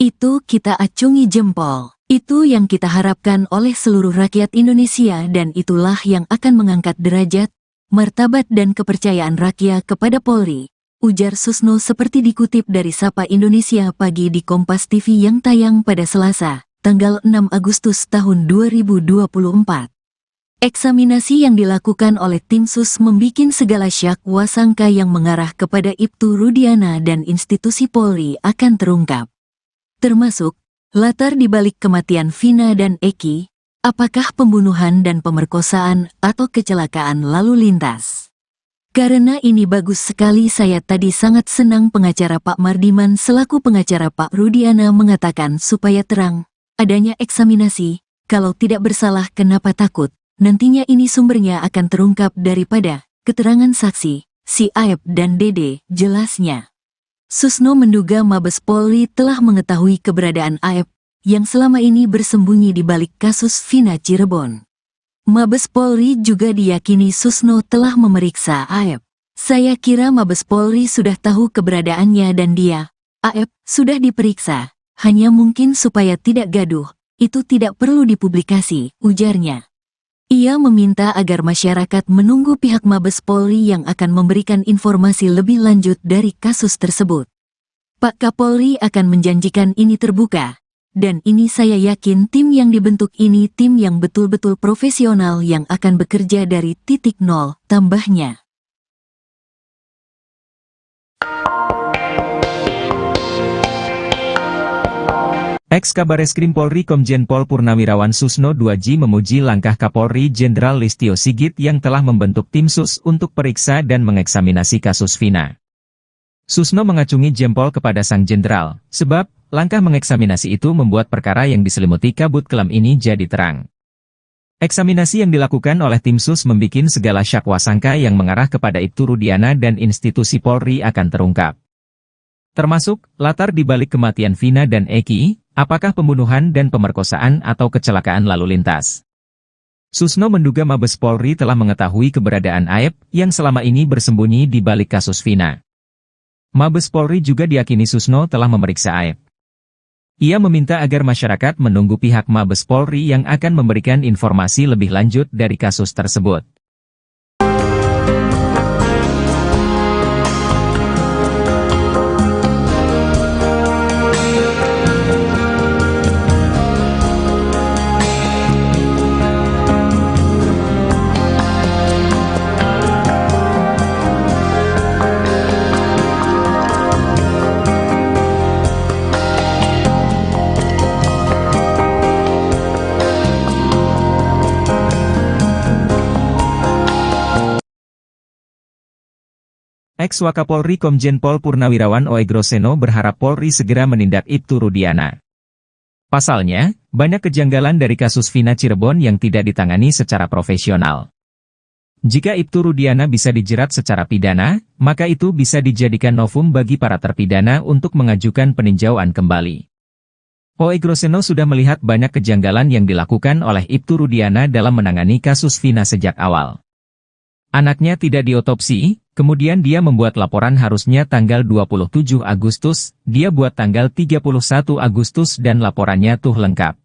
Itu kita acungi jempol. Itu yang kita harapkan oleh seluruh rakyat Indonesia dan itulah yang akan mengangkat derajat, martabat dan kepercayaan rakyat kepada Polri, ujar Susno seperti dikutip dari Sapa Indonesia Pagi di Kompas TV yang tayang pada Selasa, tanggal 6 Agustus tahun 2024. Eksaminasi yang dilakukan oleh tim sus membikin segala syak wasangka yang mengarah kepada Ibtu Rudiana dan institusi Polri akan terungkap. Termasuk, latar dibalik kematian Vina dan Eki, apakah pembunuhan dan pemerkosaan atau kecelakaan lalu lintas. Karena ini bagus sekali saya tadi sangat senang pengacara Pak Mardiman selaku pengacara Pak Rudiana mengatakan supaya terang, adanya eksaminasi, kalau tidak bersalah kenapa takut. Nantinya ini sumbernya akan terungkap daripada keterangan saksi, si Aep dan Dede, jelasnya. Susno menduga Mabes Polri telah mengetahui keberadaan Aep, yang selama ini bersembunyi di balik kasus Vina Cirebon. Mabes Polri juga diyakini Susno telah memeriksa Aep. Saya kira Mabes Polri sudah tahu keberadaannya dan dia, Aep, sudah diperiksa, hanya mungkin supaya tidak gaduh, itu tidak perlu dipublikasi, ujarnya. Ia meminta agar masyarakat menunggu pihak Mabes Polri yang akan memberikan informasi lebih lanjut dari kasus tersebut. Pak Kapolri akan menjanjikan ini terbuka, dan ini saya yakin tim yang dibentuk ini tim yang betul-betul profesional yang akan bekerja dari titik nol, tambahnya. Ex-Kabareskrim Polri Komjen Pol Purnawirawan Susno 2J memuji langkah Kapolri Jenderal Listio Sigit yang telah membentuk tim sus untuk periksa dan mengeksaminasi kasus Vina. Susno mengacungi jempol kepada sang jenderal, sebab langkah mengeksaminasi itu membuat perkara yang diselimuti kabut kelam ini jadi terang. Eksaminasi yang dilakukan oleh tim sus membikin segala syak wasangka yang mengarah kepada Ibtu Rudiana dan institusi Polri akan terungkap. Termasuk, latar dibalik kematian Vina dan Eki, apakah pembunuhan dan pemerkosaan atau kecelakaan lalu lintas. Susno menduga Mabes Polri telah mengetahui keberadaan Aep yang selama ini bersembunyi di balik kasus Vina. Mabes Polri juga diyakini Susno telah memeriksa Aep. Ia meminta agar masyarakat menunggu pihak Mabes Polri yang akan memberikan informasi lebih lanjut dari kasus tersebut. Ex-Wakapolri Komjen Pol Purnawirawan Oegroseno berharap Polri segera menindak Ibtu Rudiana. Pasalnya, banyak kejanggalan dari kasus Vina Cirebon yang tidak ditangani secara profesional. Jika Ibtu Rudiana bisa dijerat secara pidana, maka itu bisa dijadikan novum bagi para terpidana untuk mengajukan peninjauan kembali. Oegroseno sudah melihat banyak kejanggalan yang dilakukan oleh Ibtu Rudiana dalam menangani kasus Vina sejak awal. Anaknya tidak diotopsi, kemudian dia membuat laporan harusnya tanggal 27 Agustus, dia buat tanggal 31 Agustus dan laporannya tuh lengkap.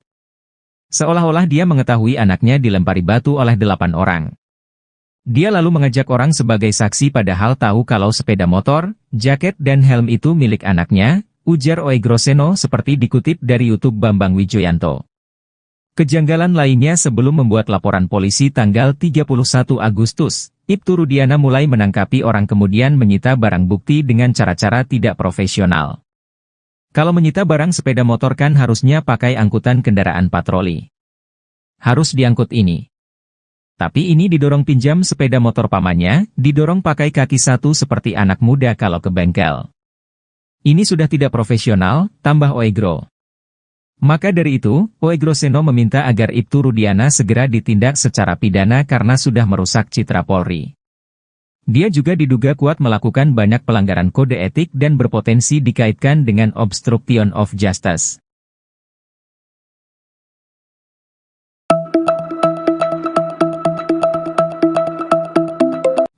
Seolah-olah dia mengetahui anaknya dilempari batu oleh 8 orang. Dia lalu mengajak orang sebagai saksi padahal tahu kalau sepeda motor, jaket dan helm itu milik anaknya, ujar Oegroseno seperti dikutip dari YouTube Bambang Wijoyanto. Kejanggalan lainnya sebelum membuat laporan polisi tanggal 31 Agustus, Ibtu Rudiana mulai menangkapi orang kemudian menyita barang bukti dengan cara-cara tidak profesional. Kalau menyita barang sepeda motor kan harusnya pakai angkutan kendaraan patroli. Harus diangkut ini. Tapi ini didorong pinjam sepeda motor pamannya, didorong pakai kaki satu seperti anak muda kalau ke bengkel. Ini sudah tidak profesional, tambah Oegro. Maka dari itu, Oegroseno meminta agar Ibtu Rudiana segera ditindak secara pidana karena sudah merusak citra Polri. Dia juga diduga kuat melakukan banyak pelanggaran kode etik dan berpotensi dikaitkan dengan obstruction of justice.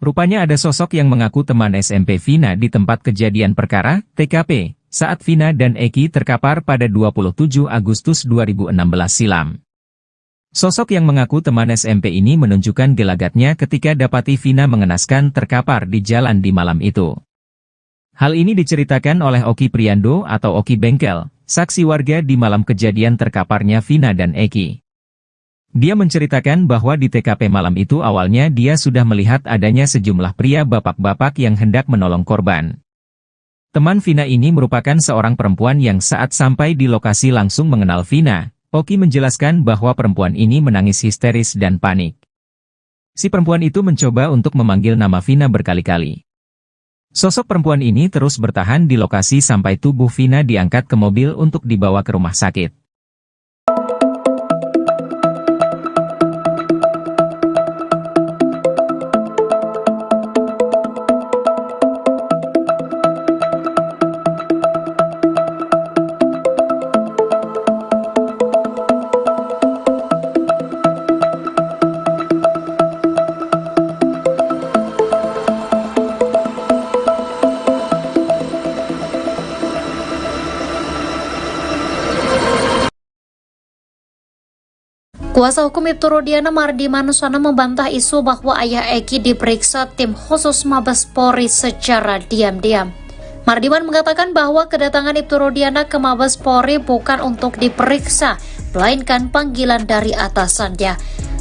Rupanya ada sosok yang mengaku teman SMP Vina di tempat kejadian perkara, TKP, saat Vina dan Eki terkapar pada 27 Agustus 2016 silam. Sosok yang mengaku teman SMP ini menunjukkan gelagatnya ketika dapati Vina mengenaskan terkapar di jalan di malam itu. Hal ini diceritakan oleh Oki Priando atau Oki Bengkel, saksi warga di malam kejadian terkaparnya Vina dan Eki. Dia menceritakan bahwa di TKP malam itu awalnya dia sudah melihat adanya sejumlah pria bapak-bapak yang hendak menolong korban. Teman Vina ini merupakan seorang perempuan yang saat sampai di lokasi langsung mengenal Vina. Oki menjelaskan bahwa perempuan ini menangis histeris dan panik. Si perempuan itu mencoba untuk memanggil nama Vina berkali-kali. Sosok perempuan ini terus bertahan di lokasi sampai tubuh Vina diangkat ke mobil untuk dibawa ke rumah sakit. Kuasa hukum Ibtu Rudiana Mardi Manusana membantah isu bahwa ayah Eki diperiksa tim khusus Mabes Polri secara diam-diam. Mardiman mengatakan bahwa kedatangan Ibtu Rudiana ke Mabes Polri bukan untuk diperiksa, melainkan panggilan dari atasannya.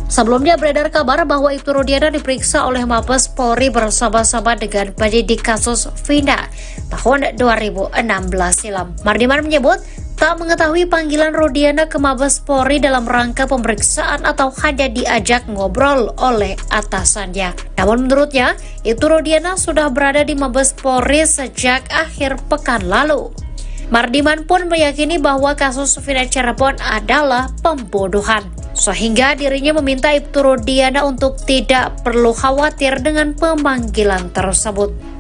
Sebelumnya beredar kabar bahwa Ibtu Rudiana diperiksa oleh Mabes Polri bersama-sama dengan penyidik kasus Vina tahun 2016 silam. Mardiman menyebut tak mengetahui panggilan Rudiana ke Mabes Polri dalam rangka pemeriksaan atau hanya diajak ngobrol oleh atasannya. Namun menurutnya, Ibtu Rudiana sudah berada di Mabes Polri sejak akhir pekan lalu. Mardiman pun meyakini bahwa kasus Vina Cirebon adalah pembunuhan, sehingga dirinya meminta Ibtu Rudiana untuk tidak perlu khawatir dengan pemanggilan tersebut.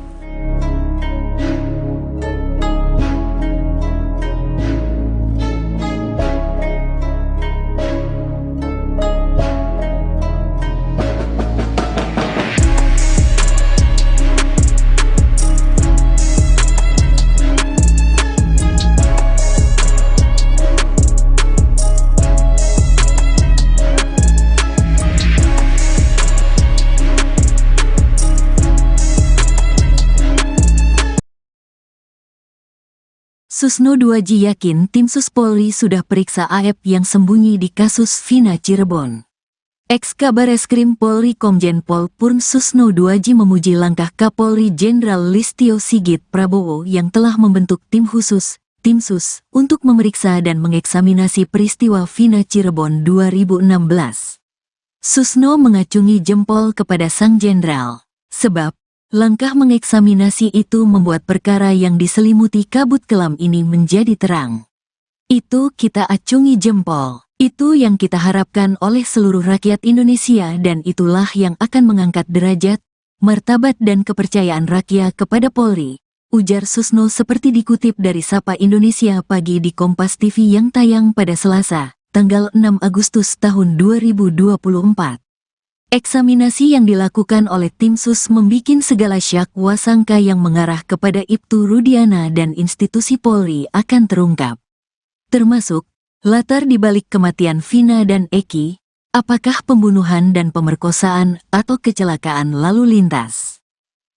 Susno 2J yakin tim Sus Polri sudah periksa AF yang sembunyi di kasus Vina Cirebon. Ex-Kabareskrim Polri Komjen Pol Purn Susno 2J memuji langkah Kapolri Jenderal Listio Sigit Prabowo yang telah membentuk tim khusus, tim Sus, untuk memeriksa dan mengeksaminasi peristiwa Vina Cirebon 2016. Susno mengacungi jempol kepada sang jenderal, sebab langkah mengeksaminasi itu membuat perkara yang diselimuti kabut kelam ini menjadi terang. Itu kita acungi jempol. Itu yang kita harapkan oleh seluruh rakyat Indonesia dan itulah yang akan mengangkat derajat, martabat dan kepercayaan rakyat kepada Polri, ujar Susno seperti dikutip dari Sapa Indonesia Pagi di Kompas TV yang tayang pada Selasa, tanggal 6 Agustus tahun 2024. Eksaminasi yang dilakukan oleh tim Sus membikin segala syak wasangka yang mengarah kepada Ibtu Rudiana dan institusi Polri akan terungkap. Termasuk, latar dibalik kematian Vina dan Eki, apakah pembunuhan dan pemerkosaan atau kecelakaan lalu lintas.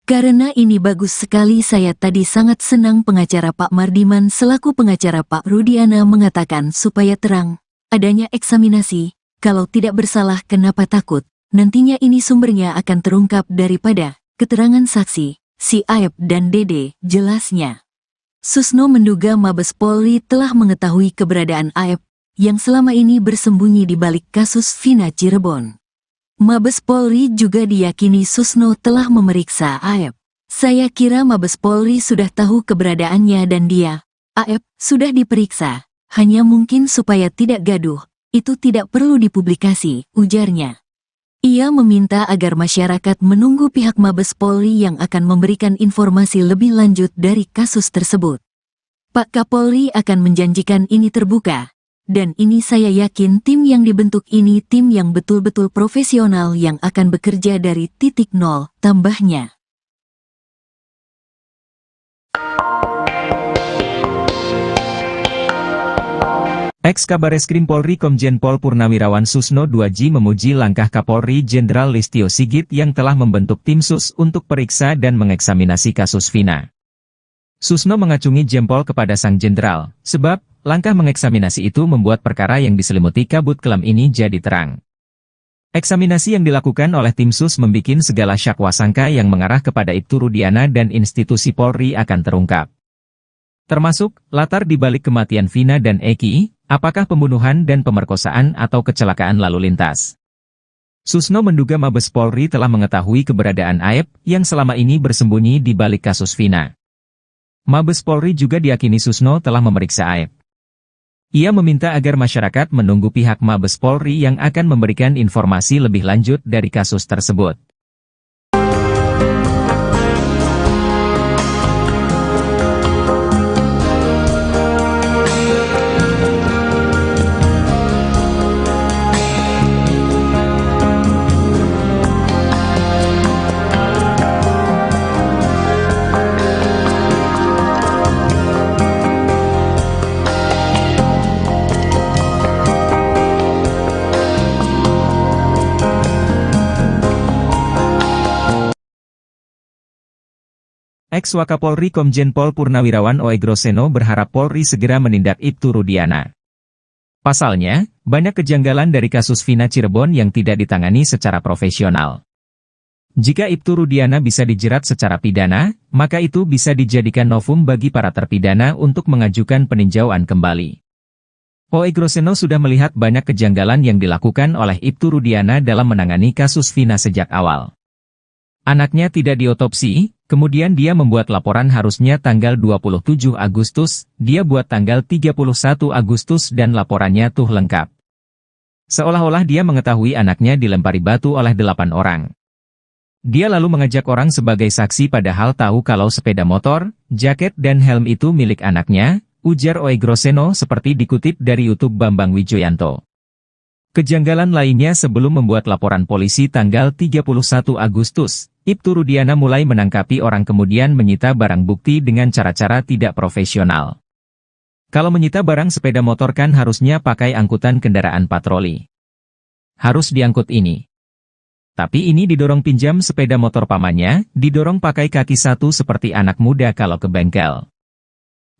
Karena ini bagus sekali saya tadi sangat senang pengacara Pak Mardiman selaku pengacara Pak Rudiana mengatakan supaya terang, adanya eksaminasi, kalau tidak bersalah kenapa takut. Nantinya ini sumbernya akan terungkap daripada keterangan saksi, si Aep dan Dede, jelasnya. Susno menduga Mabes Polri telah mengetahui keberadaan Aep yang selama ini bersembunyi di balik kasus Vina Cirebon. Mabes Polri juga diyakini Susno telah memeriksa Aep. Saya kira Mabes Polri sudah tahu keberadaannya dan dia, Aep, sudah diperiksa. Hanya mungkin supaya tidak gaduh, itu tidak perlu dipublikasi, ujarnya. Ia meminta agar masyarakat menunggu pihak Mabes Polri yang akan memberikan informasi lebih lanjut dari kasus tersebut. Pak Kapolri akan menjanjikan ini terbuka, Dan ini saya yakin tim yang dibentuk ini tim yang betul-betul profesional yang akan bekerja dari titik nol, tambahnya. Ex-Kabareskrim Polri Komjen Pol Purnawirawan Susno 2J memuji langkah Kapolri Jenderal Listio Sigit yang telah membentuk tim sus untuk periksa dan mengeksaminasi kasus Vina. Susno mengacungi jempol kepada sang jenderal, sebab langkah mengeksaminasi itu membuat perkara yang diselimuti kabut kelam ini jadi terang. Eksaminasi yang dilakukan oleh tim sus membikin segala syakwa sangka yang mengarah kepada Ibtu Rudiana dan institusi Polri akan terungkap. Termasuk, latar dibalik kematian Vina dan Eki, apakah pembunuhan dan pemerkosaan atau kecelakaan lalu lintas. Susno menduga Mabes Polri telah mengetahui keberadaan Aep yang selama ini bersembunyi di balik kasus Vina. Mabes Polri juga diyakini Susno telah memeriksa Aep. Ia meminta agar masyarakat menunggu pihak Mabes Polri yang akan memberikan informasi lebih lanjut dari kasus tersebut. Ex-Wakapolri Komjen Pol Purnawirawan Oegroseno berharap Polri segera menindak Ibtu Rudiana. Pasalnya, banyak kejanggalan dari kasus Vina Cirebon yang tidak ditangani secara profesional. Jika Ibtu Rudiana bisa dijerat secara pidana, maka itu bisa dijadikan novum bagi para terpidana untuk mengajukan peninjauan kembali. Oegroseno sudah melihat banyak kejanggalan yang dilakukan oleh Ibtu Rudiana dalam menangani kasus Vina sejak awal. Anaknya tidak diotopsi, kemudian dia membuat laporan harusnya tanggal 27 Agustus, dia buat tanggal 31 Agustus dan laporannya tuh lengkap. Seolah-olah dia mengetahui anaknya dilempari batu oleh 8 orang. Dia lalu mengajak orang sebagai saksi padahal tahu kalau sepeda motor, jaket dan helm itu milik anaknya, ujar Oegroseno seperti dikutip dari YouTube Bambang Wijoyanto. Kejanggalan lainnya sebelum membuat laporan polisi tanggal 31 Agustus, Ibtu Rudiana mulai menangkapi orang kemudian menyita barang bukti dengan cara-cara tidak profesional. Kalau menyita barang sepeda motor kan harusnya pakai angkutan kendaraan patroli. Harus diangkut ini. Tapi ini didorong pinjam sepeda motor pamannya, didorong pakai kaki satu seperti anak muda kalau ke bengkel.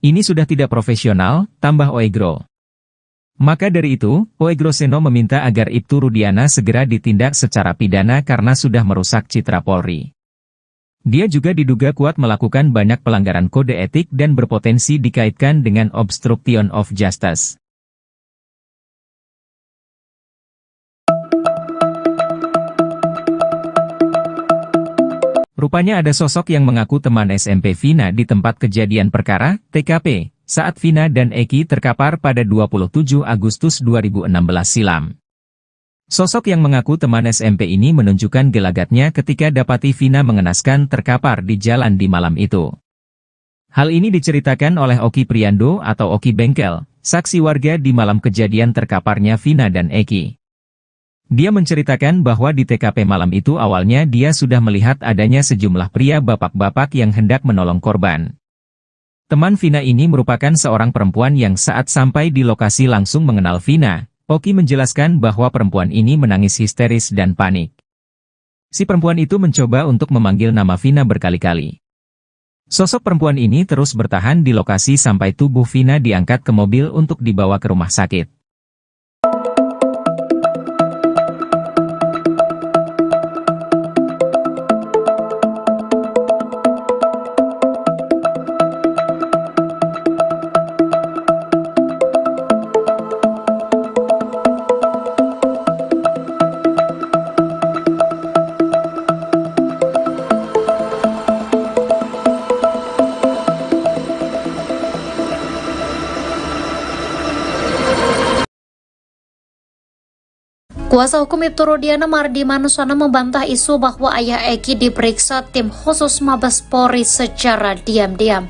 Ini sudah tidak profesional, tambah Oegro. Maka dari itu, Oegroseno meminta agar Ibtu Rudiana segera ditindak secara pidana karena sudah merusak citra Polri. Dia juga diduga kuat melakukan banyak pelanggaran kode etik dan berpotensi dikaitkan dengan obstruction of justice. Rupanya ada sosok yang mengaku teman SMP Vina di tempat kejadian perkara, TKP, saat Vina dan Eki terkapar pada 27 Agustus 2016 silam. Sosok yang mengaku teman SMP ini menunjukkan gelagatnya ketika dapati Vina mengenaskan terkapar di jalan di malam itu. Hal ini diceritakan oleh Oki Priando atau Oki Bengkel, saksi warga di malam kejadian terkaparnya Vina dan Eki. Dia menceritakan bahwa di TKP malam itu awalnya dia sudah melihat adanya sejumlah pria bapak-bapak yang hendak menolong korban. Teman Vina ini merupakan seorang perempuan yang saat sampai di lokasi langsung mengenal Vina. Oki menjelaskan bahwa perempuan ini menangis histeris dan panik. Si perempuan itu mencoba untuk memanggil nama Vina berkali-kali. Sosok perempuan ini terus bertahan di lokasi sampai tubuh Vina diangkat ke mobil untuk dibawa ke rumah sakit. Kuasa hukum Ibtu Rudiana Mardi Manusana membantah isu bahwa ayah Eki diperiksa tim khusus Mabes Polri secara diam-diam.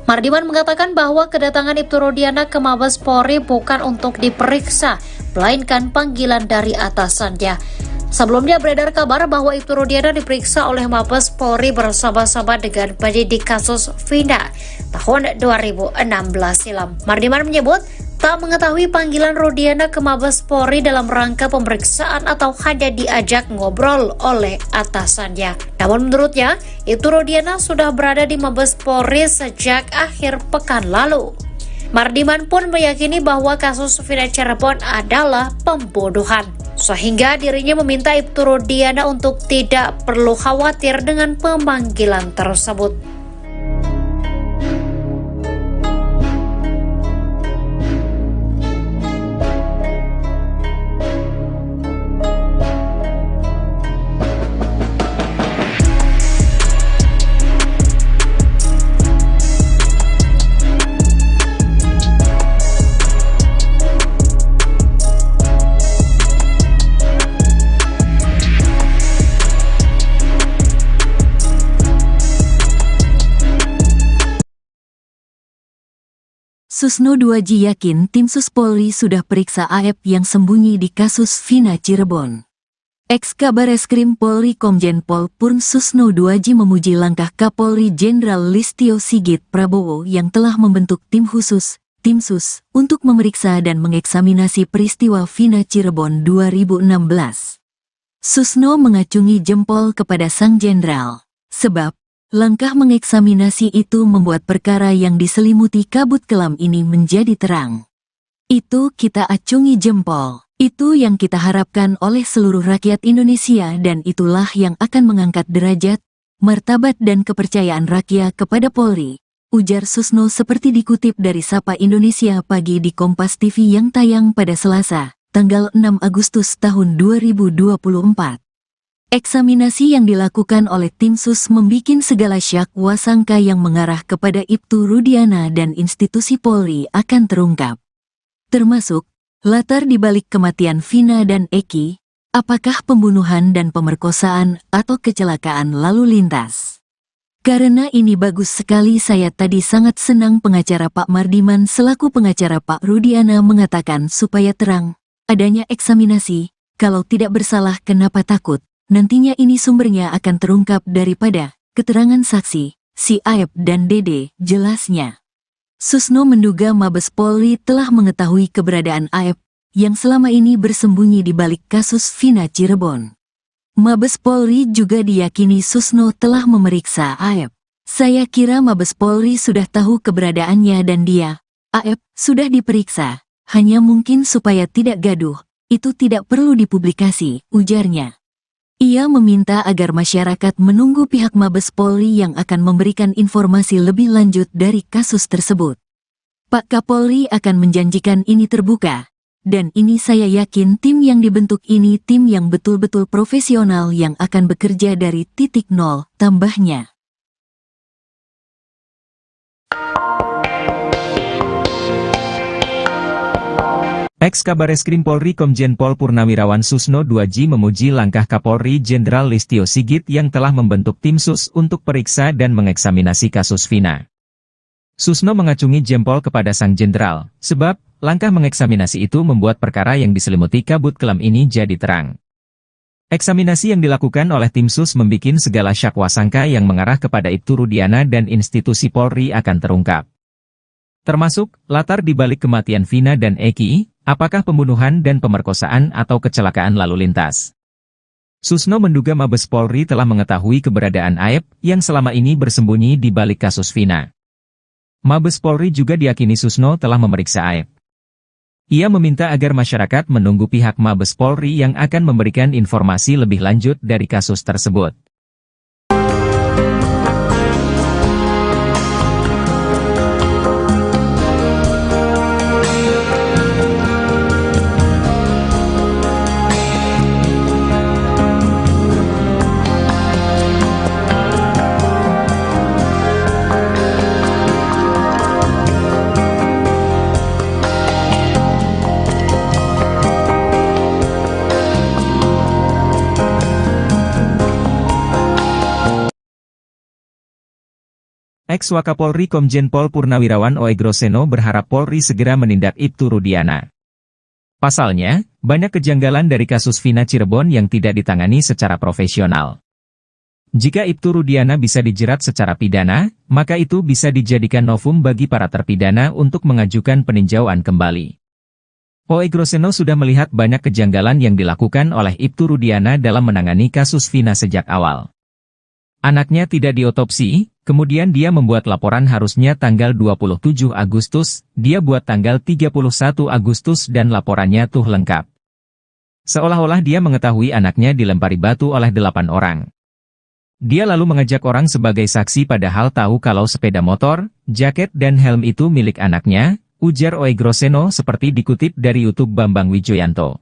Mardiman mengatakan bahwa kedatangan Ibtu Rudiana ke Mabes Polri bukan untuk diperiksa, melainkan panggilan dari atasannya. Sebelumnya beredar kabar bahwa Ibtu Rudiana diperiksa oleh Mabes Polri bersama-sama dengan penyidik kasus Vina tahun 2016 silam. Mardiman menyebut tak mengetahui panggilan Rudiana ke Mabes Polri dalam rangka pemeriksaan atau hanya diajak ngobrol oleh atasannya. Namun menurutnya, Ibtu Rudiana sudah berada di Mabes Polri sejak akhir pekan lalu. Mardiman pun meyakini bahwa kasus Vina Cirebon adalah pembunuhan, sehingga dirinya meminta Ibtu Rudiana untuk tidak perlu khawatir dengan pemanggilan tersebut. Susno 2J yakin tim Sus Polri sudah periksa AF yang sembunyi di kasus Vina Cirebon. Ex-Kabareskrim Polri Komjen Pol Purn Susno 2J memuji langkah Kapolri Jenderal Listio Sigit Prabowo yang telah membentuk tim khusus, tim Sus, untuk memeriksa dan mengeksaminasi peristiwa Vina Cirebon 2016. Susno mengacungi jempol kepada sang jenderal, sebab langkah mengeksaminasi itu membuat perkara yang diselimuti kabut kelam ini menjadi terang. Itu kita acungi jempol. Itu yang kita harapkan oleh seluruh rakyat Indonesia dan itulah yang akan mengangkat derajat, martabat dan kepercayaan rakyat kepada Polri, ujar Susno seperti dikutip dari Sapa Indonesia Pagi di Kompas TV yang tayang pada Selasa, tanggal 6 Agustus tahun 2024. Eksaminasi yang dilakukan oleh tim Sus membikin segala syak wasangka yang mengarah kepada Ibtu Rudiana dan institusi Polri akan terungkap. Termasuk, latar dibalik kematian Vina dan Eki, apakah pembunuhan dan pemerkosaan atau kecelakaan lalu lintas. Karena ini bagus sekali saya tadi sangat senang pengacara Pak Mardiman selaku pengacara Pak Rudiana mengatakan supaya terang, adanya eksaminasi, kalau tidak bersalah kenapa takut. Nantinya ini sumbernya akan terungkap daripada keterangan saksi, si Aep dan Dede, jelasnya. Susno menduga Mabes Polri telah mengetahui keberadaan Aep yang selama ini bersembunyi di balik kasus Vina Cirebon. Mabes Polri juga diyakini Susno telah memeriksa Aep. Saya kira Mabes Polri sudah tahu keberadaannya dan dia, Aep, sudah diperiksa, hanya mungkin supaya tidak gaduh, itu tidak perlu dipublikasi, ujarnya. Ia meminta agar masyarakat menunggu pihak Mabes Polri yang akan memberikan informasi lebih lanjut dari kasus tersebut. Pak Kapolri akan menjanjikan ini terbuka, dan ini saya yakin tim yang dibentuk ini tim yang betul-betul profesional yang akan bekerja dari titik nol, tambahnya. Ex-Kabareskrim Polri Komjen Pol Purnawirawan Susno 2J memuji langkah Kapolri Jenderal Listio Sigit yang telah membentuk tim Sus untuk periksa dan mengeksaminasi kasus Vina. Susno mengacungi jempol kepada sang jenderal, sebab langkah mengeksaminasi itu membuat perkara yang diselimuti kabut kelam ini jadi terang. Eksaminasi yang dilakukan oleh tim Sus membikin segala syak wasangka yang mengarah kepada Ibtu Rudiana dan institusi Polri akan terungkap. Termasuk, latar dibalik kematian Vina dan Eki, apakah pembunuhan dan pemerkosaan atau kecelakaan lalu lintas. Susno menduga Mabes Polri telah mengetahui keberadaan Aep yang selama ini bersembunyi di balik kasus Vina. Mabes Polri juga diyakini Susno telah memeriksa Aep. Ia meminta agar masyarakat menunggu pihak Mabes Polri yang akan memberikan informasi lebih lanjut dari kasus tersebut. Ex-Wakapolri Komjen Pol Purnawirawan Oegroseno berharap Polri segera menindak Ibtu Rudiana. Pasalnya, banyak kejanggalan dari kasus Vina Cirebon yang tidak ditangani secara profesional. Jika Ibtu Rudiana bisa dijerat secara pidana, maka itu bisa dijadikan novum bagi para terpidana untuk mengajukan peninjauan kembali. Oegroseno sudah melihat banyak kejanggalan yang dilakukan oleh Ibtu Rudiana dalam menangani kasus Vina sejak awal. Anaknya tidak diotopsi, kemudian dia membuat laporan harusnya tanggal 27 Agustus, dia buat tanggal 31 Agustus dan laporannya tuh lengkap. Seolah-olah dia mengetahui anaknya dilempari batu oleh 8 orang. Dia lalu mengajak orang sebagai saksi padahal tahu kalau sepeda motor, jaket dan helm itu milik anaknya, ujar Oegroseno seperti dikutip dari YouTube Bambang Wijoyanto.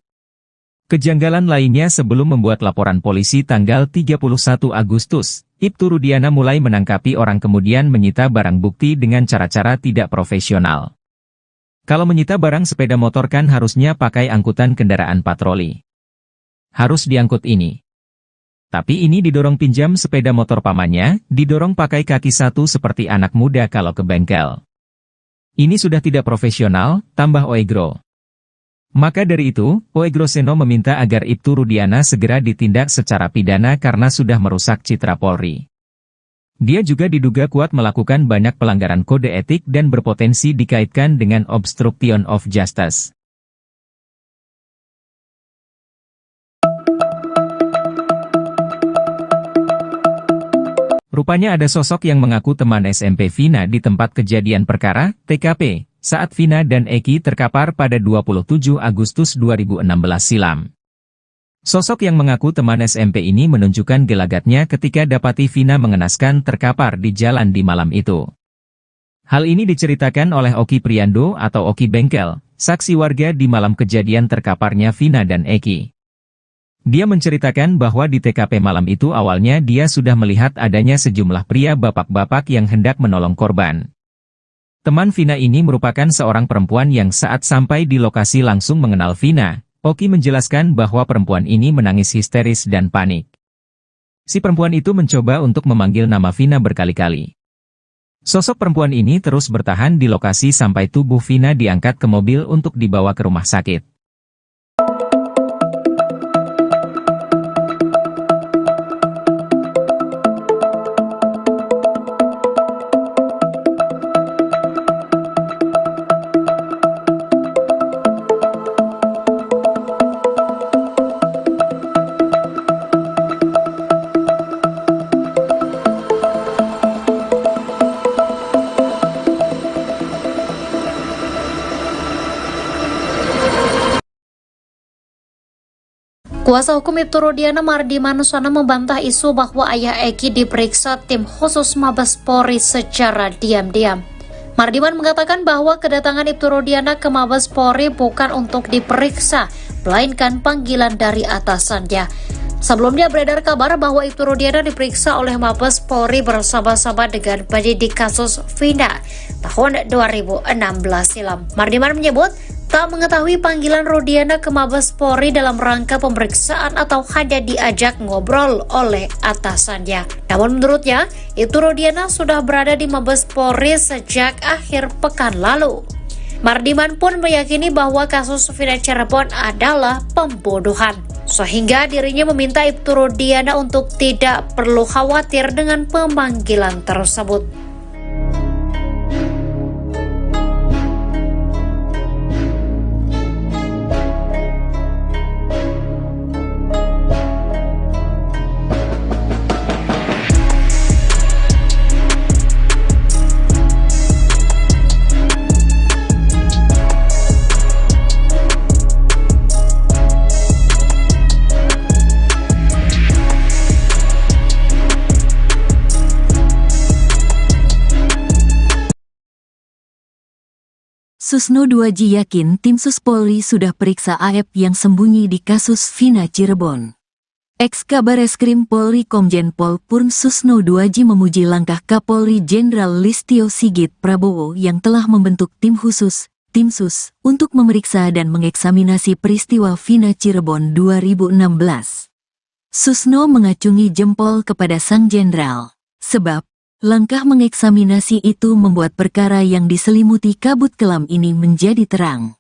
Kejanggalan lainnya sebelum membuat laporan polisi tanggal 31 Agustus, Ibtu Rudiana mulai menangkapi orang kemudian menyita barang bukti dengan cara-cara tidak profesional. Kalau menyita barang sepeda motor kan harusnya pakai angkutan kendaraan patroli. Harus diangkut ini. Tapi ini didorong pinjam sepeda motor pamannya, didorong pakai kaki satu seperti anak muda kalau ke bengkel. Ini sudah tidak profesional, tambah Oegro. Maka dari itu, Oegroseno meminta agar Ibtu Rudiana segera ditindak secara pidana karena sudah merusak citra Polri. Dia juga diduga kuat melakukan banyak pelanggaran kode etik dan berpotensi dikaitkan dengan obstruction of justice. Rupanya ada sosok yang mengaku teman SMP Vina di tempat kejadian perkara, TKP, saat Vina dan Eki terkapar pada 27 Agustus 2016 silam. Sosok yang mengaku teman SMP ini menunjukkan gelagatnya ketika dapati Vina mengenaskan terkapar di jalan di malam itu. Hal ini diceritakan oleh Oki Priando atau Oki Bengkel, saksi warga di malam kejadian terkaparnya Vina dan Eki. Dia menceritakan bahwa di TKP malam itu awalnya dia sudah melihat adanya sejumlah pria bapak-bapak yang hendak menolong korban. Teman Vina ini merupakan seorang perempuan yang saat sampai di lokasi langsung mengenal Vina. Oki menjelaskan bahwa perempuan ini menangis histeris dan panik. Si perempuan itu mencoba untuk memanggil nama Vina berkali-kali. Sosok perempuan ini terus bertahan di lokasi sampai tubuh Vina diangkat ke mobil untuk dibawa ke rumah sakit. Kuasa hukum Ibtu Rudiana Mardi Manusana membantah isu bahwa ayah Eki diperiksa tim khusus Mabes Polri secara diam-diam. Mardiman mengatakan bahwa kedatangan Ibtu Rudiana ke Mabes Polri bukan untuk diperiksa, melainkan panggilan dari atasannya. Sebelumnya beredar kabar bahwa Ibtu Rudiana diperiksa oleh Mabes Polri bersama-sama dengan penyidik kasus Vina tahun 2016 silam. Mardiman menyebut tak mengetahui panggilan Rudiana ke Mabes Polri dalam rangka pemeriksaan atau hanya diajak ngobrol oleh atasannya. Namun menurutnya, Ibtu Rudiana sudah berada di Mabes Polri sejak akhir pekan lalu. Mardiman pun meyakini bahwa kasus Vina Cirebon adalah pembunuhan, sehingga dirinya meminta Ibtu Rudiana untuk tidak perlu khawatir dengan pemanggilan tersebut. Susno 2J yakin tim Sus Polri sudah periksa AF yang sembunyi di kasus Vina Cirebon. Ex-Kabareskrim Polri Komjen Pol Purn Susno 2J memuji langkah Kapolri Jenderal Listio Sigit Prabowo yang telah membentuk tim khusus, tim Sus, untuk memeriksa dan mengeksaminasi peristiwa Vina Cirebon 2016. Susno mengacungi jempol kepada sang jenderal, sebab Langkah mengeksaminasi itu membuat perkara yang diselimuti kabut kelam ini menjadi terang.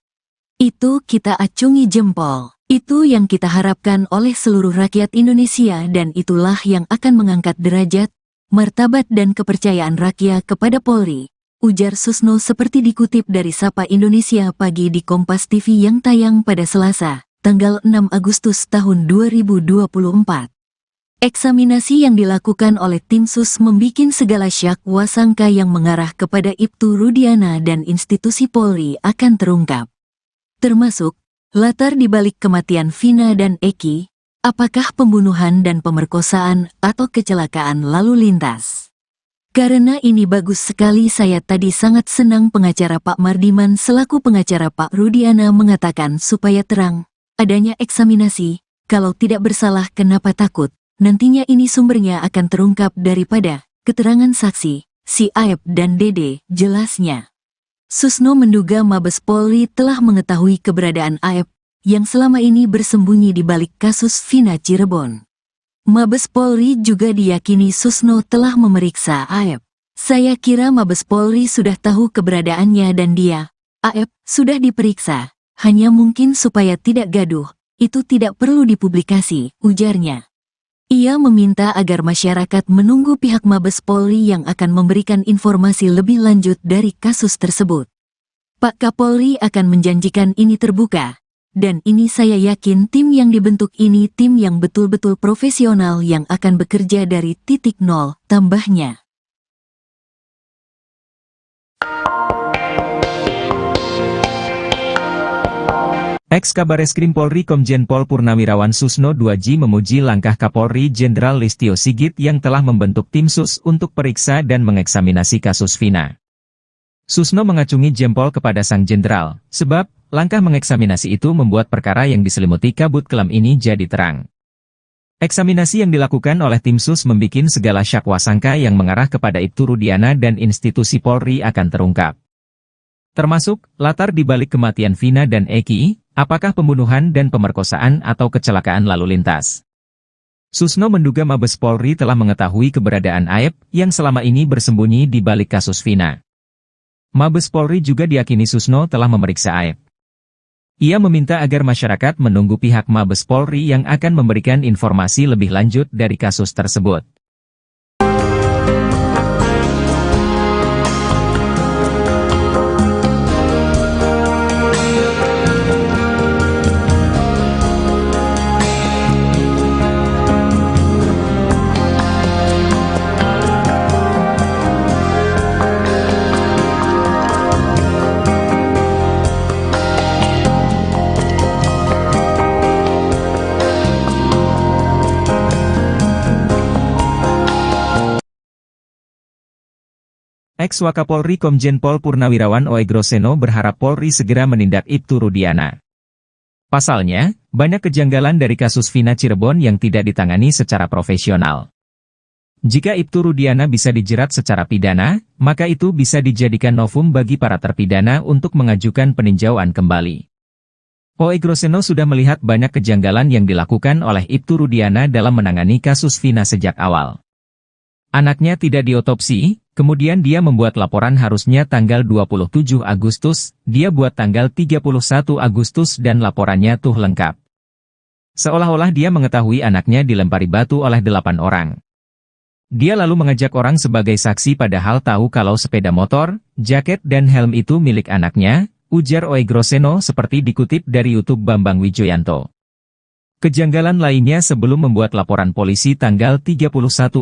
Itu kita acungi jempol. Itu yang kita harapkan oleh seluruh rakyat Indonesia dan itulah yang akan mengangkat derajat, martabat dan kepercayaan rakyat kepada Polri, ujar Susno seperti dikutip dari Sapa Indonesia Pagi di Kompas TV yang tayang pada Selasa, tanggal 6 Agustus tahun 2024. Eksaminasi yang dilakukan oleh tim sus membikin segala syak wasangka yang mengarah kepada Ibtu Rudiana dan institusi Polri akan terungkap. Termasuk, latar dibalik kematian Vina dan Eki, apakah pembunuhan dan pemerkosaan atau kecelakaan lalu lintas. Karena ini bagus sekali saya tadi sangat senang pengacara Pak Mardiman selaku pengacara Pak Rudiana mengatakan supaya terang, adanya eksaminasi, kalau tidak bersalah kenapa takut. Nantinya ini sumbernya akan terungkap daripada keterangan saksi, si Aep dan Dede, jelasnya. Susno menduga Mabes Polri telah mengetahui keberadaan Aep, yang selama ini bersembunyi di balik kasus Vina Cirebon. Mabes Polri juga diyakini Susno telah memeriksa Aep. Saya kira Mabes Polri sudah tahu keberadaannya dan dia, Aep, sudah diperiksa, hanya mungkin supaya tidak gaduh, itu tidak perlu dipublikasi, ujarnya. Ia meminta agar masyarakat menunggu pihak Mabes Polri yang akan memberikan informasi lebih lanjut dari kasus tersebut. Pak Kapolri akan menjanjikan ini terbuka, dan ini saya yakin tim yang dibentuk ini tim yang betul-betul profesional yang akan bekerja dari titik nol, tambahnya. Ex-Kabareskrim Polri Komjen Pol Purnawirawan Susno 2J memuji langkah Kapolri Jenderal Listio Sigit yang telah membentuk tim sus untuk periksa dan mengeksaminasi kasus Vina. Susno mengacungi jempol kepada sang jenderal, sebab langkah mengeksaminasi itu membuat perkara yang diselimuti kabut kelam ini jadi terang. Eksaminasi yang dilakukan oleh tim sus membikin segala syak wasangka yang mengarah kepada Ibtu Rudiana dan institusi Polri akan terungkap. Termasuk, latar dibalik kematian Vina dan Eki, apakah pembunuhan dan pemerkosaan atau kecelakaan lalu lintas. Susno menduga Mabes Polri telah mengetahui keberadaan Aep yang selama ini bersembunyi di balik kasus Vina. Mabes Polri juga diyakini Susno telah memeriksa Aep. Ia meminta agar masyarakat menunggu pihak Mabes Polri yang akan memberikan informasi lebih lanjut dari kasus tersebut. Ex-Wakapolri Komjen Pol Purnawirawan Oegroseno berharap Polri segera menindak Ibtu Rudiana. Pasalnya, banyak kejanggalan dari kasus Vina Cirebon yang tidak ditangani secara profesional. Jika Ibtu Rudiana bisa dijerat secara pidana, maka itu bisa dijadikan novum bagi para terpidana untuk mengajukan peninjauan kembali. Oegroseno sudah melihat banyak kejanggalan yang dilakukan oleh Ibtu Rudiana dalam menangani kasus Vina sejak awal. Anaknya tidak diotopsi, kemudian dia membuat laporan harusnya tanggal 27 Agustus, dia buat tanggal 31 Agustus dan laporannya tuh lengkap. Seolah-olah dia mengetahui anaknya dilempari batu oleh 8 orang. Dia lalu mengajak orang sebagai saksi padahal tahu kalau sepeda motor, jaket dan helm itu milik anaknya, ujar Oegroseno seperti dikutip dari YouTube Bambang Wijoyanto. Kejanggalan lainnya sebelum membuat laporan polisi tanggal 31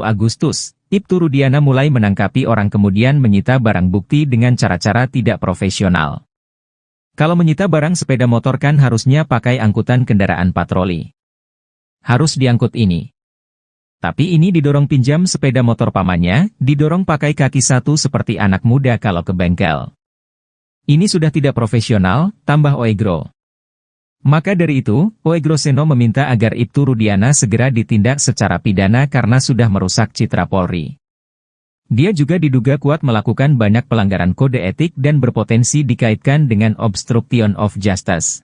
Agustus, Ibtu Rudiana mulai menangkapi orang kemudian menyita barang bukti dengan cara-cara tidak profesional. Kalau menyita barang sepeda motor kan harusnya pakai angkutan kendaraan patroli. Harus diangkut ini. Tapi ini didorong pinjam sepeda motor pamannya, didorong pakai kaki satu seperti anak muda kalau ke bengkel. Ini sudah tidak profesional, tambah Oegro. Maka dari itu, Oegroseno meminta agar Ibtu Rudiana segera ditindak secara pidana karena sudah merusak citra Polri. Dia juga diduga kuat melakukan banyak pelanggaran kode etik dan berpotensi dikaitkan dengan obstruction of justice.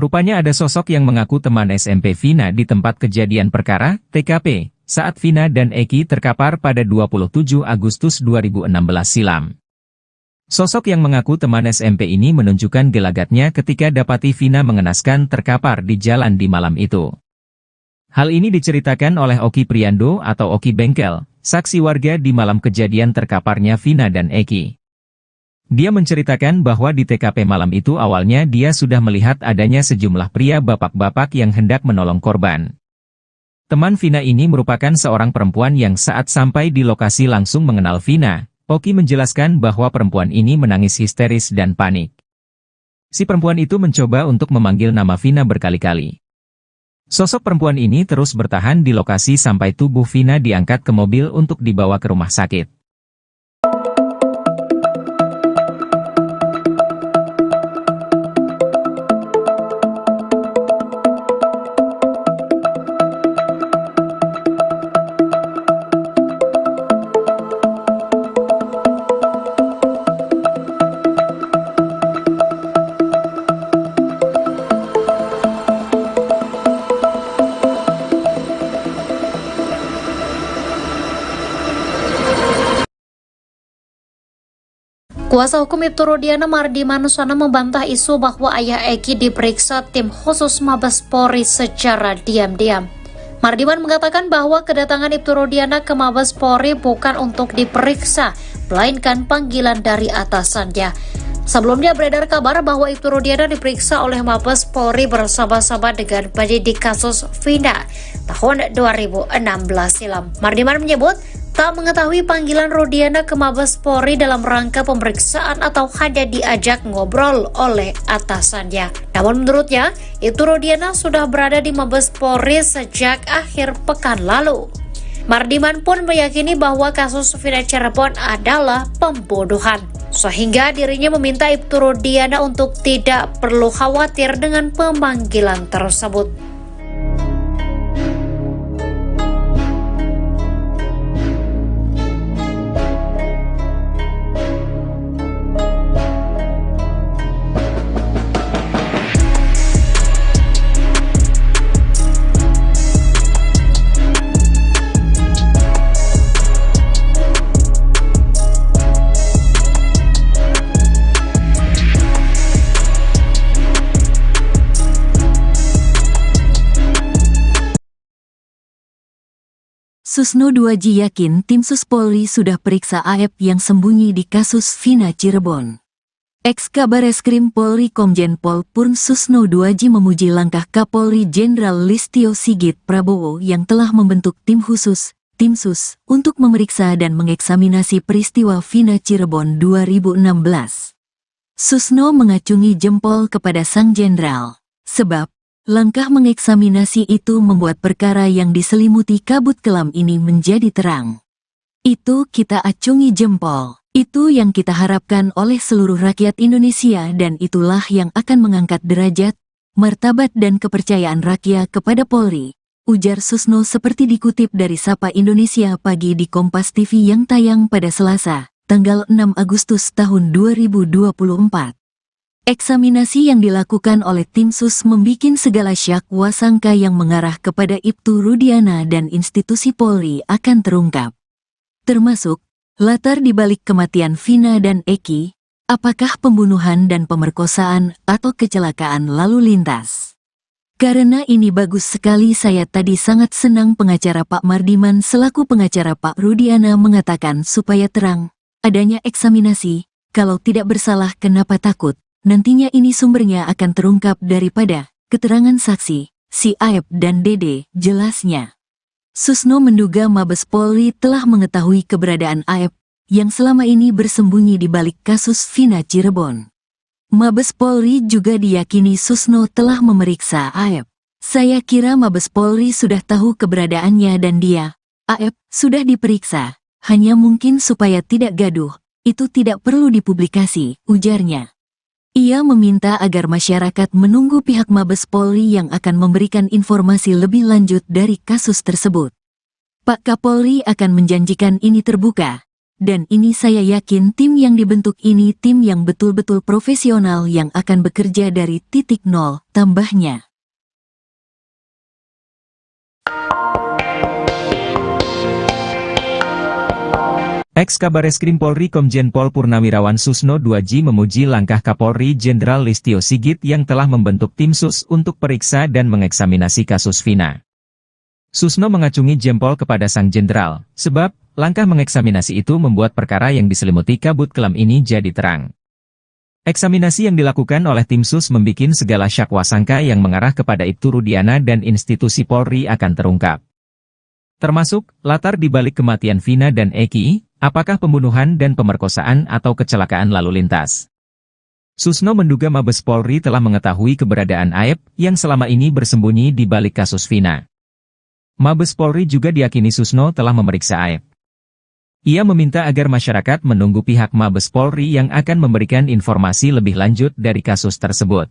Rupanya ada sosok yang mengaku teman SMP Vina di tempat kejadian perkara, TKP, saat Vina dan Eki terkapar pada 27 Agustus 2016 silam. Sosok yang mengaku teman SMP ini menunjukkan gelagatnya ketika dapati Vina mengenaskan terkapar di jalan di malam itu. Hal ini diceritakan oleh Oki Priando atau Oki Bengkel, saksi warga di malam kejadian terkaparnya Vina dan Eki. Dia menceritakan bahwa di TKP malam itu awalnya dia sudah melihat adanya sejumlah pria bapak-bapak yang hendak menolong korban. Teman Vina ini merupakan seorang perempuan yang saat sampai di lokasi langsung mengenal Vina. Oki menjelaskan bahwa perempuan ini menangis histeris dan panik. Si perempuan itu mencoba untuk memanggil nama Vina berkali-kali. Sosok perempuan ini terus bertahan di lokasi sampai tubuh Vina diangkat ke mobil untuk dibawa ke rumah sakit. Kuasa hukum Ibtu Rudiana Mardi Manusana membantah isu bahwa ayah Eki diperiksa tim khusus Mabes Polri secara diam-diam. Mardiman mengatakan bahwa kedatangan Ibtu Rudiana ke Mabes Polri bukan untuk diperiksa, melainkan panggilan dari atasannya. Sebelumnya beredar kabar bahwa Ibtu Rudiana diperiksa oleh Mabes Polri bersama-sama dengan penyidik kasus Vina tahun 2016 silam. Mardiman menyebut tak mengetahui panggilan Rudiana ke Mabes Polri dalam rangka pemeriksaan atau hanya diajak ngobrol oleh atasannya. Namun menurutnya, Ibtu Rudiana sudah berada di Mabes Polri sejak akhir pekan lalu. Mardiman pun meyakini bahwa kasus Vina Cirebon adalah pembunuhan, sehingga dirinya meminta Ibtu Rudiana untuk tidak perlu khawatir dengan pemanggilan tersebut. Susno 2J yakin tim Sus Polri sudah periksa AF yang sembunyi di kasus Vina Cirebon. Ex-Kabareskrim Polri Komjen Pol Purn Susno 2J memuji langkah Kapolri Jenderal Listio Sigit Prabowo yang telah membentuk tim khusus, Tim Sus, untuk memeriksa dan mengeksaminasi peristiwa Vina Cirebon 2016. Susno mengacungi jempol kepada sang jenderal, sebab langkah mengeksaminasi itu membuat perkara yang diselimuti kabut kelam ini menjadi terang. Itu kita acungi jempol. Itu yang kita harapkan oleh seluruh rakyat Indonesia dan itulah yang akan mengangkat derajat, martabat dan kepercayaan rakyat kepada Polri, ujar Susno seperti dikutip dari Sapa Indonesia Pagi di Kompas TV yang tayang pada Selasa, tanggal 6 Agustus tahun 2024. Eksaminasi yang dilakukan oleh tim Sus membikin segala syak wasangka yang mengarah kepada Ibtu Rudiana dan institusi Polri akan terungkap. Termasuk, latar dibalik kematian Vina dan Eki, apakah pembunuhan dan pemerkosaan atau kecelakaan lalu lintas. Karena ini bagus sekali saya tadi sangat senang pengacara Pak Mardiman selaku pengacara Pak Rudiana mengatakan supaya terang, adanya eksaminasi, kalau tidak bersalah kenapa takut. Nantinya ini sumbernya akan terungkap daripada keterangan saksi, si Aep dan Dede, jelasnya. Susno menduga Mabes Polri telah mengetahui keberadaan Aep, yang selama ini bersembunyi di balik kasus Vina Cirebon. Mabes Polri juga diyakini Susno telah memeriksa Aep. Saya kira Mabes Polri sudah tahu keberadaannya dan dia, Aep, sudah diperiksa, hanya mungkin supaya tidak gaduh, itu tidak perlu dipublikasi, ujarnya. Ia meminta agar masyarakat menunggu pihak Mabes Polri yang akan memberikan informasi lebih lanjut dari kasus tersebut. Pak Kapolri akan menjanjikan ini terbuka, Dan ini saya yakin tim yang dibentuk ini tim yang betul-betul profesional yang akan bekerja dari titik nol, tambahnya. Ex-Kabareskrim Polri Komjen Pol Purnawirawan Susno 2J memuji langkah Kapolri Jenderal Listio Sigit yang telah membentuk tim sus untuk periksa dan mengeksaminasi kasus Vina. Susno mengacungi jempol kepada sang jenderal, sebab langkah mengeksaminasi itu membuat perkara yang diselimuti kabut kelam ini jadi terang. Eksaminasi yang dilakukan oleh tim sus membikin segala syakwa sangka yang mengarah kepada Ibtu Rudiana dan institusi Polri akan terungkap. Termasuk, latar dibalik kematian Vina dan Eki, apakah pembunuhan dan pemerkosaan atau kecelakaan lalu lintas. Susno menduga Mabes Polri telah mengetahui keberadaan Aep yang selama ini bersembunyi di balik kasus Vina. Mabes Polri juga diyakini Susno telah memeriksa Aep. Ia meminta agar masyarakat menunggu pihak Mabes Polri yang akan memberikan informasi lebih lanjut dari kasus tersebut.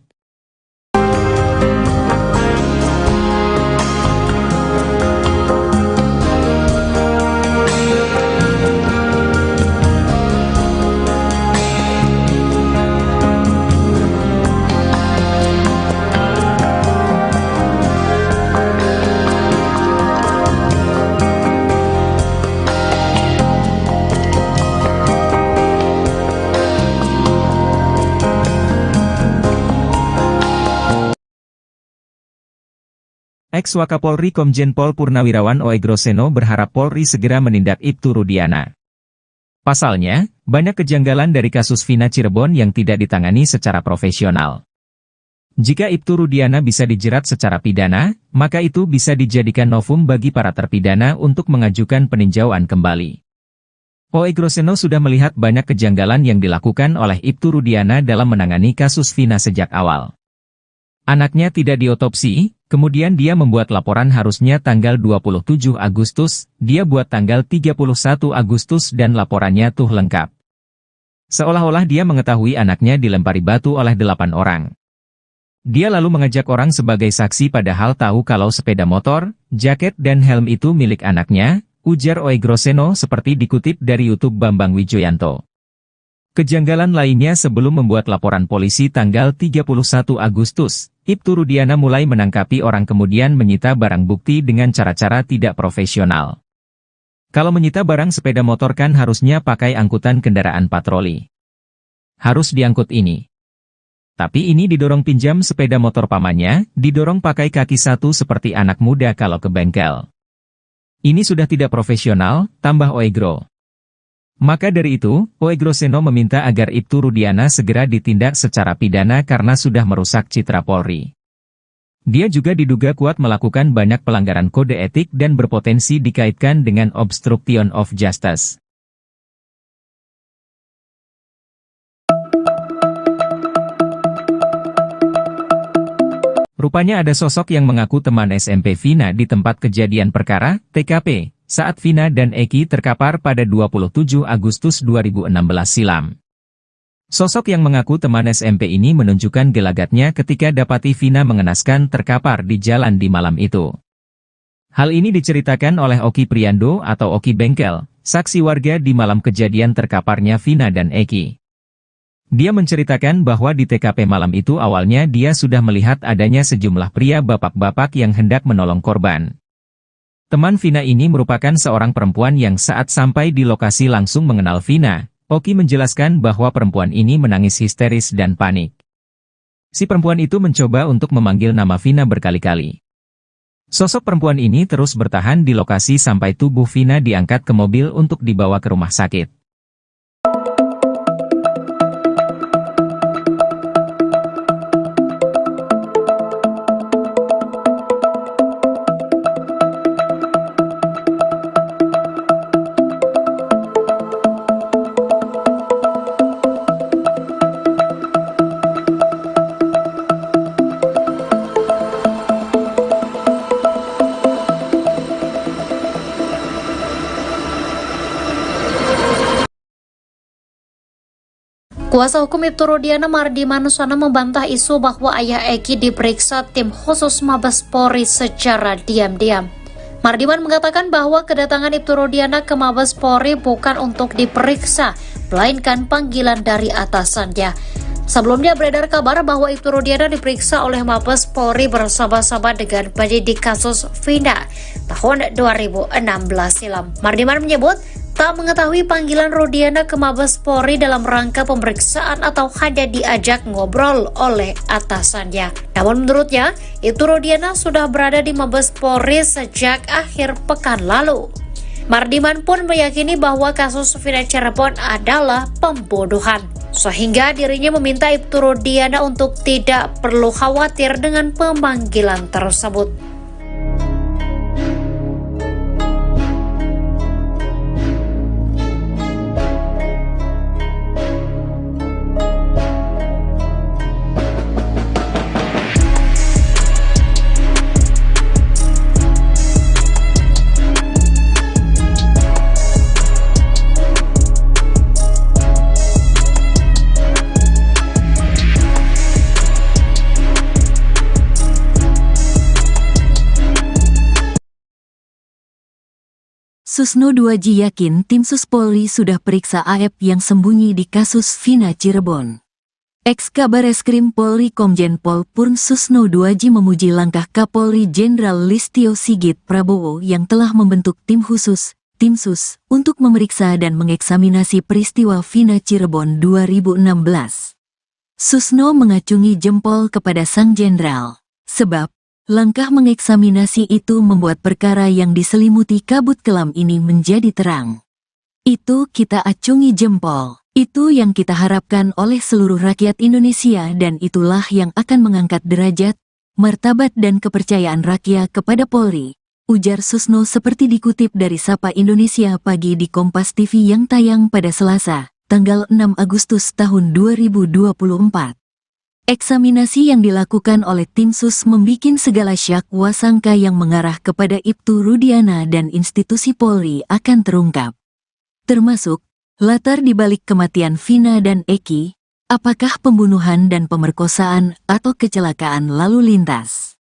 Ex-Wakapolri Komjen Pol Purnawirawan Oegroseno berharap Polri segera menindak Ibtu Rudiana. Pasalnya, banyak kejanggalan dari kasus Vina Cirebon yang tidak ditangani secara profesional. Jika Ibtu Rudiana bisa dijerat secara pidana, maka itu bisa dijadikan novum bagi para terpidana untuk mengajukan peninjauan kembali. Oegroseno sudah melihat banyak kejanggalan yang dilakukan oleh Ibtu Rudiana dalam menangani kasus Vina sejak awal. Anaknya tidak diotopsi, kemudian dia membuat laporan harusnya tanggal 27 Agustus, dia buat tanggal 31 Agustus dan laporannya tuh lengkap. Seolah-olah dia mengetahui anaknya dilempari batu oleh 8 orang. Dia lalu mengajak orang sebagai saksi padahal tahu kalau sepeda motor, jaket dan helm itu milik anaknya, ujar Oegroseno seperti dikutip dari YouTube Bambang Wijoyanto. Kejanggalan lainnya sebelum membuat laporan polisi tanggal 31 Agustus, Ibtu Rudiana mulai menangkapi orang kemudian menyita barang bukti dengan cara-cara tidak profesional. Kalau menyita barang sepeda motor kan harusnya pakai angkutan kendaraan patroli. Harus diangkut ini. Tapi ini didorong pinjam sepeda motor pamannya, didorong pakai kaki satu seperti anak muda kalau ke bengkel. Ini sudah tidak profesional, tambah Oegro. Maka dari itu, Oegroseno meminta agar Ibtu Rudiana segera ditindak secara pidana karena sudah merusak citra Polri. Dia juga diduga kuat melakukan banyak pelanggaran kode etik dan berpotensi dikaitkan dengan obstruction of justice. Rupanya ada sosok yang mengaku teman SMP Vina di tempat kejadian perkara, TKP, saat Vina dan Eki terkapar pada 27 Agustus 2016 silam. Sosok yang mengaku teman SMP ini menunjukkan gelagatnya ketika dapati Vina mengenaskan terkapar di jalan di malam itu. Hal ini diceritakan oleh Oki Priando atau Oki Bengkel, saksi warga di malam kejadian terkaparnya Vina dan Eki. Dia menceritakan bahwa di TKP malam itu awalnya dia sudah melihat adanya sejumlah pria bapak-bapak yang hendak menolong korban. Teman Vina ini merupakan seorang perempuan yang saat sampai di lokasi langsung mengenal Vina. Oki menjelaskan bahwa perempuan ini menangis histeris dan panik. Si perempuan itu mencoba untuk memanggil nama Vina berkali-kali. Sosok perempuan ini terus bertahan di lokasi sampai tubuh Vina diangkat ke mobil untuk dibawa ke rumah sakit. Kuasa hukum Ibtu Rudiana Mardi Manusana membantah isu bahwa ayah Eki diperiksa tim khusus Mabes Polri secara diam-diam. Mardiman mengatakan bahwa kedatangan Ibtu Rudiana ke Mabes Polri bukan untuk diperiksa, melainkan panggilan dari atasannya. Sebelumnya beredar kabar bahwa Ibtu Rudiana diperiksa oleh Mabes Polri bersama-sama dengan penyidik kasus Vina tahun 2016 silam. Mardiman menyebut tak mengetahui panggilan Rudiana ke Mabes Polri dalam rangka pemeriksaan atau hanya diajak ngobrol oleh atasannya. Namun menurutnya, Ibtu Rudiana sudah berada di Mabes Polri sejak akhir pekan lalu. Mardiman pun meyakini bahwa kasus Vina Cirebon adalah pembunuhan, sehingga dirinya meminta Ibtu Rudiana untuk tidak perlu khawatir dengan pemanggilan tersebut. Susno 2J yakin tim Sus Polri sudah periksa AF yang sembunyi di kasus Vina Cirebon. Ex-Kabareskrim Polri Komjen Pol Purn Susno 2J memuji langkah Kapolri Jenderal Listio Sigit Prabowo yang telah membentuk tim khusus, tim Sus, untuk memeriksa dan mengeksaminasi peristiwa Vina Cirebon 2016. Susno mengacungi jempol kepada sang jenderal, sebab langkah mengeksaminasi itu membuat perkara yang diselimuti kabut kelam ini menjadi terang. Itu kita acungi jempol. Itu yang kita harapkan oleh seluruh rakyat Indonesia dan itulah yang akan mengangkat derajat, martabat dan kepercayaan rakyat kepada Polri, ujar Susno seperti dikutip dari Sapa Indonesia Pagi di Kompas TV yang tayang pada Selasa, tanggal 6 Agustus tahun 2024. Eksaminasi yang dilakukan oleh tim Sus membikin segala syak wasangka yang mengarah kepada Ibtu Rudiana dan institusi Polri akan terungkap. Termasuk, latar dibalik kematian Vina dan Eki, apakah pembunuhan dan pemerkosaan atau kecelakaan lalu lintas.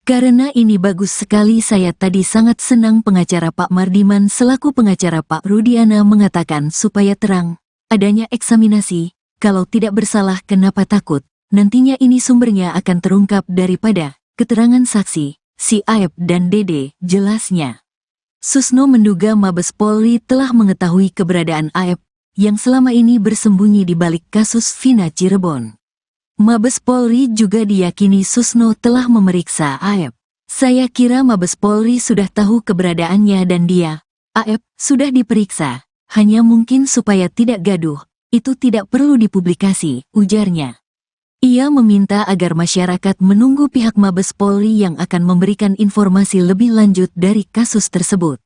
Karena ini bagus sekali saya tadi sangat senang pengacara Pak Mardiman selaku pengacara Pak Rudiana mengatakan supaya terang, adanya eksaminasi, kalau tidak bersalah kenapa takut. Nantinya ini sumbernya akan terungkap daripada keterangan saksi, si Aep dan Dede, jelasnya. Susno menduga Mabes Polri telah mengetahui keberadaan Aep yang selama ini bersembunyi di balik kasus Vina Cirebon. Mabes Polri juga diyakini Susno telah memeriksa Aep. Saya kira Mabes Polri sudah tahu keberadaannya dan dia, Aep, sudah diperiksa. Hanya mungkin supaya tidak gaduh, itu tidak perlu dipublikasi, ujarnya. Ia meminta agar masyarakat menunggu pihak Mabes Polri yang akan memberikan informasi lebih lanjut dari kasus tersebut.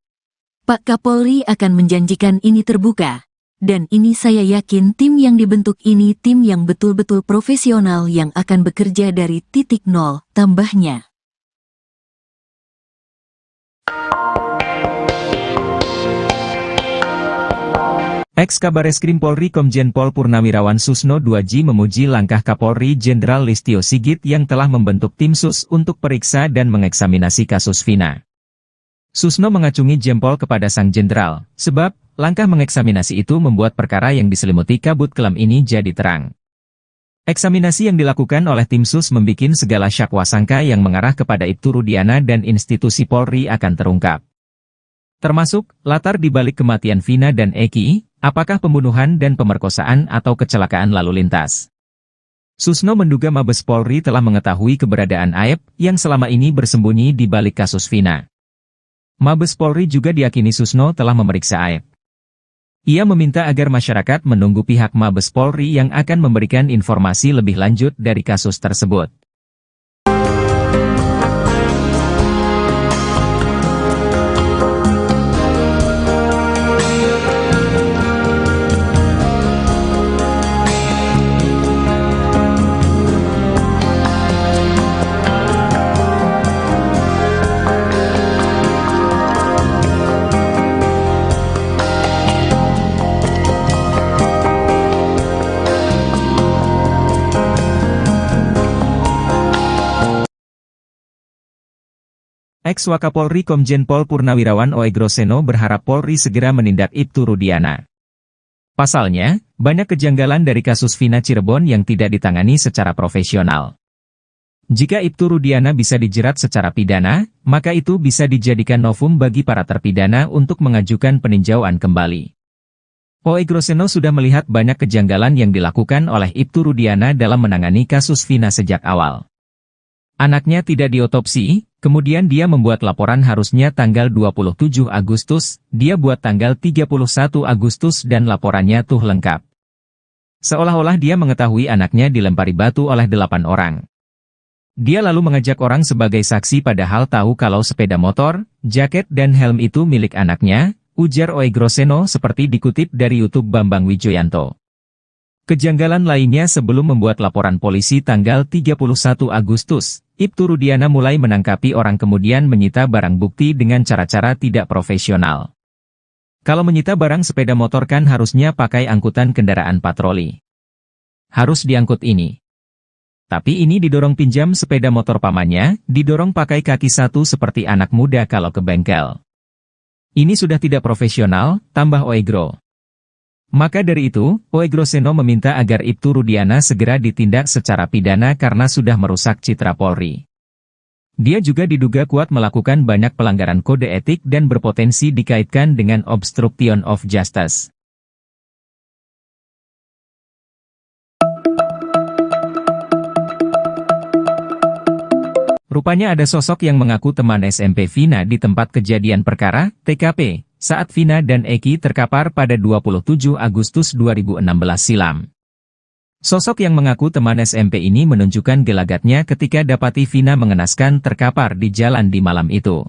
Pak Kapolri akan menjanjikan ini terbuka, dan ini saya yakin tim yang dibentuk ini tim yang betul-betul profesional yang akan bekerja dari titik nol, tambahnya. Ex-Kabareskrim Polri Komjen Pol Purnawirawan Susno 2J memuji langkah Kapolri Jenderal Listio Sigit yang telah membentuk tim Sus untuk periksa dan mengeksaminasi kasus Vina. Susno mengacungi jempol kepada sang jenderal, sebab langkah mengeksaminasi itu membuat perkara yang diselimuti kabut kelam ini jadi terang. Eksaminasi yang dilakukan oleh tim Sus membikin segala syak wasangka yang mengarah kepada Ibtu Rudiana dan institusi Polri akan terungkap. Termasuk, latar dibalik kematian Vina dan Eki, apakah pembunuhan dan pemerkosaan atau kecelakaan lalu lintas. Susno menduga Mabes Polri telah mengetahui keberadaan Aep yang selama ini bersembunyi di balik kasus Vina. Mabes Polri juga diyakini Susno telah memeriksa Aep. Ia meminta agar masyarakat menunggu pihak Mabes Polri yang akan memberikan informasi lebih lanjut dari kasus tersebut. Ex-Wakapolri Komjen Pol Purnawirawan OE Groseno berharap Polri segera menindak Ibtu Rudiana. Pasalnya, banyak kejanggalan dari kasus Vina Cirebon yang tidak ditangani secara profesional. Jika Ibtu Rudiana bisa dijerat secara pidana, maka itu bisa dijadikan novum bagi para terpidana untuk mengajukan peninjauan kembali. OE Groseno sudah melihat banyak kejanggalan yang dilakukan oleh Ibtu Rudiana dalam menangani kasus Vina sejak awal. Anaknya tidak diotopsi, kemudian dia membuat laporan harusnya tanggal 27 Agustus, dia buat tanggal 31 Agustus dan laporannya tuh lengkap. Seolah-olah dia mengetahui anaknya dilempari batu oleh 8 orang. Dia lalu mengajak orang sebagai saksi padahal tahu kalau sepeda motor, jaket dan helm itu milik anaknya, ujar OE Groseno seperti dikutip dari YouTube Bambang Wijoyanto. Kejanggalan lainnya sebelum membuat laporan polisi tanggal 31 Agustus, Ibtu Rudiana mulai menangkapi orang kemudian menyita barang bukti dengan cara-cara tidak profesional. Kalau menyita barang sepeda motor kan harusnya pakai angkutan kendaraan patroli. Harus diangkut ini. Tapi ini didorong pinjam sepeda motor pamannya, didorong pakai kaki satu seperti anak muda kalau ke bengkel. Ini sudah tidak profesional, tambah OE Gro. Maka dari itu, OE Groseno meminta agar Ibtu Rudiana segera ditindak secara pidana karena sudah merusak citra Polri. Dia juga diduga kuat melakukan banyak pelanggaran kode etik dan berpotensi dikaitkan dengan obstruction of justice. Rupanya ada sosok yang mengaku teman SMP Vina di tempat kejadian perkara, TKP, saat Vina dan Eki terkapar pada 27 Agustus 2016 silam. Sosok yang mengaku teman SMP ini menunjukkan gelagatnya ketika dapati Vina mengenaskan terkapar di jalan di malam itu.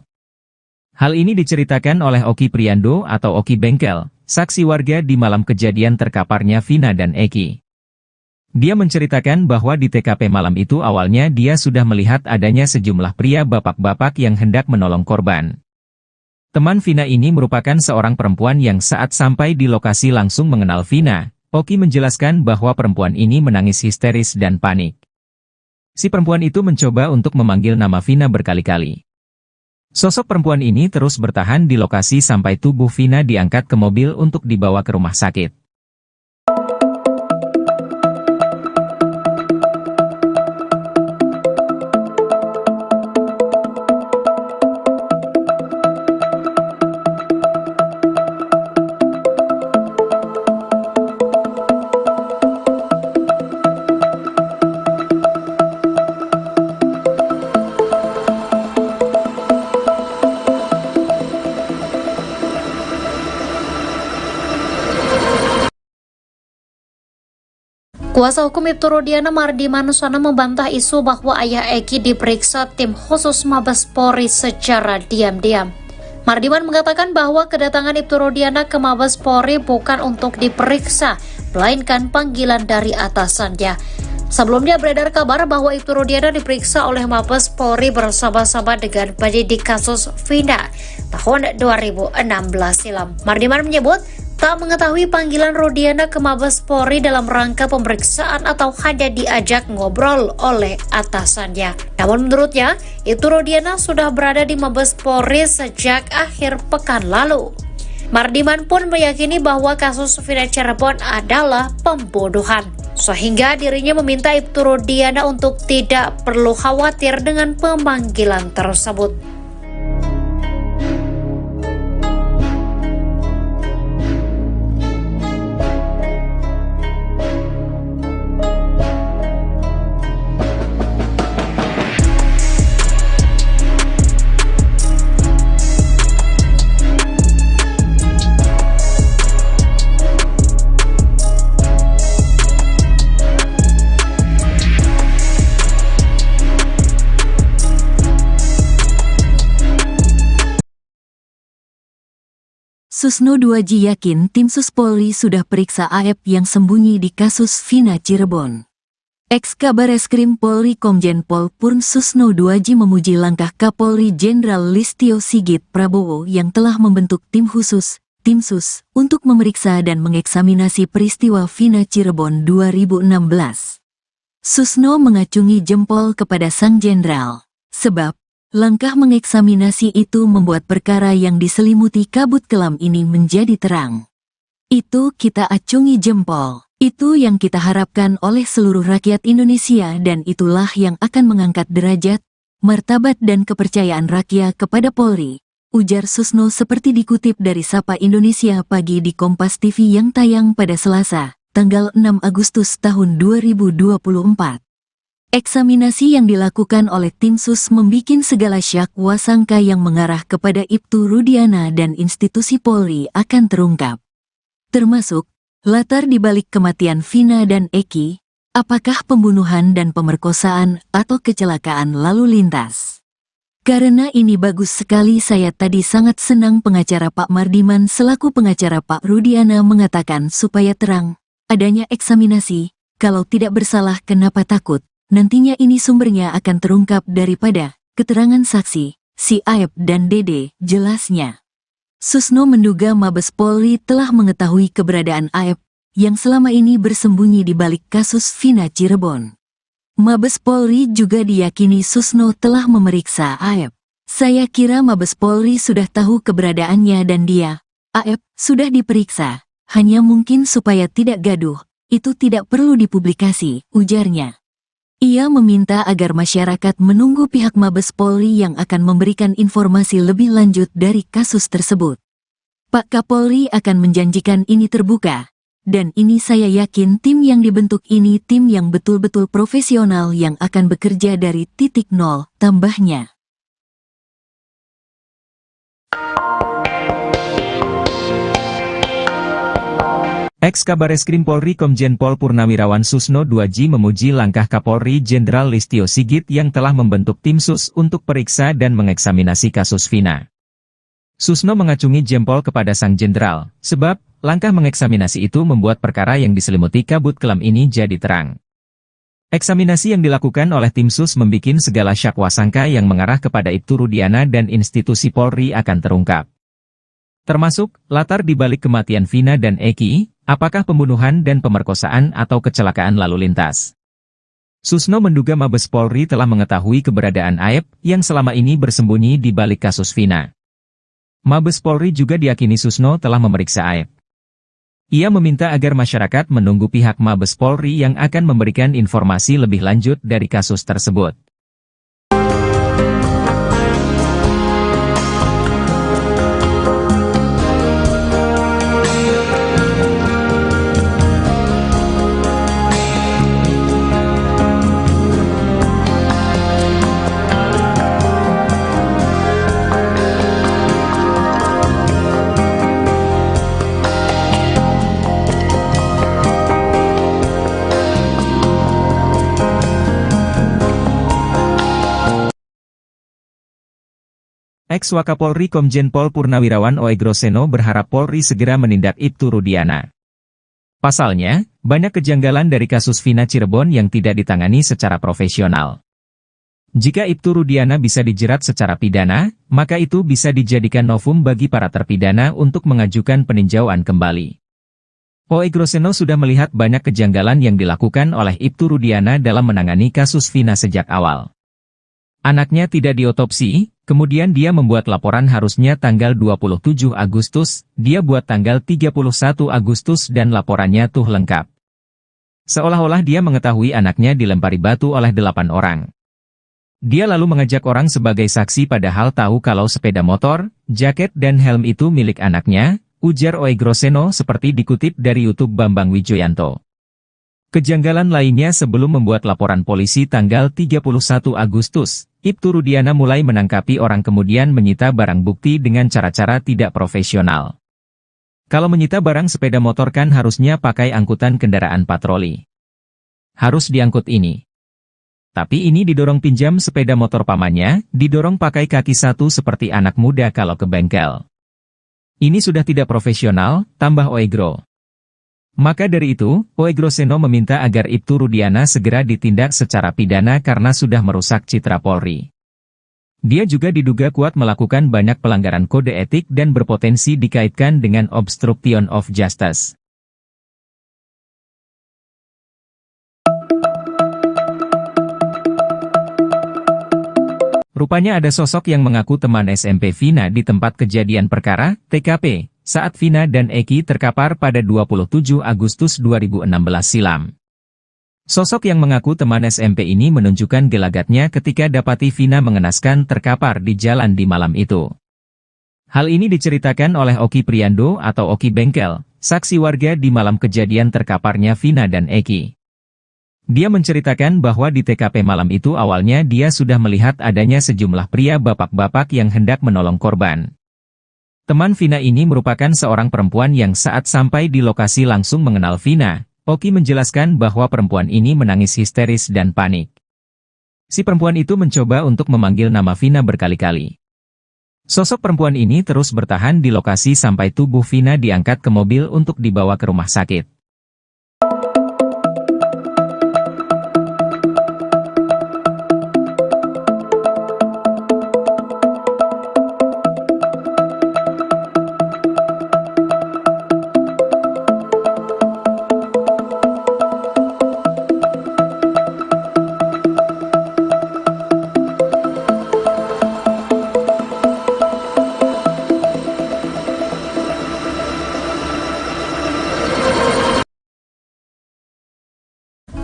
Hal ini diceritakan oleh Oki Priando atau Oki Bengkel, saksi warga di malam kejadian terkaparnya Vina dan Eki. Dia menceritakan bahwa di TKP malam itu awalnya dia sudah melihat adanya sejumlah pria bapak-bapak yang hendak menolong korban. Teman Vina ini merupakan seorang perempuan yang saat sampai di lokasi langsung mengenal Vina. Oki menjelaskan bahwa perempuan ini menangis histeris dan panik. Si perempuan itu mencoba untuk memanggil nama Vina berkali-kali. Sosok perempuan ini terus bertahan di lokasi sampai tubuh Vina diangkat ke mobil untuk dibawa ke rumah sakit. Kuasa hukum Ibtu Rudiana Mardi Manuswana membantah isu bahwa ayah Eki diperiksa tim khusus Mabes Polri secara diam-diam. Mardiman mengatakan bahwa kedatangan Ibtu Rudiana ke Mabes Polri bukan untuk diperiksa, melainkan panggilan dari atasannya. Sebelumnya beredar kabar bahwa Ibtu Rudiana diperiksa oleh Mabes Polri bersama-sama dengan penyidik kasus Vina tahun 2016 silam. Mardiman menyebut tak mengetahui panggilan Rudiana ke Mabes Polri dalam rangka pemeriksaan atau hanya diajak ngobrol oleh atasannya. Namun menurutnya, Ibtu Rudiana sudah berada di Mabes Polri sejak akhir pekan lalu. Mardiman pun meyakini bahwa kasus Vina Cirebon adalah pembunuhan, sehingga dirinya meminta Ibtu Rudiana untuk tidak perlu khawatir dengan pemanggilan tersebut. Susno 2J yakin tim Sus Polri sudah periksa AF yang sembunyi di kasus Vina Cirebon. Ex-Kabareskrim Polri Komjen Pol Purn Susno 2J memuji langkah Kapolri Jenderal Listio Sigit Prabowo yang telah membentuk tim khusus, tim Sus, untuk memeriksa dan mengeksaminasi peristiwa Vina Cirebon 2016. Susno mengacungi jempol kepada sang jenderal, sebab Langkah mengeksaminasi itu membuat perkara yang diselimuti kabut kelam ini menjadi terang. Itu kita acungi jempol. Itu yang kita harapkan oleh seluruh rakyat Indonesia dan itulah yang akan mengangkat derajat, martabat dan kepercayaan rakyat kepada Polri, ujar Susno seperti dikutip dari Sapa Indonesia Pagi di Kompas TV yang tayang pada Selasa, tanggal 6 Agustus tahun 2024. Eksaminasi yang dilakukan oleh tim sus membikin segala syak wasangka yang mengarah kepada Ibtu Rudiana dan institusi Polri akan terungkap. Termasuk, latar dibalik kematian Vina dan Eki, apakah pembunuhan dan pemerkosaan atau kecelakaan lalu lintas. Karena ini bagus sekali saya tadi sangat senang pengacara Pak Mardiman selaku pengacara Pak Rudiana mengatakan supaya terang, adanya eksaminasi, kalau tidak bersalah kenapa takut, nantinya ini sumbernya akan terungkap daripada keterangan saksi, si Aep dan Dede, jelasnya. Susno menduga Mabes Polri telah mengetahui keberadaan Aep, yang selama ini bersembunyi di balik kasus Vina Cirebon. Mabes Polri juga diyakini Susno telah memeriksa Aep. Saya kira Mabes Polri sudah tahu keberadaannya dan dia, Aep, sudah diperiksa, hanya mungkin supaya tidak gaduh, itu tidak perlu dipublikasi, ujarnya. Ia meminta agar masyarakat menunggu pihak Mabes Polri yang akan memberikan informasi lebih lanjut dari kasus tersebut. Pak Kapolri akan menjanjikan ini terbuka, dan ini saya yakin tim yang dibentuk ini tim yang betul-betul profesional yang akan bekerja dari titik nol, tambahnya. Ex-Kabareskrim Polri Komjen Pol Purnawirawan Susno 2J memuji langkah Kapolri Jenderal Listio Sigit yang telah membentuk tim sus untuk periksa dan mengeksaminasi kasus Vina. Susno mengacungi jempol kepada sang jenderal, sebab langkah mengeksaminasi itu membuat perkara yang diselimuti kabut kelam ini jadi terang. Eksaminasi yang dilakukan oleh tim sus membikin segala syak wasangka yang mengarah kepada Ibtu Rudiana dan institusi Polri akan terungkap. Termasuk, latar dibalik kematian Vina dan Eki, apakah pembunuhan dan pemerkosaan atau kecelakaan lalu lintas. Susno menduga Mabes Polri telah mengetahui keberadaan Aep yang selama ini bersembunyi di balik kasus Vina. Mabes Polri juga diyakini Susno telah memeriksa Aep. Ia meminta agar masyarakat menunggu pihak Mabes Polri yang akan memberikan informasi lebih lanjut dari kasus tersebut. Ex-Wakapolri Komjen Pol Purnawirawan Oegroseno berharap Polri segera menindak Ibtu Rudiana. Pasalnya, banyak kejanggalan dari kasus Vina Cirebon yang tidak ditangani secara profesional. Jika Ibtu Rudiana bisa dijerat secara pidana, maka itu bisa dijadikan novum bagi para terpidana untuk mengajukan peninjauan kembali. Oegroseno sudah melihat banyak kejanggalan yang dilakukan oleh Ibtu Rudiana dalam menangani kasus Vina sejak awal. Anaknya tidak diotopsi, kemudian dia membuat laporan harusnya tanggal 27 Agustus, dia buat tanggal 31 Agustus dan laporannya tuh lengkap. Seolah-olah dia mengetahui anaknya dilempari batu oleh 8 orang. Dia lalu mengajak orang sebagai saksi padahal tahu kalau sepeda motor, jaket dan helm itu milik anaknya, ujar Oegroseno seperti dikutip dari YouTube Bambang Wijoyanto. Kejanggalan lainnya sebelum membuat laporan polisi tanggal 31 Agustus, Ibtu Rudiana mulai menangkapi orang kemudian menyita barang bukti dengan cara-cara tidak profesional. Kalau menyita barang sepeda motor kan harusnya pakai angkutan kendaraan patroli. Harus diangkut ini. Tapi ini didorong pinjam sepeda motor pamannya, didorong pakai kaki satu seperti anak muda kalau ke bengkel. Ini sudah tidak profesional, tambah Oegro. Maka dari itu, Oegroseno meminta agar Ibtu Rudiana segera ditindak secara pidana karena sudah merusak citra Polri. Dia juga diduga kuat melakukan banyak pelanggaran kode etik dan berpotensi dikaitkan dengan obstruction of justice. Rupanya ada sosok yang mengaku teman SMP Vina di tempat kejadian perkara, TKP, saat Vina dan Eki terkapar pada 27 Agustus 2016 silam. Sosok yang mengaku teman SMP ini menunjukkan gelagatnya ketika dapati Vina mengenaskan terkapar di jalan di malam itu. Hal ini diceritakan oleh Oki Priando atau Oki Bengkel, saksi warga di malam kejadian terkaparnya Vina dan Eki. Dia menceritakan bahwa di TKP malam itu awalnya dia sudah melihat adanya sejumlah pria bapak-bapak yang hendak menolong korban. Teman Vina ini merupakan seorang perempuan yang saat sampai di lokasi langsung mengenal Vina. Oki menjelaskan bahwa perempuan ini menangis histeris dan panik. Si perempuan itu mencoba untuk memanggil nama Vina berkali-kali. Sosok perempuan ini terus bertahan di lokasi sampai tubuh Vina diangkat ke mobil untuk dibawa ke rumah sakit.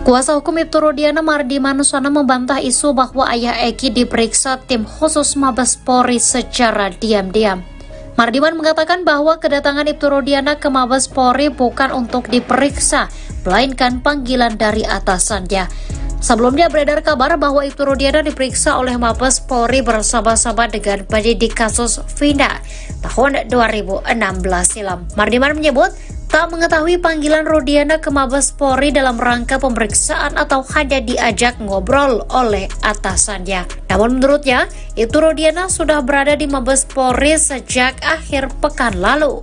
Kuasa hukum Ibtu Rudiana Mardi Manusana membantah isu bahwa ayah Eki diperiksa tim khusus Mabes Polri secara diam-diam. Mardiman mengatakan bahwa kedatangan Ibtu Rudiana ke Mabes Polri bukan untuk diperiksa, melainkan panggilan dari atasannya. Sebelumnya beredar kabar bahwa Ibtu Rudiana diperiksa oleh Mabes Polri bersama-sama dengan penyidik kasus Vina tahun 2016 silam. Mardiman menyebut tak mengetahui panggilan Rudiana ke Mabes Polri dalam rangka pemeriksaan atau hanya diajak ngobrol oleh atasannya. Namun menurutnya, Ibtu Rudiana sudah berada di Mabes Polri sejak akhir pekan lalu.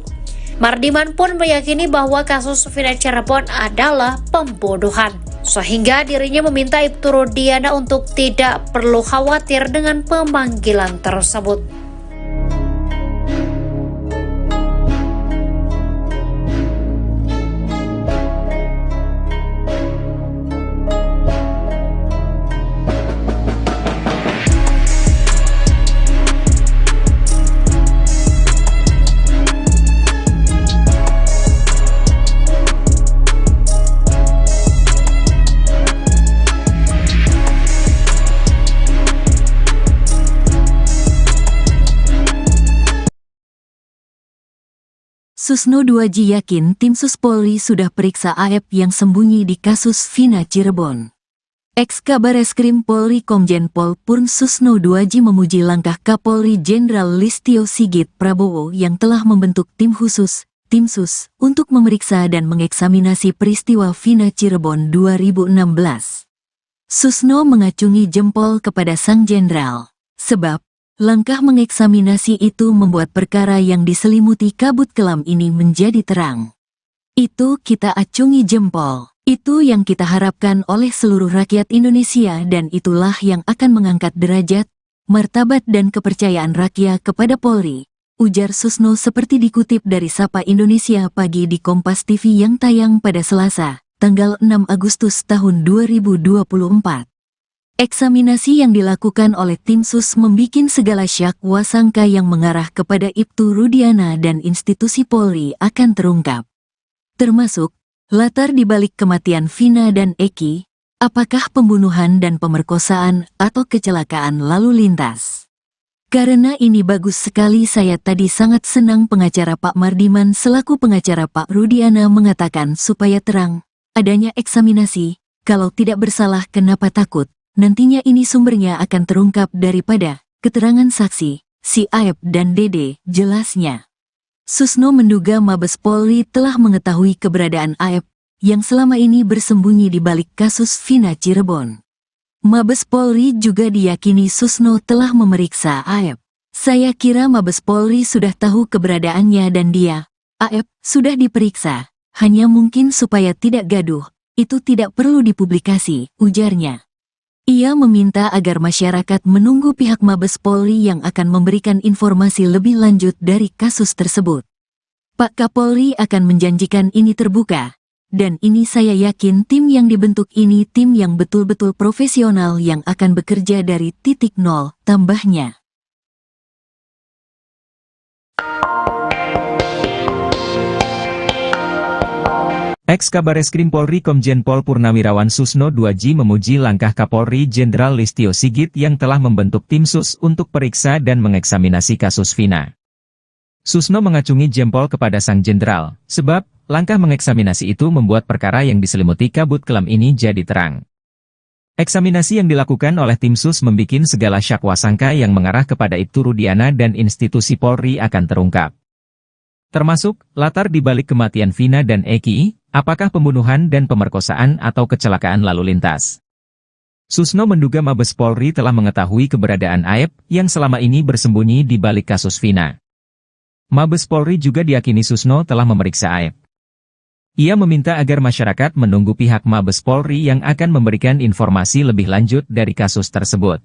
Mardiman pun meyakini bahwa kasus Vina Cirebon adalah pembunuhan, sehingga dirinya meminta Ibtu Rudiana untuk tidak perlu khawatir dengan pemanggilan tersebut. Susno 2J yakin tim Sus Polri sudah periksa AF yang sembunyi di kasus Vina Cirebon. Ex-Kabareskrim Polri Komjen Pol Purn Susno 2J memuji langkah Kapolri Jenderal Listio Sigit Prabowo yang telah membentuk tim khusus, tim Sus, untuk memeriksa dan mengeksaminasi peristiwa Vina Cirebon 2016. Susno mengacungi jempol kepada sang jenderal, sebab langkah mengeksaminasi itu membuat perkara yang diselimuti kabut kelam ini menjadi terang. Itu kita acungi jempol. Itu yang kita harapkan oleh seluruh rakyat Indonesia dan itulah yang akan mengangkat derajat, martabat dan kepercayaan rakyat kepada Polri, ujar Susno seperti dikutip dari Sapa Indonesia Pagi di Kompas TV yang tayang pada Selasa, tanggal 6 Agustus tahun 2024. Eksaminasi yang dilakukan oleh tim Sus membikin segala syak wasangka yang mengarah kepada Ibtu Rudiana dan institusi Polri akan terungkap. Termasuk, latar dibalik kematian Vina dan Eki, apakah pembunuhan dan pemerkosaan atau kecelakaan lalu lintas. Karena ini bagus sekali saya tadi sangat senang pengacara Pak Mardiman selaku pengacara Pak Rudiana mengatakan supaya terang, adanya eksaminasi, kalau tidak bersalah kenapa takut. Nantinya ini sumbernya akan terungkap daripada keterangan saksi, si Aep dan Dede, jelasnya. Susno menduga Mabes Polri telah mengetahui keberadaan Aep, yang selama ini bersembunyi di balik kasus Vina Cirebon. Mabes Polri juga diyakini Susno telah memeriksa Aep. Saya kira Mabes Polri sudah tahu keberadaannya dan dia, Aep, sudah diperiksa, hanya mungkin supaya tidak gaduh, itu tidak perlu dipublikasi, ujarnya. Ia meminta agar masyarakat menunggu pihak Mabes Polri yang akan memberikan informasi lebih lanjut dari kasus tersebut. Pak Kapolri akan menjanjikan ini terbuka, Dan ini saya yakin tim yang dibentuk ini tim yang betul-betul profesional yang akan bekerja dari titik nol, tambahnya. Ex-Kabareskrim Polri Komjen Pol Purnawirawan Susno 2J memuji langkah Kapolri Jenderal Listio Sigit yang telah membentuk tim sus untuk periksa dan mengeksaminasi kasus Vina. Susno mengacungi jempol kepada sang jenderal, sebab langkah mengeksaminasi itu membuat perkara yang diselimuti kabut kelam ini jadi terang. Eksaminasi yang dilakukan oleh tim sus membikin segala syakwasangka yang mengarah kepada Ibtu Rudiana dan institusi Polri akan terungkap. Termasuk, latar dibalik kematian Vina dan Eki, apakah pembunuhan dan pemerkosaan atau kecelakaan lalu lintas. Susno menduga Mabes Polri telah mengetahui keberadaan Aep yang selama ini bersembunyi di balik kasus Vina. Mabes Polri juga diyakini Susno telah memeriksa Aep. Ia meminta agar masyarakat menunggu pihak Mabes Polri yang akan memberikan informasi lebih lanjut dari kasus tersebut.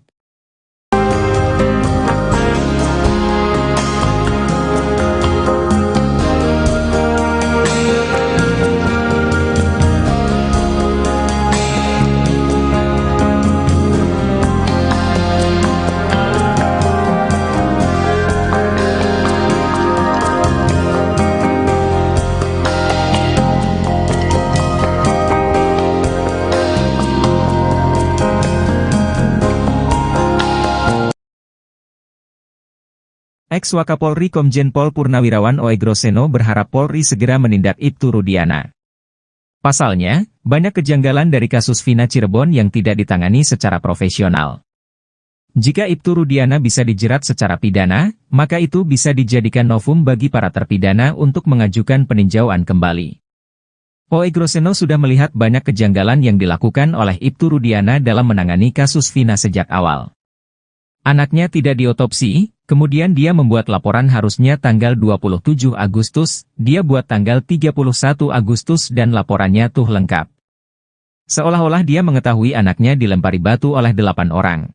Ex-Wakapolri Komjen Pol Purnawirawan Oegroseno berharap Polri segera menindak Ibtu Rudiana. Pasalnya, banyak kejanggalan dari kasus Vina Cirebon yang tidak ditangani secara profesional. Jika Ibtu Rudiana bisa dijerat secara pidana, maka itu bisa dijadikan novum bagi para terpidana untuk mengajukan peninjauan kembali. Oegroseno sudah melihat banyak kejanggalan yang dilakukan oleh Ibtu Rudiana dalam menangani kasus Vina sejak awal. Anaknya tidak diotopsi, kemudian dia membuat laporan harusnya tanggal 27 Agustus, dia buat tanggal 31 Agustus dan laporannya tuh lengkap. Seolah-olah dia mengetahui anaknya dilempari batu oleh 8 orang.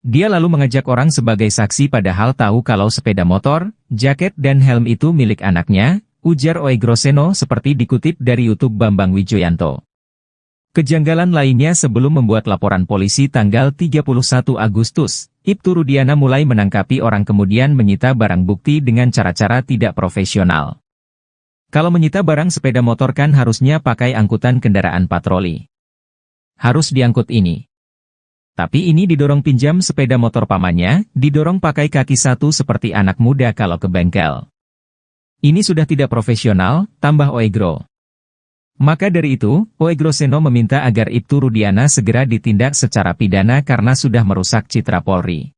Dia lalu mengajak orang sebagai saksi padahal tahu kalau sepeda motor, jaket dan helm itu milik anaknya, ujar Oegroseno seperti dikutip dari YouTube Bambang Wijoyanto. Kejanggalan lainnya sebelum membuat laporan polisi tanggal 31 Agustus, Ibtu Rudiana mulai menangkapi orang kemudian menyita barang bukti dengan cara-cara tidak profesional. Kalau menyita barang sepeda motor kan harusnya pakai angkutan kendaraan patroli. Harus diangkut ini. Tapi ini didorong pinjam sepeda motor pamannya, didorong pakai kaki satu seperti anak muda kalau ke bengkel. Ini sudah tidak profesional, tambah Oegro. Maka dari itu, Oegroseno meminta agar Ibtu Rudiana segera ditindak secara pidana karena sudah merusak citra Polri.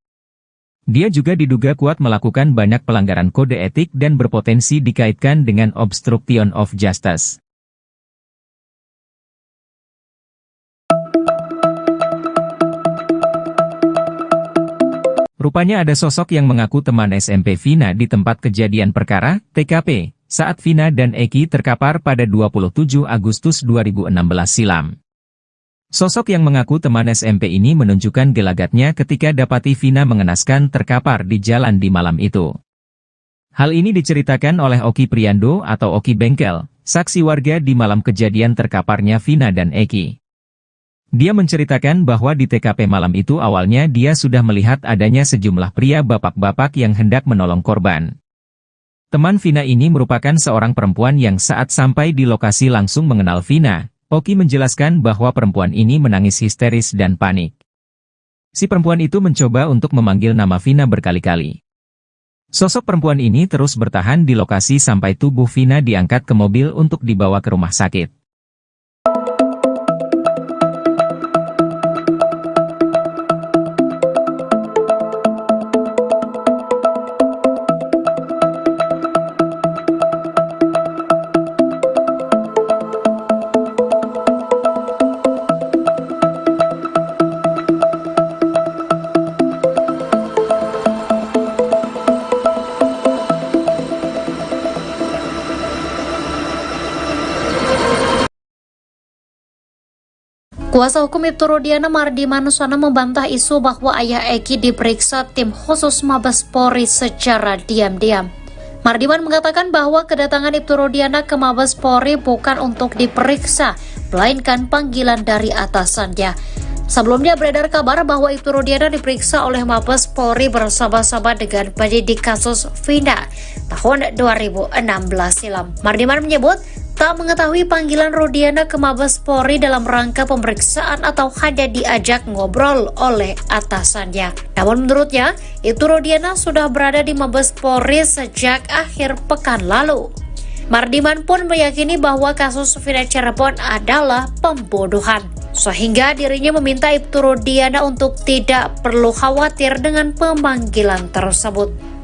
Dia juga diduga kuat melakukan banyak pelanggaran kode etik dan berpotensi dikaitkan dengan obstruction of justice. Rupanya ada sosok yang mengaku teman SMP Vina di tempat kejadian perkara, TKP, saat Vina dan Eki terkapar pada 27 Agustus 2016 silam. Sosok yang mengaku teman SMP ini menunjukkan gelagatnya ketika dapati Vina mengenaskan terkapar di jalan di malam itu. Hal ini diceritakan oleh Oki Priando atau Oki Bengkel, saksi warga di malam kejadian terkaparnya Vina dan Eki. Dia menceritakan bahwa di TKP malam itu awalnya dia sudah melihat adanya sejumlah pria bapak-bapak yang hendak menolong korban. Teman Vina ini merupakan seorang perempuan yang saat sampai di lokasi langsung mengenal Vina. Oki menjelaskan bahwa perempuan ini menangis histeris dan panik. Si perempuan itu mencoba untuk memanggil nama Vina berkali-kali. Sosok perempuan ini terus bertahan di lokasi sampai tubuh Vina diangkat ke mobil untuk dibawa ke rumah sakit. Kuasa hukum Ibtu Rudiana Mardi Manuswana membantah isu bahwa ayah Eki diperiksa tim khusus Mabes Polri secara diam-diam. Mardiman mengatakan bahwa kedatangan Ibtu Rudiana ke Mabes Polri bukan untuk diperiksa, melainkan panggilan dari atasannya. Sebelumnya beredar kabar bahwa Ibtu Rudiana diperiksa oleh Mabes Polri bersama-sama dengan penyidik kasus Vina tahun 2016 silam. Mardiman menyebut tak mengetahui panggilan Rudiana ke Mabes Polri dalam rangka pemeriksaan atau hanya diajak ngobrol oleh atasannya. Namun menurutnya, Ibtu Rudiana sudah berada di Mabes Polri sejak akhir pekan lalu. Mardiman pun meyakini bahwa kasus Vina Cirebon adalah pembunuhan, sehingga dirinya meminta Ibtu Rudiana untuk tidak perlu khawatir dengan pemanggilan tersebut.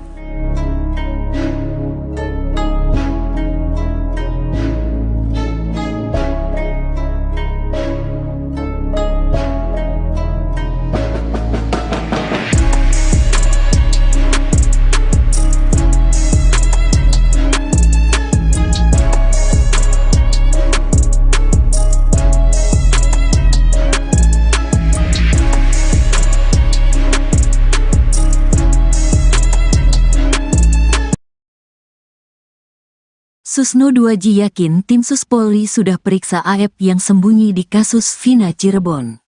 Susno 2J yakin tim Sus Polri sudah periksa AF yang sembunyi di kasus Vina Cirebon.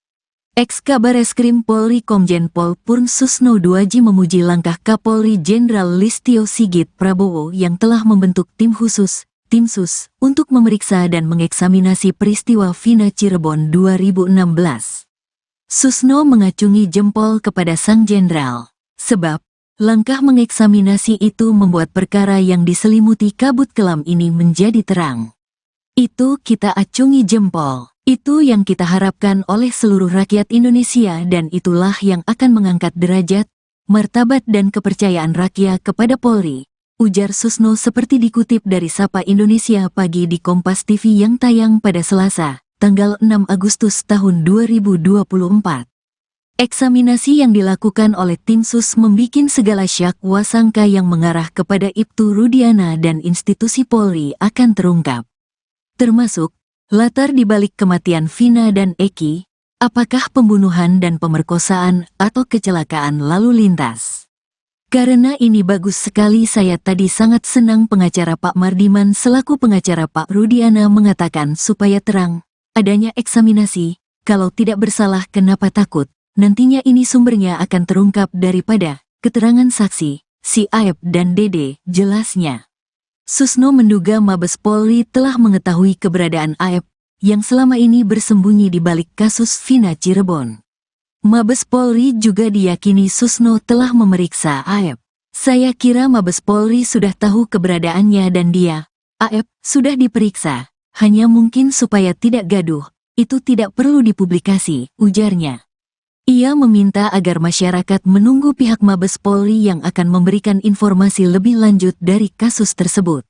Ex-Kabareskrim Polri Komjen Pol Purn Susno 2J memuji langkah Kapolri Jenderal Listio Sigit Prabowo yang telah membentuk tim khusus, tim Sus, untuk memeriksa dan mengeksaminasi peristiwa Vina Cirebon 2016. Susno mengacungi jempol kepada sang jenderal, sebab langkah mengeksaminasi itu membuat perkara yang diselimuti kabut kelam ini menjadi terang. Itu kita acungi jempol. Itu yang kita harapkan oleh seluruh rakyat Indonesia dan itulah yang akan mengangkat derajat, martabat dan kepercayaan rakyat kepada Polri, ujar Susno seperti dikutip dari Sapa Indonesia Pagi di Kompas TV yang tayang pada Selasa, tanggal 6 Agustus tahun 2024. Eksaminasi yang dilakukan oleh tim Sus membikin segala syak wasangka yang mengarah kepada Ibtu Rudiana dan institusi Polri akan terungkap. Termasuk, latar dibalik kematian Vina dan Eki, apakah pembunuhan dan pemerkosaan atau kecelakaan lalu lintas. Karena ini bagus sekali saya tadi sangat senang pengacara Pak Mardiman selaku pengacara Pak Rudiana mengatakan supaya terang, adanya eksaminasi, kalau tidak bersalah kenapa takut. Nantinya ini sumbernya akan terungkap daripada keterangan saksi, si Aep dan Dede, jelasnya. Susno menduga Mabes Polri telah mengetahui keberadaan Aep yang selama ini bersembunyi di balik kasus Vina Cirebon. Mabes Polri juga diyakini Susno telah memeriksa Aep. Saya kira Mabes Polri sudah tahu keberadaannya dan dia, Aep, sudah diperiksa, hanya mungkin supaya tidak gaduh, itu tidak perlu dipublikasi, ujarnya. Ia meminta agar masyarakat menunggu pihak Mabes Polri yang akan memberikan informasi lebih lanjut dari kasus tersebut.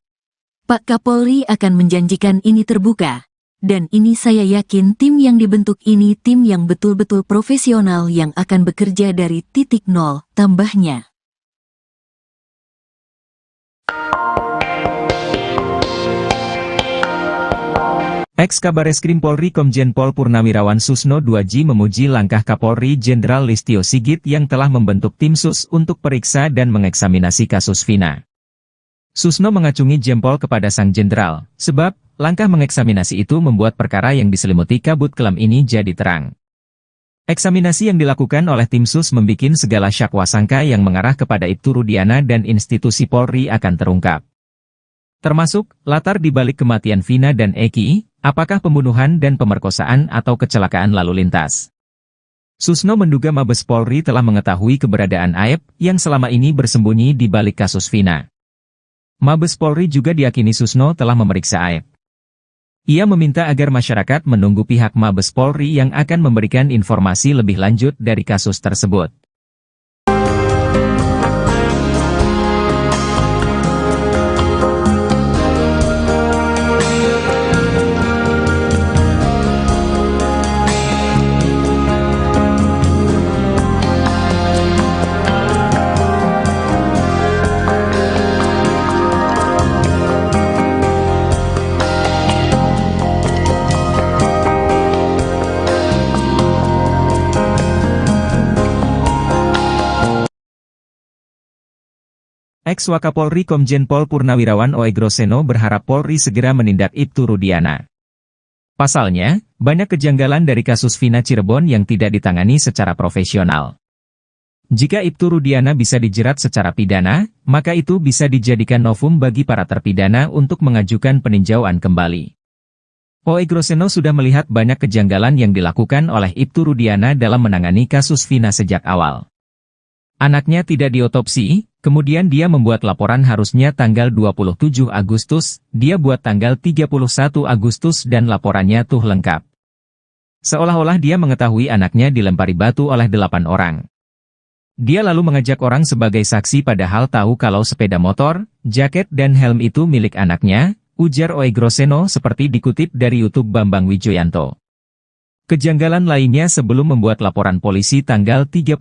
Pak Kapolri akan menjanjikan ini terbuka, dan ini saya yakin tim yang dibentuk ini tim yang betul-betul profesional yang akan bekerja dari titik nol, tambahnya. Ex-Kabareskrim Polri Komjen Pol Purnawirawan Susno 2J memuji langkah Kapolri Jenderal Listio Sigit yang telah membentuk tim Sus untuk periksa dan mengeksaminasi kasus Vina. Susno mengacungi jempol kepada sang jenderal, sebab langkah mengeksaminasi itu membuat perkara yang diselimuti kabut kelam ini jadi terang. Eksaminasi yang dilakukan oleh tim Sus membikin segala syak wasangka yang mengarah kepada Ibtu Rudiana dan institusi Polri akan terungkap. Termasuk, latar dibalik kematian Vina dan Eki, apakah pembunuhan dan pemerkosaan atau kecelakaan lalu lintas. Susno menduga Mabes Polri telah mengetahui keberadaan Aep yang selama ini bersembunyi di balik kasus Vina. Mabes Polri juga diyakini Susno telah memeriksa Aep. Ia meminta agar masyarakat menunggu pihak Mabes Polri yang akan memberikan informasi lebih lanjut dari kasus tersebut. Ex-Wakapolri Komjen Pol Purnawirawan OE Groseno berharap Polri segera menindak Ibtu Rudiana. Pasalnya, banyak kejanggalan dari kasus Vina Cirebon yang tidak ditangani secara profesional. Jika Ibtu Rudiana bisa dijerat secara pidana, maka itu bisa dijadikan novum bagi para terpidana untuk mengajukan peninjauan kembali. OE Groseno sudah melihat banyak kejanggalan yang dilakukan oleh Ibtu Rudiana dalam menangani kasus Vina sejak awal. Anaknya tidak diotopsi, kemudian dia membuat laporan harusnya tanggal 27 Agustus, dia buat tanggal 31 Agustus dan laporannya tuh lengkap. Seolah-olah dia mengetahui anaknya dilempari batu oleh 8 orang. Dia lalu mengajak orang sebagai saksi padahal tahu kalau sepeda motor, jaket dan helm itu milik anaknya, ujar OE Groseno seperti dikutip dari YouTube Bambang Wijoyanto. Kejanggalan lainnya sebelum membuat laporan polisi tanggal 31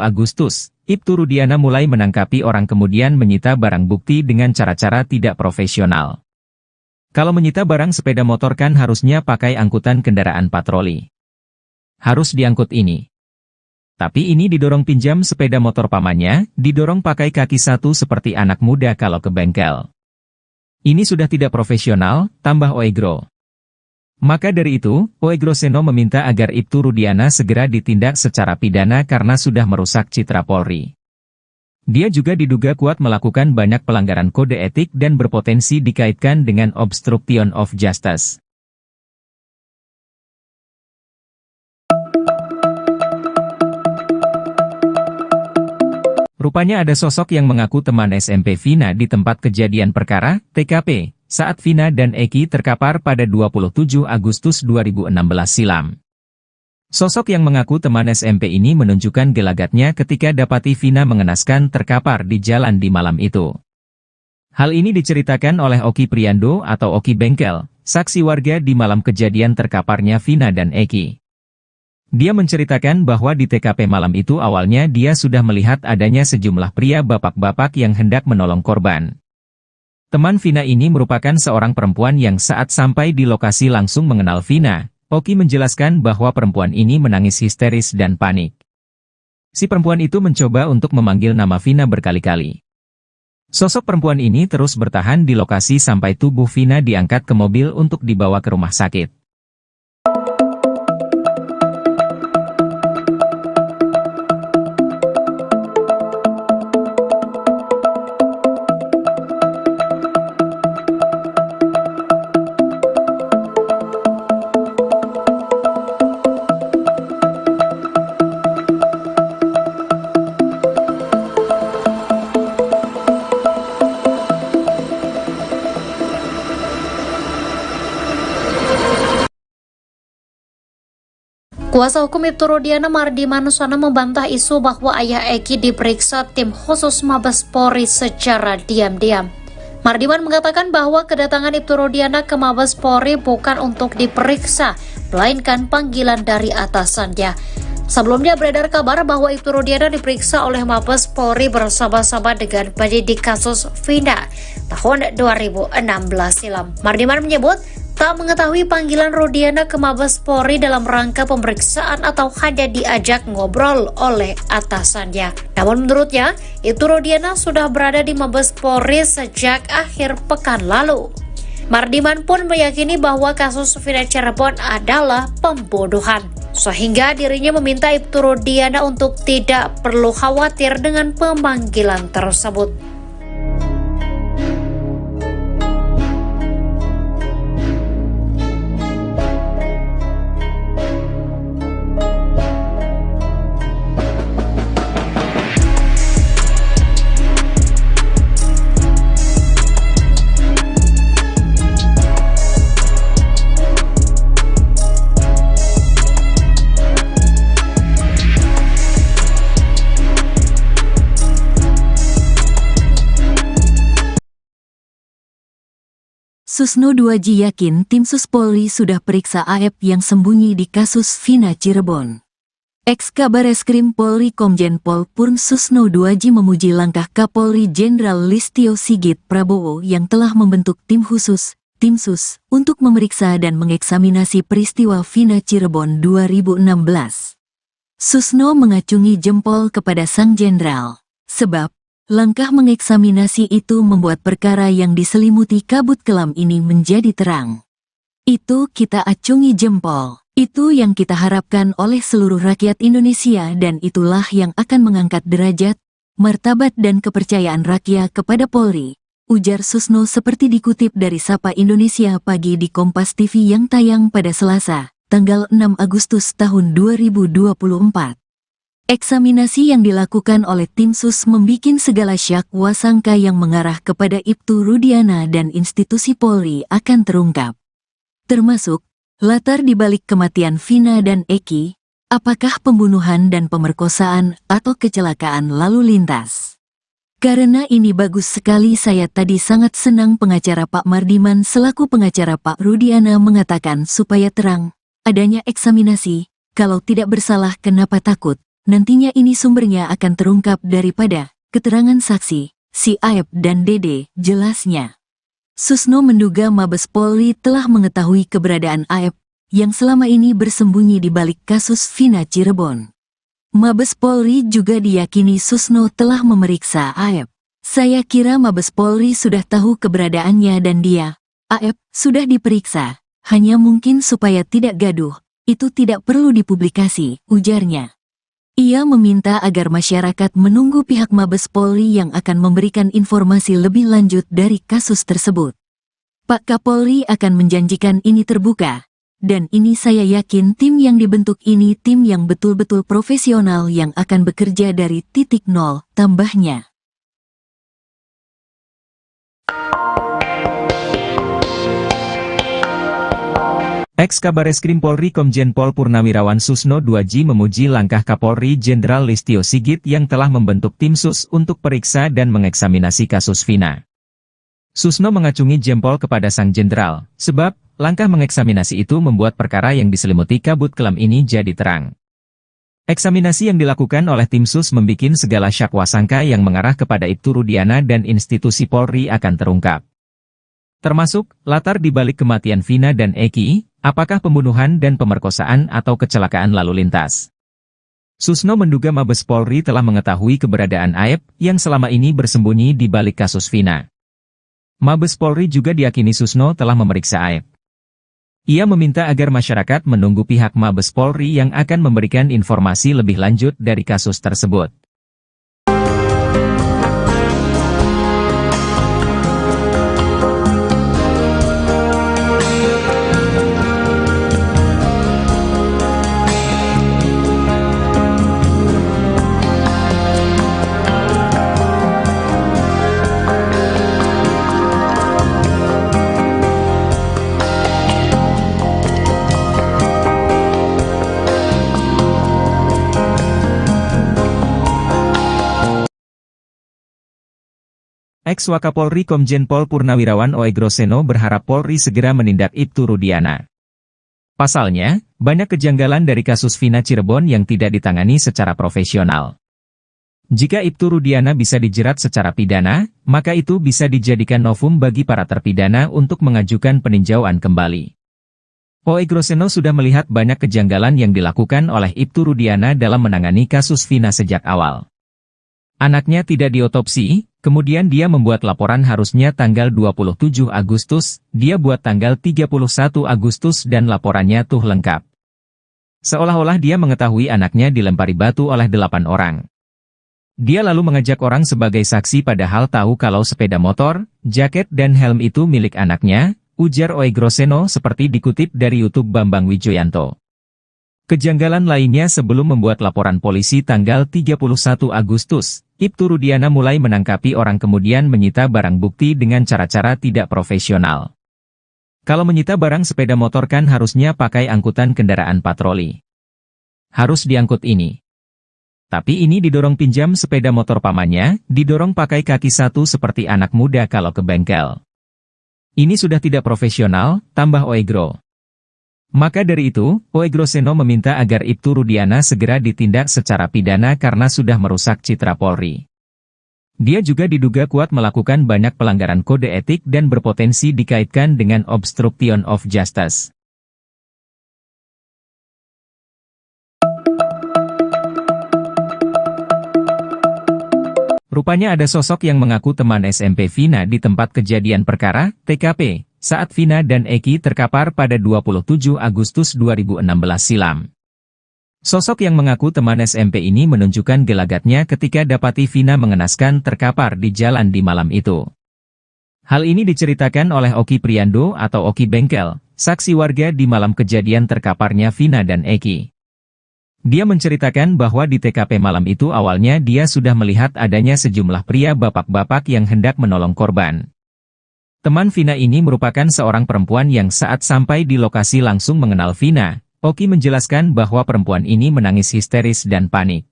Agustus, Ibtu Rudiana mulai menangkapi orang kemudian menyita barang bukti dengan cara-cara tidak profesional. Kalau menyita barang sepeda motor kan harusnya pakai angkutan kendaraan patroli. Harus diangkut ini. Tapi ini didorong pinjam sepeda motor pamannya, didorong pakai kaki satu seperti anak muda kalau ke bengkel. Ini sudah tidak profesional, tambah OE Gro. Maka dari itu, OE Groseno meminta agar Ibtu Rudiana segera ditindak secara pidana karena sudah merusak citra Polri. Dia juga diduga kuat melakukan banyak pelanggaran kode etik dan berpotensi dikaitkan dengan obstruction of justice. Rupanya ada sosok yang mengaku teman SMP Vina di tempat kejadian perkara, TKP, saat Vina dan Eki terkapar pada 27 Agustus 2016 silam. Sosok yang mengaku teman SMP ini menunjukkan gelagatnya ketika dapati Vina mengenaskan terkapar di jalan di malam itu. Hal ini diceritakan oleh Oki Priando atau Oki Bengkel, saksi warga di malam kejadian terkaparnya Vina dan Eki. Dia menceritakan bahwa di TKP malam itu awalnya dia sudah melihat adanya sejumlah pria bapak-bapak yang hendak menolong korban. Teman Vina ini merupakan seorang perempuan yang saat sampai di lokasi langsung mengenal Vina. Oki menjelaskan bahwa perempuan ini menangis histeris dan panik. Si perempuan itu mencoba untuk memanggil nama Vina berkali-kali. Sosok perempuan ini terus bertahan di lokasi sampai tubuh Vina diangkat ke mobil untuk dibawa ke rumah sakit. Kuasa hukum Ibtu Rudiana Mardi Manuswana membantah isu bahwa ayah Eki diperiksa tim khusus Mabes Polri secara diam-diam. Mardiman mengatakan bahwa kedatangan Ibtu Rudiana ke Mabes Polri bukan untuk diperiksa, melainkan panggilan dari atasannya. Sebelumnya beredar kabar bahwa Ibtu Rudiana diperiksa oleh Mabes Polri bersama-sama dengan penyidik kasus Vina tahun 2016 silam. Mardiman menyebut tak mengetahui panggilan Rudiana ke Mabes Polri dalam rangka pemeriksaan atau hanya diajak ngobrol oleh atasannya. Namun menurutnya, Ibtu Rudiana sudah berada di Mabes Polri sejak akhir pekan lalu. Mardiman pun meyakini bahwa kasus Vina Cirebon adalah pembunuhan, sehingga dirinya meminta Ibtu Rudiana untuk tidak perlu khawatir dengan pemanggilan tersebut. Susno 2J yakin tim Sus Polri sudah periksa AF yang sembunyi di kasus Vina Cirebon. Ex-Kabareskrim Polri Komjen Pol Purn Susno 2J memuji langkah Kapolri Jenderal Listio Sigit Prabowo yang telah membentuk tim khusus, tim Sus, untuk memeriksa dan mengeksaminasi peristiwa Vina Cirebon 2016. Susno mengacungi jempol kepada sang jenderal, sebab Langkah mengeksaminasi itu membuat perkara yang diselimuti kabut kelam ini menjadi terang. Itu kita acungi jempol. Itu yang kita harapkan oleh seluruh rakyat Indonesia dan itulah yang akan mengangkat derajat, martabat dan kepercayaan rakyat kepada Polri, ujar Susno seperti dikutip dari Sapa Indonesia Pagi di Kompas TV yang tayang pada Selasa, tanggal 6 Agustus tahun 2024. Eksaminasi yang dilakukan oleh tim sus membikin segala syak wasangka yang mengarah kepada Ibtu Rudiana dan institusi Polri akan terungkap. Termasuk, latar dibalik kematian Vina dan Eki, apakah pembunuhan dan pemerkosaan atau kecelakaan lalu lintas. Karena ini bagus sekali saya tadi sangat senang pengacara Pak Mardiman selaku pengacara Pak Rudiana mengatakan supaya terang, adanya eksaminasi, kalau tidak bersalah kenapa takut. Nantinya ini sumbernya akan terungkap daripada keterangan saksi, si Aep dan Dede, jelasnya. Susno menduga Mabes Polri telah mengetahui keberadaan Aep, yang selama ini bersembunyi di balik kasus Vina Cirebon. Mabes Polri juga diyakini Susno telah memeriksa Aep. Saya kira Mabes Polri sudah tahu keberadaannya dan dia, Aep, sudah diperiksa, hanya mungkin supaya tidak gaduh, itu tidak perlu dipublikasi, ujarnya. Ia meminta agar masyarakat menunggu pihak Mabes Polri yang akan memberikan informasi lebih lanjut dari kasus tersebut. Pak Kapolri akan menjanjikan ini terbuka, dan ini saya yakin tim yang dibentuk ini tim yang betul-betul profesional yang akan bekerja dari titik nol, tambahnya. Ex-Kabareskrim Polri Komjen Pol Purnawirawan Susno 2J memuji langkah Kapolri Jenderal Listio Sigit yang telah membentuk tim sus untuk periksa dan mengeksaminasi kasus Vina. Susno mengacungi jempol kepada sang jenderal, sebab langkah mengeksaminasi itu membuat perkara yang diselimuti kabut kelam ini jadi terang. Eksaminasi yang dilakukan oleh tim sus membikin segala syak wasangka yang mengarah kepada Ibtu Rudiana dan institusi Polri akan terungkap. Termasuk, latar dibalik kematian Vina dan Eki, apakah pembunuhan dan pemerkosaan atau kecelakaan lalu lintas. Susno menduga Mabes Polri telah mengetahui keberadaan Aep yang selama ini bersembunyi di balik kasus Vina. Mabes Polri juga diyakini Susno telah memeriksa Aep. Ia meminta agar masyarakat menunggu pihak Mabes Polri yang akan memberikan informasi lebih lanjut dari kasus tersebut. Ex-Wakapolri Komjen Pol Purnawirawan Oegroseno berharap Polri segera menindak Ibtu Rudiana. Pasalnya, banyak kejanggalan dari kasus Vina Cirebon yang tidak ditangani secara profesional. Jika Ibtu Rudiana bisa dijerat secara pidana, maka itu bisa dijadikan novum bagi para terpidana untuk mengajukan peninjauan kembali. Oegroseno sudah melihat banyak kejanggalan yang dilakukan oleh Ibtu Rudiana dalam menangani kasus Vina sejak awal. Anaknya tidak diotopsi, kemudian dia membuat laporan harusnya tanggal 27 Agustus, dia buat tanggal 31 Agustus dan laporannya tuh lengkap. Seolah-olah dia mengetahui anaknya dilempari batu oleh 8 orang. Dia lalu mengajak orang sebagai saksi padahal tahu kalau sepeda motor, jaket dan helm itu milik anaknya, ujar Oegroseno seperti dikutip dari YouTube Bambang Wijoyanto. Kejanggalan lainnya sebelum membuat laporan polisi tanggal 31 Agustus, Ibtu Rudiana mulai menangkapi orang kemudian menyita barang bukti dengan cara-cara tidak profesional. Kalau menyita barang sepeda motor kan harusnya pakai angkutan kendaraan patroli. Harus diangkut ini. Tapi ini didorong pinjam sepeda motor pamannya, didorong pakai kaki satu seperti anak muda kalau ke bengkel. Ini sudah tidak profesional, tambah Oegro. Maka dari itu, Oegroseno meminta agar Ibtu Rudiana segera ditindak secara pidana karena sudah merusak citra Polri. Dia juga diduga kuat melakukan banyak pelanggaran kode etik dan berpotensi dikaitkan dengan obstruction of justice. Rupanya ada sosok yang mengaku teman SMP Vina di tempat kejadian perkara, TKP, saat Vina dan Eki terkapar pada 27 Agustus 2016 silam. Sosok yang mengaku teman SMP ini menunjukkan gelagatnya ketika dapati Vina mengenaskan terkapar di jalan di malam itu. Hal ini diceritakan oleh Oki Priando atau Oki Bengkel, saksi warga di malam kejadian terkaparnya Vina dan Eki. Dia menceritakan bahwa di TKP malam itu awalnya dia sudah melihat adanya sejumlah pria bapak-bapak yang hendak menolong korban. Teman Vina ini merupakan seorang perempuan yang saat sampai di lokasi langsung mengenal Vina. Oki menjelaskan bahwa perempuan ini menangis histeris dan panik.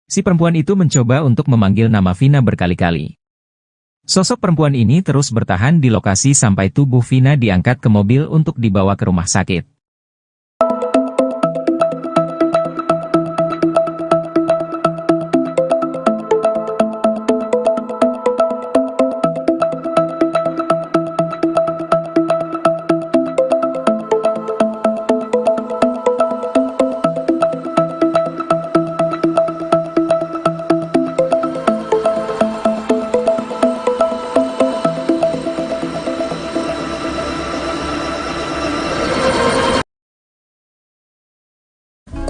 Si perempuan itu mencoba untuk memanggil nama Vina berkali-kali. Sosok perempuan ini terus bertahan di lokasi sampai tubuh Vina diangkat ke mobil untuk dibawa ke rumah sakit.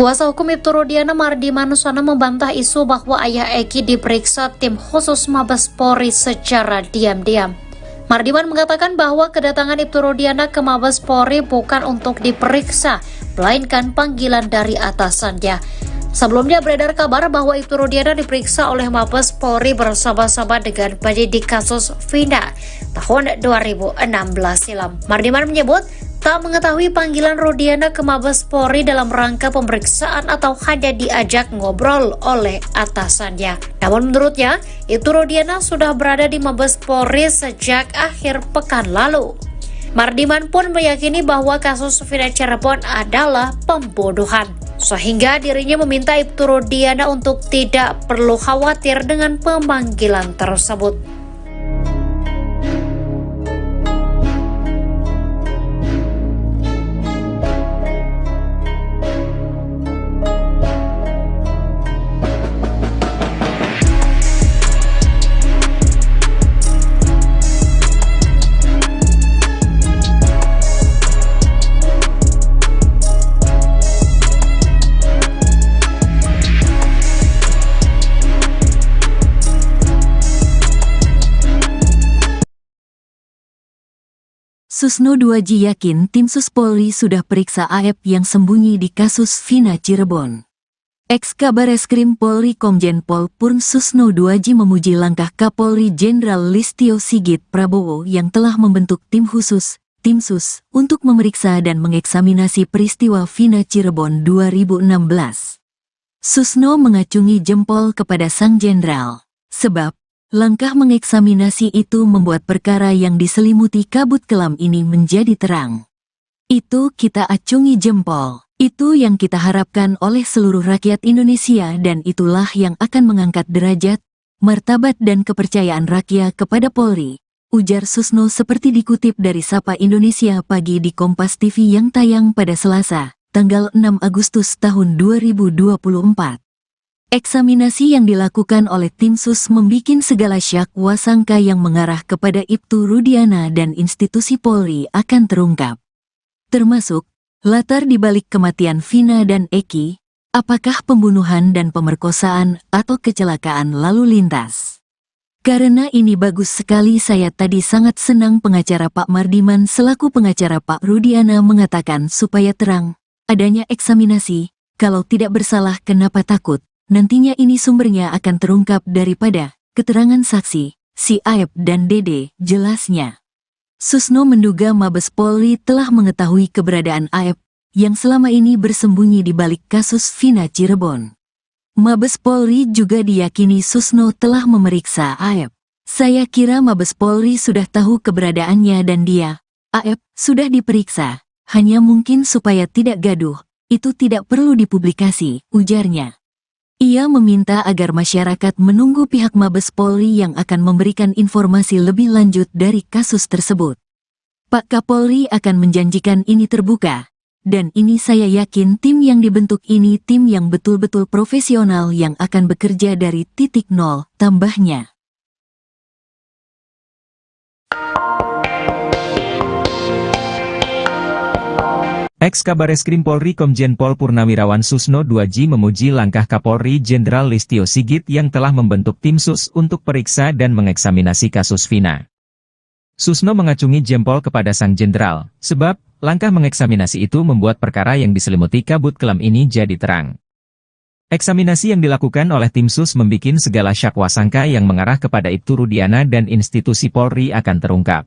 Kuasa hukum Ibtu Rudiana Mardi Manusana membantah isu bahwa ayah Eki diperiksa tim khusus Mabes Polri secara diam-diam. Mardiman mengatakan bahwa kedatangan Ibtu Rudiana ke Mabes Polri bukan untuk diperiksa, melainkan panggilan dari atasannya. Sebelumnya beredar kabar bahwa Ibtu Rudiana diperiksa oleh Mabes Polri bersama-sama dengan penyidik kasus Vina tahun 2016 silam. Mardiman menyebut tak mengetahui panggilan Rudiana ke Mabes Polri dalam rangka pemeriksaan atau hanya diajak ngobrol oleh atasannya. Namun menurutnya, Ibtu Rudiana sudah berada di Mabes Polri sejak akhir pekan lalu. Mardiman pun meyakini bahwa kasus Vina Cirebon adalah pembunuhan, sehingga dirinya meminta Ibtu Rudiana untuk tidak perlu khawatir dengan pemanggilan tersebut. Susno 2J yakin tim Sus Polri sudah periksa AF yang sembunyi di kasus Vina Cirebon. Ex-Kabareskrim Polri Komjen Pol Purn Susno 2J memuji langkah Kapolri Jenderal Listio Sigit Prabowo yang telah membentuk tim khusus, tim Sus, untuk memeriksa dan mengeksaminasi peristiwa Vina Cirebon 2016. Susno mengacungi jempol kepada sang jenderal, sebab langkah mengeksaminasi itu membuat perkara yang diselimuti kabut kelam ini menjadi terang. Itu kita acungi jempol. Itu yang kita harapkan oleh seluruh rakyat Indonesia dan itulah yang akan mengangkat derajat, martabat dan kepercayaan rakyat kepada Polri, ujar Susno seperti dikutip dari Sapa Indonesia Pagi di Kompas TV yang tayang pada Selasa, tanggal 6 Agustus tahun 2024. Eksaminasi yang dilakukan oleh tim Sus membikin segala syak wasangka yang mengarah kepada Ibtu Rudiana dan institusi Polri akan terungkap. Termasuk, latar dibalik kematian Vina dan Eki, apakah pembunuhan dan pemerkosaan atau kecelakaan lalu lintas. Karena ini bagus sekali saya tadi sangat senang pengacara Pak Mardiman selaku pengacara Pak Rudiana mengatakan supaya terang, adanya eksaminasi, kalau tidak bersalah kenapa takut. Nantinya ini sumbernya akan terungkap daripada keterangan saksi, si Aep dan Dede, jelasnya. Susno menduga Mabes Polri telah mengetahui keberadaan Aep yang selama ini bersembunyi di balik kasus Vina Cirebon. Mabes Polri juga diyakini Susno telah memeriksa Aep. Saya kira Mabes Polri sudah tahu keberadaannya dan dia, Aep, sudah diperiksa, hanya mungkin supaya tidak gaduh, itu tidak perlu dipublikasi, ujarnya. Ia meminta agar masyarakat menunggu pihak Mabes Polri yang akan memberikan informasi lebih lanjut dari kasus tersebut. Pak Kapolri akan menjanjikan ini terbuka, Dan ini saya yakin tim yang dibentuk ini tim yang betul-betul profesional yang akan bekerja dari titik nol, tambahnya. Ex-Kabareskrim Polri Komjen Pol Purnawirawan Susno 2J memuji langkah Kapolri Jenderal Listio Sigit yang telah membentuk tim sus untuk periksa dan mengeksaminasi kasus Vina. Susno mengacungi jempol kepada sang jenderal, sebab langkah mengeksaminasi itu membuat perkara yang diselimuti kabut kelam ini jadi terang. Eksaminasi yang dilakukan oleh tim sus membikin segala syakwa sangka yang mengarah kepada Ibtu Rudiana dan institusi Polri akan terungkap.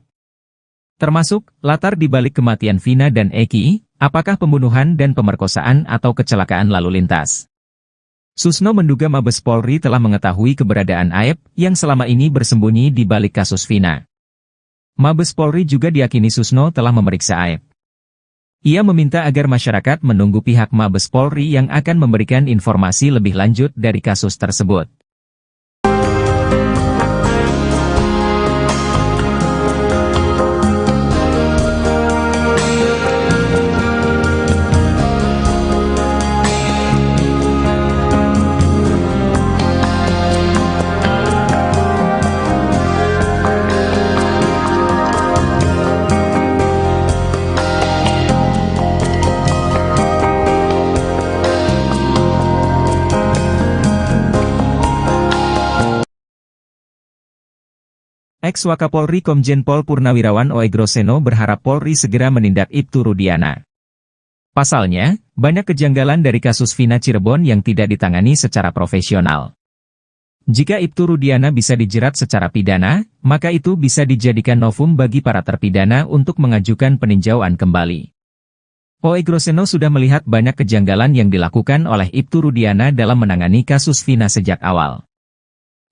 Termasuk, latar dibalik kematian Vina dan Eki, apakah pembunuhan dan pemerkosaan atau kecelakaan lalu lintas. Susno menduga Mabes Polri telah mengetahui keberadaan Aep yang selama ini bersembunyi di balik kasus Vina. Mabes Polri juga diyakini Susno telah memeriksa Aep. Ia meminta agar masyarakat menunggu pihak Mabes Polri yang akan memberikan informasi lebih lanjut dari kasus tersebut. Ex-Wakapolri Komjen Pol Purnawirawan Oegroseno berharap Polri segera menindak Ibtu Rudiana. Pasalnya, banyak kejanggalan dari kasus Vina Cirebon yang tidak ditangani secara profesional. Jika Ibtu Rudiana bisa dijerat secara pidana, maka itu bisa dijadikan novum bagi para terpidana untuk mengajukan peninjauan kembali. Oegroseno sudah melihat banyak kejanggalan yang dilakukan oleh Ibtu Rudiana dalam menangani kasus Vina sejak awal.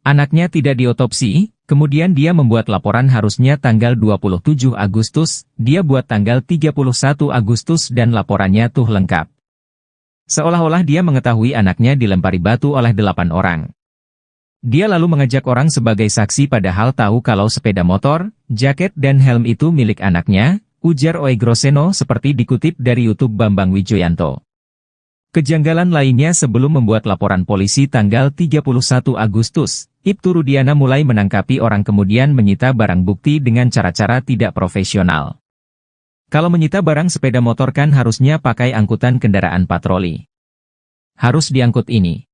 Anaknya tidak diotopsi, kemudian dia membuat laporan harusnya tanggal 27 Agustus, dia buat tanggal 31 Agustus dan laporannya tuh lengkap. Seolah-olah dia mengetahui anaknya dilempari batu oleh 8 orang. Dia lalu mengajak orang sebagai saksi padahal tahu kalau sepeda motor, jaket dan helm itu milik anaknya, ujar Oegroseno seperti dikutip dari YouTube Bambang Wijoyanto. Kejanggalan lainnya sebelum membuat laporan polisi tanggal 31 Agustus, Ibtu Rudiana mulai menangkapi orang kemudian menyita barang bukti dengan cara-cara tidak profesional. Kalau menyita barang sepeda motor kan harusnya pakai angkutan kendaraan patroli. Harus diangkut ini.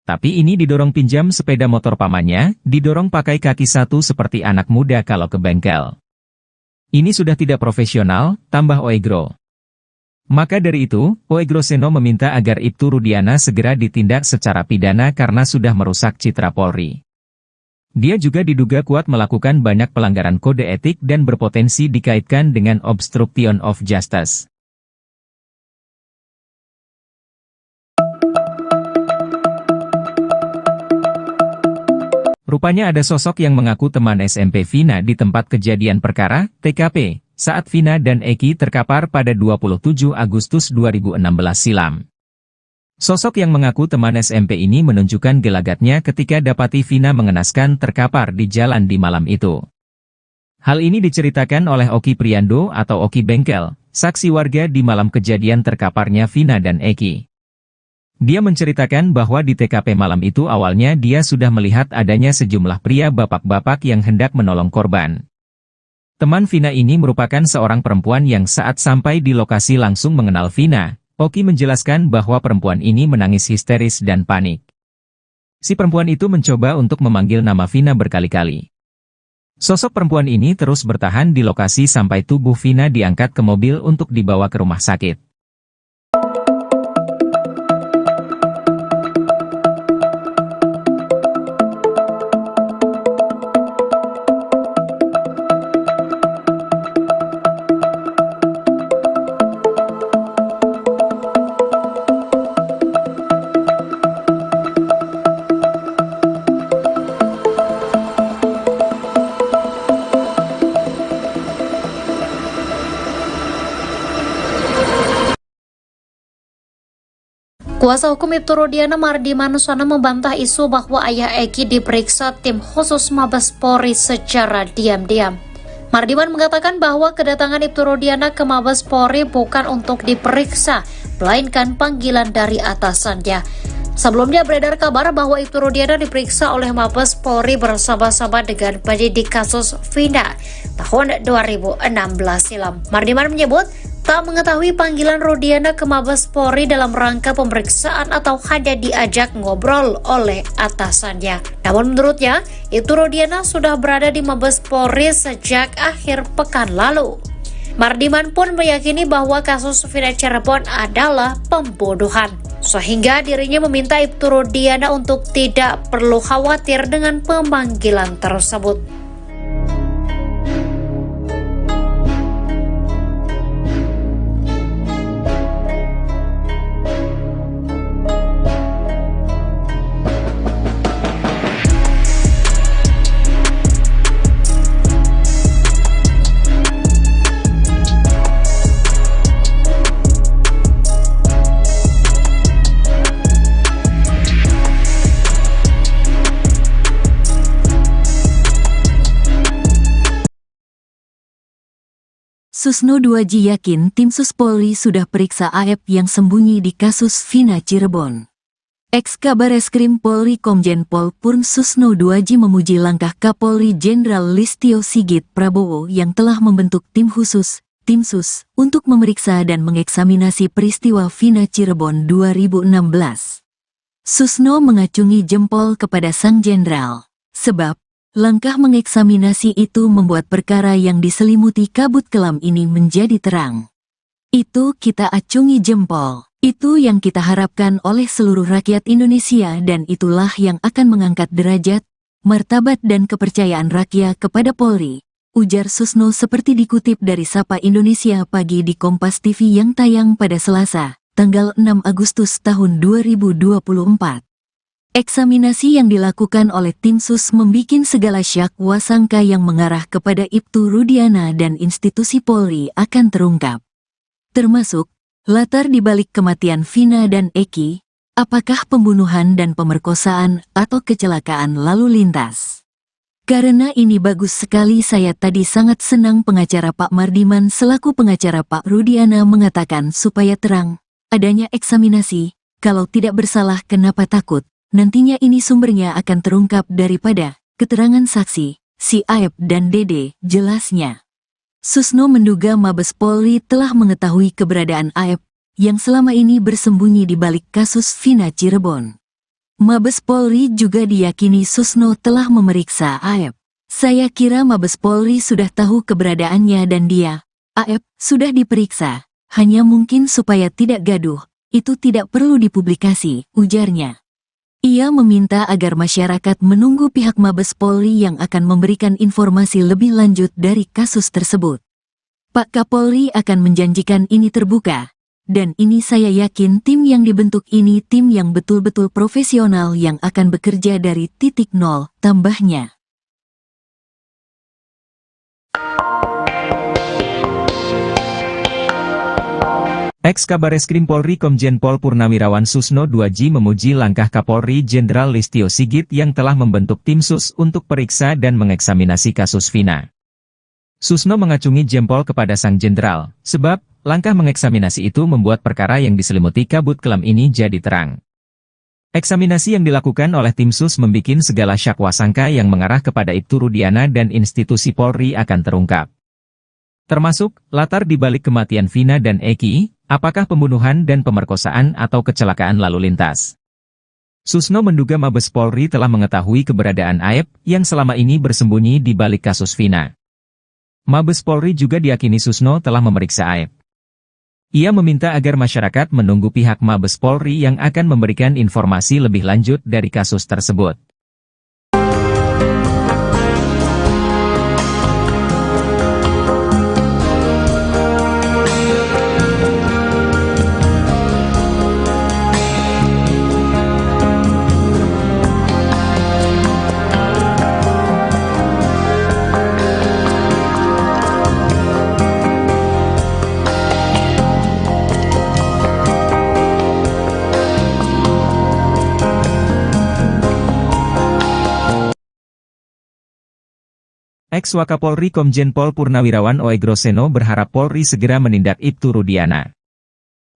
Tapi ini didorong pinjam sepeda motor pamannya, didorong pakai kaki satu seperti anak muda kalau ke bengkel. Ini sudah tidak profesional, tambah Oegro. Maka dari itu, Oegroseno meminta agar Ibtu Rudiana segera ditindak secara pidana karena sudah merusak citra Polri. Dia juga diduga kuat melakukan banyak pelanggaran kode etik dan berpotensi dikaitkan dengan obstruction of justice. Rupanya ada sosok yang mengaku teman SMP Vina di tempat kejadian perkara, TKP, saat Vina dan Eki terkapar pada 27 Agustus 2016 silam. Sosok yang mengaku teman SMP ini menunjukkan gelagatnya ketika dapati Vina mengenaskan terkapar di jalan di malam itu. Hal ini diceritakan oleh Oki Priando atau Oki Bengkel, saksi warga di malam kejadian terkaparnya Vina dan Eki. Dia menceritakan bahwa di TKP malam itu awalnya dia sudah melihat adanya sejumlah pria bapak-bapak yang hendak menolong korban. Teman Vina ini merupakan seorang perempuan yang saat sampai di lokasi langsung mengenal Vina. Oki menjelaskan bahwa perempuan ini menangis histeris dan panik. Si perempuan itu mencoba untuk memanggil nama Vina berkali-kali. Sosok perempuan ini terus bertahan di lokasi sampai tubuh Vina diangkat ke mobil untuk dibawa ke rumah sakit. Kuasa hukum Ibtu Rudiana Mardi Manuswana membantah isu bahwa ayah Eki diperiksa tim khusus Mabes Polri secara diam-diam. Mardiman mengatakan bahwa kedatangan Ibtu Rudiana ke Mabes Polri bukan untuk diperiksa, melainkan panggilan dari atasannya. Sebelumnya beredar kabar bahwa Ibtu Rudiana diperiksa oleh Mabes Polri bersama-sama dengan penyidik kasus Vina tahun 2016 silam. Mardiman menyebut tak mengetahui panggilan Rudiana ke Mabes Polri dalam rangka pemeriksaan atau hanya diajak ngobrol oleh atasannya. Namun menurutnya, Ibtu Rudiana sudah berada di Mabes Polri sejak akhir pekan lalu. Mardiman pun meyakini bahwa kasus Vina Cirebon adalah pembunuhan, sehingga dirinya meminta Ibtu Rudiana untuk tidak perlu khawatir dengan pemanggilan tersebut. Susno 2J yakin tim Sus Polri sudah periksa AF yang sembunyi di kasus Vina Cirebon. Ex-Kabareskrim Polri Komjen Pol Purn Susno 2J memuji langkah Kapolri Jenderal Listio Sigit Prabowo yang telah membentuk tim khusus, tim Sus, untuk memeriksa dan mengeksaminasi peristiwa Vina Cirebon 2016. Susno mengacungi jempol kepada sang jenderal, sebab langkah mengeksaminasi itu membuat perkara yang diselimuti kabut kelam ini menjadi terang. Itu kita acungi jempol. Itu yang kita harapkan oleh seluruh rakyat Indonesia dan itulah yang akan mengangkat derajat, martabat dan kepercayaan rakyat kepada Polri, ujar Susno seperti dikutip dari Sapa Indonesia Pagi di Kompas TV yang tayang pada Selasa, tanggal 6 Agustus tahun 2024. Eksaminasi yang dilakukan oleh tim Sus membikin segala syak wasangka yang mengarah kepada Ibtu Rudiana dan institusi Polri akan terungkap. Termasuk, latar dibalik kematian Vina dan Eki, apakah pembunuhan dan pemerkosaan atau kecelakaan lalu lintas. Karena ini bagus sekali saya tadi sangat senang pengacara Pak Mardiman selaku pengacara Pak Rudiana mengatakan supaya terang, adanya eksaminasi, kalau tidak bersalah kenapa takut. Nantinya ini sumbernya akan terungkap daripada keterangan saksi, si Aep dan Dede, jelasnya. Susno menduga Mabes Polri telah mengetahui keberadaan Aep yang selama ini bersembunyi di balik kasus Vina Cirebon. Mabes Polri juga diyakini Susno telah memeriksa Aep. Saya kira Mabes Polri sudah tahu keberadaannya dan dia, Aep, sudah diperiksa. Hanya mungkin supaya tidak gaduh, itu tidak perlu dipublikasi, ujarnya. Ia meminta agar masyarakat menunggu pihak Mabes Polri yang akan memberikan informasi lebih lanjut dari kasus tersebut. Pak Kapolri akan menjanjikan ini terbuka, dan ini saya yakin tim yang dibentuk ini tim yang betul-betul profesional yang akan bekerja dari titik nol, tambahnya. Ex-Kabareskrim Polri Komjen Pol Purnawirawan Susno 2J memuji langkah Kapolri Jenderal Listio Sigit yang telah membentuk tim Sus untuk periksa dan mengeksaminasi kasus Vina. Susno mengacungi jempol kepada sang jenderal, sebab langkah mengeksaminasi itu membuat perkara yang diselimuti kabut kelam ini jadi terang. Eksaminasi yang dilakukan oleh tim Sus membikin segala syak wasangka yang mengarah kepada Ibtu Rudiana dan institusi Polri akan terungkap. Termasuk, latar dibalik kematian Vina dan Eki, apakah pembunuhan dan pemerkosaan atau kecelakaan lalu lintas. Susno menduga Mabes Polri telah mengetahui keberadaan Aep yang selama ini bersembunyi di balik kasus Vina. Mabes Polri juga diyakini Susno telah memeriksa Aep. Ia meminta agar masyarakat menunggu pihak Mabes Polri yang akan memberikan informasi lebih lanjut dari kasus tersebut. Ex-Wakapolri Komjen Pol Purnawirawan Oegroseno berharap Polri segera menindak Ibtu Rudiana.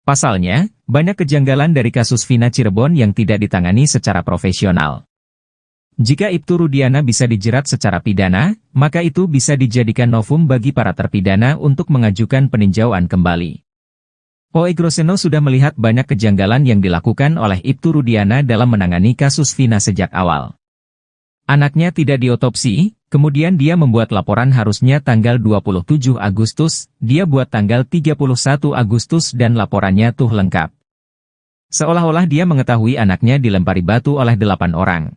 Pasalnya, banyak kejanggalan dari kasus Vina Cirebon yang tidak ditangani secara profesional. Jika Ibtu Rudiana bisa dijerat secara pidana, maka itu bisa dijadikan novum bagi para terpidana untuk mengajukan peninjauan kembali. Oegroseno sudah melihat banyak kejanggalan yang dilakukan oleh Ibtu Rudiana dalam menangani kasus Vina sejak awal. Anaknya tidak diotopsi, kemudian dia membuat laporan harusnya tanggal 27 Agustus, dia buat tanggal 31 Agustus dan laporannya tuh lengkap. Seolah-olah dia mengetahui anaknya dilempari batu oleh 8 orang.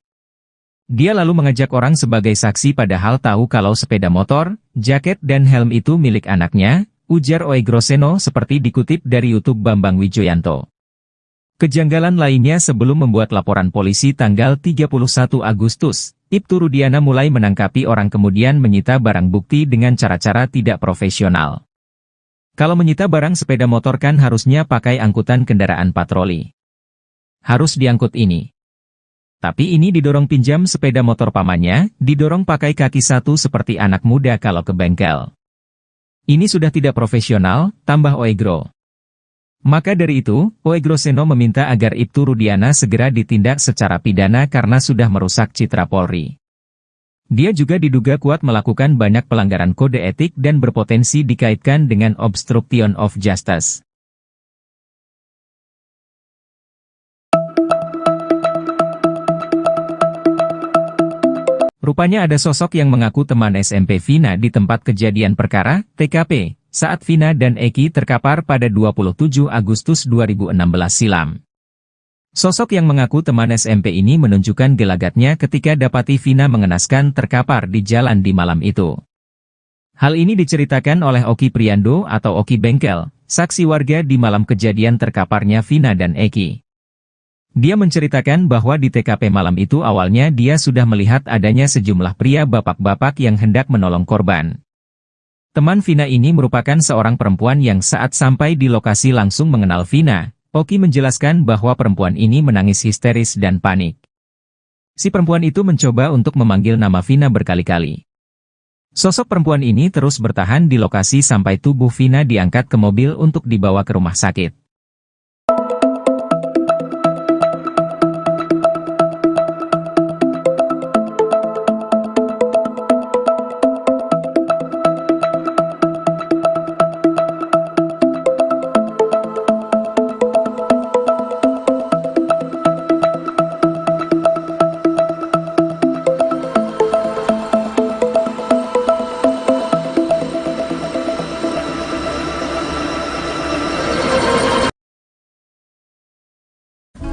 Dia lalu mengajak orang sebagai saksi padahal tahu kalau sepeda motor, jaket dan helm itu milik anaknya, ujar Oegroseno seperti dikutip dari YouTube Bambang Wijoyanto. Kejanggalan lainnya sebelum membuat laporan polisi tanggal 31 Agustus, Ibtu Rudiana mulai menangkapi orang kemudian menyita barang bukti dengan cara-cara tidak profesional. Kalau menyita barang sepeda motor kan harusnya pakai angkutan kendaraan patroli. Harus diangkut ini. Tapi ini didorong pinjam sepeda motor pamannya, didorong pakai kaki satu seperti anak muda kalau ke bengkel. Ini sudah tidak profesional, tambah Oegro. Maka dari itu, Oegroseno meminta agar Ibtu Rudiana segera ditindak secara pidana karena sudah merusak citra Polri. Dia juga diduga kuat melakukan banyak pelanggaran kode etik dan berpotensi dikaitkan dengan obstruction of justice. Rupanya ada sosok yang mengaku teman SMP Vina di tempat kejadian perkara, TKP, saat Vina dan Eki terkapar pada 27 Agustus 2016 silam. Sosok yang mengaku teman SMP ini menunjukkan gelagatnya ketika dapati Vina mengenaskan terkapar di jalan di malam itu. Hal ini diceritakan oleh Oki Priando atau Oki Bengkel, saksi warga di malam kejadian terkaparnya Vina dan Eki. Dia menceritakan bahwa di TKP malam itu awalnya dia sudah melihat adanya sejumlah pria bapak-bapak yang hendak menolong korban. Teman Vina ini merupakan seorang perempuan yang saat sampai di lokasi langsung mengenal Vina. Oki menjelaskan bahwa perempuan ini menangis histeris dan panik. Si perempuan itu mencoba untuk memanggil nama Vina berkali-kali. Sosok perempuan ini terus bertahan di lokasi sampai tubuh Vina diangkat ke mobil untuk dibawa ke rumah sakit.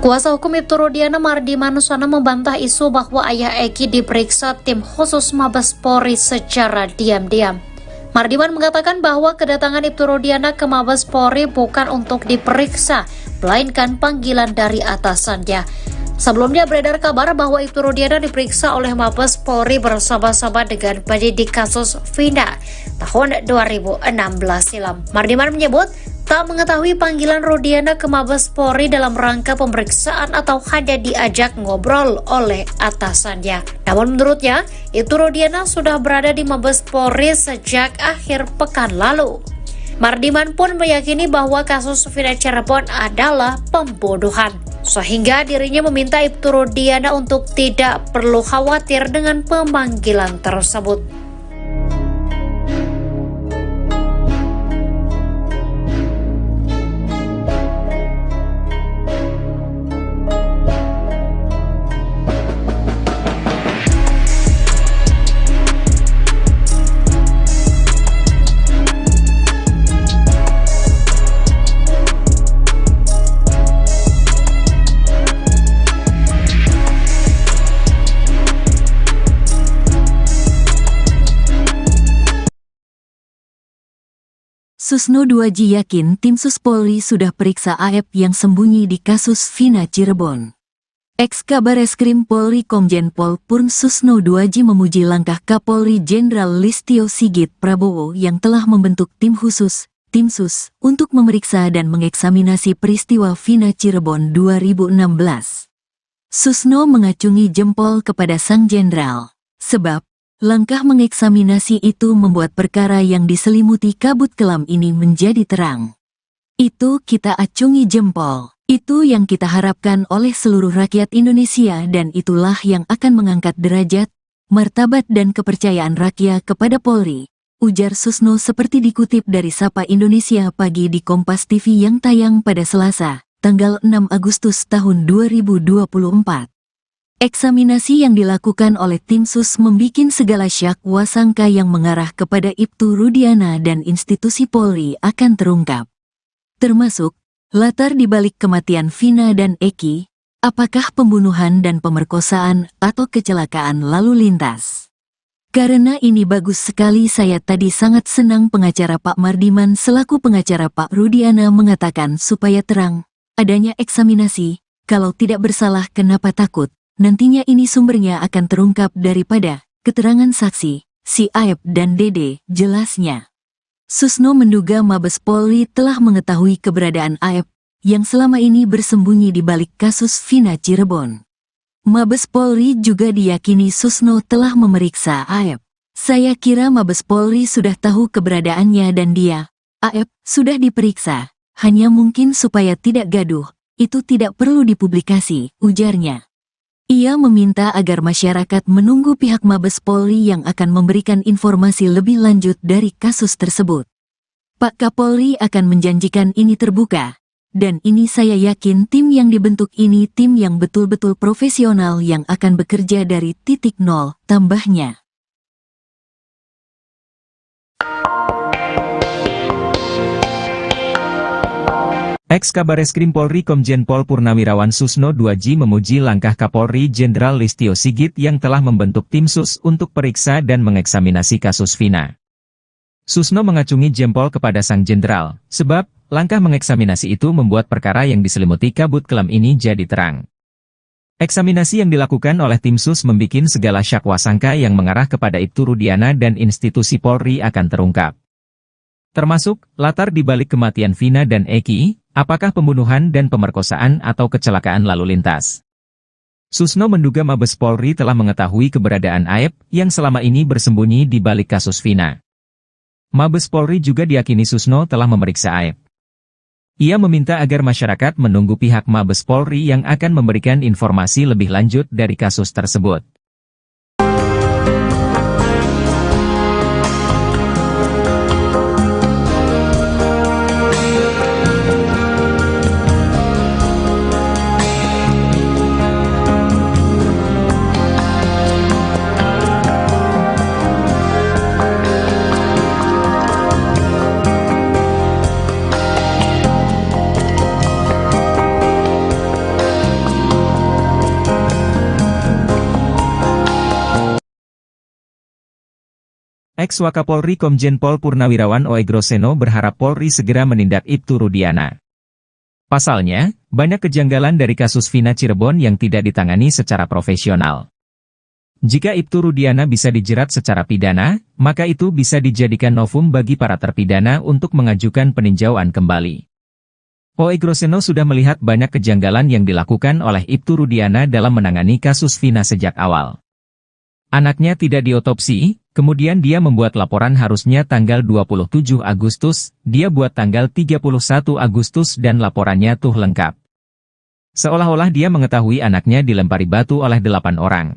Kuasa hukum Ibtu Rudiana Mardi Manusana membantah isu bahwa ayah Eki diperiksa tim khusus Mabes Polri secara diam-diam. Mardiman mengatakan bahwa kedatangan Ibtu Rudiana ke Mabes Polri bukan untuk diperiksa, melainkan panggilan dari atasannya. Sebelumnya beredar kabar bahwa Ibtu Rudiana diperiksa oleh Mabes Polri bersama-sama dengan penyidik kasus Vina tahun 2016 silam. Mardiman menyebut tak mengetahui panggilan Rudiana ke Mabes Polri dalam rangka pemeriksaan atau hanya diajak ngobrol oleh atasannya. Namun menurutnya, Ibtu Rudiana sudah berada di Mabes Polri sejak akhir pekan lalu. Mardiman pun meyakini bahwa kasus Vina Cirebon adalah pembunuhan, sehingga dirinya meminta Ibtu Rudiana untuk tidak perlu khawatir dengan pemanggilan tersebut. Susno 2J yakin tim Sus Polri sudah periksa AF yang sembunyi di kasus Vina Cirebon. Ex-Kabareskrim Polri Komjen Pol Purn Susno 2J memuji langkah Kapolri Jenderal Listio Sigit Prabowo yang telah membentuk tim khusus, tim Sus, untuk memeriksa dan mengeksaminasi peristiwa Vina Cirebon 2016. Susno mengacungi jempol kepada sang jenderal, sebab Langkah mengeksaminasi itu membuat perkara yang diselimuti kabut kelam ini menjadi terang. Itu kita acungi jempol. Itu yang kita harapkan oleh seluruh rakyat Indonesia dan itulah yang akan mengangkat derajat, martabat dan kepercayaan rakyat kepada Polri, ujar Susno seperti dikutip dari Sapa Indonesia Pagi di Kompas TV yang tayang pada Selasa, tanggal 6 Agustus tahun 2024. Eksaminasi yang dilakukan oleh tim sus membikin segala syak wasangka yang mengarah kepada Ibtu Rudiana dan institusi Polri akan terungkap. Termasuk, latar dibalik kematian Vina dan Eki, apakah pembunuhan dan pemerkosaan atau kecelakaan lalu lintas. Karena ini bagus sekali saya tadi sangat senang pengacara Pak Mardiman selaku pengacara Pak Rudiana mengatakan supaya terang, adanya eksaminasi, kalau tidak bersalah kenapa takut. Nantinya ini sumbernya akan terungkap daripada keterangan saksi, si Aep dan Dede, jelasnya. Susno menduga Mabes Polri telah mengetahui keberadaan Aep, yang selama ini bersembunyi di balik kasus Vina Cirebon. Mabes Polri juga diyakini Susno telah memeriksa Aep. Saya kira Mabes Polri sudah tahu keberadaannya dan dia, Aep, sudah diperiksa, hanya mungkin supaya tidak gaduh, itu tidak perlu dipublikasi, ujarnya. Ia meminta agar masyarakat menunggu pihak Mabes Polri yang akan memberikan informasi lebih lanjut dari kasus tersebut. Pak Kapolri akan menjanjikan ini terbuka, dan ini saya yakin tim yang dibentuk ini tim yang betul-betul profesional yang akan bekerja dari titik nol, tambahnya. Ex-Kabareskrim Polri Komjen Pol Purnawirawan Susno 2J memuji langkah Kapolri Jenderal Listio Sigit yang telah membentuk tim sus untuk periksa dan mengeksaminasi kasus Vina. Susno mengacungi jempol kepada sang jenderal, sebab langkah mengeksaminasi itu membuat perkara yang diselimuti kabut kelam ini jadi terang. Eksaminasi yang dilakukan oleh tim sus membikin segala syak wasangka yang mengarah kepada Ibtu Rudiana dan institusi Polri akan terungkap. Termasuk, latar dibalik kematian Vina dan Eki, apakah pembunuhan dan pemerkosaan atau kecelakaan lalu lintas. Susno menduga Mabes Polri telah mengetahui keberadaan Aep yang selama ini bersembunyi di balik kasus Vina. Mabes Polri juga diyakini Susno telah memeriksa Aep. Ia meminta agar masyarakat menunggu pihak Mabes Polri yang akan memberikan informasi lebih lanjut dari kasus tersebut. Ex-Wakapolri Komjen Pol Purnawirawan Oegroseno berharap Polri segera menindak Ibtu Rudiana. Pasalnya, banyak kejanggalan dari kasus Vina Cirebon yang tidak ditangani secara profesional. Jika Ibtu Rudiana bisa dijerat secara pidana, maka itu bisa dijadikan novum bagi para terpidana untuk mengajukan peninjauan kembali. Oegroseno sudah melihat banyak kejanggalan yang dilakukan oleh Ibtu Rudiana dalam menangani kasus Vina sejak awal. Anaknya tidak diotopsi, kemudian dia membuat laporan harusnya tanggal 27 Agustus, dia buat tanggal 31 Agustus dan laporannya tuh lengkap. Seolah-olah dia mengetahui anaknya dilempari batu oleh 8 orang.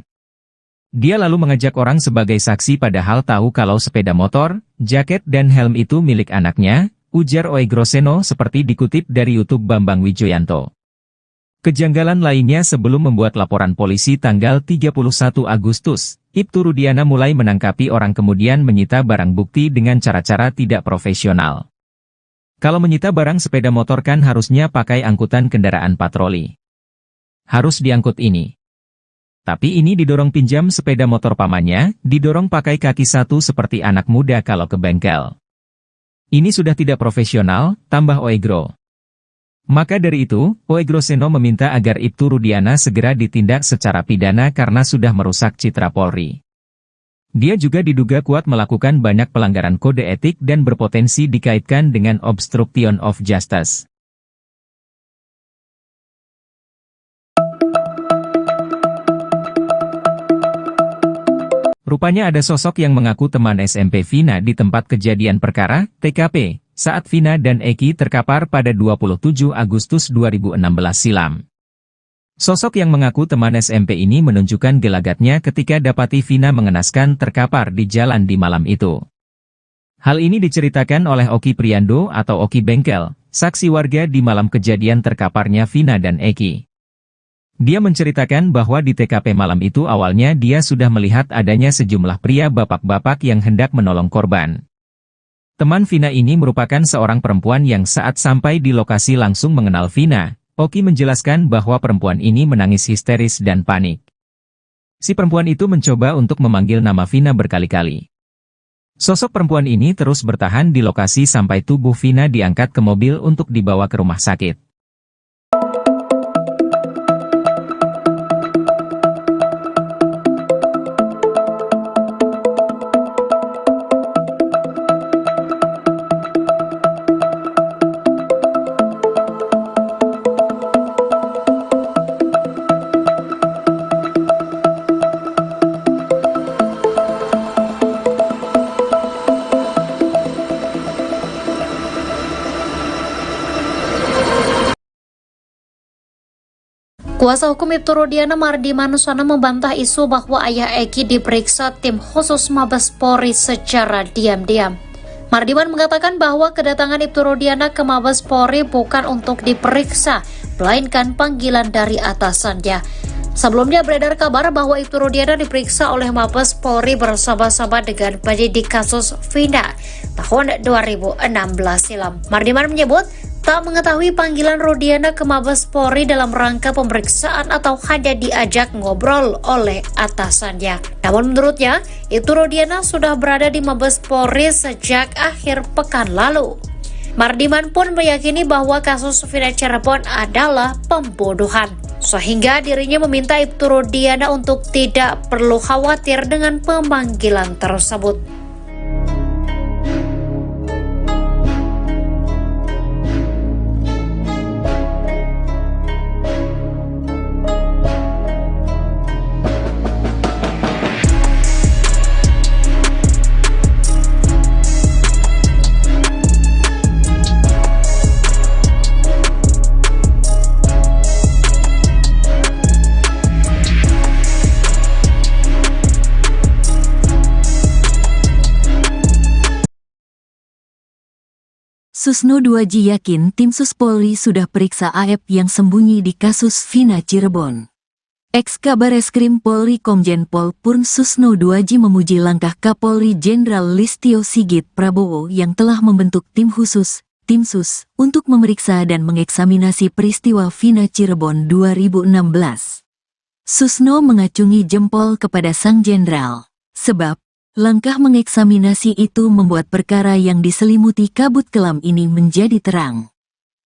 Dia lalu mengajak orang sebagai saksi padahal tahu kalau sepeda motor, jaket dan helm itu milik anaknya, ujar Oegroseno seperti dikutip dari YouTube Bambang Wijoyanto. Kejanggalan lainnya sebelum membuat laporan polisi tanggal 31 Agustus, Ibtu Rudiana mulai menangkapi orang kemudian menyita barang bukti dengan cara-cara tidak profesional. Kalau menyita barang sepeda motor kan harusnya pakai angkutan kendaraan patroli. Harus diangkut ini. Tapi ini didorong pinjam sepeda motor pamannya, didorong pakai kaki satu seperti anak muda kalau ke bengkel. Ini sudah tidak profesional, tambah Oegro. Maka dari itu, Oegroseno meminta agar Ibtu Rudiana segera ditindak secara pidana karena sudah merusak citra Polri. Dia juga diduga kuat melakukan banyak pelanggaran kode etik dan berpotensi dikaitkan dengan obstruction of justice. Rupanya ada sosok yang mengaku teman SMP Vina di tempat kejadian perkara, TKP, saat Vina dan Eki terkapar pada 27 Agustus 2016 silam. Sosok yang mengaku teman SMP ini menunjukkan gelagatnya ketika dapati Vina mengenaskan terkapar di jalan di malam itu. Hal ini diceritakan oleh Oki Priando atau Oki Bengkel, saksi warga di malam kejadian terkaparnya Vina dan Eki. Dia menceritakan bahwa di TKP malam itu awalnya dia sudah melihat adanya sejumlah pria bapak-bapak yang hendak menolong korban. Teman Vina ini merupakan seorang perempuan yang saat sampai di lokasi langsung mengenal Vina. Oki menjelaskan bahwa perempuan ini menangis histeris dan panik. Si perempuan itu mencoba untuk memanggil nama Vina berkali-kali. Sosok perempuan ini terus bertahan di lokasi sampai tubuh Vina diangkat ke mobil untuk dibawa ke rumah sakit. Kuasa hukum Ibtu Rudiana Mardi Manusana membantah isu bahwa ayah Eki diperiksa tim khusus Mabes Polri secara diam-diam. Mardiman mengatakan bahwa kedatangan Ibtu Rudiana ke Mabes Polri bukan untuk diperiksa, melainkan panggilan dari atasannya. Sebelumnya beredar kabar bahwa Ibtu Rudiana diperiksa oleh Mabes Polri bersama-sama dengan penyidik kasus Vina tahun 2016 silam. Mardiman menyebut tak mengetahui panggilan Rudiana ke Mabes Polri dalam rangka pemeriksaan atau hanya diajak ngobrol oleh atasannya. Namun menurutnya, Ibtu Rudiana sudah berada di Mabes Polri sejak akhir pekan lalu. Mardiman pun meyakini bahwa kasus Vina Cirebon adalah pembunuhan, sehingga dirinya meminta Ibtu Rudiana untuk tidak perlu khawatir dengan pemanggilan tersebut. Susno 2J yakin tim Sus Polri sudah periksa AF yang sembunyi di kasus Vina Cirebon. Ex-Kabareskrim Polri Komjen Pol Purn Susno 2J memuji langkah Kapolri Jenderal Listio Sigit Prabowo yang telah membentuk tim khusus, Tim Sus, untuk memeriksa dan mengeksaminasi peristiwa Vina Cirebon 2016. Susno mengacungi jempol kepada sang jenderal, sebab langkah mengeksaminasi itu membuat perkara yang diselimuti kabut kelam ini menjadi terang.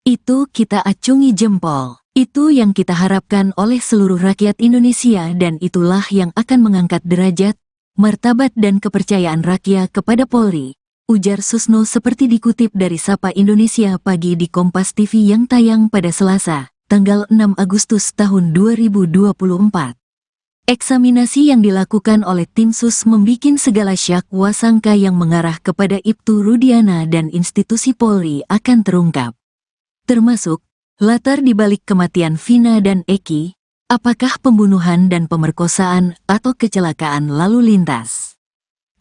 Itu kita acungi jempol. Itu yang kita harapkan oleh seluruh rakyat Indonesia dan itulah yang akan mengangkat derajat, martabat dan kepercayaan rakyat kepada Polri, ujar Susno seperti dikutip dari Sapa Indonesia Pagi di Kompas TV yang tayang pada Selasa, tanggal 6 Agustus tahun 2024. Eksaminasi yang dilakukan oleh tim Sus membikin segala syak wasangka yang mengarah kepada Ibtu Rudiana dan institusi Polri akan terungkap. Termasuk, latar dibalik kematian Vina dan Eki, apakah pembunuhan dan pemerkosaan atau kecelakaan lalu lintas.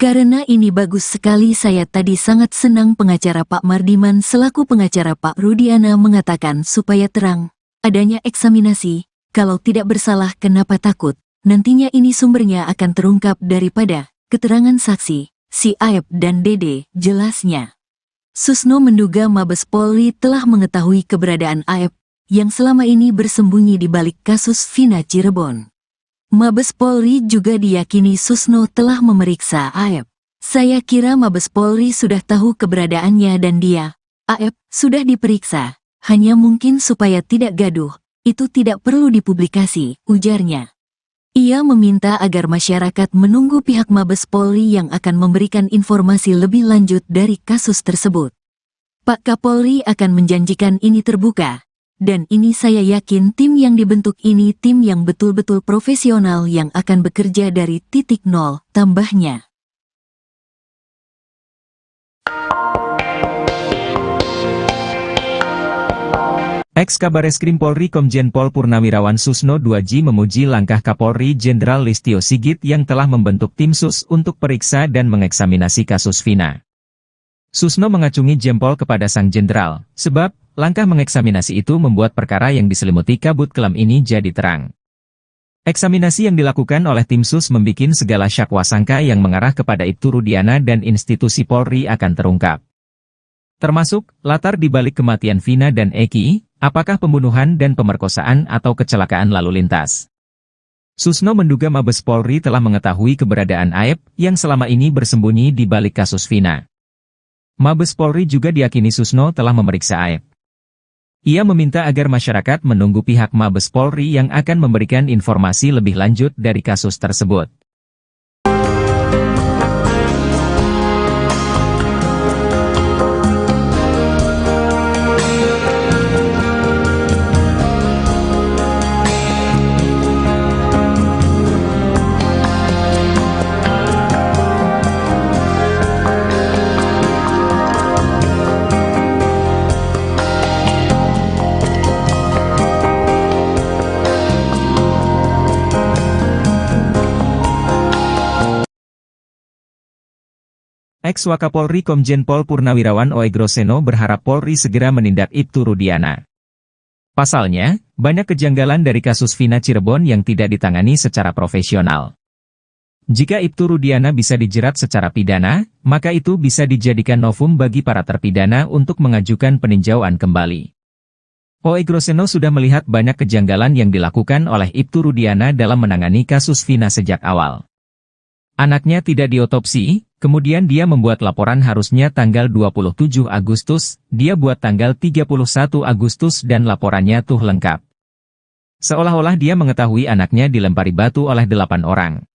Karena ini bagus sekali saya tadi sangat senang pengacara Pak Mardiman selaku pengacara Pak Rudiana mengatakan supaya terang, adanya eksaminasi, kalau tidak bersalah kenapa takut. Nantinya ini sumbernya akan terungkap daripada keterangan saksi, si Aep dan Dede, jelasnya. Susno menduga Mabes Polri telah mengetahui keberadaan Aep, yang selama ini bersembunyi di balik kasus Vina Cirebon. Mabes Polri juga diyakini Susno telah memeriksa Aep. Saya kira Mabes Polri sudah tahu keberadaannya dan dia, Aep, sudah diperiksa, hanya mungkin supaya tidak gaduh, itu tidak perlu dipublikasi, ujarnya. Ia meminta agar masyarakat menunggu pihak Mabes Polri yang akan memberikan informasi lebih lanjut dari kasus tersebut. Pak Kapolri akan menjanjikan ini terbuka, Dan ini saya yakin tim yang dibentuk ini tim yang betul-betul profesional yang akan bekerja dari titik nol, tambahnya. Ex-Kabareskrim Polri Komjen Pol Purnawirawan Susno 2J memuji langkah Kapolri Jenderal Listio Sigit yang telah membentuk tim sus untuk periksa dan mengeksaminasi kasus Vina. Susno mengacungi jempol kepada sang jenderal, sebab langkah mengeksaminasi itu membuat perkara yang diselimuti kabut kelam ini jadi terang. Eksaminasi yang dilakukan oleh tim sus membikin segala syakwa sangka yang mengarah kepada Ibtu Rudiana dan institusi Polri akan terungkap. Termasuk, latar dibalik kematian Vina dan Eki, apakah pembunuhan dan pemerkosaan atau kecelakaan lalu lintas. Susno menduga Mabes Polri telah mengetahui keberadaan Aep yang selama ini bersembunyi di balik kasus Vina. Mabes Polri juga diyakini Susno telah memeriksa Aep. Ia meminta agar masyarakat menunggu pihak Mabes Polri yang akan memberikan informasi lebih lanjut dari kasus tersebut. Ex-Wakapolri Komjen Pol Purnawirawan Oegroseno berharap Polri segera menindak Ibtu Rudiana. Pasalnya, banyak kejanggalan dari kasus Vina Cirebon yang tidak ditangani secara profesional. Jika Ibtu Rudiana bisa dijerat secara pidana, maka itu bisa dijadikan novum bagi para terpidana untuk mengajukan peninjauan kembali. Oegroseno sudah melihat banyak kejanggalan yang dilakukan oleh Ibtu Rudiana dalam menangani kasus Vina sejak awal. Anaknya tidak diotopsi, kemudian dia membuat laporan harusnya tanggal 27 Agustus, dia buat tanggal 31 Agustus dan laporannya tuh lengkap. Seolah-olah dia mengetahui anaknya dilempari batu oleh 8 orang.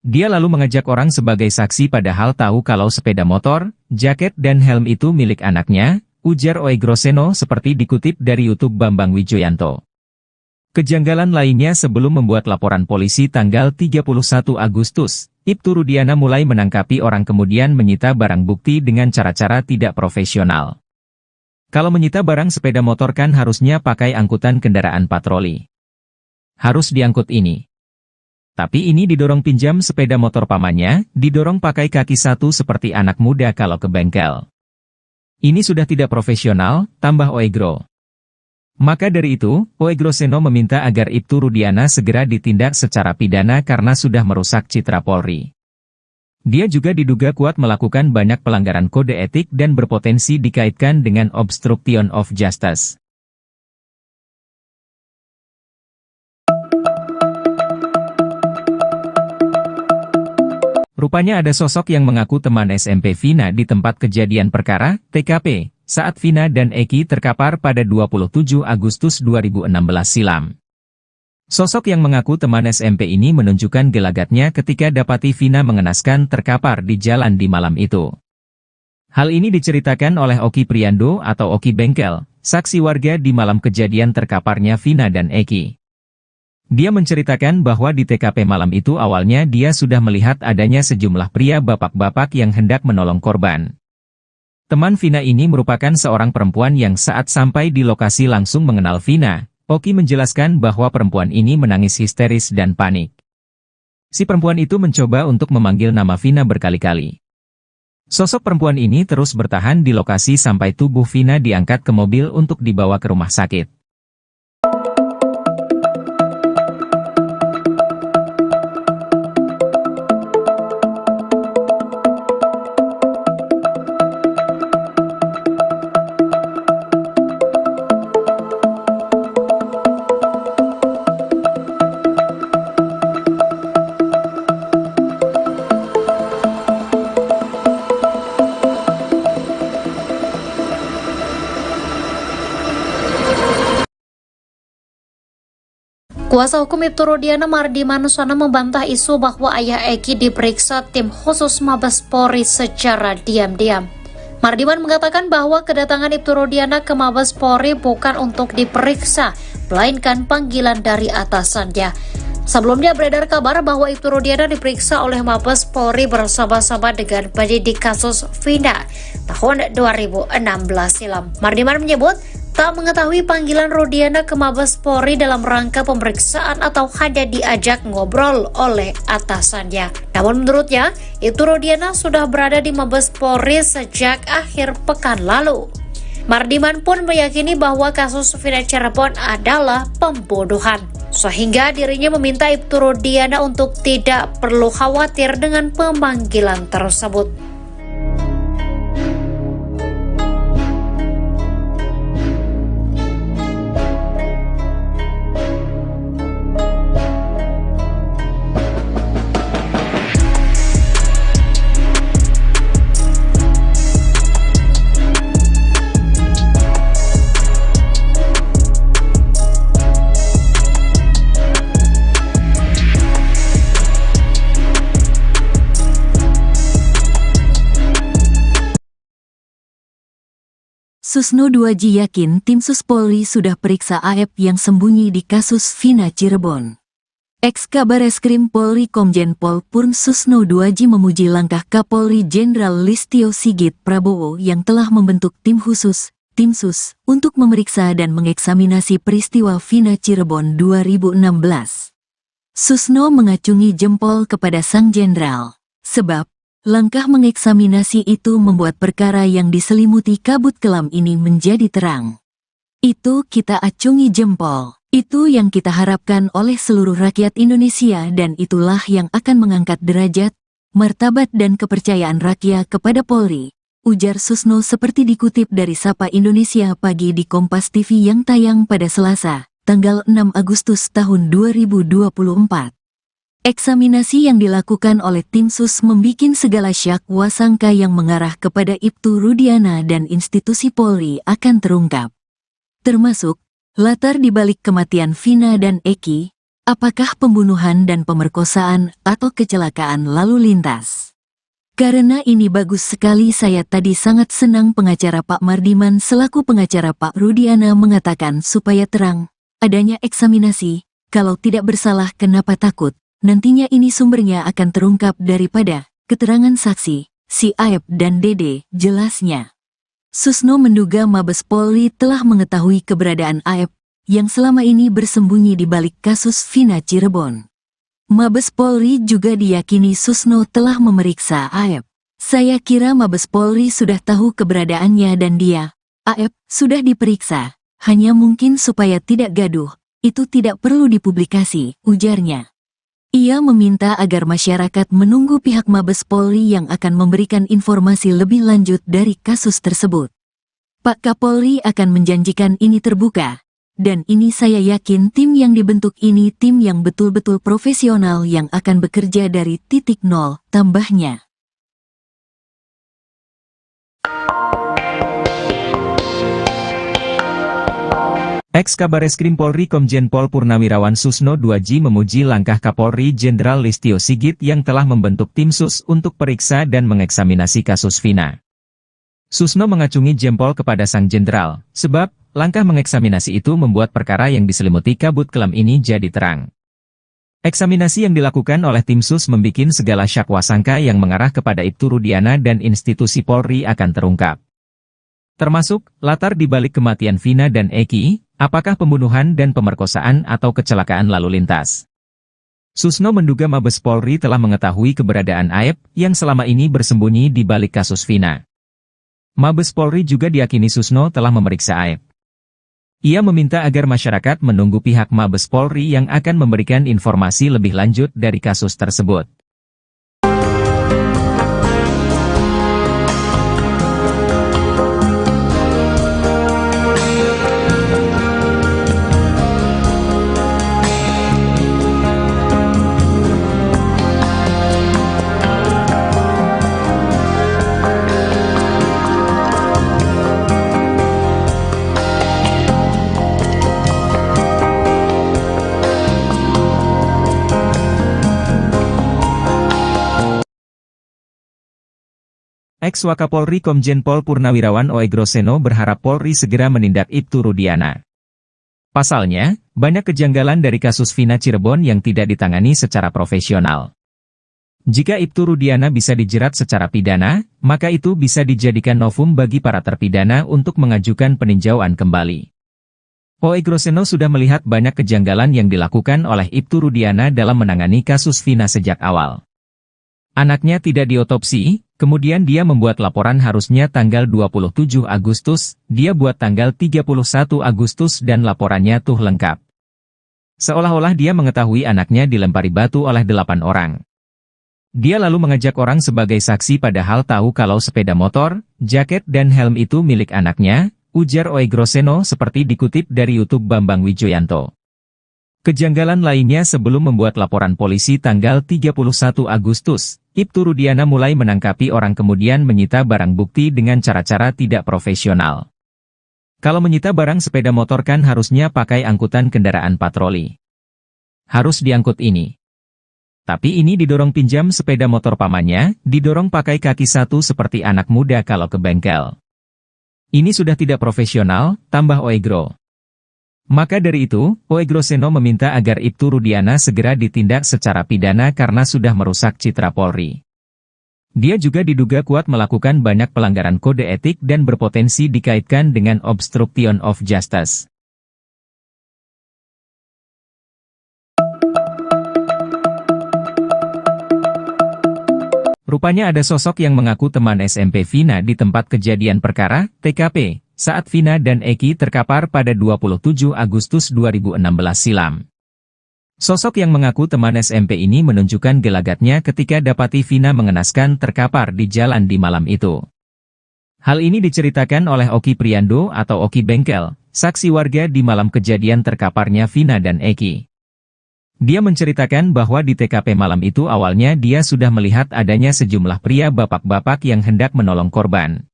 Dia lalu mengajak orang sebagai saksi padahal tahu kalau sepeda motor, jaket dan helm itu milik anaknya, ujar Oegroseno seperti dikutip dari YouTube Bambang Wijoyanto. Kejanggalan lainnya sebelum membuat laporan polisi tanggal 31 Agustus, Ibtu Rudiana mulai menangkapi orang kemudian menyita barang bukti dengan cara-cara tidak profesional. Kalau menyita barang sepeda motor kan harusnya pakai angkutan kendaraan patroli. Harus diangkut ini. Tapi ini didorong pinjam sepeda motor pamannya, didorong pakai kaki satu seperti anak muda kalau ke bengkel. Ini sudah tidak profesional, tambah Oegro. Maka dari itu, Oegroseno meminta agar Ibtu Rudiana segera ditindak secara pidana karena sudah merusak citra Polri. Dia juga diduga kuat melakukan banyak pelanggaran kode etik dan berpotensi dikaitkan dengan obstruction of justice. Rupanya ada sosok yang mengaku teman SMP Vina di tempat kejadian perkara, TKP, saat Vina dan Eki terkapar pada 27 Agustus 2016 silam. Sosok yang mengaku teman SMP ini menunjukkan gelagatnya ketika dapati Vina mengenaskan terkapar di jalan di malam itu. Hal ini diceritakan oleh Oki Priando atau Oki Bengkel, saksi warga di malam kejadian terkaparnya Vina dan Eki. Dia menceritakan bahwa di TKP malam itu awalnya dia sudah melihat adanya sejumlah pria bapak-bapak yang hendak menolong korban. Teman Vina ini merupakan seorang perempuan yang saat sampai di lokasi langsung mengenal Vina. Oki menjelaskan bahwa perempuan ini menangis histeris dan panik. Si perempuan itu mencoba untuk memanggil nama Vina berkali-kali. Sosok perempuan ini terus bertahan di lokasi sampai tubuh Vina diangkat ke mobil untuk dibawa ke rumah sakit. Kuasa hukum Ibtu Rudiana Mardi Manuswana membantah isu bahwa ayah Eki diperiksa tim khusus Mabes Polri secara diam-diam. Mardiman mengatakan bahwa kedatangan Ibtu Rudiana ke Mabes Polri bukan untuk diperiksa, melainkan panggilan dari atasannya. Sebelumnya beredar kabar bahwa Ibtu Rudiana diperiksa oleh Mabes Polri bersama-sama dengan penyidik kasus Vina tahun 2016 silam. Mardiman menyebut tak mengetahui panggilan Rudiana ke Mabes Polri dalam rangka pemeriksaan atau hanya diajak ngobrol oleh atasannya. Namun menurutnya, Ibtu Rudiana sudah berada di Mabes Polri sejak akhir pekan lalu. Mardiman pun meyakini bahwa kasus Vina Cirebon adalah pembunuhan, sehingga dirinya meminta Ibtu Rudiana untuk tidak perlu khawatir dengan pemanggilan tersebut. Susno 2J yakin tim Sus Polri sudah periksa AF yang sembunyi di kasus Vina Cirebon. Ex-Kabareskrim Polri Komjen Pol Purn Susno 2J memuji langkah Kapolri Jenderal Listio Sigit Prabowo yang telah membentuk tim khusus, tim Sus, untuk memeriksa dan mengeksaminasi peristiwa Vina Cirebon 2016. Susno mengacungi jempol kepada sang jenderal, sebab langkah mengeksaminasi itu membuat perkara yang diselimuti kabut kelam ini menjadi terang. Itu kita acungi jempol. Itu yang kita harapkan oleh seluruh rakyat Indonesia dan itulah yang akan mengangkat derajat, martabat dan kepercayaan rakyat kepada Polri, ujar Susno seperti dikutip dari Sapa Indonesia Pagi di Kompas TV yang tayang pada Selasa, tanggal 6 Agustus tahun 2024. Eksaminasi yang dilakukan oleh tim Sus membikin segala syak wasangka yang mengarah kepada Ibtu Rudiana dan institusi Polri akan terungkap. Termasuk, latar dibalik kematian Vina dan Eki, apakah pembunuhan dan pemerkosaan atau kecelakaan lalu lintas. Karena ini bagus sekali saya tadi sangat senang pengacara Pak Mardiman selaku pengacara Pak Rudiana mengatakan supaya terang, adanya eksaminasi, kalau tidak bersalah kenapa takut. Nantinya ini sumbernya akan terungkap daripada keterangan saksi, si Aep dan Dede, jelasnya. Susno menduga Mabes Polri telah mengetahui keberadaan Aep yang selama ini bersembunyi di balik kasus Vina Cirebon. Mabes Polri juga diyakini Susno telah memeriksa Aep. Saya kira Mabes Polri sudah tahu keberadaannya dan dia, Aep, sudah diperiksa, hanya mungkin supaya tidak gaduh, itu tidak perlu dipublikasi, ujarnya. Ia meminta agar masyarakat menunggu pihak Mabes Polri yang akan memberikan informasi lebih lanjut dari kasus tersebut. Pak Kapolri akan menjanjikan ini terbuka, dan ini saya yakin tim yang dibentuk ini tim yang betul-betul profesional yang akan bekerja dari titik nol, tambahnya. Ex-Kabareskrim Polri Komjen Pol Purnawirawan Susno 2J memuji langkah Kapolri Jenderal Listio Sigit yang telah membentuk tim Sus untuk periksa dan mengeksaminasi kasus Vina. Susno mengacungi jempol kepada sang jenderal, sebab langkah mengeksaminasi itu membuat perkara yang diselimuti kabut kelam ini jadi terang. Eksaminasi yang dilakukan oleh tim Sus membikin segala syak wasangka yang mengarah kepada Ibtu Rudiana dan institusi Polri akan terungkap. Termasuk, latar dibalik kematian Vina dan Eki, apakah pembunuhan dan pemerkosaan atau kecelakaan lalu lintas. Susno menduga Mabes Polri telah mengetahui keberadaan Aep yang selama ini bersembunyi di balik kasus Vina. Mabes Polri juga diyakini Susno telah memeriksa Aep. Ia meminta agar masyarakat menunggu pihak Mabes Polri yang akan memberikan informasi lebih lanjut dari kasus tersebut. Ex-Wakapolri Komjen Pol Purnawirawan Oegroseno berharap Polri segera menindak Ibtu Rudiana. Pasalnya, banyak kejanggalan dari kasus Vina Cirebon yang tidak ditangani secara profesional. Jika Ibtu Rudiana bisa dijerat secara pidana, maka itu bisa dijadikan novum bagi para terpidana untuk mengajukan peninjauan kembali. Oegroseno sudah melihat banyak kejanggalan yang dilakukan oleh Ibtu Rudiana dalam menangani kasus Vina sejak awal. Anaknya tidak diotopsi, kemudian dia membuat laporan harusnya tanggal 27 Agustus, dia buat tanggal 31 Agustus dan laporannya tuh lengkap. Seolah-olah dia mengetahui anaknya dilempari batu oleh 8 orang. Dia lalu mengajak orang sebagai saksi padahal tahu kalau sepeda motor, jaket dan helm itu milik anaknya, ujar Oegroseno seperti dikutip dari YouTube Bambang Wijoyanto. Kejanggalan lainnya sebelum membuat laporan polisi tanggal 31 Agustus, Ibtu Rudiana mulai menangkapi orang kemudian menyita barang bukti dengan cara-cara tidak profesional. Kalau menyita barang sepeda motor kan harusnya pakai angkutan kendaraan patroli. Harus diangkut ini. Tapi ini didorong pinjam sepeda motor pamannya, didorong pakai kaki satu seperti anak muda kalau ke bengkel. Ini sudah tidak profesional, tambah Oegro. Maka dari itu, Oegroseno meminta agar Ibtu Rudiana segera ditindak secara pidana karena sudah merusak citra Polri. Dia juga diduga kuat melakukan banyak pelanggaran kode etik dan berpotensi dikaitkan dengan obstruction of justice. Rupanya ada sosok yang mengaku teman SMP Vina di tempat kejadian perkara, TKP, saat Vina dan Eki terkapar pada 27 Agustus 2016 silam. Sosok yang mengaku teman SMP ini menunjukkan gelagatnya ketika dapati Vina mengenaskan terkapar di jalan di malam itu. Hal ini diceritakan oleh Oki Priando atau Oki Bengkel, saksi warga di malam kejadian terkaparnya Vina dan Eki. Dia menceritakan bahwa di TKP malam itu awalnya dia sudah melihat adanya sejumlah pria bapak-bapak yang hendak menolong korban.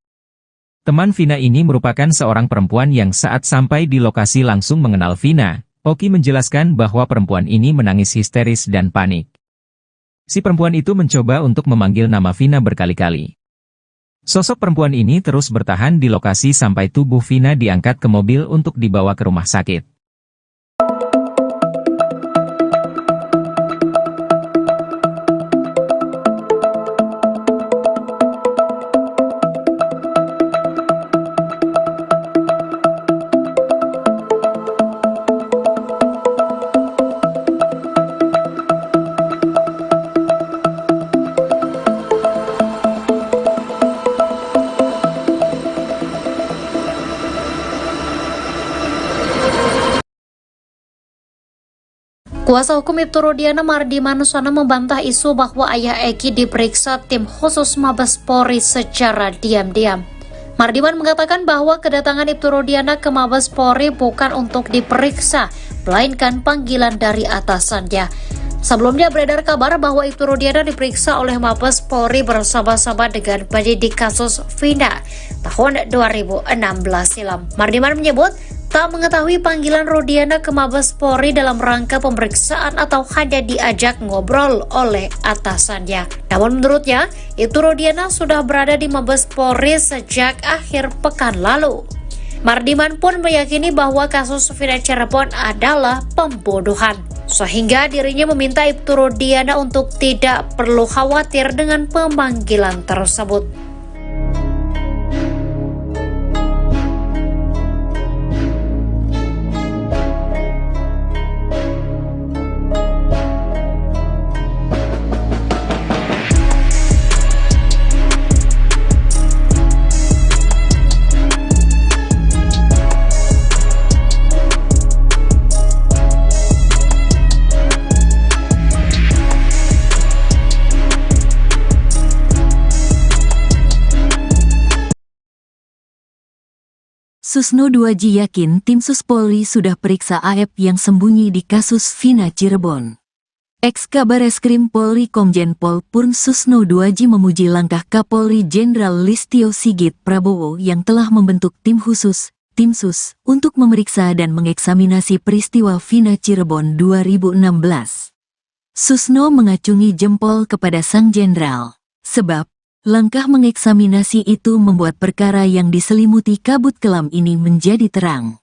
Teman Vina ini merupakan seorang perempuan yang saat sampai di lokasi langsung mengenal Vina. Oki menjelaskan bahwa perempuan ini menangis histeris dan panik. Si perempuan itu mencoba untuk memanggil nama Vina berkali-kali. Sosok perempuan ini terus bertahan di lokasi sampai tubuh Vina diangkat ke mobil untuk dibawa ke rumah sakit. Kuasa hukum Ibtu Rudiana Mardi Manusana membantah isu bahwa ayah Eki diperiksa tim khusus Mabes Polri secara diam-diam. Mardiman mengatakan bahwa kedatangan Ibtu Rudiana ke Mabes Polri bukan untuk diperiksa, melainkan panggilan dari atasannya. Sebelumnya beredar kabar bahwa Ibtu Rudiana diperiksa oleh Mabes Polri bersama-sama dengan penyidik kasus Vina tahun 2016 silam. Mardiman menyebut tak mengetahui panggilan Rudiana ke Mabes Polri dalam rangka pemeriksaan atau hanya diajak ngobrol oleh atasannya. Namun menurutnya, Ibtu Rudiana sudah berada di Mabes Polri sejak akhir pekan lalu. Mardiman pun meyakini bahwa kasus Vina Cirebon adalah pembunuhan, sehingga dirinya meminta Ibtu Rudiana untuk tidak perlu khawatir dengan pemanggilan tersebut. Susno 2J yakin tim Sus Polri sudah periksa AF yang sembunyi di kasus Vina Cirebon. Ex-Kabareskrim Polri Komjen Pol Purn Susno 2J memuji langkah Kapolri Jenderal Listio Sigit Prabowo yang telah membentuk tim khusus, tim Sus, untuk memeriksa dan mengeksaminasi peristiwa Vina Cirebon 2016. Susno mengacungi jempol kepada sang jenderal, sebab Langkah mengeksaminasi itu membuat perkara yang diselimuti kabut kelam ini menjadi terang.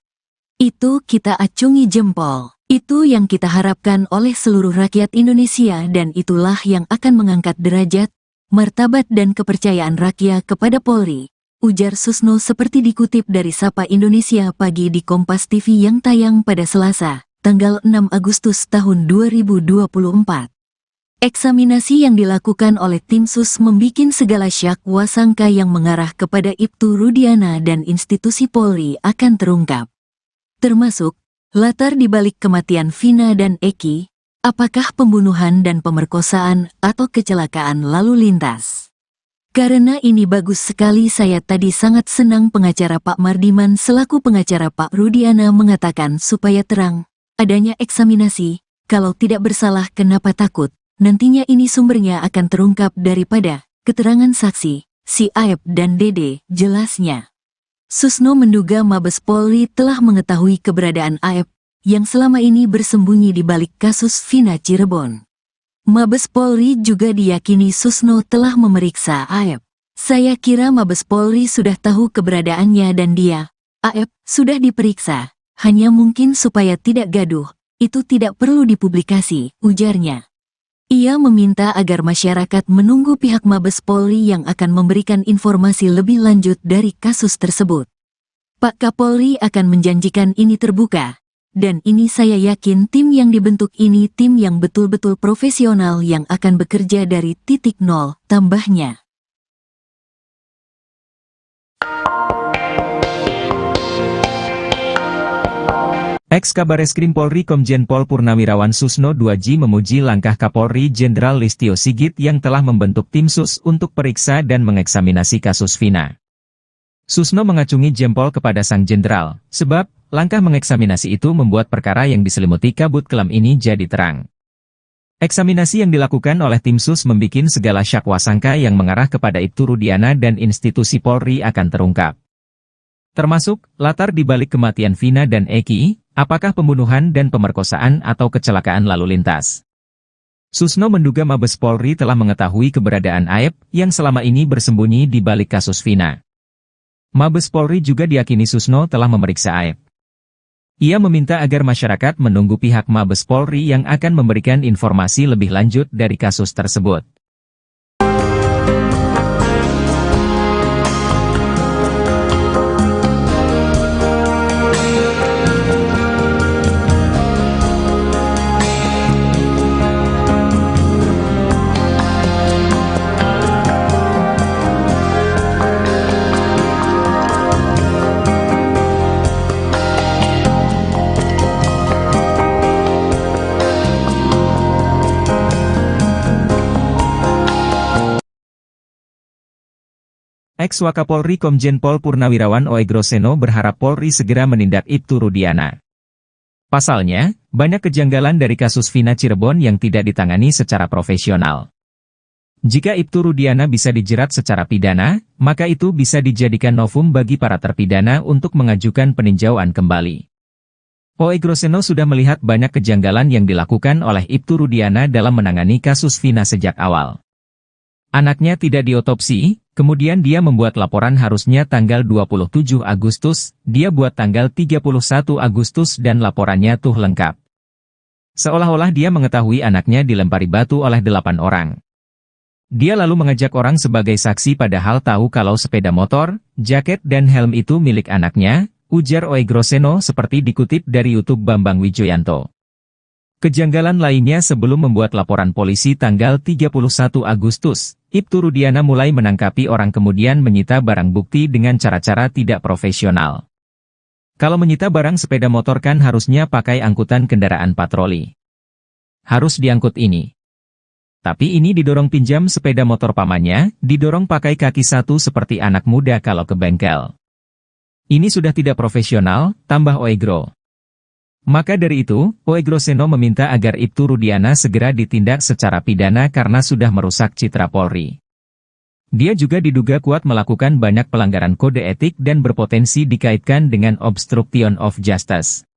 Itu kita acungi jempol. Itu yang kita harapkan oleh seluruh rakyat Indonesia dan itulah yang akan mengangkat derajat, martabat dan kepercayaan rakyat kepada Polri, ujar Susno seperti dikutip dari Sapa Indonesia Pagi di Kompas TV yang tayang pada Selasa, tanggal 6 Agustus tahun 2024. Eksaminasi yang dilakukan oleh tim sus membikin segala syak wasangka yang mengarah kepada Ibtu Rudiana dan institusi Polri akan terungkap. Termasuk, latar dibalik kematian Vina dan Eki, apakah pembunuhan dan pemerkosaan atau kecelakaan lalu lintas. Karena ini bagus sekali saya tadi sangat senang pengacara Pak Mardiman selaku pengacara Pak Rudiana mengatakan supaya terang, adanya eksaminasi, kalau tidak bersalah kenapa takut. Nantinya ini sumbernya akan terungkap daripada keterangan saksi, si Aep dan Dede, jelasnya. Susno menduga Mabes Polri telah mengetahui keberadaan Aep, yang selama ini bersembunyi di balik kasus Vina Cirebon. Mabes Polri juga diyakini Susno telah memeriksa Aep. Saya kira Mabes Polri sudah tahu keberadaannya dan dia, Aep, sudah diperiksa, hanya mungkin supaya tidak gaduh, itu tidak perlu dipublikasi, ujarnya. Ia meminta agar masyarakat menunggu pihak Mabes Polri yang akan memberikan informasi lebih lanjut dari kasus tersebut. Pak Kapolri akan menjanjikan ini terbuka, dan ini saya yakin tim yang dibentuk ini tim yang betul-betul profesional yang akan bekerja dari titik nol, tambahnya. Ex-Kabareskrim Polri Komjen Pol Purnawirawan Susno 2J memuji langkah Kapolri Jenderal Listio Sigit yang telah membentuk tim sus untuk periksa dan mengeksaminasi kasus Vina. Susno mengacungi jempol kepada sang jenderal, sebab langkah mengeksaminasi itu membuat perkara yang diselimuti kabut kelam ini jadi terang. Eksaminasi yang dilakukan oleh tim sus membikin segala syak wasangka yang mengarah kepada Ibtu Rudiana dan institusi Polri akan terungkap. Termasuk, latar dibalik kematian Vina dan Eki, apakah pembunuhan dan pemerkosaan atau kecelakaan lalu lintas. Susno menduga Mabes Polri telah mengetahui keberadaan Aep yang selama ini bersembunyi di balik kasus Vina. Mabes Polri juga diyakini Susno telah memeriksa Aep. Ia meminta agar masyarakat menunggu pihak Mabes Polri yang akan memberikan informasi lebih lanjut dari kasus tersebut. Ex-Wakapolri Komjen Pol Purnawirawan Oegroseno berharap Polri segera menindak Ibtu Rudiana. Pasalnya, banyak kejanggalan dari kasus Vina Cirebon yang tidak ditangani secara profesional. Jika Ibtu Rudiana bisa dijerat secara pidana, maka itu bisa dijadikan novum bagi para terpidana untuk mengajukan peninjauan kembali. Oegroseno sudah melihat banyak kejanggalan yang dilakukan oleh Ibtu Rudiana dalam menangani kasus Vina sejak awal. Anaknya tidak diotopsi, kemudian dia membuat laporan harusnya tanggal 27 Agustus, dia buat tanggal 31 Agustus dan laporannya tuh lengkap. Seolah-olah dia mengetahui anaknya dilempari batu oleh 8 orang. Dia lalu mengajak orang sebagai saksi padahal tahu kalau sepeda motor, jaket dan helm itu milik anaknya, ujar Oegroseno seperti dikutip dari YouTube Bambang Wijoyanto. Kejanggalan lainnya sebelum membuat laporan polisi tanggal 31 Agustus, Ibtu Rudiana mulai menangkapi orang kemudian menyita barang bukti dengan cara-cara tidak profesional. Kalau menyita barang sepeda motor kan harusnya pakai angkutan kendaraan patroli. Harus diangkut ini. Tapi ini didorong pinjam sepeda motor pamannya, didorong pakai kaki satu seperti anak muda kalau ke bengkel. Ini sudah tidak profesional, tambah Oegro. Maka dari itu, Oegroseno meminta agar Ibtu Rudiana segera ditindak secara pidana karena sudah merusak citra Polri. Dia juga diduga kuat melakukan banyak pelanggaran kode etik dan berpotensi dikaitkan dengan obstruction of justice.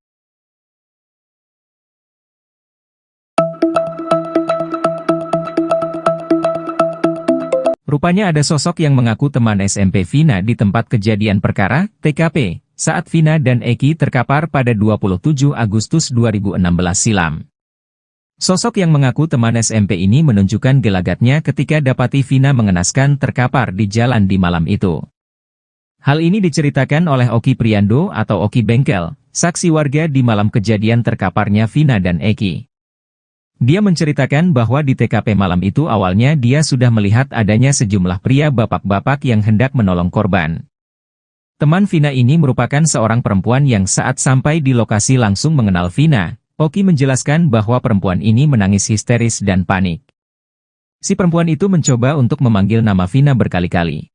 Rupanya ada sosok yang mengaku teman SMP Vina di tempat kejadian perkara, TKP, saat Vina dan Eki terkapar pada 27 Agustus 2016 silam. Sosok yang mengaku teman SMP ini menunjukkan gelagatnya ketika dapati Vina mengenaskan terkapar di jalan di malam itu. Hal ini diceritakan oleh Oki Priando atau Oki Bengkel, saksi warga di malam kejadian terkaparnya Vina dan Eki. Dia menceritakan bahwa di TKP malam itu awalnya dia sudah melihat adanya sejumlah pria bapak-bapak yang hendak menolong korban. Teman Vina ini merupakan seorang perempuan yang saat sampai di lokasi langsung mengenal Vina. Oki menjelaskan bahwa perempuan ini menangis histeris dan panik. Si perempuan itu mencoba untuk memanggil nama Vina berkali-kali.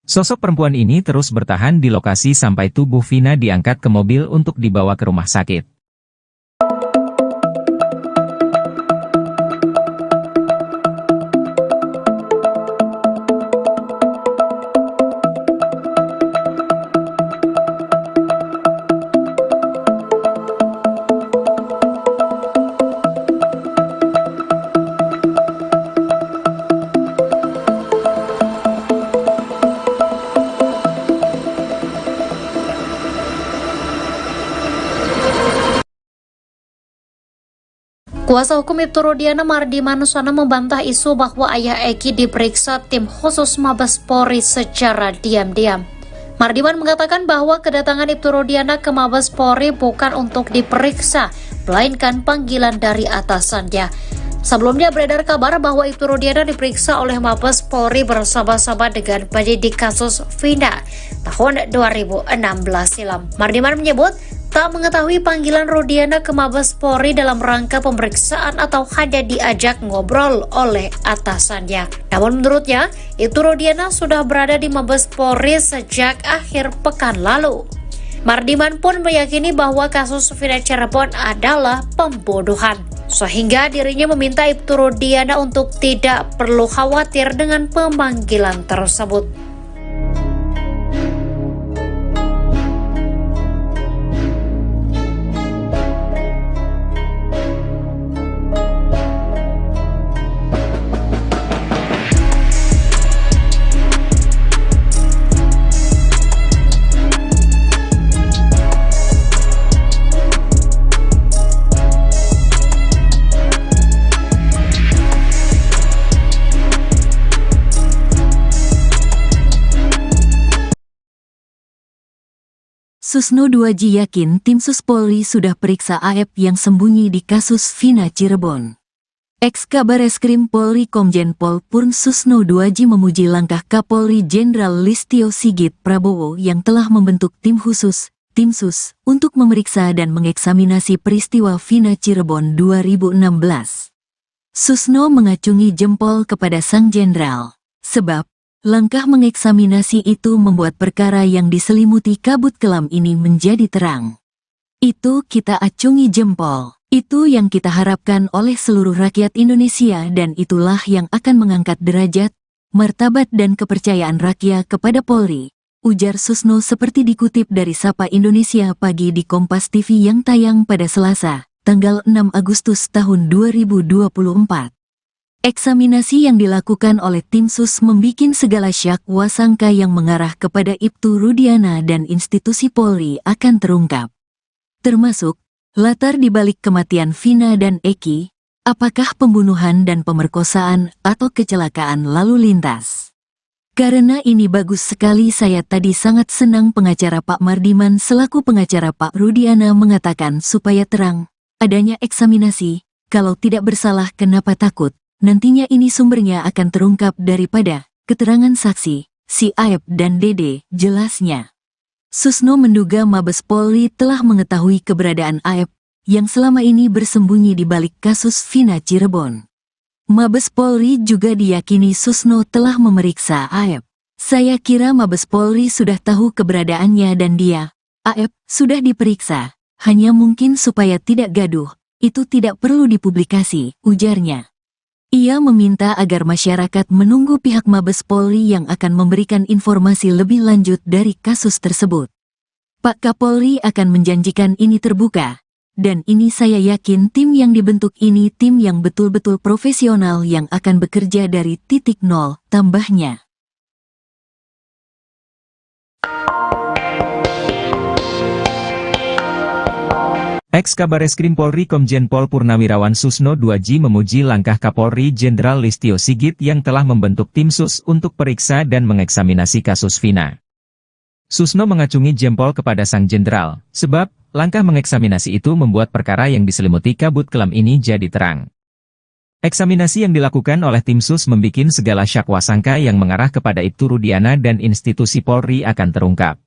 Sosok perempuan ini terus bertahan di lokasi sampai tubuh Vina diangkat ke mobil untuk dibawa ke rumah sakit. Kuasa hukum Ibtu Rudiana Mardi Manusana membantah isu bahwa ayah Eki diperiksa tim khusus Mabes Polri secara diam-diam. Mardiman mengatakan bahwa kedatangan Ibtu Rudiana ke Mabes Polri bukan untuk diperiksa, melainkan panggilan dari atasannya. Sebelumnya beredar kabar bahwa Ibtu Rudiana diperiksa oleh Mabes Polri bersama-sama dengan penyidik kasus Vina tahun 2016 silam. Mardiman menyebut tak mengetahui panggilan Rudiana ke Mabes Polri dalam rangka pemeriksaan atau hanya diajak ngobrol oleh atasannya. Namun menurutnya, Ibtu Rudiana sudah berada di Mabes Polri sejak akhir pekan lalu. Mardiman pun meyakini bahwa kasus Vina Cirebon adalah pembunuhan, sehingga dirinya meminta Ibtu Rudiana untuk tidak perlu khawatir dengan pemanggilan tersebut. Susno 2J yakin tim Sus Polri sudah periksa AF yang sembunyi di kasus Vina Cirebon. Ex-Kabareskrim Polri Komjen Pol Purn Susno 2J memuji langkah Kapolri Jenderal Listio Sigit Prabowo yang telah membentuk tim khusus, tim Sus, untuk memeriksa dan mengeksaminasi peristiwa Vina Cirebon 2016. Susno mengacungi jempol kepada sang jenderal, sebab langkah mengeksaminasi itu membuat perkara yang diselimuti kabut kelam ini menjadi terang. Itu kita acungi jempol. Itu yang kita harapkan oleh seluruh rakyat Indonesia dan itulah yang akan mengangkat derajat, martabat dan kepercayaan rakyat kepada Polri, ujar Susno seperti dikutip dari Sapa Indonesia Pagi di Kompas TV yang tayang pada Selasa, tanggal 6 Agustus tahun 2024. Eksaminasi yang dilakukan oleh tim Sus membikin segala syak wasangka yang mengarah kepada Ibtu Rudiana dan institusi Polri akan terungkap. Termasuk, latar dibalik kematian Vina dan Eki, apakah pembunuhan dan pemerkosaan atau kecelakaan lalu lintas. Karena ini bagus sekali saya tadi sangat senang pengacara Pak Mardiman selaku pengacara Pak Rudiana mengatakan supaya terang, adanya eksaminasi, kalau tidak bersalah kenapa takut. Nantinya ini sumbernya akan terungkap daripada keterangan saksi, si Aep dan Dede, jelasnya. Susno menduga Mabes Polri telah mengetahui keberadaan Aep, yang selama ini bersembunyi di balik kasus Vina Cirebon. Mabes Polri juga diyakini Susno telah memeriksa Aep. Saya kira Mabes Polri sudah tahu keberadaannya dan dia, Aep, sudah diperiksa, hanya mungkin supaya tidak gaduh, itu tidak perlu dipublikasi, ujarnya. Ia meminta agar masyarakat menunggu pihak Mabes Polri yang akan memberikan informasi lebih lanjut dari kasus tersebut. Pak Kapolri akan menjanjikan ini terbuka, Dan ini saya yakin tim yang dibentuk ini tim yang betul-betul profesional yang akan bekerja dari titik nol, tambahnya. Ex-Kabareskrim Polri Komjen Pol Purnawirawan Susno 2J memuji langkah Kapolri Jenderal Listio Sigit yang telah membentuk tim sus untuk periksa dan mengeksaminasi kasus Vina. Susno mengacungi jempol kepada sang jenderal, sebab langkah mengeksaminasi itu membuat perkara yang diselimuti kabut kelam ini jadi terang. Eksaminasi yang dilakukan oleh tim sus membikin segala sangka yang mengarah kepada Ibtu Rudiana dan institusi Polri akan terungkap.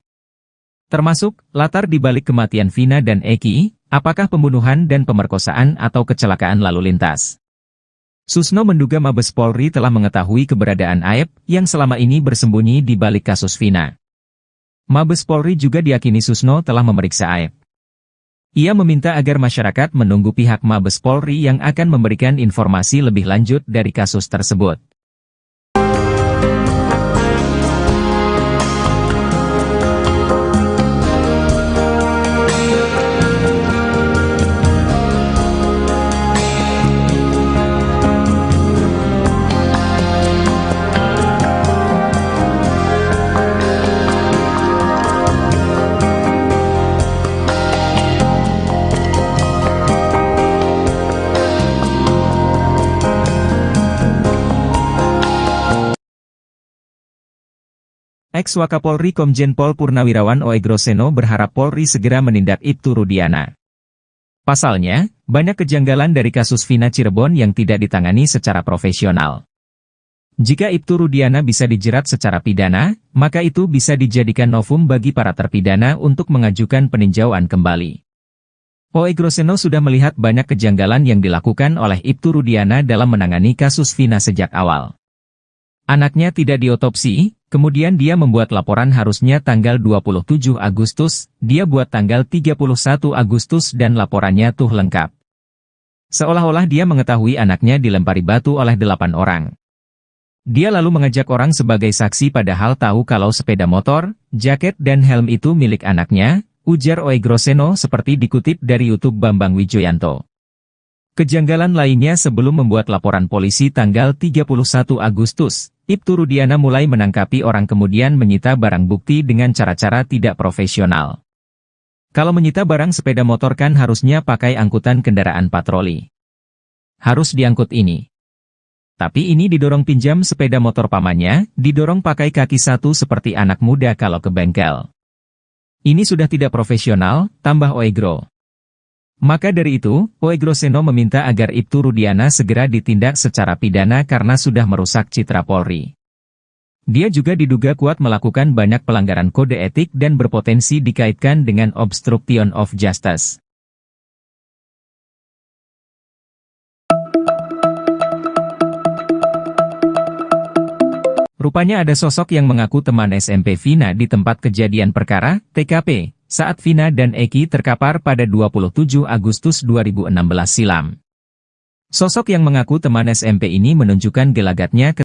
Termasuk, latar dibalik kematian Vina dan Eki, apakah pembunuhan dan pemerkosaan atau kecelakaan lalu lintas. Susno menduga Mabes Polri telah mengetahui keberadaan Aep yang selama ini bersembunyi di balik kasus Vina. Mabes Polri juga diyakini Susno telah memeriksa Aep. Ia meminta agar masyarakat menunggu pihak Mabes Polri yang akan memberikan informasi lebih lanjut dari kasus tersebut. Ex-Wakapolri Komjen Pol Purnawirawan Oegroseno berharap Polri segera menindak Ibtu Rudiana. Pasalnya, banyak kejanggalan dari kasus Vina Cirebon yang tidak ditangani secara profesional. Jika Ibtu Rudiana bisa dijerat secara pidana, maka itu bisa dijadikan novum bagi para terpidana untuk mengajukan peninjauan kembali. Oegroseno sudah melihat banyak kejanggalan yang dilakukan oleh Ibtu Rudiana dalam menangani kasus Vina sejak awal. Anaknya tidak diotopsi, kemudian dia membuat laporan harusnya tanggal 27 Agustus, dia buat tanggal 31 Agustus dan laporannya tuh lengkap. Seolah-olah dia mengetahui anaknya dilempari batu oleh 8 orang. Dia lalu mengajak orang sebagai saksi padahal tahu kalau sepeda motor, jaket dan helm itu milik anaknya, ujar Oegroseno seperti dikutip dari YouTube Bambang Wijoyanto. Kejanggalan lainnya sebelum membuat laporan polisi tanggal 31 Agustus, Ibtu Rudiana mulai menangkapi orang kemudian menyita barang bukti dengan cara-cara tidak profesional. Kalau menyita barang sepeda motor kan harusnya pakai angkutan kendaraan patroli. Harus diangkut ini. Tapi ini didorong pinjam sepeda motor pamannya, didorong pakai kaki satu seperti anak muda kalau ke bengkel. Ini sudah tidak profesional, tambah Oegro. Maka dari itu, Oegroseno meminta agar Ibtu Rudiana segera ditindak secara pidana karena sudah merusak citra Polri. Dia juga diduga kuat melakukan banyak pelanggaran kode etik dan berpotensi dikaitkan dengan obstruction of justice. Rupanya ada sosok yang mengaku teman SMP Vina di tempat kejadian perkara, TKP, saat Vina dan Eki terkapar pada 27 Agustus 2016 silam. Sosok yang mengaku teman SMP ini menunjukkan gelagatnya